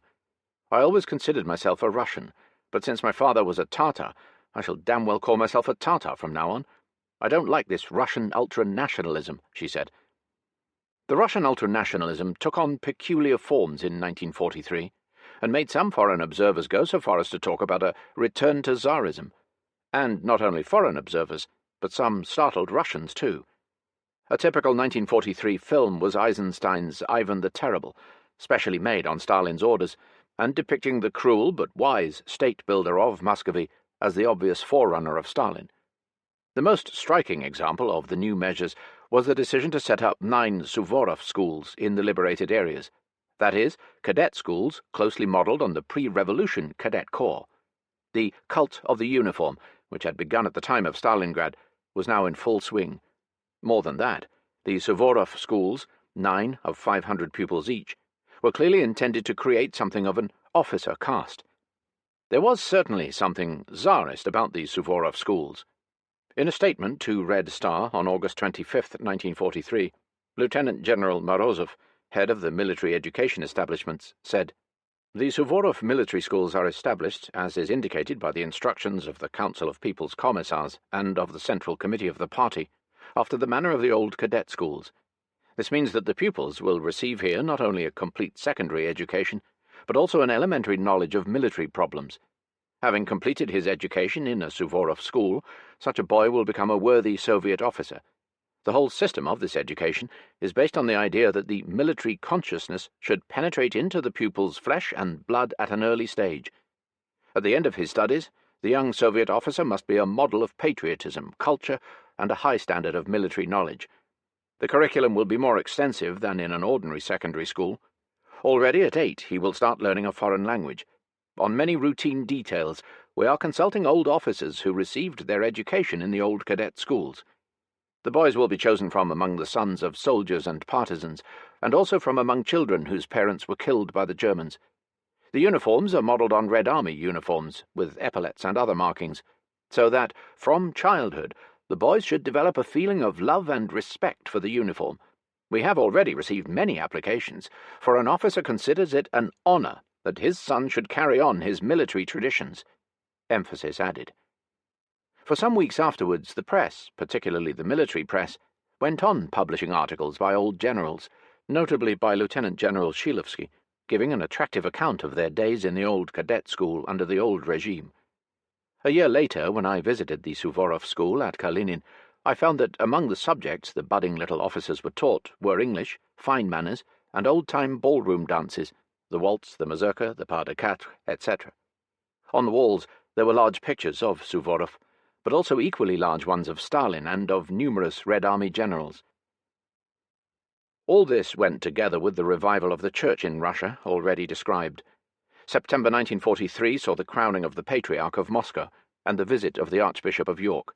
I always considered myself a Russian, but since my father was a Tatar, I shall damn well call myself a Tatar from now on. I don't like this Russian ultranationalism, she said. The Russian ultranationalism took on peculiar forms in 1943, and made some foreign observers go so far as to talk about a return to Tsarism. And not only foreign observers, but some startled Russians too. A typical 1943 film was Eisenstein's Ivan the Terrible, specially made on Stalin's orders, and depicting the cruel but wise state-builder of Muscovy as the obvious forerunner of Stalin. The most striking example of the new measures was the decision to set up 9 Suvorov schools in the liberated areas, that is, cadet schools closely modelled on the pre-revolution cadet corps. The cult of the uniform, which had begun at the time of Stalingrad, was now in full swing. More than that, the Suvorov schools, 9 of 500 pupils each, were clearly intended to create something of an officer caste. There was certainly something Tsarist about these Suvorov schools. In a statement to Red Star on August 25, 1943, Lieutenant General Morozov, head of the military education establishments, said, "The Suvorov military schools are established, as is indicated by the instructions of the Council of People's Commissars and of the Central Committee of the Party, after the manner of the old cadet schools. This means that the pupils will receive here not only a complete secondary education, but also an elementary knowledge of military problems. Having completed his education in a Suvorov school, such a boy will become a worthy Soviet officer. The whole system of this education is based on the idea that the military consciousness should penetrate into the pupil's flesh and blood at an early stage. At the end of his studies, the young Soviet officer must be a model of patriotism, culture, and a high standard of military knowledge. The curriculum will be more extensive than in an ordinary secondary school. Already at 8 he will start learning a foreign language. On many routine details, we are consulting old officers who received their education in the old cadet schools. The boys will be chosen from among the sons of soldiers and partisans, and also from among children whose parents were killed by the Germans. The uniforms are modelled on Red Army uniforms, with epaulets and other markings, so that, from childhood, the boys should develop a feeling of love and respect for the uniform. We have already received many applications, for an officer considers it an honour that his son should carry on his military traditions." Emphasis added. For some weeks afterwards, the press, particularly the military press, went on publishing articles by old generals, notably by Lieutenant General Shilovsky, giving an attractive account of their days in the old cadet school under the old regime. A year later, when I visited the Suvorov school at Kalinin, I found that among the subjects the budding little officers were taught were English, fine manners, and old-time ballroom dances, the waltz, the mazurka, the pas de quatre, etc. On the walls there were large pictures of Suvorov, but also equally large ones of Stalin and of numerous Red Army generals. All this went together with the revival of the Church in Russia, already described. September 1943 saw the crowning of the Patriarch of Moscow and the visit of the Archbishop of York.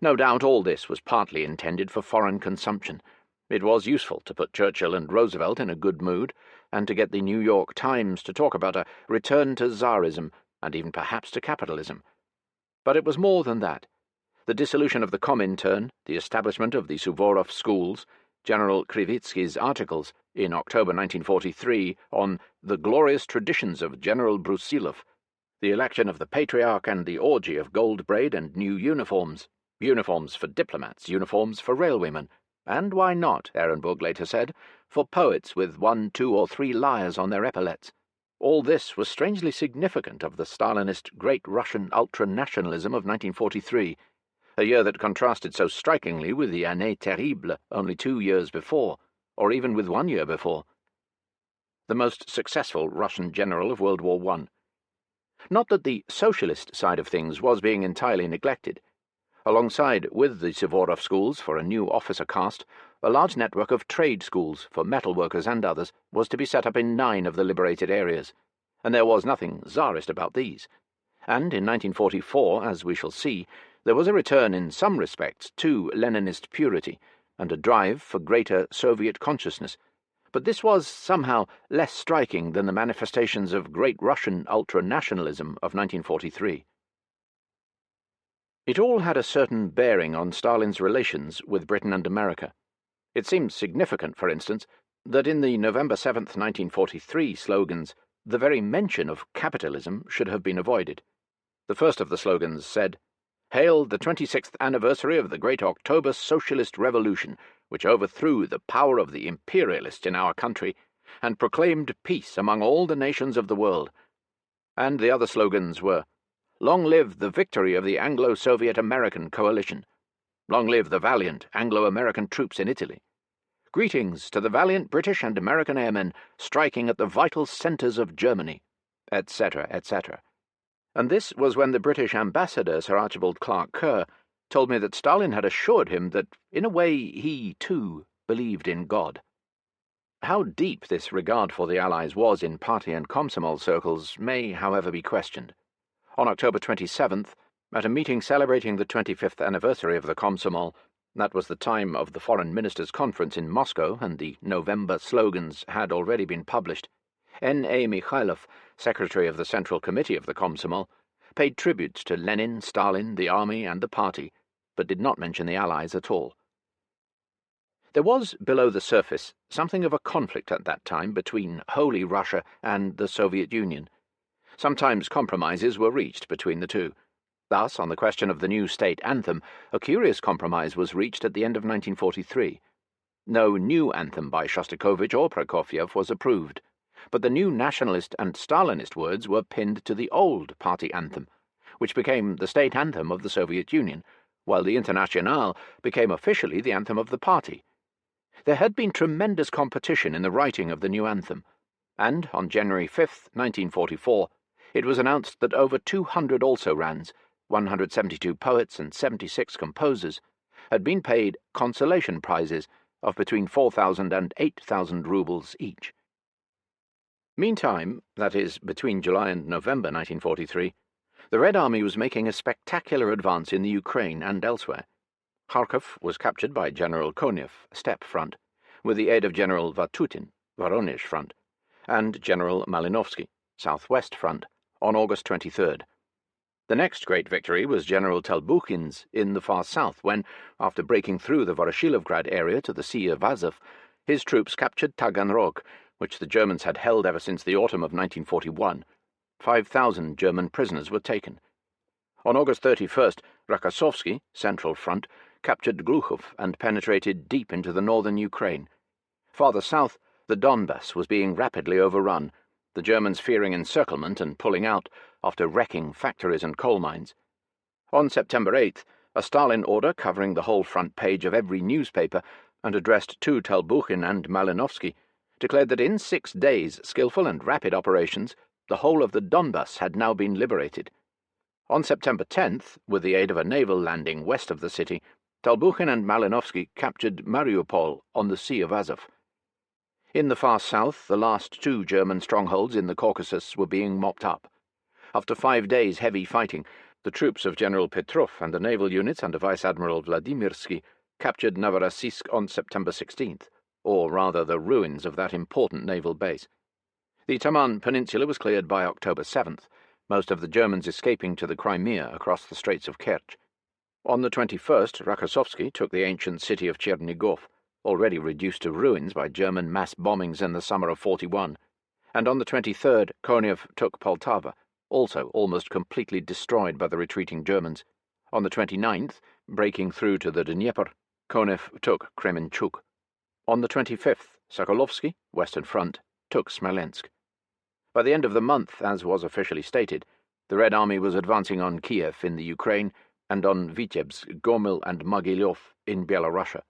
No doubt all this was partly intended for foreign consumption. It was useful to put Churchill and Roosevelt in a good mood, and to get the New York Times to talk about a return to Tsarism, and even perhaps to capitalism. But it was more than that. The dissolution of the Comintern, the establishment of the Suvorov schools, General Krivitsky's articles in October 1943 on the glorious traditions of General Brusilov, the election of the Patriarch and the orgy of gold braid and new uniforms for diplomats, uniforms for railwaymen, and why not, Ehrenburg later said, for poets with 1, 2, or 3 lyres on their epaulets. All this was strangely significant of the Stalinist Great Russian ultranationalism of 1943, a year that contrasted so strikingly with the Année Terrible only 2 years before, or even with 1 year before. The most successful Russian general of World War I. Not that the socialist side of things was being entirely neglected. Alongside with the Suvorov schools for a new officer caste, a large network of trade schools for metal workers and others was to be set up in 9 of the liberated areas, and there was nothing Tsarist about these. And in 1944, as we shall see, there was a return in some respects to Leninist purity, and a drive for greater Soviet consciousness, but this was somehow less striking than the manifestations of Great Russian ultranationalism of 1943. It all had a certain bearing on Stalin's relations with Britain and America. It seems significant, for instance, that in the November 7th, 1943 slogans, the very mention of capitalism should have been avoided. The first of the slogans said, "Hail the 26th anniversary of the great October Socialist Revolution, which overthrew the power of the imperialists in our country and proclaimed peace among all the nations of the world." And the other slogans were, "Long live the victory of the Anglo-Soviet-American coalition. Long live the valiant Anglo-American troops in Italy. Greetings to the valiant British and American airmen striking at the vital centres of Germany," etc., etc. And this was when the British ambassador, Sir Archibald Clark Kerr, told me that Stalin had assured him that, in a way, he, too, believed in God. How deep this regard for the Allies was in party and Komsomol circles may, however, be questioned. On October 27th, at a meeting celebrating the 25th anniversary of the Komsomol, that was the time of the Foreign Ministers' Conference in Moscow, and the November slogans had already been published, N.A. Mikhailov, secretary of the Central Committee of the Komsomol, paid tributes to Lenin, Stalin, the army, and the party, but did not mention the Allies at all. There was, below the surface, something of a conflict at that time between Holy Russia and the Soviet Union. Sometimes compromises were reached between the two. Thus, on the question of the new state anthem, a curious compromise was reached at the end of 1943. No new anthem by Shostakovich or Prokofiev was approved, but the new nationalist and Stalinist words were pinned to the old party anthem, which became the state anthem of the Soviet Union, while the Internationale became officially the anthem of the party. There had been tremendous competition in the writing of the new anthem, and on January 5th, 1944, it was announced that over 200 also-rans, 172 poets and 76 composers, had been paid consolation prizes of between 4,000 and 8,000 rubles each. Meantime, that is, between July and November 1943, the Red Army was making a spectacular advance in the Ukraine and elsewhere. Kharkov was captured by General Konev, Steppe Front, with the aid of General Vatutin, Voronezh Front, and General Malinovsky, Southwest Front, on August 23rd. The next great victory was General Telbukhin's in the far south when, after breaking through the Voroshilovgrad area to the Sea of Azov, his troops captured Taganrog, which the Germans had held ever since the autumn of 1941. 5,000 German prisoners were taken. On August 31st, Rokossovsky, Central Front, captured Gluchov and penetrated deep into the northern Ukraine. Farther south, the Donbass was being rapidly overrun, the Germans fearing encirclement and pulling out after wrecking factories and coal mines. On September 8th, a Stalin order covering the whole front page of every newspaper and addressed to Telbukhin and Malinovsky declared that in 6 days' skillful and rapid operations, the whole of the Donbass had now been liberated. On September 10th, with the aid of a naval landing west of the city, Telbukhin and Malinovsky captured Mariupol on the Sea of Azov. In the far south, the last 2 German strongholds in the Caucasus were being mopped up. After 5 days' heavy fighting, the troops of General Petrov and the naval units under Vice Admiral Vladimirsky captured Novorossiysk on September 16th, or rather the ruins of that important naval base. The Taman Peninsula was cleared by October 7th, most of the Germans escaping to the Crimea across the Straits of Kerch. On the 21st, Rokossovsky took the ancient city of Chernigov, already reduced to ruins by German mass bombings in the summer of 41, and on the 23rd, Konev took Poltava, also almost completely destroyed by the retreating Germans. On the 29th, breaking through to the Dnieper, Konev took Kremenchuk. On the 25th, Sokolovsky, Western Front, took Smolensk. By the end of the month, as was officially stated, the Red Army was advancing on Kiev in the Ukraine and on Vitebsk, Gomel and Mogilev in Byelorussia.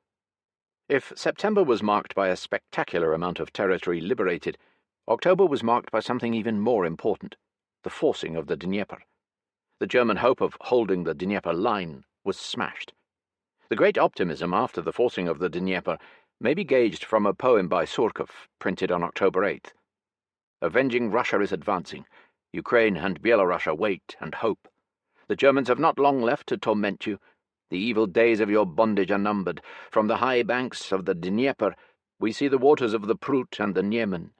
If September was marked by a spectacular amount of territory liberated, October was marked by something even more important, the forcing of the Dnieper. The German hope of holding the Dnieper line was smashed. The great optimism after the forcing of the Dnieper may be gauged from a poem by Surkov, printed on October 8th. Avenging Russia is advancing. Ukraine and Byelorussia wait and hope. The Germans have not long left to torment you. The evil days of your bondage are numbered. From the high banks of the Dnieper, we see the waters of the Prut and the Niemen.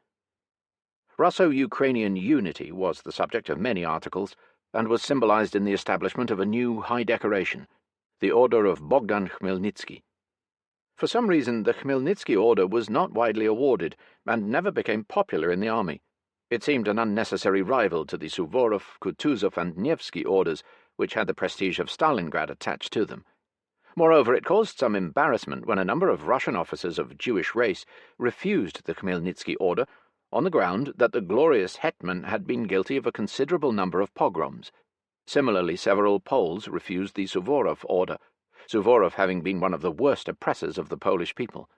Russo-Ukrainian unity was the subject of many articles, and was symbolized in the establishment of a new high decoration, the Order of Bogdan Khmelnytsky. For some reason, the Khmelnytsky Order was not widely awarded and never became popular in the army. It seemed an unnecessary rival to the Suvorov, Kutuzov, and Nevsky orders, which had the prestige of Stalingrad attached to them. Moreover, it caused some embarrassment when a number of Russian officers of Jewish race refused the Khmelnytsky Order on the ground that the glorious hetman had been guilty of a considerable number of pogroms. Similarly, several Poles refused the Suvorov Order, Suvorov having been one of the worst oppressors of the Polish people.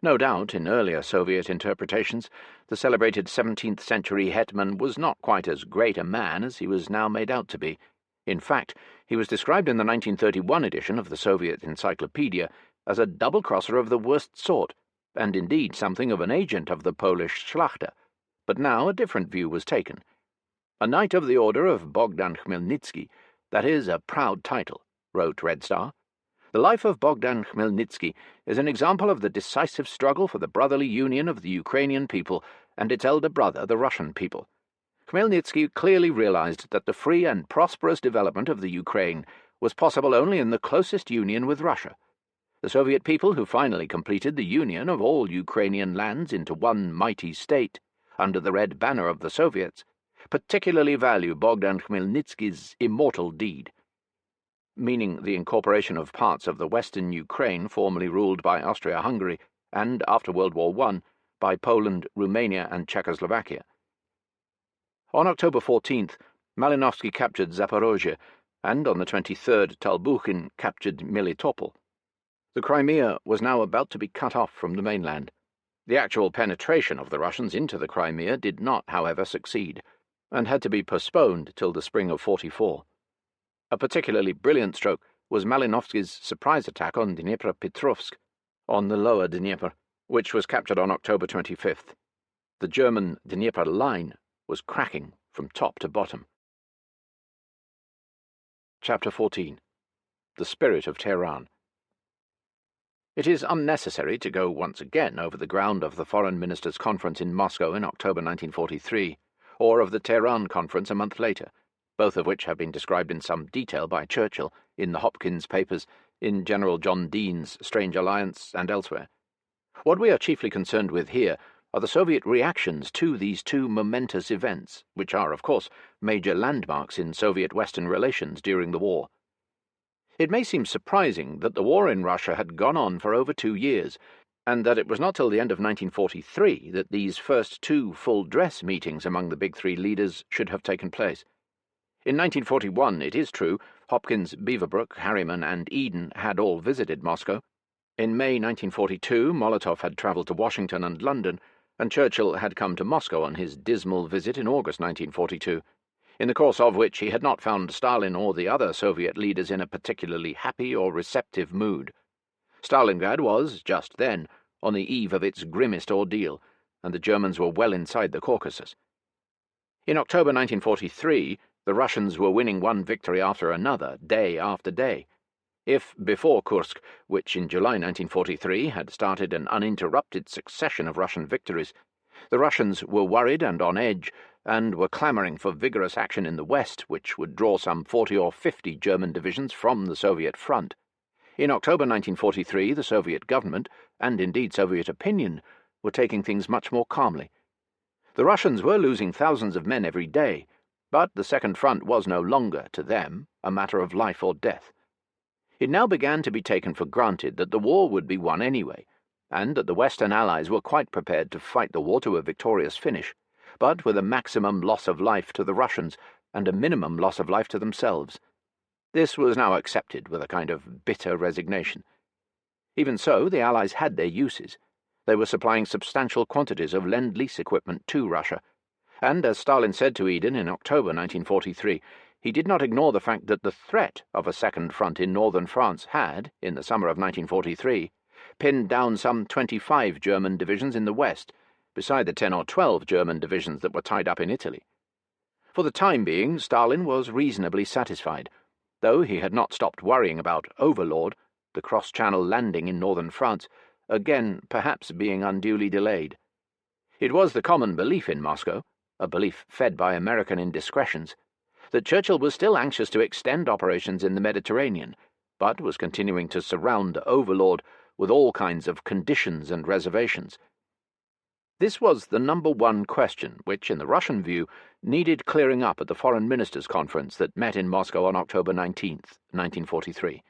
No doubt, in earlier Soviet interpretations, the celebrated 17th-century hetman was not quite as great a man as he was now made out to be. In fact, he was described in the 1931 edition of the Soviet Encyclopedia as a double-crosser of the worst sort, and indeed something of an agent of the Polish Szlachta. But now a different view was taken. A Knight of the Order of Bogdan Khmelnytsky, that is a proud title, wrote Red Star. The life of Bogdan Khmelnytsky is an example of the decisive struggle for the brotherly union of the Ukrainian people and its elder brother, the Russian people. Khmelnytsky clearly realized that the free and prosperous development of the Ukraine was possible only in the closest union with Russia. The Soviet people, who finally completed the union of all Ukrainian lands into one mighty state, under the red banner of the Soviets, particularly value Bogdan Khmelnytsky's immortal deed, meaning the incorporation of parts of the western Ukraine formerly ruled by Austria-Hungary and, after World War I, by Poland, Romania, and Czechoslovakia. On October 14th, Malinovsky captured Zaporozhye, and on the 23rd, Talbukhin captured Melitopol. The Crimea was now about to be cut off from the mainland. The actual penetration of the Russians into the Crimea did not, however, succeed, and had to be postponed till the spring of '44. A particularly brilliant stroke was Malinovsky's surprise attack on Dnipropetrovsk, on the lower Dnieper, which was captured on October 25th. The German Dnieper line was cracking from top to bottom. Chapter 14. The Spirit of Tehran. It is unnecessary to go once again over the ground of the Foreign Ministers' Conference in Moscow in October 1943, or of the Tehran Conference a month later, both of which have been described in some detail by Churchill in the Hopkins papers, in General John Dean's Strange Alliance, and elsewhere. What we are chiefly concerned with here are the Soviet reactions to these two momentous events, which are, of course, major landmarks in Soviet-Western relations during the war. It may seem surprising that the war in Russia had gone on for over 2 years, and that it was not till the end of 1943 that these first two full-dress meetings among the big three leaders should have taken place. In 1941, it is true, Hopkins, Beaverbrook, Harriman, and Eden had all visited Moscow. In May 1942, Molotov had travelled to Washington and London, and Churchill had come to Moscow on his dismal visit in August 1942, in the course of which he had not found Stalin or the other Soviet leaders in a particularly happy or receptive mood. Stalingrad was, just then, on the eve of its grimmest ordeal, and the Germans were well inside the Caucasus. In October 1943, the Russians were winning one victory after another, day after day. If, before Kursk, which in July 1943 had started an uninterrupted succession of Russian victories, the Russians were worried and on edge, and were clamouring for vigorous action in the west, which would draw some 40 or 50 German divisions from the Soviet front. In October 1943, the Soviet government, and indeed Soviet opinion, were taking things much more calmly. The Russians were losing thousands of men every day, but the Second Front was no longer, to them, a matter of life or death. It now began to be taken for granted that the war would be won anyway, and that the Western Allies were quite prepared to fight the war to a victorious finish, but with a maximum loss of life to the Russians and a minimum loss of life to themselves. This was now accepted with a kind of bitter resignation. Even so, the Allies had their uses. They were supplying substantial quantities of Lend-Lease equipment to Russia, and, as Stalin said to Eden in October 1943, he did not ignore the fact that the threat of a second front in northern France had, in the summer of 1943, pinned down some 25 German divisions in the west, beside the 10 or 12 German divisions that were tied up in Italy. For the time being, Stalin was reasonably satisfied, though he had not stopped worrying about Overlord, the cross-channel landing in northern France, again perhaps being unduly delayed. It was the common belief in Moscow, a belief fed by American indiscretions, that Churchill was still anxious to extend operations in the Mediterranean, but was continuing to surround Overlord with all kinds of conditions and reservations. This was the number one question which, in the Russian view, needed clearing up at the Foreign Ministers' Conference that met in Moscow on October 19th, 1943.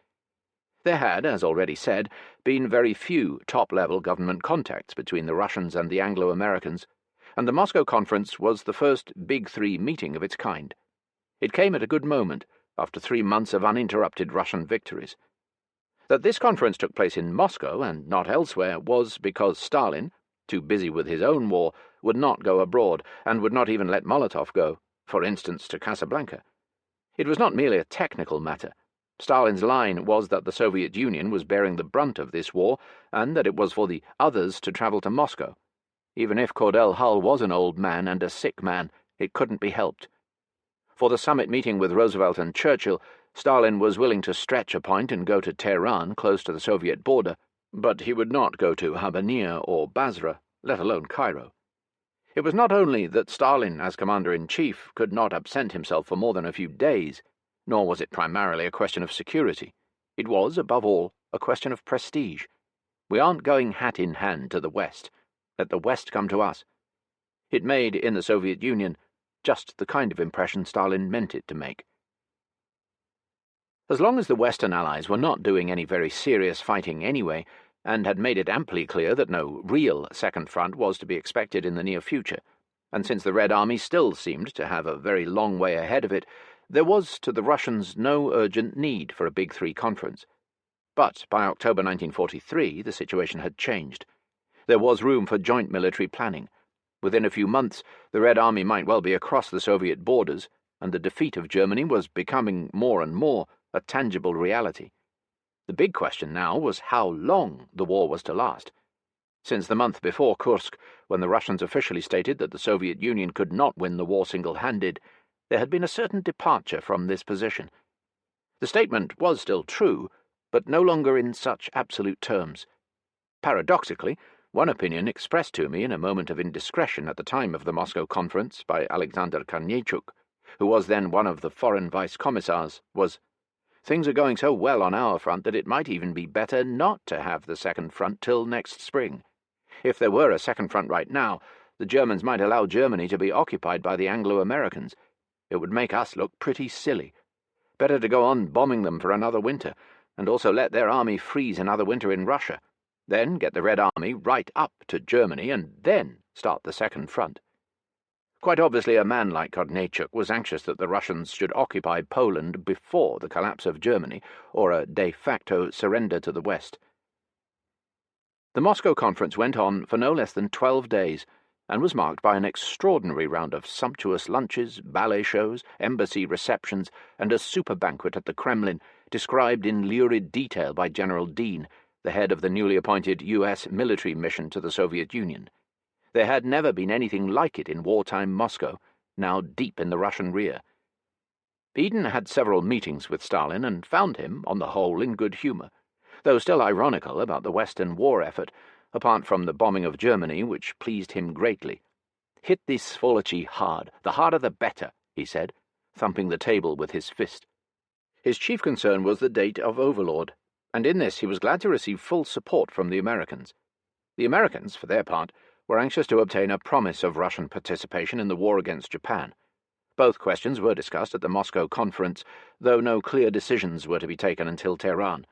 There had, as already said, been very few top-level government contacts between the Russians and the Anglo-Americans, and the Moscow Conference was the first Big Three meeting of its kind. It came at a good moment, after 3 months of uninterrupted Russian victories. That this conference took place in Moscow and not elsewhere was because Stalin, too busy with his own war, would not go abroad, and would not even let Molotov go, for instance, to Casablanca. It was not merely a technical matter. Stalin's line was that the Soviet Union was bearing the brunt of this war, and that it was for the others to travel to Moscow. Even if Cordell Hull was an old man and a sick man, it couldn't be helped. For the summit meeting with Roosevelt and Churchill, Stalin was willing to stretch a point and go to Tehran, close to the Soviet border, but he would not go to Habaniyeh or Basra, let alone Cairo. It was not only that Stalin, as commander-in-chief, could not absent himself for more than a few days, nor was it primarily a question of security. It was, above all, a question of prestige. We aren't going hat in hand to the West. Let the West come to us. It made, in the Soviet Union, just the kind of impression Stalin meant it to make. As long as the Western Allies were not doing any very serious fighting anyway, and had made it amply clear that no real Second Front was to be expected in the near future, and since the Red Army still seemed to have a very long way ahead of it, there was to the Russians no urgent need for a Big Three conference. But by October 1943 the situation had changed. There was room for joint military planning. Within a few months the Red Army might well be across the Soviet borders, and the defeat of Germany was becoming more and more a tangible reality. The big question now was how long the war was to last. Since the month before Kursk, when the Russians officially stated that the Soviet Union could not win the war single-handed, there had been a certain departure from this position. The statement was still true, but no longer in such absolute terms. Paradoxically, one opinion expressed to me in a moment of indiscretion at the time of the Moscow Conference by Alexander Korneichuk, who was then one of the foreign vice-commissars, was, "Things are going so well on our front that it might even be better not to have the Second Front till next spring. If there were a Second Front right now, the Germans might allow Germany to be occupied by the Anglo-Americans. It would make us look pretty silly. Better to go on bombing them for another winter, and also let their army freeze another winter in Russia, then get the Red Army right up to Germany, and then start the Second Front." Quite obviously a man like Korneichuk was anxious that the Russians should occupy Poland before the collapse of Germany, or a de facto surrender to the West. The Moscow Conference went on for no less than 12 days, and was marked by an extraordinary round of sumptuous lunches, ballet shows, embassy receptions, and a super banquet at the Kremlin, described in lurid detail by General Dean, the head of the newly appointed U.S. military mission to the Soviet Union. There had never been anything like it in wartime Moscow, now deep in the Russian rear. Eden had several meetings with Stalin and found him, on the whole, in good humour, though still ironical about the Western war effort, apart from the bombing of Germany, which pleased him greatly. "Hit this Svolochi hard, the harder the better," he said, thumping the table with his fist. His chief concern was the date of Overlord, and in this he was glad to receive full support from the Americans. The Americans, for their part, were anxious to obtain a promise of Russian participation in the war against Japan. Both questions were discussed at the Moscow Conference, though no clear decisions were to be taken until Tehran.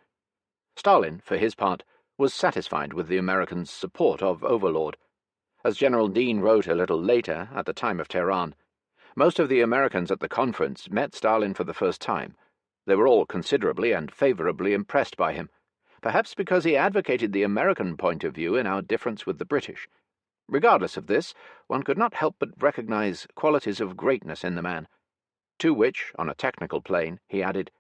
Stalin, for his part, was satisfied with the Americans' support of Overlord. As General Dean wrote a little later, at the time of Tehran, most of the Americans at the conference met Stalin for the first time. They were all considerably and favourably impressed by him, perhaps because he advocated the American point of view in our difference with the British. Regardless of this, one could not help but recognize qualities of greatness in the man, to which, on a technical plane, he added,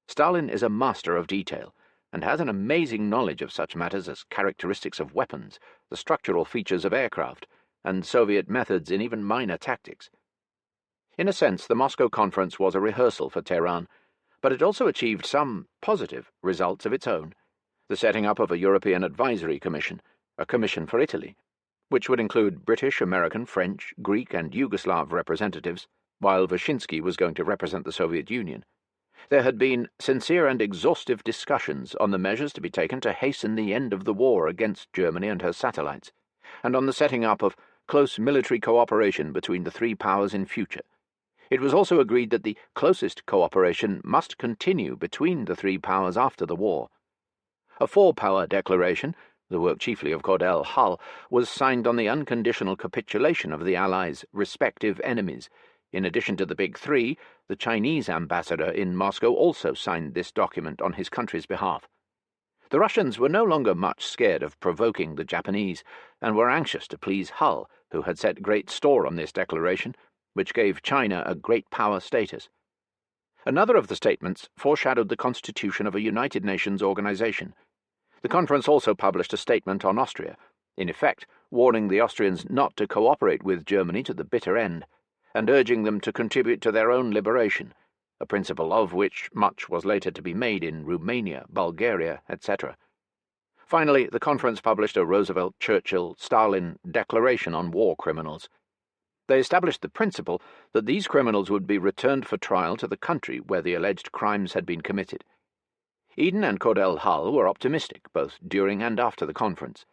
"Stalin is a master of detail, and has an amazing knowledge of such matters as characteristics of weapons, the structural features of aircraft, and Soviet methods in even minor tactics." In a sense, the Moscow Conference was a rehearsal for Tehran, but it also achieved some positive results of its own: the setting up of a European Advisory Commission, a commission for Italy, which would include British, American, French, Greek, and Yugoslav representatives, while Wyszynski was going to represent the Soviet Union. There had been sincere and exhaustive discussions on the measures to be taken to hasten the end of the war against Germany and her satellites, and on the setting up of close military cooperation between the three powers in future. It was also agreed that the closest cooperation must continue between the three powers after the war. A four-power declaration, the work chiefly of Cordell Hull, was signed on the unconditional capitulation of the Allies' respective enemies. In addition to the Big Three, the Chinese ambassador in Moscow also signed this document on his country's behalf. The Russians were no longer much scared of provoking the Japanese, and were anxious to please Hull, who had set great store on this declaration, which gave China a great power status. Another of the statements foreshadowed the constitution of a United Nations organization. The conference also published a statement on Austria, in effect warning the Austrians not to cooperate with Germany to the bitter end, and urging them to contribute to their own liberation, a principle of which much was later to be made in Romania, Bulgaria, etc. Finally, the conference published a Roosevelt-Churchill-Stalin declaration on war criminals. They established the principle that these criminals would be returned for trial to the country where the alleged crimes had been committed. Eden and Cordell Hull were optimistic, both during and after the conference.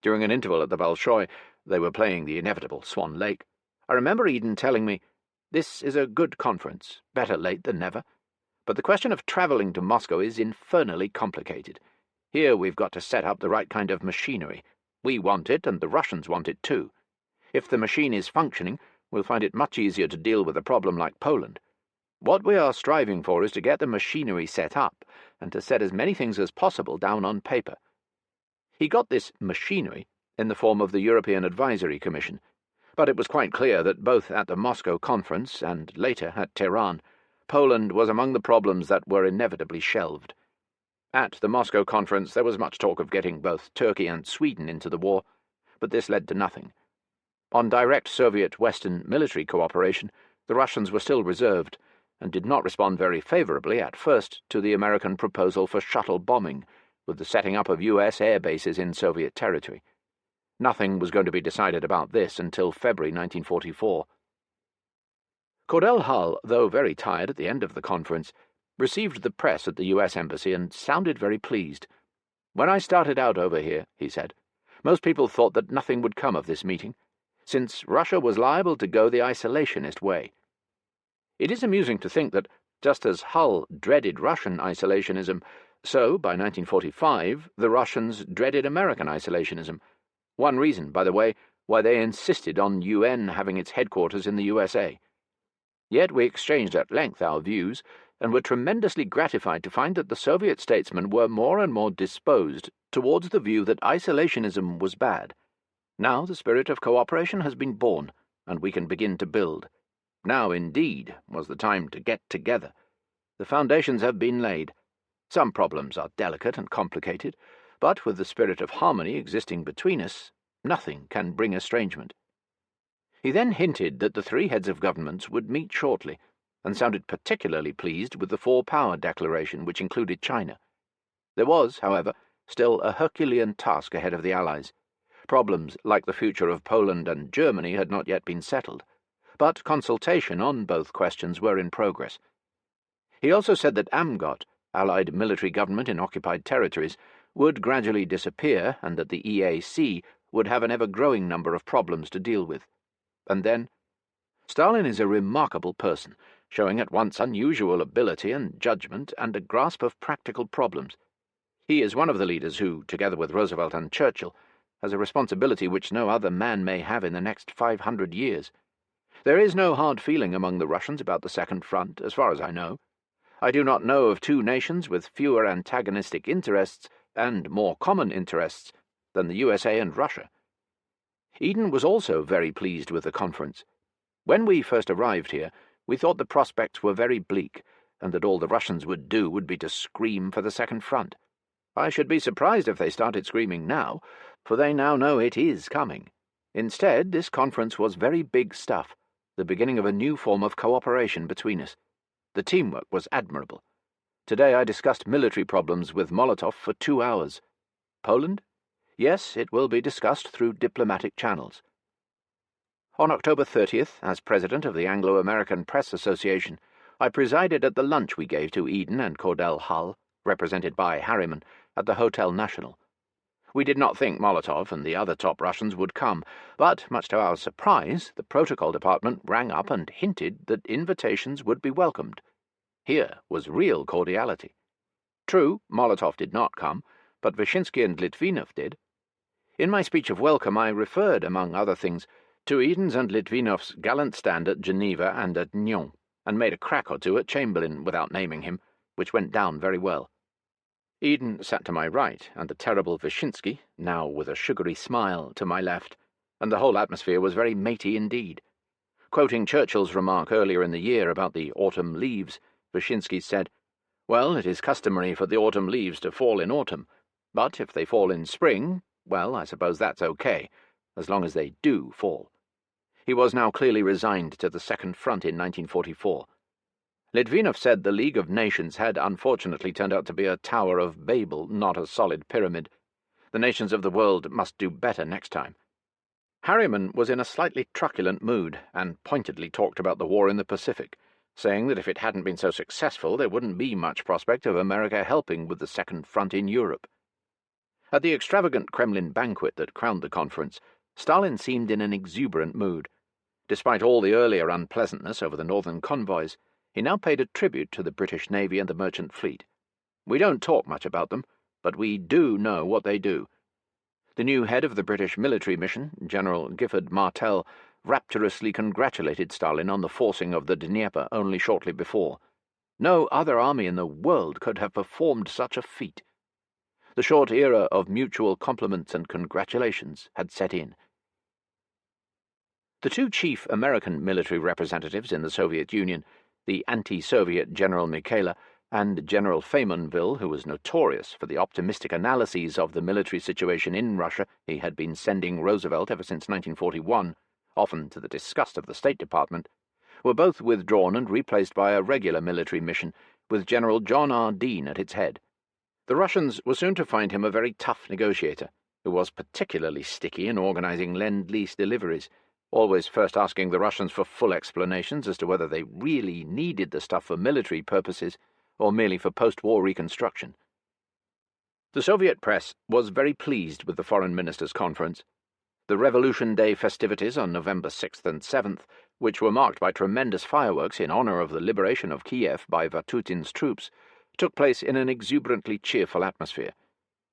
During an interval at the Bolshoi, they were playing the inevitable Swan Lake. I remember Eden telling me, "This is a good conference, better late than never. But the question of travelling to Moscow is infernally complicated. Here we've got to set up the right kind of machinery. We want it, and the Russians want it too. If the machine is functioning, we'll find it much easier to deal with a problem like Poland. What we are striving for is to get the machinery set up, and to set as many things as possible down on paper." He got this machinery in the form of the European Advisory Commission, but it was quite clear that both at the Moscow conference and later at Tehran, Poland was among the problems that were inevitably shelved. At the Moscow conference there was much talk of getting both Turkey and Sweden into the war, but this led to nothing. On direct Soviet-Western military cooperation, the Russians were still reserved, and did not respond very favourably at first to the American proposal for shuttle bombing, with the setting up of U.S. air bases in Soviet territory. Nothing was going to be decided about this until February 1944. Cordell Hull, though very tired at the end of the conference, received the press at the U.S. Embassy and sounded very pleased. "When I started out over here," he said, "most people thought that nothing would come of this meeting, since Russia was liable to go the isolationist way." It is amusing to think that, just as Hull dreaded Russian isolationism, so, by 1945, the Russians dreaded American isolationism. One reason, by the way, why they insisted on UN having its headquarters in the USA. Yet we exchanged at length our views, and were tremendously gratified to find that the Soviet statesmen were more and more disposed towards the view that isolationism was bad. Now the spirit of cooperation has been born, and we can begin to build. Now, indeed, was the time to get together. The foundations have been laid. Some problems are delicate and complicated, but with the spirit of harmony existing between us, nothing can bring estrangement. He then hinted that the three heads of governments would meet shortly, and sounded particularly pleased with the four-power declaration which included China. There was, however, still a Herculean task ahead of the Allies. Problems like the future of Poland and Germany had not yet been settled, but consultation on both questions were in progress. He also said that AMGOT, Allied military government in occupied territories, would gradually disappear, and that the EAC would have an ever-growing number of problems to deal with. And then, "Stalin is a remarkable person, showing at once unusual ability and judgment and a grasp of practical problems. He is one of the leaders who, together with Roosevelt and Churchill, has a responsibility which no other man may have in the next 500 years. There is no hard feeling among the Russians about the Second Front, as far as I know. I do not know of two nations with fewer antagonistic interests and more common interests than the USA and Russia." Eden was also very pleased with the conference. "When we first arrived here, we thought the prospects were very bleak, and that all the Russians would do would be to scream for the Second Front. I should be surprised if they started screaming now, for they now know it is coming. Instead, this conference was very big stuff, the beginning of a new form of cooperation between us. The teamwork was admirable. Today I discussed military problems with Molotov for 2 hours. Poland? Yes, it will be discussed through diplomatic channels." On October 30th, as president of the Anglo-American Press Association, I presided at the lunch we gave to Eden and Cordell Hull, represented by Harriman, at the Hotel National. We did not think Molotov and the other top Russians would come, but, much to our surprise, the protocol department rang up and hinted that invitations would be welcomed. Here was real cordiality. True, Molotov did not come, but Wyszynski and Litvinov did. In my speech of welcome I referred, among other things, to Eden's and Litvinov's gallant stand at Geneva and at Nyon, and made a crack or two at Chamberlain without naming him, which went down very well. Eden sat to my right, and the terrible Wyszynski, now with a sugary smile, to my left, and the whole atmosphere was very matey indeed. Quoting Churchill's remark earlier in the year about the autumn leaves, Wyszynski said, "Well, it is customary for the autumn leaves to fall in autumn, but if they fall in spring, well, I suppose that's okay, as long as they do fall." He was now clearly resigned to the Second Front in 1944. Litvinov said the League of Nations had unfortunately turned out to be a Tower of Babel, not a solid pyramid. The nations of the world must do better next time. Harriman was in a slightly truculent mood, and pointedly talked about the war in the Pacific, saying that if it hadn't been so successful there wouldn't be much prospect of America helping with the Second Front in Europe. At the extravagant Kremlin banquet that crowned the conference, Stalin seemed in an exuberant mood. Despite all the earlier unpleasantness over the northern convoys, he now paid a tribute to the British Navy and the merchant fleet. We don't talk much about them, but we do know what they do. The new head of the British military mission, General Gifford Martel, rapturously congratulated Stalin on the forcing of the Dnieper only shortly before. No other army in the world could have performed such a feat. The short era of mutual compliments and congratulations had set in. The two chief American military representatives in the Soviet Union, the anti-Soviet General Mikhaila and General Faymonville, who was notorious for the optimistic analyses of the military situation in Russia he had been sending Roosevelt ever since 1941, often to the disgust of the State Department, were both withdrawn and replaced by a regular military mission, with General John R. Dean at its head. The Russians were soon to find him a very tough negotiator, who was particularly sticky in organizing Lend-Lease deliveries, always first asking the Russians for full explanations as to whether they really needed the stuff for military purposes or merely for post-war reconstruction. The Soviet press was very pleased with the Foreign Ministers' Conference. The Revolution Day festivities on November 6th and 7th, which were marked by tremendous fireworks in honor of the liberation of Kiev by Vatutin's troops, took place in an exuberantly cheerful atmosphere.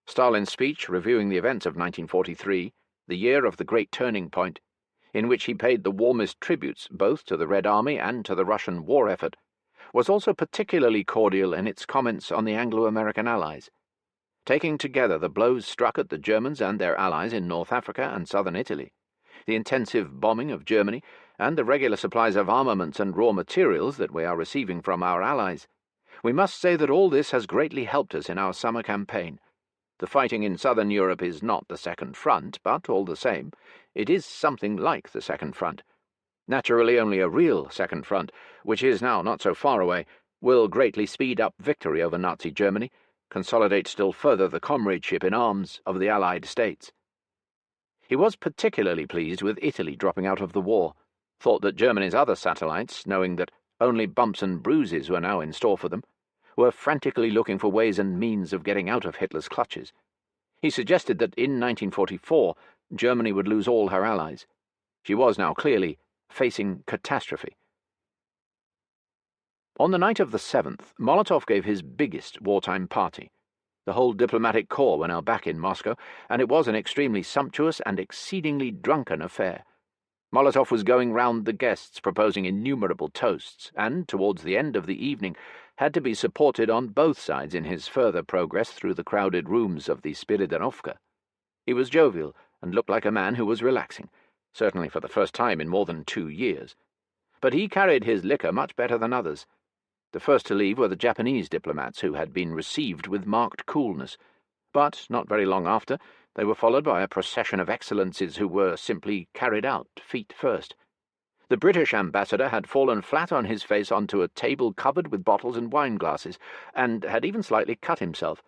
Stalin's speech reviewing the events of 1943, the year of the great turning point, in which he paid the warmest tributes both to the Red Army and to the Russian war effort, was also particularly cordial in its comments on the Anglo-American Allies. Taking together the blows struck at the Germans and their allies in North Africa and southern Italy, the intensive bombing of Germany, and the regular supplies of armaments and raw materials that we are receiving from our allies, we must say that all this has greatly helped us in our summer campaign. The fighting in southern Europe is not the Second Front, but, all the same, it is something like the Second Front. Naturally, only a real Second Front, which is now not so far away, will greatly speed up victory over Nazi Germany, consolidate still further the comradeship in arms of the Allied states. He was particularly pleased with Italy dropping out of the war, thought that Germany's other satellites, knowing that only bumps and bruises were now in store for them, were frantically looking for ways and means of getting out of Hitler's clutches. He suggested that in 1944 Germany would lose all her allies. She was now clearly facing catastrophe. On the night of the 7th, Molotov gave his biggest wartime party. The whole diplomatic corps were now back in Moscow, and it was an extremely sumptuous and exceedingly drunken affair. Molotov was going round the guests proposing innumerable toasts, and, towards the end of the evening, had to be supported on both sides in his further progress through the crowded rooms of the Spiridonovka. He was jovial, and looked like a man who was relaxing, certainly for the first time in more than 2 years. But he carried his liquor much better than others. The first to leave were the Japanese diplomats, who had been received with marked coolness, but not very long after they were followed by a procession of excellencies who were simply carried out, feet first. The British ambassador had fallen flat on his face onto a table covered with bottles and wine-glasses, and had even slightly cut himself.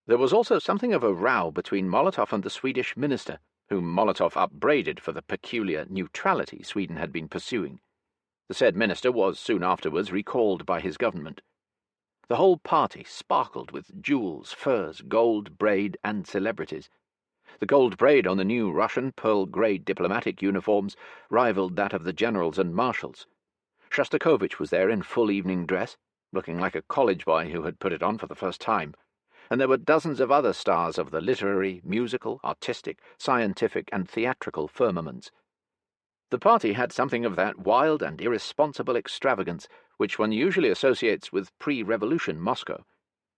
There was also something of a row between Molotov and the Swedish minister, whom Molotov upbraided for the peculiar neutrality Sweden had been pursuing. The said minister was soon afterwards recalled by his government. The whole party sparkled with jewels, furs, gold braid, and celebrities. The gold braid on the new Russian pearl-grey diplomatic uniforms rivaled that of the generals and marshals. Shostakovich was there in full evening dress, looking like a college boy who had put it on for the first time, and there were dozens of other stars of the literary, musical, artistic, scientific, and theatrical firmaments. The party had something of that wild and irresponsible extravagance which one usually associates with pre-revolution Moscow.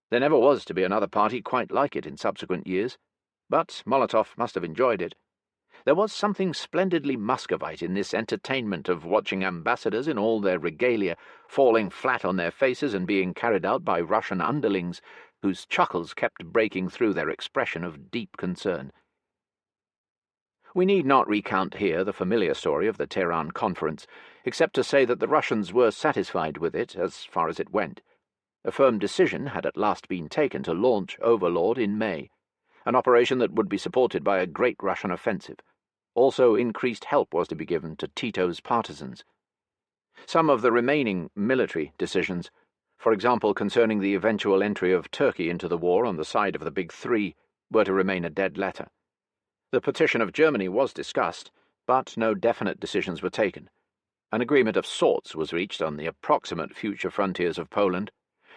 There never was to be another party quite like it in subsequent years, but Molotov must have enjoyed it. There was something splendidly Muscovite in this entertainment of watching ambassadors in all their regalia falling flat on their faces and being carried out by Russian underlings, whose chuckles kept breaking through their expression of deep concern. We need not recount here the familiar story of the Tehran Conference, except to say that the Russians were satisfied with it as far as it went. A firm decision had at last been taken to launch Overlord in May, an operation that would be supported by a great Russian offensive. Also, increased help was to be given to Tito's partisans. Some of the remaining military decisions, for example concerning the eventual entry of Turkey into the war on the side of the Big Three, were to remain a dead letter. The partition of Germany was discussed, but no definite decisions were taken. An agreement of sorts was reached on the approximate future frontiers of Poland,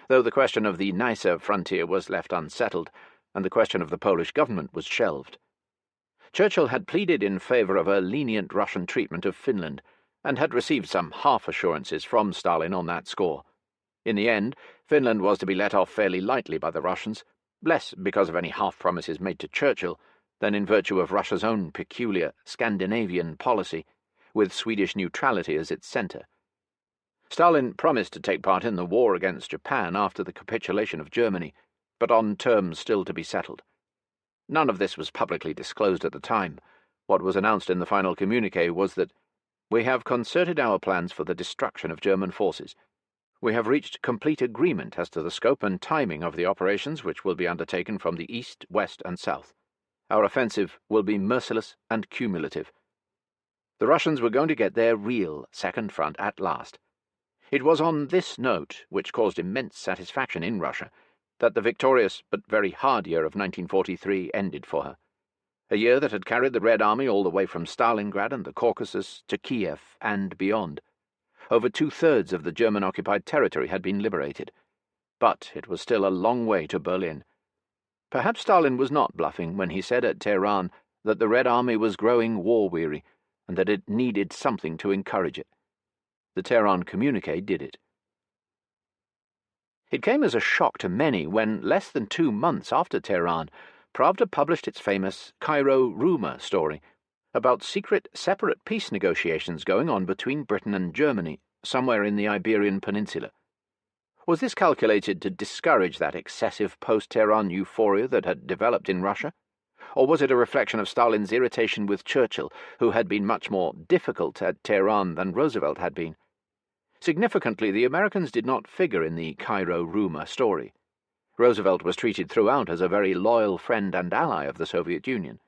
though the question of the Neisse frontier was left unsettled, and the question of the Polish government was shelved. Churchill had pleaded in favour of a lenient Russian treatment of Finland, and had received some half-assurances from Stalin on that score. In the end, Finland was to be let off fairly lightly by the Russians, less because of any half-promises made to Churchill, than in virtue of Russia's own peculiar Scandinavian policy, with Swedish neutrality as its centre. Stalin promised to take part in the war against Japan after the capitulation of Germany, but on terms still to be settled. None of this was publicly disclosed at the time. What was announced in the final communiqué was that "We have concerted our plans for the destruction of German forces. We have reached complete agreement as to the scope and timing of the operations which will be undertaken from the east, west, and south. Our offensive will be merciless and cumulative." The Russians were going to get their real second front at last. It was on this note, which caused immense satisfaction in Russia, that the victorious but very hard year of 1943 ended for her. A year that had carried the Red Army all the way from Stalingrad and the Caucasus to Kiev and beyond. Over 2/3 of the German-occupied territory had been liberated, but it was still a long way to Berlin. Perhaps Stalin was not bluffing when he said at Tehran that the Red Army was growing war-weary and that it needed something to encourage it. The Tehran communiqué did it. It came as a shock to many when, less than 2 months after Tehran, Pravda published its famous Cairo rumour story about secret, separate peace negotiations going on between Britain and Germany somewhere in the Iberian Peninsula. Was this calculated to discourage that excessive post-Tehran euphoria that had developed in Russia? Or was it a reflection of Stalin's irritation with Churchill, who had been much more difficult at Tehran than Roosevelt had been? Significantly, the Americans did not figure in the Cairo rumour story. Roosevelt was treated throughout as a very loyal friend and ally of the Soviet Union.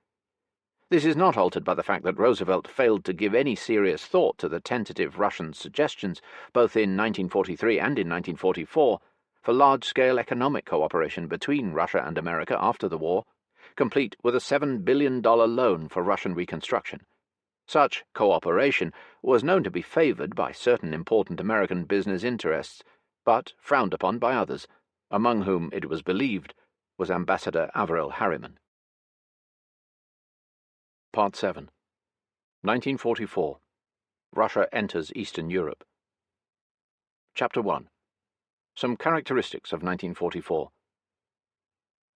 This is not altered by the fact that Roosevelt failed to give any serious thought to the tentative Russian suggestions, both in 1943 and in 1944, for large-scale economic cooperation between Russia and America after the war, complete with a $7 billion loan for Russian reconstruction. Such cooperation was known to be favoured by certain important American business interests, but frowned upon by others, among whom, it was believed, was Ambassador Averell Harriman. Part 7. 1944. Russia enters Eastern Europe. Chapter 1. Some characteristics of 1944.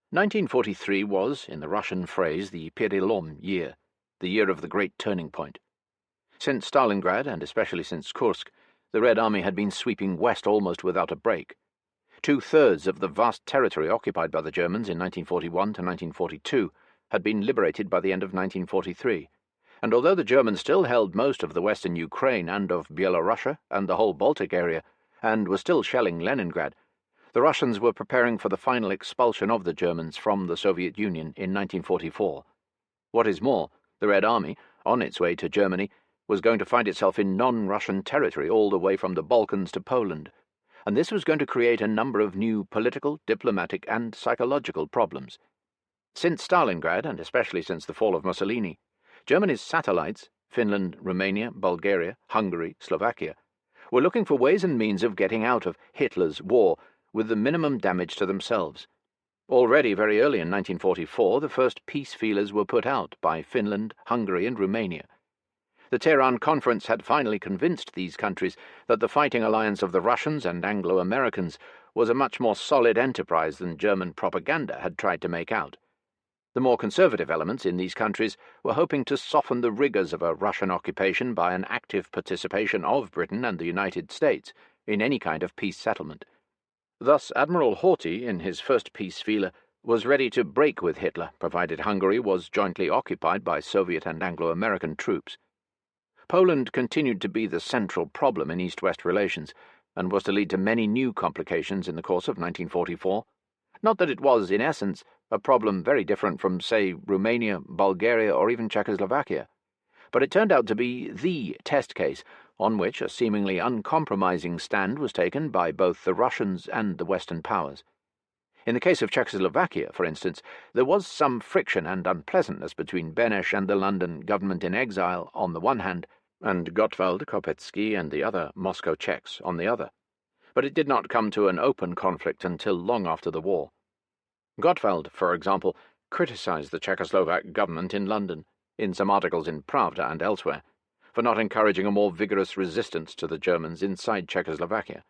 1943 was, in the Russian phrase, the Перелом year, the year of the great turning point. Since Stalingrad, and especially since Kursk, the Red Army had been sweeping west almost without a break. 2/3 of the vast territory occupied by the Germans in 1941 to 1942 had been liberated by the end of 1943, and although the Germans still held most of the western Ukraine and of Byelorussia and the whole Baltic area, and were still shelling Leningrad, the Russians were preparing for the final expulsion of the Germans from the Soviet Union in 1944. What is more, The Red Army, on its way to Germany, was going to find itself in non-Russian territory all the way from the Balkans to Poland, and this was going to create a number of new political, diplomatic, and psychological problems. Since Stalingrad, and especially since the fall of Mussolini, Germany's satellites, Finland, Romania, Bulgaria, Hungary, Slovakia, were looking for ways and means of getting out of Hitler's war with the minimum damage to themselves. Already very early in 1944, the first peace feelers were put out by Finland, Hungary, and Romania. The Tehran Conference had finally convinced these countries that the fighting alliance of the Russians and Anglo-Americans was a much more solid enterprise than German propaganda had tried to make out. The more conservative elements in these countries were hoping to soften the rigours of a Russian occupation by an active participation of Britain and the United States in any kind of peace settlement. Thus, Admiral Horthy, in his first peace feeler, was ready to break with Hitler, provided Hungary was jointly occupied by Soviet and Anglo-American troops. Poland continued to be the central problem in East-West relations, and was to lead to many new complications in the course of 1944. Not that it was, in essence, a problem very different from, say, Romania, Bulgaria, or even Czechoslovakia, but it turned out to be the test case on which a seemingly uncompromising stand was taken by both the Russians and the Western powers. In the case of Czechoslovakia, for instance, there was some friction and unpleasantness between Beneš and the London government in exile on the one hand, and Gottwald Kopetzky and the other Moscow Czechs on the other. But it did not come to an open conflict until long after the war. Gottwald, for example, criticized the Czechoslovak government in London, in some articles in Pravda and elsewhere, for not encouraging a more vigorous resistance to the Germans inside Czechoslovakia.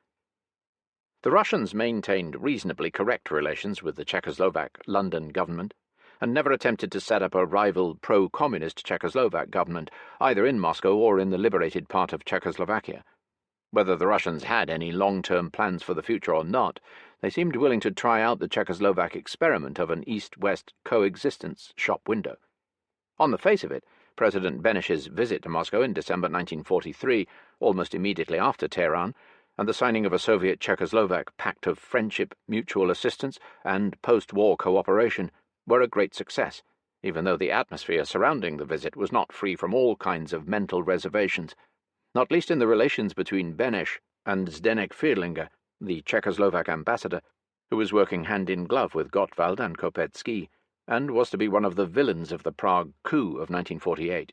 The Russians maintained reasonably correct relations with the Czechoslovak London government, and never attempted to set up a rival pro-communist Czechoslovak government, either in Moscow or in the liberated part of Czechoslovakia. Whether the Russians had any long-term plans for the future or not, they seemed willing to try out the Czechoslovak experiment of an East-West coexistence shop window. On the face of it, President Beneš's visit to Moscow in December 1943, almost immediately after Tehran, and the signing of a Soviet-Czechoslovak pact of friendship, mutual assistance, and post-war cooperation were a great success, even though the atmosphere surrounding the visit was not free from all kinds of mental reservations, not least in the relations between Beneš and Zdeněk Fierlinger, the Czechoslovak ambassador, who was working hand-in-glove with Gottwald and Kopetzky, and was to be one of the villains of the Prague coup of 1948.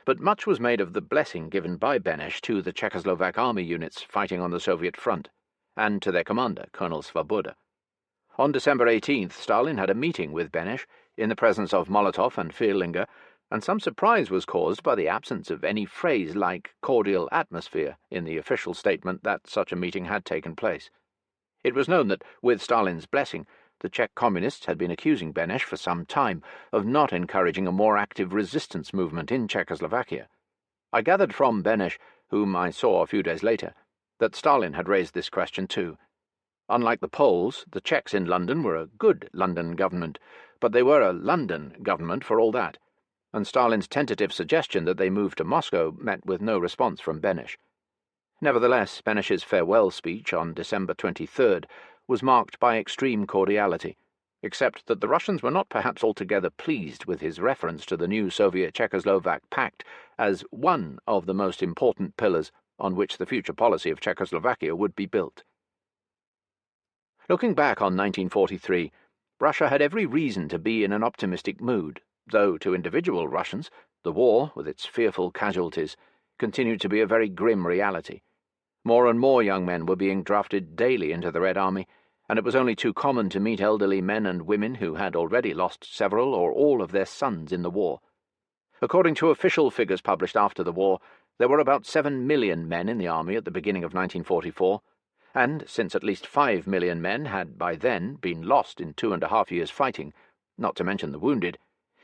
But much was made of the blessing given by Beneš to the Czechoslovak army units fighting on the Soviet front, and to their commander, Colonel Svoboda. On December 18th, Stalin had a meeting with Beneš, in the presence of Molotov and Fierlinger, and some surprise was caused by the absence of any phrase like cordial atmosphere in the official statement that such a meeting had taken place. It was known that, with Stalin's blessing, the Czech communists had been accusing Beneš for some time of not encouraging a more active resistance movement in Czechoslovakia. I gathered from Beneš, whom I saw a few days later, that Stalin had raised this question too. Unlike the Poles, the Czechs in London were a good London government, but they were a London government for all that, and Stalin's tentative suggestion that they move to Moscow met with no response from Beneš. Nevertheless, Beneš's farewell speech on December 23rd was marked by extreme cordiality, except that the Russians were not perhaps altogether pleased with his reference to the new Soviet-Czechoslovak pact as one of the most important pillars on which the future policy of Czechoslovakia would be built. Looking back on 1943, Russia had every reason to be in an optimistic mood, though to individual Russians, the war, with its fearful casualties, continued to be a very grim reality. More and more young men were being drafted daily into the Red Army, and it was only too common to meet elderly men and women who had already lost several or all of their sons in the war. According to official figures published after the war, there were about 7 million men in the army at the beginning of 1944, and since at least 5 million men had by then been lost in 2.5 years fighting, not to mention the wounded,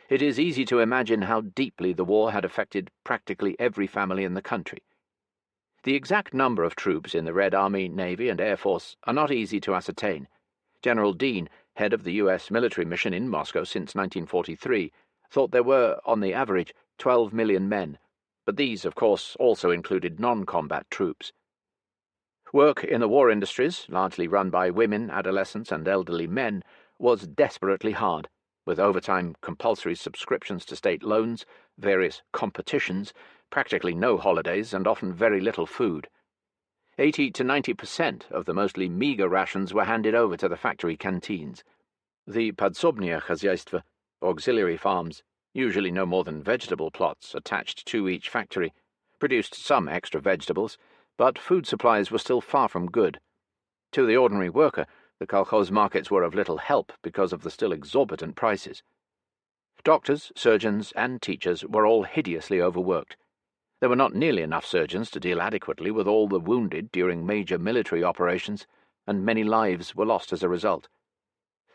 it is easy to imagine how deeply the war had affected practically every family in the country. The exact number of troops in the Red Army, Navy, and Air Force are not easy to ascertain. General Dean, head of the U.S. military mission in Moscow since 1943, thought there were, on the average, 12 million men, but these, of course, also included non-combat troops. Work in the war industries, largely run by women, adolescents, and elderly men, was desperately hard, with overtime, compulsory subscriptions to state loans, various competitions, practically no holidays, and often very little food. 80 to 90% of the mostly meagre rations were handed over to the factory canteens. The подсобные хозяйства, auxiliary farms, usually no more than vegetable plots attached to each factory, produced some extra vegetables, but food supplies were still far from good. To the ordinary worker, the kolkhoz markets were of little help because of the still exorbitant prices. Doctors, surgeons, and teachers were all hideously overworked. There were not nearly enough surgeons to deal adequately with all the wounded during major military operations, and many lives were lost as a result.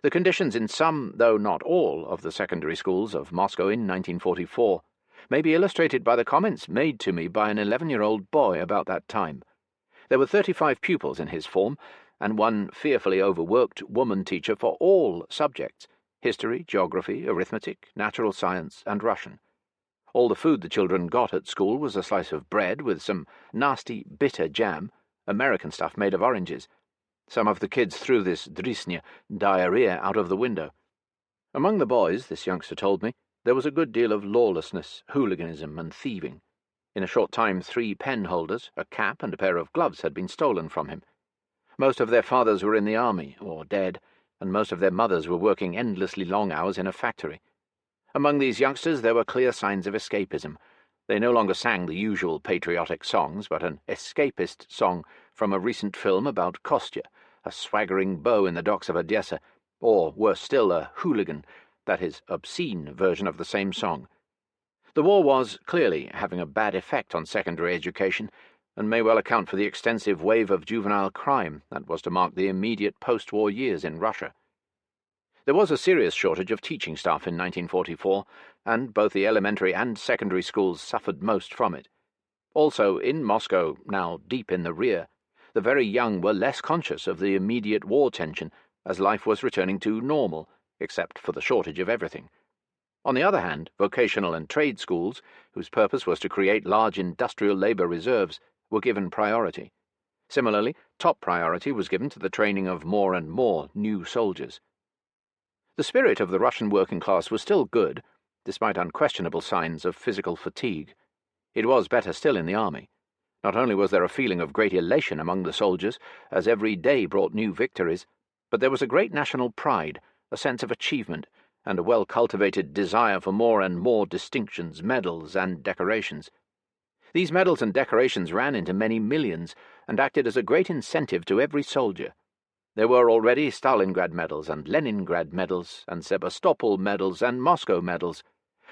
The conditions in some, though not all, of the secondary schools of Moscow in 1944 may be illustrated by the comments made to me by an 11-year-old boy about that time. There were 35 pupils in his form, and one fearfully overworked woman teacher for all subjects: history, geography, arithmetic, natural science, and Russian. All the food the children got at school was a slice of bread with some nasty, bitter jam, American stuff made of oranges. Some of the kids threw this drisnya, diarrhea, out of the window. Among the boys, this youngster told me, there was a good deal of lawlessness, hooliganism, and thieving. In a short time 3 pen holders, a cap, and a pair of gloves had been stolen from him. Most of their fathers were in the army, or dead, and most of their mothers were working endlessly long hours in a factory. Among these youngsters there were clear signs of escapism. They no longer sang the usual patriotic songs, but an escapist song from a recent film about Kostya, a swaggering beau in the docks of Odessa, or, worse still, a hooligan, that is, obscene version of the same song. The war was, clearly, having a bad effect on secondary education, and may well account for the extensive wave of juvenile crime that was to mark the immediate post-war years in Russia. There was a serious shortage of teaching staff in 1944, and both the elementary and secondary schools suffered most from it. Also, in Moscow, now deep in the rear, the very young were less conscious of the immediate war tension, as life was returning to normal, except for the shortage of everything. On the other hand, vocational and trade schools, whose purpose was to create large industrial labour reserves, were given priority. Similarly, top priority was given to the training of more and more new soldiers. The spirit of the Russian working class was still good, despite unquestionable signs of physical fatigue. It was better still in the army. Not only was there a feeling of great elation among the soldiers, as every day brought new victories, but there was a great national pride, a sense of achievement, and a well-cultivated desire for more and more distinctions, medals, and decorations. These medals and decorations ran into many millions, and acted as a great incentive to every soldier. There were already Stalingrad medals, and Leningrad medals, and Sebastopol medals, and Moscow medals,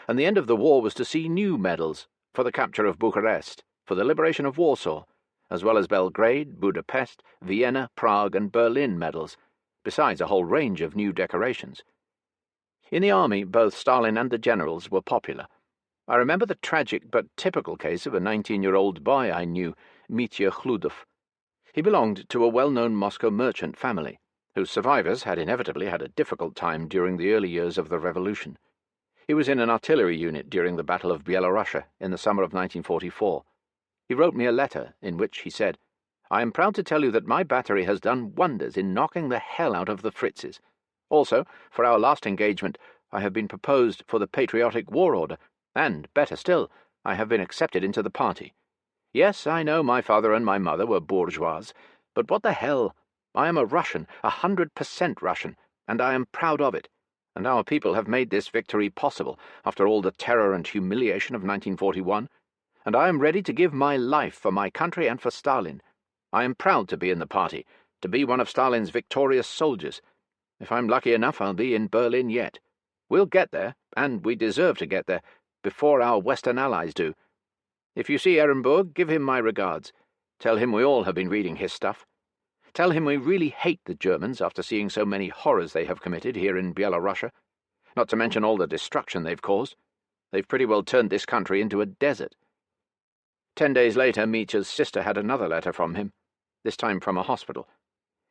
and the end of the war was to see new medals for the capture of Bucharest, for the liberation of Warsaw, as well as Belgrade, Budapest, Vienna, Prague, and Berlin medals, besides a whole range of new decorations. In the army, both Stalin and the generals were popular. I remember the tragic but typical case of a 19-year-old boy I knew, Mitya Khludov. He belonged to a well-known Moscow merchant family, whose survivors had inevitably had a difficult time during the early years of the revolution. He was in an artillery unit during the Battle of Byelorussia in the summer of 1944. He wrote me a letter in which he said, "I am proud to tell you that my battery has done wonders in knocking the hell out of the Fritzes. Also, for our last engagement, I have been proposed for the Patriotic War Order, and, better still, I have been accepted into the party. Yes, I know my father and my mother were bourgeois, but what the hell? I am a Russian, 100% Russian, and I am proud of it, and our people have made this victory possible after all the terror and humiliation of 1941, and I am ready to give my life for my country and for Stalin. I am proud to be in the party, to be one of Stalin's victorious soldiers. If I'm lucky enough, I'll be in Berlin yet. We'll get there, and we deserve to get there, before our Western allies do. If you see Ehrenburg, give him my regards. Tell him we all have been reading his stuff. Tell him we really hate the Germans after seeing so many horrors they have committed here in Byelorussia, not to mention all the destruction they've caused. They've pretty well turned this country into a desert." 10 days later, Mitya's sister had another letter from him, this time from a hospital.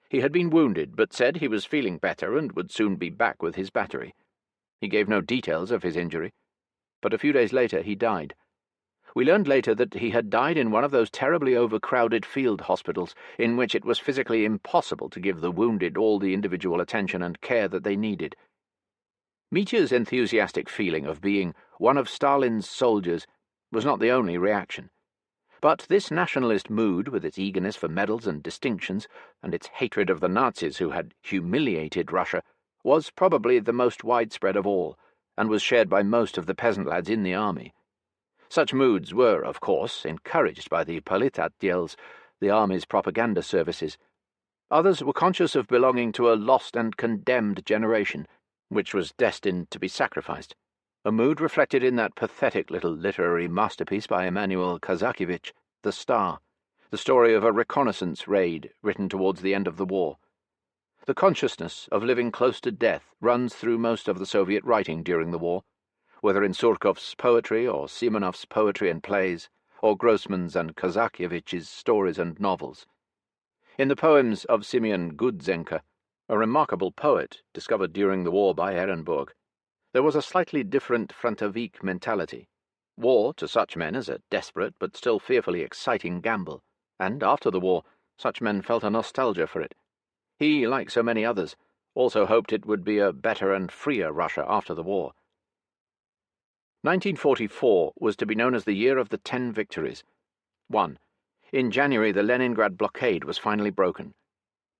He had been wounded, but said he was feeling better and would soon be back with his battery. He gave no details of his injury, but a few days later he died. We learned later that he had died in one of those terribly overcrowded field hospitals in which it was physically impossible to give the wounded all the individual attention and care that they needed. Mitya's enthusiastic feeling of being one of Stalin's soldiers was not the only reaction. But this nationalist mood, with its eagerness for medals and distinctions, and its hatred of the Nazis who had humiliated Russia, was probably the most widespread of all, and was shared by most of the peasant lads in the army. Such moods were, of course, encouraged by the Politatdels, the army's propaganda services. Others were conscious of belonging to a lost and condemned generation, which was destined to be sacrificed, a mood reflected in that pathetic little literary masterpiece by Emanuel Kazakiewicz, The Star, the story of a reconnaissance raid written towards the end of the war. The consciousness of living close to death runs through most of the Soviet writing during the war, whether in Surkov's poetry or Simonov's poetry and plays, or Grossman's and Kazakiewicz's stories and novels. In the poems of Simeon Gudzenka, a remarkable poet discovered during the war by Ehrenburg, there was a slightly different Frontovik mentality. War, to such men, is a desperate but still fearfully exciting gamble, and after the war, such men felt a nostalgia for it. He, like so many others, also hoped it would be a better and freer Russia after the war. 1944 was to be known as the year of the 10 victories. 1. In January, the Leningrad blockade was finally broken.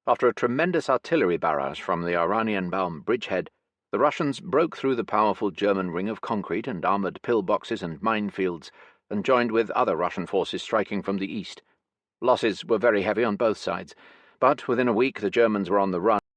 After a tremendous artillery barrage from the Oranienbaum bridgehead, the Russians broke through the powerful German ring of concrete and armoured pillboxes and minefields, and joined with other Russian forces striking from the east. Losses were very heavy on both sides, but within a week the Germans were on the run